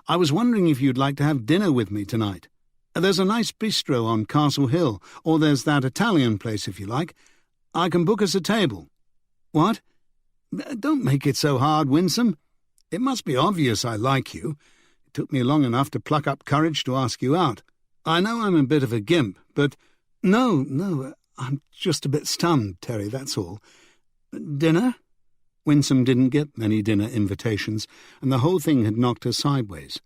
I was wondering if you'd like to have dinner with me tonight. There's a nice bistro on Castle Hill, or there's that Italian place if you like. I can book us a table." "What?" "Don't make it so hard, Winsome. It must be obvious I like you. It took me long enough to pluck up courage to ask you out. I know I'm a bit of a gimp, but—" No, I'm just a bit stunned, Terry, that's all. Dinner?" Winsome didn't get many dinner invitations, and the whole thing had knocked her sideways.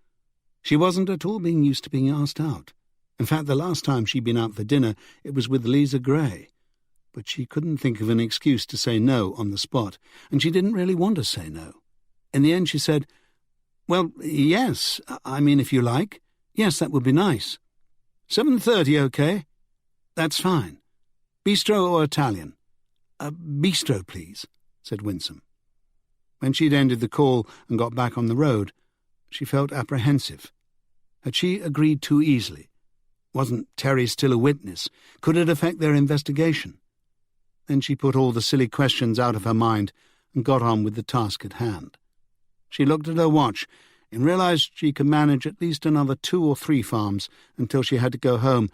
She wasn't at all being used to being asked out. In fact, the last time she'd been out for dinner, it was with Lisa Gray. But she couldn't think of an excuse to say no on the spot, and she didn't really want to say no. In the end, she said, "Well, yes, I mean, if you like. Yes, that would be nice. 7:30, okay? That's fine. Bistro or Italian?" "Bistro, please," said Winsome. When she'd ended the call and got back on the road, she felt apprehensive. Had she agreed too easily? Wasn't Terry still a witness? Could it affect their investigation? Then she put all the silly questions out of her mind and got on with the task at hand. She looked at her watch and realized she could manage at least another 2 or 3 farms until she had to go home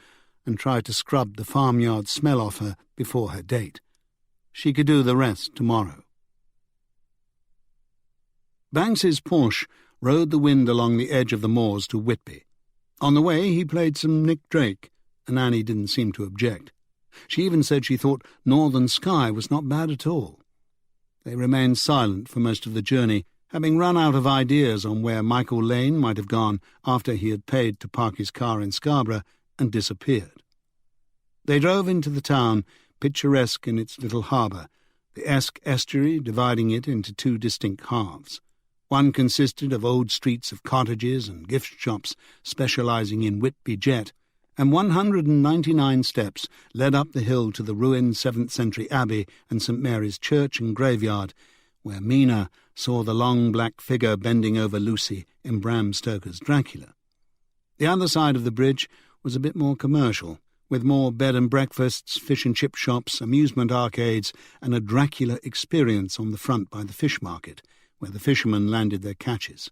and try to scrub the farmyard smell off her before her date. She could do the rest tomorrow. Banks's Porsche rode the wind along the edge of the moors to Whitby. On the way he played some Nick Drake, and Annie didn't seem to object. She even said she thought Northern Sky was not bad at all. They remained silent for most of the journey, having run out of ideas on where Michael Lane might have gone after he had paid to park his car in Scarborough and disappeared. They drove into the town, picturesque in its little harbour, the Esk estuary dividing it into two distinct halves. One consisted of old streets of cottages and gift shops specialising in Whitby jet, and 199 steps led up the hill to the ruined 7th-century abbey and St Mary's church and graveyard, where Mina saw the long black figure bending over Lucy in Bram Stoker's Dracula. The other side of the bridge was a bit more commercial, with more bed and breakfasts, fish and chip shops, amusement arcades, and a Dracula experience on the front by the fish market, where the fishermen landed their catches.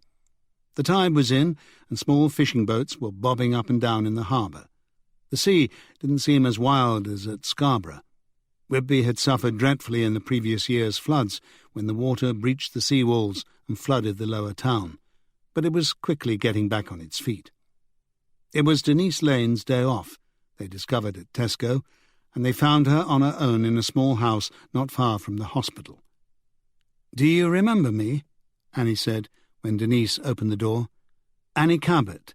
The tide was in, and small fishing boats were bobbing up and down in the harbour. The sea didn't seem as wild as at Scarborough. Whitby had suffered dreadfully in the previous year's floods, when the water breached the sea walls and flooded the lower town, but it was quickly getting back on its feet. It was Denise Lane's day off, they discovered at Tesco, and they found her on her own in a small house not far from the hospital. "Do you remember me?" Annie said, when Denise opened the door. "Annie Cabot.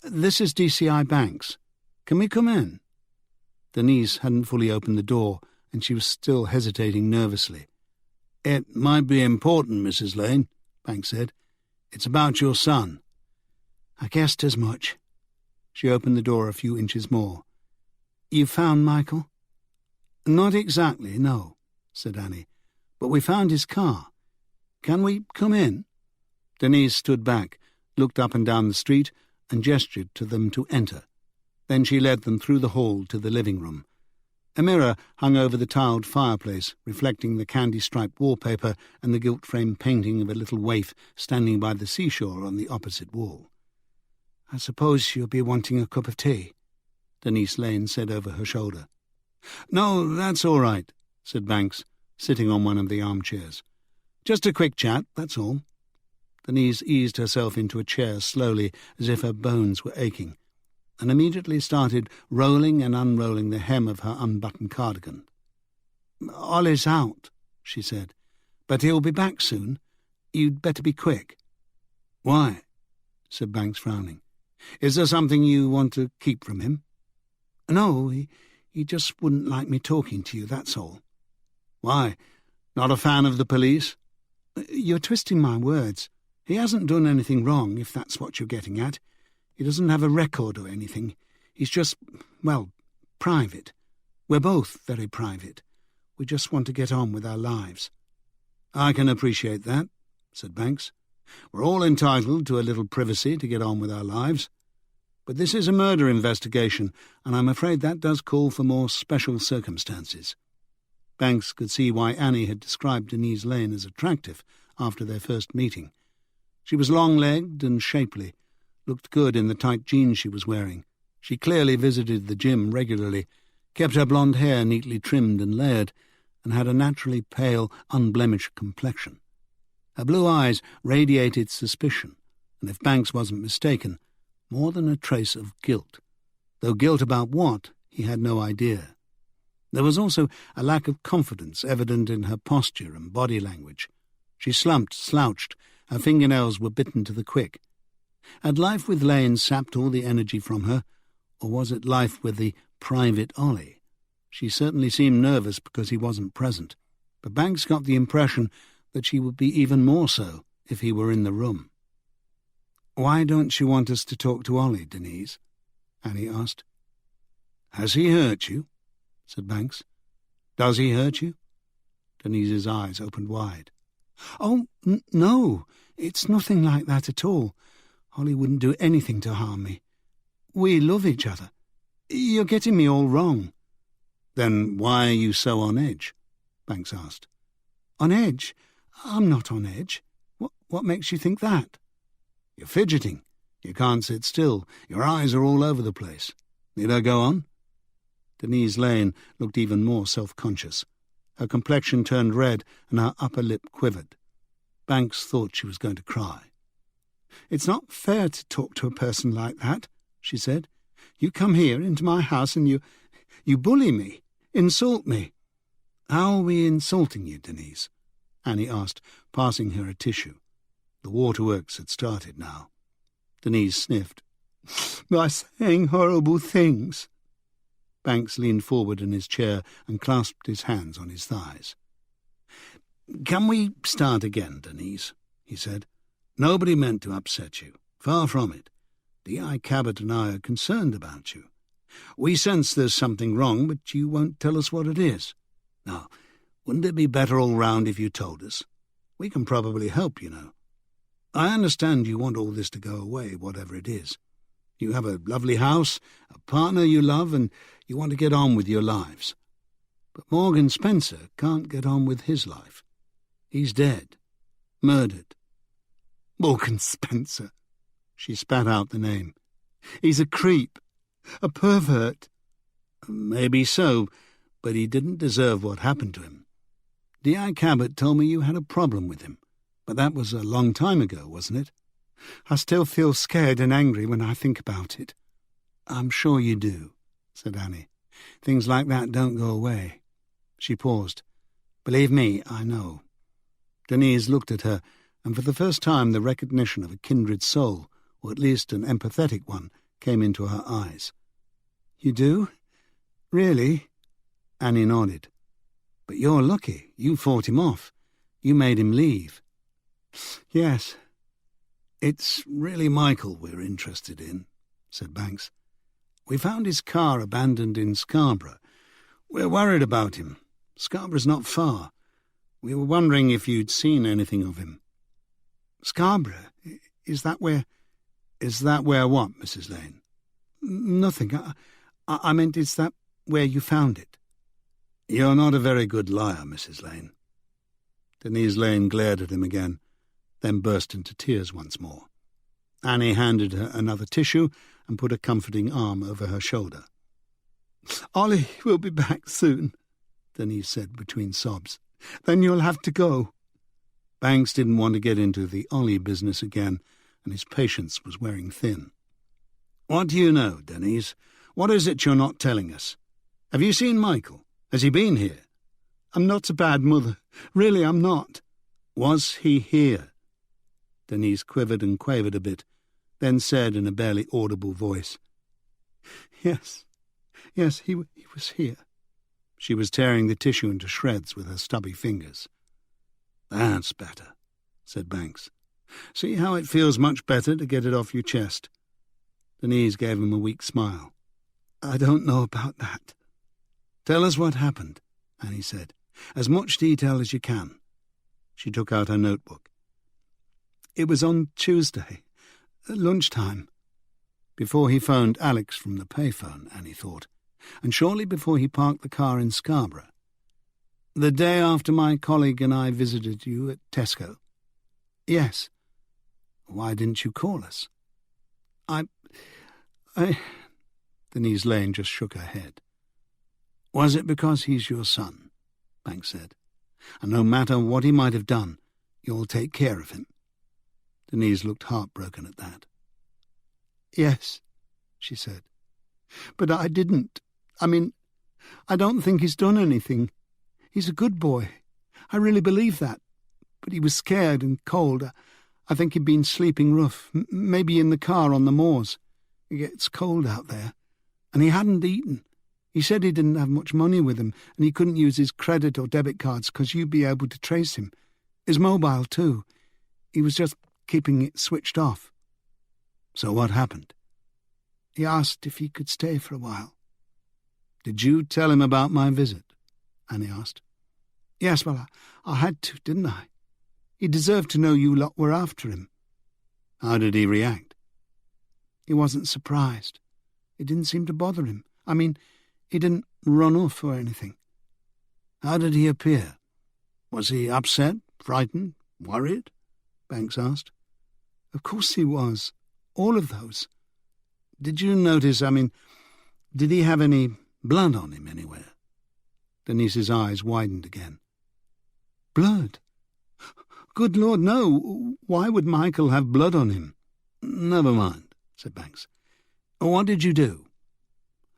This is DCI Banks. Can we come in?" Denise hadn't fully opened the door, and she was still hesitating nervously. "It might be important, Mrs. Lane," Banks said. "It's about your son." "I guessed as much." She opened the door a few inches more. "You found Michael?" "Not exactly, no," said Annie. "But we found his car. Can we come in?" Denise stood back, looked up and down the street, and gestured to them to enter. Then she led them through the hall to the living room. A mirror hung over the tiled fireplace, reflecting the candy-striped wallpaper and the gilt-framed painting of a little waif standing by the seashore on the opposite wall. "I suppose you'll be wanting a cup of tea," Denise Lane said over her shoulder. "No, that's all right," said Banks, sitting on one of the armchairs. "Just a quick chat, that's all." Denise eased herself into a chair slowly, as if her bones were aching, and immediately started rolling and unrolling the hem of her unbuttoned cardigan. "Ollie's out," she said, "but he'll be back soon. You'd better be quick." "Why?" said Banks, frowning. "Is there something you want to keep from him?" "No, he just wouldn't like me talking to you, that's all." "Why? Not a fan of the police?" "You're twisting my words. He hasn't done anything wrong, if that's what you're getting at. He doesn't have a record or anything. He's just, well, private. We're both very private. We just want to get on with our lives." "I can appreciate that," said Banks. "We're all entitled to a little privacy to get on with our lives. But this is a murder investigation, and I'm afraid that does call for more special circumstances." Banks could see why Annie had described Denise Lane as attractive after their first meeting. She was long-legged and shapely, looked good in the tight jeans she was wearing. She clearly visited the gym regularly, kept her blonde hair neatly trimmed and layered, and had a naturally pale, unblemished complexion. Her blue eyes radiated suspicion, and if Banks wasn't mistaken, more than a trace of guilt, though guilt about what, he had no idea. There was also a lack of confidence evident in her posture and body language. She slumped, slouched, her fingernails were bitten to the quick. Had life with Lane sapped all the energy from her, or was it life with the private Ollie? She certainly seemed nervous because he wasn't present, but Banks got the impression that she would be even more so if he were in the room. "Why don't you want us to talk to Ollie, Denise?" Annie asked. "Has he hurt you?" said Banks. "Does he hurt you?" Denise's eyes opened wide. "Oh, no, it's nothing like that at all. Ollie wouldn't do anything to harm me. We love each other. You're getting me all wrong." "Then why are you so on edge?" Banks asked. "On edge? I'm not on edge. What makes you think that?" "You're fidgeting. You can't sit still. Your eyes are all over the place. Need I go on?" Denise Lane looked even more self-conscious. Her complexion turned red and her upper lip quivered. Banks thought she was going to cry. "It's not fair to talk to a person like that," she said. "You come here into my house and you bully me, insult me." "How are we insulting you, Denise?" Annie asked, passing her a tissue. The waterworks had started now. Denise sniffed. "By saying horrible things." Banks leaned forward in his chair and clasped his hands on his thighs. "Can we start again, Denise?" he said. "Nobody meant to upset you. Far from it. D.I. Cabot and I are concerned about you. We sense there's something wrong, but you won't tell us what it is. Now, wouldn't it be better all round if you told us? We can probably help, you know. I understand you want all this to go away, whatever it is. You have a lovely house, a partner you love, and you want to get on with your lives. But Morgan Spencer can't get on with his life. He's dead. Murdered." "Morgan Spencer." She spat out the name. "He's a creep. A pervert." "Maybe so, but he didn't deserve what happened to him. D.I. Cabot told me you had a problem with him, but that was a long time ago, wasn't it?" "I still feel scared and angry when I think about it." "I'm sure you do," said Annie. "Things like that don't go away." She paused. "Believe me, I know." Denise looked at her, and for the first time the recognition of a kindred soul, or at least an empathetic one, came into her eyes. "You do? Really?" Annie nodded. "But you're lucky. You fought him off. You made him leave." "Yes." "It's really Michael we're interested in," said Banks. "We found his car abandoned in Scarborough. We're worried about him. Scarborough's not far. We were wondering if you'd seen anything of him." "Scarborough? Is that where—" "Is that where what, Mrs. Lane?" "Nothing. I meant, is that where you found it?" "You're not a very good liar, Mrs. Lane." Denise Lane glared at him again, then burst into tears once more. Annie handed her another tissue and put a comforting arm over her shoulder. "Ollie will be back soon," Denise said between sobs. "Then you'll have to go." Banks didn't want to get into the Ollie business again, and his patience was wearing thin. "What do you know, Denise? What is it you're not telling us? Have you seen Michael? Has he been here?" "I'm not a bad mother. Really, I'm not." "Was he here?" Denise quivered and quavered a bit, then said in a barely audible voice, Yes, he was here." She was tearing the tissue into shreds with her stubby fingers. "That's better," said Banks. "See how it feels much better to get it off your chest?" Denise gave him a weak smile. "I don't know about that." "Tell us what happened," Annie said. "As much detail as you can." She took out her notebook. "It was on Tuesday, at lunchtime." Before he phoned Alex from the payphone, Annie thought, and shortly before he parked the car in Scarborough. "The day after my colleague and I visited you at Tesco?" "Yes." "Why didn't you call us?" I... Denise Lane just shook her head. "Was it because he's your son?" Banks said. "And no matter what he might have done, you'll take care of him?" Denise looked heartbroken at that. "Yes," she said. "But I didn't. I mean, I don't think he's done anything. He's a good boy. I really believe that. But he was scared and cold. I think he'd been sleeping rough, maybe in the car on the moors. It gets cold out there. And he hadn't eaten. He said he didn't have much money with him, and he couldn't use his credit or debit cards because you'd be able to trace him. His mobile, too. He was just keeping it switched off." "So what happened?" "He asked if he could stay for a while." "Did you tell him about my visit?" Annie asked. "Yes, well, I had to, didn't I? He deserved to know you lot were after him." "How did he react?" "He wasn't surprised. It didn't seem to bother him. I mean, he didn't run off or anything." "How did he appear? Was he upset, frightened, worried?" Banks asked. "Of course he was. All of those." "Did you notice, did he have any blood on him anywhere?" Denise's eyes widened again. "Blood? Good Lord, no. Why would Michael have blood on him?" "Never mind," said Banks. "What did you do?"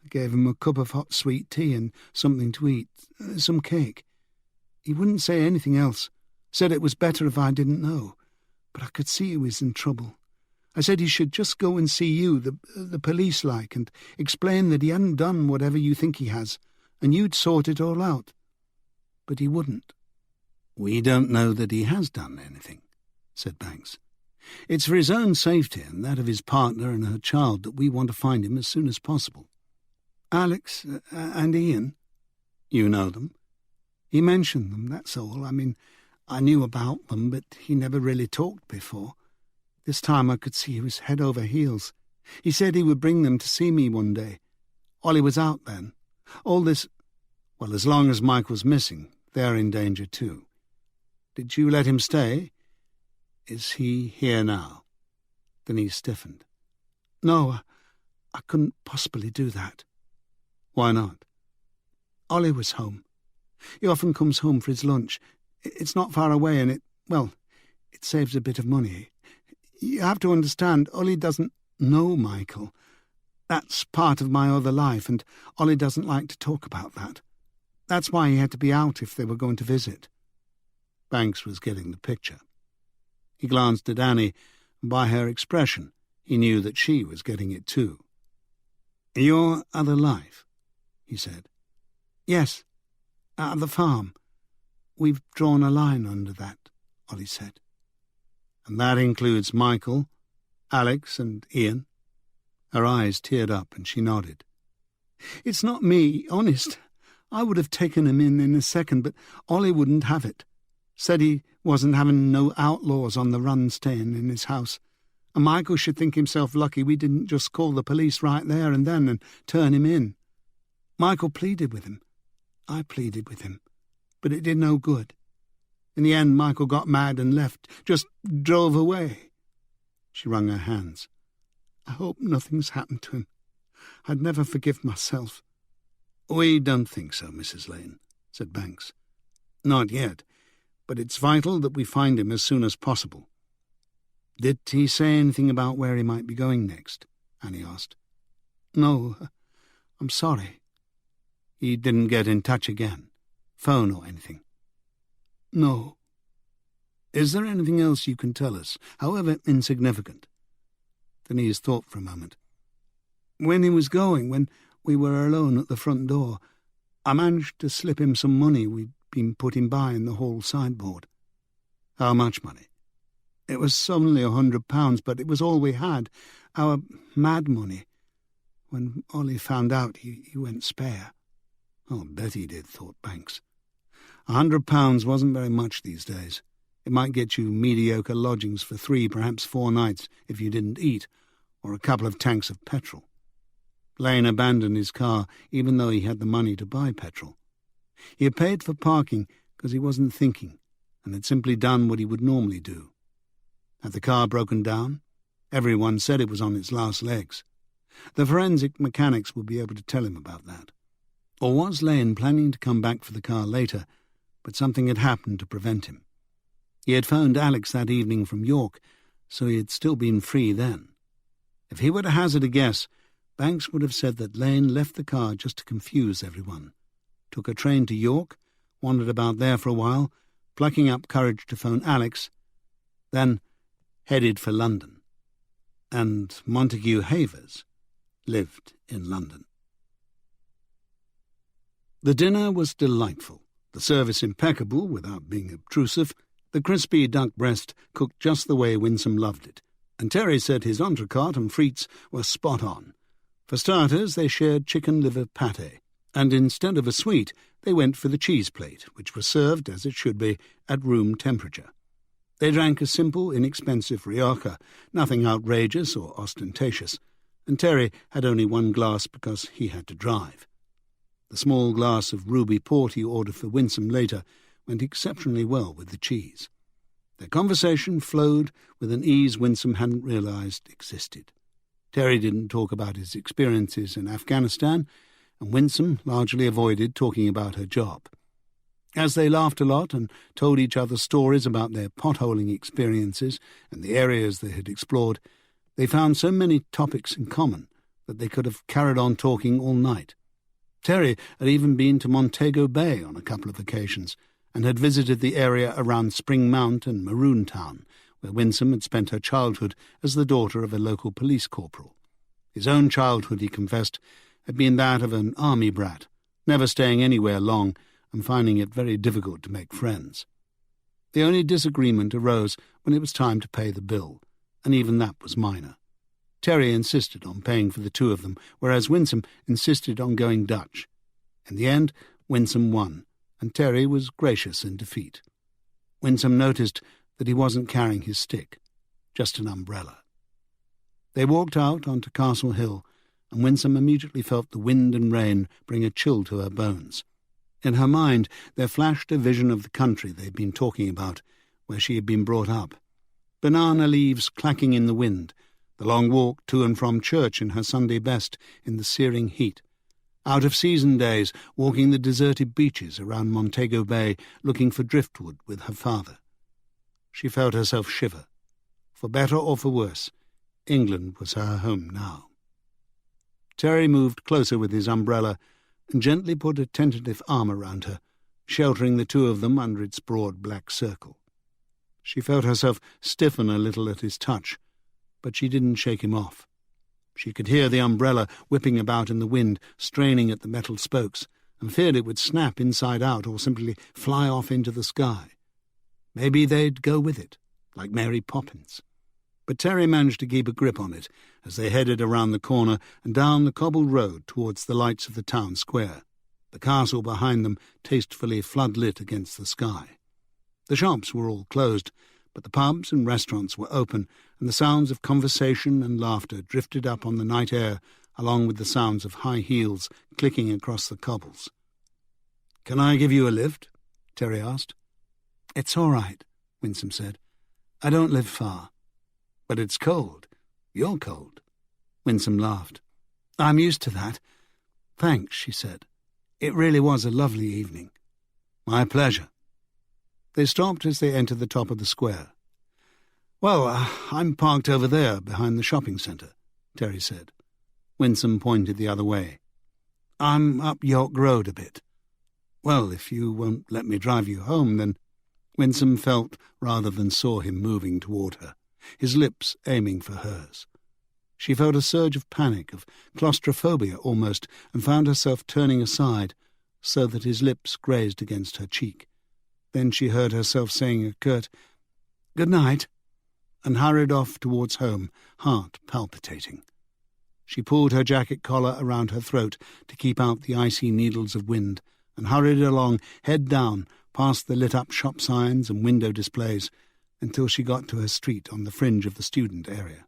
"I gave him a cup of hot sweet tea and something to eat, some cake. He wouldn't say anything else. Said it was better if I didn't know. But I could see he was in trouble. I said he should just go and see you, the police like, and explain that he hadn't done whatever you think he has, and you'd sort it all out. But he wouldn't. We don't know that he has done anything, said Banks. It's for his own safety and that of his partner and her child that we want to find him as soon as possible. Alex and Ian? You know them? He mentioned them, that's all. I mean, I knew about them, but he never really talked before. This time I could see he was head over heels. He said he would bring them to see me one day. Ollie was out then. All this... Well, as long as Michael's missing, they're in danger too. Did you let him stay? Is he here now? Then he stiffened. No, I couldn't possibly do that. Why not? Ollie was home. He often comes home for his lunch. It's not far away and it saves a bit of money. You have to understand, Ollie doesn't know Michael. That's part of my other life, and Ollie doesn't like to talk about that. That's why he had to be out if they were going to visit. Banks was getting the picture. He glanced at Annie, and by her expression, he knew that she was getting it too. Your other life, he said. Yes, at the farm. We've drawn a line under that, Ollie said. And that includes Michael, Alex and Ian? Her eyes teared up and she nodded. It's not me, honest. I would have taken him in a second, but Ollie wouldn't have it. Said he wasn't having no outlaws on the run staying in his house. And Michael should think himself lucky we didn't just call the police right there and then and turn him in. Michael pleaded with him. I pleaded with him. But it did no good. In the end, Michael got mad and left, just drove away. She wrung her hands. I hope nothing's happened to him. I'd never forgive myself. We don't think so, Mrs. Lane, said Banks. Not yet, but it's vital that we find him as soon as possible. Did he say anything about where he might be going next? Annie asked. No, I'm sorry. He didn't get in touch again? Phone or anything? No. Is there anything else you can tell us, however insignificant? Denise thought for a moment. When he was going, when we were alone at the front door, I managed to slip him some money we'd been putting by in the hall sideboard. How much money? It was only £100, but it was all we had, our mad money. When Ollie found out, he went spare. Oh, bet he did, thought Banks. £100 wasn't very much these days. It might get you mediocre lodgings for 3, perhaps 4 nights if you didn't eat, or a couple of tanks of petrol. Lane abandoned his car even though he had the money to buy petrol. He had paid for parking because he wasn't thinking and had simply done what he would normally do. Had the car broken down? Everyone said it was on its last legs. The forensic mechanics would be able to tell him about that. Or was Lane planning to come back for the car later, but something had happened to prevent him? He had phoned Alex that evening from York, so he had still been free then. If he were to hazard a guess, Banks would have said that Lane left the car just to confuse everyone, took a train to York, wandered about there for a while, plucking up courage to phone Alex, then headed for London. And Montague Havers lived in London. The dinner was delightful, the service impeccable without being obtrusive, the crispy duck breast cooked just the way Winsome loved it, and Terry said his entrecôte and frites were spot on. For starters, they shared chicken liver pâté, and instead of a sweet, they went for the cheese plate, which was served, as it should be, at room temperature. They drank a simple, inexpensive Rioja, nothing outrageous or ostentatious, and Terry had only 1 glass because he had to drive. The small glass of ruby port he ordered for Winsome later went exceptionally well with the cheese. Their conversation flowed with an ease Winsome hadn't realized existed. Terry didn't talk about his experiences in Afghanistan, and Winsome largely avoided talking about her job. As they laughed a lot and told each other stories about their potholing experiences and the areas they had explored, they found so many topics in common that they could have carried on talking all night. Terry had even been to Montego Bay on a couple of occasions and had visited the area around Spring Mount and Maroon Town, where Winsome had spent her childhood as the daughter of a local police corporal. His own childhood, he confessed, had been that of an army brat, never staying anywhere long and finding it very difficult to make friends. The only disagreement arose when it was time to pay the bill, and even that was minor. Terry insisted on paying for the two of them, whereas Winsome insisted on going Dutch. In the end, Winsome won, and Terry was gracious in defeat. Winsome noticed that he wasn't carrying his stick, just an umbrella. They walked out onto Castle Hill, and Winsome immediately felt the wind and rain bring a chill to her bones. In her mind there flashed a vision of the country they'd been talking about, where she had been brought up. Banana leaves clacking in the wind, the long walk to and from church in her Sunday best in the searing heat, out-of-season days walking the deserted beaches around Montego Bay looking for driftwood with her father. She felt herself shiver. For better or for worse, England was her home now. Terry moved closer with his umbrella and gently put a tentative arm around her, sheltering the two of them under its broad black circle. She felt herself stiffen a little at his touch, but she didn't shake him off. She could hear the umbrella whipping about in the wind, straining at the metal spokes, and feared it would snap inside out or simply fly off into the sky. Maybe they'd go with it, like Mary Poppins. But Terry managed to keep a grip on it as they headed around the corner and down the cobbled road towards the lights of the town square, the castle behind them tastefully flood-lit against the sky. The shops were all closed, but the pubs and restaurants were open, and the sounds of conversation and laughter drifted up on the night air, along with the sounds of high heels clicking across the cobbles. "Can I give you a lift?" Terry asked. "It's all right," Winsome said. "I don't live far." "But it's cold. You're cold." Winsome laughed. "I'm used to that. Thanks," she said. "It really was a lovely evening." "My pleasure." They stopped as they entered the top of the square. "Well, I'm parked over there behind the shopping centre," Terry said. Winsome pointed the other way. "I'm up York Road a bit." "Well, if you won't let me drive you home, then—" Winsome felt rather than saw him moving toward her, his lips aiming for hers. She felt a surge of panic, of claustrophobia almost, and found herself turning aside so that his lips grazed against her cheek. Then she heard herself saying a curt, "Good night," and hurried off towards home, heart palpitating. She pulled her jacket collar around her throat to keep out the icy needles of wind, and hurried along, head down, past the lit-up shop signs and window displays, until she got to her street on the fringe of the student area.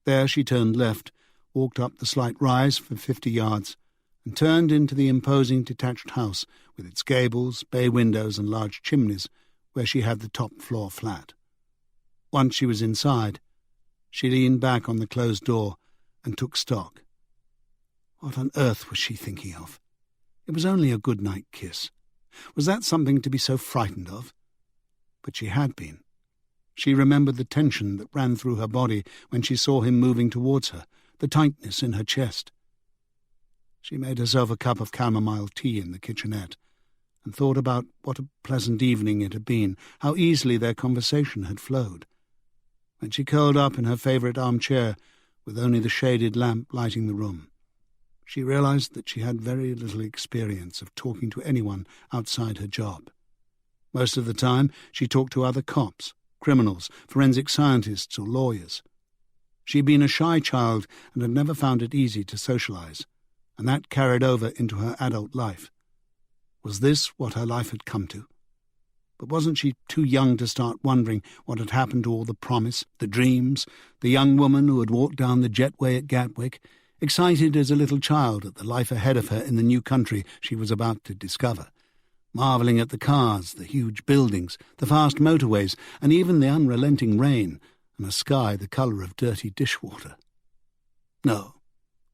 There she turned left, walked up the slight rise for 50 yards, and turned into the imposing detached house with its gables, bay windows and large chimneys, where she had the top floor flat. Once she was inside, she leaned back on the closed door and took stock. What on earth was she thinking of? It was only a good-night kiss. Was that something to be so frightened of? But she had been. She remembered the tension that ran through her body when she saw him moving towards her, the tightness in her chest. She made herself a cup of chamomile tea in the kitchenette and thought about what a pleasant evening it had been, how easily their conversation had flowed. When she curled up in her favourite armchair, with only the shaded lamp lighting the room, she realised that she had very little experience of talking to anyone outside her job. Most of the time she talked to other cops, criminals, forensic scientists or lawyers. She'd been a shy child and had never found it easy to socialise, and that carried over into her adult life. Was this what her life had come to? But wasn't she too young to start wondering what had happened to all the promise, the dreams, the young woman who had walked down the jetway at Gatwick, excited as a little child at the life ahead of her in the new country she was about to discover, marvelling at the cars, the huge buildings, the fast motorways, and even the unrelenting rain, and a sky the colour of dirty dishwater? No,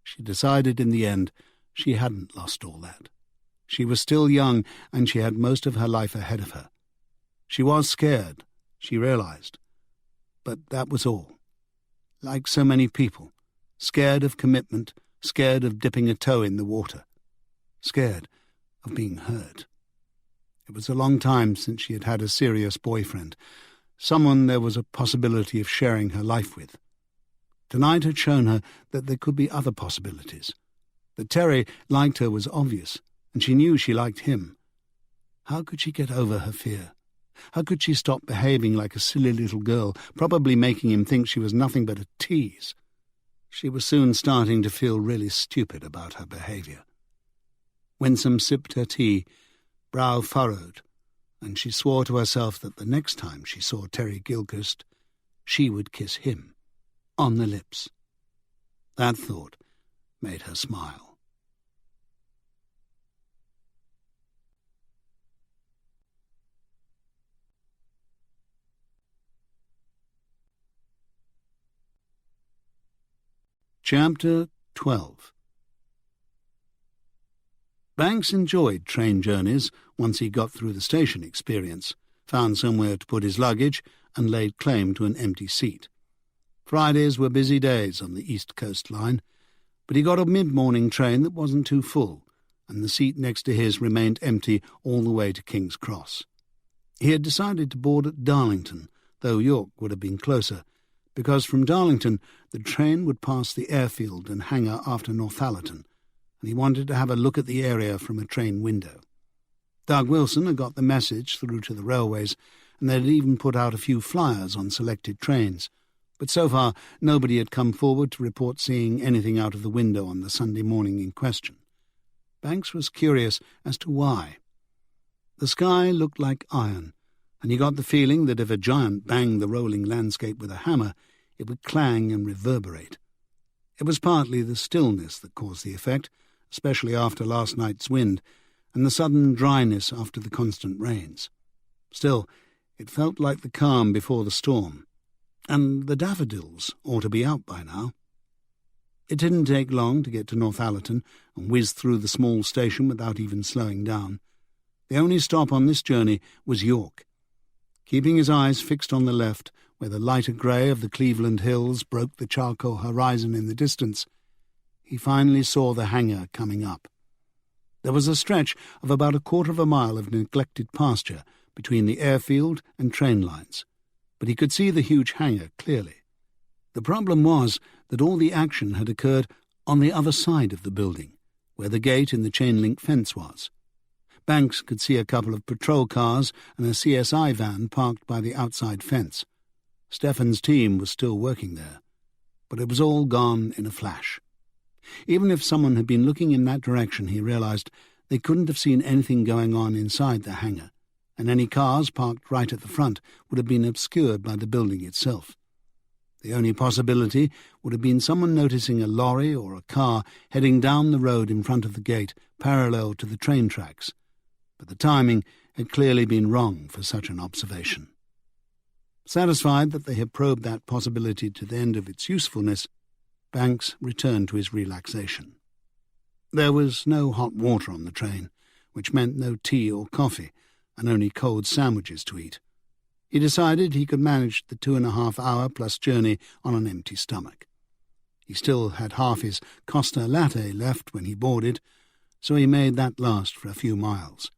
she decided in the end she hadn't lost all that. She was still young, and she had most of her life ahead of her. She was scared, she realised, but that was all. Like so many people, scared of commitment, scared of dipping a toe in the water, scared of being hurt. It was a long time since she had had a serious boyfriend, someone there was a possibility of sharing her life with. Tonight had shown her that there could be other possibilities. That Terry liked her was obvious, and she knew she liked him. How could she get over her fear? How could she stop behaving like a silly little girl, probably making him think she was nothing but a tease? She was soon starting to feel really stupid about her behaviour. Winsome sipped her tea, brow furrowed, and she swore to herself that the next time she saw Terry Gilchrist, she would kiss him on the lips. That thought made her smile. Chapter 12. Banks enjoyed train journeys once he got through the station experience, found somewhere to put his luggage, and laid claim to an empty seat. Fridays were busy days on the East Coast line, but he got a mid-morning train that wasn't too full, and the seat next to his remained empty all the way to King's Cross. He had decided to board at Darlington, though York would have been closer, because from Darlington the train would pass the airfield and hangar after Northallerton, and he wanted to have a look at the area from a train window. Doug Wilson had got the message through to the railways, and they had even put out a few flyers on selected trains, but so far nobody had come forward to report seeing anything out of the window on the Sunday morning in question. Banks was curious as to why. The sky looked like iron, and he got the feeling that if a giant banged the rolling landscape with a hammer, it would clang and reverberate. It was partly the stillness that caused the effect, especially after last night's wind, and the sudden dryness after the constant rains. Still, it felt like the calm before the storm, and the daffodils ought to be out by now. It didn't take long to get to Northallerton and whiz through the small station without even slowing down. The only stop on this journey was York. Keeping his eyes fixed on the left, where the lighter grey of the Cleveland hills broke the charcoal horizon in the distance, he finally saw the hangar coming up. There was a stretch of about 1/4 of a mile of neglected pasture between the airfield and train lines, but he could see the huge hangar clearly. The problem was that all the action had occurred on the other side of the building, where the gate in the chain-link fence was. Banks could see a couple of patrol cars and a CSI van parked by the outside fence. Stefan's team was still working there, but it was all gone in a flash. Even if someone had been looking in that direction, he realized they couldn't have seen anything going on inside the hangar, and any cars parked right at the front would have been obscured by the building itself. The only possibility would have been someone noticing a lorry or a car heading down the road in front of the gate, parallel to the train tracks, but the timing had clearly been wrong for such an observation. Satisfied that they had probed that possibility to the end of its usefulness, Banks returned to his relaxation. There was no hot water on the train, which meant no tea or coffee, and only cold sandwiches to eat. He decided he could manage the 2.5-hour-plus journey on an empty stomach. He still had half his Costa latte left when he boarded, so he made that last for a few miles.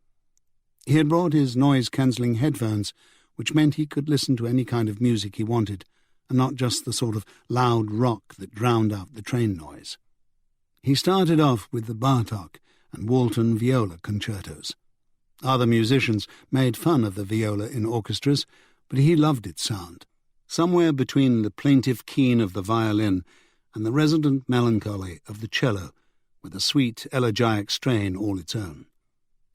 He had brought his noise-cancelling headphones, which meant he could listen to any kind of music he wanted, and not just the sort of loud rock that drowned out the train noise. He started off with the Bartók and Walton viola concertos. Other musicians made fun of the viola in orchestras, but he loved its sound, somewhere between the plaintive keen of the violin and the resonant melancholy of the cello, with a sweet, elegiac strain all its own.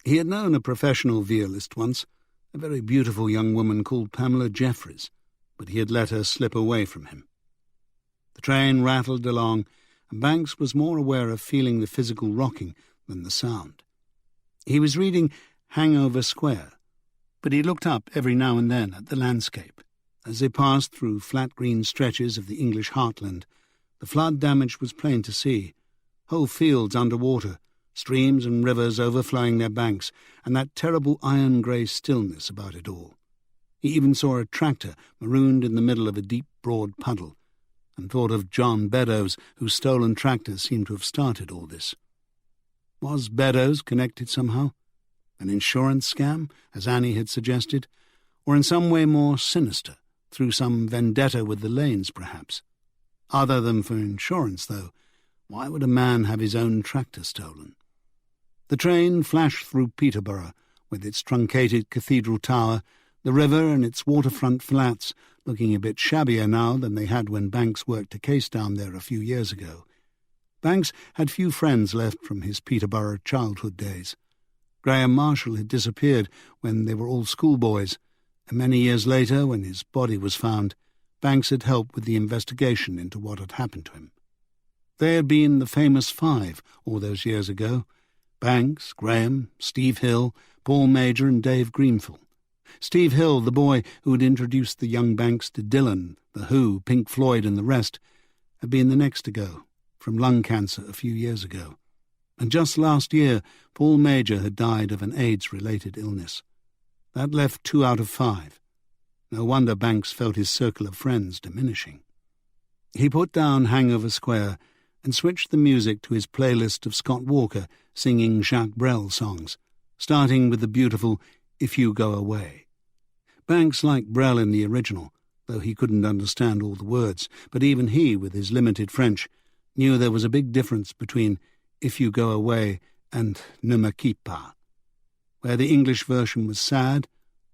He had known a professional violist once, a very beautiful young woman called Pamela Jeffries, but he had let her slip away from him. The train rattled along, and Banks was more aware of feeling the physical rocking than the sound. He was reading Hangover Square, but he looked up every now and then at the landscape. As they passed through flat green stretches of the English heartland, the flood damage was plain to see, whole fields under water, streams and rivers overflowing their banks, and that terrible iron-grey stillness about it all. He even saw a tractor marooned in the middle of a deep, broad puddle, and thought of John Beddoes, whose stolen tractor seemed to have started all this. Was Beddoes connected somehow? An insurance scam, as Annie had suggested? or in some way more sinister, through some vendetta with the Lanes, perhaps. Other than for insurance, though, why would a man have his own tractor stolen? The train flashed through Peterborough, with its truncated cathedral tower, the river and its waterfront flats, looking a bit shabbier now than they had when Banks worked a case down there a few years ago. Banks had few friends left from his Peterborough childhood days. Graham Marshall had disappeared when they were all schoolboys, and many years later, when his body was found, Banks had helped with the investigation into what had happened to him. They had been the famous five all those years ago: Banks, Graham, Steve Hill, Paul Major and Dave Greenfield. Steve Hill, the boy who had introduced the young Banks to Dylan, The Who, Pink Floyd and the rest, had been the next to go, from lung cancer a few years ago. And just last year, Paul Major had died of an AIDS-related illness. That left 2 out of 5. No wonder Banks felt his circle of friends diminishing. He put down Hangover Square and switched the music to his playlist of Scott Walker singing Jacques Brel songs, starting with the beautiful If You Go Away. Banks liked Brel in the original, though he couldn't understand all the words, but even he, with his limited French, knew there was a big difference between If You Go Away and Ne Me Quitte Pas. Where the English version was sad,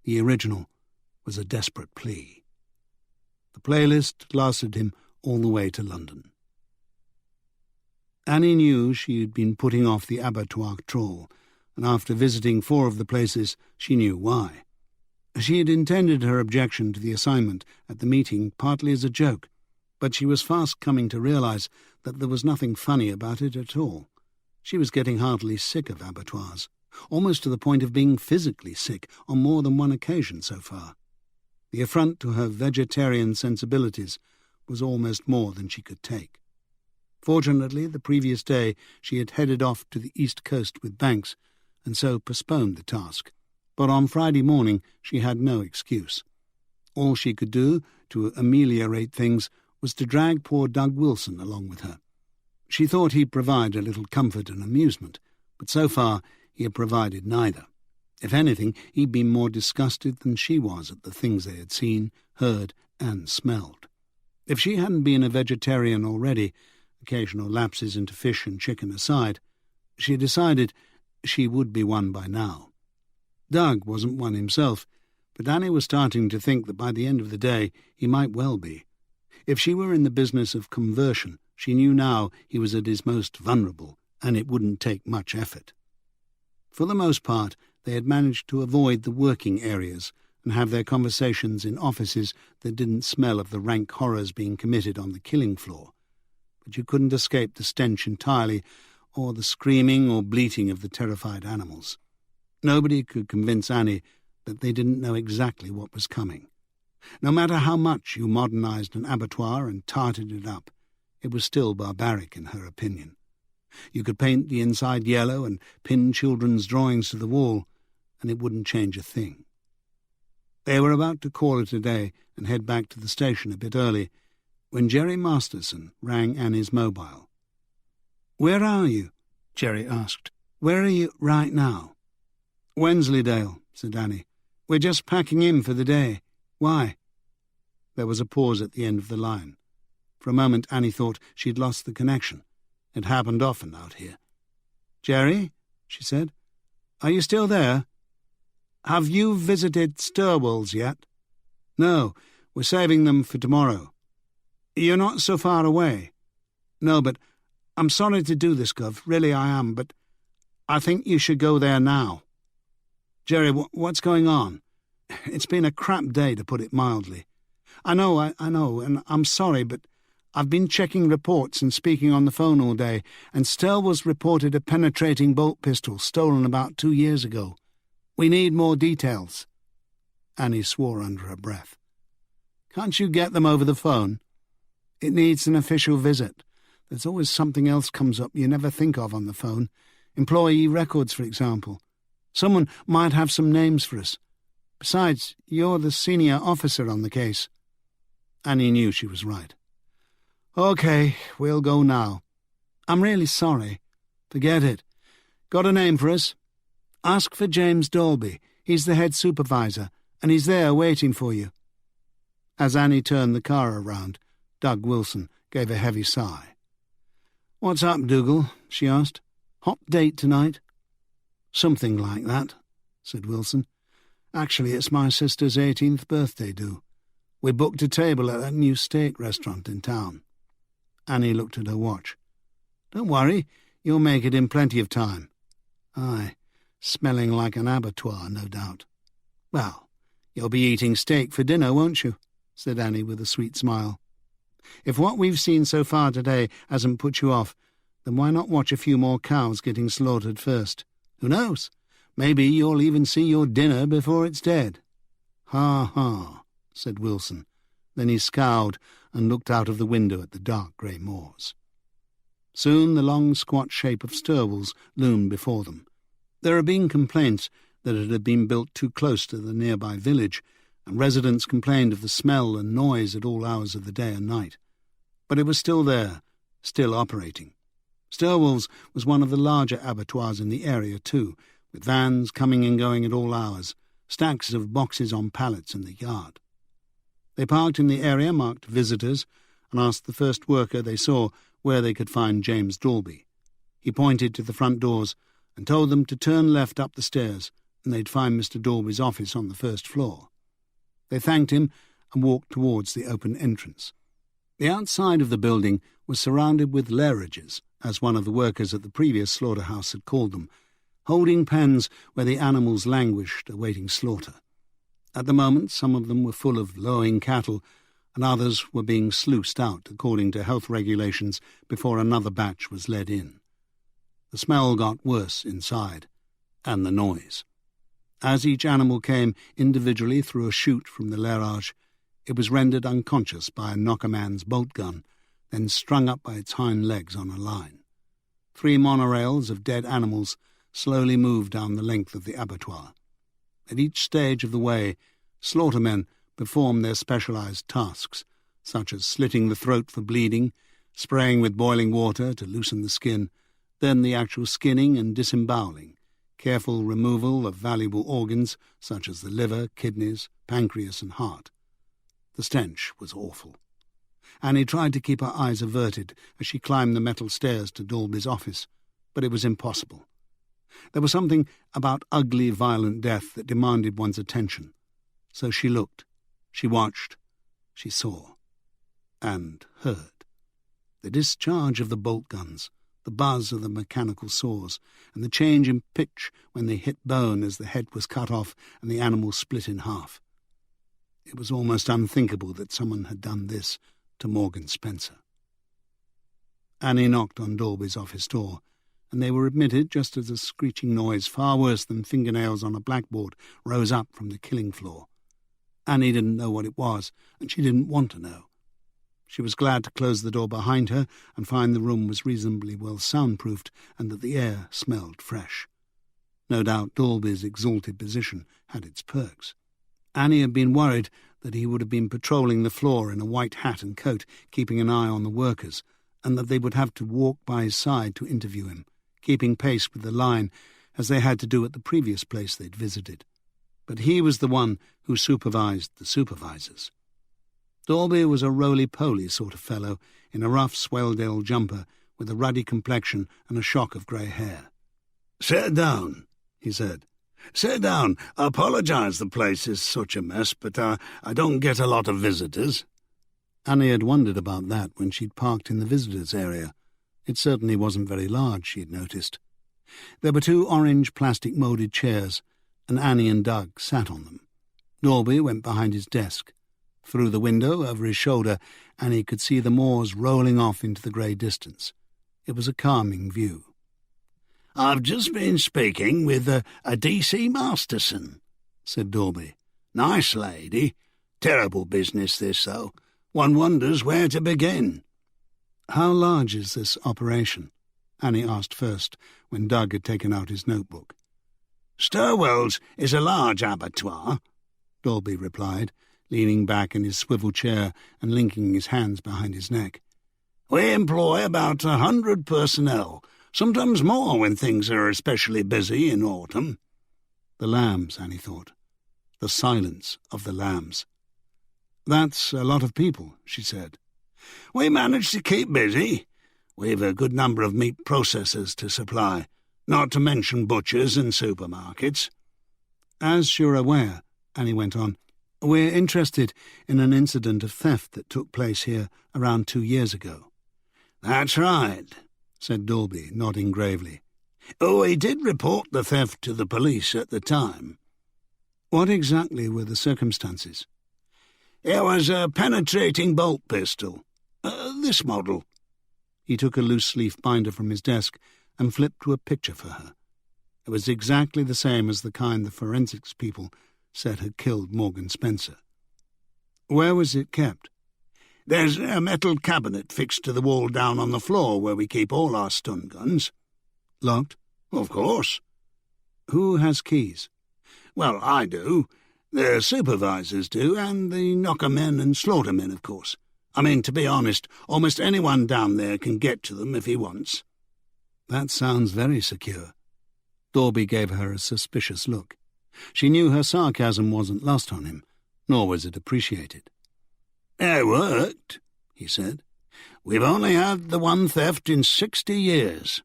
the original was a desperate plea. The playlist lasted him all the way to London. Annie knew she had been putting off the abattoir trawl, and after visiting 4 of the places, she knew why. She had intended her objection to the assignment at the meeting partly as a joke, but she was fast coming to realize that there was nothing funny about it at all. She was getting heartily sick of abattoirs, almost to the point of being physically sick on more than one occasion so far. The affront to her vegetarian sensibilities was almost more than she could take. Fortunately, the previous day she had headed off to the East Coast with Banks, and so postponed the task. But on Friday morning she had no excuse. All she could do to ameliorate things was to drag poor Doug Wilson along with her. She thought he'd provide a little comfort and amusement, but so far he had provided neither. If anything, he'd been more disgusted than she was at the things they had seen, heard, and smelled. If she hadn't been a vegetarian already, occasional lapses into fish and chicken aside, she decided she would be one by now. Doug wasn't one himself, but Annie was starting to think that by the end of the day he might well be. If she were in the business of conversion, she knew now he was at his most vulnerable, and it wouldn't take much effort. For the most part, they had managed to avoid the working areas and have their conversations in offices that didn't smell of the rank horrors being committed on the killing floor. But you couldn't escape the stench entirely, or the screaming or bleating of the terrified animals. Nobody could convince Annie that they didn't know exactly what was coming. No matter how much you modernized an abattoir and tarted it up, it was still barbaric in her opinion. You could paint the inside yellow and pin children's drawings to the wall, and it wouldn't change a thing. They were about to call it a day and head back to the station a bit early when Jerry Masterson rang Annie's mobile. "Where are you?" Jerry asked. "Where are you right now?" "Wensleydale," said Annie. "We're just packing in for the day. Why?" There was a pause at the end of the line. For a moment Annie thought she'd lost the connection. It happened often out here. "Jerry," she said, "are you still there? Have you visited Stirwell's yet?" "No, we're saving them for tomorrow." "You're not so far away?" "No, but I'm sorry to do this, Gov, really I am, but I think you should go there now." "Jerry, what's going on?" "It's been a crap day, to put it mildly." I know, and I'm sorry, but I've been checking reports and speaking on the phone all day, and Stirwell's reported a penetrating bolt pistol stolen about 2 years ago. We need more details." Annie swore under her breath. "Can't you get them over the phone?" "It needs an official visit. There's always something else comes up you never think of on the phone. Employee records, for example. Someone might have some names for us. Besides, you're the senior officer on the case." Annie knew she was right. "OK, we'll go now. I'm really sorry. Forget it. Got a name for us? Ask for James Dolby. He's the head supervisor, and he's there waiting for you." As Annie turned the car around, Doug Wilson gave a heavy sigh. "What's up, Dougal?" she asked. "Hot date tonight?" "Something like that," said Wilson. "Actually, it's my sister's 18th birthday due. We booked a table at that new steak restaurant in town." Annie looked at her watch. "Don't worry, you'll make it in plenty of time." "Aye, smelling like an abattoir, no doubt." "Well, you'll be eating steak for dinner, won't you?" said Annie with a sweet smile. "If what we've seen so far today hasn't put you off, then why not watch a few more cows getting slaughtered first? Who knows? Maybe you'll even see your dinner before it's dead." "Ha ha," said Wilson. Then he scowled and looked out of the window at the dark grey moors. Soon the long squat shape of Stirwell's loomed before them. There had been complaints that it had been built too close to the nearby village, and residents complained of the smell and noise at all hours of the day and night. But it was still there, still operating. Stirwell's was one of the larger abattoirs in the area too, with vans coming and going at all hours, stacks of boxes on pallets in the yard. They parked in the area marked visitors and asked the first worker they saw where they could find James Dalby. He pointed to the front doors and told them to turn left up the stairs, and they'd find Mr. Dalby's office on the first floor. They thanked him and walked towards the open entrance. The outside of the building was surrounded with lairages, as one of the workers at the previous slaughterhouse had called them, holding pens where the animals languished awaiting slaughter. At the moment, some of them were full of lowing cattle, and others were being sluiced out according to health regulations before another batch was led in. The smell got worse inside, and the noise. As each animal came individually through a chute from the lairage, it was rendered unconscious by a knockerman's bolt gun, then strung up by its hind legs on a line. 3 monorails of dead animals slowly moved down the length of the abattoir. At each stage of the way, slaughtermen performed their specialized tasks, such as slitting the throat for bleeding, spraying with boiling water to loosen the skin, then the actual skinning and disemboweling, careful removal of valuable organs such as the liver, kidneys, pancreas and heart. The stench was awful. Annie tried to keep her eyes averted as she climbed the metal stairs to Dalby's office, but it was impossible. There was something about ugly, violent death that demanded one's attention. So she looked, she watched, she saw, and heard. The discharge of the bolt guns, the buzz of the mechanical saws, and the change in pitch when they hit bone as the head was cut off and the animal split in half. It was almost unthinkable that someone had done this to Morgan Spencer. Annie knocked on Dalby's office door, and they were admitted just as a screeching noise far worse than fingernails on a blackboard rose up from the killing floor. Annie didn't know what it was, and she didn't want to know. She was glad to close the door behind her and find the room was reasonably well soundproofed and that the air smelled fresh. No doubt Dalby's exalted position had its perks. Annie had been worried that he would have been patrolling the floor in a white hat and coat, keeping an eye on the workers, and that they would have to walk by his side to interview him, keeping pace with the line as they had to do at the previous place they'd visited. But he was the one who supervised the supervisors. Dalby was a roly-poly sort of fellow in a rough Swelldale jumper with a ruddy complexion and a shock of grey hair. "Sit down," he said. "Sit down. I apologise the place is such a mess, but I don't get a lot of visitors." Annie had wondered about that when she'd parked in the visitors' area. It certainly wasn't very large, she'd noticed. There were 2 orange plastic moulded chairs, and Annie and Doug sat on them. Dalby went behind his desk. Through the window, over his shoulder, Annie could see the moors rolling off into the grey distance. It was a calming view. "I've just been speaking with a D.C. Masterson," said Dalby. "Nice lady. Terrible business this, though. One wonders where to begin." "How large is this operation?" Annie asked first, when Doug had taken out his notebook. "Stirwell's is a large abattoir," Dalby replied, leaning back in his swivel chair and linking his hands behind his neck. "We employ about 100 personnel, sometimes more when things are especially busy in autumn." The lambs, Annie thought. the silence of the lambs. "That's a lot of people," she said. "We manage to keep busy. We've a good number of meat processors to supply, not to mention butchers and supermarkets." "As you're aware," Annie went on, "we're interested in an incident of theft that took place here around 2 years ago." "That's right," said Dalby, nodding gravely. "We did report the theft to the police at the time." "What exactly were the circumstances?" "It was a penetrating bolt pistol. This model." He took a loose-leaf binder from his desk and flipped to a picture for her. It was exactly the same as the kind the forensics people said had killed Morgan Spencer. "Where was it kept?" "There's a metal cabinet fixed to the wall down on the floor where we keep all our stun guns." "Locked?" "Of course." "Who has keys?" "Well, I do. The supervisors do, and the knocker men and slaughter men, of course. I mean, to be honest, almost anyone down there can get to them if he wants." "That sounds very secure." Dalby gave her a suspicious look. She knew her sarcasm wasn't lost on him, nor was it appreciated. "It worked," he said. "We've only had the one theft in 60 years.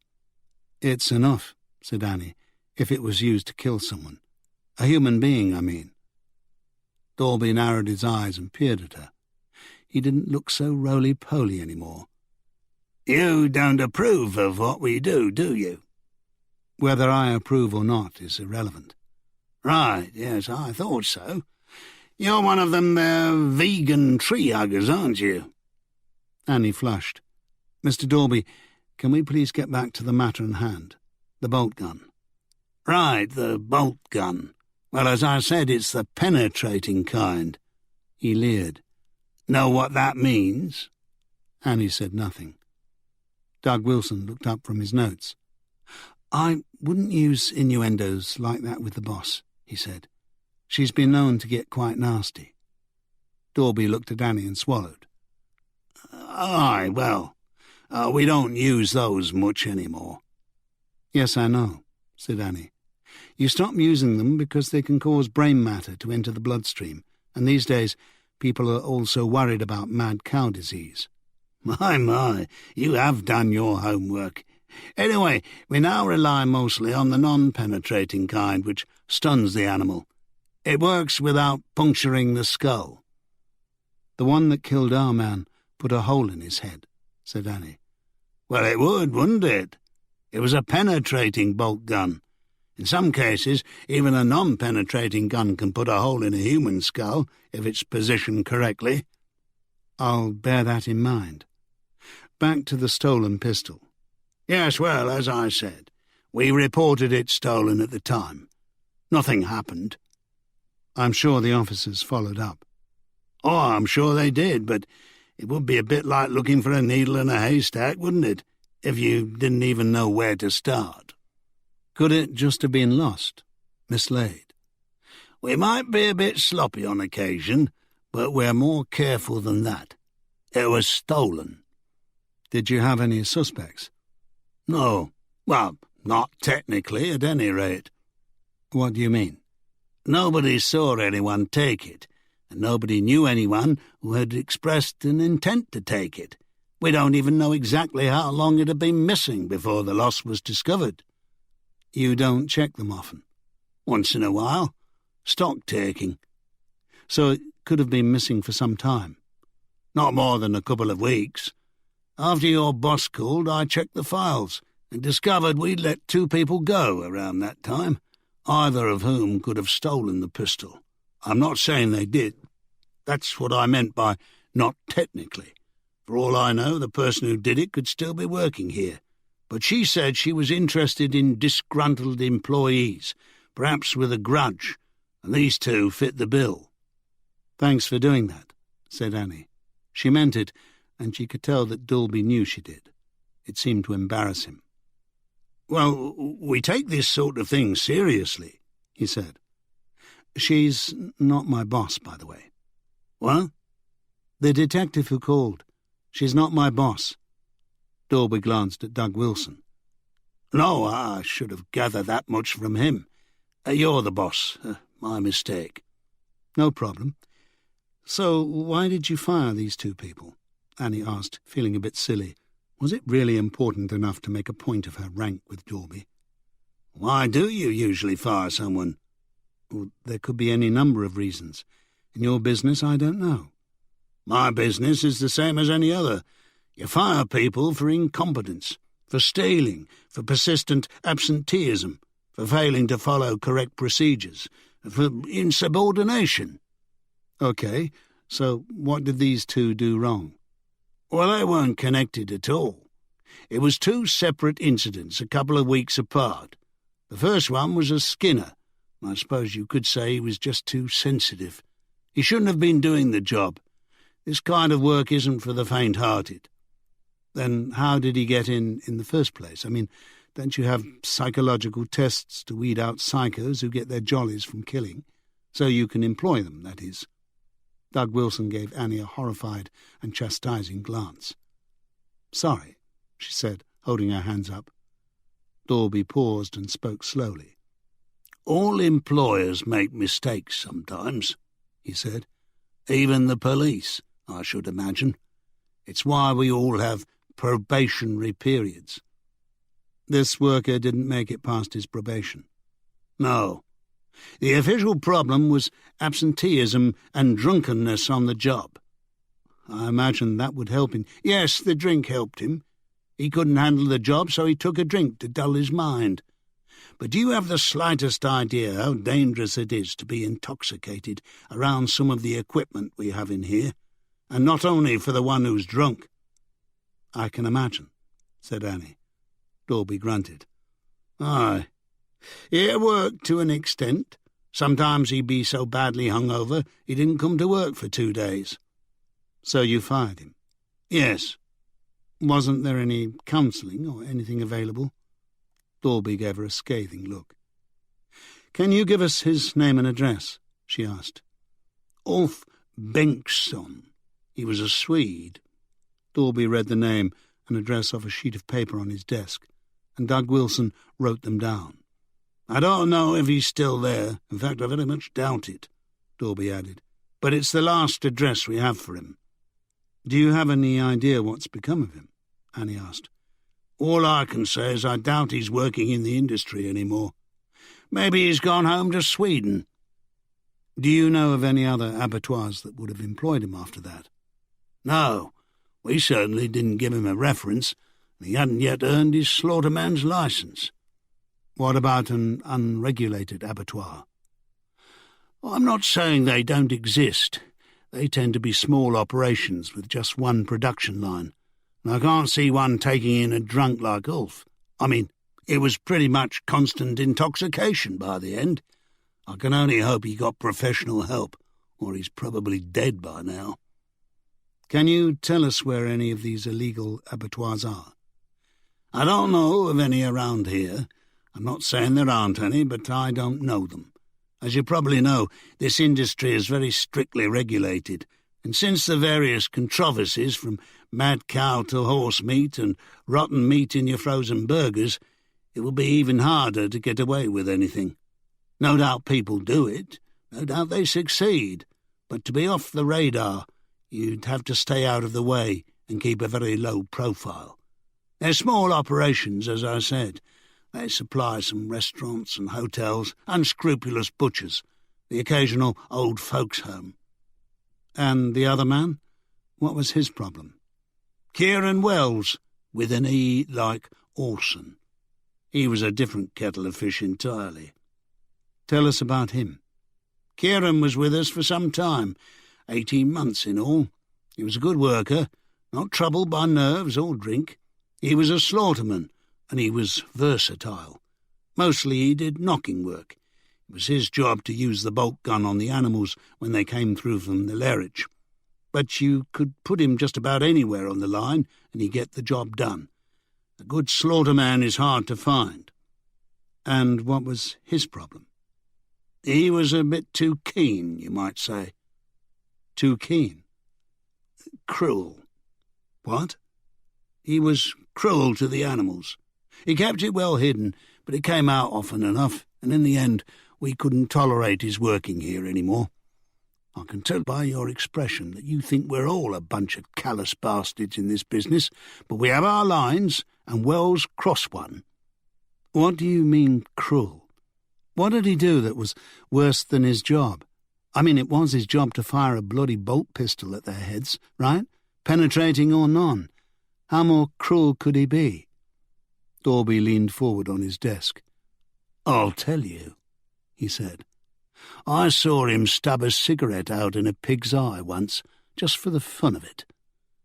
"It's enough," said Annie, "if it was used to kill someone. A human being, I mean." Dalby narrowed his eyes and peered at her. He didn't look so roly-poly anymore. "You don't approve of what we do you?" "Whether I approve or not is irrelevant." "Right, yes, I thought so. You're one of them there vegan tree-huggers, aren't you?" Annie flushed. "Mr. Dalby, can we please get back to the matter in hand? The bolt gun." "Right, the bolt gun. Well, as I said, it's the penetrating kind." He leered. "Know what that means?" Annie said nothing. Doug Wilson looked up from his notes. "I wouldn't use innuendos like that with the boss," he said. "She's been known to get quite nasty." Dalby looked at Annie and swallowed. "Aye, well, we don't use those much anymore." "Yes, I know," said Annie. "You stop using them because they can cause brain matter to enter the bloodstream, and these days people are also worried about mad cow disease." My, you have done your homework. Anyway, we now rely mostly on the non-penetrating kind, which stuns the animal. It works without puncturing the skull." "The one that killed our man put a hole in his head," said Annie. "Well, it would, wouldn't it? It was a penetrating bolt gun. In some cases, even a non-penetrating gun can put a hole in a human skull if it's positioned correctly." "I'll bear that in mind. Back to the stolen pistol." "Yes, well, as I said, we reported it stolen at the time. Nothing happened." "I'm sure the officers followed up." "Oh, I'm sure they did, but it would be a bit like looking for a needle in a haystack, wouldn't it, if you didn't even know where to start?" "Could it just have been lost? Mislaid?" "We might be a bit sloppy on occasion, but we're more careful than that. It was stolen." "Did you have any suspects?" "No. Well, not technically, at any rate." "What do you mean?" "Nobody saw anyone take it, and nobody knew anyone who had expressed an intent to take it. We don't even know exactly how long it had been missing before the loss was discovered." "You don't check them often?" "Once in a while. Stock-taking." "So it could have been missing for some time?" "Not more than a couple of weeks. After your boss called, I checked the files and discovered we'd let 2 people go around that time, either of whom could have stolen the pistol. I'm not saying they did. That's what I meant by not technically. For all I know, the person who did it could still be working here. But she said she was interested in disgruntled employees, perhaps with a grudge, and these 2 fit the bill." "Thanks for doing that," said Annie. She meant it, and she could tell that Dalby knew she did. It seemed to embarrass him. "Well, we take this sort of thing seriously," he said. "She's not my boss, by the way." "What?" "The detective who called. She's not my boss." Dalby glanced at Doug Wilson. "No, I should have gathered that much from him. You're the boss. My mistake." No problem. So why did you fire these two people? Annie asked, feeling a bit silly. Was it really important enough to make a point of her rank with Dorby? Why do you usually fire someone? Well, there could be any number of reasons. In your business, I don't know. My business is the same as any other. You fire people for incompetence, for stealing, for persistent absenteeism, for failing to follow correct procedures, for insubordination. OK, so what did these two do wrong? Well, they weren't connected at all. It was two separate incidents a couple of weeks apart. The first one was a Skinner. I suppose you could say he was just too sensitive. He shouldn't have been doing the job. This kind of work isn't for the faint-hearted. Then how did he get in the first place? I mean, don't you have psychological tests to weed out psychos who get their jollies from killing? So you can employ them, that is. Doug Wilson gave Annie a horrified and chastising glance. Sorry, she said, holding her hands up. Dorby paused and spoke slowly. All employers make mistakes sometimes, he said. Even the police, I should imagine. It's why we all have probationary periods. This worker didn't make it past his probation. No. The official problem was absenteeism and drunkenness on the job. I imagine that would help him. Yes, the drink helped him. He couldn't handle the job, so he took a drink to dull his mind. But do you have the slightest idea how dangerous it is to be intoxicated around some of the equipment we have in here? And not only for the one who's drunk. I can imagine, said Annie. Dorby grunted. Aye. It worked to an extent. Sometimes he'd be so badly hungover he didn't come to work for 2 days. So you fired him? Yes. Wasn't there any counselling or anything available? Dorby gave her a scathing look. Can you give us his name and address? She asked. Ulf Bengtsson. He was a Swede. Dorby read the name and address off a sheet of paper on his desk, and Doug Wilson wrote them down. I don't know if he's still there. In fact, I very much doubt it, Dorby added. But it's the last address we have for him. Do you have any idea what's become of him? Annie asked. All I can say is I doubt he's working in the industry anymore. Maybe he's gone home to Sweden. Do you know of any other abattoirs that would have employed him after that? No, we certainly didn't give him a reference, and he hadn't yet earned his slaughterman's licence. What about an unregulated abattoir? I'm not saying they don't exist. They tend to be small operations with just one production line. And I can't see one taking in a drunk like Ulf. I mean, it was pretty much constant intoxication by the end. I can only hope he got professional help, or he's probably dead by now. Can you tell us where any of these illegal abattoirs are? I don't know of any around here. I'm not saying there aren't any, but I don't know them. As you probably know, this industry is very strictly regulated, and since the various controversies from mad cow to horse meat and rotten meat in your frozen burgers, it will be even harder to get away with anything. No doubt people do it, no doubt they succeed, but to be off the radar, you'd have to stay out of the way and keep a very low profile. They're small operations, as I said. They supply some restaurants and hotels, unscrupulous butchers, the occasional old folks' home. And the other man? What was his problem? Kieran Wells, with an E like Orson. He was a different kettle of fish entirely. Tell us about him. Kieran was with us for some time, 18 months in all. He was a good worker, not troubled by nerves or drink. He was a slaughterman, and he was versatile. Mostly he did knocking work. It was his job to use the bolt gun on the animals when they came through from the lerage. But you could put him just about anywhere on the line, and he'd get the job done. A good slaughterman is hard to find. And what was his problem? He was a bit too keen, you might say. Too keen? Cruel. What? He was cruel to the animals. He kept it well hidden, but it came out often enough, and in the end we couldn't tolerate his working here any more. I can tell by your expression that you think we're all a bunch of callous bastards in this business, but we have our lines, and Wells crossed one." "What do you mean, cruel? What did he do that was worse than his job? I mean, it was his job to fire a bloody bolt pistol at their heads, right? Penetrating or none. How more cruel could he be?" Dalby leaned forward on his desk. "I'll tell you," he said. "I saw him stab a cigarette out in a pig's eye once, just for the fun of it.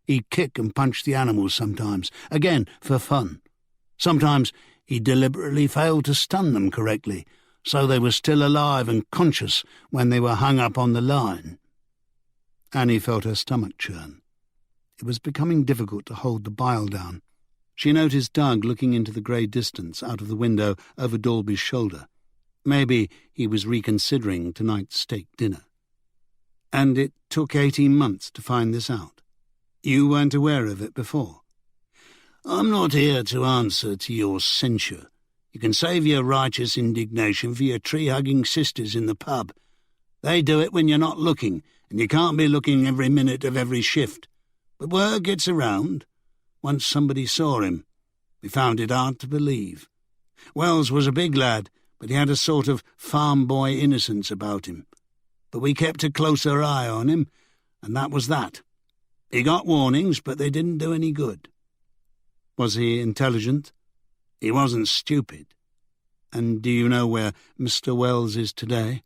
He'd kick and punch the animals sometimes, again for fun. Sometimes he deliberately failed to stun them correctly, so they were still alive and conscious when they were hung up on the line." Annie felt her stomach churn. It was becoming difficult to hold the bile down. She noticed Doug looking into the grey distance out of the window over Dalby's shoulder. Maybe he was reconsidering tonight's steak dinner. "And it took 18 months to find this out? You weren't aware of it before?" "I'm not here to answer to your censure. You can save your righteous indignation for your tree-hugging sisters in the pub. They do it when you're not looking, and you can't be looking every minute of every shift. But word gets around. Once somebody saw him. We found it hard to believe. Wells was a big lad, but he had a sort of farm boy innocence about him. But we kept a closer eye on him, and that was that. He got warnings, but they didn't do any good." "Was he intelligent?" "He wasn't stupid." "And do you know where Mr. Wells is today?"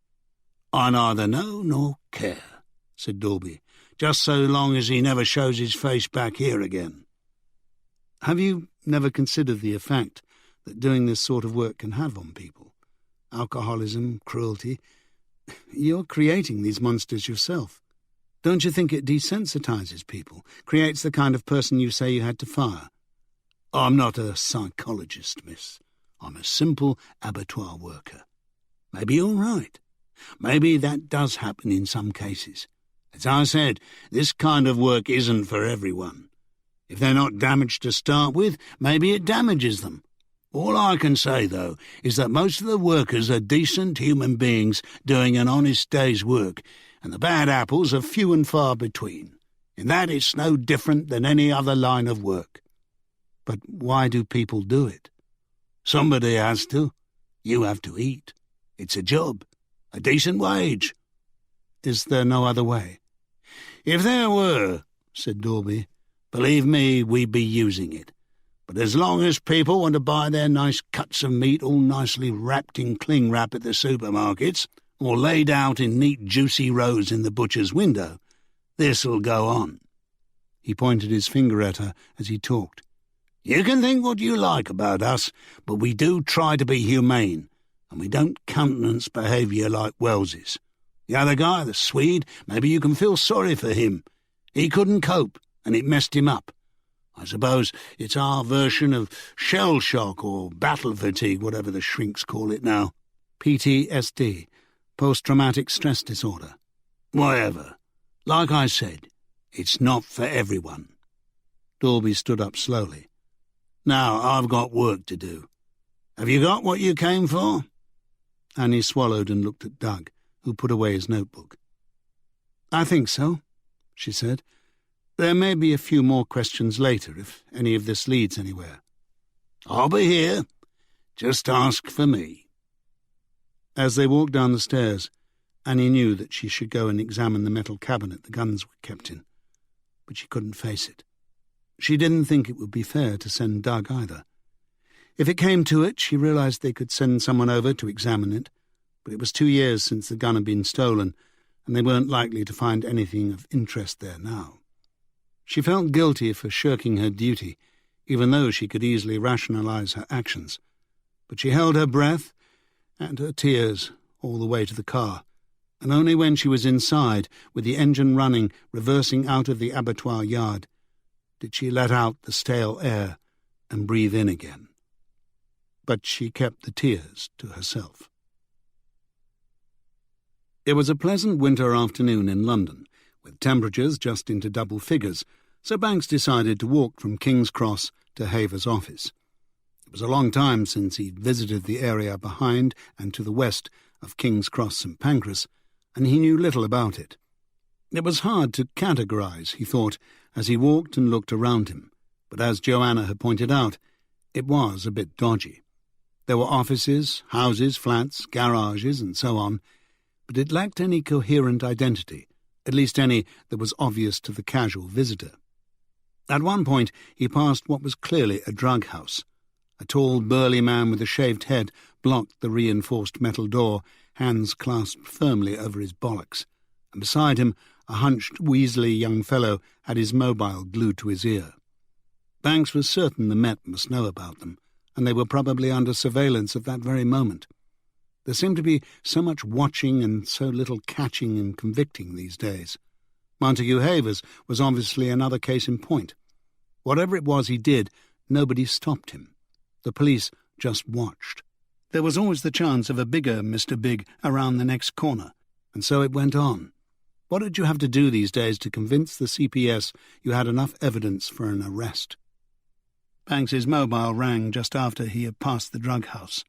"I neither know nor care," said Dalby, "just so long as he never shows his face back here again." "Have you never considered the effect that doing this sort of work can have on people? Alcoholism, cruelty. You're creating these monsters yourself. Don't you think it desensitizes people, creates the kind of person you say you had to fire?" "I'm not a psychologist, miss. I'm a simple abattoir worker. Maybe you're right. Maybe that does happen in some cases. As I said, this kind of work isn't for everyone. If they're not damaged to start with, maybe it damages them. All I can say, though, is that most of the workers are decent human beings doing an honest day's work, and the bad apples are few and far between. In that it's no different than any other line of work." "But why do people do it?" "Somebody has to. You have to eat. It's a job, a decent wage." "Is there no other way?" "If there were," said Dalby, "believe me, we'd be using it. But as long as people want to buy their nice cuts of meat all nicely wrapped in cling wrap at the supermarkets, or laid out in neat juicy rows in the butcher's window, this'll go on." He pointed his finger at her as he talked. "You can think what you like about us, but we do try to be humane, and we don't countenance behaviour like Wells's. The other guy, the Swede, maybe you can feel sorry for him. He couldn't cope, and it messed him up. I suppose it's our version of shell shock or battle fatigue, whatever the shrinks call it now." "PTSD, post-traumatic stress disorder." "Whatever. Like I said, it's not for everyone." Dalby stood up slowly. "Now I've got work to do. Have you got what you came for?" Annie swallowed and looked at Doug, who put away his notebook. "I think so," she said. "There may be a few more questions later, if any of this leads anywhere." "I'll be here. Just ask for me." As they walked down the stairs, Annie knew that she should go and examine the metal cabinet the guns were kept in, but she couldn't face it. She didn't think it would be fair to send Doug either. If it came to it, she realized they could send someone over to examine it, but it was 2 years since the gun had been stolen, and they weren't likely to find anything of interest there now. She felt guilty for shirking her duty, even though she could easily rationalize her actions. But she held her breath and her tears all the way to the car, and only when she was inside, with the engine running, reversing out of the abattoir yard, did she let out the stale air and breathe in again. But she kept the tears to herself. It was a pleasant winter afternoon in London, with temperatures just into double figures, so Banks decided to walk from King's Cross to Haver's office. It was a long time since he'd visited the area behind and to the west of King's Cross St Pancras, and he knew little about it. It was hard to categorise, he thought, as he walked and looked around him, but as Joanna had pointed out, it was a bit dodgy. There were offices, houses, flats, garages, and so on, but it lacked any coherent identity, at least any that was obvious to the casual visitor. At one point he passed what was clearly a drug house. A tall, burly man with a shaved head blocked the reinforced metal door, hands clasped firmly over his bollocks, and beside him a hunched, weaselly young fellow had his mobile glued to his ear. Banks was certain the Met must know about them, and they were probably under surveillance at that very moment. There seemed to be so much watching and so little catching and convicting these days. Montague Havers was obviously another case in point. Whatever it was he did, nobody stopped him. The police just watched. There was always the chance of a bigger Mr. Big around the next corner, and so it went on. What did you have to do these days to convince the CPS you had enough evidence for an arrest? Banks's mobile rang just after he had passed the drug house.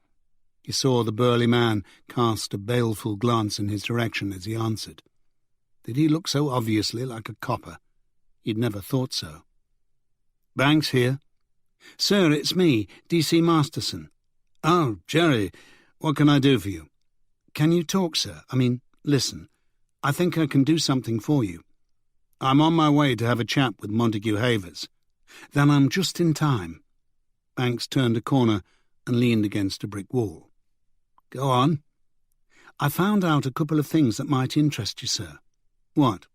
He saw the burly man cast a baleful glance in his direction as he answered. Did he look so obviously like a copper? He'd never thought so. Banks here. Sir, it's me, D.C. Masterson. Oh, Jerry, what can I do for you? Can you talk, sir? Listen. I think I can do something for you. I'm on my way to have a chat with Montague Havers. Then I'm just in time. Banks turned a corner and leaned against a brick wall. Go on. I found out a couple of things that might interest you, sir. What?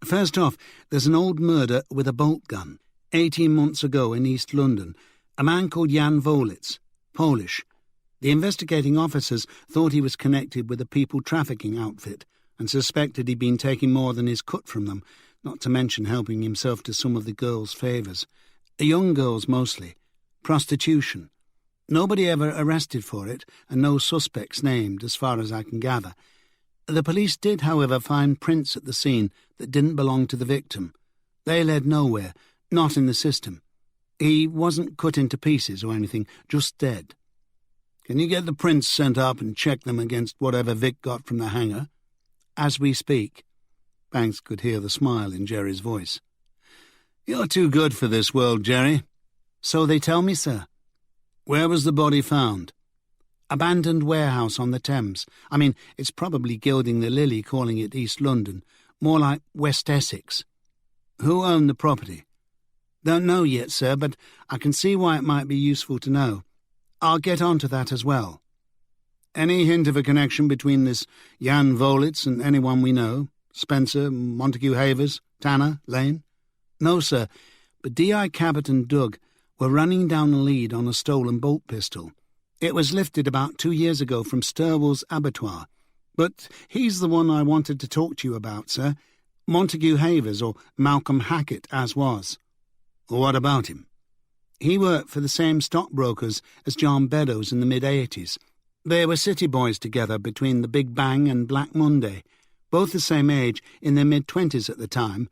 First off, there's an old murder with a bolt gun, 18 months ago in East London. A man called Jan Wolitz, Polish. The investigating officers thought he was connected with a people trafficking outfit and suspected he'd been taking more than his cut from them, not to mention helping himself to some of the girls' favours. Young girls mostly. Prostitution. Nobody ever arrested for it, and no suspects named, as far as I can gather. The police did, however, find prints at the scene that didn't belong to the victim. They led nowhere, not in the system. He wasn't cut into pieces or anything, just dead. Can you get the prints sent up and check them against whatever Vic got from the hangar? As we speak. Banks could hear the smile in Jerry's voice. You're too good for this world, Jerry. So they tell me, sir. Where was the body found? Abandoned warehouse on the Thames. It's probably gilding the lily calling it East London. More like West Essex. Who owned the property? Don't know yet, sir, but I can see why it might be useful to know. I'll get on to that as well. Any hint of a connection between this Jan Wolitz and anyone we know? Spencer, Montague Havers, Tanner, Lane? No, sir, but D.I. Cabot and Doug were running down a lead on a stolen bolt pistol. It was lifted about 2 years ago from Stirwell's abattoir. But he's the one I wanted to talk to you about, sir. Montague Havers, or Malcolm Hackett, as was. What about him? He worked for the same stockbrokers as John Beddoes in the mid-80s. They were city boys together between the Big Bang and Black Monday, both the same age, in their mid-20s at the time.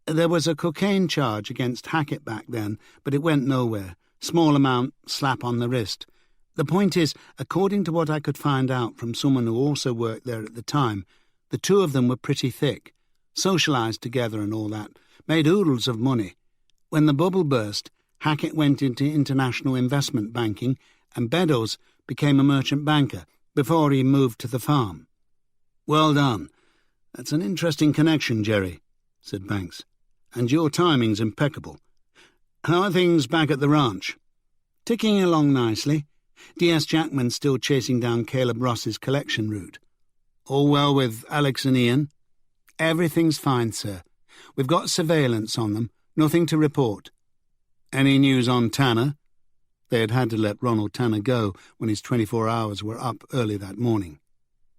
There was a cocaine charge against Hackett back then, but it went nowhere. Small amount, slap on the wrist. The point is, according to what I could find out from someone who also worked there at the time, the two of them were pretty thick, socialised together and all that, made oodles of money. When the bubble burst, Hackett went into international investment banking, and Beddoes became a merchant banker before he moved to the farm. Well done. That's an interesting connection, Jerry, said Banks. And your timing's impeccable. How are things back at the ranch? Ticking along nicely. D.S. Jackman's still chasing down Caleb Ross's collection route. All well with Alex and Ian? Everything's fine, sir. We've got surveillance on them. Nothing to report. Any news on Tanner? They had to let Ronald Tanner go when his 24 hours were up early that morning.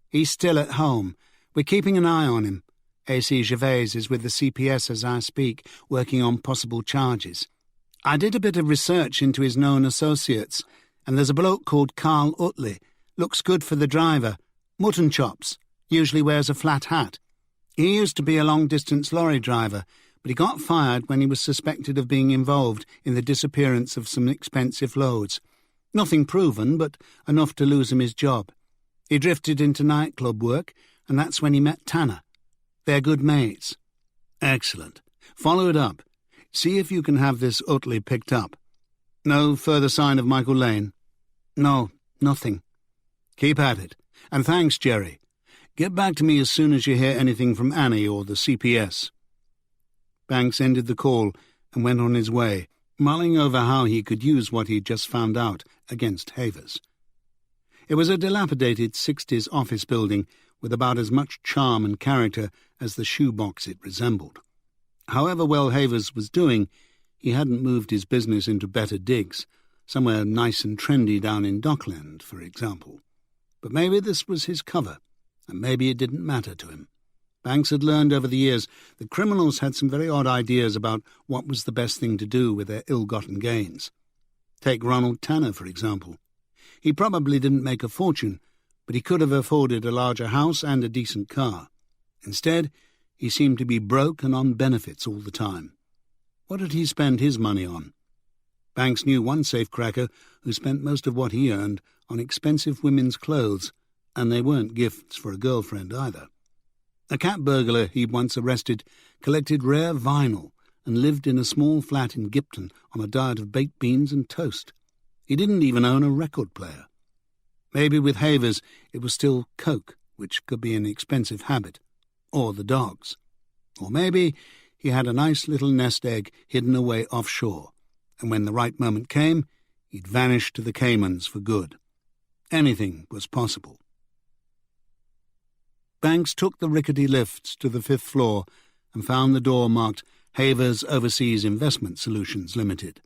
He's still at home. We're keeping an eye on him. A.C. Gervais is with the CPS as I speak, working on possible charges. I did a bit of research into his known associates, and there's a bloke called Carl Utley. Looks good for the driver. Mutton chops. Usually wears a flat hat. He used to be a long-distance lorry driver, but he got fired when he was suspected of being involved in the disappearance of some expensive loads. Nothing proven, but enough to lose him his job. He drifted into nightclub work, and that's when he met Tanner. They're good mates." "Excellent. Follow it up. See if you can have this Utley picked up. No further sign of Michael Lane?" "No, nothing." "Keep at it. And thanks, Jerry. Get back to me as soon as you hear anything from Annie or the CPS." Banks ended the call and went on his way, mulling over how he could use what he'd just found out against Havers. It was a dilapidated 60s office building with about as much charm and character as the shoebox it resembled. However well Havers was doing, he hadn't moved his business into better digs, somewhere nice and trendy down in Dockland, for example. But maybe this was his cover, and maybe it didn't matter to him. Banks had learned over the years that criminals had some very odd ideas about what was the best thing to do with their ill-gotten gains. Take Ronald Tanner, for example. He probably didn't make a fortune, but he could have afforded a larger house and a decent car. Instead, he seemed to be broke and on benefits all the time. What did he spend his money on? Banks knew one safecracker who spent most of what he earned on expensive women's clothes, and they weren't gifts for a girlfriend either. A cat burglar he'd once arrested collected rare vinyl and lived in a small flat in Gipton on a diet of baked beans and toast. He didn't even own a record player. Maybe with Havers it was still coke, which could be an expensive habit, or the dogs. Or maybe he had a nice little nest egg hidden away offshore, and when the right moment came, he'd vanish to the Caymans for good. Anything was possible. Banks took the rickety lifts to the 5th floor and found the door marked Havers Overseas Investment Solutions Limited.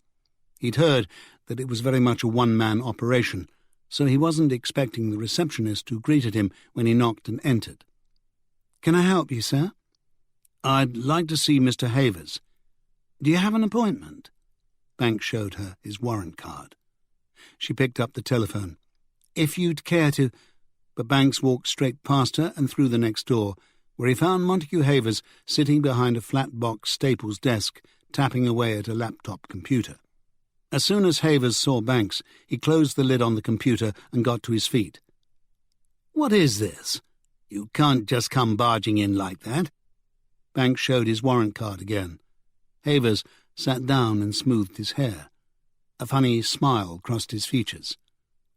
He'd heard that it was very much a one-man operation, so he wasn't expecting the receptionist who greeted him when he knocked and entered. "Can I help you, sir?" "I'd like to see Mr. Havers." "Do you have an appointment?" Banks showed her his warrant card. She picked up the telephone. "If you'd care to—" But Banks walked straight past her and through the next door, where he found Montague Havers sitting behind a flat-box Staples desk, tapping away at a laptop computer. As soon as Havers saw Banks, he closed the lid on the computer and got to his feet. "What is this? You can't just come barging in like that." Banks showed his warrant card again. Havers sat down and smoothed his hair. A funny smile crossed his features.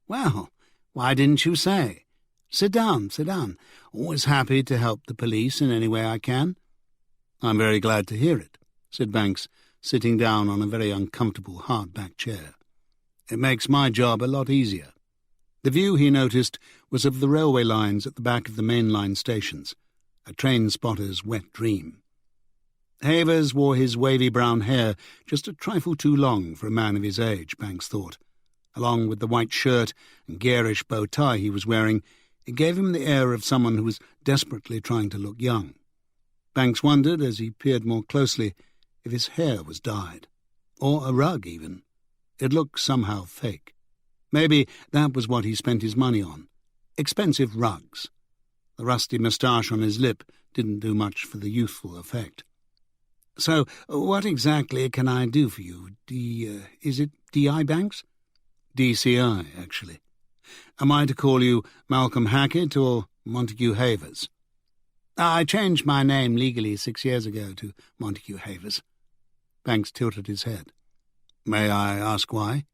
"Well, why didn't you say? Sit down, sit down. Always happy to help the police in any way I can." "I'm very glad to hear it," said Banks, sitting down on a very uncomfortable hard-back chair. "It makes my job a lot easier." The view, he noticed, was of the railway lines at the back of the main-line stations, a train spotter's wet dream. Havers wore his wavy brown hair just a trifle too long for a man of his age, Banks thought. Along with the white shirt and garish bow tie he was wearing, it gave him the air of someone who was desperately trying to look young. Banks wondered, as he peered more closely, if his hair was dyed. Or a rug, even. It looked somehow fake. Maybe that was what he spent his money on. Expensive rugs. The rusty moustache on his lip didn't do much for the youthful effect. "So, what exactly can I do for you? Is it D.I. Banks?" "DCI, actually. Am I to call you Malcolm Hackett or Montague Havers?" "I changed my name legally 6 years ago to Montague Havers." Banks tilted his head. "May I ask why?"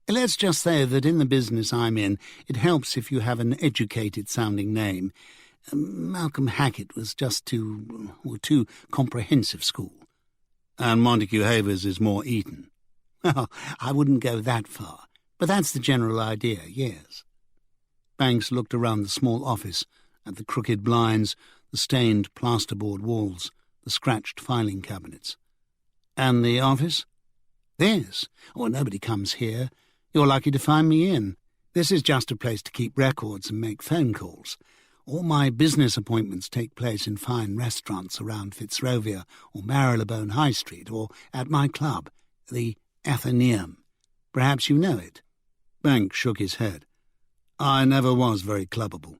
"Let's just say that in the business I'm in, it helps if you have an educated-sounding name. Malcolm Hackett was just too comprehensive school." "And Montague Havers is more Eton." "Oh, I wouldn't go that far, but that's the general idea, yes." Banks looked around the small office, at the crooked blinds, the stained plasterboard walls, the scratched filing cabinets. "And the office?" "This? Oh, nobody comes here. You're lucky to find me in. This is just a place to keep records and make phone calls. All my business appointments take place in fine restaurants around Fitzrovia or Marylebone High Street or at my club, the Athenaeum. Perhaps you know it." Banks shook his head. "I never was very clubbable."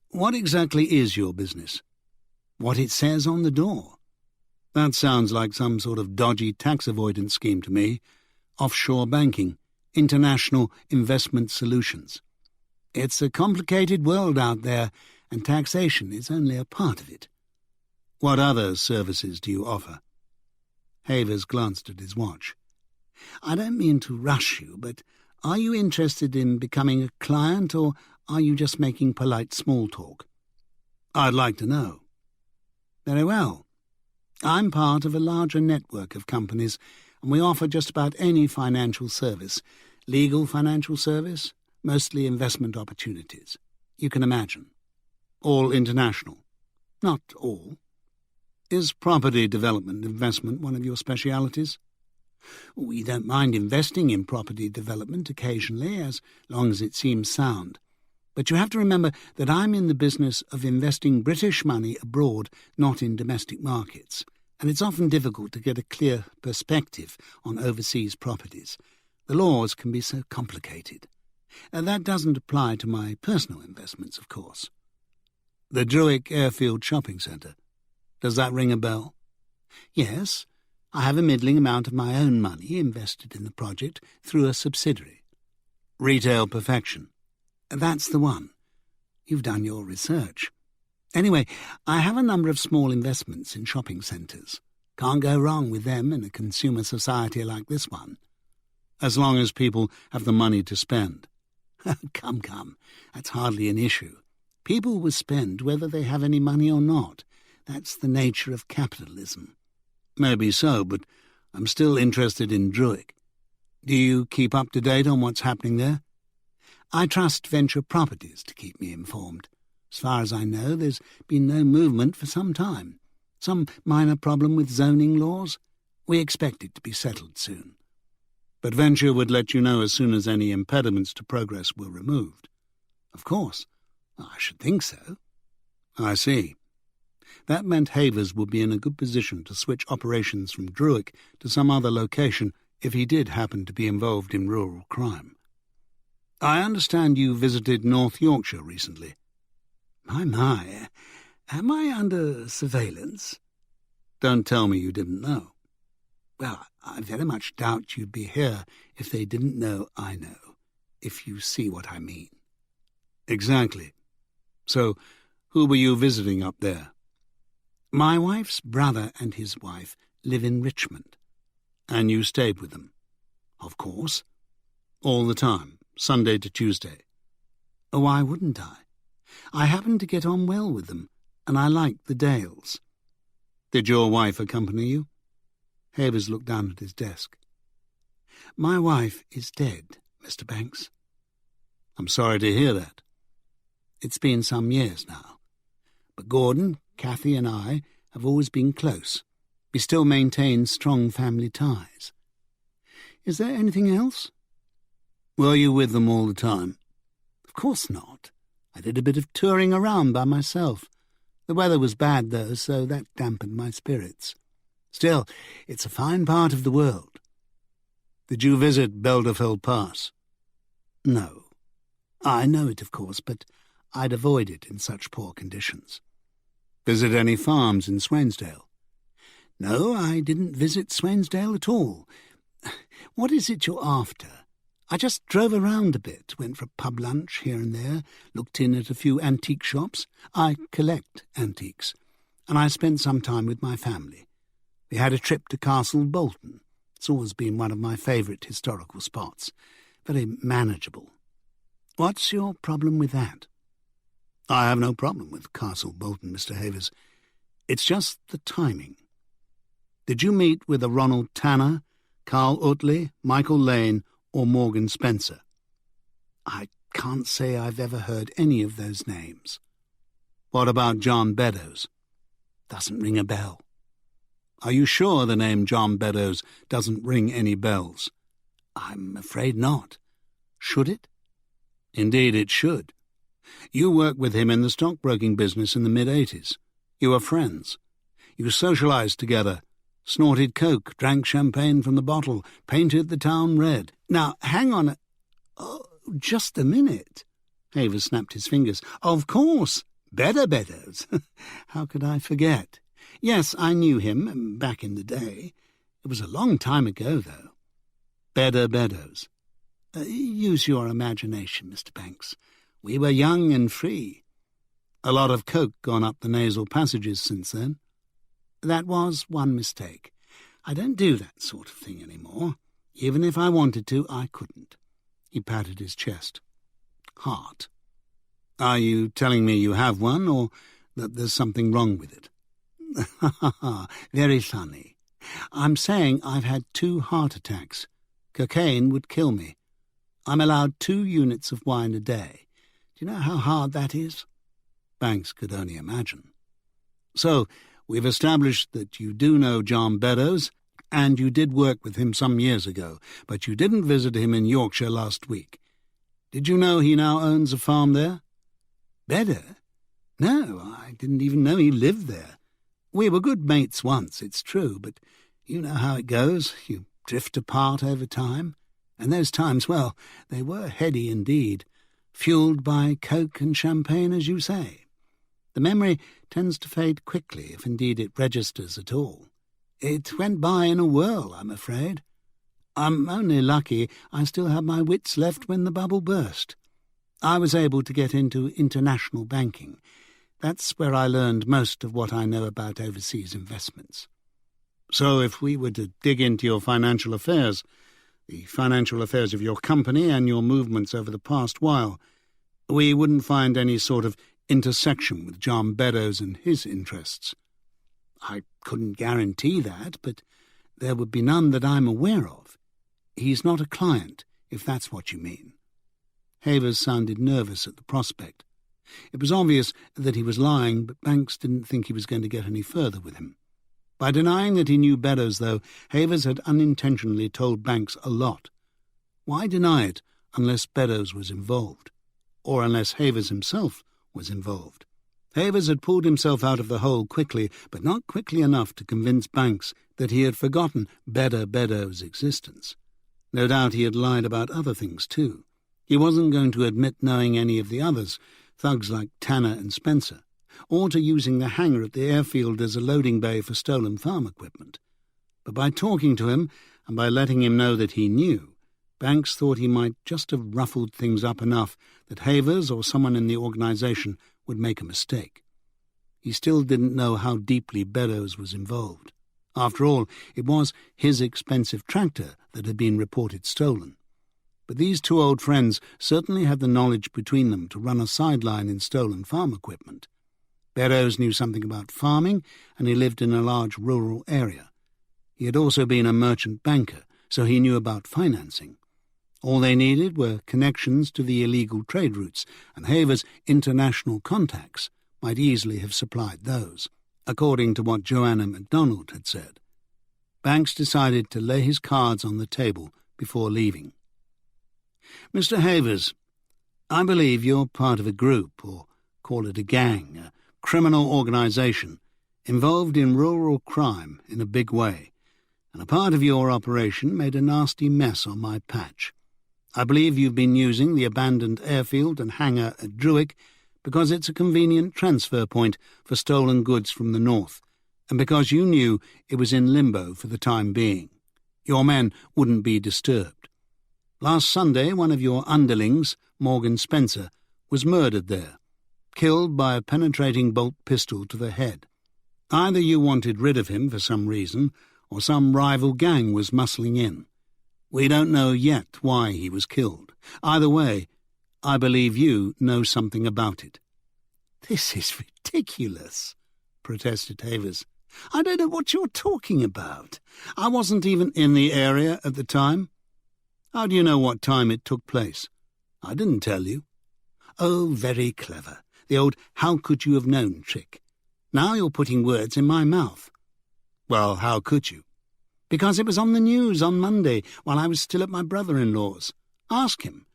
"What exactly is your business?" "What it says on the door." "That sounds like some sort of dodgy tax avoidance scheme to me. Offshore banking, international investment solutions. It's a complicated world out there, and taxation is only a part of it." What other services do you offer? Havers glanced at his watch. I don't mean to rush you, but are you interested in becoming a client, or are you just making polite small talk? I'd like to know. Very well. I'm part of a larger network of companies, and we offer just about any financial service. Legal financial service, mostly investment opportunities. You can imagine. All international? Not all. Is property development investment one of your specialities? We don't mind investing in property development occasionally, as long as it seems sound. But you have to remember that I'm in the business of investing British money abroad, not in domestic markets, and it's often difficult to get a clear perspective on overseas properties. The laws can be so complicated. That doesn't apply to my personal investments, of course. The Druick Airfield Shopping Centre. Does that ring a bell? Yes. I have a middling amount of my own money invested in the project through a subsidiary. Retail Perfection. That's the one. You've done your research. Anyway, I have a number of small investments in shopping centres. Can't go wrong with them in a consumer society like this one. As long as people have the money to spend. Come. That's hardly an issue. People will spend whether they have any money or not. That's the nature of capitalism. Maybe so, but I'm still interested in Druick. Do you keep up to date on what's happening there? I trust Venture Properties to keep me informed. As far as I know, there's been no movement for some time. Some minor problem with zoning laws. We expect it to be settled soon. But Venture would let you know as soon as any impediments to progress were removed. Of course. I should think so. I see. That meant Havers would be in a good position to switch operations from Druick to some other location if he did happen to be involved in rural crime. I understand you visited North Yorkshire recently. My, am I under surveillance? Don't tell me you didn't know. Well, I very much doubt you'd be here if they didn't know I know, if you see what I mean. Exactly. So, who were you visiting up there? My wife's brother and his wife live in Richmond. And you stayed with them? Of course. All the time, Sunday to Tuesday? Oh, why wouldn't I? I happened to get on well with them, and I liked the Dales. Did your wife accompany you? Havers looked down at his desk. My wife is dead, Mr. Banks. I'm sorry to hear that. It's been some years now. But Gordon, Cathy and I have always been close. We still maintain strong family ties. Is there anything else? Were you with them all the time? Of course not. I did a bit of touring around by myself. The weather was bad, though, so that dampened my spirits. Still, it's a fine part of the world. Did you visit Belderfeld Pass? No. I know it, of course, but I'd avoid it in such poor conditions. Visit any farms in Swansdale? No, I didn't visit Swansdale at all. What is it you're after? I just drove around a bit, went for a pub lunch here and there, looked in at a few antique shops. I collect antiques. And I spent some time with my family. We had a trip to Castle Bolton. It's always been one of my favourite historical spots. Very manageable. What's your problem with that? I have no problem with Castle Bolton, Mr. Havers. It's just the timing. Did you meet with a Ronald Tanner, Carl Utley, Michael Lane, or Morgan Spencer? I can't say I've ever heard any of those names. What about John Beddoes? Doesn't ring a bell. Are you sure the name John Beddoes doesn't ring any bells? I'm afraid not. Should it? Indeed it should. You worked with him in the stockbroking business in the mid-80s. You were friends. You socialised together, snorted coke, drank champagne from the bottle, painted the town red. Now, hang on just a minute. Havers snapped his fingers. Of course, Beddoes. How could I forget? Yes, I knew him back in the day. It was a long time ago, though. Beddoes. Use your imagination, Mr. Banks. We were young and free. A lot of coke gone up the nasal passages since then. That was one mistake. I don't do that sort of thing anymore. Even if I wanted to, I couldn't." He patted his chest. "Heart. Are you telling me you have one, or that there's something wrong with it?" "Ha ha ha, very funny. I'm saying I've had 2 heart attacks. Cocaine would kill me. I'm allowed 2 units of wine a day. Do you know how hard that is?" Banks could only imagine. "So, we've established that you do know John Beddoes, and you did work with him some years ago, but you didn't visit him in Yorkshire last week. Did you know he now owns a farm there?" "Beddoes? No, I didn't even know he lived there. We were good mates once, it's true, but you know how it goes. You drift apart over time. And those times, well, they were heady indeed, fuelled by coke and champagne, as you say. The memory tends to fade quickly, if indeed it registers at all. It went by in a whirl, I'm afraid. I'm only lucky I still had my wits left when the bubble burst. I was able to get into international banking. That's where I learned most of what I know about overseas investments." "So if we were to dig into your financial affairs, the financial affairs of your company and your movements over the past while, we wouldn't find any sort of intersection with John Beddoes and his interests?" "I couldn't guarantee that, but there would be none that I'm aware of. He's not a client, if that's what you mean." Havers sounded nervous at the prospect. It was obvious that he was lying, but Banks didn't think he was going to get any further with him. By denying that he knew Beddoes, though, Havers had unintentionally told Banks a lot. Why deny it unless Beddoes was involved? Or unless Havers himself was involved? Havers had pulled himself out of the hole quickly, but not quickly enough to convince Banks that he had forgotten Beddoes' existence. No doubt he had lied about other things, too. He wasn't going to admit knowing any of the others, thugs like Tanner and Spencer, or to using the hangar at the airfield as a loading bay for stolen farm equipment. But by talking to him, and by letting him know that he knew, Banks thought he might just have ruffled things up enough that Havers or someone in the organisation would make a mistake. He still didn't know how deeply Beddoes was involved. After all, it was his expensive tractor that had been reported stolen. But these 2 old friends certainly had the knowledge between them to run a sideline in stolen farm equipment. Beddoes knew something about farming, and he lived in a large rural area. He had also been a merchant banker, so he knew about financing. All they needed were connections to the illegal trade routes, and Havers' international contacts might easily have supplied those, according to what Joanna MacDonald had said. Banks decided to lay his cards on the table before leaving. "Mr. Havers, I believe you're part of a group, or call it a gang, a criminal organisation, involved in rural crime in a big way, and a part of your operation made a nasty mess on my patch. I believe you've been using the abandoned airfield and hangar at Druick because it's a convenient transfer point for stolen goods from the north, and because you knew it was in limbo for the time being. Your men wouldn't be disturbed. Last Sunday, one of your underlings, Morgan Spencer, was murdered there, killed by a penetrating bolt pistol to the head. Either you wanted rid of him for some reason, or some rival gang was muscling in. We don't know yet why he was killed. Either way, I believe you know something about it." "This is ridiculous," protested Havers. "I don't know what you're talking about. I wasn't even in the area at the time." "How do you know what time it took place?" "I didn't tell you." "Oh, very clever. The old how could you have known trick. Now you're putting words in my mouth." "Well, how could you?" "Because it was on the news on Monday while I was still at my brother-in-law's. Ask him.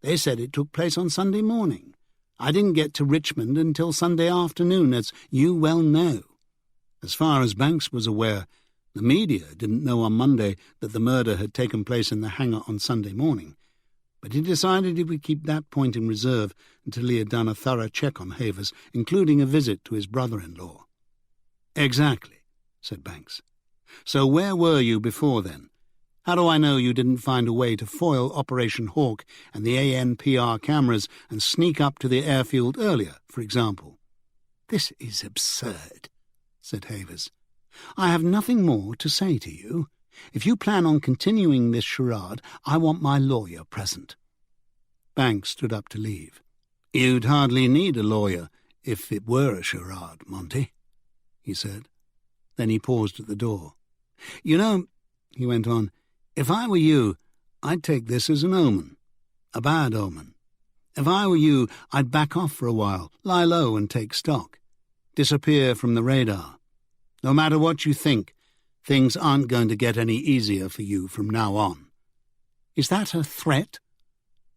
They said it took place on Sunday morning. I didn't get to Richmond until Sunday afternoon, as you well know." As far as Banks was aware, the media didn't know on Monday that the murder had taken place in the hangar on Sunday morning, but he decided he would keep that point in reserve until he had done a thorough check on Havers, including a visit to his brother-in-law. "Exactly," said Banks. "So where were you before then? How do I know you didn't find a way to foil Operation Hawk and the ANPR cameras and sneak up to the airfield earlier, for example?" "This is absurd," said Havers. I have nothing more to say to you. If you plan on continuing this charade, I want my lawyer present." Banks stood up to leave. "You'd hardly need a lawyer if it were a charade, Monty," he said. Then he paused at the door. "You know," he went on, "if I were you, I'd take this as an omen. A bad omen. If I were you, I'd back off for a while, lie low and take stock. Disappear from the radar. No matter what you think, things aren't going to get any easier for you from now on." "Is that a threat?"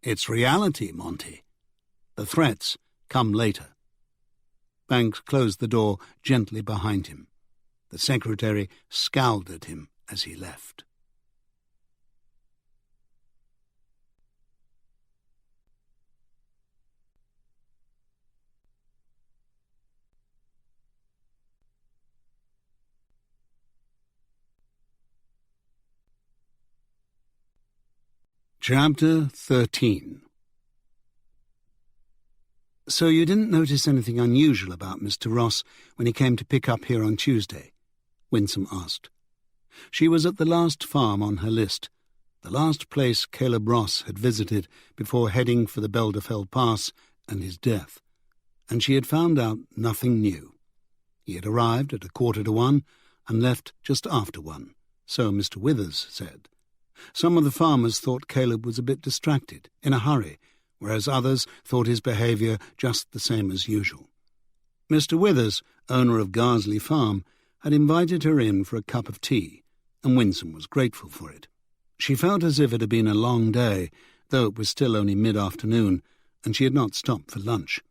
"It's reality, Monty. The threats come later." Banks closed the door gently behind him. The secretary scowled at him as he left. Chapter 13. "So you didn't notice anything unusual about Mr. Ross when he came to pick up here on Tuesday?" Winsome asked. She was at the last farm on her list, the last place Caleb Ross had visited before heading for the Beldefeld Pass and his death, and she had found out nothing new. He had arrived at 1:15 and left just after 1, so Mr. Withers said. Some of the farmers thought Caleb was a bit distracted, in a hurry, whereas others thought his behaviour just the same as usual. Mr. Withers, owner of Garsley Farm, had invited her in for a cup of tea, and Winsome was grateful for it. She felt as if it had been a long day, though it was still only mid-afternoon, and she had not stopped for lunch.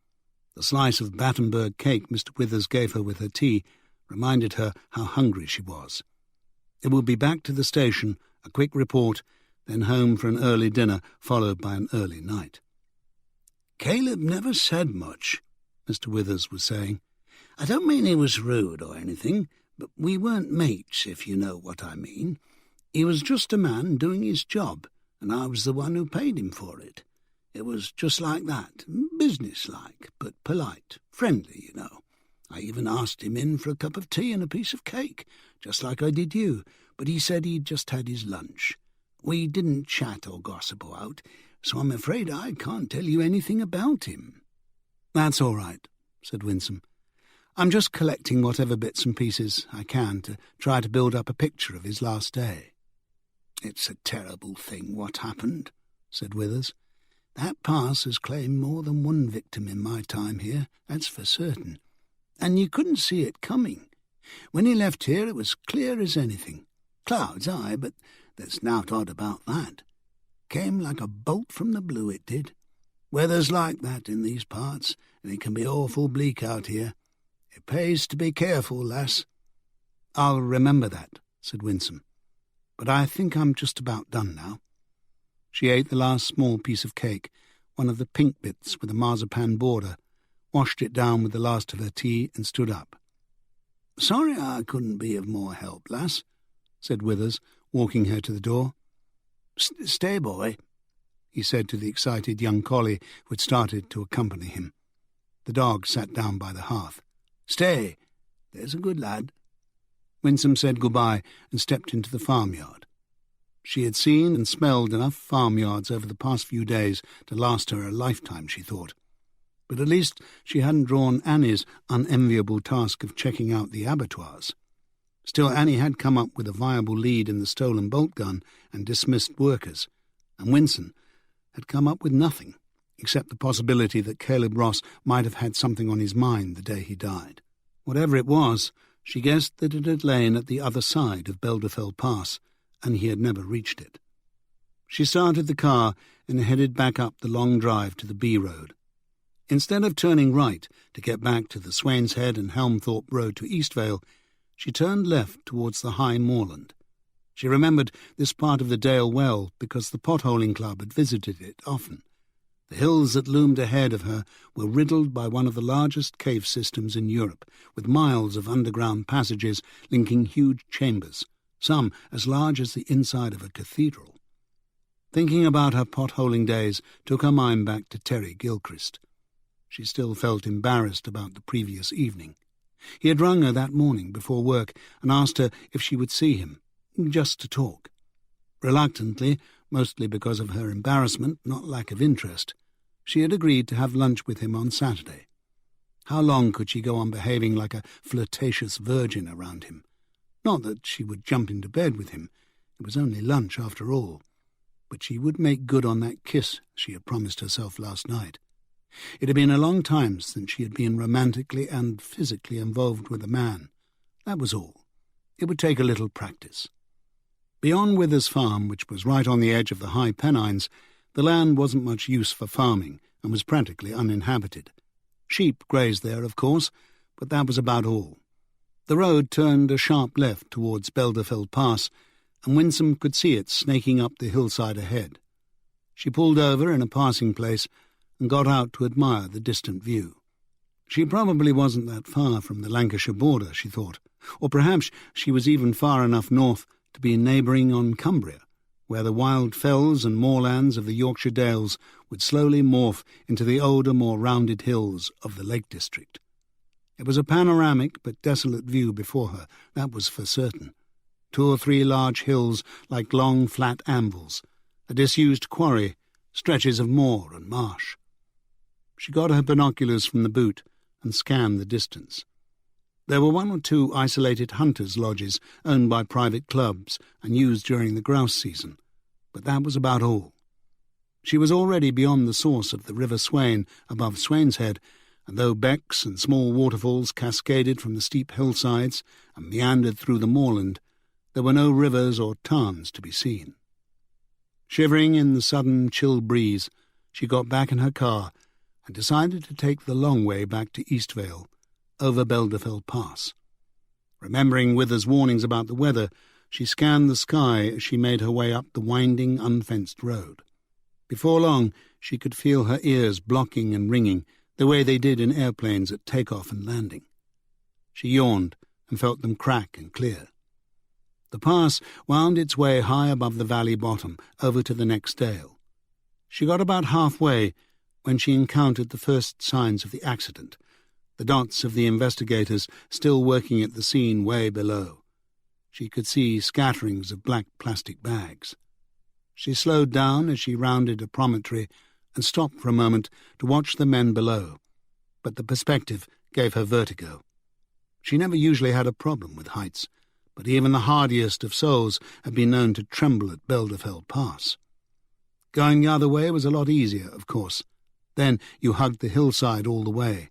The slice of Battenberg cake Mr. Withers gave her with her tea reminded her how hungry she was. It would be back to the station, a quick report, then home for an early dinner, followed by an early night. "Caleb never said much," Mr. Withers was saying. "I don't mean he was rude or anything, but we weren't mates, if you know what I mean. He was just a man doing his job, and I was the one who paid him for it. It was just like that, business-like, but polite, friendly, you know. I even asked him in for a cup of tea and a piece of cake, just like I did you, but he said he'd just had his lunch. We didn't chat or gossip out, so I'm afraid I can't tell you anything about him." "That's all right," said Winsome. "I'm just collecting whatever bits and pieces I can to try to build up a picture of his last day." "It's a terrible thing what happened," said Withers. "That pass has claimed more than one victim in my time here, that's for certain. And you couldn't see it coming. When he left here it was clear as anything. Clouds, aye, but there's nowt odd about that. Came like a bolt from the blue, it did. Weather's like that in these parts, and it can be awful bleak out here. It pays to be careful, lass." "I'll remember that," said Winsome. "But I think I'm just about done now." She ate the last small piece of cake, one of the pink bits with a marzipan border, washed it down with the last of her tea, and stood up. "Sorry I couldn't be of more help, lass," said Withers, walking her to the door. "Stay, boy," he said to the excited young collie who had started to accompany him. The dog sat down by the hearth. "Stay, there's a good lad." Winsome said goodbye and stepped into the farmyard. She had seen and smelled enough farmyards over the past few days to last her a lifetime, she thought. But at least she hadn't drawn Annie's unenviable task of checking out the abattoirs. Still, Annie had come up with a viable lead in the stolen bolt gun and dismissed workers, and Winsome had come up with nothing, except the possibility that Caleb Ross might have had something on his mind the day he died. Whatever it was, she guessed that it had lain at the other side of Beldefeld Pass, and he had never reached it. She started the car and headed back up the long drive to the B Road. Instead of turning right to get back to the Swainshead and Helmthorpe Road to Eastvale, she turned left towards the high moorland. She remembered this part of the Dale well because the potholing club had visited it often. The hills that loomed ahead of her were riddled by one of the largest cave systems in Europe, with miles of underground passages linking huge chambers, some as large as the inside of a cathedral. Thinking about her potholing days took her mind back to Terry Gilchrist. She still felt embarrassed about the previous evening. He had rung her that morning before work and asked her if she would see him, just to talk. Reluctantly, mostly because of her embarrassment, not lack of interest, she had agreed to have lunch with him on Saturday. How long could she go on behaving like a flirtatious virgin around him? Not that she would jump into bed with him. It was only lunch after all. But she would make good on that kiss she had promised herself last night. It had been a long time since she had been romantically and physically involved with a man. That was all. It would take a little practice. Beyond Withers Farm, which was right on the edge of the high Pennines, the land wasn't much use for farming and was practically uninhabited. Sheep grazed there, of course, but that was about all. The road turned a sharp left towards Belderfeld Pass, and Winsome could see it snaking up the hillside ahead. She pulled over in a passing place and got out to admire the distant view. She probably wasn't that far from the Lancashire border, she thought, or perhaps she was even far enough north to be neighbouring on Cumbria, where the wild fells and moorlands of the Yorkshire Dales would slowly morph into the older, more rounded hills of the Lake District. It was a panoramic but desolate view before her, that was for certain. 2 or 3 large hills like long flat anvils, a disused quarry, stretches of moor and marsh. She got her binoculars from the boot and scanned the distance. There were 1 or 2 isolated hunters' lodges owned by private clubs and used during the grouse season, but that was about all. She was already beyond the source of the River Swain above Swainshead, and though becks and small waterfalls cascaded from the steep hillsides and meandered through the moorland, there were no rivers or tarns to be seen. Shivering in the sudden chill breeze, she got back in her car and decided to take the long way back to Eastvale, over Belderfeld Pass. Remembering Withers' warnings about the weather, she scanned the sky as she made her way up the winding, unfenced road. Before long, she could feel her ears blocking and ringing, the way they did in airplanes at takeoff and landing. She yawned and felt them crack and clear. The pass wound its way high above the valley bottom, over to the next dale. She got about halfway when she encountered the first signs of the accident, the dots of the investigators still working at the scene way below. She could see scatterings of black plastic bags. She slowed down as she rounded a promontory and stopped for a moment to watch the men below, but the perspective gave her vertigo. She never usually had a problem with heights, but even the hardiest of souls had been known to tremble at Belderfeld Pass. Going the other way was a lot easier, of course. Then you hugged the hillside all the way.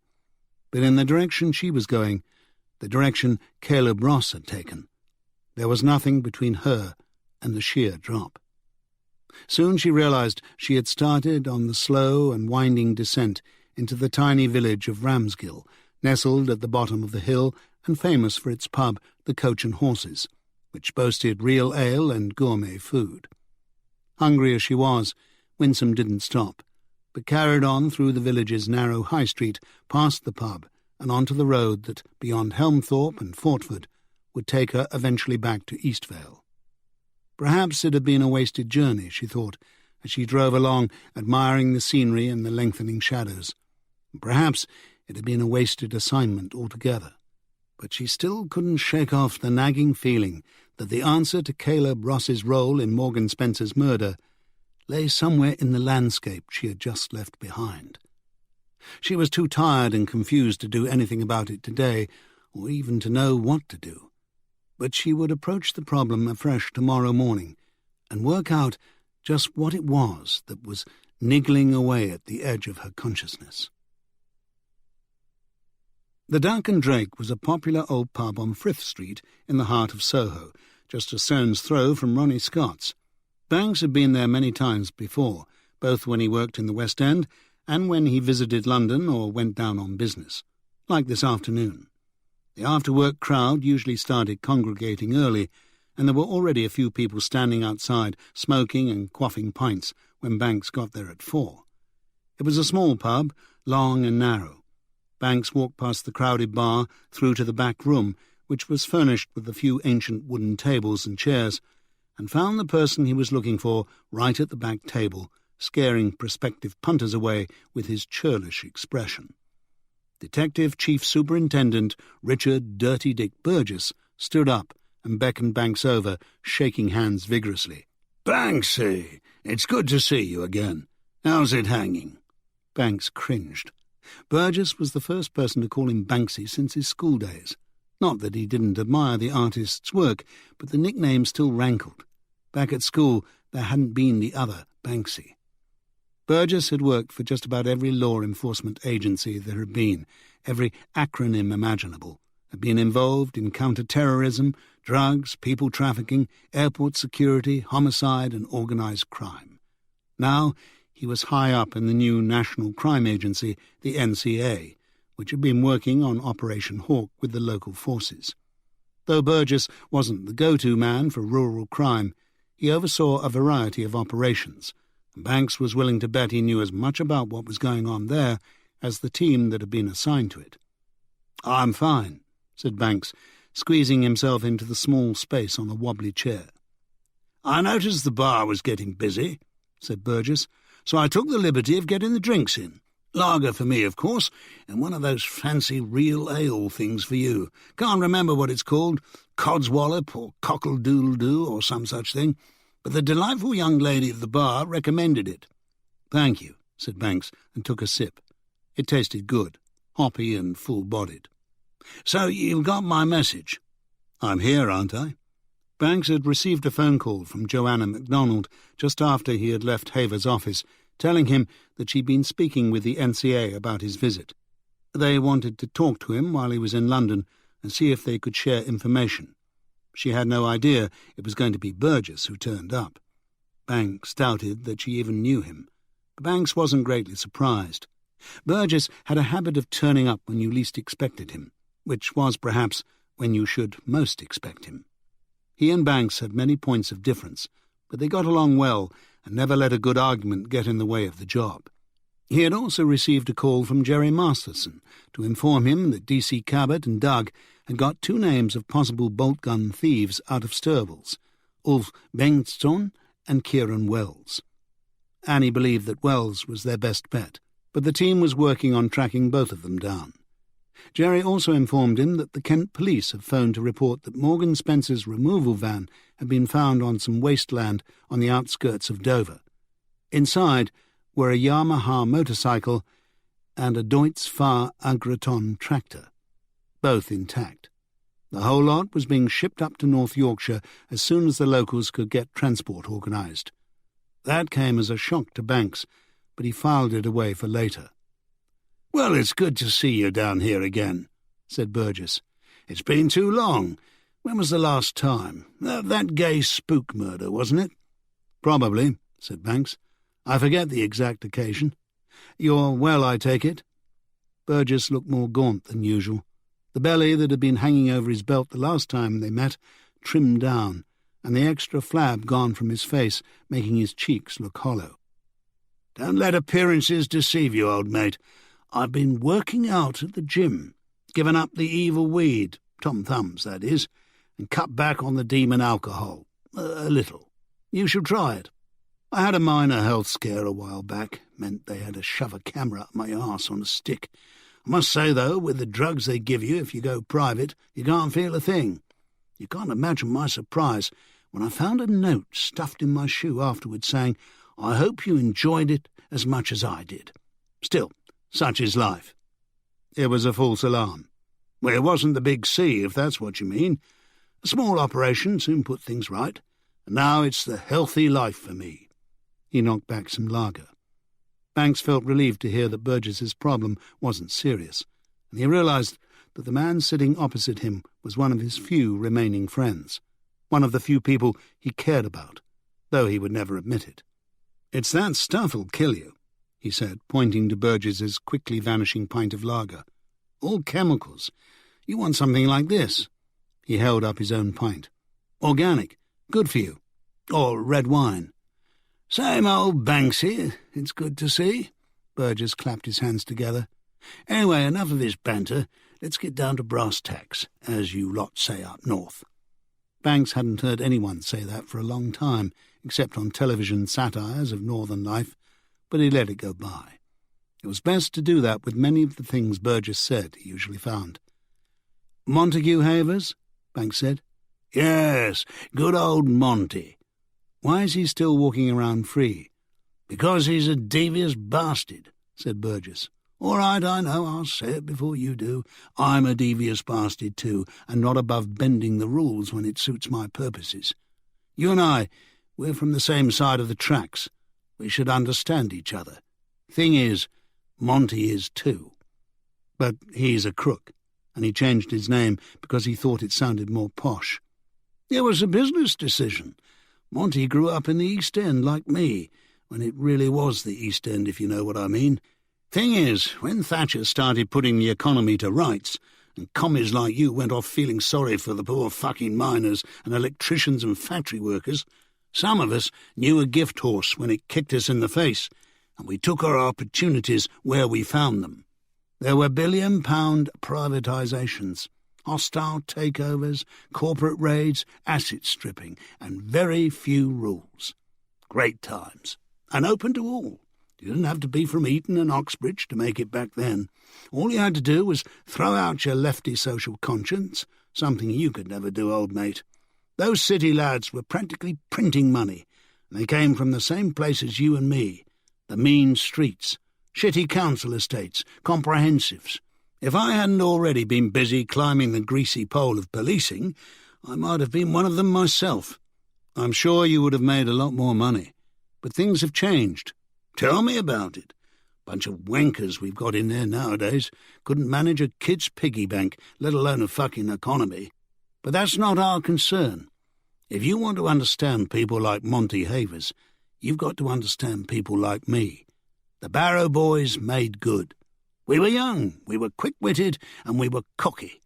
But in the direction she was going, the direction Caleb Ross had taken, there was nothing between her and the sheer drop. Soon she realized she had started on the slow and winding descent into the tiny village of Ramsgill, nestled at the bottom of the hill and famous for its pub, the Coach and Horses, which boasted real ale and gourmet food. Hungry as she was, Winsome didn't stop, but carried on through the village's narrow high street, past the pub, and onto the road that, beyond Helmthorpe and Fortford, would take her eventually back to Eastvale. Perhaps it had been a wasted journey, she thought, as she drove along, admiring the scenery and the lengthening shadows. Perhaps it had been a wasted assignment altogether. But she still couldn't shake off the nagging feeling that the answer to Caleb Ross's role in Morgan Spencer's murder lay somewhere in the landscape she had just left behind. She was too tired and confused to do anything about it today, or even to know what to do. But she would approach the problem afresh tomorrow morning and work out just what it was that was niggling away at the edge of her consciousness. The Duck and Drake was a popular old pub on Frith Street in the heart of Soho, just a stone's throw from Ronnie Scott's. Banks had been there many times before, both when he worked in the West End and when he visited London or went down on business, like this afternoon. The after-work crowd usually started congregating early, and there were already a few people standing outside, smoking and quaffing pints when Banks got there at 4. It was a small pub, long and narrow. Banks walked past the crowded bar through to the back room, which was furnished with a few ancient wooden tables and chairs, and found the person he was looking for right at the back table, scaring prospective punters away with his churlish expression. Detective Chief Superintendent Richard Dirty Dick Burgess stood up and beckoned Banks over, shaking hands vigorously. "Banksy, it's good to see you again. How's it hanging?" Banks cringed. Burgess was the first person to call him Banksy since his school days. Not that he didn't admire the artist's work, but the nickname still rankled. Back at school, there hadn't been the other Banksy. Burgess had worked for just about every law enforcement agency there had been, every acronym imaginable, had been involved in counter-terrorism, drugs, people trafficking, airport security, homicide and organised crime. Now he was high up in the new National Crime Agency, the NCA, which had been working on Operation Hawk with the local forces. Though Burgess wasn't the go-to man for rural crime, he oversaw a variety of operations, and Banks was willing to bet he knew as much about what was going on there as the team that had been assigned to it. "I'm fine," said Banks, squeezing himself into the small space on a wobbly chair. "I noticed the bar was getting busy," said Burgess, "so I took the liberty of getting the drinks in. Lager for me, of course, and one of those fancy real ale things for you. Can't remember what it's called, codswallop or cockle-doodle-doo or some such thing, but the delightful young lady of the bar recommended it." "Thank you," said Banks, and took a sip. It tasted good, hoppy and full-bodied. "So you've got my message?" "I'm here, aren't I?" Banks had received a phone call from Joanna MacDonald just after he had left Haver's office, telling him that she'd been speaking with the NCA about his visit. They wanted to talk to him while he was in London and see if they could share information. She had no idea it was going to be Burgess who turned up. Banks doubted that she even knew him, but Banks wasn't greatly surprised. Burgess had a habit of turning up when you least expected him, which was perhaps when you should most expect him. He and Banks had many points of difference, but they got along well and never let a good argument get in the way of the job. He had also received a call from Jerry Masterson to inform him that D.C. Cabot and Doug had got 2 names of possible bolt-gun thieves out of Sturville's, Ulf Bengtsson and Kieran Wells. Annie believed that Wells was their best bet, but the team was working on tracking both of them down. Jerry also informed him that the Kent police had phoned to report that Morgan Spencer's removal van had been found on some wasteland on the outskirts of Dover. Inside were a Yamaha motorcycle and a Deutz Fahr Agraton tractor, both intact. The whole lot was being shipped up to North Yorkshire as soon as the locals could get transport organised. That came as a shock to Banks, but he filed it away for later. "Well, it's good to see you down here again," said Burgess. "It's been too long. When was the last time? That gay spook murder, wasn't it?" "Probably," said Banks. "I forget the exact occasion. You're well, I take it?" Burgess looked more gaunt than usual. The belly that had been hanging over his belt the last time they met trimmed down, and the extra flab gone from his face, making his cheeks look hollow. "Don't let appearances deceive you, old mate. I've been working out at the gym, given up the evil weed, Tom Thumbs, that is, and cut back on the demon alcohol, a little. You should try it. I had a minor health scare a while back, meant they had to shove a camera up my arse on a stick. I must say, though, with the drugs they give you if you go private, you can't feel a thing. You can't imagine my surprise when I found a note stuffed in my shoe afterwards saying, 'I hope you enjoyed it as much as I did.' Still, such is life." "It was a false alarm." "Well, it wasn't the big C, if that's what you mean. A small operation soon put things right, and now it's the healthy life for me." He knocked back some lager. Banks felt relieved to hear that Burgess's problem wasn't serious, and he realised that the man sitting opposite him was one of his few remaining friends, one of the few people he cared about, though he would never admit it. "It's that stuff'll kill you," he said, pointing to Burgess's quickly vanishing pint of lager. "All chemicals. You want something like this." He held up his own pint. "Organic. Good for you. Or red wine." "Same old Banksy, it's good to see." Burgess clapped his hands together. "Anyway, enough of this banter. Let's get down to brass tacks, as you lot say up north." Banks hadn't heard anyone say that for a long time, except on television satires of northern life, but he let it go by. It was best to do that with many of the things Burgess said he usually found. "Montague Havers?" Banks said. "Yes, good old Monty." "Why is he still walking around free?" "Because he's a devious bastard," said Burgess. "All right, I know, I'll say it before you do. I'm a devious bastard too, and not above bending the rules when it suits my purposes. You and I, we're from the same side of the tracks. We should understand each other. Thing is, Monty is too." "But he's a crook, and he changed his name because he thought it sounded more posh." "It was a business decision. Monty grew up in the East End like me, when it really was the East End, if you know what I mean. Thing is, when Thatcher started putting the economy to rights, and commies like you went off feeling sorry for the poor fucking miners and electricians and factory workers, some of us knew a gift horse when it kicked us in the face, and we took our opportunities where we found them. There were billion-pound privatisations, hostile takeovers, corporate raids, asset stripping, and very few rules. Great times, and open to all. You didn't have to be from Eton and Oxbridge to make it back then. All you had to do was throw out your lefty social conscience, something you could never do, old mate. Those city lads were practically printing money, and they came from the same place as you and me, the mean streets, shitty council estates, comprehensives. If I hadn't already been busy climbing the greasy pole of policing, I might have been one of them myself. I'm sure you would have made a lot more money, but things have changed." "Tell me about it. Bunch of wankers we've got in there nowadays. Couldn't manage a kid's piggy bank, let alone a fucking economy. But that's not our concern. If you want to understand people like Monty Havers, you've got to understand people like me. The Barrow boys made good. We were young, we were quick-witted, and we were cocky.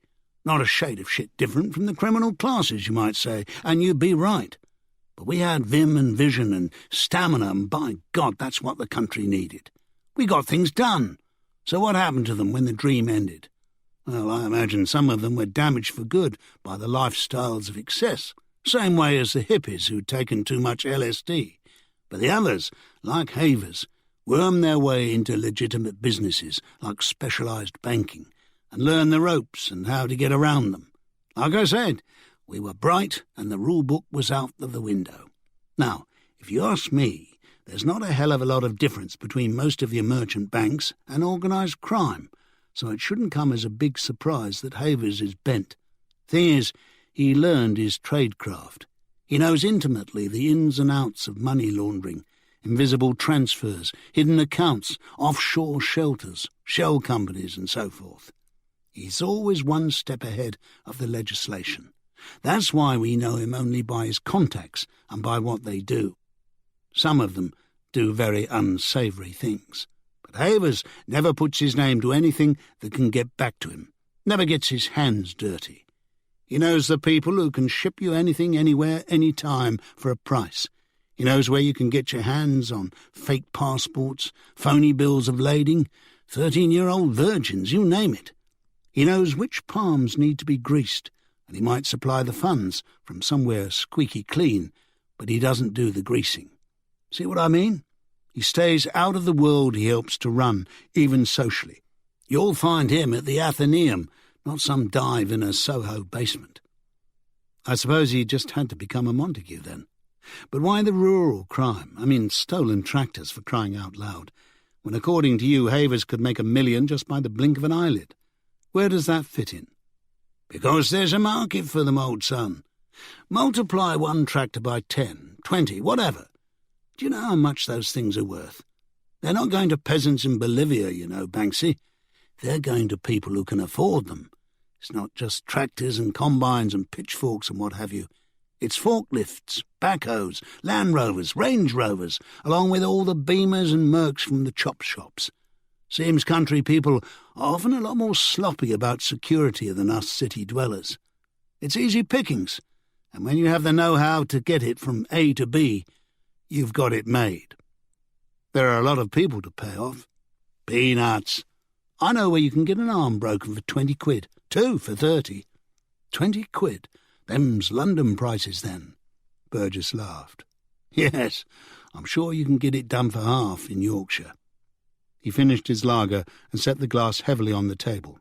Not a shade of shit different from the criminal classes, you might say, and you'd be right. But we had vim and vision and stamina, and by God, that's what the country needed. We got things done. So what happened to them when the dream ended? Well, I imagine some of them were damaged for good by the lifestyles of excess, same way as the hippies who'd taken too much LSD. But the others, like Havers, wormed their way into legitimate businesses like specialised banking and learned the ropes and how to get around them. Like I said, we were bright and the rule book was out of the window. Now, if you ask me, there's not a hell of a lot of difference between most of your merchant banks and organised crime, so it shouldn't come as a big surprise that Havers is bent. Thing is, he learned his tradecraft. He knows intimately the ins and outs of money laundering, invisible transfers, hidden accounts, offshore shelters, shell companies and so forth. He's always one step ahead of the legislation. That's why we know him only by his contacts and by what they do. Some of them do very unsavoury things. But Havers never puts his name to anything that can get back to him, never gets his hands dirty. He knows the people who can ship you anything, anywhere, any time for a price. He knows where you can get your hands on fake passports, phony bills of lading, 13-year-old virgins, you name it. He knows which palms need to be greased, and he might supply the funds from somewhere squeaky clean, but he doesn't do the greasing. See what I mean? He stays out of the world he helps to run, even socially. You'll find him at the Athenaeum, not some dive in a Soho basement. I suppose he just had to become a Montague then. But why the rural crime? I mean, stolen tractors, for crying out loud, when according to you Havers could make $1 million just by the blink of an eyelid. Where does that fit in? Because there's a market for them, old son. Multiply one tractor by 10, 20, whatever. Do you know how much those things are worth? They're not going to peasants in Bolivia, you know, Banksy. They're going to people who can afford them. It's not just tractors and combines and pitchforks and what have you. It's forklifts, backhoes, Land Rovers, Range Rovers, along with all the Beamers and Mercs from the chop shops. Seems country people are often a lot more sloppy about security than us city dwellers. It's easy pickings, and when you have the know-how to get it from A to B, you've got it made. There are a lot of people to pay off. Peanuts. I know where you can get an arm broken for 20 quid, 2 for 30. 20 quid. Them's London prices then. Burgess laughed. Yes, I'm sure you can get it done for half in Yorkshire. He finished his lager and set the glass heavily on the table.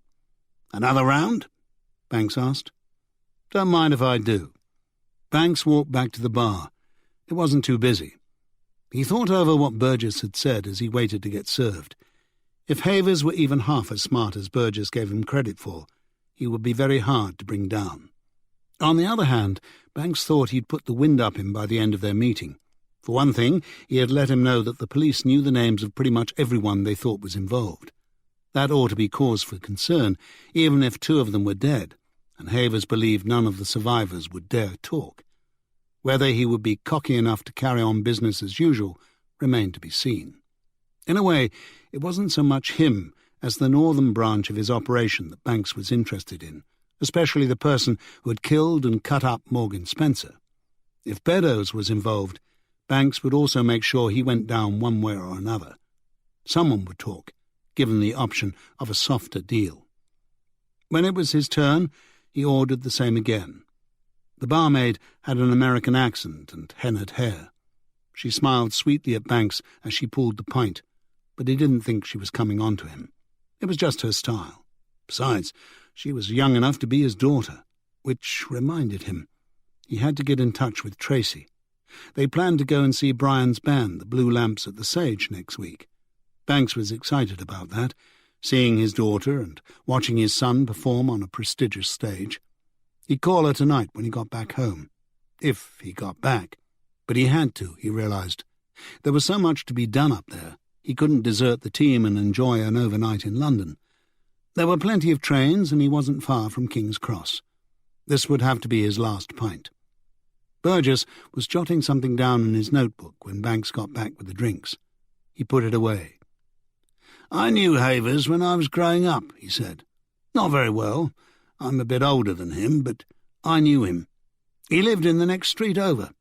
"Another round?" Banks asked. "Don't mind if I do." Banks walked back to the bar. It wasn't too busy. He thought over what Burgess had said as he waited to get served. If Havers were even half as smart as Burgess gave him credit for, he would be very hard to bring down. On the other hand, Banks thought he'd put the wind up him by the end of their meeting. For one thing, he had let him know that the police knew the names of pretty much everyone they thought was involved. That ought to be cause for concern, even if 2 of them were dead, and Havers believed none of the survivors would dare talk. Whether he would be cocky enough to carry on business as usual remained to be seen. In a way, it wasn't so much him as the northern branch of his operation that Banks was interested in, especially the person who had killed and cut up Morgan Spencer. If Beddoes was involved, Banks would also make sure he went down one way or another. Someone would talk, given the option of a softer deal. When it was his turn, he ordered the same again. The barmaid had an American accent and hennaed hair. She smiled sweetly at Banks as she pulled the pint, but he didn't think she was coming on to him. It was just her style. Besides, she was young enough to be his daughter, which reminded him. He had to get in touch with Tracy. They planned to go and see Brian's band, the Blue Lamps at the Sage, next week. Banks was excited about that, seeing his daughter and watching his son perform on a prestigious stage. He'd call her tonight when he got back home. If he got back. But he had to, he realized. There was so much to be done up there. He couldn't desert the team and enjoy an overnight in London. There were plenty of trains, and he wasn't far from King's Cross. This would have to be his last pint. Burgess was jotting something down in his notebook when Banks got back with the drinks. He put it away. "I knew Havers when I was growing up," he said. "Not very well. I'm a bit older than him, but I knew him. He lived in the next street over.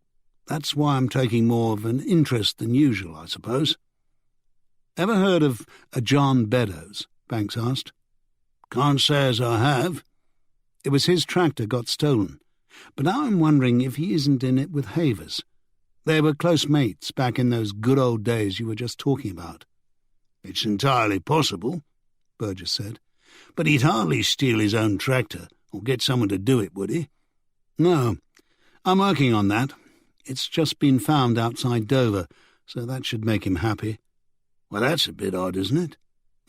That's why I'm taking more of an interest than usual, I suppose." "Ever heard of a John Beddoes?" Banks asked. "Can't say as I have." "It was his tractor got stolen. But now I'm wondering if he isn't in it with Havers. They were close mates back in those good old days you were just talking about." "It's entirely possible," Burgess said. "But he'd hardly steal his own tractor or get someone to do it, would he?" "No. I'm working on that. It's just been found outside Dover, so that should make him happy." "Well, that's a bit odd, isn't it?"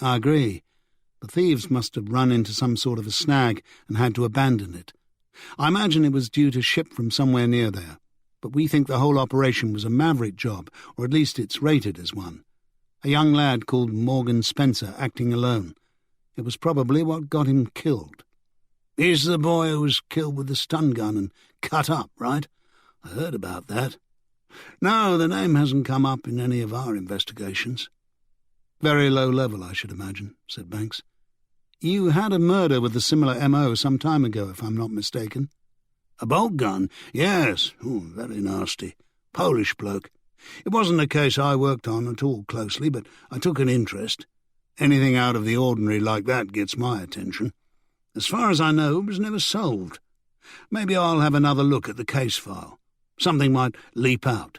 "I agree. The thieves must have run into some sort of a snag and had to abandon it. I imagine it was due to ship from somewhere near there, but we think the whole operation was a maverick job, or at least it's rated as one. A young lad called Morgan Spencer acting alone. It was probably what got him killed." "He's the boy who was killed with the stun gun and cut up, right? I heard about that. No, the name hasn't come up in any of our investigations." "Very low level, I should imagine," said Banks. "You had a murder with a similar M.O. some time ago, if I'm not mistaken." "A bolt gun? Yes. Very nasty. Polish bloke. It wasn't a case I worked on at all closely, but I took an interest. Anything out of the ordinary like that gets my attention. As far as I know, it was never solved. Maybe I'll have another look at the case file. Something might leap out.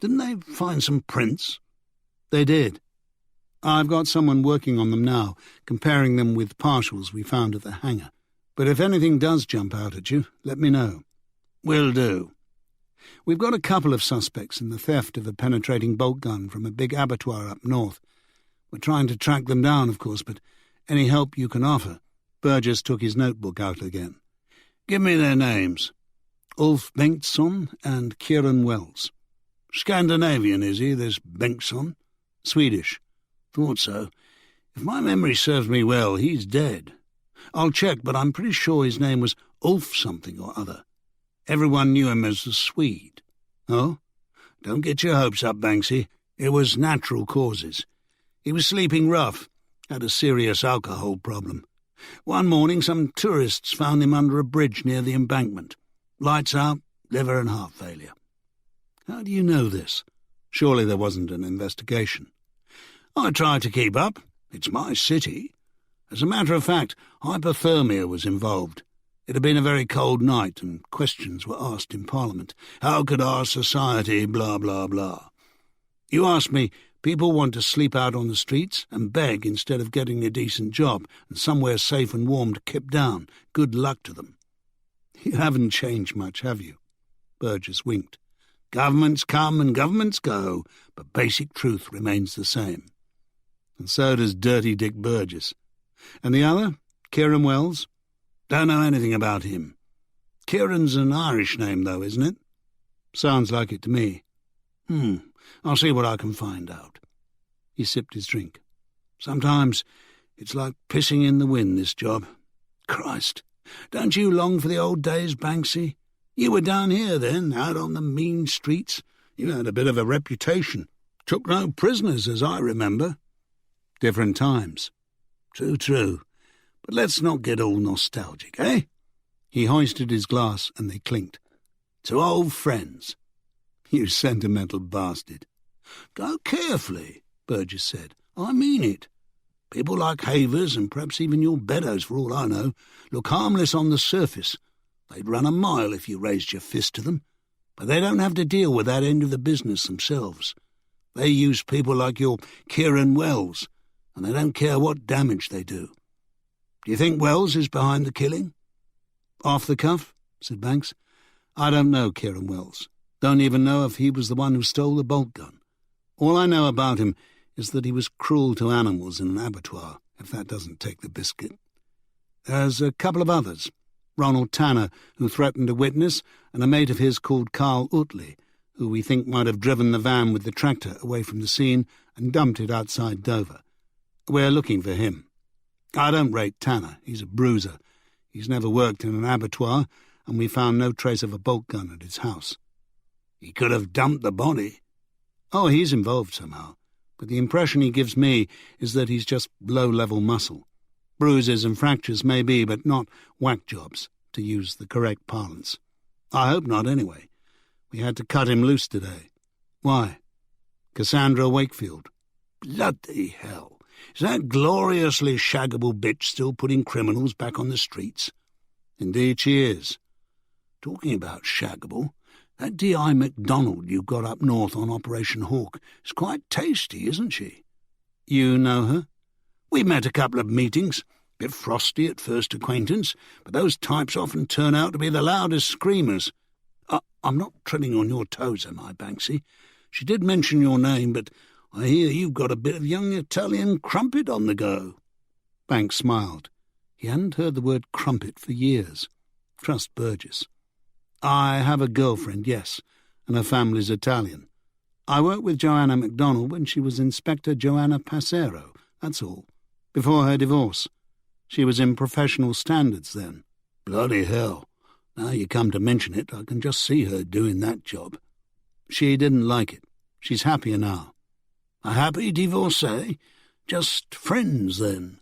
Didn't they find some prints?" "They did. I've got someone working on them now, comparing them with partials we found at the hangar. But if anything does jump out at you, let me know." "Will do." "We've got a couple of suspects in the theft of a penetrating bolt gun from a big abattoir up north. We're trying to track them down, of course, but any help you can offer." Burgess took his notebook out again. "Give me their names." "Ulf Bengtsson and Kieran Wells." "Scandinavian, is he, this Bengtsson?" "Swedish." "Thought so. If my memory serves me well, he's dead. I'll check, but I'm pretty sure his name was Ulf something or other. Everyone knew him as the Swede." "Oh?" "Don't get your hopes up, Banksy. It was natural causes. He was sleeping rough, had a serious alcohol problem. One morning some tourists found him under a bridge near the embankment. Lights out, liver and heart failure." "How do you know this? Surely there wasn't an investigation." "I tried to keep up. It's my city. As a matter of fact, hypothermia was involved. It had been a very cold night, and questions were asked in Parliament. How could our society, blah, blah, blah. You asked me, People want to sleep out on the streets and beg instead of getting a decent job and somewhere safe and warm to keep down. Good luck to them." "You haven't changed much, have you?" Burgess winked. "Governments come and governments go, but basic truth remains the same." "And so does Dirty Dick Burgess. And the other, Kieran Wells?" "Don't know anything about him. Kieran's an Irish name, though, isn't it?" "Sounds like it to me." I'll see what I can find out." He sipped his drink. "Sometimes it's like pissing in the wind, this job. Christ, don't you long for the old days, Banksy? You were down here then, out on the mean streets. You had a bit of a reputation. Took no prisoners, as I remember." "Different times." True. But let's not get all nostalgic, eh?" He hoisted his glass and they clinked. "To old friends." "You sentimental bastard." "Go carefully," Burgess said. "I mean it. People like Havers, and perhaps even your Beddoes for all I know, look harmless on the surface. They'd run a mile if you raised your fist to them. But they don't have to deal with that end of the business themselves. They use people like your Kieran Wells, and they don't care what damage they do. Do you think Wells is behind the killing?" "Off the cuff," said Banks. "I don't know Kieran Wells. Don't even know if he was the one who stole the bolt gun. All I know about him is that he was cruel to animals in an abattoir, if that doesn't take the biscuit. There's a couple of others. Ronald Tanner, who threatened a witness, and a mate of his called Carl Utley, who we think might have driven the van with the tractor away from the scene and dumped it outside Dover. We're looking for him. I don't rate Tanner. He's a bruiser. He's never worked in an abattoir, and we found no trace of a bolt gun at his house." "He could have dumped the body." "Oh, he's involved somehow, but the impression he gives me is that he's just low-level muscle. Bruises and fractures may be, but not whack jobs, to use the correct parlance. I hope not, anyway. We had to cut him loose today." "Why?" "Cassandra Wakefield." "Bloody hell. Is that gloriously shaggable bitch still putting criminals back on the streets?" "Indeed she is." "Talking about shaggable, that D.I. MacDonald you got up north on Operation Hawk is quite tasty, isn't she?" "You know her?" "We met a couple of meetings. Bit frosty at first acquaintance, but those types often turn out to be the loudest screamers. I'm not treading on your toes, am I, Banksy? She did mention your name, but I hear you've got a bit of young Italian crumpet on the go." Banks smiled. He hadn't heard the word crumpet for years. Trust Burgess. "I have a girlfriend, yes, and her family's Italian. I worked with Joanna MacDonald when she was Inspector Joanna Passero, that's all, before her divorce. She was in professional standards then." "Bloody hell. Now you come to mention it, I can just see her doing that job." "She didn't like it. She's happier now." "A happy divorcee? Just friends, then?"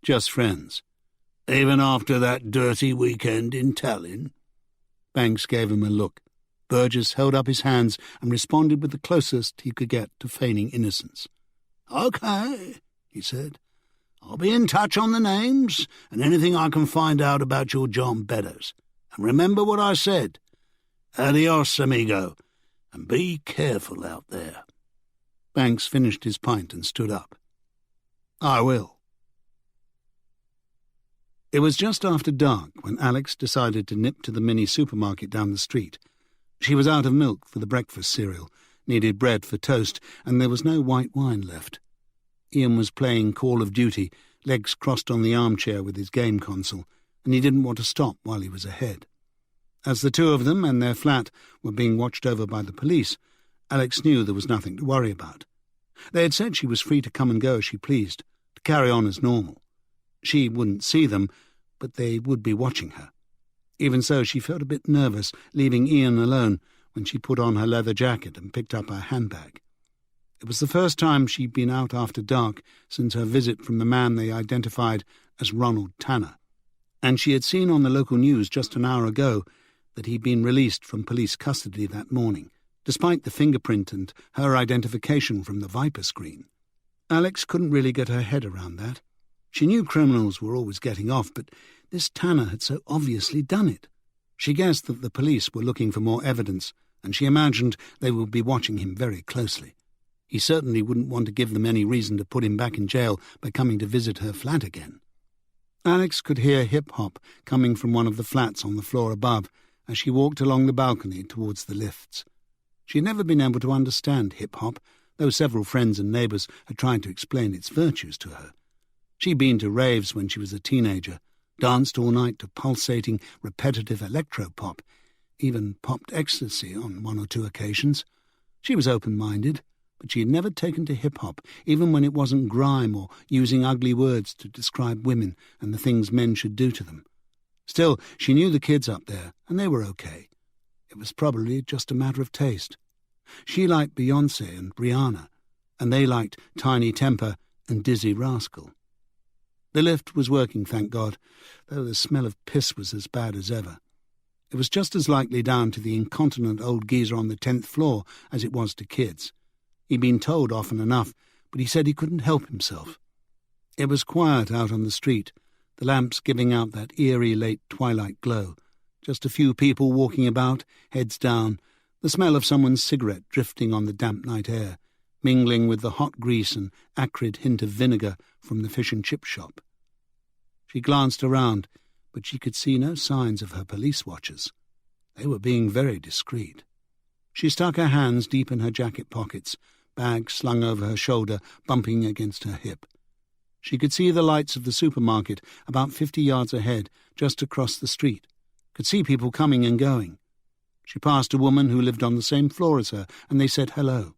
"Just friends." "Even after that dirty weekend in Tallinn?" Banks gave him a look. Burgess held up his hands and responded with the closest he could get to feigning innocence. "OK," he said. "I'll be in touch on the names and anything I can find out about your John Beddoes. And remember what I said. Adios, amigo, and be careful out there." Banks finished his pint and stood up. "I will." It was just after dark when Alex decided to nip to the mini supermarket down the street. She was out of milk for the breakfast cereal, needed bread for toast, and there was no white wine left. Ian was playing Call of Duty, legs crossed on the armchair with his game console, and he didn't want to stop while he was ahead. As the two of them and their flat were being watched over by the police, Alex knew there was nothing to worry about. They had said she was free to come and go as she pleased, to carry on as normal. She wouldn't see them, but they would be watching her. Even so, she felt a bit nervous, leaving Ian alone when she put on her leather jacket and picked up her handbag. It was the first time she'd been out after dark since her visit from the man they identified as Ronald Tanner, and she had seen on the local news just an hour ago that he'd been released from police custody that morning, despite the fingerprint and her identification from the Viper screen. Alex couldn't really get her head around that. She knew criminals were always getting off, but this Tanner had so obviously done it. She guessed that the police were looking for more evidence, and she imagined they would be watching him very closely. He certainly wouldn't want to give them any reason to put him back in jail by coming to visit her flat again. Alex could hear hip-hop coming from one of the flats on the floor above as she walked along the balcony towards the lifts. She had never been able to understand hip-hop, though several friends and neighbours had tried to explain its virtues to her. She'd been to raves when she was a teenager, danced all night to pulsating, repetitive electro-pop, even popped ecstasy on one or two occasions. She was open-minded, but she had never taken to hip-hop, even when it wasn't grime or using ugly words to describe women and the things men should do to them. Still, she knew the kids up there, and they were okay. It was probably just a matter of taste. She liked Beyoncé and Rihanna, and they liked Tiny Temper and Dizzy Rascal. The lift was working, thank God, though the smell of piss was as bad as ever. It was just as likely down to the incontinent old geezer on the 10th floor as it was to kids. He'd been told often enough, but he said he couldn't help himself. It was quiet out on the street, the lamps giving out that eerie late twilight glow. Just a few people walking about, heads down, the smell of someone's cigarette drifting on the damp night air, mingling with the hot grease and acrid hint of vinegar from the fish and chip shop. She glanced around, but she could see no signs of her police watchers. They were being very discreet. She stuck her hands deep in her jacket pockets, bag slung over her shoulder, bumping against her hip. She could see the lights of the supermarket about 50 yards ahead, just across the street, could see people coming and going. She passed a woman who lived on the same floor as her, and they said hello.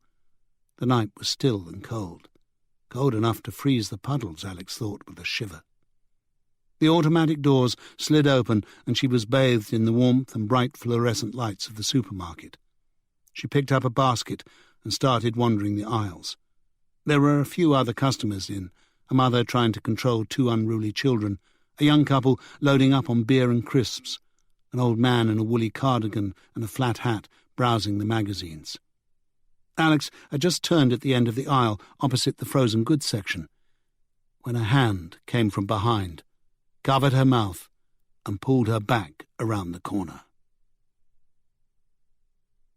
The night was still and cold. Cold enough to freeze the puddles, Alex thought with a shiver. The automatic doors slid open, and she was bathed in the warmth and bright fluorescent lights of the supermarket. She picked up a basket and started wandering the aisles. There were a few other customers in, a mother trying to control 2 unruly children, a young couple loading up on beer and crisps, an old man in a woolly cardigan and a flat hat browsing the magazines. Alex had just turned at the end of the aisle opposite the frozen goods section when a hand came from behind, covered her mouth, and pulled her back around the corner.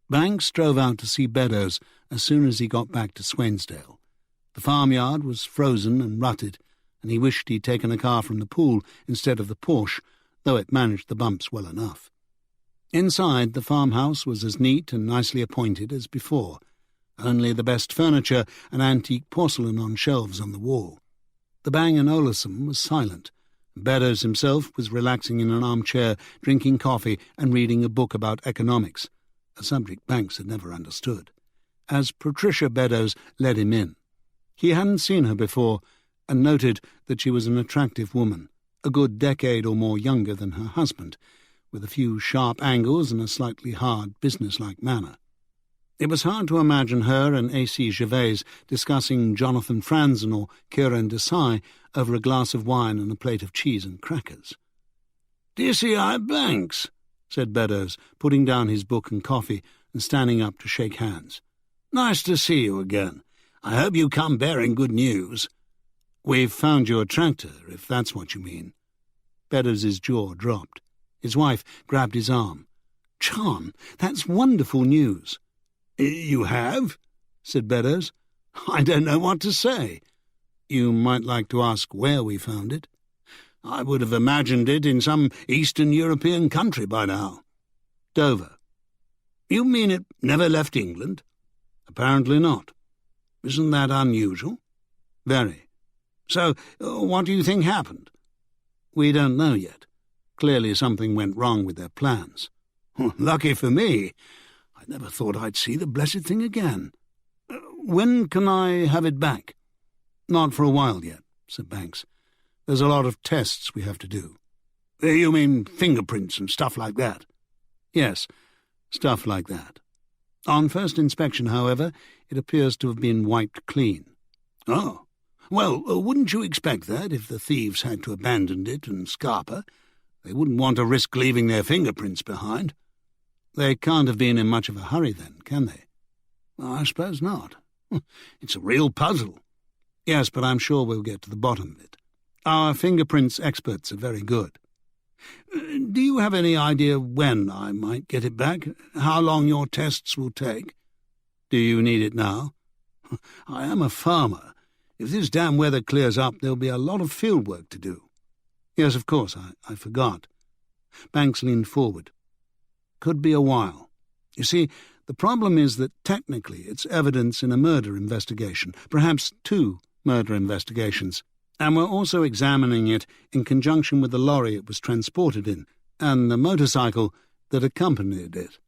Banks drove out to see Beddoes as soon as he got back to Swainsdale. The farmyard was frozen and rutted, and he wished he'd taken a car from the pool instead of the Porsche, though it managed the bumps well enough. Inside, the farmhouse was as neat and nicely appointed as before, only the best furniture and antique porcelain on shelves on the wall. The Bang & Olufsen was silent. Beddoes himself was relaxing in an armchair, drinking coffee and reading a book about economics, a subject Banks had never understood, as Patricia Beddoes led him in. He hadn't seen her before, and noted that she was an attractive woman, a good decade or more younger than her husband, with a few sharp angles and a slightly hard, businesslike manner. It was hard to imagine her and A.C. Gervais discussing Jonathan Franzen or Kieran Desai over a glass of wine and a plate of cheese and crackers. "DCI Banks," said Beddoes, putting down his book and coffee and standing up to shake hands. "Nice to see you again. I hope you come bearing good news." "We've found you a tractor, if that's what you mean." Beddoes's jaw dropped. His wife grabbed his arm. "John, that's wonderful news." "You have?" said Beddoes. "I don't know what to say." "You might like to ask where we found it." "I would have imagined it in some Eastern European country by now." "Dover." "You mean it never left England?" "Apparently not." "Isn't that unusual?" "Very." "So, what do you think happened?" "We don't know yet. Clearly something went wrong with their plans." "Lucky for me. I never thought I'd see the blessed thing again. When can I have it back?" "Not for a while yet," said Banks. "There's a lot of tests we have to do." "You mean fingerprints and stuff like that?" "Yes, stuff like that. On first inspection, however, it appears to have been wiped clean." "Oh. Well, wouldn't you expect that if the thieves had to abandon it and scarper? They wouldn't want to risk leaving their fingerprints behind." "They can't have been in much of a hurry then, can they?" "I suppose not. It's a real puzzle." "Yes, but I'm sure we'll get to the bottom of it. Our fingerprints experts are very good." "Do you have any idea when I might get it back? How long your tests will take?" "Do you need it now?" I am a farmer. If this damn weather clears up, there'll be a lot of field work to do. Yes, of course, I forgot. Banks leaned forward. Could be a while. You see, the problem is that technically it's evidence in a murder investigation, perhaps 2 murder investigations, and we're also examining it in conjunction with the lorry it was transported in, and the motorcycle that accompanied it.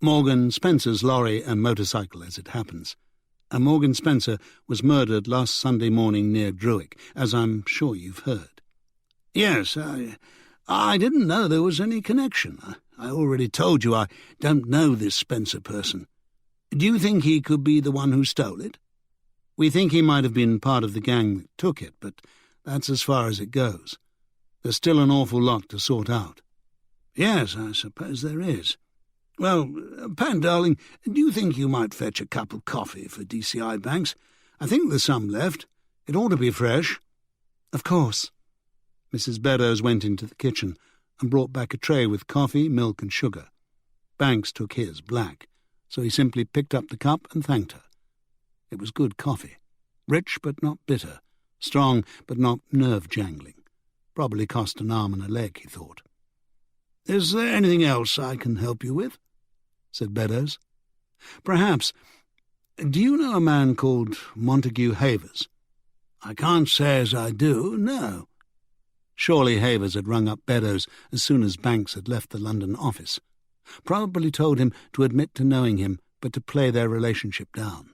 Morgan Spencer's lorry and motorcycle, as it happens. And Morgan Spencer was murdered last Sunday morning near Druick, as I'm sure you've heard. Yes, I didn't know there was any connection. I already told you I don't know this Spencer person. Do you think he could be the one who stole it? We think he might have been part of the gang that took it, but that's as far as it goes. There's still an awful lot to sort out. Yes, I suppose there is. Well, Pan, darling, do you think you might fetch a cup of coffee for DCI, Banks? I think there's some left. It ought to be fresh. Of course. Mrs. Beddoes went into the kitchen and brought back a tray with coffee, milk and sugar. Banks took his, black, so he simply picked up the cup and thanked her. It was good coffee, rich but not bitter, strong but not nerve-jangling. Probably cost an arm and a leg, he thought. Is there anything else I can help you with? Said Beddoes. Perhaps. Do you know a man called Montague Havers? I can't say as I do, no. Surely Havers had rung up Beddoes as soon as Banks had left the London office. Probably told him to admit to knowing him, but to play their relationship down.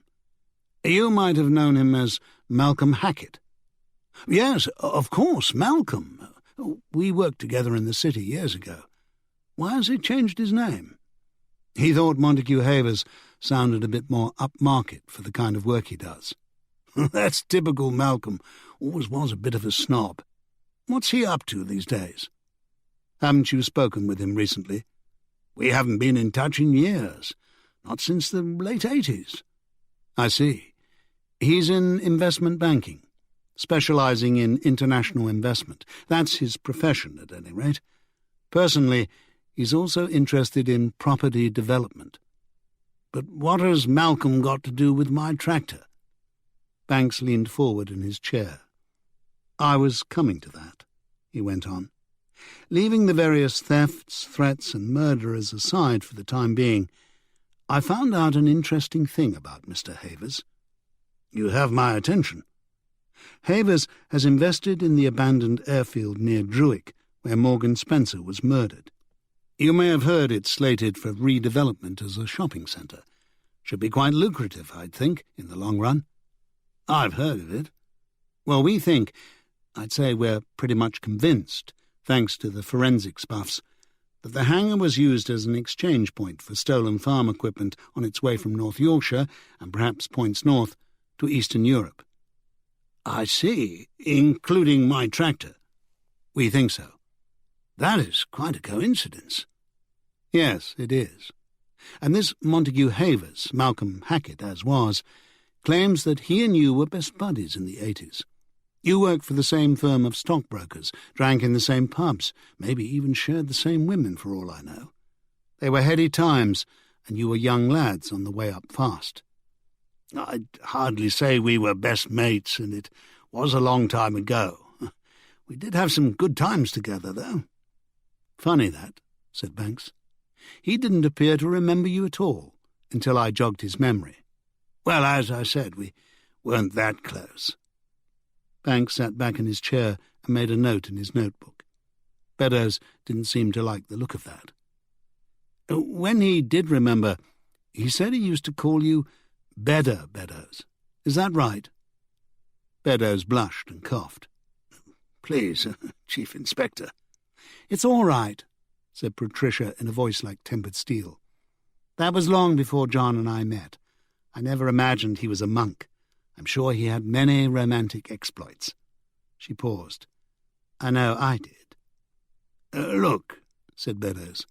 You might have known him as Malcolm Hackett. Yes, of course, Malcolm. We worked together in the city years ago. Why has he changed his name? He thought Montague Havers sounded a bit more upmarket for the kind of work he does. That's typical Malcolm. Always was a bit of a snob. What's he up to these days? Haven't you spoken with him recently? We haven't been in touch in years. Not since the late 80s. I see. He's in investment banking, specializing in international investment. That's his profession, at any rate. Personally, he's also interested in property development. But what has Malcolm got to do with my tractor? Banks leaned forward in his chair. I was coming to that, he went on. Leaving the various thefts, threats and murderers aside for the time being, I found out an interesting thing about Mr. Havers. You have my attention. Havers has invested in the abandoned airfield near Druick, where Morgan Spencer was murdered. You may have heard it's slated for redevelopment as a shopping centre. Should be quite lucrative, I'd think, in the long run. I've heard of it. Well, we think, I'd say we're pretty much convinced, thanks to the forensics buffs, that the hangar was used as an exchange point for stolen farm equipment on its way from North Yorkshire, and perhaps points north, to Eastern Europe. I see, including my tractor. We think so. That is quite a coincidence. Yes, it is. And this Montague Havers, Malcolm Hackett as was, claims that he and you were best buddies in the 80s. You worked for the same firm of stockbrokers, drank in the same pubs, maybe even shared the same women for all I know. They were heady times, and you were young lads on the way up fast. I'd hardly say we were best mates, and it was a long time ago. We did have some good times together, though. Funny that, said Banks. He didn't appear to remember you at all, until I jogged his memory. Well, as I said, we weren't that close. Banks sat back in his chair and made a note in his notebook. Beddoes didn't seem to like the look of that. When he did remember, he said he used to call you Beddoes. Is that right? Beddoes blushed and coughed. Please, Chief Inspector. It's all right, said Patricia in a voice like tempered steel. That was long before John and I met. I never imagined he was a monk. I'm sure he had many romantic exploits. She paused. I know I did. Look, said Beddoes,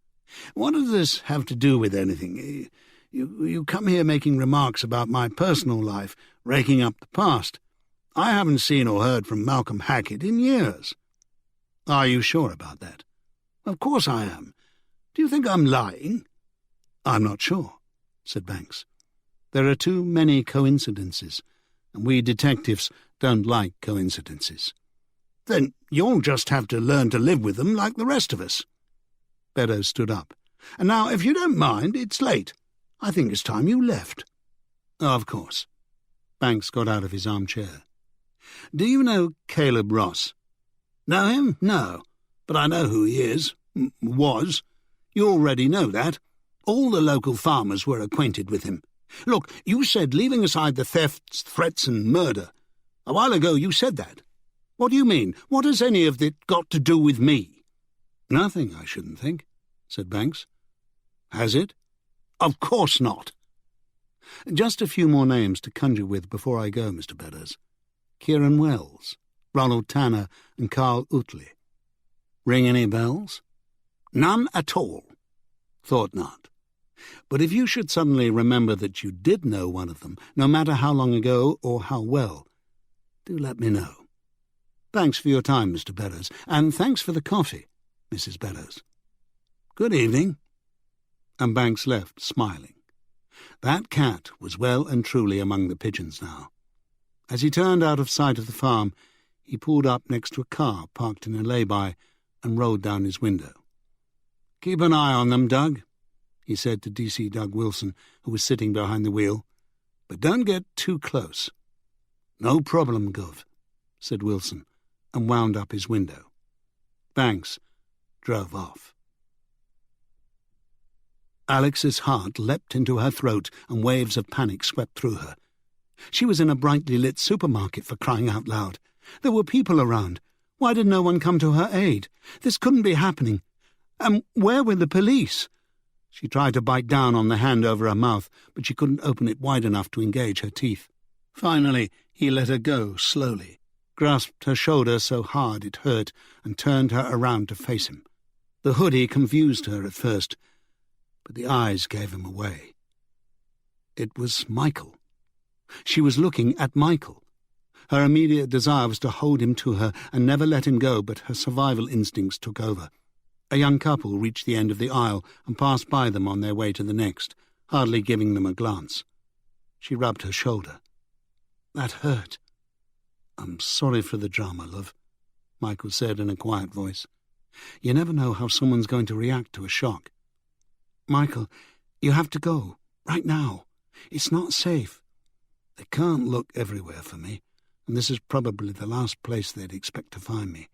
what does this have to do with anything? You come here making remarks about my personal life, raking up the past. I haven't seen or heard from Malcolm Hackett in years. Are you sure about that? Of course I am. Do you think I'm lying? I'm not sure, said Banks. There are too many coincidences, and we detectives don't like coincidences. Then you'll just have to learn to live with them like the rest of us. Beddoes stood up. And now, if you don't mind, it's late. I think it's time you left. Of course. Banks got out of his armchair. Do you know Caleb Ross? Know him? No. But I know who he is. Was. You already know that. All the local farmers were acquainted with him. Look, you said leaving aside the thefts, threats and murder. A while ago you said that. What do you mean? What has any of it got to do with me? Nothing, I shouldn't think, said Banks. Has it? Of course not. Just a few more names to conjure with before I go, Mr. Beddoes. Kieran Wells, Ronald Tanner and Carl Utley. Ring any bells? None at all. Thought not. But if you should suddenly remember that you did know one of them, no matter how long ago or how well, do let me know. Thanks for your time, Mr. Beddoes, and thanks for the coffee, Mrs. Beddoes. Good evening. And Banks left, smiling. That cat was well and truly among the pigeons now. As he turned out of sight of the farm, he pulled up next to a car parked in a lay-by and rolled down his window. "Keep an eye on them, Doug," he said to DC Doug Wilson, who was sitting behind the wheel. "But don't get too close." "No problem, Gov," said Wilson, and wound up his window. Banks drove off. Alex's heart leapt into her throat and waves of panic swept through her. She was in a brightly lit supermarket, for crying out loud. There were people around. Why did no one come to her aid? This couldn't be happening. And where were the police? She tried to bite down on the hand over her mouth, but she couldn't open it wide enough to engage her teeth. Finally, he let her go slowly, grasped her shoulder so hard it hurt, and turned her around to face him. The hoodie confused her at first, but the eyes gave him away. It was Michael. She was looking at Michael. Her immediate desire was to hold him to her and never let him go, but her survival instincts took over. A young couple reached the end of the aisle and passed by them on their way to the next, hardly giving them a glance. She rubbed her shoulder. That hurt. "I'm sorry for the drama, love," Michael said in a quiet voice. "You never know how someone's going to react to a shock." "Michael, you have to go, right now. It's not safe." "They can't look everywhere for me, and this is probably the last place they'd expect to find me.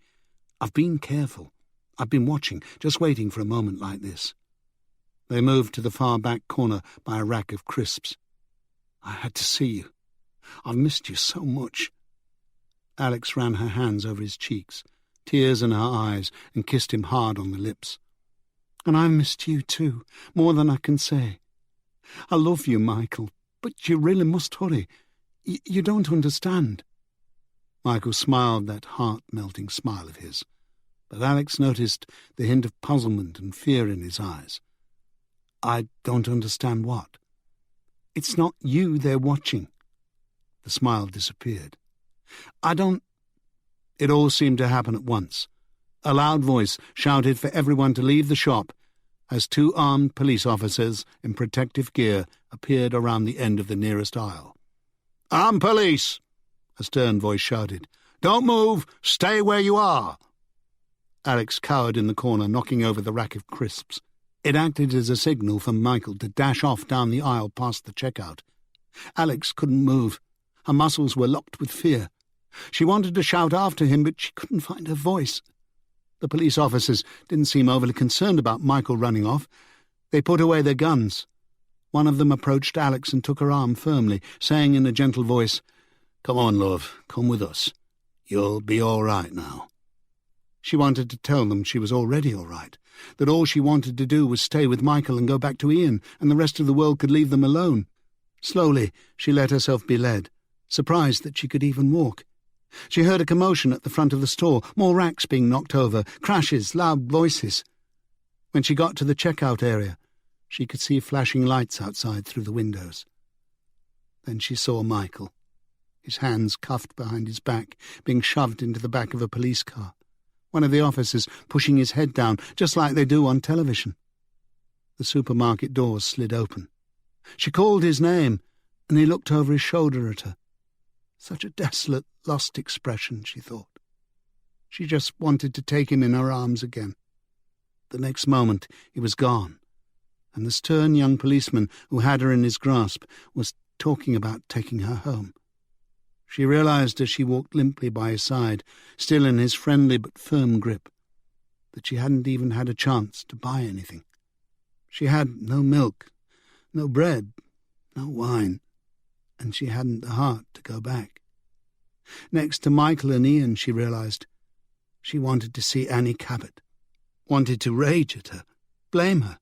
I've been careful. I've been watching, just waiting for a moment like this." They moved to the far back corner by a rack of crisps. "I had to see you. I've missed you so much." Alex ran her hands over his cheeks, tears in her eyes, and kissed him hard on the lips. "And I missed you too, more than I can say. I love you, Michael, but you really must hurry. You don't understand." Michael smiled that heart-melting smile of his, but Alex noticed the hint of puzzlement and fear in his eyes. "I don't understand what?" "It's not you they're watching." The smile disappeared. "I don't—" It all seemed to happen at once. A loud voice shouted for everyone to leave the shop as two armed police officers in protective gear appeared around the end of the nearest aisle. "Armed police!" a stern voice shouted. "Don't move! Stay where you are!" Alex cowered in the corner, knocking over the rack of crisps. It acted as a signal for Michael to dash off down the aisle past the checkout. Alex couldn't move. Her muscles were locked with fear. She wanted to shout after him, but she couldn't find her voice. The police officers didn't seem overly concerned about Michael running off. They put away their guns. One of them approached Alex and took her arm firmly, saying in a gentle voice, "Come on, love, come with us. You'll be all right now." She wanted to tell them she was already all right, that all she wanted to do was stay with Michael and go back to Ian, and the rest of the world could leave them alone. Slowly, she let herself be led, surprised that she could even walk. She heard a commotion at the front of the store, more racks being knocked over, crashes, loud voices. When she got to the checkout area, she could see flashing lights outside through the windows. Then she saw Michael, his hands cuffed behind his back, being shoved into the back of a police car, one of the officers pushing his head down, just like they do on television. The supermarket doors slid open. She called his name, and he looked over his shoulder at her. Such a desolate, lost expression, she thought. She just wanted to take him in her arms again. The next moment he was gone, and the stern young policeman who had her in his grasp was talking about taking her home. She realized as she walked limply by his side, still in his friendly but firm grip, that she hadn't even had a chance to buy anything. She had no milk, no bread, no wine, and she hadn't the heart to go back. Next to Michael and Ian, she realized, she wanted to see Annie Cabot, wanted to rage at her, blame her,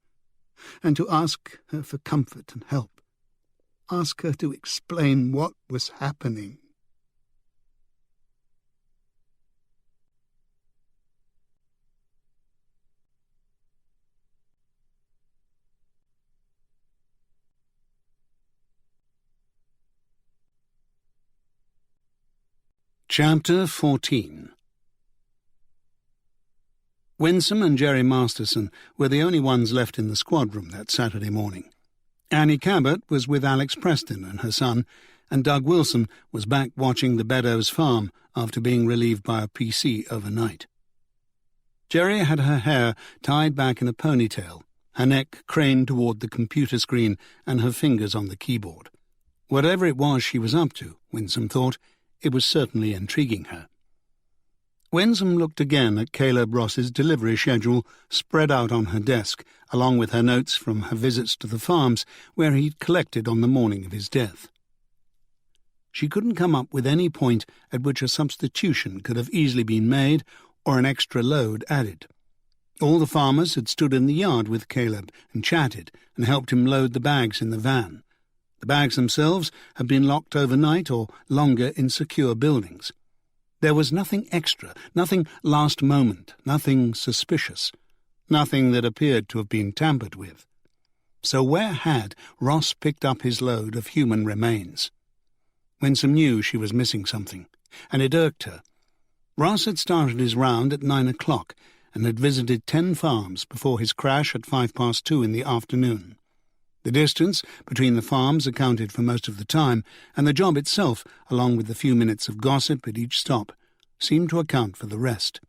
and to ask her for comfort and help, ask her to explain what was happening. Chapter 14. Winsome and Jerry Masterson were the only ones left in the squad room that Saturday morning. Annie Cabot was with Alex Preston and her son, and Doug Wilson was back watching the Beddoes farm after being relieved by a PC overnight. Jerry had her hair tied back in a ponytail, her neck craned toward the computer screen and her fingers on the keyboard. Whatever it was she was up to, Winsome thought, it was certainly intriguing her. Winsome looked again at Caleb Ross's delivery schedule spread out on her desk, along with her notes from her visits to the farms where he'd collected on the morning of his death. She couldn't come up with any point at which a substitution could have easily been made or an extra load added. All the farmers had stood in the yard with Caleb and chatted and helped him load the bags in the van. The bags themselves had been locked overnight or longer in secure buildings. There was nothing extra, nothing last moment, nothing suspicious, nothing that appeared to have been tampered with. So where had Ross picked up his load of human remains? Winsome knew she was missing something, and it irked her. Ross had started his round at 9 o'clock and had visited 10 farms before his crash at 2:05 in the afternoon. The distance between the farms accounted for most of the time, and the job itself, along with the few minutes of gossip at each stop, seemed to account for the rest.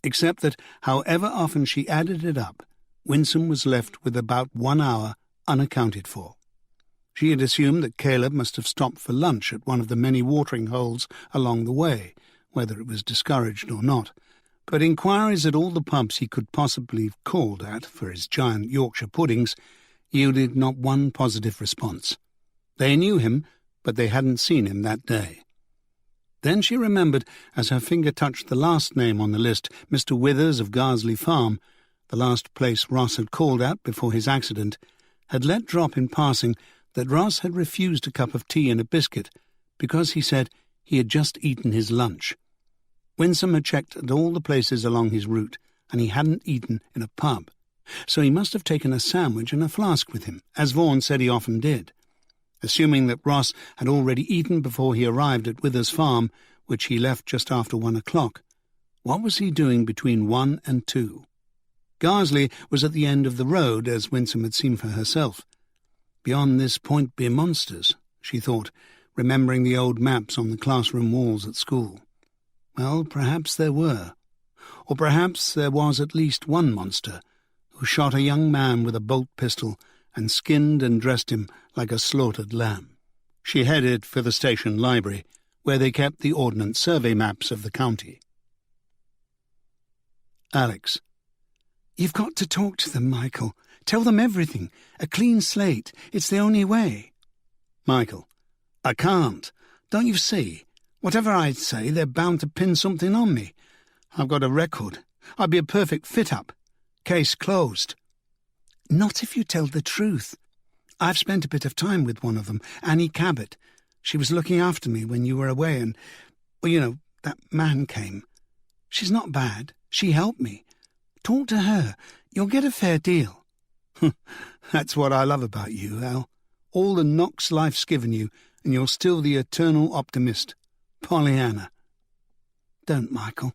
Except that, however often she added it up, Winsome was left with about 1 hour unaccounted for. She had assumed that Caleb must have stopped for lunch at one of the many watering holes along the way, whether it was discouraged or not, but inquiries at all the pubs he could possibly have called at for his giant Yorkshire puddings yielded not one positive response. They knew him, but they hadn't seen him that day. Then she remembered, as her finger touched the last name on the list, Mr. Withers of Garsley Farm, the last place Ross had called at before his accident, had let drop in passing that Ross had refused a cup of tea and a biscuit because he said he had just eaten his lunch. Winsome had checked at all the places along his route, and he hadn't eaten in a pub. So he must have taken a sandwich and a flask with him, as Vaughan said he often did. Assuming that Ross had already eaten before he arrived at Withers Farm, which he left just after 1 o'clock, what was he doing between 1 and 2? Garsley was at the end of the road, as Winsome had seen for herself. Beyond this point be monsters, she thought, remembering the old maps on the classroom walls at school. Well, perhaps there were. Or perhaps there was at least one monster who shot a young man with a bolt pistol and skinned and dressed him like a slaughtered lamb. She headed for the station library, where they kept the Ordnance Survey maps of the county. Alex. You've got to talk to them, Michael. Tell them everything. A clean slate. It's the only way. Michael. I can't. Don't you see? Whatever I say, they're bound to pin something on me. I've got a record. I'd be a perfect fit-up. Case closed. Not if you tell the truth. I've spent a bit of time with one of them, Annie Cabot. She was looking after me when you were away and, well, you know, that man came. She's not bad. She helped me. Talk to her. You'll get a fair deal. That's what I love about you, Al. All the knocks life's given you, and you're still the eternal optimist. Pollyanna. Don't, Michael.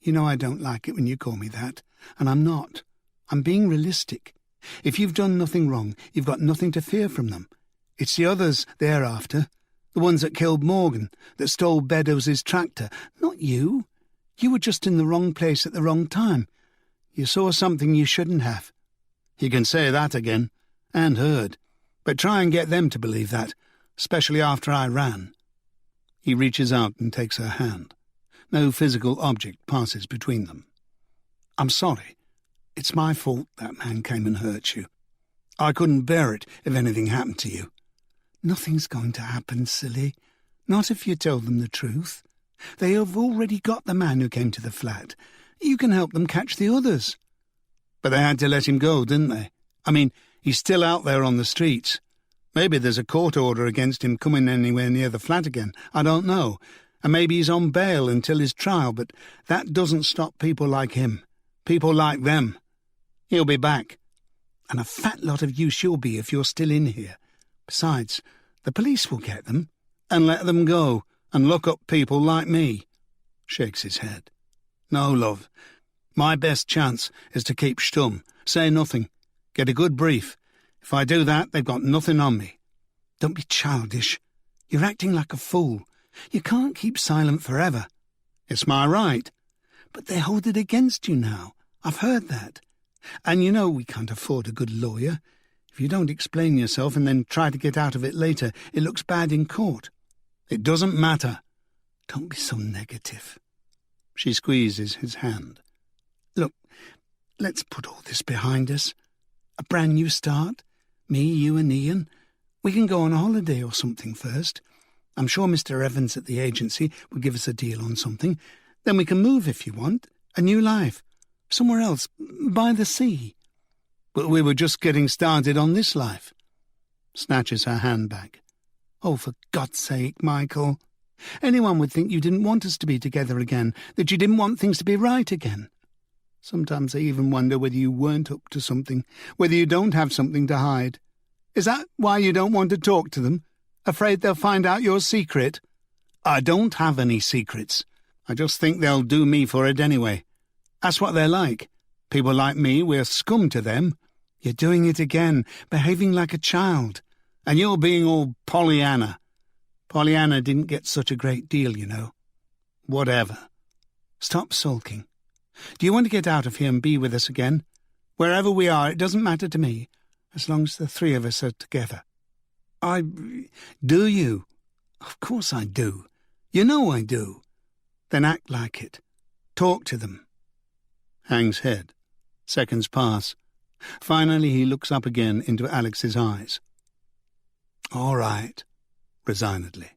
You know I don't like it when you call me that, and I'm not. I'm being realistic. If you've done nothing wrong, you've got nothing to fear from them. It's the others they're after. The ones that killed Morgan, that stole Beddoes' tractor. Not you. You were just in the wrong place at the wrong time. You saw something you shouldn't have. You can say that again, and heard. But try and get them to believe that, especially after I ran. He reaches out and takes her hand. No physical object passes between them. I'm sorry. It's my fault that man came and hurt you. I couldn't bear it if anything happened to you. Nothing's going to happen, silly. Not if you tell them the truth. They have already got the man who came to the flat. You can help them catch the others. But they had to let him go, didn't they? I mean, he's still out there on the streets. Maybe there's a court order against him coming anywhere near the flat again. I don't know. And maybe he's on bail until his trial, but that doesn't stop people like him. People like them. He'll be back. And a fat lot of use you'll be if you're still in here. Besides, the police will get them and let them go and look up people like me. Shakes his head. No, love. My best chance is to keep stum, say nothing, get a good brief. If I do that, they've got nothing on me. Don't be childish. You're acting like a fool. You can't keep silent forever. It's my right. But they hold it against you now. I've heard that. And you know we can't afford a good lawyer. If you don't explain yourself and then try to get out of it later, it looks bad in court. It doesn't matter. Don't be so negative. She squeezes his hand. Look, let's put all this behind us. A brand new start. Me, you and Ian. We can go on a holiday or something first. I'm sure Mr. Evans at the agency will give us a deal on something. Then we can move if you want. A new life. Somewhere else. By the sea. But we were just getting started on this life. Snatches her hand back. Oh, for God's sake, Michael. Anyone would think you didn't want us to be together again, that you didn't want things to be right again. Sometimes I even wonder whether you weren't up to something, whether you don't have something to hide. Is that why you don't want to talk to them? Afraid they'll find out your secret? I don't have any secrets. I just think they'll do me for it anyway. That's what they're like. People like me, we're scum to them. You're doing it again, behaving like a child. And you're being all Pollyanna. Pollyanna didn't get such a great deal, you know. Whatever. Stop sulking. Do you want to get out of here and be with us again? Wherever we are, it doesn't matter to me, as long as the three of us are together. Do you? Of course I do. You know I do. Then act like it. Talk to them. Hangs head. Seconds pass. Finally he looks up again into Alex's eyes. All right, resignedly.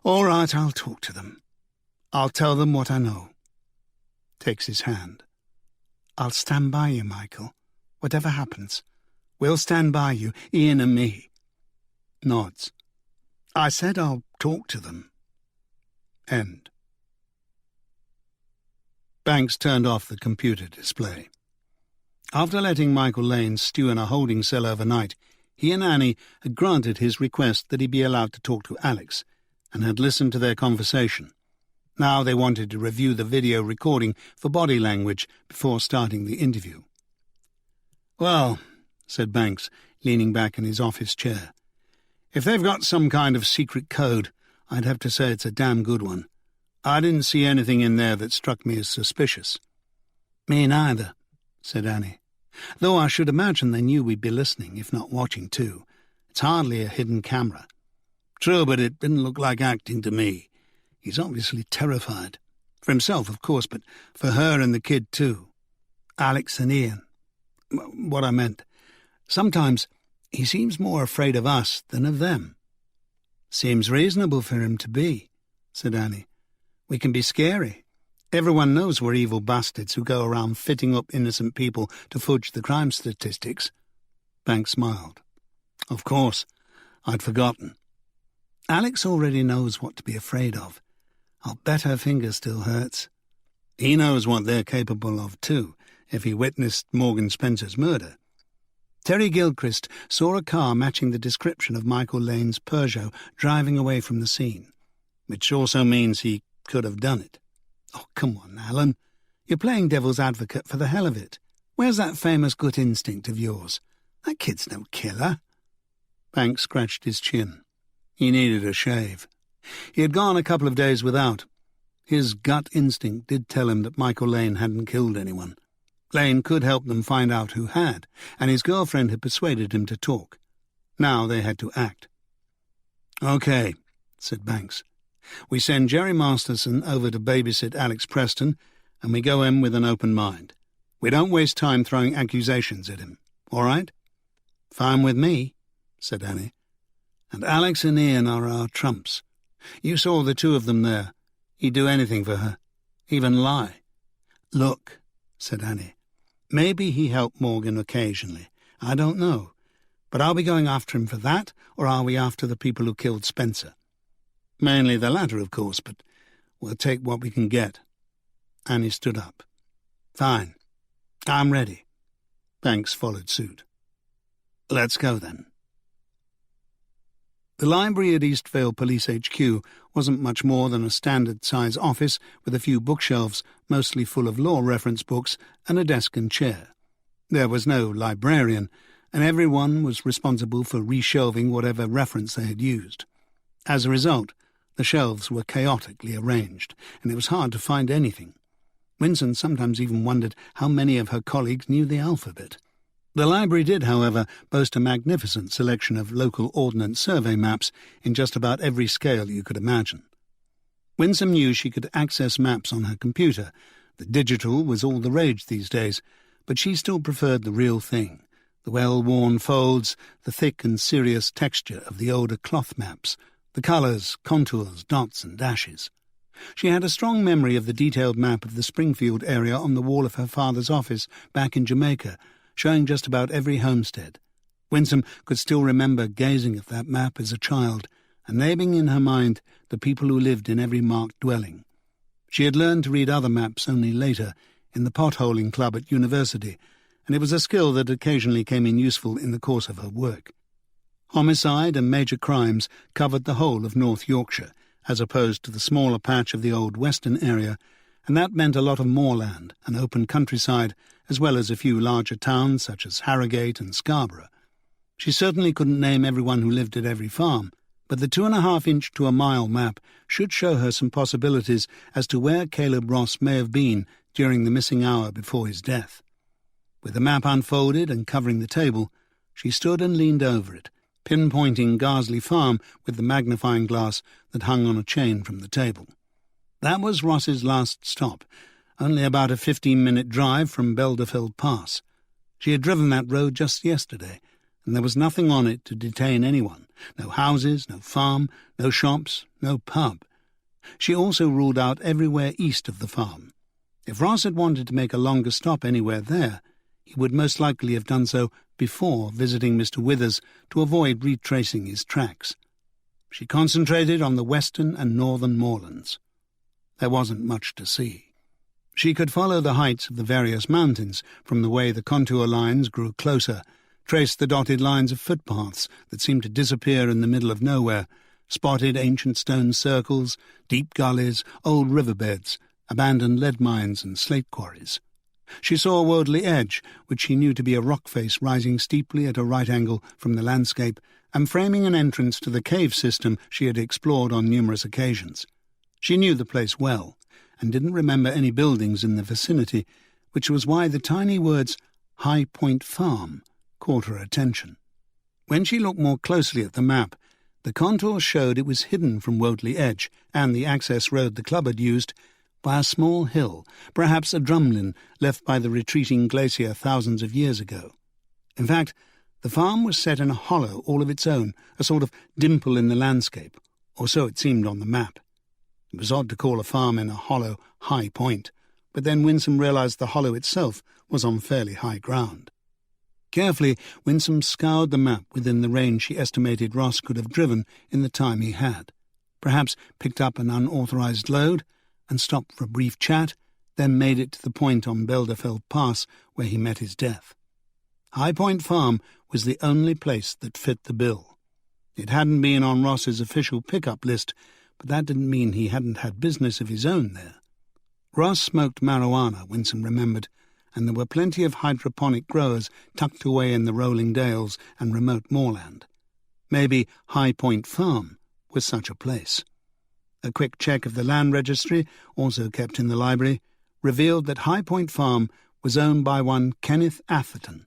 All right, I'll talk to them. I'll tell them what I know. Takes his hand. I'll stand by you, Michael. Whatever happens. We'll stand by you, Ian and me. Nods. I said I'll talk to them. End. Banks turned off the computer display. After letting Michael Lane stew in a holding cell overnight, he and Annie had granted his request that he be allowed to talk to Alex, and had listened to their conversation. Now they wanted to review the video recording for body language before starting the interview. Well, said Banks, leaning back in his office chair, if they've got some kind of secret code, I'd have to say it's a damn good one. I didn't see anything in there that struck me as suspicious. Me neither, said Annie. Though I should imagine they knew we'd be listening, if not watching too. It's hardly a hidden camera. True, but it didn't look like acting to me. He's obviously terrified. For himself, of course, but for her and the kid too. Alex and Ian. What I meant. Sometimes he seems more afraid of us than of them. Seems reasonable for him to be, said Annie. We can be scary. Everyone knows we're evil bastards who go around fitting up innocent people to fudge the crime statistics. Banks smiled. Of course. I'd forgotten. Alex already knows what to be afraid of. I'll bet her finger still hurts. He knows what they're capable of, too, if he witnessed Morgan Spencer's murder. Terry Gilchrist saw a car matching the description of Michael Lane's Peugeot driving away from the scene, which also means he could have done it. Oh, come on, Alan. You're playing devil's advocate for the hell of it. Where's that famous gut instinct of yours? That kid's no killer. Banks scratched his chin. He needed a shave. He had gone a couple of days without. His gut instinct did tell him that Michael Lane hadn't killed anyone. Lane could help them find out who had, and his girlfriend had persuaded him to talk. Now they had to act. "Okay," said Banks. "We send Jerry Masterson over to babysit Alex Preston, and we go in with an open mind. We don't waste time throwing accusations at him. All right?" "Fine with me," said Annie. "And Alex and Ian are our trumps. You saw the two of them there. He'd do anything for her, even lie." "Look," said Annie, "maybe he helped Morgan occasionally. I don't know. But are we going after him for that, or are we after the people who killed Spencer?" "Mainly the latter, of course, but we'll take what we can get." Annie stood up. "Fine. I'm ready." Banks followed suit. "Let's go, then." The library at Eastvale Police HQ wasn't much more than a standard-size office with a few bookshelves, mostly full of law reference books, and a desk and chair. There was no librarian, and everyone was responsible for reshelving whatever reference they had used. As a result, the shelves were chaotically arranged, and it was hard to find anything. Winston sometimes even wondered how many of her colleagues knew the alphabet. The library did, however, boast a magnificent selection of local ordnance survey maps in just about every scale you could imagine. Winsome knew she could access maps on her computer. The digital was all the rage these days, but she still preferred the real thing, the well-worn folds, the thick and serious texture of the older cloth maps, the colours, contours, dots and dashes. She had a strong memory of the detailed map of the Springfield area on the wall of her father's office back in Jamaica, showing just about every homestead. Winsome could still remember gazing at that map as a child and naming in her mind the people who lived in every marked dwelling. She had learned to read other maps only later, in the potholing club at university, and it was a skill that occasionally came in useful in the course of her work. Homicide and major crimes covered the whole of North Yorkshire, as opposed to the smaller patch of the old western area, and that meant a lot of moorland and open countryside, as well as a few larger towns such as Harrogate and Scarborough. She certainly couldn't name everyone who lived at every farm, but the 2.5-inch to a mile map should show her some possibilities as to where Caleb Ross may have been during the missing hour before his death. With the map unfolded and covering the table, she stood and leaned over it, pinpointing Garsley Farm with the magnifying glass that hung on a chain from the table. That was Ross's last stop, only about a 15-minute drive from Belderfeld Pass. She had driven that road just yesterday, and there was nothing on it to detain anyone. No houses, no farm, no shops, no pub. She also ruled out everywhere east of the farm. If Ross had wanted to make a longer stop anywhere there, he would most likely have done so before visiting Mr. Withers to avoid retracing his tracks. She concentrated on the western and northern moorlands. There wasn't much to see. She could follow the heights of the various mountains from the way the contour lines grew closer, trace the dotted lines of footpaths that seemed to disappear in the middle of nowhere, spotted ancient stone circles, deep gullies, old riverbeds, abandoned lead mines and slate quarries. She saw Wordley Edge, which she knew to be a rock face rising steeply at a right angle from the landscape and framing an entrance to the cave system she had explored on numerous occasions. She knew the place well, and didn't remember any buildings in the vicinity, which was why the tiny words High Point Farm caught her attention. When she looked more closely at the map, the contours showed it was hidden from Wordley Edge and the access road the club had used by a small hill, perhaps a drumlin left by the retreating glacier thousands of years ago. In fact, the farm was set in a hollow all of its own, a sort of dimple in the landscape, or so it seemed on the map. It was odd to call a farm in a hollow high point, but then Winsome realized the hollow itself was on fairly high ground. Carefully, Winsome scoured the map within the range she estimated Ross could have driven in the time he had, perhaps picked up an unauthorized load and stopped for a brief chat, then made it to the point on Belderfeld Pass where he met his death. High Point Farm was the only place that fit the bill. It hadn't been on Ross's official pickup list, but that didn't mean he hadn't had business of his own there. Ross smoked marijuana, Winsome remembered, and there were plenty of hydroponic growers tucked away in the rolling dales and remote moorland. Maybe High Point Farm was such a place. A quick check of the land registry, also kept in the library, revealed that High Point Farm was owned by one Kenneth Atherton,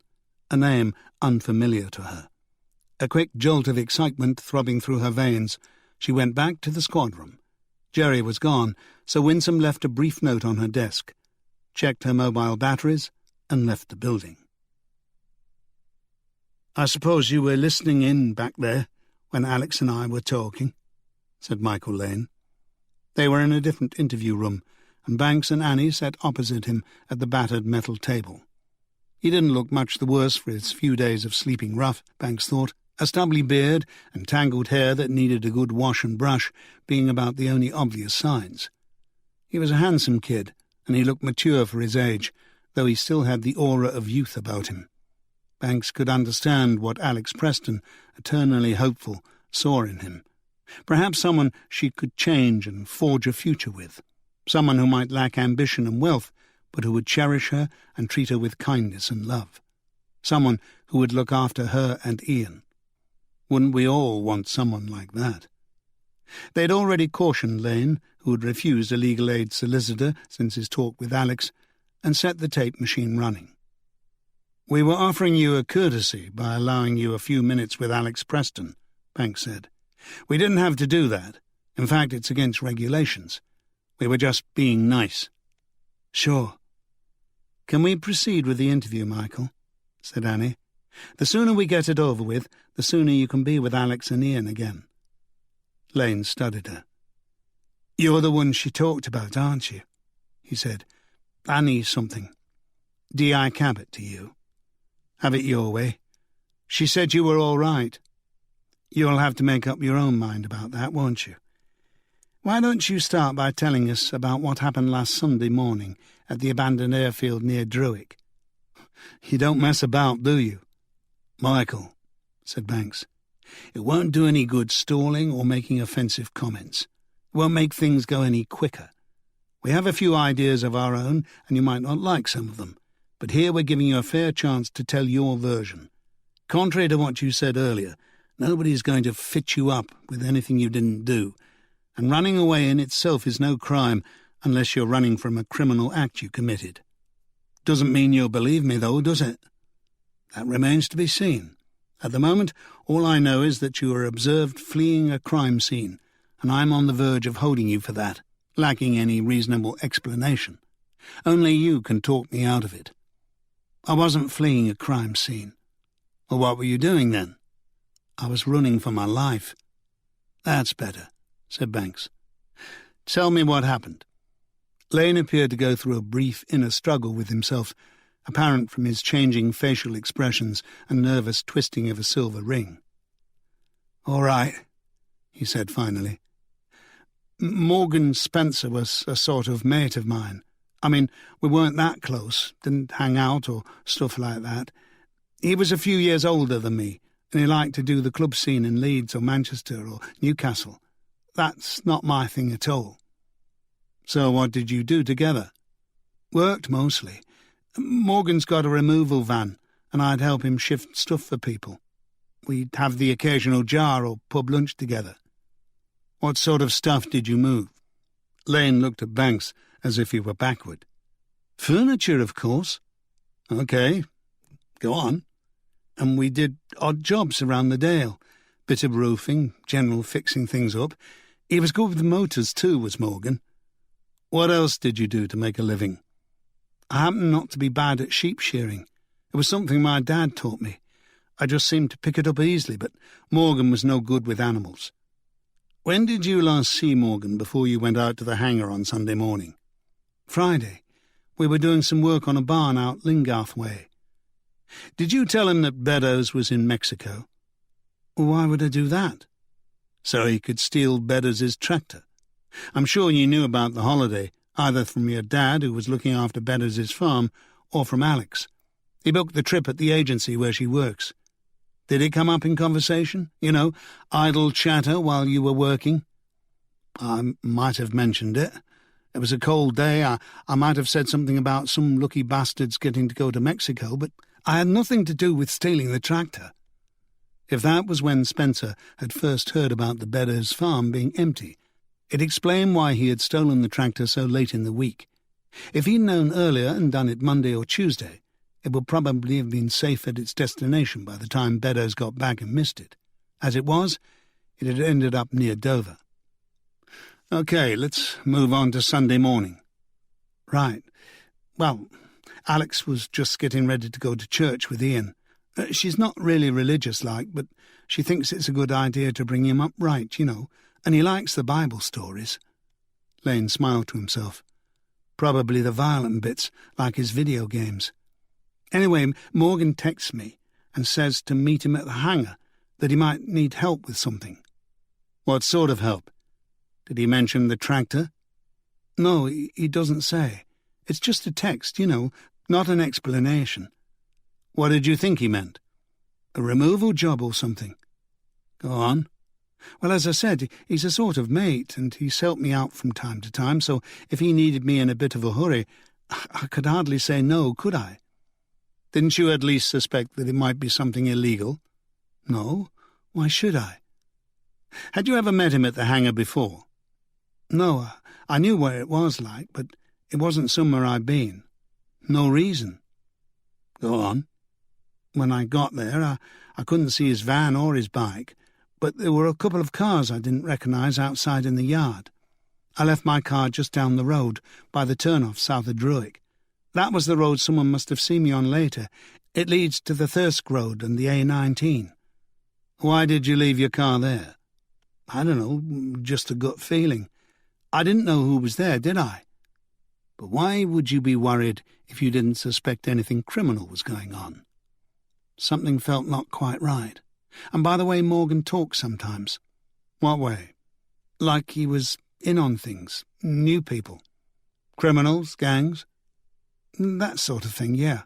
a name unfamiliar to her. A quick jolt of excitement throbbing through her veins, she went back to the squad room. Jerry was gone, so Winsome left a brief note on her desk, checked her mobile batteries, and left the building. "I suppose you were listening in back there when Alex and I were talking," said Michael Lane. They were in a different interview room, and Banks and Annie sat opposite him at the battered metal table. He didn't look much the worse for his few days of sleeping rough, Banks thought, a stubbly beard and tangled hair that needed a good wash and brush being about the only obvious signs. He was a handsome kid, and he looked mature for his age, though he still had the aura of youth about him. Banks could understand what Alex Preston, eternally hopeful, saw in him. Perhaps someone she could change and forge a future with. Someone who might lack ambition and wealth, but who would cherish her and treat her with kindness and love. Someone who would look after her and Ian. Wouldn't we all want someone like that? They'd already cautioned Lane, who had refused a legal aid solicitor since his talk with Alex, and set the tape machine running. "We were offering you a courtesy by allowing you a few minutes with Alex Preston," Banks said. "We didn't have to do that. In fact, it's against regulations. We were just being nice." "Sure." "Can we proceed with the interview, Michael?" said Annie. "The sooner we get it over with, the sooner you can be with Alex and Ian again." Lane studied her. "You're the one she talked about, aren't you?" he said. "Annie something. D.I. Cabot to you. Have it your way. She said you were all right. You'll have to make up your own mind about that, won't you? Why don't you start by telling us about what happened last Sunday morning at the abandoned airfield near Druick? You don't mess about, do you?" "Michael," said Banks, "it won't do any good stalling or making offensive comments. It won't make things go any quicker. We have a few ideas of our own, and you might not like some of them, but here we're giving you a fair chance to tell your version. Contrary to what you said earlier, nobody's going to fit you up with anything you didn't do, and running away in itself is no crime unless you're running from a criminal act you committed. Doesn't mean you'll believe me, though, does it? That remains to be seen. At the moment, all I know is that you were observed fleeing a crime scene, and I'm on the verge of holding you for that, lacking any reasonable explanation. Only you can talk me out of it." "I wasn't fleeing a crime scene." "Well, what were you doing then?" "I was running for my life." "That's better," said Banks. "Tell me what happened." Lane appeared to go through a brief inner struggle with himself, apparent from his changing facial expressions and nervous twisting of a silver ring. "All right," he said finally. "Morgan Spencer was a sort of mate of mine. I mean, we weren't that close, didn't hang out or stuff like that. He was a few years older than me, and he liked to do the club scene in Leeds or Manchester or Newcastle. That's not my thing at all." "So what did you do together?" "Worked, mostly. Morgan's got a removal van, and I'd help him shift stuff for people. We'd have the occasional jar or pub lunch together." "What sort of stuff did you move?" Lane looked at Banks as if he were backward. "Furniture, of course." "OK, go on." "And we did odd jobs around the Dale. Bit of roofing, general fixing things up. He was good with motors too, was Morgan." "What else did you do to make a living?" "I happened not to be bad at sheep shearing. It was something my dad taught me. I just seemed to pick it up easily, but Morgan was no good with animals." "When did you last see Morgan before you went out to the hangar on Sunday morning?" "Friday. We were doing some work on a barn out Lingarth way." "Did you tell him that Beddoes was in Mexico?" "Why would I do that?" "So he could steal Beddoes' tractor. I'm sure you knew about the holiday, either from your dad, who was looking after Beddoes' farm, or from Alex. He booked the trip at the agency where she works. Did it come up in conversation? You know, idle chatter while you were working?" "I might have mentioned it. It was a cold day. I might have said something about some lucky bastards getting to go to Mexico, but I had nothing to do with stealing the tractor." If that was when Spencer had first heard about the Beddoes farm being empty, it explained why he had stolen the tractor so late in the week. If he'd known earlier and done it Monday or Tuesday, it would probably have been safe at its destination by the time Beddoes got back and missed it. As it was, it had ended up near Dover. OK, let's move on to Sunday morning. Right. Well, Alex was just getting ready to go to church with Ian. She's not really religious-like, but she thinks it's a good idea to bring him up right, you know, and he likes the Bible stories. Lane smiled to himself. Probably the violent bits, like his video games. Anyway, Morgan texts me and says to meet him at the hangar, that he might need help with something. What sort of help? Did he mention the tractor? No, he doesn't say. It's just a text, you know, not an explanation. What did you think he meant? A removal job or something? Go on. Well, as I said, he's a sort of mate, and he's helped me out from time to time, so if he needed me in a bit of a hurry, I could hardly say no, could I? Didn't you at least suspect that it might be something illegal? No. Why should I? Had you ever met him at the hangar before? No, I knew where it was like, but it wasn't somewhere I'd been. No reason. Go on. When I got there, I couldn't see his van or his bike, but there were a couple of cars I didn't recognise outside in the yard. I left my car just down the road, by the turn-off south of Druick. That was the road someone must have seen me on later. It leads to the Thirsk Road and the A19. Why did you leave your car there? I don't know, just a gut feeling. I didn't know who was there, did I? But why would you be worried if you didn't suspect anything criminal was going on? Something felt not quite right. And by the way, Morgan talks sometimes. What way? Like he was in on things, knew people. Criminals, gangs? That sort of thing, yeah.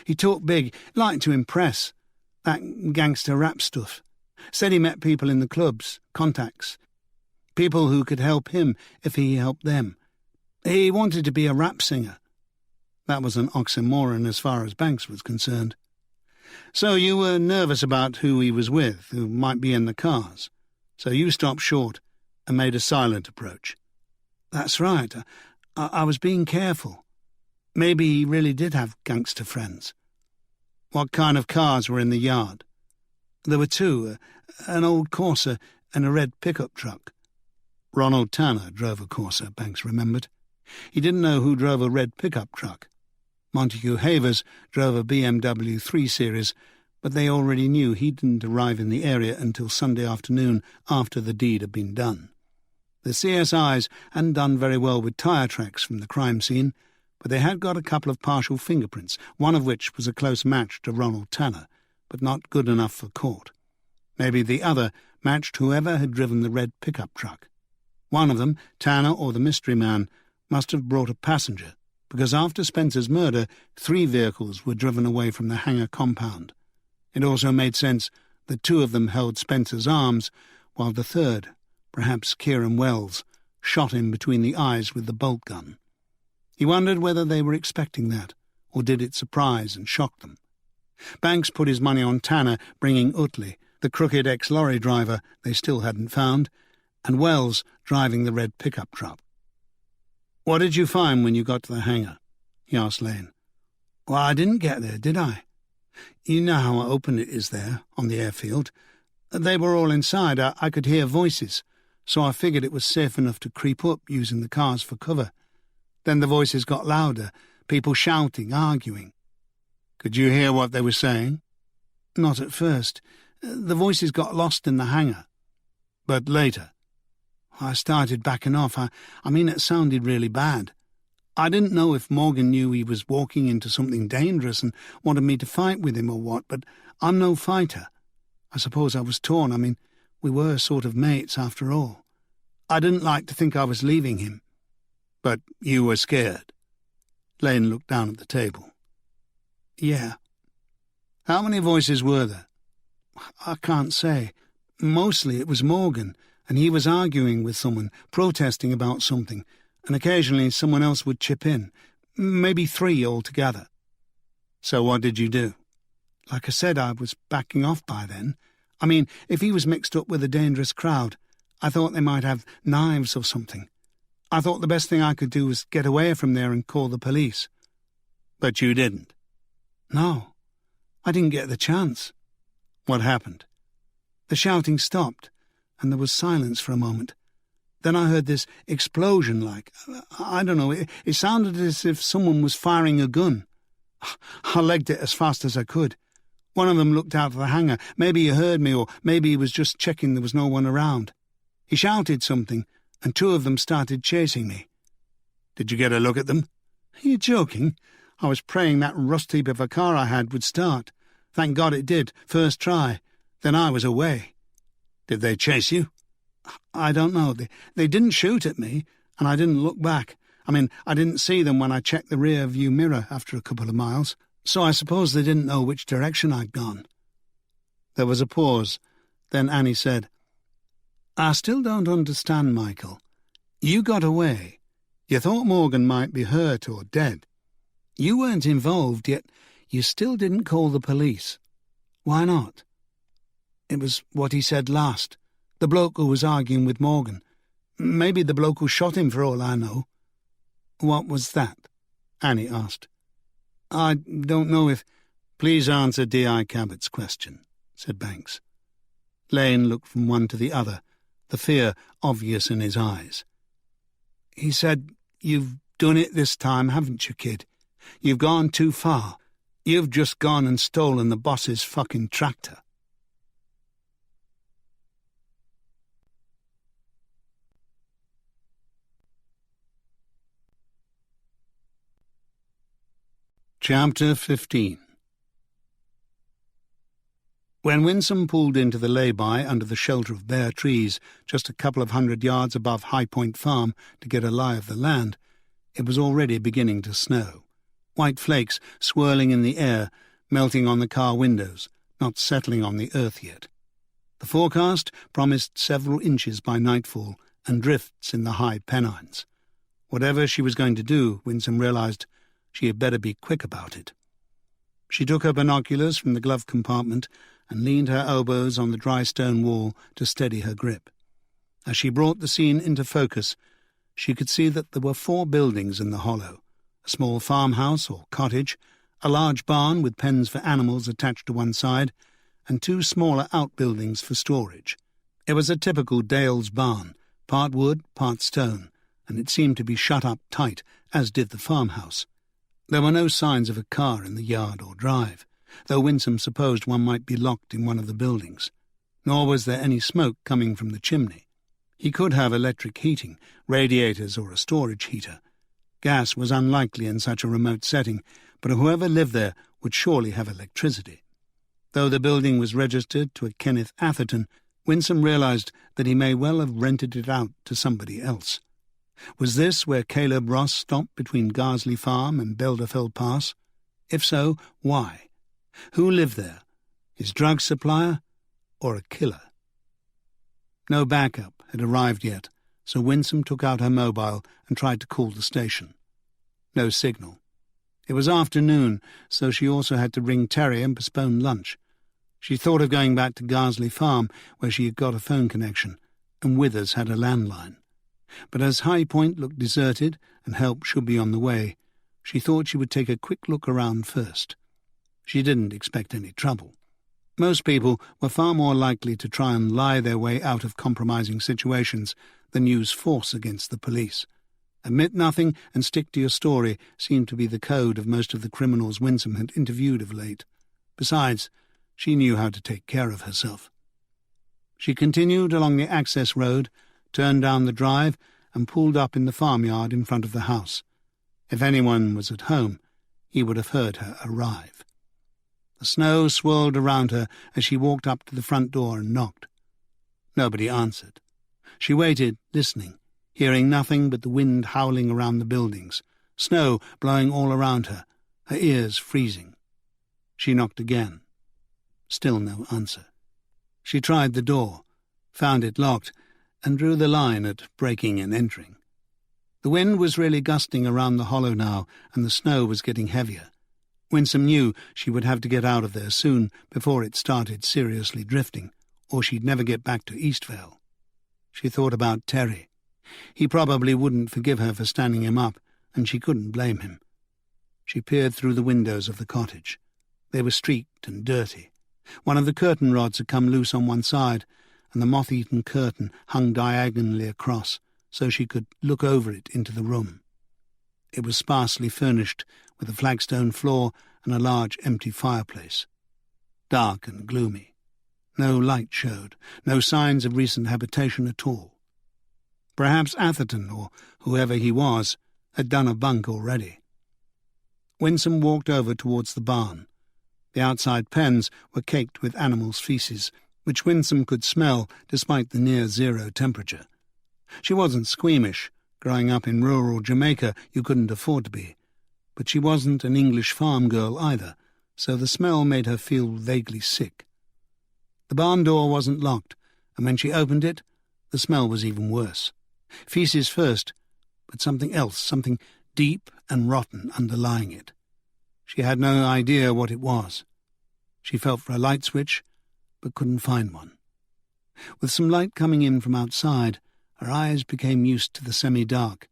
He talked big, liked to impress. That gangster rap stuff. Said he met people in the clubs, contacts. People who could help him if he helped them. He wanted to be a rap singer. That was an oxymoron as far as Banks was concerned. So you were nervous about who he was with, who might be in the cars. So you stopped short and made a silent approach. That's right. I was being careful. Maybe he really did have gangster friends. What kind of cars were in the yard? There were two, an old Corsa and a red pickup truck. Ronald Tanner drove a Corsa, Banks remembered. He didn't know who drove a red pickup truck. Montague Havers drove a BMW 3 Series, but they already knew he didn't arrive in the area until Sunday afternoon after the deed had been done. The CSIs hadn't done very well with tyre tracks from the crime scene, but they had got a couple of partial fingerprints, one of which was a close match to Ronald Tanner, but not good enough for court. Maybe the other matched whoever had driven the red pickup truck. One of them, Tanner or the mystery man, must have brought a passenger, because after Spencer's murder, 3 vehicles were driven away from the hangar compound. It also made sense that 2 of them held Spencer's arms, while the third, perhaps Kieran Wells, shot him between the eyes with the bolt gun. He wondered whether they were expecting that, or did it surprise and shock them. Banks put his money on Tanner bringing Utley, the crooked ex-lorry driver they still hadn't found, and Wells driving the red pickup truck. "What did you find when you got to the hangar?" he asked Lane. "Well, I didn't get there, did I? You know how open it is there, on the airfield. They were all inside. I could hear voices, so I figured it was safe enough to creep up using the cars for cover. Then the voices got louder, people shouting, arguing." "Could you hear what they were saying?" "Not at first. The voices got lost in the hangar." "But later?" "I started backing off. I mean, it sounded really bad. I didn't know if Morgan knew he was walking into something dangerous and wanted me to fight with him or what, but I'm no fighter. I suppose I was torn. I mean, we were sort of mates after all. I didn't like to think I was leaving him." "But you were scared?" Lane looked down at the table. "Yeah." "How many voices were there?" "I can't say. Mostly it was Morgan, and he was arguing with someone, protesting about something, and occasionally someone else would chip in, maybe 3 altogether." "So what did you do?" "Like I said, I was backing off by then. I mean, if he was mixed up with a dangerous crowd, I thought they might have knives or something. I thought the best thing I could do was get away from there and call the police. But you didn't? No, I didn't get the chance. What happened? The shouting stopped, and there was silence for a moment. Then I heard this explosion like, I don't know, it sounded as if someone was firing a gun. I legged it as fast as I could. One of them looked out of the hangar. Maybe he heard me, or maybe he was just checking there was no one around. He shouted something, and 2 of them started chasing me. Did you get a look at them? Are you joking? I was praying that rust heap of a car I had would start. Thank God it did, first try. Then I was away. Did they chase you? I don't know. They didn't shoot at me, and I didn't look back. I mean, I didn't see them when I checked the rear-view mirror after a couple of miles, so I suppose they didn't know which direction I'd gone. There was a pause. Then Annie said, I still don't understand, Michael. You got away. You thought Morgan might be hurt or dead. You weren't involved, yet you still didn't call the police. Why not? It was what he said last. The bloke who was arguing with Morgan. Maybe the bloke who shot him for all I know. What was that? Annie asked. I don't know if... Please answer D.I. Cabot's question, said Banks. Lane looked from one to the other, the fear obvious in his eyes. He said, You've done it this time, haven't you, kid? You've gone too far. You've just gone and stolen the boss's fucking tractor. Chapter 15. When Winsome pulled into the lay-by under the shelter of bare trees just a couple of 100 yards above High Point Farm to get a lie of the land, it was already beginning to snow. White flakes swirling in the air, melting on the car windows, not settling on the earth yet. The forecast promised several inches by nightfall and drifts in the high Pennines. Whatever she was going to do, Winsome realized, she had better be quick about it. She took her binoculars from the glove compartment and leaned her elbows on the dry stone wall to steady her grip. As she brought the scene into focus, she could see that there were 4 buildings in the hollow, a small farmhouse or cottage, a large barn with pens for animals attached to one side, and 2 smaller outbuildings for storage. It was a typical Dale's barn, part wood, part stone, and it seemed to be shut up tight, as did the farmhouse. There were no signs of a car in the yard or drive, though Winsome supposed one might be locked in one of the buildings. Nor was there any smoke coming from the chimney. He could have electric heating, radiators or a storage heater. Gas was unlikely in such a remote setting, but whoever lived there would surely have electricity. Though the building was registered to a Kenneth Atherton, Winsome realized that he may well have rented it out to somebody else. Was this where Caleb Ross stopped between Garsley Farm and Belderfeld Pass? If so, why? Who lived there? His drug supplier or a killer? No backup had arrived yet, so Winsome took out her mobile and tried to call the station. No signal. It was afternoon, so she also had to ring Terry and postpone lunch. She thought of going back to Garsley Farm, where she had got a phone connection, and Withers had a landline. But as High Point looked deserted and help should be on the way, she thought she would take a quick look around first. She didn't expect any trouble. Most people were far more likely to try and lie their way out of compromising situations than use force against the police. Admit nothing and stick to your story seemed to be the code of most of the criminals Winsome had interviewed of late. Besides, she knew how to take care of herself. She continued along the access road, turned down the drive, and pulled up in the farmyard in front of the house. If anyone was at home, he would have heard her arrive. The snow swirled around her as she walked up to the front door and knocked. Nobody answered. She waited, listening, hearing nothing but the wind howling around the buildings, snow blowing all around her, her ears freezing. She knocked again. Still no answer. She tried the door, found it locked, and drew the line at breaking and entering. The wind was really gusting around the hollow now, and the snow was getting heavier. Winsome knew she would have to get out of there soon before it started seriously drifting, or she'd never get back to Eastvale. She thought about Terry. He probably wouldn't forgive her for standing him up, and she couldn't blame him. She peered through the windows of the cottage. They were streaked and dirty. One of the curtain rods had come loose on one side, and the moth-eaten curtain hung diagonally across, so she could look over it into the room. It was sparsely furnished, with a flagstone floor and a large empty fireplace. Dark and gloomy. No light showed, no signs of recent habitation at all. Perhaps Atherton, or whoever he was, had done a bunk already. Winsome walked over towards the barn. The outside pens were caked with animals' feces, which Winsome could smell despite the near-zero temperature. She wasn't squeamish. Growing up in rural Jamaica, you couldn't afford to be. But she wasn't an English farm girl either, so the smell made her feel vaguely sick. The barn door wasn't locked, and when she opened it, the smell was even worse. Feces first, but something else, something deep and rotten underlying it. She had no idea what it was. She felt for a light switch, but couldn't find one. With some light coming in from outside, her eyes became used to the semi-dark,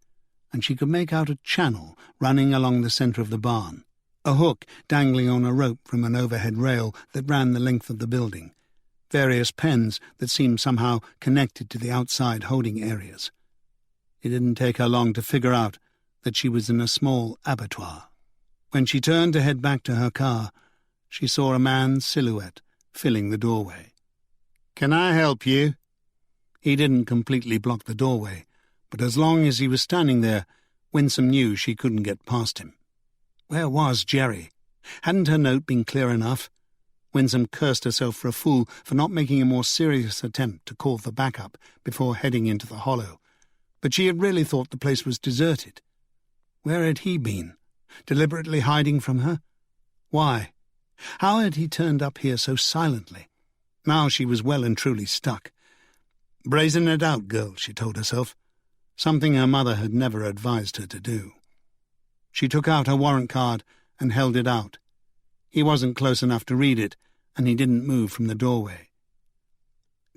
and she could make out a channel running along the centre of the barn, a hook dangling on a rope from an overhead rail that ran the length of the building, various pens that seemed somehow connected to the outside holding areas. It didn't take her long to figure out that she was in a small abattoir. When she turned to head back to her car, she saw a man's silhouette filling the doorway. "Can I help you?" He didn't completely block the doorway, but as long as he was standing there, Winsome knew she couldn't get past him. Where was Jerry? Hadn't her note been clear enough? Winsome cursed herself for a fool for not making a more serious attempt to call for backup before heading into the hollow. But she had really thought the place was deserted. Where had he been? Deliberately hiding from her? Why? How had he turned up here so silently? Now she was well and truly stuck. Brazen it out, girl, she told herself. Something her mother had never advised her to do. She took out her warrant card and held it out. He wasn't close enough to read it, and he didn't move from the doorway.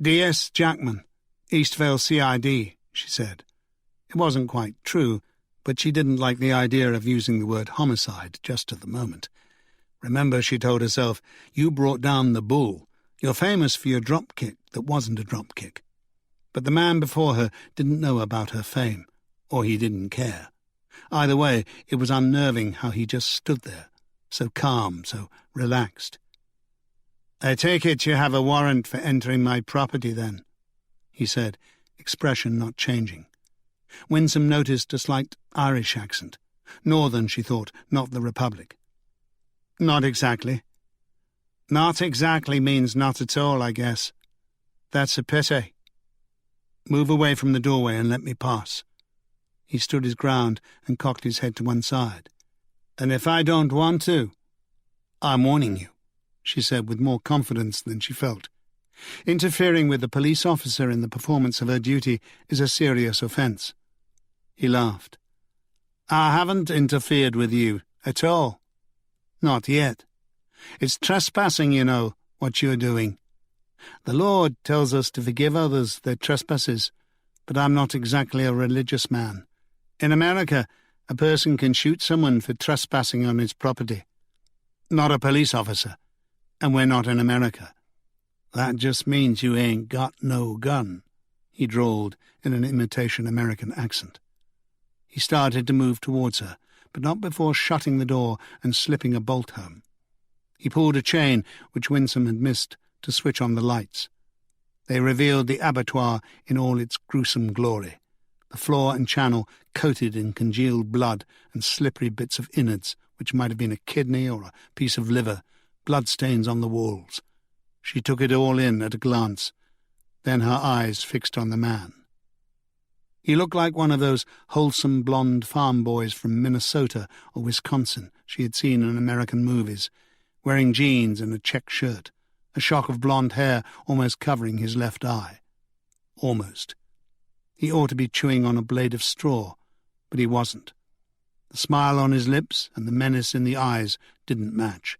"D.S. Jackman, Eastvale CID, she said. It wasn't quite true, but she didn't like the idea of using the word homicide just at the moment. Remember, she told herself, you brought down the bull. You're famous for your drop kick that wasn't a drop kick. But the man before her didn't know about her fame, or he didn't care. Either way, it was unnerving how he just stood there, so calm, so relaxed. "I take it you have a warrant for entering my property, then," he said, expression not changing. Winsome noticed a slight Irish accent. Northern, she thought, not the Republic. "Not exactly." "Not exactly means not at all, I guess. That's a pity." "Move away from the doorway and let me pass." He stood his ground and cocked his head to one side. "And if I don't want to?" "I'm warning you," she said with more confidence than she felt. "Interfering with a police officer in the performance of her duty is a serious offence." He laughed. "I haven't interfered with you at all. Not yet. It's trespassing, you know, what you're doing. The Lord tells us to forgive others their trespasses, but I'm not exactly a religious man. In America, a person can shoot someone for trespassing on his property. Not a police officer, and we're not in America. That just means you ain't got no gun," he drawled in an imitation American accent. He started to move towards her, but not before shutting the door and slipping a bolt home. He pulled a chain, which Winsome had missed, to switch on the lights. They revealed the abattoir in all its gruesome glory, the floor and channel coated in congealed blood and slippery bits of innards, which might have been a kidney or a piece of liver, bloodstains on the walls. She took it all in at a glance, then her eyes fixed on the man. He looked like one of those wholesome blonde farm boys from Minnesota or Wisconsin she had seen in American movies, wearing jeans and a check shirt, a shock of blonde hair almost covering his left eye. Almost. He ought to be chewing on a blade of straw, but he wasn't. The smile on his lips and the menace in the eyes didn't match.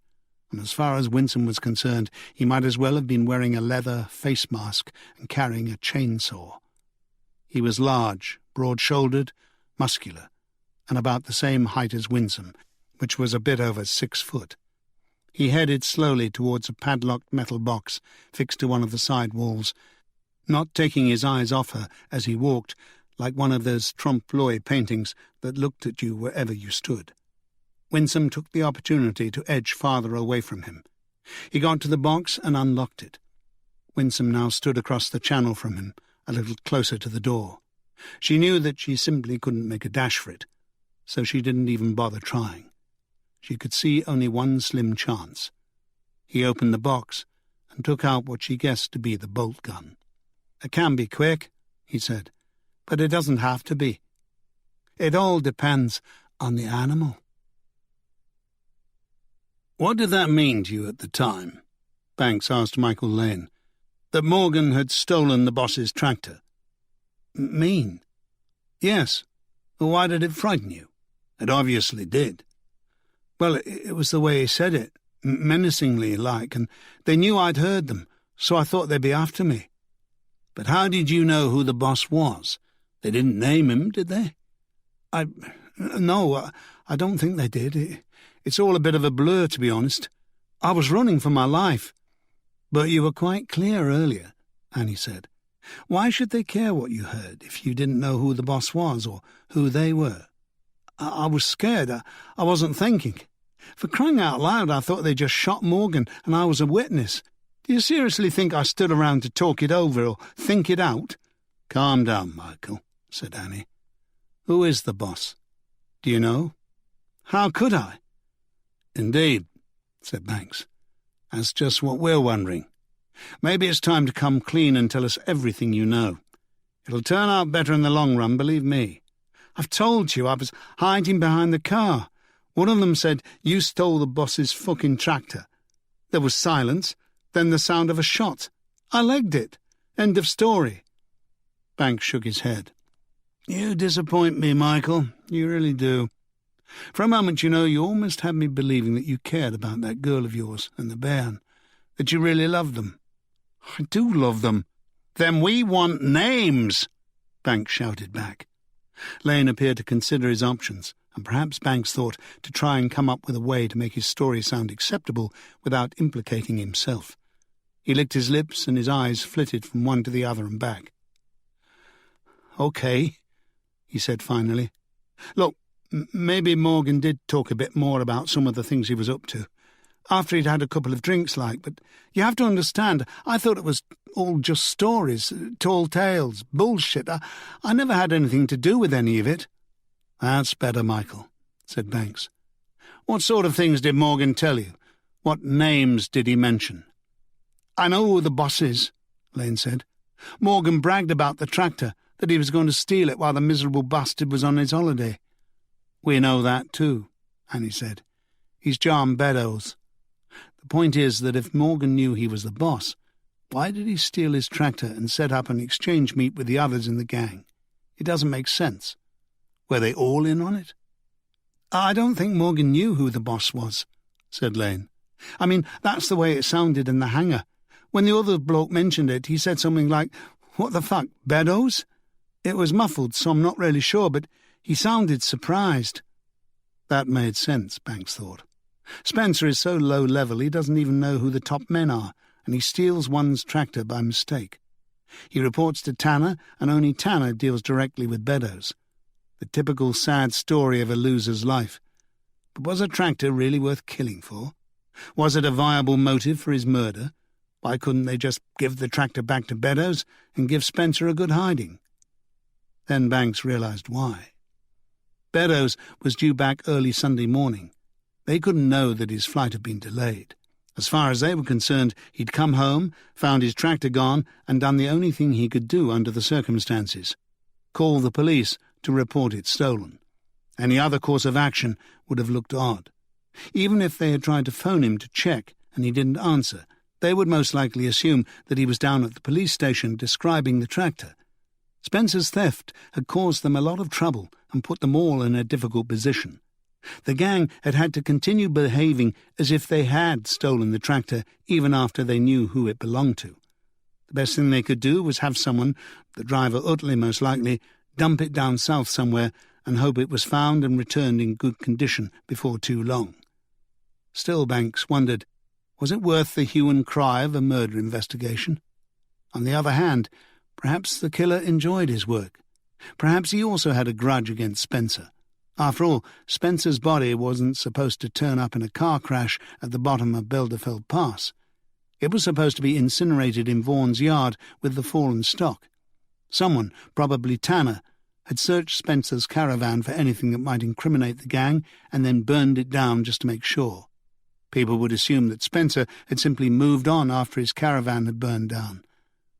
and as far as Winsome was concerned, he might as well have been wearing a leather face mask and carrying a chainsaw. He was large, broad-shouldered, muscular, and about the same height as Winsome, which was a bit over 6 foot. He headed slowly towards a padlocked metal box fixed to one of the side walls, not taking his eyes off her as he walked, like one of those trompe-l'oeil paintings that looked at you wherever you stood. Winsome took the opportunity to edge farther away from him. He got to the box and unlocked it. Winsome now stood across the channel from him, a little closer to the door. She knew that she simply couldn't make a dash for it, so she didn't even bother trying. She could see only one slim chance. He opened the box and took out what she guessed to be the bolt gun. "It can be quick," he said, "but it doesn't have to be. It all depends on the animal." "What did that mean to you at the time?" Banks asked Michael Lane. "That Morgan had stolen the boss's tractor?" "Mean?" "Yes. Well, why did it frighten you?" "It obviously did." "Well, it was the way he said it, menacingly like, and they knew I'd heard them, so I thought they'd be after me." "But how did you know who the boss was? They didn't name him, did they?" No, I don't think they did. It's all a bit of a blur, to be honest. I was running for my life." "But you were quite clear earlier," Annie said. "Why should they care what you heard if you didn't know who the boss was or who they were?" I was scared. I wasn't thinking. For crying out loud, I thought they just shot Morgan and I was a witness. Do you seriously think I stood around to talk it over or think it out?" "Calm down, Michael," said Annie. "Who is the boss? Do you know?" "How could I?" "Indeed," said Banks. "That's just what we're wondering. Maybe it's time to come clean and tell us everything you know. It'll turn out better in the long run, believe me. I've told you I was hiding behind the car. One of them said you stole the boss's fucking tractor. There was silence, then the sound of a shot. I legged it. End of story." Banks shook his head. "You disappoint me, Michael. You really do. For a moment, you almost had me believing that you cared about that girl of yours and the bairn, that you really loved them." "I do love them." "Then we want names," Banks shouted back. Lane appeared to consider his options, and perhaps Banks thought to try and come up with a way to make his story sound acceptable without implicating himself. He licked his lips and his eyes flitted from one to the other and back. "Okay," he said finally. "Look, maybe Morgan did talk a bit more about some of the things he was up to, after he'd had a couple of drinks but you have to understand, I thought it was all just stories, tall tales, bullshit. I never had anything to do with any of it." "That's better, Michael," said Banks. "What sort of things did Morgan tell you? What names did he mention?" "I know who the boss is," Lane said. "Morgan bragged about the tractor, that he was going to steal it while the miserable bastard was on his holiday." "We know that too," Annie said. "He's John Beddoes. The point is that if Morgan knew he was the boss, why did he steal his tractor and set up an exchange meet with the others in the gang? It doesn't make sense. Were they all in on it?" "I don't think Morgan knew who the boss was," said Lane. "I mean, that's the way it sounded in the hangar. When the other bloke mentioned it, he said something like, 'What the fuck, Beddoes?' It was muffled, so I'm not really sure, but he sounded surprised." That made sense, Banks thought. Spencer is so low-level he doesn't even know who the top men are, and he steals one's tractor by mistake. He reports to Tanner, and only Tanner deals directly with Beddoes. The typical sad story of a loser's life. But was a tractor really worth killing for? Was it a viable motive for his murder? Why couldn't they just give the tractor back to Beddoes and give Spencer a good hiding? Then Banks realized why. Beddoes was due back early Sunday morning. They couldn't know that his flight had been delayed. As far as they were concerned, he'd come home, found his tractor gone, and done the only thing he could do under the circumstances: call the police to report it stolen. Any other course of action would have looked odd. Even if they had tried to phone him to check and he didn't answer, they would most likely assume that he was down at the police station describing the tractor. Spencer's theft had caused them a lot of trouble and put them all in a difficult position. The gang had had to continue behaving as if they had stolen the tractor even after they knew who it belonged to. The best thing they could do was have someone, the driver Utley most likely, dump it down south somewhere and hope it was found and returned in good condition before too long. Still, Banks wondered, was it worth the hue and cry of a murder investigation? On the other hand, perhaps the killer enjoyed his work. Perhaps he also had a grudge against Spencer. After all, Spencer's body wasn't supposed to turn up in a car crash at the bottom of Belderfeld Pass. It was supposed to be incinerated in Vaughan's yard with the fallen stock. Someone, probably Tanner, had searched Spencer's caravan for anything that might incriminate the gang and then burned it down just to make sure. People would assume that Spencer had simply moved on after his caravan had burned down.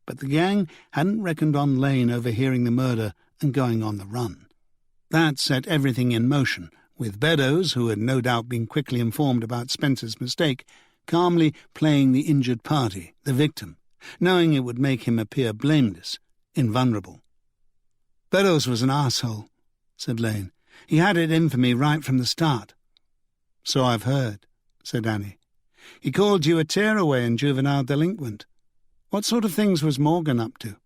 But the gang hadn't reckoned on Lane overhearing the murder and going on the run. That set everything in motion, with Beddoes, who had no doubt been quickly informed about Spencer's mistake, calmly playing the injured party, the victim, knowing it would make him appear blameless, invulnerable. "Beddoes was an arsehole," said Lane. "He had it in for me right from the start." "So I've heard," said Annie. "He called you a tearaway and juvenile delinquent. What sort of things was Morgan up to?"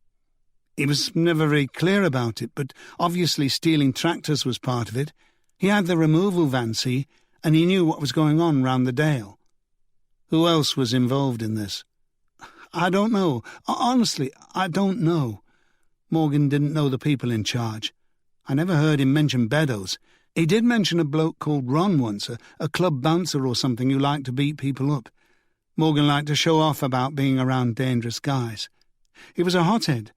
"He was never very clear about it, but obviously stealing tractors was part of it. He had the removal van, see, and he knew what was going on round the Dale." "Who else was involved in this?" "I don't know. Honestly, I don't know. Morgan didn't know the people in charge. I never heard him mention Beddoes. He did mention a bloke called Ron once, a club bouncer or something who liked to beat people up. Morgan liked to show off about being around dangerous guys. He was a hothead.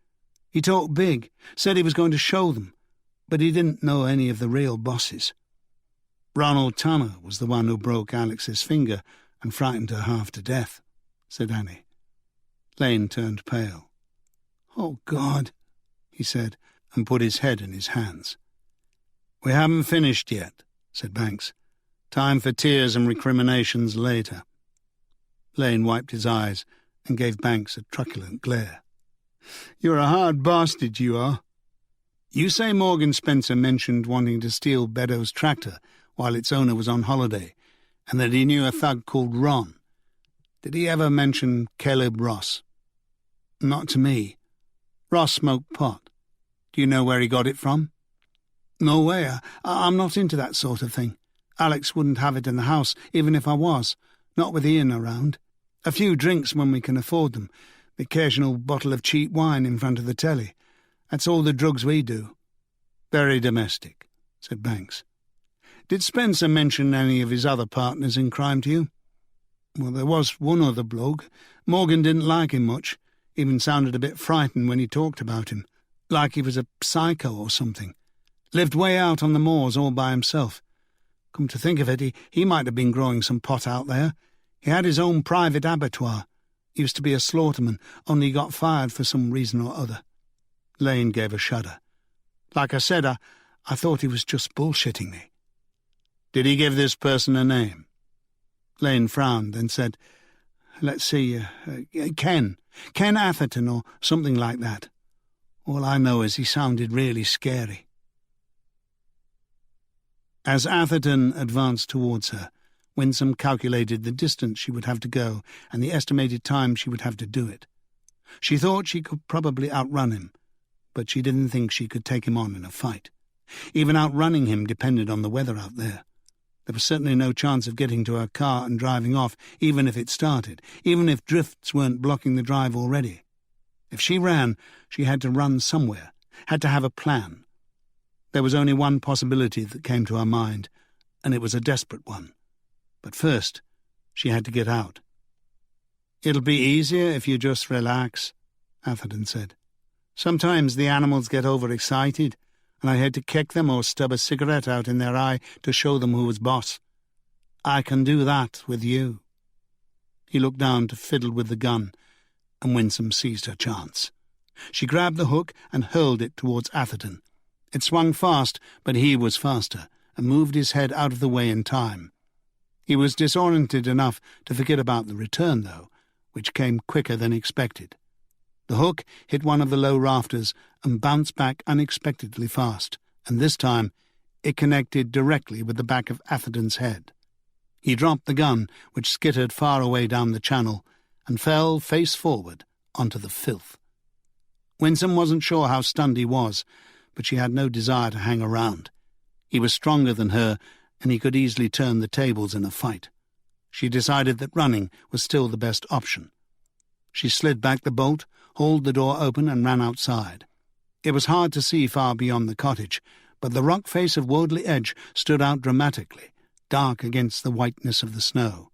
He talked big, said he was going to show them, but he didn't know any of the real bosses." "Ronald Tanner was the one who broke Alex's finger and frightened her half to death," said Annie. Lane turned pale. "Oh, God," he said, and put his head in his hands. "We haven't finished yet," said Banks. "Time for tears and recriminations later." Lane wiped his eyes and gave Banks a truculent glare. "You're a hard bastard, you are. You say Morgan Spencer mentioned wanting to steal Beddoes' tractor while its owner was on holiday, and that he knew a thug called Ron. Did he ever mention Caleb Ross?" "Not to me. Ross smoked pot. Do you know where he got it from?" "No way. I'm not into that sort of thing. Alex wouldn't have it in the house, even if I was, not with Ian around. A few drinks when we can afford them, the occasional bottle of cheap wine in front of the telly. That's all the drugs we do." "Very domestic," said Banks. "Did Spencer mention any of his other partners in crime to you?" "Well, there was one other bloke. Morgan didn't like him much, even sounded a bit frightened when he talked about him, like he was a psycho or something. Lived way out on the moors all by himself. Come to think of it, he might have been growing some pot out there. He had his own private abattoir. Used to be a slaughterman, only got fired for some reason or other." Lane gave a shudder. "Like I said, I thought he was just bullshitting me." "Did he give this person a name?" Lane frowned, then said, "Let's see, Ken Atherton or something like that. All I know is he sounded really scary." As Atherton advanced towards her, Winsome calculated the distance she would have to go and the estimated time she would have to do it. She thought she could probably outrun him, but she didn't think she could take him on in a fight. Even outrunning him depended on the weather out there. There was certainly no chance of getting to her car and driving off, even if it started, even if drifts weren't blocking the drive already. If she ran, she had to run somewhere, had to have a plan. There was only one possibility that came to her mind, and it was a desperate one. But first, she had to get out. "It'll be easier if you just relax," Atherton said. "Sometimes the animals get overexcited, and I had to kick them or stub a cigarette out in their eye to show them who was boss. I can do that with you." He looked down to fiddle with the gun, and Winsome seized her chance. She grabbed the hook and hurled it towards Atherton. It swung fast, but he was faster, and moved his head out of the way in time. He was disoriented enough to forget about the return, though, which came quicker than expected. The hook hit one of the low rafters and bounced back unexpectedly fast, and this time It connected directly with the back of Atherton's head. He dropped the gun, which skittered far away down the channel, and fell face forward onto the filth. Winsome wasn't sure how stunned he was, but she had no desire to hang around. He was stronger than her, and he could easily turn the tables in a fight. She decided that running was still the best option. She slid back the bolt, hauled the door open, and ran outside. It was hard to see far beyond the cottage, but the rock face of Woadley Edge stood out dramatically, dark against the whiteness of the snow.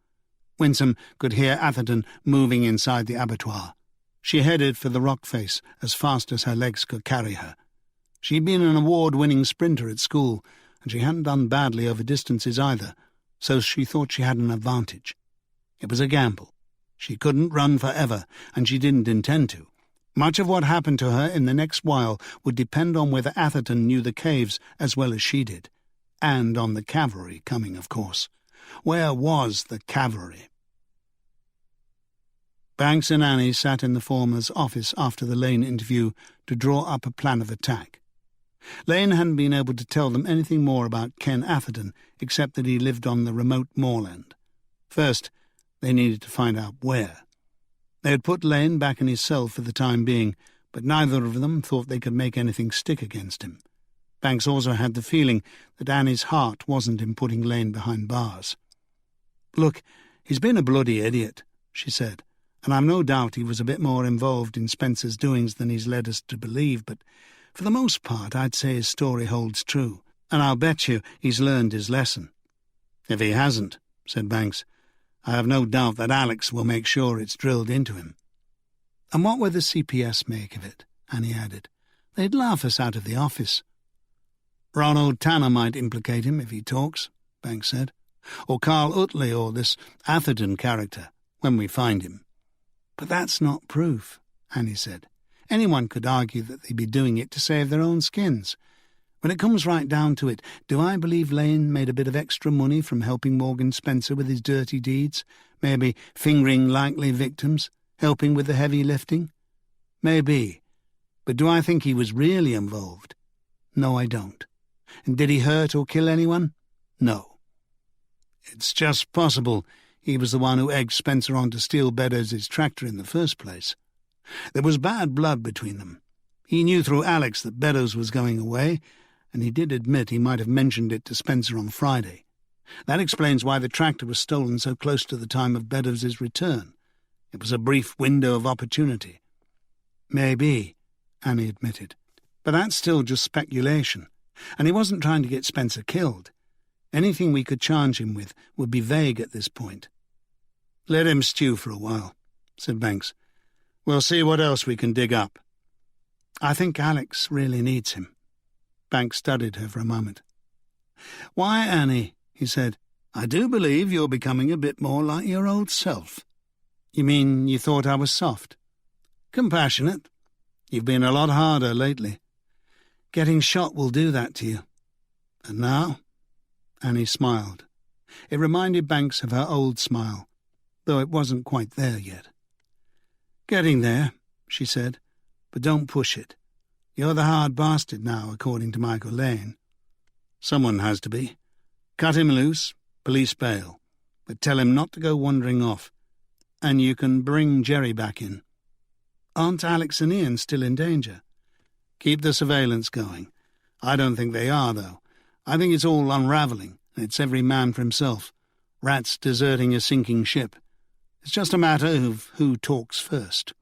Winsome could hear Atherton moving inside the abattoir. She headed for the rock face as fast as her legs could carry her. She'd been an award-winning sprinter at school, and she hadn't done badly over distances either, so she thought she had an advantage. It was a gamble. She couldn't run forever, and she didn't intend to. Much of what happened to her in the next while would depend on whether Atherton knew the caves as well as she did, and on the cavalry coming, of course. Where was the cavalry? Banks and Annie sat in the former's office after the Lane interview to draw up a plan of attack. Lane hadn't been able to tell them anything more about Ken Atherton, except that he lived on the remote moorland. First, they needed to find out where. They had put Lane back in his cell for the time being, but neither of them thought they could make anything stick against him. Banks also had the feeling that Annie's heart wasn't in putting Lane behind bars. "Look, he's been a bloody idiot," she said, "and I've no doubt he was a bit more involved in Spencer's doings than he's led us to believe, but for the most part I'd say his story holds true, and I'll bet you he's learned his lesson." "If he hasn't," said Banks, "I have no doubt that Alex will make sure it's drilled into him." "And what will the CPS make of it?" Annie added. "They'd laugh us out of the office." "Ronald Tanner might implicate him if he talks," Banks said. "Or Carl Utley or this Atherton character, when we find him." "But that's not proof," Annie said. "Anyone could argue that they'd be doing it to save their own skins. When it comes right down to it, do I believe Lane made a bit of extra money from helping Morgan Spencer with his dirty deeds? Maybe fingering likely victims, helping with the heavy lifting? Maybe. But do I think he was really involved? No, I don't. And did he hurt or kill anyone? No. It's just possible he was the one who egged Spencer on to steal Beddoes' tractor in the first place. There was bad blood between them. He knew through Alex that Beddoes was going away, and he did admit he might have mentioned it to Spencer on Friday. That explains why the tractor was stolen so close to the time of Beddoes' return. It was a brief window of opportunity. "Maybe," Annie admitted. "But that's still just speculation, and he wasn't trying to get Spencer killed. Anything we could charge him with would be vague at this point." "Let him stew for a while," said Banks. "We'll see what else we can dig up." "I think Alex really needs him." Banks studied her for a moment. "Why, Annie," he said, "I do believe you're becoming a bit more like your old self." "You mean you thought I was soft?" "Compassionate. You've been a lot harder lately. Getting shot will do that to you." "And now?" Annie smiled. It reminded Banks of her old smile, though it wasn't quite there yet. "Getting there," she said, "but don't push it. You're the hard bastard now, according to Michael Lane." "Someone has to be. Cut him loose, police bail, but tell him not to go wandering off. And you can bring Jerry back in." "Aren't Alex and Ian still in danger?" "Keep the surveillance going. I don't think they are, though. I think it's all unravelling, and it's every man for himself. Rats deserting a sinking ship. It's just a matter of who talks first."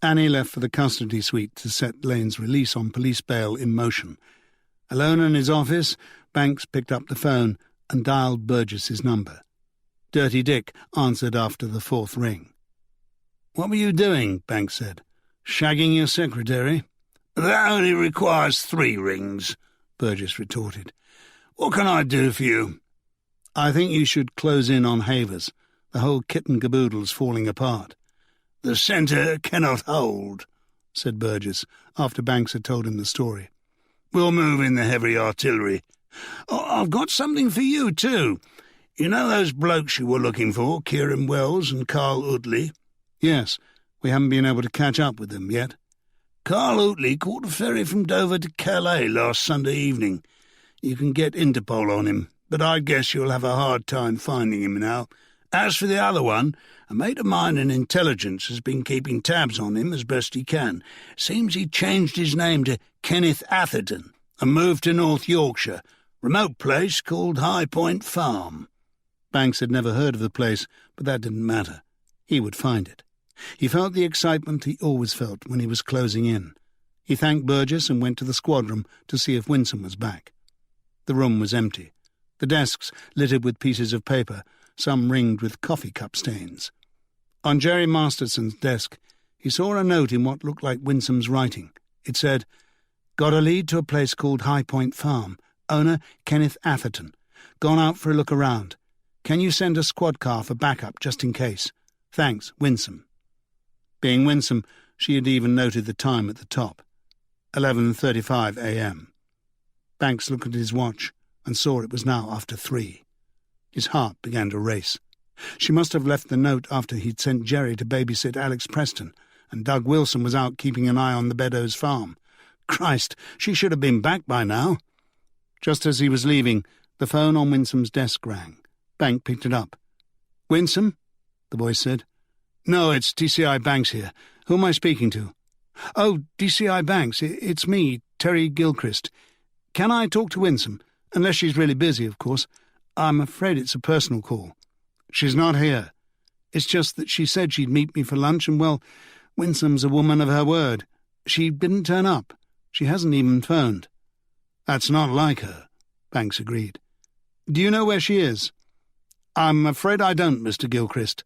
Annie left for the custody suite to set Lane's release on police bail in motion. Alone in his office, Banks picked up the phone and dialed Burgess's number. Dirty Dick answered after the fourth ring. "What were you doing?" Banks said. "Shagging your secretary?" "That only requires 3 rings, Burgess retorted. "What can I do for you?" "I think you should close in on Havers. The whole kit and caboodle's falling apart." "The centre cannot hold," said Burgess, after Banks had told him the story. "We'll move in the heavy artillery. Oh, I've got something for you, too. You know those blokes you were looking for, Kieran Wells and Carl Utley?" "Yes, we haven't been able to catch up with them yet." "Carl Utley caught a ferry from Dover to Calais last Sunday evening. You can get Interpol on him, but I guess you'll have a hard time finding him now. As for the other one, a mate of mine in intelligence has been keeping tabs on him as best he can. Seems he changed his name to Kenneth Atherton and moved to North Yorkshire, remote place called High Point Farm. Banks had never heard of the place, but that didn't matter. He would find it. He felt the excitement he always felt when he was closing in. He thanked Burgess and went to the squad room to see if Winsome was back. The room was empty, the desks littered with pieces of paper, some ringed with coffee cup stains. On Jerry Masterson's desk, he saw a note in what looked like Winsome's writing. It said, "Got a lead to a place called High Point Farm. Owner Kenneth Atherton. Gone out for a look around. Can you send a squad car for backup just in case? Thanks, Winsome." Being Winsome, she had even noted the time at the top. 11:35 a.m. Banks looked at his watch and saw it was now after 3. His heart began to race. She must have left the note after he'd sent Jerry to babysit Alex Preston, and Doug Wilson was out keeping an eye on the Beddoes farm. Christ, she should have been back by now. Just as he was leaving, the phone on Winsome's desk rang. Bank picked it up. "Winsome?" the voice said. "No, it's DCI Banks here. Who am I speaking to?" "Oh, DCI Banks, it's me, Terry Gilchrist. Can I talk to Winsome? Unless she's really busy, of course. I'm afraid it's a personal call." "She's not here. It's just that she said she'd meet me for lunch, and, well, Winsome's a woman of her word. She didn't turn up. She hasn't even phoned." "That's not like her," Banks agreed. "Do you know where she is?" "I'm afraid I don't, Mr. Gilchrist."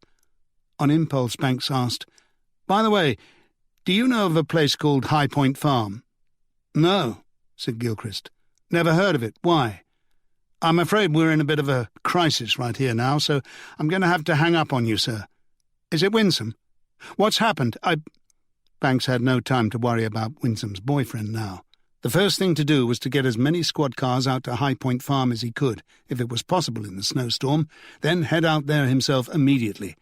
On impulse, Banks asked, "By the way, do you know of a place called High Point Farm?" "No," said Gilchrist. "Never heard of it. Why?" "I'm afraid we're in a bit of a crisis right here now, so I'm going to have to hang up on you, sir." "Is it Winsome? What's happened? Banks had no time to worry about Winsome's boyfriend now. The first thing to do was to get as many squad cars out to High Point Farm as he could, if it was possible in the snowstorm, then head out there himself immediately.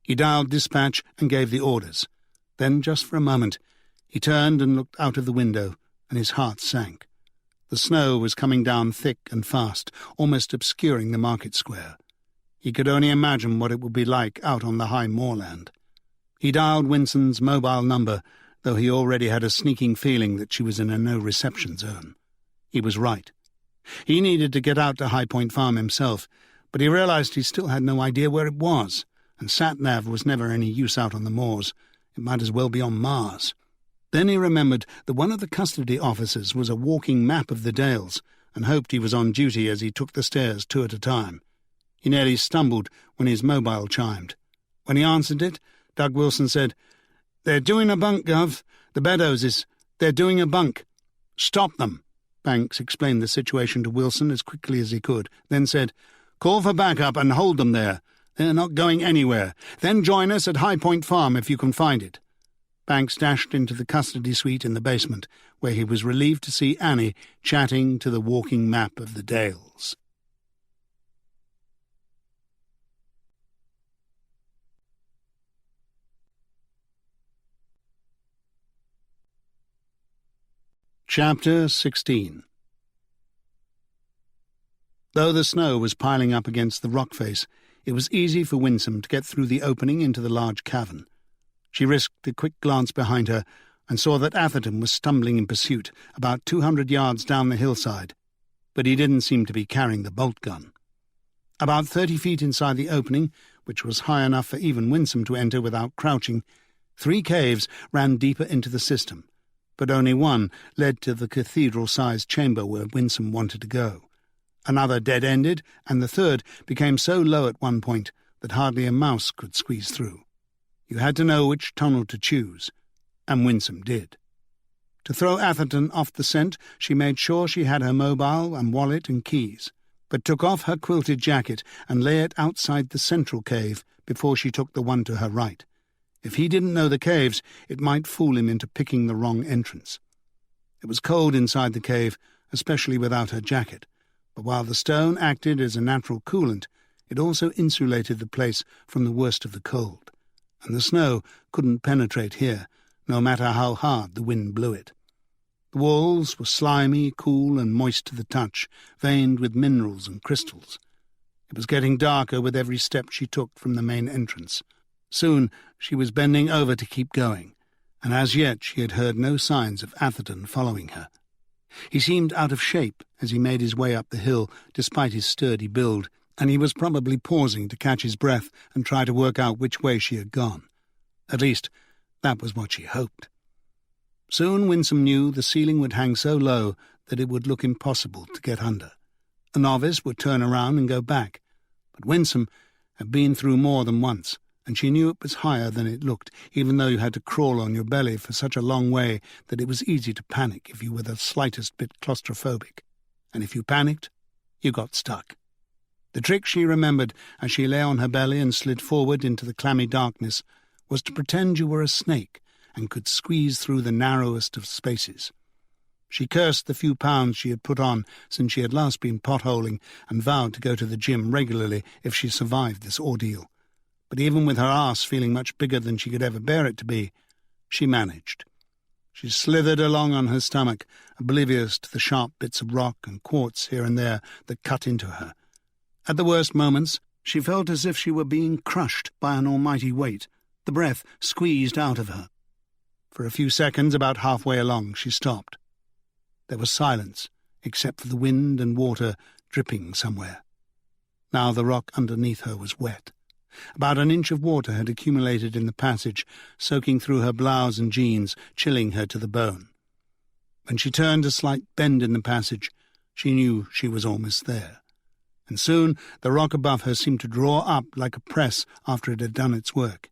He dialed dispatch and gave the orders. Then, just for a moment, he turned and looked out of the window, and his heart sank. The snow was coming down thick and fast, almost obscuring the market square. He could only imagine what it would be like out on the high moorland. He dialed Winsome's mobile number, though he already had a sneaking feeling that she was in a no-reception zone. He was right. He needed to get out to High Point Farm himself, but he realized he still had no idea where it was, and sat-nav was never any use out on the moors. It might as well be on Mars. Then he remembered that one of the custody officers was a walking map of the Dales, and hoped he was on duty as he took the stairs 2 at a time. He nearly stumbled when his mobile chimed. When he answered it, Doug Wilson said, "They're doing a bunk, Gov. The Beddoes they're doing a bunk." "Stop them." Banks explained the situation to Wilson as quickly as he could, then said, "Call for backup and hold them there. They're not going anywhere. Then join us at High Point Farm if you can find it." Banks dashed into the custody suite in the basement, where he was relieved to see Annie chatting to the walking map of the Dales. Chapter 16. Though the snow was piling up against the rock face, it was easy for Winsome to get through the opening into the large cavern. She risked a quick glance behind her and saw that Atherton was stumbling in pursuit about 200 yards down the hillside, but he didn't seem to be carrying the bolt gun. About 30 feet inside the opening, which was high enough for even Winsome to enter without crouching, 3 caves ran deeper into the system, but only one led to the cathedral-sized chamber where Winsome wanted to go. Another dead-ended, and the third became so low at one point that hardly a mouse could squeeze through. You had to know which tunnel to choose, and Winsome did. To throw Atherton off the scent, she made sure she had her mobile and wallet and keys, but took off her quilted jacket and lay it outside the central cave before she took the one to her right. If he didn't know the caves, it might fool him into picking the wrong entrance. It was cold inside the cave, especially without her jacket, but while the stone acted as a natural coolant, it also insulated the place from the worst of the cold, and the snow couldn't penetrate here, no matter how hard the wind blew it. The walls were slimy, cool and moist to the touch, veined with minerals and crystals. It was getting darker with every step she took from the main entrance. Soon she was bending over to keep going, and as yet she had heard no signs of Atherton following her. He seemed out of shape as he made his way up the hill, despite his sturdy build, and he was probably pausing to catch his breath and try to work out which way she had gone. At least, that was what she hoped. Soon Winsome knew the ceiling would hang so low that it would look impossible to get under. A novice would turn around and go back, but Winsome had been through more than once, and she knew it was higher than it looked, even though you had to crawl on your belly for such a long way that it was easy to panic if you were the slightest bit claustrophobic. And if you panicked, you got stuck. The trick she remembered as she lay on her belly and slid forward into the clammy darkness was to pretend you were a snake and could squeeze through the narrowest of spaces. She cursed the few pounds she had put on since she had last been potholing and vowed to go to the gym regularly if she survived this ordeal. But even with her arse feeling much bigger than she could ever bear it to be, she managed. She slithered along on her stomach, oblivious to the sharp bits of rock and quartz here and there that cut into her. At the worst moments, she felt as if she were being crushed by an almighty weight, the breath squeezed out of her. For a few seconds, about halfway along, she stopped. There was silence, except for the wind and water dripping somewhere. Now the rock underneath her was wet. About an inch of water had accumulated in the passage, soaking through her blouse and jeans, chilling her to the bone. When she turned a slight bend in the passage, she knew she was almost there. And soon the rock above her seemed to draw up like a press after it had done its work.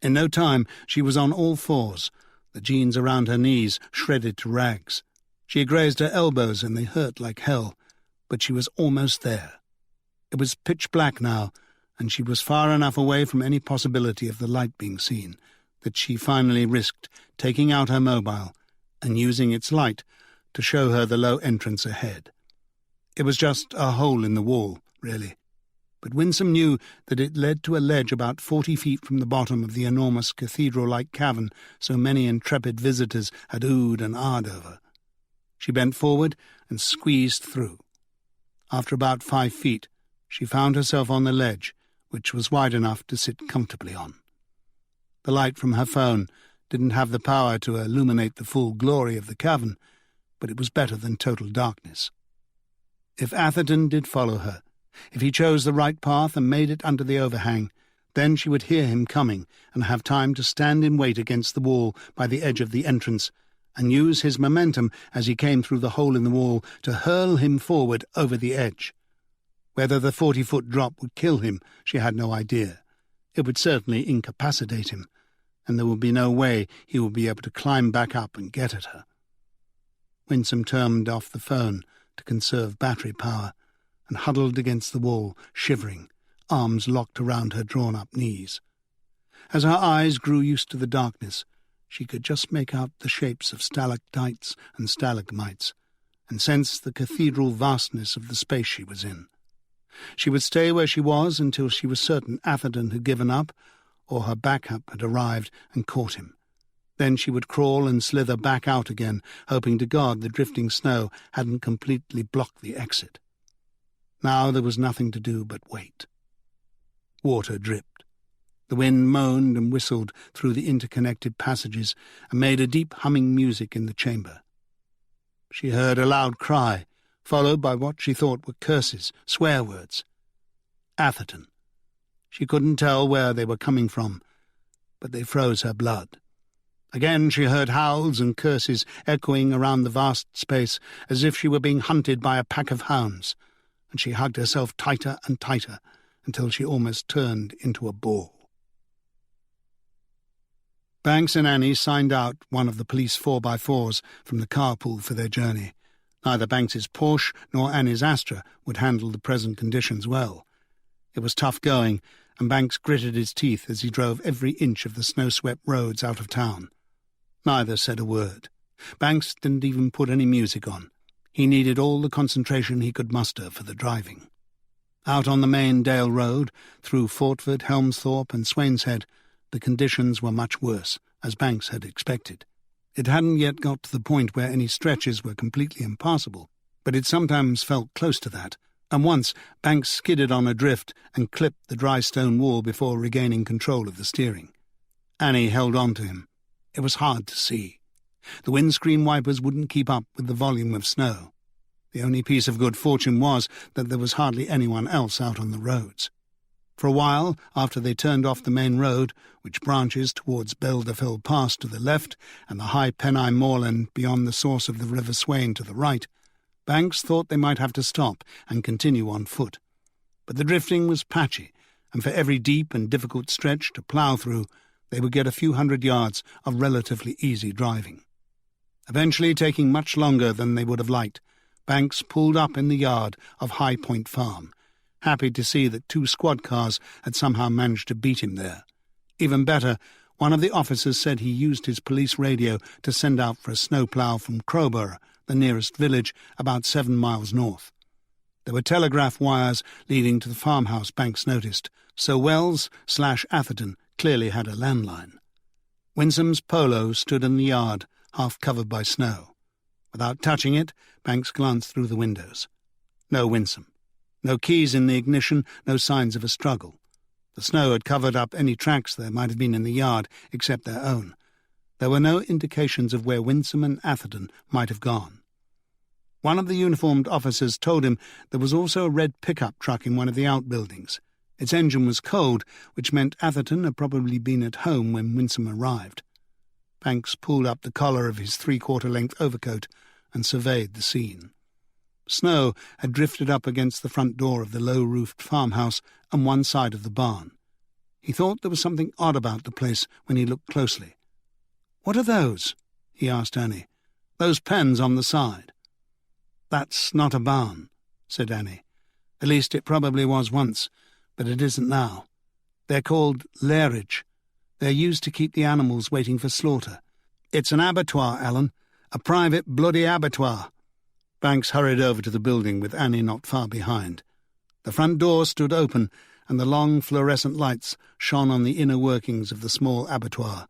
In no time she was on all fours, the jeans around her knees shredded to rags. She had grazed her elbows and they hurt like hell, but she was almost there. It was pitch black now, and she was far enough away from any possibility of the light being seen that she finally risked taking out her mobile and using its light to show her the low entrance ahead. It was just a hole in the wall, really, but Winsome knew that it led to a ledge about 40 feet from the bottom of the enormous cathedral-like cavern so many intrepid visitors had oohed and ahed over. She bent forward and squeezed through. After about 5 feet, she found herself on the ledge, which was wide enough to sit comfortably on. The light from her phone didn't have the power to illuminate the full glory of the cavern, but it was better than total darkness. If Atherton did follow her, if he chose the right path and made it under the overhang, then she would hear him coming and have time to stand in wait against the wall by the edge of the entrance and use his momentum as he came through the hole in the wall to hurl him forward over the edge. Whether the 40-foot drop would kill him, she had no idea. It would certainly incapacitate him, and there would be no way he would be able to climb back up and get at her. Winsome turned off the phone to conserve battery power and huddled against the wall, shivering, arms locked around her drawn-up knees. As her eyes grew used to the darkness, she could just make out the shapes of stalactites and stalagmites and sense the cathedral vastness of the space she was in. She would stay where she was until she was certain Atherton had given up or her backup had arrived and caught him. Then she would crawl and slither back out again, hoping to God the drifting snow hadn't completely blocked the exit. Now there was nothing to do but wait. Water dripped. The wind moaned and whistled through the interconnected passages and made a deep humming music in the chamber. She heard a loud cry, followed by what she thought were curses, swear words. Atherton. She couldn't tell where they were coming from, but they froze her blood. Again she heard howls and curses echoing around the vast space as if she were being hunted by a pack of hounds, and she hugged herself tighter and tighter until she almost turned into a ball. Banks and Annie signed out one of the police 4x4s from the carpool for their journey. Neither Banks's Porsche nor Annie's Astra would handle the present conditions well. It was tough going, and Banks gritted his teeth as he drove every inch of the snow-swept roads out of town. Neither said a word. Banks didn't even put any music on. He needed all the concentration he could muster for the driving. Out on the main Dale Road, through Fortford, Helmsthorpe and Swainshead, the conditions were much worse, as Banks had expected. It hadn't yet got to the point where any stretches were completely impassable, but it sometimes felt close to that, and once Banks skidded on a drift and clipped the dry stone wall before regaining control of the steering. Annie held on to him. It was hard to see. The windscreen wipers wouldn't keep up with the volume of snow. The only piece of good fortune was that there was hardly anyone else out on the roads. For a while, after they turned off the main road, which branches towards Belderfill Pass to the left and the high Pennine moorland beyond the source of the River Swain to the right, Banks thought they might have to stop and continue on foot. But the drifting was patchy, and for every deep and difficult stretch to plough through, they would get a few hundred yards of relatively easy driving. Eventually, taking much longer than they would have liked, Banks pulled up in the yard of High Point Farm, happy to see that 2 squad cars had somehow managed to beat him there. Even better, one of the officers said he used his police radio to send out for a snowplough from Crowborough, the nearest village, about 7 miles north. There were telegraph wires leading to the farmhouse, Banks noticed, so Wells/Atherton clearly had a landline. Winsome's polo stood in the yard, half covered by snow. Without touching it, Banks glanced through the windows. No Winsome. No keys in the ignition, no signs of a struggle. The snow had covered up any tracks there might have been in the yard, except their own. There were no indications of where Winsome and Atherton might have gone. One of the uniformed officers told him there was also a red pickup truck in one of the outbuildings. Its engine was cold, which meant Atherton had probably been at home when Winsome arrived. Banks pulled up the collar of his 3/4-length overcoat and surveyed the scene. Snow had drifted up against the front door of the low-roofed farmhouse and one side of the barn. He thought there was something odd about the place when he looked closely. "What are those?" he asked Annie. "Those pens on the side." "That's not a barn," said Annie. "At least it probably was once, but it isn't now. They're called lairage. They're used to keep the animals waiting for slaughter. It's an abattoir, Alan, a private bloody abattoir." Banks hurried over to the building with Annie not far behind. The front door stood open, and the long fluorescent lights shone on the inner workings of the small abattoir,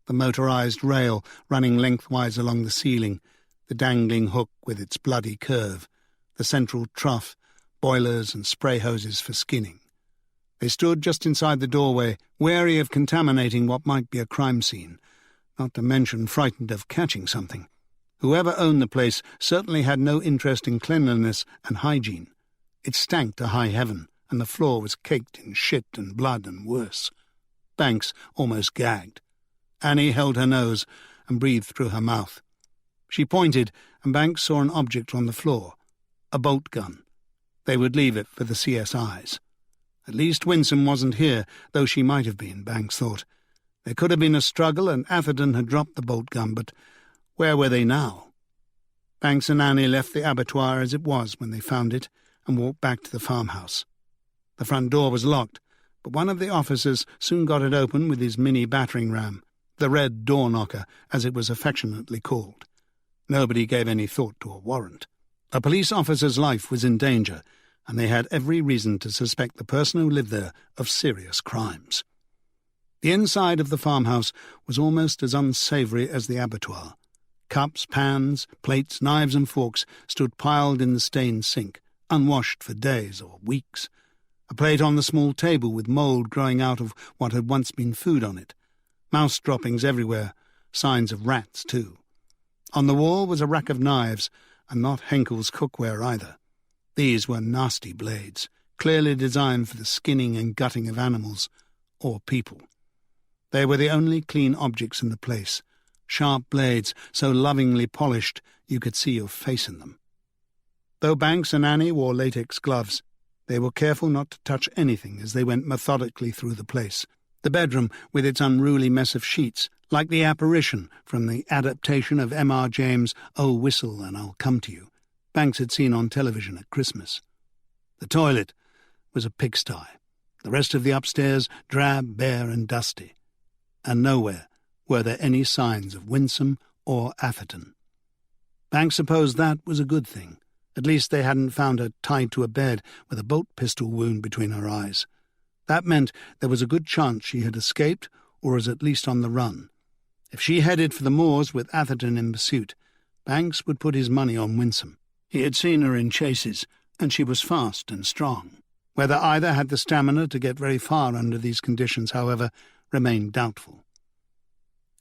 the motorized rail running lengthwise along the ceiling, the dangling hook with its bloody curve, the central trough, boilers and spray hoses for skinning. They stood just inside the doorway, wary of contaminating what might be a crime scene, not to mention frightened of catching something. Whoever owned the place certainly had no interest in cleanliness and hygiene. It stank to high heaven, and the floor was caked in shit and blood and worse. Banks almost gagged. Annie held her nose and breathed through her mouth. She pointed, and Banks saw an object on the floor, a bolt gun. They would leave it for the CSIs. At least Winsome wasn't here, though she might have been, Banks thought. There could have been a struggle, and Atherton had dropped the bolt gun, but where were they now? Banks and Annie left the abattoir as it was when they found it and walked back to the farmhouse. The front door was locked, but one of the officers soon got it open with his mini battering ram, the red door knocker, as it was affectionately called. Nobody gave any thought to a warrant. A police officer's life was in danger, and they had every reason to suspect the person who lived there of serious crimes. The inside of the farmhouse was almost as unsavoury as the abattoir. Cups, pans, plates, knives and forks stood piled in the stained sink, unwashed for days or weeks. A plate on the small table with mould growing out of what had once been food on it. Mouse droppings everywhere, signs of rats too. On the wall was a rack of knives, and not Henkel's cookware either. These were nasty blades, clearly designed for the skinning and gutting of animals or people. They were the only clean objects in the place, sharp blades so lovingly polished you could see your face in them. Though Banks and Annie wore latex gloves, they were careful not to touch anything as they went methodically through the place. The bedroom, with its unruly mess of sheets, like the apparition from the adaptation of M.R. James' "Oh, Whistle and I'll Come to You," Banks had seen on television at Christmas. The toilet was a pigsty, the rest of the upstairs drab, bare and dusty. And nowhere were there any signs of Winsome or Atherton. Banks supposed that was a good thing. At least they hadn't found her tied to a bed with a bolt pistol wound between her eyes. That meant there was a good chance she had escaped or was at least on the run. If she headed for the moors with Atherton in pursuit, Banks would put his money on Winsome. He had seen her in chases, and she was fast and strong. Whether either had the stamina to get very far under these conditions, however, remained doubtful.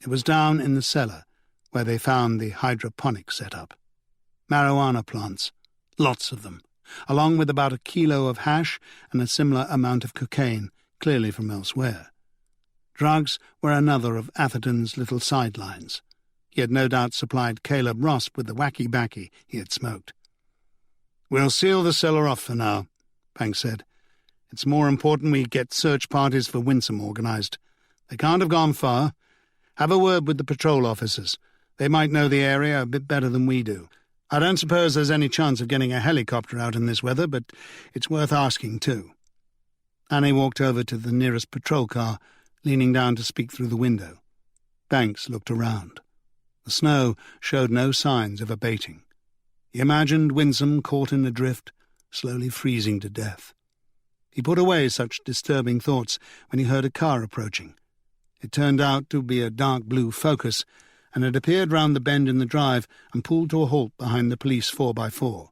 It was down in the cellar where they found the hydroponic set-up. Marijuana plants, lots of them, along with about 1 kilo of hash and a similar amount of cocaine, clearly from elsewhere. Drugs were another of Atherton's little sidelines. He had no doubt supplied Caleb Ross with the wacky-backy he had smoked. "We'll seal the cellar off for now," Banks said. "It's more important we get search parties for Winsome organised. They can't have gone far. Have a word with the patrol officers. They might know the area a bit better than we do. I don't suppose there's any chance of getting a helicopter out in this weather, but it's worth asking too." Annie walked over to the nearest patrol car, leaning down to speak through the window. Banks looked around. The snow showed no signs of abating. He imagined Winsome caught in a drift, slowly freezing to death. He put away such disturbing thoughts when he heard a car approaching. It turned out to be a dark blue Focus, and it appeared round the bend in the drive and pulled to a halt behind the police 4x4.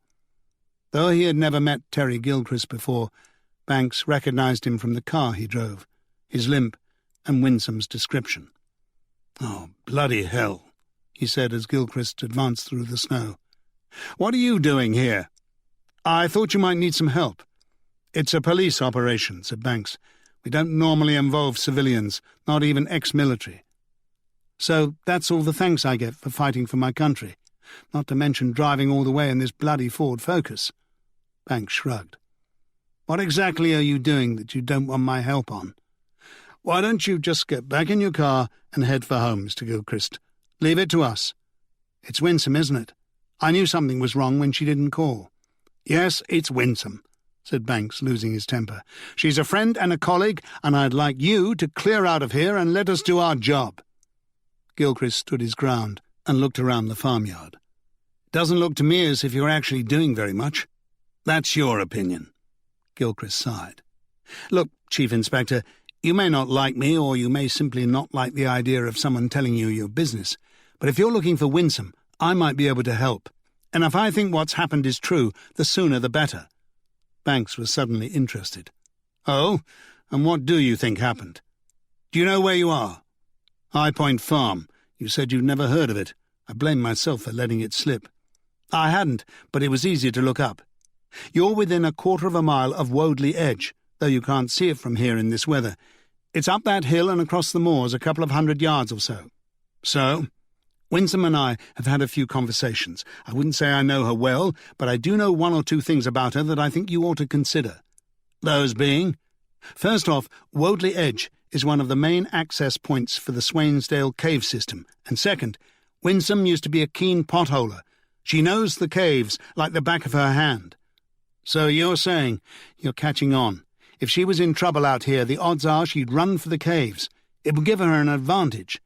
Though he had never met Terry Gilchrist before, Banks recognised him from the car he drove, his limp, and Winsome's description. "Oh, bloody hell," he said as Gilchrist advanced through the snow. "What are you doing here?" "I thought you might need some help." "It's a police operation," said Banks. "We don't normally involve civilians, not even ex-military." "So that's all the thanks I get for fighting for my country, not to mention driving all the way in this bloody Ford Focus?" Banks shrugged. "What exactly are you doing that you don't want my help on?" "Why don't you just get back in your car and head for home, Mr. Gilchrist? Leave it to us." "It's Winsome, isn't it? I knew something was wrong when she didn't call." "Yes, it's Winsome," said Banks, losing his temper. "She's a friend and a colleague, and I'd like you to clear out of here and let us do our job." Gilchrist stood his ground and looked around the farmyard. "Doesn't look to me as if you're actually doing very much." "That's your opinion." Gilchrist sighed. "Look, Chief Inspector, you may not like me, or you may simply not like the idea of someone telling you your business, but if you're looking for Winsome, I might be able to help. And if I think what's happened is true, the sooner the better." Banks was suddenly interested. "Oh, and what do you think happened? Do you know where you are?" "High Point Farm. You said you'd never heard of it. I blame myself for letting it slip." "I hadn't, but it was easier to look up. You're within 1/4 of a mile of Woadley Edge, though you can't see it from here in this weather. It's up that hill and across the moors a couple of 100 yards or so." "So?" "Winsome and I have had a few conversations. I wouldn't say I know her well, but I do know 1 or 2 things about her that I think you ought to consider." "Those being?" "First off, Woadley Edge is one of the main access points for the Swainsdale cave system, and second, Winsome used to be a keen potholer. She knows the caves like the back of her hand." "So you're saying—" "You're catching on. If she was in trouble out here, the odds are she'd run for the caves. It would give her an advantage."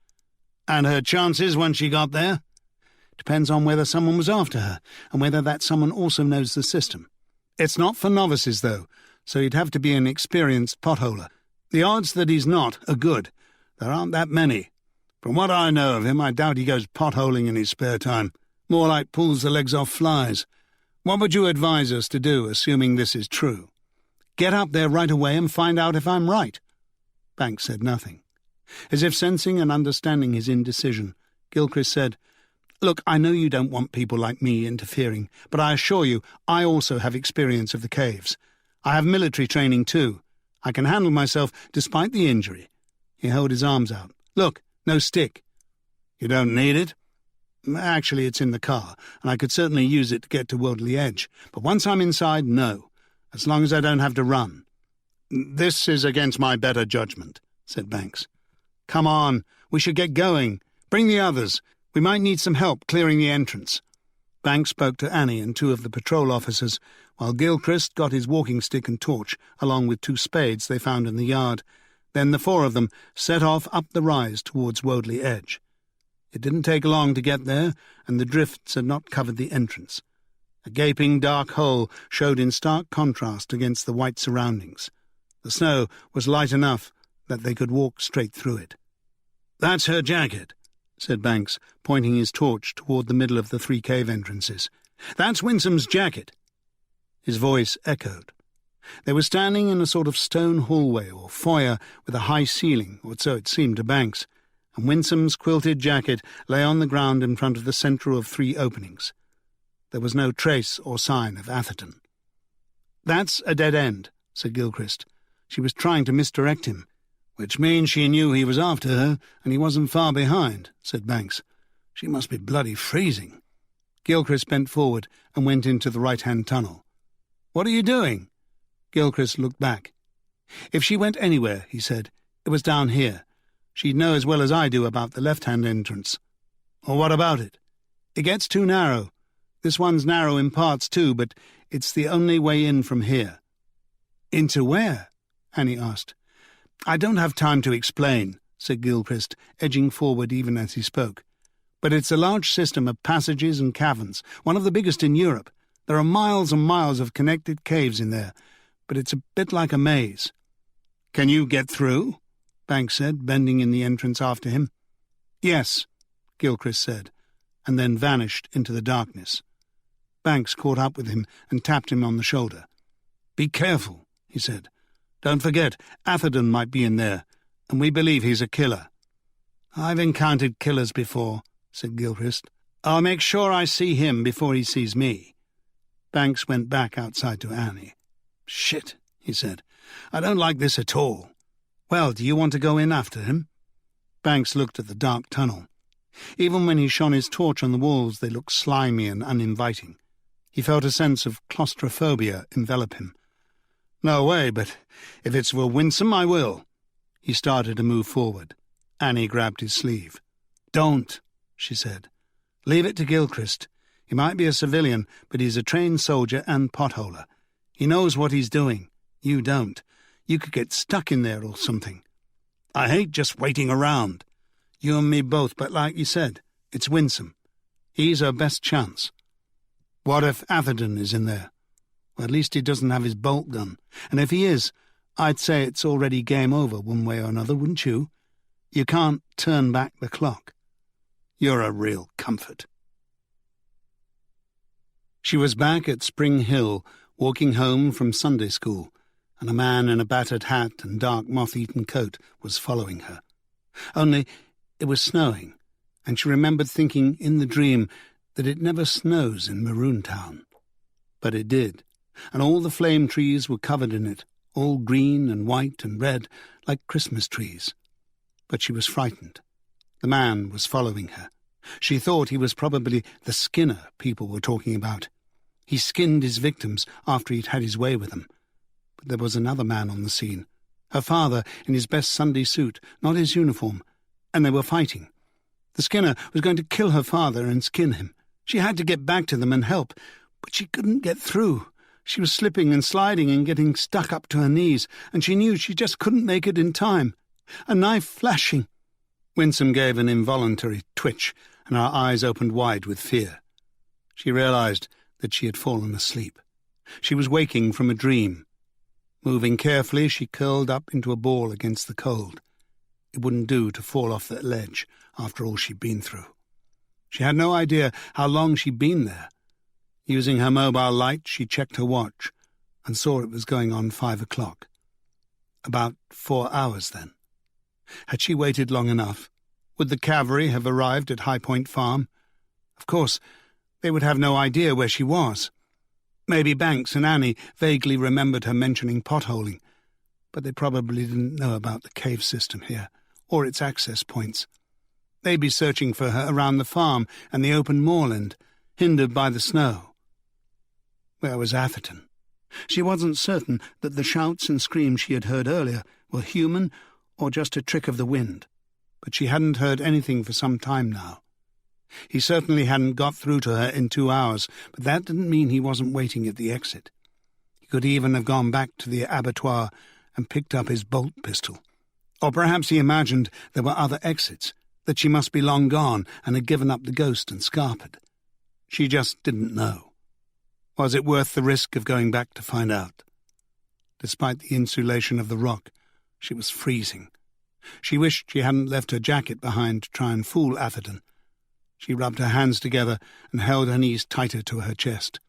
"And her chances when she got there?" "Depends on whether someone was after her, and whether that someone also knows the system. It's not for novices, though, so he'd have to be an experienced potholer. The odds that he's not are good. There aren't that many. From what I know of him, I doubt he goes potholing in his spare time. More like pulls the legs off flies. What would you advise us to do, assuming this is true?" "Get up there right away and find out if I'm right." Banks said nothing. As if sensing and understanding his indecision, Gilchrist said, "Look, I know you don't want people like me interfering, but I assure you I also have experience of the caves. I have military training too. I can handle myself despite the injury." He held his arms out. "Look, no stick." "You don't need it?" "Actually, it's in the car, and I could certainly use it to get to Woadley Edge. But once I'm inside, no. As long as I don't have to run." "This is against my better judgment," said Banks. "Come on, we should get going. Bring the others. We might need some help clearing the entrance." Banks spoke to Annie and 2 of the patrol officers, while Gilchrist got his walking stick and torch, along with 2 spades they found in the yard. Then the 4 of them set off up the rise towards Woadley Edge. It didn't take long to get there, and the drifts had not covered the entrance. A gaping dark hole showed in stark contrast against the white surroundings. The snow was light enough that they could walk straight through it. "That's her jacket," said Banks, pointing his torch toward the middle of the 3 cave entrances. "That's Winsome's jacket." His voice echoed. They were standing in a sort of stone hallway or foyer with a high ceiling, or so it seemed to Banks, and Winsome's quilted jacket lay on the ground in front of the centre of 3 openings. There was no trace or sign of Atherton. "That's a dead end," said Gilchrist. "She was trying to misdirect him." "Which means she knew he was after her, and he wasn't far behind," said Banks. "She must be bloody freezing." Gilchrist bent forward and went into the right-hand tunnel. "What are you doing?" Gilchrist looked back. "If she went anywhere," he said, "it was down here. She'd know as well as I do about the left-hand entrance." "Well, what about it?" "It gets too narrow. This one's narrow in parts too, but it's the only way in from here." "Into where?" Annie asked. "I don't have time to explain," said Gilchrist, edging forward even as he spoke. "But it's a large system of passages and caverns, one of the biggest in Europe. There are miles and miles of connected caves in there, but it's a bit like a maze." "Can you get through?" Banks said, bending in the entrance after him. "Yes," Gilchrist said, and then vanished into the darkness. Banks caught up with him and tapped him on the shoulder. "Be careful," he said. "Don't forget, Atherton might be in there, and we believe he's a killer." "I've encountered killers before," said Gilchrist. "I'll make sure I see him before he sees me." Banks went back outside to Annie. "Shit," he said. "I don't like this at all." "Well, do you want to go in after him?" Banks looked at the dark tunnel. Even when he shone his torch on the walls, they looked slimy and uninviting. He felt a sense of claustrophobia envelop him. "No way, but if it's for Winsome, I will." He started to move forward. Annie grabbed his sleeve. "Don't," she said. "Leave it to Gilchrist. He might be a civilian, but he's a trained soldier and potholer. He knows what he's doing. You don't. You could get stuck in there or something." "I hate just waiting around." "You and me both, but like you said, it's Winsome. He's our best chance." "What if Atherton is in there?" "Well, at least he doesn't have his bolt gun. And if he is, I'd say it's already game over one way or another, wouldn't you? You can't turn back the clock." "You're a real comfort." She was back at Spring Hill, walking home from Sunday school, and a man in a battered hat and dark moth-eaten coat was following her. Only it was snowing, and she remembered thinking in the dream that it never snows in Maroon Town. But it did, and all the flame trees were covered in it, all green and white and red, like Christmas trees. But she was frightened. The man was following her. She thought he was probably the Skinner people were talking about. He skinned his victims after he'd had his way with them. But there was another man on the scene, her father in his best Sunday suit, not his uniform, and they were fighting. The Skinner was going to kill her father and skin him. She had to get back to them and help, but she couldn't get through. She was slipping and sliding and getting stuck up to her knees, and she knew she just couldn't make it in time. A knife flashing. Winsome gave an involuntary twitch, and her eyes opened wide with fear. She realized that she had fallen asleep. She was waking from a dream. Moving carefully, she curled up into a ball against the cold. It wouldn't do to fall off that ledge after all she'd been through. She had no idea how long she'd been there. Using her mobile light, she checked her watch and saw it was going on 5 o'clock. About 4 hours, then. Had she waited long enough? Would the cavalry have arrived at High Point Farm? Of course, they would have no idea where she was. Maybe Banks and Annie vaguely remembered her mentioning potholing, but they probably didn't know about the cave system here, or its access points. They'd be searching for her around the farm and the open moorland, hindered by the snow. Where was Atherton? She wasn't certain that the shouts and screams she had heard earlier were human or just a trick of the wind, but she hadn't heard anything for some time now. He certainly hadn't got through to her in 2 hours, but that didn't mean he wasn't waiting at the exit. He could even have gone back to the abattoir and picked up his bolt pistol. Or perhaps he imagined there were other exits, that she must be long gone and had given up the ghost and scarpered. She just didn't know. Was it worth the risk of going back to find out? Despite the insulation of the rock, she was freezing. She wished she hadn't left her jacket behind to try and fool Atherton. She rubbed her hands together and held her knees tighter to her chest.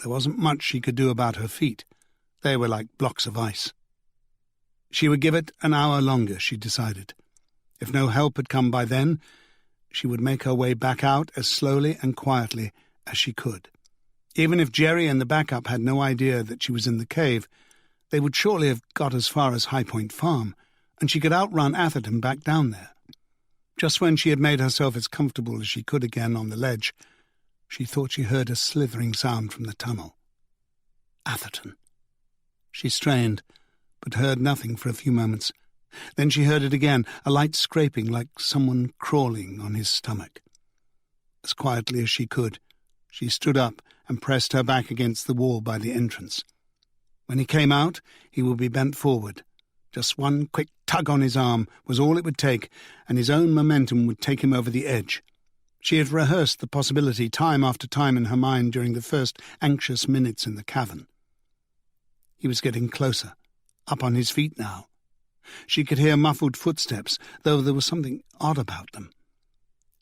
There wasn't much she could do about her feet. They were like blocks of ice. She would give it an hour longer, she decided. If no help had come by then, she would make her way back out as slowly and quietly as she could. Even if Jerry and the backup had no idea that she was in the cave, they would surely have got as far as High Point Farm, and she could outrun Atherton back down there. Just when she had made herself as comfortable as she could again on the ledge, she thought she heard a slithering sound from the tunnel. Atherton. She strained, but heard nothing for a few moments. Then she heard it again, a light scraping like someone crawling on his stomach. As quietly as she could, she stood up and pressed her back against the wall by the entrance. When he came out, he would be bent forward. Just one quick tug on his arm was all it would take, and his own momentum would take him over the edge. She had rehearsed the possibility time after time in her mind during the first anxious minutes in the cavern. He was getting closer, up on his feet now. She could hear muffled footsteps, though there was something odd about them.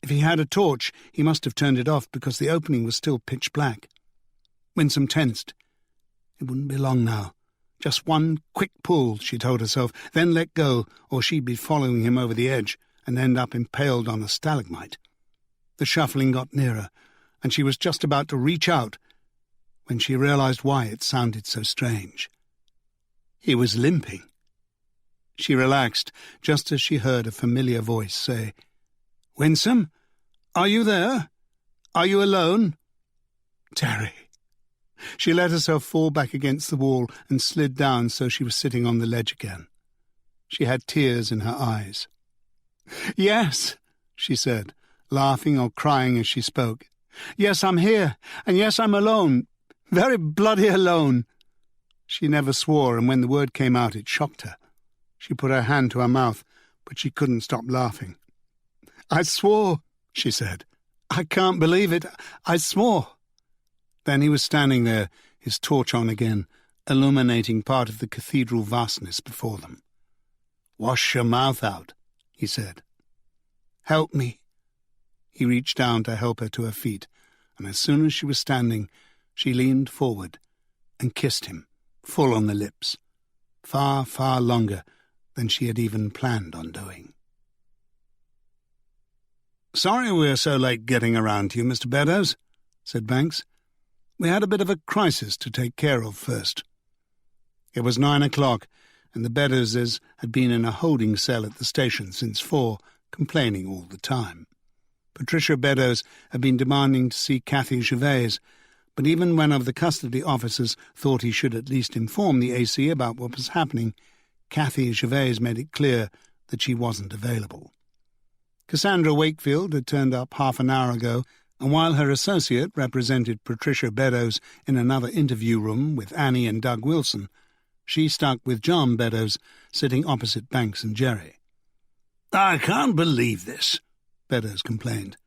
If he had a torch, he must have turned it off because the opening was still pitch black. Winsome tensed. It wouldn't be long now. Just one quick pull, she told herself, then let go, or she'd be following him over the edge and end up impaled on a stalagmite. The shuffling got nearer, and she was just about to reach out when she realized why it sounded so strange. He was limping. She relaxed just as she heard a familiar voice say, "Winsome, are you there? Are you alone?" Terry. She let herself fall back against the wall and slid down so she was sitting on the ledge again. She had tears in her eyes. "Yes," she said, laughing or crying as she spoke. "Yes, I'm here, and yes, I'm alone. Very bloody alone." She never swore, and when the word came out it shocked her. She put her hand to her mouth, but she couldn't stop laughing. "I swore," she said. "I can't believe it. I swore." Then he was standing there, his torch on again, illuminating part of the cathedral vastness before them. "Wash your mouth out," he said. "Help me." He reached down to help her to her feet, and as soon as she was standing, she leaned forward and kissed him, full on the lips, far, far longer than she had even planned on doing. "Sorry we're so late getting around to you, Mr. Beddoes," said Banks. "We had a bit of a crisis to take care of first." It was 9 o'clock, and the Beddowses had been in a holding cell at the station since 4, complaining all the time. Patricia Beddoes had been demanding to see Cathy Gervais, but even one of the custody officers thought he should at least inform the AC about what was happening, Cathy Gervais made it clear that she wasn't available. Cassandra Wakefield had turned up half an hour ago, and while her associate represented Patricia Beddoes in another interview room with Annie and Doug Wilson, she stuck with John Beddoes, sitting opposite Banks and Jerry. "I can't believe this," Beddoes complained.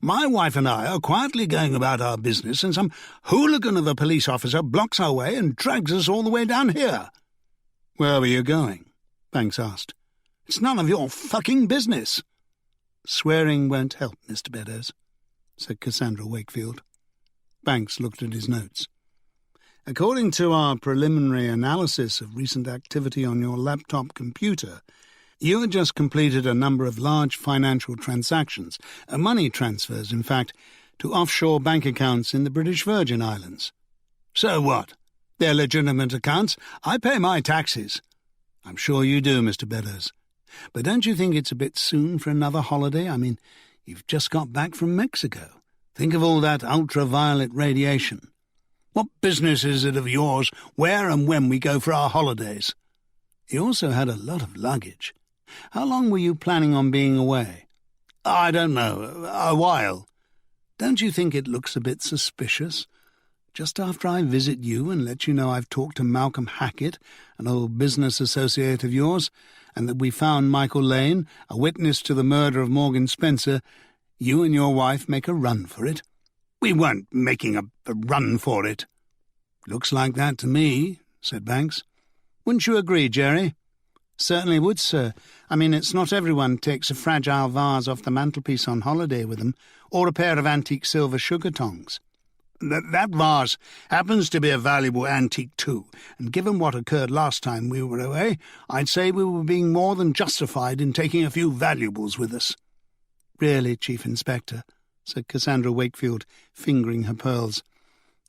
"My wife and I are quietly going about our business, and some hooligan of a police officer blocks our way and drags us all the way down here." "Where were you going?" Banks asked. "It's none of your fucking business." "Swearing won't help, Mr. Beddoes," said Cassandra Wakefield. Banks looked at his notes. "According to our preliminary analysis of recent activity on your laptop computer, you had just completed a number of large financial transactions, money transfers, in fact, to offshore bank accounts in the British Virgin Islands." "So what? They're legitimate accounts. I pay my taxes." "I'm sure you do, Mr. Beddoes. But don't you think it's a bit soon for another holiday? I mean, you've just got back from Mexico. Think of all that ultraviolet radiation. What business is it of yours where and when we go for our holidays?" "You also had a lot of luggage. How long were you planning on being away?" "I don't know. A while." "Don't you think it looks a bit suspicious? Just after I visit you and let you know I've talked to Malcolm Hackett, an old business associate of yours, and that we found Michael Lane, a witness to the murder of Morgan Spencer, you and your wife make a run for it." "We weren't making a run for it." "Looks like that to me," said Banks. "Wouldn't you agree, Jerry?" "Certainly would, sir. I mean, it's not everyone takes a fragile vase off the mantelpiece on holiday with them, or a pair of antique silver sugar tongs." That vase happens to be a valuable antique too, and given what occurred last time we were away, I'd say we were being more than justified in taking a few valuables with us. "Really, Chief Inspector," said Cassandra Wakefield, fingering her pearls,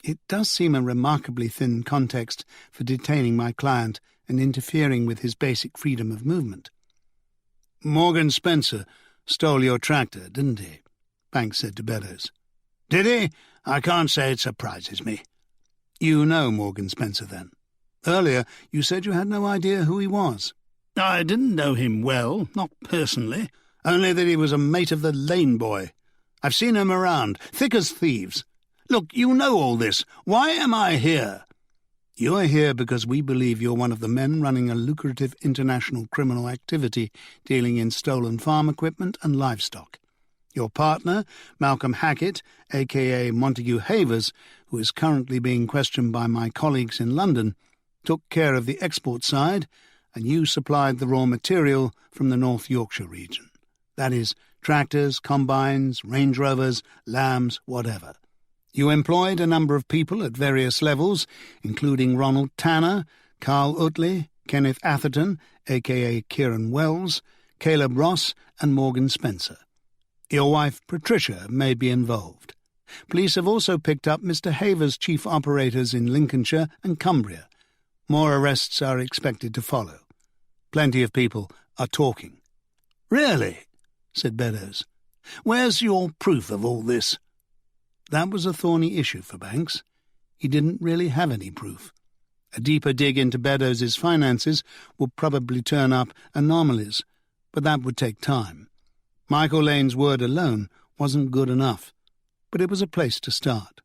"it does seem a remarkably thin context for detaining my client and interfering with his basic freedom of movement." "Morgan Spencer stole your tractor, didn't he?" Banks said to Beddoes. "Did he? I can't say it surprises me." "You know Morgan Spencer, then? Earlier you said you had no idea who he was." "I didn't know him well, not personally, only that he was a mate of the Lane boy. I've seen him around, thick as thieves. Look, you know all this. Why am I here?" "You're here because we believe you're one of the men running a lucrative international criminal activity dealing in stolen farm equipment and livestock. Your partner, Malcolm Hackett, a.k.a. Montague Havers, who is currently being questioned by my colleagues in London, took care of the export side, and you supplied the raw material from the North Yorkshire region. That is, tractors, combines, Range Rovers, lambs, whatever. You employed a number of people at various levels, including Ronald Tanner, Carl Utley, Kenneth Atherton, a.k.a. Kieran Wells, Caleb Ross, and Morgan Spencer. Your wife, Patricia, may be involved. Police have also picked up Mr. Havers' chief operators in Lincolnshire and Cumbria. More arrests are expected to follow. Plenty of people are talking." "Really?" said Beddoes. "Where's your proof of all this?" That was a thorny issue for Banks. He didn't really have any proof. A deeper dig into Beddoes' finances would probably turn up anomalies, but that would take time. Michael Lane's word alone wasn't good enough, but it was a place to start.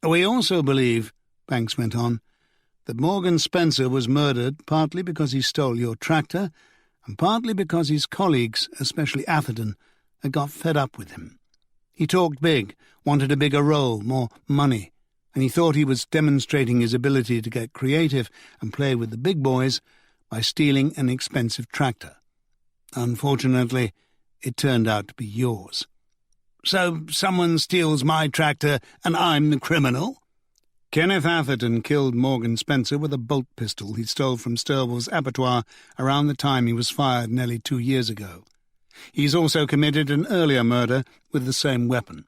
"We also believe," Banks went on, "that Morgan Spencer was murdered partly because he stole your tractor and partly because his colleagues, especially Atherton, had got fed up with him. He talked big, wanted a bigger role, more money, and he thought he was demonstrating his ability to get creative and play with the big boys by stealing an expensive tractor. Unfortunately, it turned out to be yours." "So someone steals my tractor and I'm the criminal?" Kenneth Atherton killed Morgan Spencer with a bolt pistol he stole from Sturwell's abattoir around the time he was fired nearly 2 years ago. He's also committed an earlier murder with the same weapon.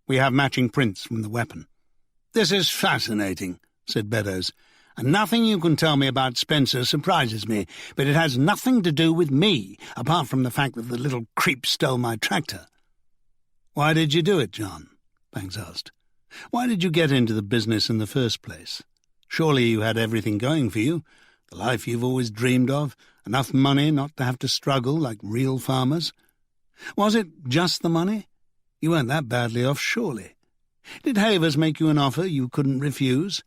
We have matching prints from the weapon." "This is fascinating," said Beddoes, "and nothing you can tell me about Spencer surprises me, but it has nothing to do with me, apart from the fact that the little creep stole my tractor." "Why did you do it, John?" Banks asked. "Why did you get into the business in the first place? Surely you had everything going for you, the life you've always dreamed of, enough money not to have to struggle like real farmers. Was it just the money? You weren't that badly off, surely. Did Havers make you an offer you couldn't refuse?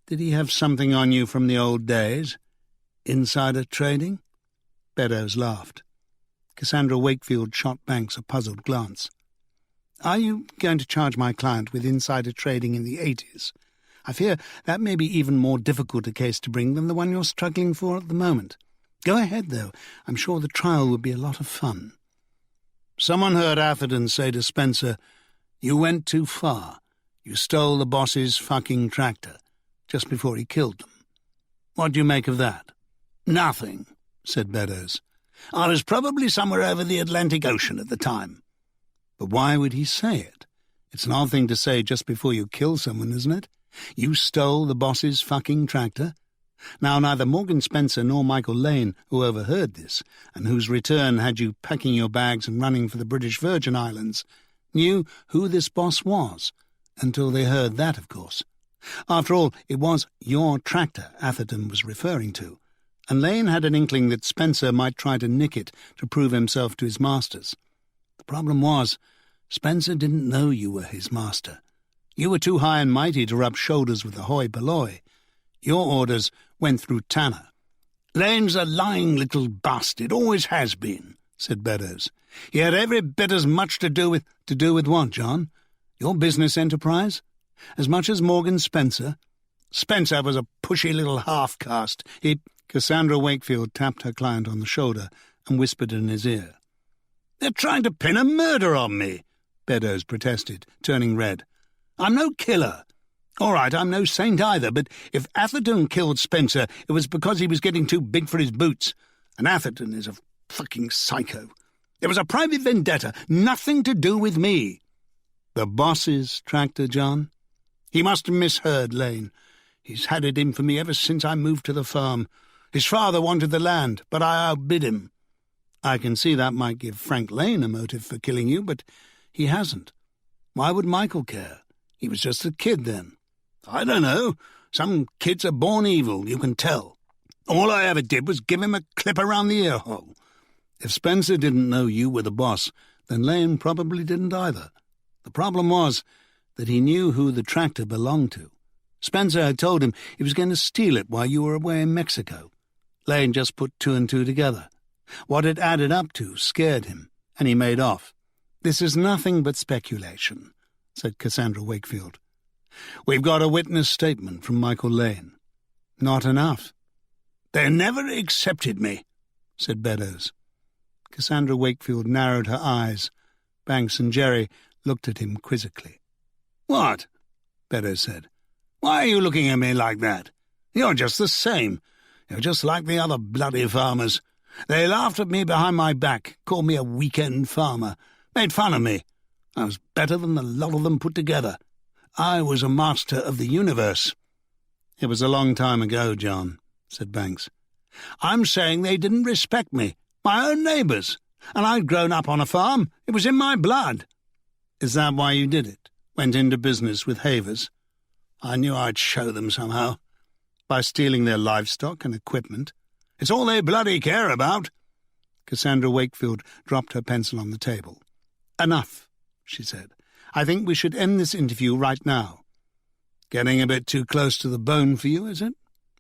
Did he have something on you from the old days? Insider trading?" Beddoes laughed. Cassandra Wakefield shot Banks a puzzled glance. "Are you going to charge my client with insider trading in the 80s? I fear that may be even more difficult a case to bring than the one you're struggling for at the moment. Go ahead, though. I'm sure the trial would be a lot of fun." "Someone heard Atherton say to Spencer, 'You went too far. You stole the boss's fucking tractor,' just before he killed them. What do you make of that?" "Nothing," said Beddoes. "I was probably somewhere over the Atlantic Ocean at the time." "But why would he say it? It's an odd thing to say just before you kill someone, isn't it? You stole the boss's fucking tractor." Now, neither Morgan Spencer nor Michael Lane, who overheard this, and whose return had you packing your bags and running for the British Virgin Islands, knew who this boss was, until they heard that, of course. After all, it was your tractor Atherton was referring to, and Lane had an inkling that Spencer might try to nick it to prove himself to his masters. The problem was, Spencer didn't know you were his master. You were too high and mighty to rub shoulders with the hoi polloi. Your orders went through Tanner. "Lane's a lying little bastard, always has been," said Beddoes. "He had every bit as much to do with—" "To do with what, John? Your business enterprise? As much as Morgan Spencer?" "Spencer was a pushy little half-caste. He—" Cassandra Wakefield tapped her client on the shoulder and whispered in his ear. "They're trying to pin a murder on me," Beddoes protested, turning red. "I'm no killer. All right, I'm no saint either, but if Atherton killed Spencer, it was because he was getting too big for his boots. And Atherton is a fucking psycho. It was a private vendetta, nothing to do with me." "The boss's tractor, John?" "He must have misheard Lane. He's had it in for me ever since I moved to the farm. His father wanted the land, but I outbid him." "I can see that might give Frank Lane a motive for killing you, but he hasn't. Why would Michael care? He was just a kid then." "I don't know. Some kids are born evil, you can tell. All I ever did was give him a clip around the ear hole." "If Spencer didn't know you were the boss, then Lane probably didn't either. The problem was that he knew who the tractor belonged to. Spencer had told him he was going to steal it while you were away in Mexico. Lane just put two and two together. What it added up to scared him, and he made off." "This is nothing but speculation," said Cassandra Wakefield. "We've got a witness statement from Michael Lane." "Not enough." "They never accepted me," said Beddoes. Cassandra Wakefield narrowed her eyes. Banks and Jerry looked at him quizzically. "What?" Beddoes said. "Why are you looking at me like that? You're just the same. You're just like the other bloody farmers. They laughed at me behind my back, called me a weekend farmer, made fun of me. I was better than the lot of them put together. I was a master of the universe." "It was a long time ago, John," said Banks. "I'm saying they didn't respect me, my own neighbours, and I'd grown up on a farm. It was in my blood." "Is that why you did it? Went into business with Havers?" "I knew I'd show them somehow." "By stealing their livestock and equipment?" "It's all they bloody care about." Cassandra Wakefield dropped her pencil on the table. "Enough," she said. "I think we should end this interview right now." "Getting a bit too close to the bone for you, is it?"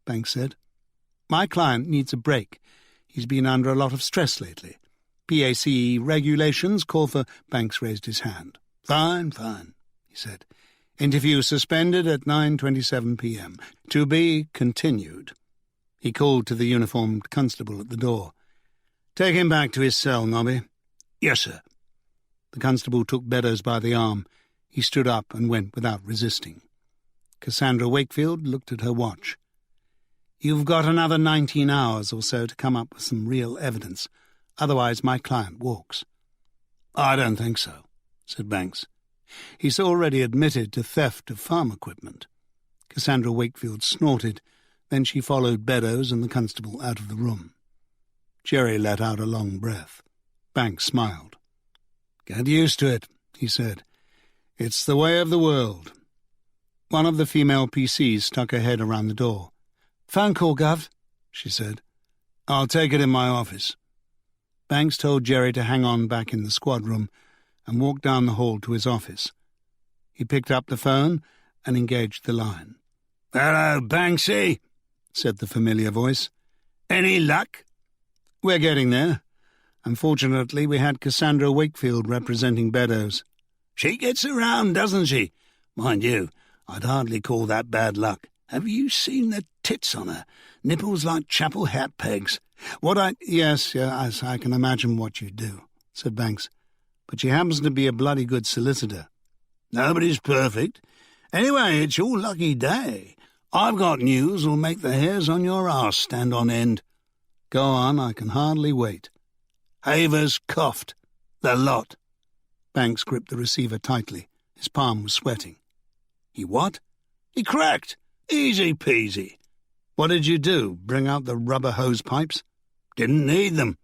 Banks said. "My client needs a break. He's been under a lot of stress lately. PACE regulations call for—" Banks raised his hand. Fine, he said. "Interview suspended at 9:27 p.m. To be continued." He called to the uniformed constable at the door. "Take him back to his cell, Nobby." "Yes, sir." The constable took Beddoes by the arm. He stood up and went without resisting. Cassandra Wakefield looked at her watch. "You've got another 19 hours or so to come up with some real evidence. Otherwise my client walks." "I don't think so," said Banks. "He's already admitted to theft of farm equipment." Cassandra Wakefield snorted. Then she followed Beddoes and the constable out of the room. Jerry let out a long breath. Banks smiled. "Get used to it," he said. "It's the way of the world." One of the female PCs stuck her head around the door. "Phone call, Gov," she said. "I'll take it in my office." Banks told Jerry to hang on back in the squad room and walked down the hall to his office. He picked up the phone and engaged the line. "Hello, Banksy," said the familiar voice. "Any luck?" "We're getting there. Unfortunately, we had Cassandra Wakefield representing Beddoes." "She gets around, doesn't she? Mind you, I'd hardly call that bad luck. Have you seen the tits on her? Nipples like chapel hat pegs. Yes, I can imagine what you do," said Banks. "But she happens to be a bloody good solicitor." "Nobody's perfect. Anyway, it's your lucky day. I've got news will make the hairs on your arse stand on end." "Go on, I can hardly wait." "Havers coughed. The lot." Banks gripped the receiver tightly. His palm was sweating. "He what?" "He cracked. Easy peasy." "What did you do, bring out the rubber hose pipes?" "Didn't need them.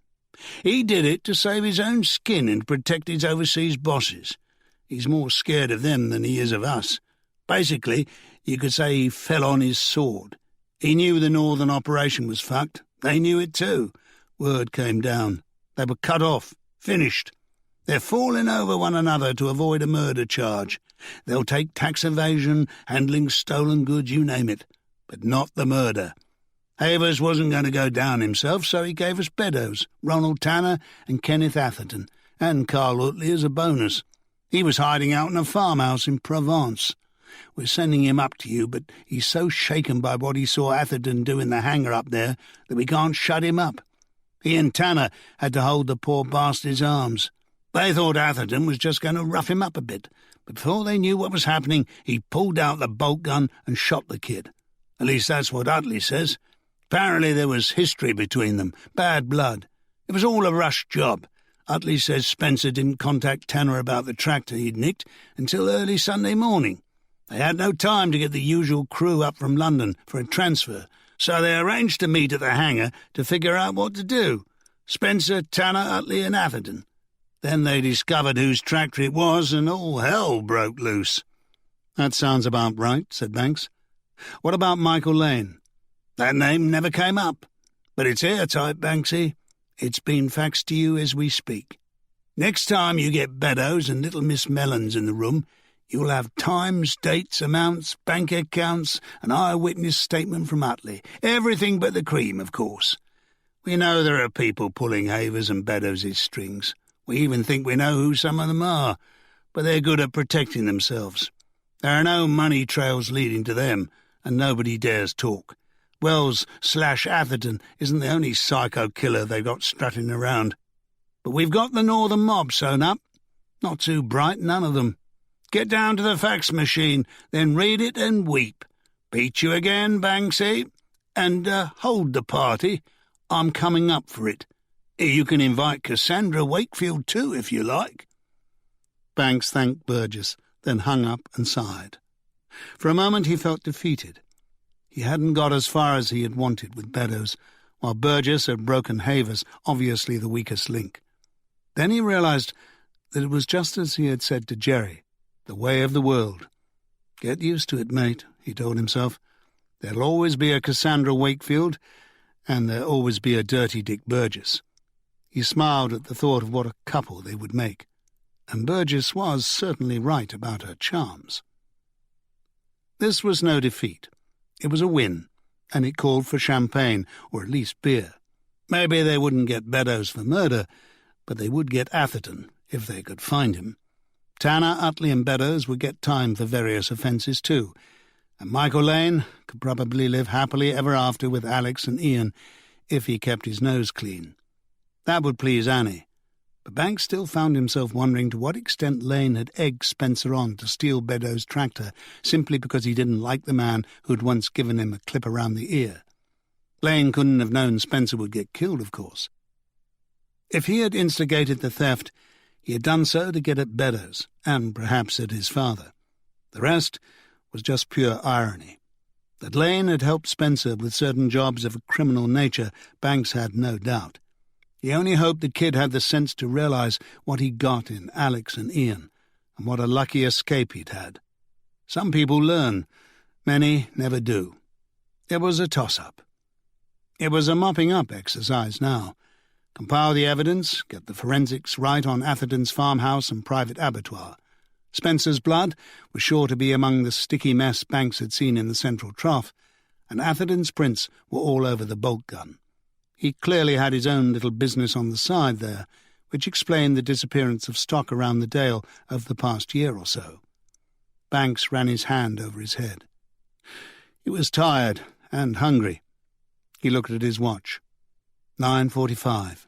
He did it to save his own skin and protect his overseas bosses. He's more scared of them than he is of us. Basically, you could say he fell on his sword. He knew the northern operation was fucked. They knew it too. Word came down. They were cut off. Finished. They're falling over one another to avoid a murder charge. They'll take tax evasion, handling stolen goods, you name it. But not the murder. Havers wasn't going to go down himself, so he gave us Beddoes, Ronald Tanner and Kenneth Atherton, and Carl Utley as a bonus. He was hiding out in a farmhouse in Provence. we're sending him up to you, but he's so shaken by what he saw Atherton do in the hangar up there that we can't shut him up. He and Tanner had to hold the poor bastard's arms. They thought Atherton was just going to rough him up a bit, but before they knew what was happening, he pulled out the bolt gun and shot the kid. At least that's what Utley says. Apparently there was history between them, bad blood. It was all a rush job. Utley says Spencer didn't contact Tanner about the tractor he'd nicked until early Sunday morning. They had no time to get the usual crew up from London for a transfer, so they arranged to meet at the hangar to figure out what to do. Spencer, Tanner, Utley and Atherton. Then they discovered whose tractor it was, and all hell broke loose. "That sounds about right," said Banks. "What about Michael Lane?" "That name never came up, but it's airtight, Banksy. It's been faxed to you as we speak. Next time you get Beddoes and little Miss Mellons in the room, you'll have times, dates, amounts, bank accounts, an eyewitness statement from Utley. Everything but the cream, of course. We know there are people pulling Havers and Beddoes' strings. We even think we know who some of them are, but they're good at protecting themselves. There are no money trails leading to them, and nobody dares talk. Wells/Atherton isn't the only psycho killer they've got strutting around. But we've got the northern mob sewn up. Not too bright, none of them. Get down to the fax machine, then read it and weep. Beat you again, Banksy? And hold the party. I'm coming up for it. You can invite Cassandra Wakefield too, if you like." Banks thanked Burgess, then hung up and sighed. For a moment he felt defeated. He hadn't got as far as he had wanted with Beddoes, while Burgess had broken Havers, obviously the weakest link. Then he realised that it was just as he had said to Jerry, the way of the world. "Get used to it, mate," he told himself. "There'll always be a Cassandra Wakefield, and there'll always be a Dirty Dick Burgess." He smiled at the thought of what a couple they would make, and Burgess was certainly right about her charms. This was no defeat. It was a win, and it called for champagne, or at least beer. Maybe they wouldn't get Beddoes for murder, but they would get Atherton, if they could find him. Tanner, Utley and Beddoes would get time for various offences too, and Michael Lane could probably live happily ever after with Alex and Ian, if he kept his nose clean. That would please Annie, but Banks still found himself wondering to what extent Lane had egged Spencer on to steal Beddoes' tractor simply because he didn't like the man who had once given him a clip around the ear. Lane couldn't have known Spencer would get killed, of course. If he had instigated the theft, he had done so to get at Beddoes, and perhaps at his father. The rest was just pure irony. That Lane had helped Spencer with certain jobs of a criminal nature, Banks had no doubt. He only hoped the kid had the sense to realise what he got in Alex and Ian, and what a lucky escape he'd had. Some people learn, many never do. It was a toss-up. It was a mopping-up exercise now. Compile the evidence, get the forensics right on Atherton's farmhouse and private abattoir. Spencer's blood was sure to be among the sticky mess Banks had seen in the central trough, and Atherton's prints were all over the bolt gun. He clearly had his own little business on the side there, which explained the disappearance of stock around the Dale over the past year or so. Banks ran his hand over his head. He was tired and hungry. He looked at his watch. 9:45.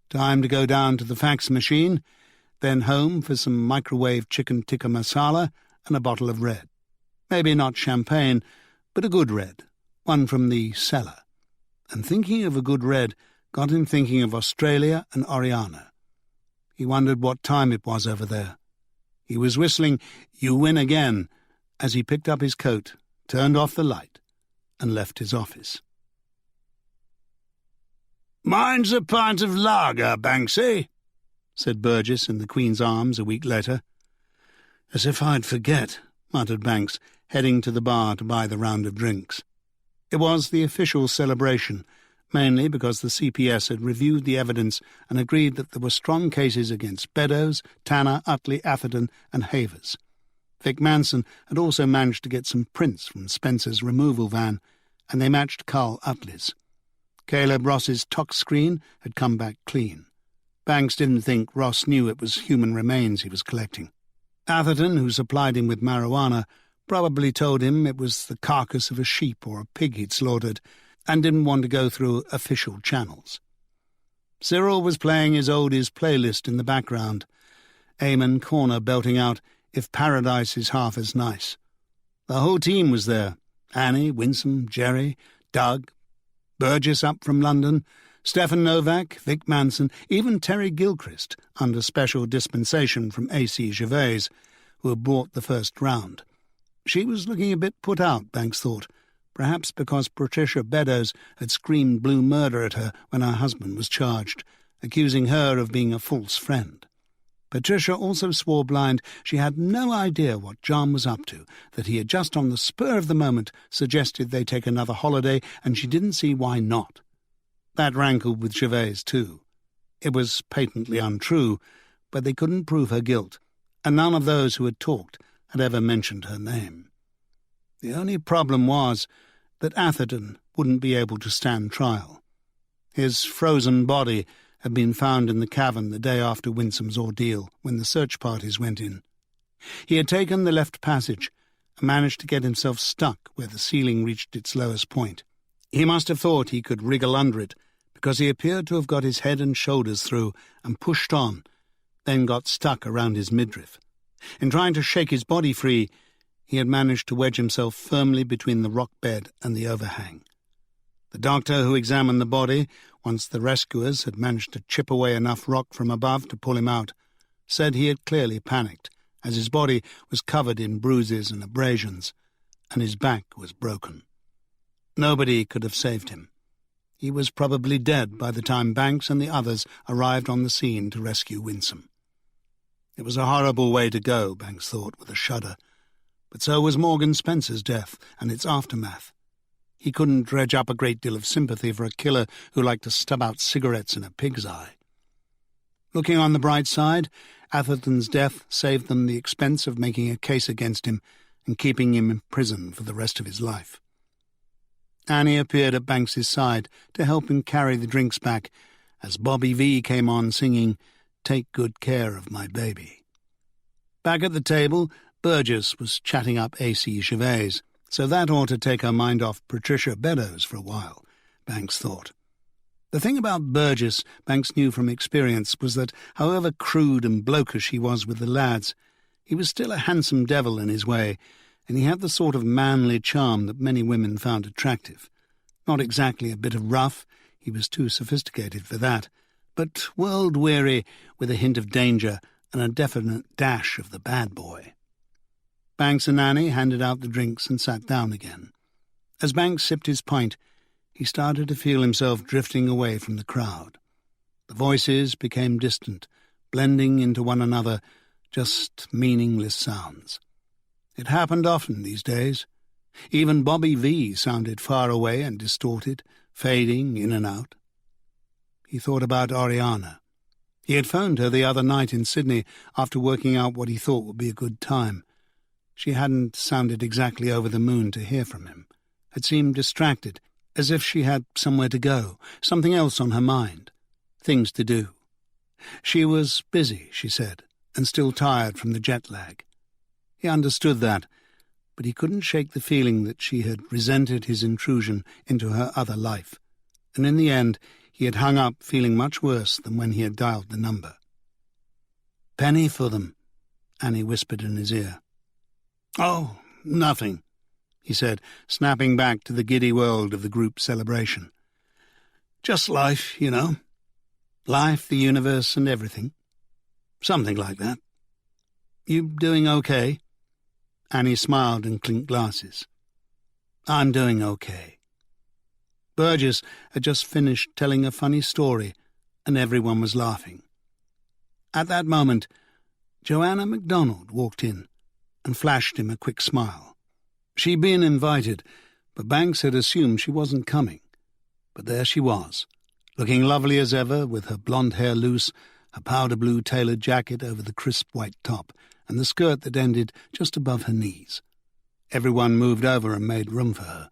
Time to go down to the fax machine, then home for some microwave chicken tikka masala and a bottle of red. Maybe not champagne, but a good red, one from the cellar. And thinking of a good red got him thinking of Australia and Oriana. He wondered what time it was over there. He was whistling "You Win Again" as he picked up his coat, turned off the light, and left his office. "Mine's a pint of lager, Banksy," said Burgess in the Queen's Arms a week later. "As if I'd forget," muttered Banks, heading to the bar to buy the round of drinks. It was the official celebration, mainly because the CPS had reviewed the evidence and agreed that there were strong cases against Beddoes, Tanner, Utley, Atherton and Havers. Vic Manson had also managed to get some prints from Spencer's removal van, and they matched Carl Utley's. Caleb Ross's tox screen had come back clean. Banks didn't think Ross knew it was human remains he was collecting. Atherton, who supplied him with marijuana, probably told him it was the carcass of a sheep or a pig he'd slaughtered, and didn't want to go through official channels. Cyril was playing his oldies playlist in the background, Eamon Corner belting out "If Paradise is Half as Nice." The whole team was there: Annie, Winsome, Jerry, Doug, Burgess up from London, Stefan Novak, Vic Manson, even Terry Gilchrist, under special dispensation from A.C. Gervais, who had brought the first round. She was looking a bit put out, Banks thought, perhaps because Patricia Beddoes had screamed blue murder at her when her husband was charged, accusing her of being a false friend. Patricia also swore blind she had no idea what John was up to, that he had just on the spur of the moment suggested they take another holiday, and she didn't see why not. That rankled with Gervais too. It was patently untrue, but they couldn't prove her guilt, and none of those who had talked had ever mentioned her name. The only problem was that Atherton wouldn't be able to stand trial. His frozen body had been found in the cavern the day after Winsome's ordeal, when the search parties went in. He had taken the left passage and managed to get himself stuck where the ceiling reached its lowest point. He must have thought he could wriggle under it, because he appeared to have got his head and shoulders through and pushed on, then got stuck around his midriff. In trying to shake his body free, he had managed to wedge himself firmly between the rock bed and the overhang. The doctor who examined the body, once the rescuers had managed to chip away enough rock from above to pull him out, said he had clearly panicked, as his body was covered in bruises and abrasions, and his back was broken. Nobody could have saved him. He was probably dead by the time Banks and the others arrived on the scene to rescue Winsome. It was a horrible way to go, Banks thought with a shudder, but so was Morgan Spencer's death and its aftermath. He couldn't dredge up a great deal of sympathy for a killer who liked to stub out cigarettes in a pig's eye. Looking on the bright side, Atherton's death saved them the expense of making a case against him and keeping him in prison for the rest of his life. Annie appeared at Banks's side to help him carry the drinks back as Bobby V came on singing "Take Good Care of My Baby." Back at the table, Burgess was chatting up A.C. Gervais, so that ought to take her mind off Patricia Beddoes for a while, Banks thought. The thing about Burgess, Banks knew from experience, was that however crude and blokish he was with the lads, he was still a handsome devil in his way, and he had the sort of manly charm that many women found attractive. Not exactly a bit of rough, he was too sophisticated for that, but world-weary with a hint of danger and a definite dash of the bad boy. Banks and Annie handed out the drinks and sat down again. As Banks sipped his pint, he started to feel himself drifting away from the crowd. The voices became distant, blending into one another, just meaningless sounds. It happened often these days. Even Bobby V sounded far away and distorted, fading in and out. He thought about Oriana. He had phoned her the other night in Sydney after working out what he thought would be a good time. She hadn't sounded exactly over the moon to hear from him, had seemed distracted, as if she had somewhere to go, something else on her mind, things to do. She was busy, she said, and still tired from the jet lag. He understood that, but he couldn't shake the feeling that she had resented his intrusion into her other life, and in the end he had hung up feeling much worse than when he had dialed the number. "Penny for them," Annie whispered in his ear. "Oh, nothing," he said, snapping back to the giddy world of the group celebration. "Just life, you know. Life, the universe, and everything. Something like that. You doing okay?" Annie smiled and clinked glasses. "I'm doing okay." Burgess had just finished telling a funny story, and everyone was laughing. At that moment, Joanna MacDonald walked in and flashed him a quick smile. She'd been invited, but Banks had assumed she wasn't coming. But there she was, looking lovely as ever, with her blonde hair loose, her powder-blue tailored jacket over the crisp white top, and the skirt that ended just above her knees. Everyone moved over and made room for her.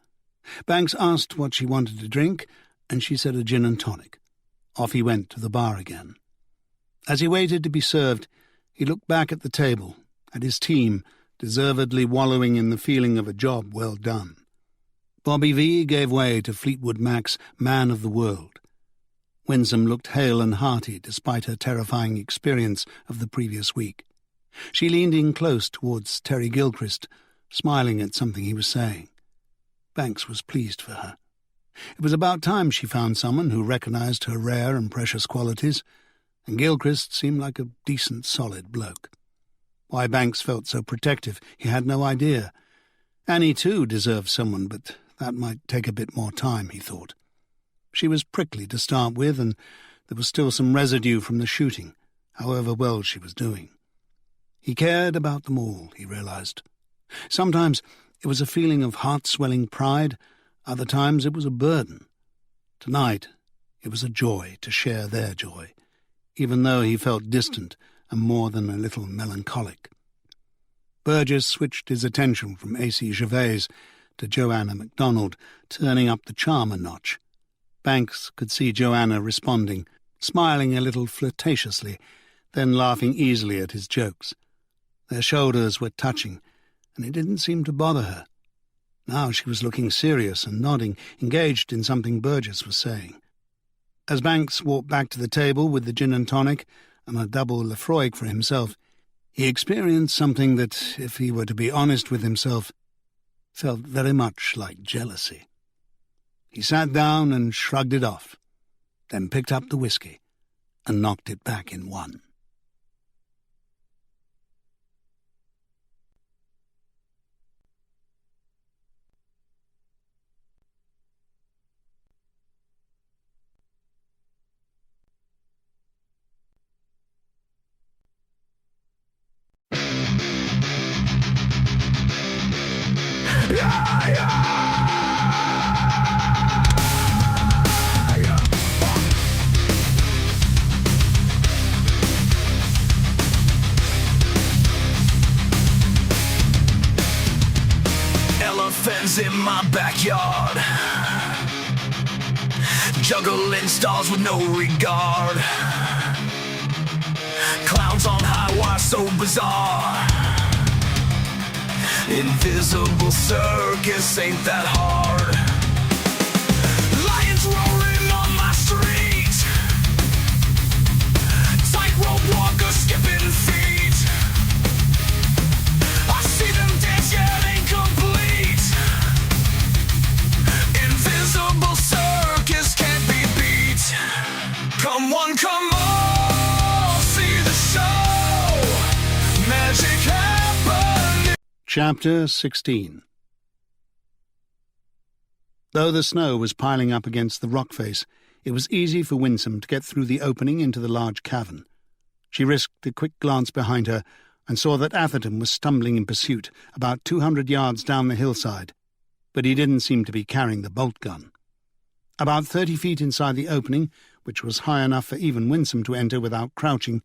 Banks asked what she wanted to drink, and she said a gin and tonic. Off he went to the bar again. As he waited to be served, he looked back at the table, at his team, deservedly wallowing in the feeling of a job well done. Bobby V gave way to Fleetwood Mac's Man of the World. Winsome looked hale and hearty despite her terrifying experience of the previous week. She leaned in close towards Terry Gilchrist, smiling at something he was saying. Banks was pleased for her. It was about time she found someone who recognized her rare and precious qualities, and Gilchrist seemed like a decent, solid bloke. Why Banks felt so protective, he had no idea. Annie, too, deserved someone, but that might take a bit more time, he thought. She was prickly to start with, and there was still some residue from the shooting, however well she was doing. He cared about them all, he realized. Sometimes it was a feeling of heart-swelling pride, other times it was a burden. Tonight it was a joy to share their joy, even though he felt distant and more than a little melancholic. Burgess switched his attention from A.C. Gervais to Joanna MacDonald, turning up the charm a notch. Banks could see Joanna responding, smiling a little flirtatiously, then laughing easily at his jokes. Their shoulders were touching, and it didn't seem to bother her. Now she was looking serious and nodding, engaged in something Burgess was saying. As Banks walked back to the table with the gin and tonic and a double Lefroy for himself, he experienced something that, if he were to be honest with himself, felt very much like jealousy. He sat down and shrugged it off, then picked up the whiskey and knocked it back in one. Elephants in my backyard, juggling stars with no regard. Clowns on high wire so bizarre. Invisible circus ain't that hard. Lions roaring on my street, tightrope walkers skipping feet. I see them dance yet incomplete. Invisible circus can't be beat. Come on, come on, see the show. Magic happening. Chapter 16. Though the snow was piling up against the rock face, it was easy for Winsome to get through the opening into the large cavern. She risked a quick glance behind her and saw that Atherton was stumbling in pursuit about 200 yards down the hillside, but he didn't seem to be carrying the bolt gun. About 30 feet inside the opening, which was high enough for even Winsome to enter without crouching,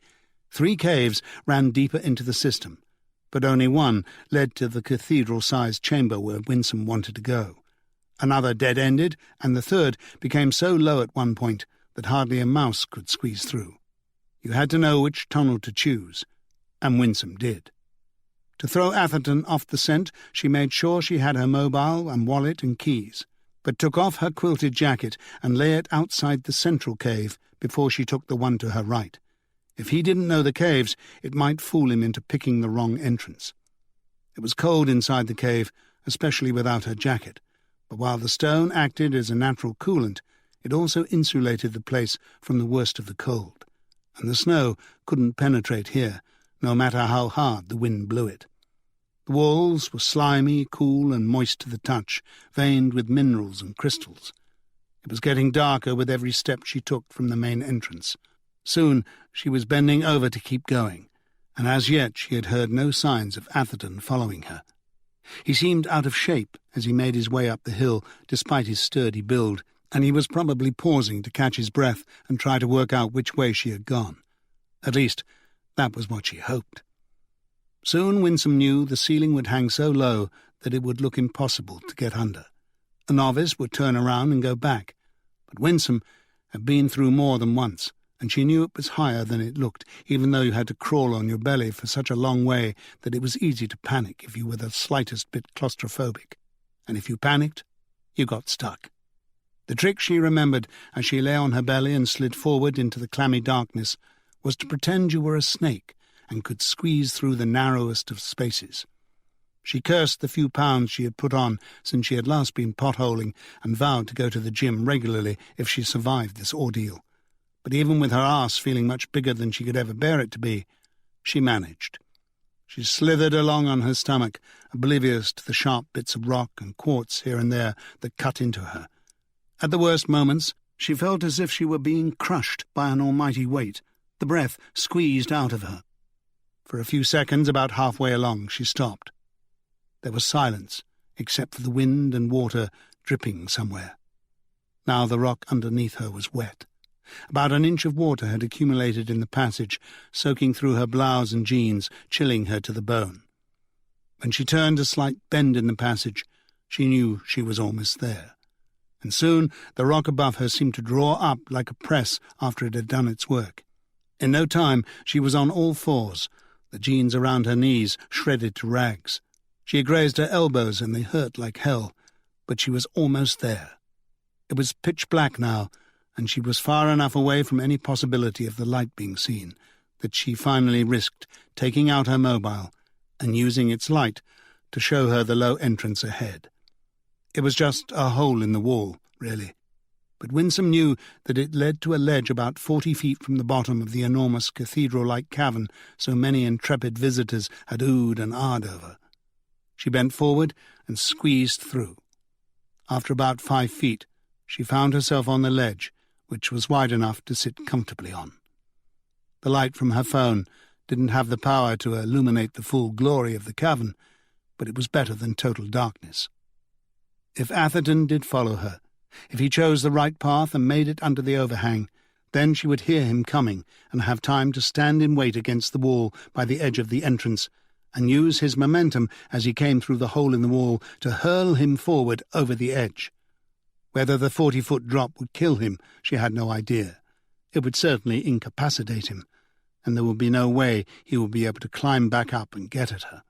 3 caves ran deeper into the system, but only one led to the cathedral-sized chamber where Winsome wanted to go. Another dead-ended, and the third became so low at one point that hardly a mouse could squeeze through. You had to know which tunnel to choose, and Winsome did. To throw Atherton off the scent, she made sure she had her mobile and wallet and keys, but took off her quilted jacket and lay it outside the central cave before she took the one to her right. If he didn't know the caves, it might fool him into picking the wrong entrance. It was cold inside the cave, especially without her jacket, but while the stone acted as a natural coolant, it also insulated the place from the worst of the cold, and the snow couldn't penetrate here, no matter how hard the wind blew it. The walls were slimy, cool, and moist to the touch, veined with minerals and crystals. It was getting darker with every step she took from the main entrance. Soon she was bending over to keep going, and as yet she had heard no signs of Atherton following her. He seemed out of shape as he made his way up the hill, despite his sturdy build, and he was probably pausing to catch his breath and try to work out which way she had gone. At least, that was what she hoped. Soon Winsome knew the ceiling would hang so low that it would look impossible to get under. A novice would turn around and go back, but Winsome had been through more than once, and she knew it was higher than it looked, even though you had to crawl on your belly for such a long way that it was easy to panic if you were the slightest bit claustrophobic. And if you panicked, you got stuck. The trick she remembered as she lay on her belly and slid forward into the clammy darkness was to pretend you were a snake and could squeeze through the narrowest of spaces. She cursed the few pounds she had put on since she had last been potholing and vowed to go to the gym regularly if she survived this ordeal. But even with her arse feeling much bigger than she could ever bear it to be, she managed. She slithered along on her stomach, oblivious to the sharp bits of rock and quartz here and there that cut into her. At the worst moments, she felt as if she were being crushed by an almighty weight, the breath squeezed out of her. For a few seconds, about halfway along, she stopped. There was silence, except for the wind and water dripping somewhere. Now the rock underneath her was wet. About an inch of water had accumulated in the passage, soaking through her blouse and jeans, chilling her to the bone. When she turned a slight bend in the passage, she knew she was almost there. And soon the rock above her seemed to draw up like a press after it had done its work. In no time she was on all fours, the jeans around her knees shredded to rags. She had grazed her elbows and they hurt like hell, but she was almost there. It was pitch black now, and she was far enough away from any possibility of the light being seen that she finally risked taking out her mobile and using its light to show her the low entrance ahead. It was just a hole in the wall, really, but Winsome knew that it led to a ledge about 40 feet from the bottom of the enormous cathedral-like cavern so many intrepid visitors had oohed and ahed over. She bent forward and squeezed through. After about 5 feet, she found herself on the ledge, which was wide enough to sit comfortably on. The light from her phone didn't have the power to illuminate the full glory of the cavern, but it was better than total darkness. If Atherton did follow her, if he chose the right path and made it under the overhang, then she would hear him coming and have time to stand in wait against the wall by the edge of the entrance and use his momentum as he came through the hole in the wall to hurl him forward over the edge. Whether the 40-foot drop would kill him, she had no idea. It would certainly incapacitate him, and there would be no way he would be able to climb back up and get at her.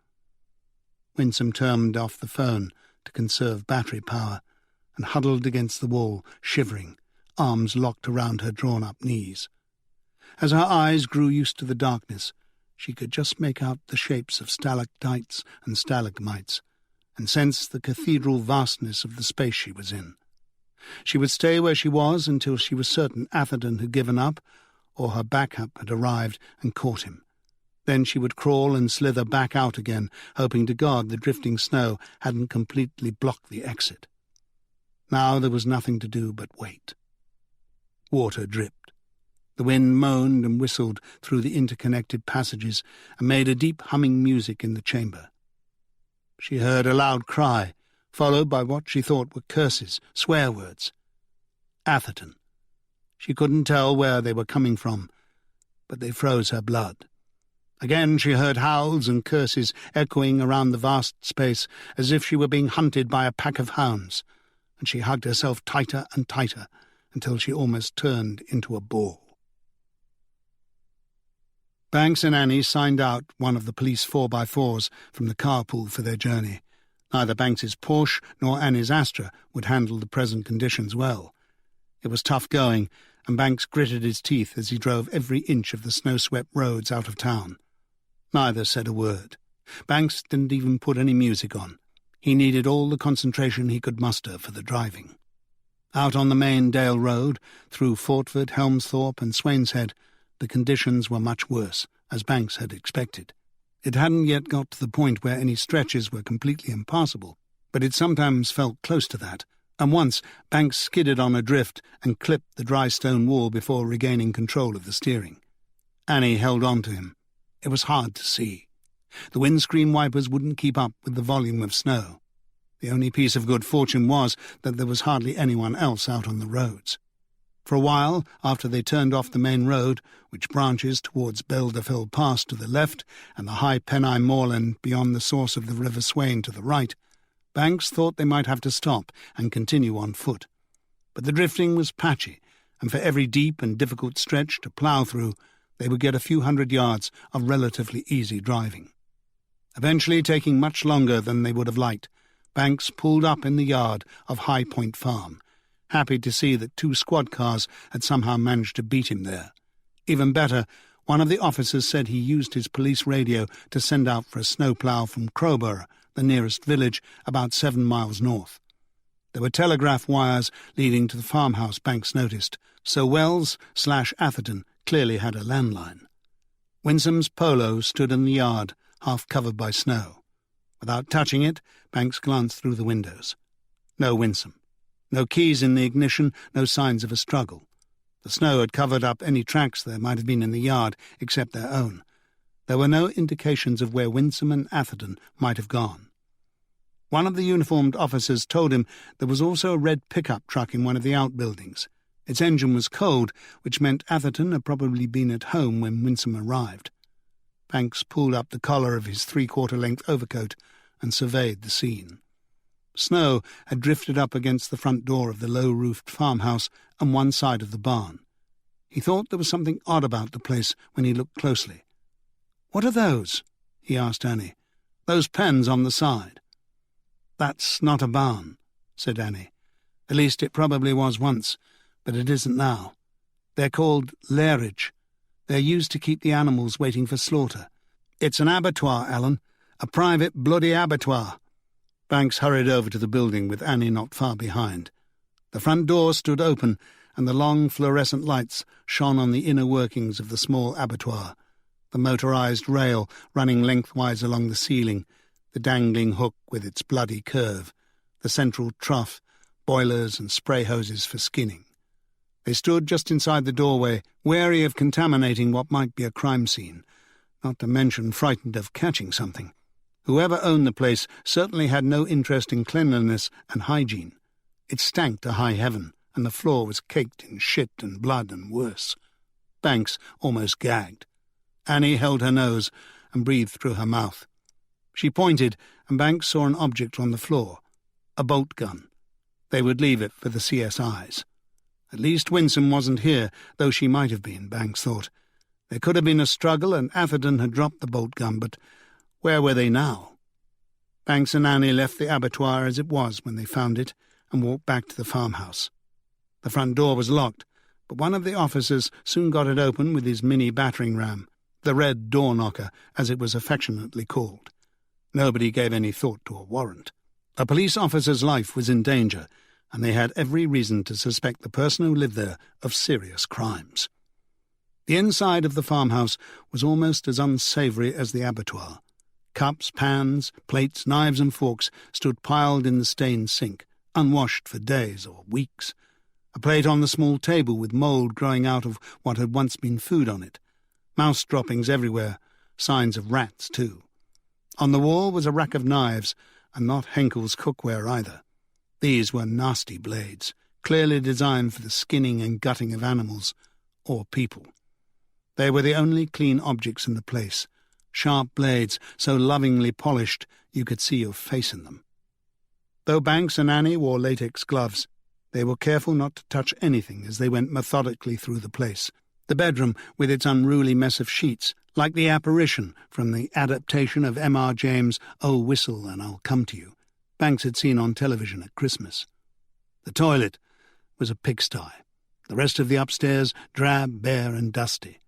Winsome turned off the phone to conserve battery power and huddled against the wall, shivering, arms locked around her drawn-up knees. As her eyes grew used to the darkness, she could just make out the shapes of stalactites and stalagmites and sense the cathedral vastness of the space she was in. She would stay where she was until she was certain Atherton had given up or her backup had arrived and caught him. Then she would crawl and slither back out again, hoping to God the drifting snow hadn't completely blocked the exit. Now there was nothing to do but wait. Water dripped. The wind moaned and whistled through the interconnected passages and made a deep humming music in the chamber. She heard a loud cry, followed by what she thought were curses, swear words. Atherton. She couldn't tell where they were coming from, but they froze her blood. Again she heard howls and curses echoing around the vast space as if she were being hunted by a pack of hounds, and she hugged herself tighter and tighter until she almost turned into a ball. Banks and Annie signed out one of the police 4x4s from the carpool for their journey. Neither Banks's Porsche nor Annie's Astra would handle the present conditions well. It was tough going, and Banks gritted his teeth as he drove every inch of the snow-swept roads out of town. Neither said a word. Banks didn't even put any music on. He needed all the concentration he could muster for the driving. Out on the main Dale Road, through Fortford, Helmsthorpe and Swainshead, the conditions were much worse, as Banks had expected. It hadn't yet got to the point where any stretches were completely impassable, but it sometimes felt close to that, and once Banks skidded on a drift and clipped the dry stone wall before regaining control of the steering. Annie held on to him. It was hard to see. The windscreen wipers wouldn't keep up with the volume of snow. The only piece of good fortune was that there was hardly anyone else out on the roads. For a while, after they turned off the main road, which branches towards Belderfell Pass to the left and the high Pennine moorland beyond the source of the River Swain to the right, Banks thought they might have to stop and continue on foot. But the drifting was patchy, and for every deep and difficult stretch to plough through, they would get a few hundred yards of relatively easy driving. Eventually, taking much longer than they would have liked, Banks pulled up in the yard of High Point Farm, happy to see that 2 squad cars had somehow managed to beat him there. Even better, one of the officers said he used his police radio to send out for a snowplough from Crowborough, the nearest village, about 7 miles north. There were telegraph wires leading to the farmhouse, Banks noticed, so Wells/Atherton clearly had a landline. Winsome's polo stood in the yard, half covered by snow. Without touching it, Banks glanced through the windows. No Winsome. No keys in the ignition, no signs of a struggle. The snow had covered up any tracks there might have been in the yard, except their own. There were no indications of where Winsome and Atherton might have gone. One of the uniformed officers told him there was also a red pickup truck in one of the outbuildings. Its engine was cold, which meant Atherton had probably been at home when Winsome arrived. Banks pulled up the collar of his 3/4-length overcoat and surveyed the scene. Snow had drifted up against the front door of the low-roofed farmhouse and one side of the barn. He thought there was something odd about the place when he looked closely. "What are those?" he asked Annie. "Those pens on the side." "That's not a barn," said Annie. "At least it probably was once, but it isn't now. They're called lairage. They're used to keep the animals waiting for slaughter. It's an abattoir, Alan, a private bloody abattoir." Banks hurried over to the building with Annie not far behind. The front door stood open, and the long fluorescent lights shone on the inner workings of the small abattoir, the motorized rail running lengthwise along the ceiling, the dangling hook with its bloody curve, the central trough, boilers and spray hoses for skinning. They stood just inside the doorway, wary of contaminating what might be a crime scene, not to mention frightened of catching something. Whoever owned the place certainly had no interest in cleanliness and hygiene. It stank to high heaven, and the floor was caked in shit and blood and worse. Banks almost gagged. Annie held her nose and breathed through her mouth. She pointed, and Banks saw an object on the floor, a bolt gun. They would leave it for the CSIs. At least Winsome wasn't here, though she might have been, Banks thought. There could have been a struggle, and Atherton had dropped the bolt gun, but where were they now? Banks and Annie left the abattoir as it was when they found it and walked back to the farmhouse. The front door was locked, but one of the officers soon got it open with his mini battering ram, the red door knocker, as it was affectionately called. Nobody gave any thought to a warrant. A police officer's life was in danger, and they had every reason to suspect the person who lived there of serious crimes. The inside of the farmhouse was almost as unsavoury as the abattoir. Cups, pans, plates, knives and forks stood piled in the stained sink, unwashed for days or weeks. A plate on the small table with mould growing out of what had once been food on it. Mouse droppings everywhere, signs of rats too. On the wall was a rack of knives, and not Henkel's cookware either. These were nasty blades, clearly designed for the skinning and gutting of animals or people. They were the only clean objects in the place, sharp blades so lovingly polished you could see your face in them. Though Banks and Annie wore latex gloves, they were careful not to touch anything as they went methodically through the place. The bedroom, with its unruly mess of sheets, like the apparition from the adaptation of M.R. James' "Oh, Whistle and I'll Come to You," Banks had seen on television at Christmas. The toilet was a pigsty, the rest of the upstairs drab, bare and dusty.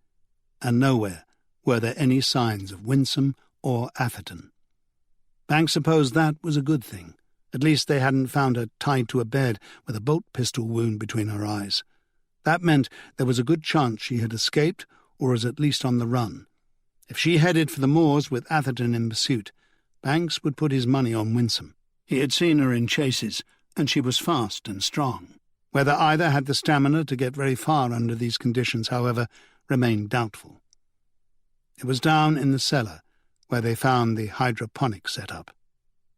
And nowhere were there any signs of Winsome or Atherton. Banks supposed that was a good thing. At least they hadn't found her tied to a bed with a bolt pistol wound between her eyes. That meant there was a good chance she had escaped or was at least on the run. If she headed for the moors with Atherton in pursuit, Banks would put his money on Winsome. He had seen her in chases, and she was fast and strong. Whether either had the stamina to get very far under these conditions, however, remained doubtful. It was down in the cellar where they found the hydroponic set-up.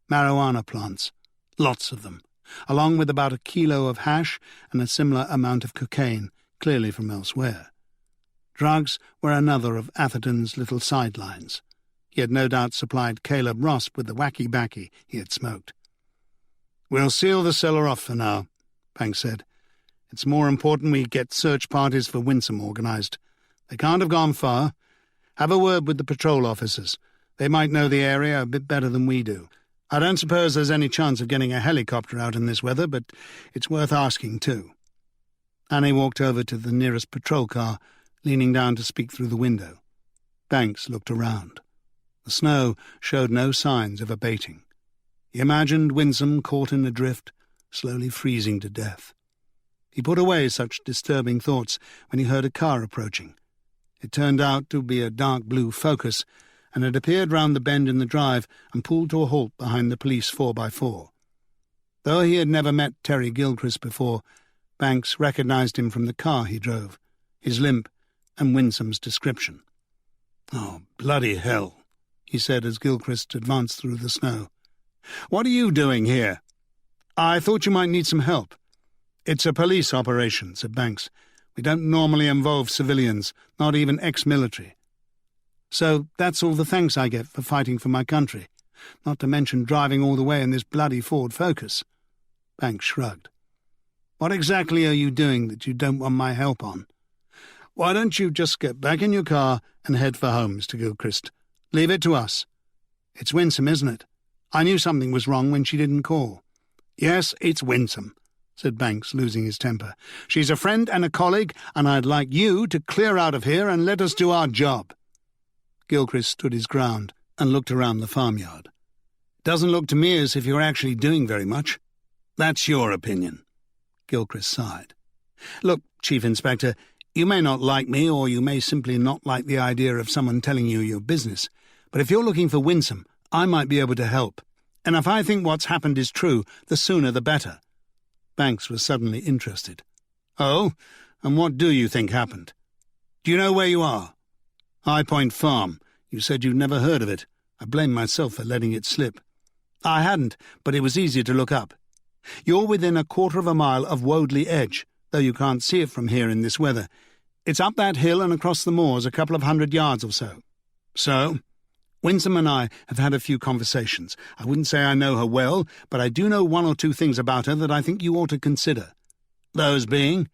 Marijuana plants, lots of them, along with about 1 kilo of hash and a similar amount of cocaine, clearly from elsewhere. Drugs were another of Atherton's little sidelines. He had no doubt supplied Caleb Ross with the wacky-backy he had smoked. "We'll seal the cellar off for now," Banks said. It's more important we get search parties for Winsome organised. They can't have gone far. Have a word with the patrol officers. They might know the area a bit better than we do. I don't suppose there's any chance of getting a helicopter out in this weather, but it's worth asking too." Annie walked over to the nearest patrol car, leaning down to speak through the window. Banks looked around. The snow showed no signs of abating. He imagined Winsome caught in a drift, slowly freezing to death. He put away such disturbing thoughts when he heard a car approaching. It turned out to be a dark blue Focus, and had appeared round the bend in the drive and pulled to a halt behind the police 4x4. Though he had never met Terry Gilchrist before, Banks recognised him from the car he drove, his limp, and Winsome's description. "Oh, bloody hell," he said as Gilchrist advanced through the snow. "What are you doing here?" "I thought you might need some help." "It's a police operation," said Banks. "We don't normally involve civilians, not even ex-military." "So that's all the thanks I get for fighting for my country, not to mention driving all the way in this bloody Ford Focus?" Banks shrugged. "What exactly are you doing that you don't want my help on?" "Why don't you just get back in your car and head for home, Mr. Gilchrist? Leave it to us." "It's Winsome, isn't it? I knew something was wrong when she didn't call." "Yes, it's Winsome," said Banks, losing his temper. "She's a friend and a colleague, and I'd like you to clear out of here and let us do our job." Gilchrist stood his ground and looked around the farmyard. "Doesn't look to me as if you're actually doing very much." "That's your opinion." Gilchrist sighed. "Look, Chief Inspector, you may not like me, or you may simply not like the idea of someone telling you your business, but if you're looking for Winsome, I might be able to help. And if I think what's happened is true, the sooner the better." Banks was suddenly interested. "Oh, and what do you think happened? Do you know where you are?" "High Point Farm. You said you'd never heard of it. I blame myself for letting it slip." "I hadn't, but it was easy to look up. You're within a quarter of a mile of Woadley Edge, though you can't see it from here in this weather. It's up that hill and across the moors a couple of 100 yards or so." "So?" "Winsome and I have had a few conversations. I wouldn't say I know her well, but I do know one or two things about her that I think you ought to consider." "Those being?"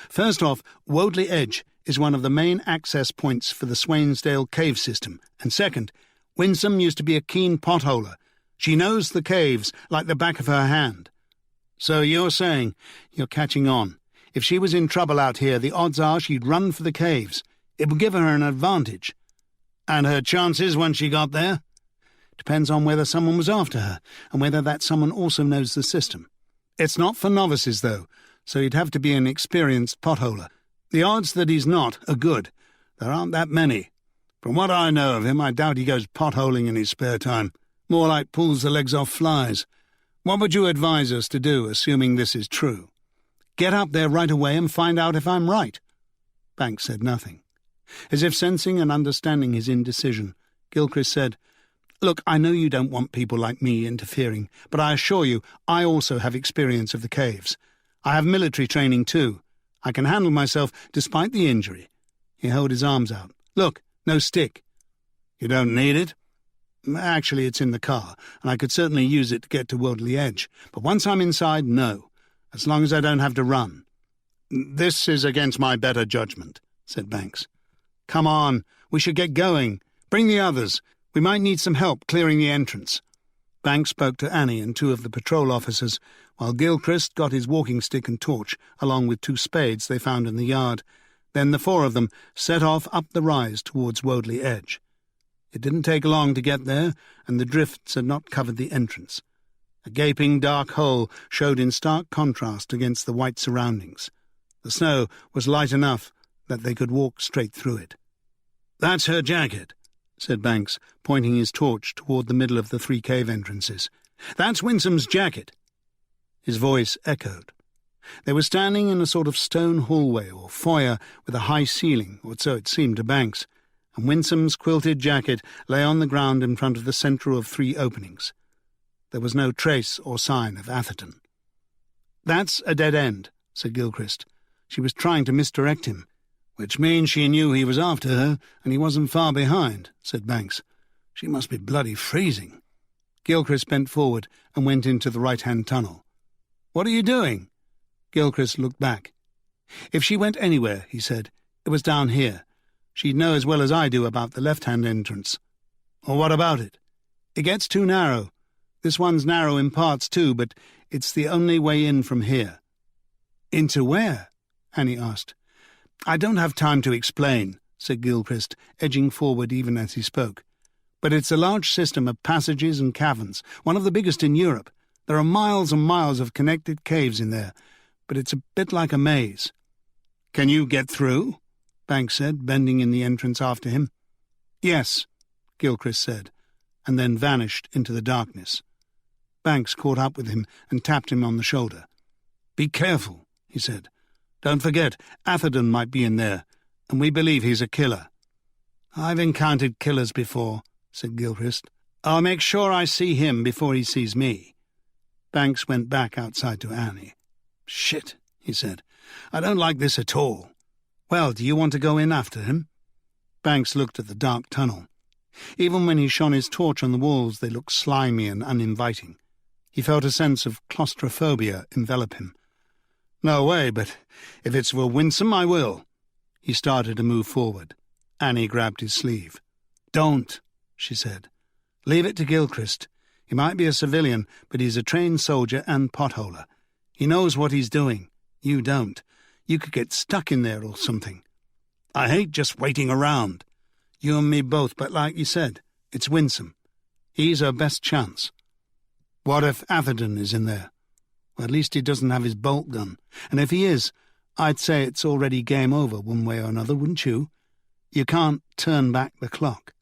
"First off, Woadley Edge is one of the main access points for the Swainsdale cave system, and second, Winsome used to be a keen potholer. She knows the caves like the back of her hand." "So you're saying—" "You're catching on. If she was in trouble out here, the odds are she'd run for the caves. It would give her an advantage." "And her chances when she got there?" "Depends on whether someone was after her, and whether that someone also knows the system. It's not for novices, though, so he'd have to be an experienced potholer. The odds that he's not are good. There aren't that many. From what I know of him, I doubt he goes potholing in his spare time. More like pulls the legs off flies. What would you advise us to do, assuming this is true?" "Get up there right away and find out if I'm right." Banks said nothing. As if sensing and understanding his indecision, Gilchrist said, "Look, I know you don't want people like me interfering, but I assure you I also have experience of the caves. I have military training too. I can handle myself despite the injury." He held his arms out. "Look, no stick." "You don't need it?" "Actually, it's in the car, and I could certainly use it to get to Woadley Edge. But once I'm inside, no. As long as I don't have to run." "This is against my better judgment," said Banks. "Come on, we should get going. Bring the others. We might need some help clearing the entrance." Banks spoke to Annie and two of the patrol officers, while Gilchrist got his walking stick and torch, along with 2 spades they found in the yard. Then the 4 of them set off up the rise towards Woadley Edge. It didn't take long to get there, and the drifts had not covered the entrance. A gaping dark hole showed in stark contrast against the white surroundings. The snow was light enough that they could walk straight through it. "That's her jacket," said Banks, pointing his torch toward the middle of the 3 cave entrances. "That's Winsome's jacket." His voice echoed. They were standing in a sort of stone hallway or foyer with a high ceiling, or so it seemed to Banks, and Winsome's quilted jacket lay on the ground in front of the centre of 3 openings. There was no trace or sign of Atherton. "That's a dead end," said Gilchrist. "She was trying to misdirect him." "Which means she knew he was after her, and he wasn't far behind," said Banks. "She must be bloody freezing." Gilchrist bent forward and went into the right-hand tunnel. "What are you doing?" Gilchrist looked back. If she went anywhere, he said, it was down here. She'd know as well as I do about the left-hand entrance. Or what about it? It gets too narrow. This one's narrow in parts too, but it's the only way in from here. Into where? Annie asked. I don't have time to explain, said Gilchrist, edging forward even as he spoke. But it's a large system of passages and caverns, one of the biggest in Europe. There are miles and miles of connected caves in there, but it's a bit like a maze. Can you get through? Banks said, bending in the entrance after him. Yes, Gilchrist said, and then vanished into the darkness. Banks caught up with him and tapped him on the shoulder. Be careful, he said. Don't forget, Atherton might be in there, and we believe he's a killer. I've encountered killers before, said Gilchrist. I'll make sure I see him before he sees me. Banks went back outside to Annie. Shit, he said. I don't like this at all. Well, do you want to go in after him? Banks looked at the dark tunnel. Even when he shone his torch on the walls, they looked slimy and uninviting. He felt a sense of claustrophobia envelop him. No way, but if it's for Winsome, I will. He started to move forward. Annie grabbed his sleeve. Don't, she said. Leave it to Gilchrist. He might be a civilian, but he's a trained soldier and potholer. He knows what he's doing. You don't. You could get stuck in there or something. I hate just waiting around. You and me both, but like you said, it's Winsome. He's our best chance. What if Atherton is in there? Well, at least he doesn't have his bolt gun. And if he is, I'd say it's already game over one way or another, wouldn't you? You can't turn back the clock.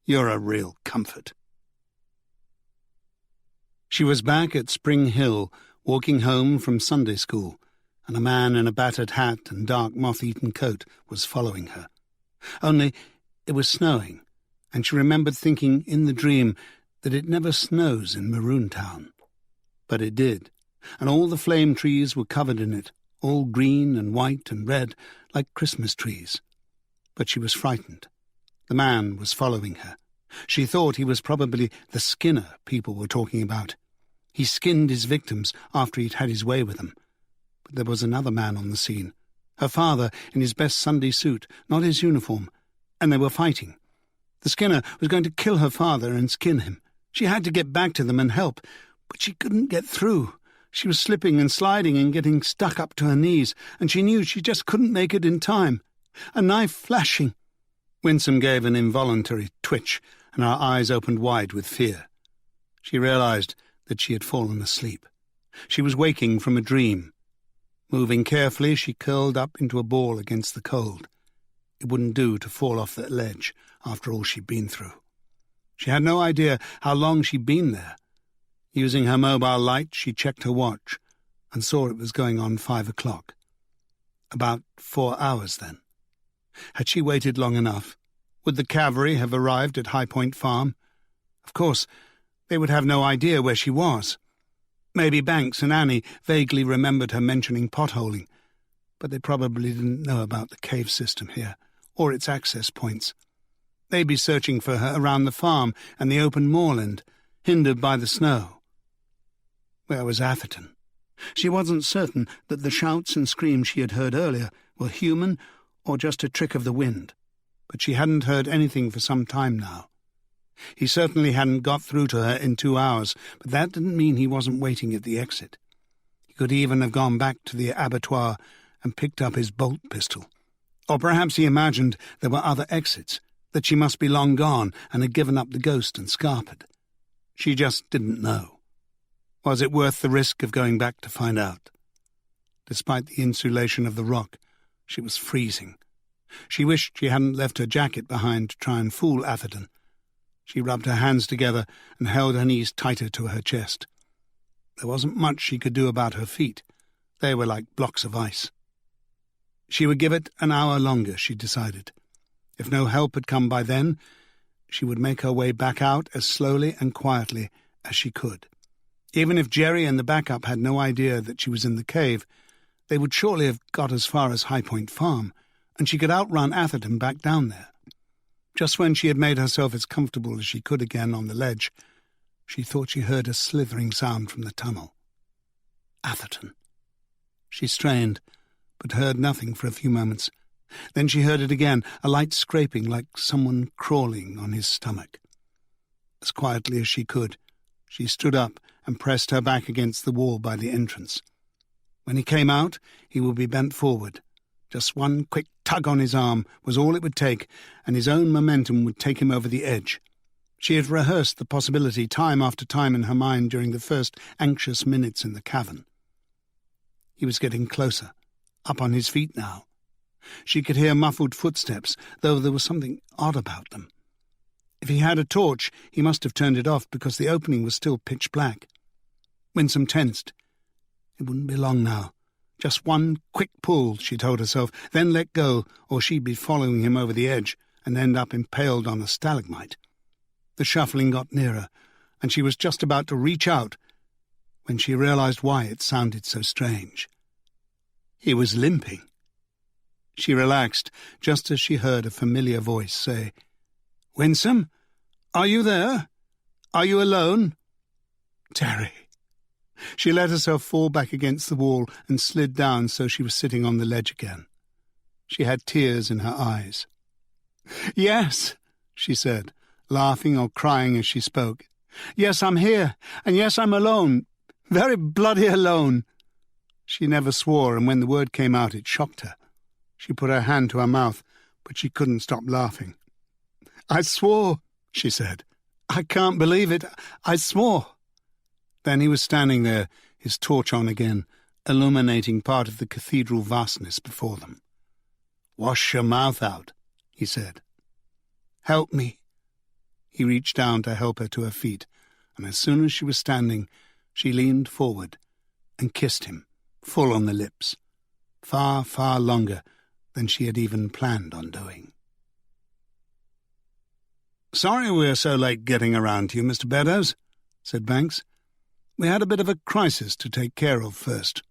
You're a real comfort. She was back at Spring Hill, walking home from Sunday school, and a man in a battered hat and dark moth-eaten coat was following her. Only it was snowing, and she remembered thinking in the dream that it never snows in Maroon Town. But it did, and all the flame trees were covered in it, all green and white and red, like Christmas trees. But she was frightened. The man was following her. She thought he was probably the Skinner people were talking about. He skinned his victims after he'd had his way with them. But there was another man on the scene, her father in his best Sunday suit, not his uniform, and they were fighting. The Skinner was going to kill her father and skin him. She had to get back to them and help, but she couldn't get through. She was slipping and sliding and getting stuck up to her knees, and she knew she just couldn't make it in time. A knife flashing. Winsome gave an involuntary twitch, and her eyes opened wide with fear. She realized that she had fallen asleep. She was waking from a dream. Moving carefully, she curled up into a ball against the cold. It wouldn't do to fall off that ledge after all she'd been through. She had no idea how long she'd been there. Using her mobile light, she checked her watch and saw it was going on 5 o'clock. About 4 hours, then. Had she waited long enough? Would the cavalry have arrived at High Point Farm? Of course, they would have no idea where she was. Maybe Banks and Annie vaguely remembered her mentioning potholing, but they probably didn't know about the cave system here, or its access points. They'd be searching for her around the farm and the open moorland, hindered by the snow. Where was Atherton? She wasn't certain that the shouts and screams she had heard earlier were human or just a trick of the wind, but she hadn't heard anything for some time now. He certainly hadn't got through to her in 2 hours, but that didn't mean he wasn't waiting at the exit. He could even have gone back to the abattoir and picked up his bolt pistol. Or perhaps he imagined there were other exits, that she must be long gone and had given up the ghost and scarpered. She just didn't know. Was it worth the risk of going back to find out? Despite the insulation of the rock, she was freezing. She wished she hadn't left her jacket behind to try and fool Atherton. She rubbed her hands together and held her knees tighter to her chest. There wasn't much she could do about her feet. They were like blocks of ice. She would give it an hour longer, she decided. If no help had come by then, she would make her way back out as slowly and quietly as she could. Even if Jerry and the backup had no idea that she was in the cave, they would surely have got as far as High Point Farm, and she could outrun Atherton back down there. Just when she had made herself as comfortable as she could again on the ledge, she thought she heard a slithering sound from the tunnel. Atherton. She strained, but heard nothing for a few moments. Then she heard it again, a light scraping like someone crawling on his stomach. As quietly as she could, she stood up and pressed her back against the wall by the entrance. When he came out, he would be bent forward. Just one quick tug on his arm was all it would take, and his own momentum would take him over the edge. She had rehearsed the possibility time after time in her mind during the first anxious minutes in the cavern. He was getting closer, up on his feet now. She could hear muffled footsteps, though there was something odd about them. If he had a torch, he must have turned it off because the opening was still pitch black. Winsome tensed. It wouldn't be long now. Just one quick pull, she told herself, then let go, or she'd be following him over the edge and end up impaled on a stalagmite. The shuffling got nearer, and she was just about to reach out when she realized why it sounded so strange. He was limping. She relaxed just as she heard a familiar voice say, "Winsome, are you there? Are you alone?" Terry. She let herself fall back against the wall and slid down so she was sitting on the ledge again. She had tears in her eyes. "Yes," she said, laughing or crying as she spoke. "Yes, I'm here, and yes, I'm alone. Very bloody alone." She never swore, and when the word came out it shocked her. She put her hand to her mouth, but she couldn't stop laughing. "I swore," she said. "I can't believe it. I swore." Then he was standing there, his torch on again, illuminating part of the cathedral vastness before them. "Wash your mouth out," he said. "Help me." He reached down to help her to her feet, and as soon as she was standing, she leaned forward and kissed him, full on the lips, far, far longer than she had even planned on doing. "Sorry we're so late getting around to you, Mr. Beddoes," said Banks. "We had a bit of a crisis to take care of first."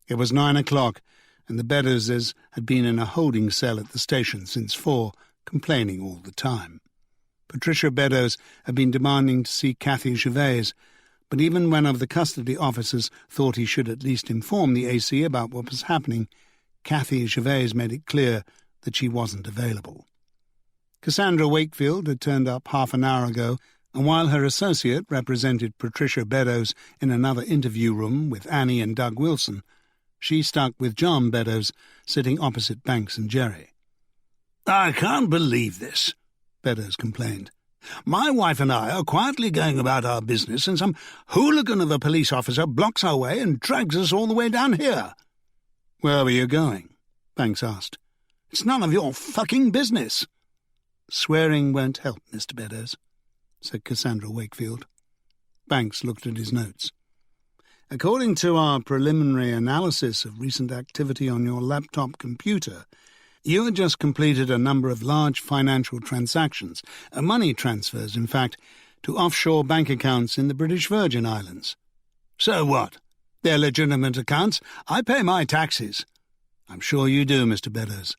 It was 9 o'clock, and the Beddowses had been in a holding cell at the station since 4, complaining all the time. Patricia Beddoes had been demanding to see Cathy Gervais, but even one of the custody officers thought he should at least inform the AC about what was happening, Cathy Gervais made it clear that she wasn't available. Cassandra Wakefield had turned up half an hour ago, and while her associate represented Patricia Beddoes in another interview room with Annie and Doug Wilson, she stuck with John Beddoes, sitting opposite Banks and Jerry. "I can't believe this," Beddoes complained. "My wife and I are quietly going about our business, and some hooligan of a police officer blocks our way and drags us all the way down here." "Where were you going?" Banks asked. "It's none of your fucking business." "Swearing won't help, Mr. Beddoes," said Cassandra Wakefield. Banks looked at his notes. "According to our preliminary analysis of recent activity on your laptop computer, you had just completed a number of large financial transactions, money transfers, in fact, to offshore bank accounts in the British Virgin Islands." "So what? They're legitimate accounts. I pay my taxes." "I'm sure you do, Mr. Beddoes.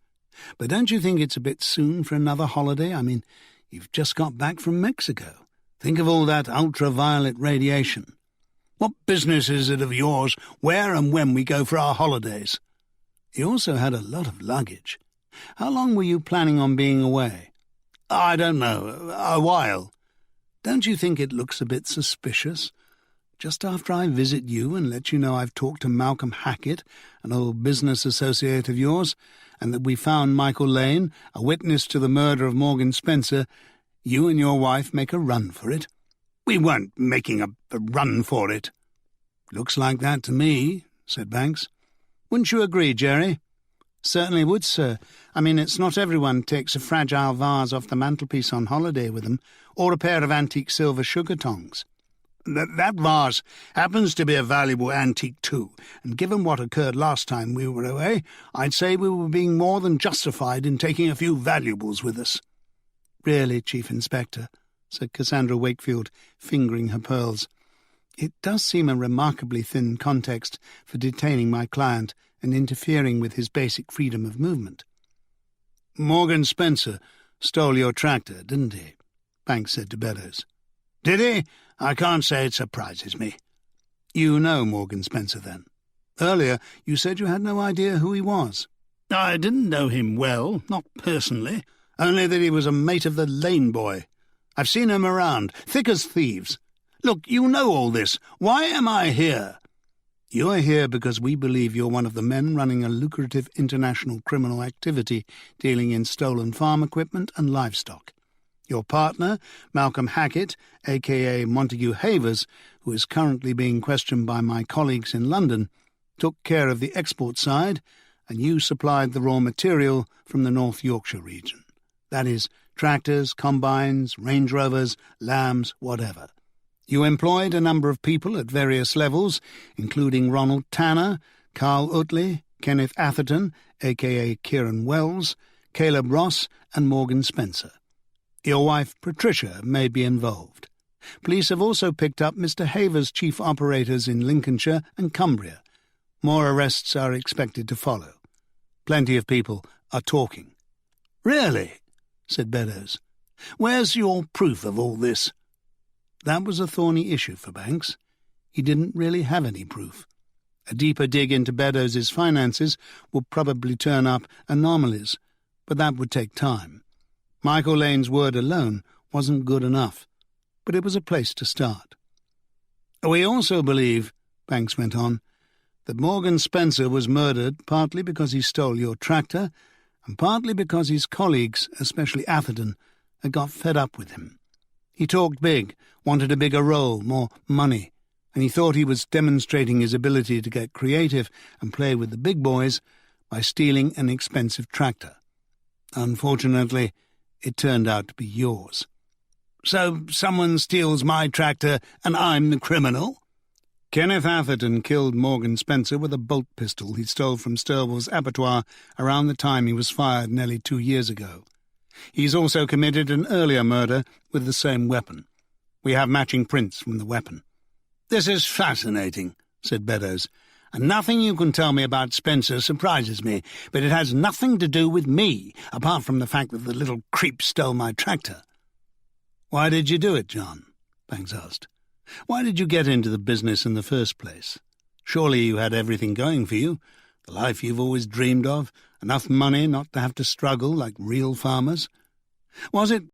But don't you think it's a bit soon for another holiday? I mean, you've just got back from Mexico. Think of all that ultraviolet radiation." "What business is it of yours where and when we go for our holidays?" "You also had a lot of luggage. How long were you planning on being away?" "I don't know. A while." "Don't you think it looks a bit suspicious? Just after I visit you and let you know I've talked to Malcolm Hackett, an old business associate of yours, and that we found Michael Lane, a witness to the murder of Morgan Spencer, you and your wife make a run for it." "We weren't making a run for it." "Looks like that to me," said Banks. "Wouldn't you agree, Jerry?" "Certainly would, sir. I mean, it's not everyone takes a fragile vase off the mantelpiece on holiday with them, or a pair of antique silver sugar tongs." That vase happens to be a valuable antique too, and given what occurred last time we were away, I'd say we were being more than justified in taking a few valuables with us." "Really, Chief Inspector," said Cassandra Wakefield, fingering her pearls, "it does seem a remarkably thin context for detaining my client and interfering with his basic freedom of movement." "Morgan Spencer stole your tractor, didn't he?" Banks said to Beddoes. "Did he? I can't say it surprises me." "You know Morgan Spencer, then?" Earlier you said you had no idea who he was. I didn't know him well, not personally, only that he was a mate of the Lane boy. I've seen him around, thick as thieves. Look, you know all this. Why am I here?" "You're here because we believe you're one of the men running a lucrative international criminal activity dealing in stolen farm equipment and livestock. Your partner, Malcolm Hackett, a.k.a. Montague Havers, who is currently being questioned by my colleagues in London, took care of the export side, and you supplied the raw material from the North Yorkshire region. That is, tractors, combines, Range Rovers, lambs, whatever. You employed a number of people at various levels, including Ronald Tanner, Carl Utley, Kenneth Atherton, a.k.a. Kieran Wells, Caleb Ross, and Morgan Spencer. Your wife, Patricia, may be involved. Police have also picked up Mr. Havers' chief operators in Lincolnshire and Cumbria. More arrests are expected to follow. Plenty of people are talking." "Really?" said Beddoes. "Where's your proof of all this?" That was a thorny issue for Banks. He didn't really have any proof. A deeper dig into Beddoes' finances would probably turn up anomalies, but that would take time. Michael Lane's word alone wasn't good enough, but it was a place to start. "We also believe," Banks went on, "that Morgan Spencer was murdered partly because he stole your tractor and partly because his colleagues, especially Atherton, had got fed up with him. He talked big, wanted a bigger role, more money, and he thought he was demonstrating his ability to get creative and play with the big boys by stealing an expensive tractor. Unfortunately, it turned out to be yours." "So someone steals my tractor and I'm the criminal?" Kenneth Atherton killed Morgan Spencer with a bolt pistol he stole from Sturwell's abattoir around the time he was fired nearly 2 years ago. He's also committed an earlier murder with the same weapon. We have matching prints from the weapon. "This is fascinating," said Beddoes, "and nothing you can tell me about Spencer surprises me, but it has nothing to do with me, apart from the fact that the little creep stole my tractor." "Why did you do it, John?" Banks asked. "Why did you get into the business in the first place? Surely you had everything going for you, the life you've always dreamed of, enough money not to have to struggle like real farmers. Was it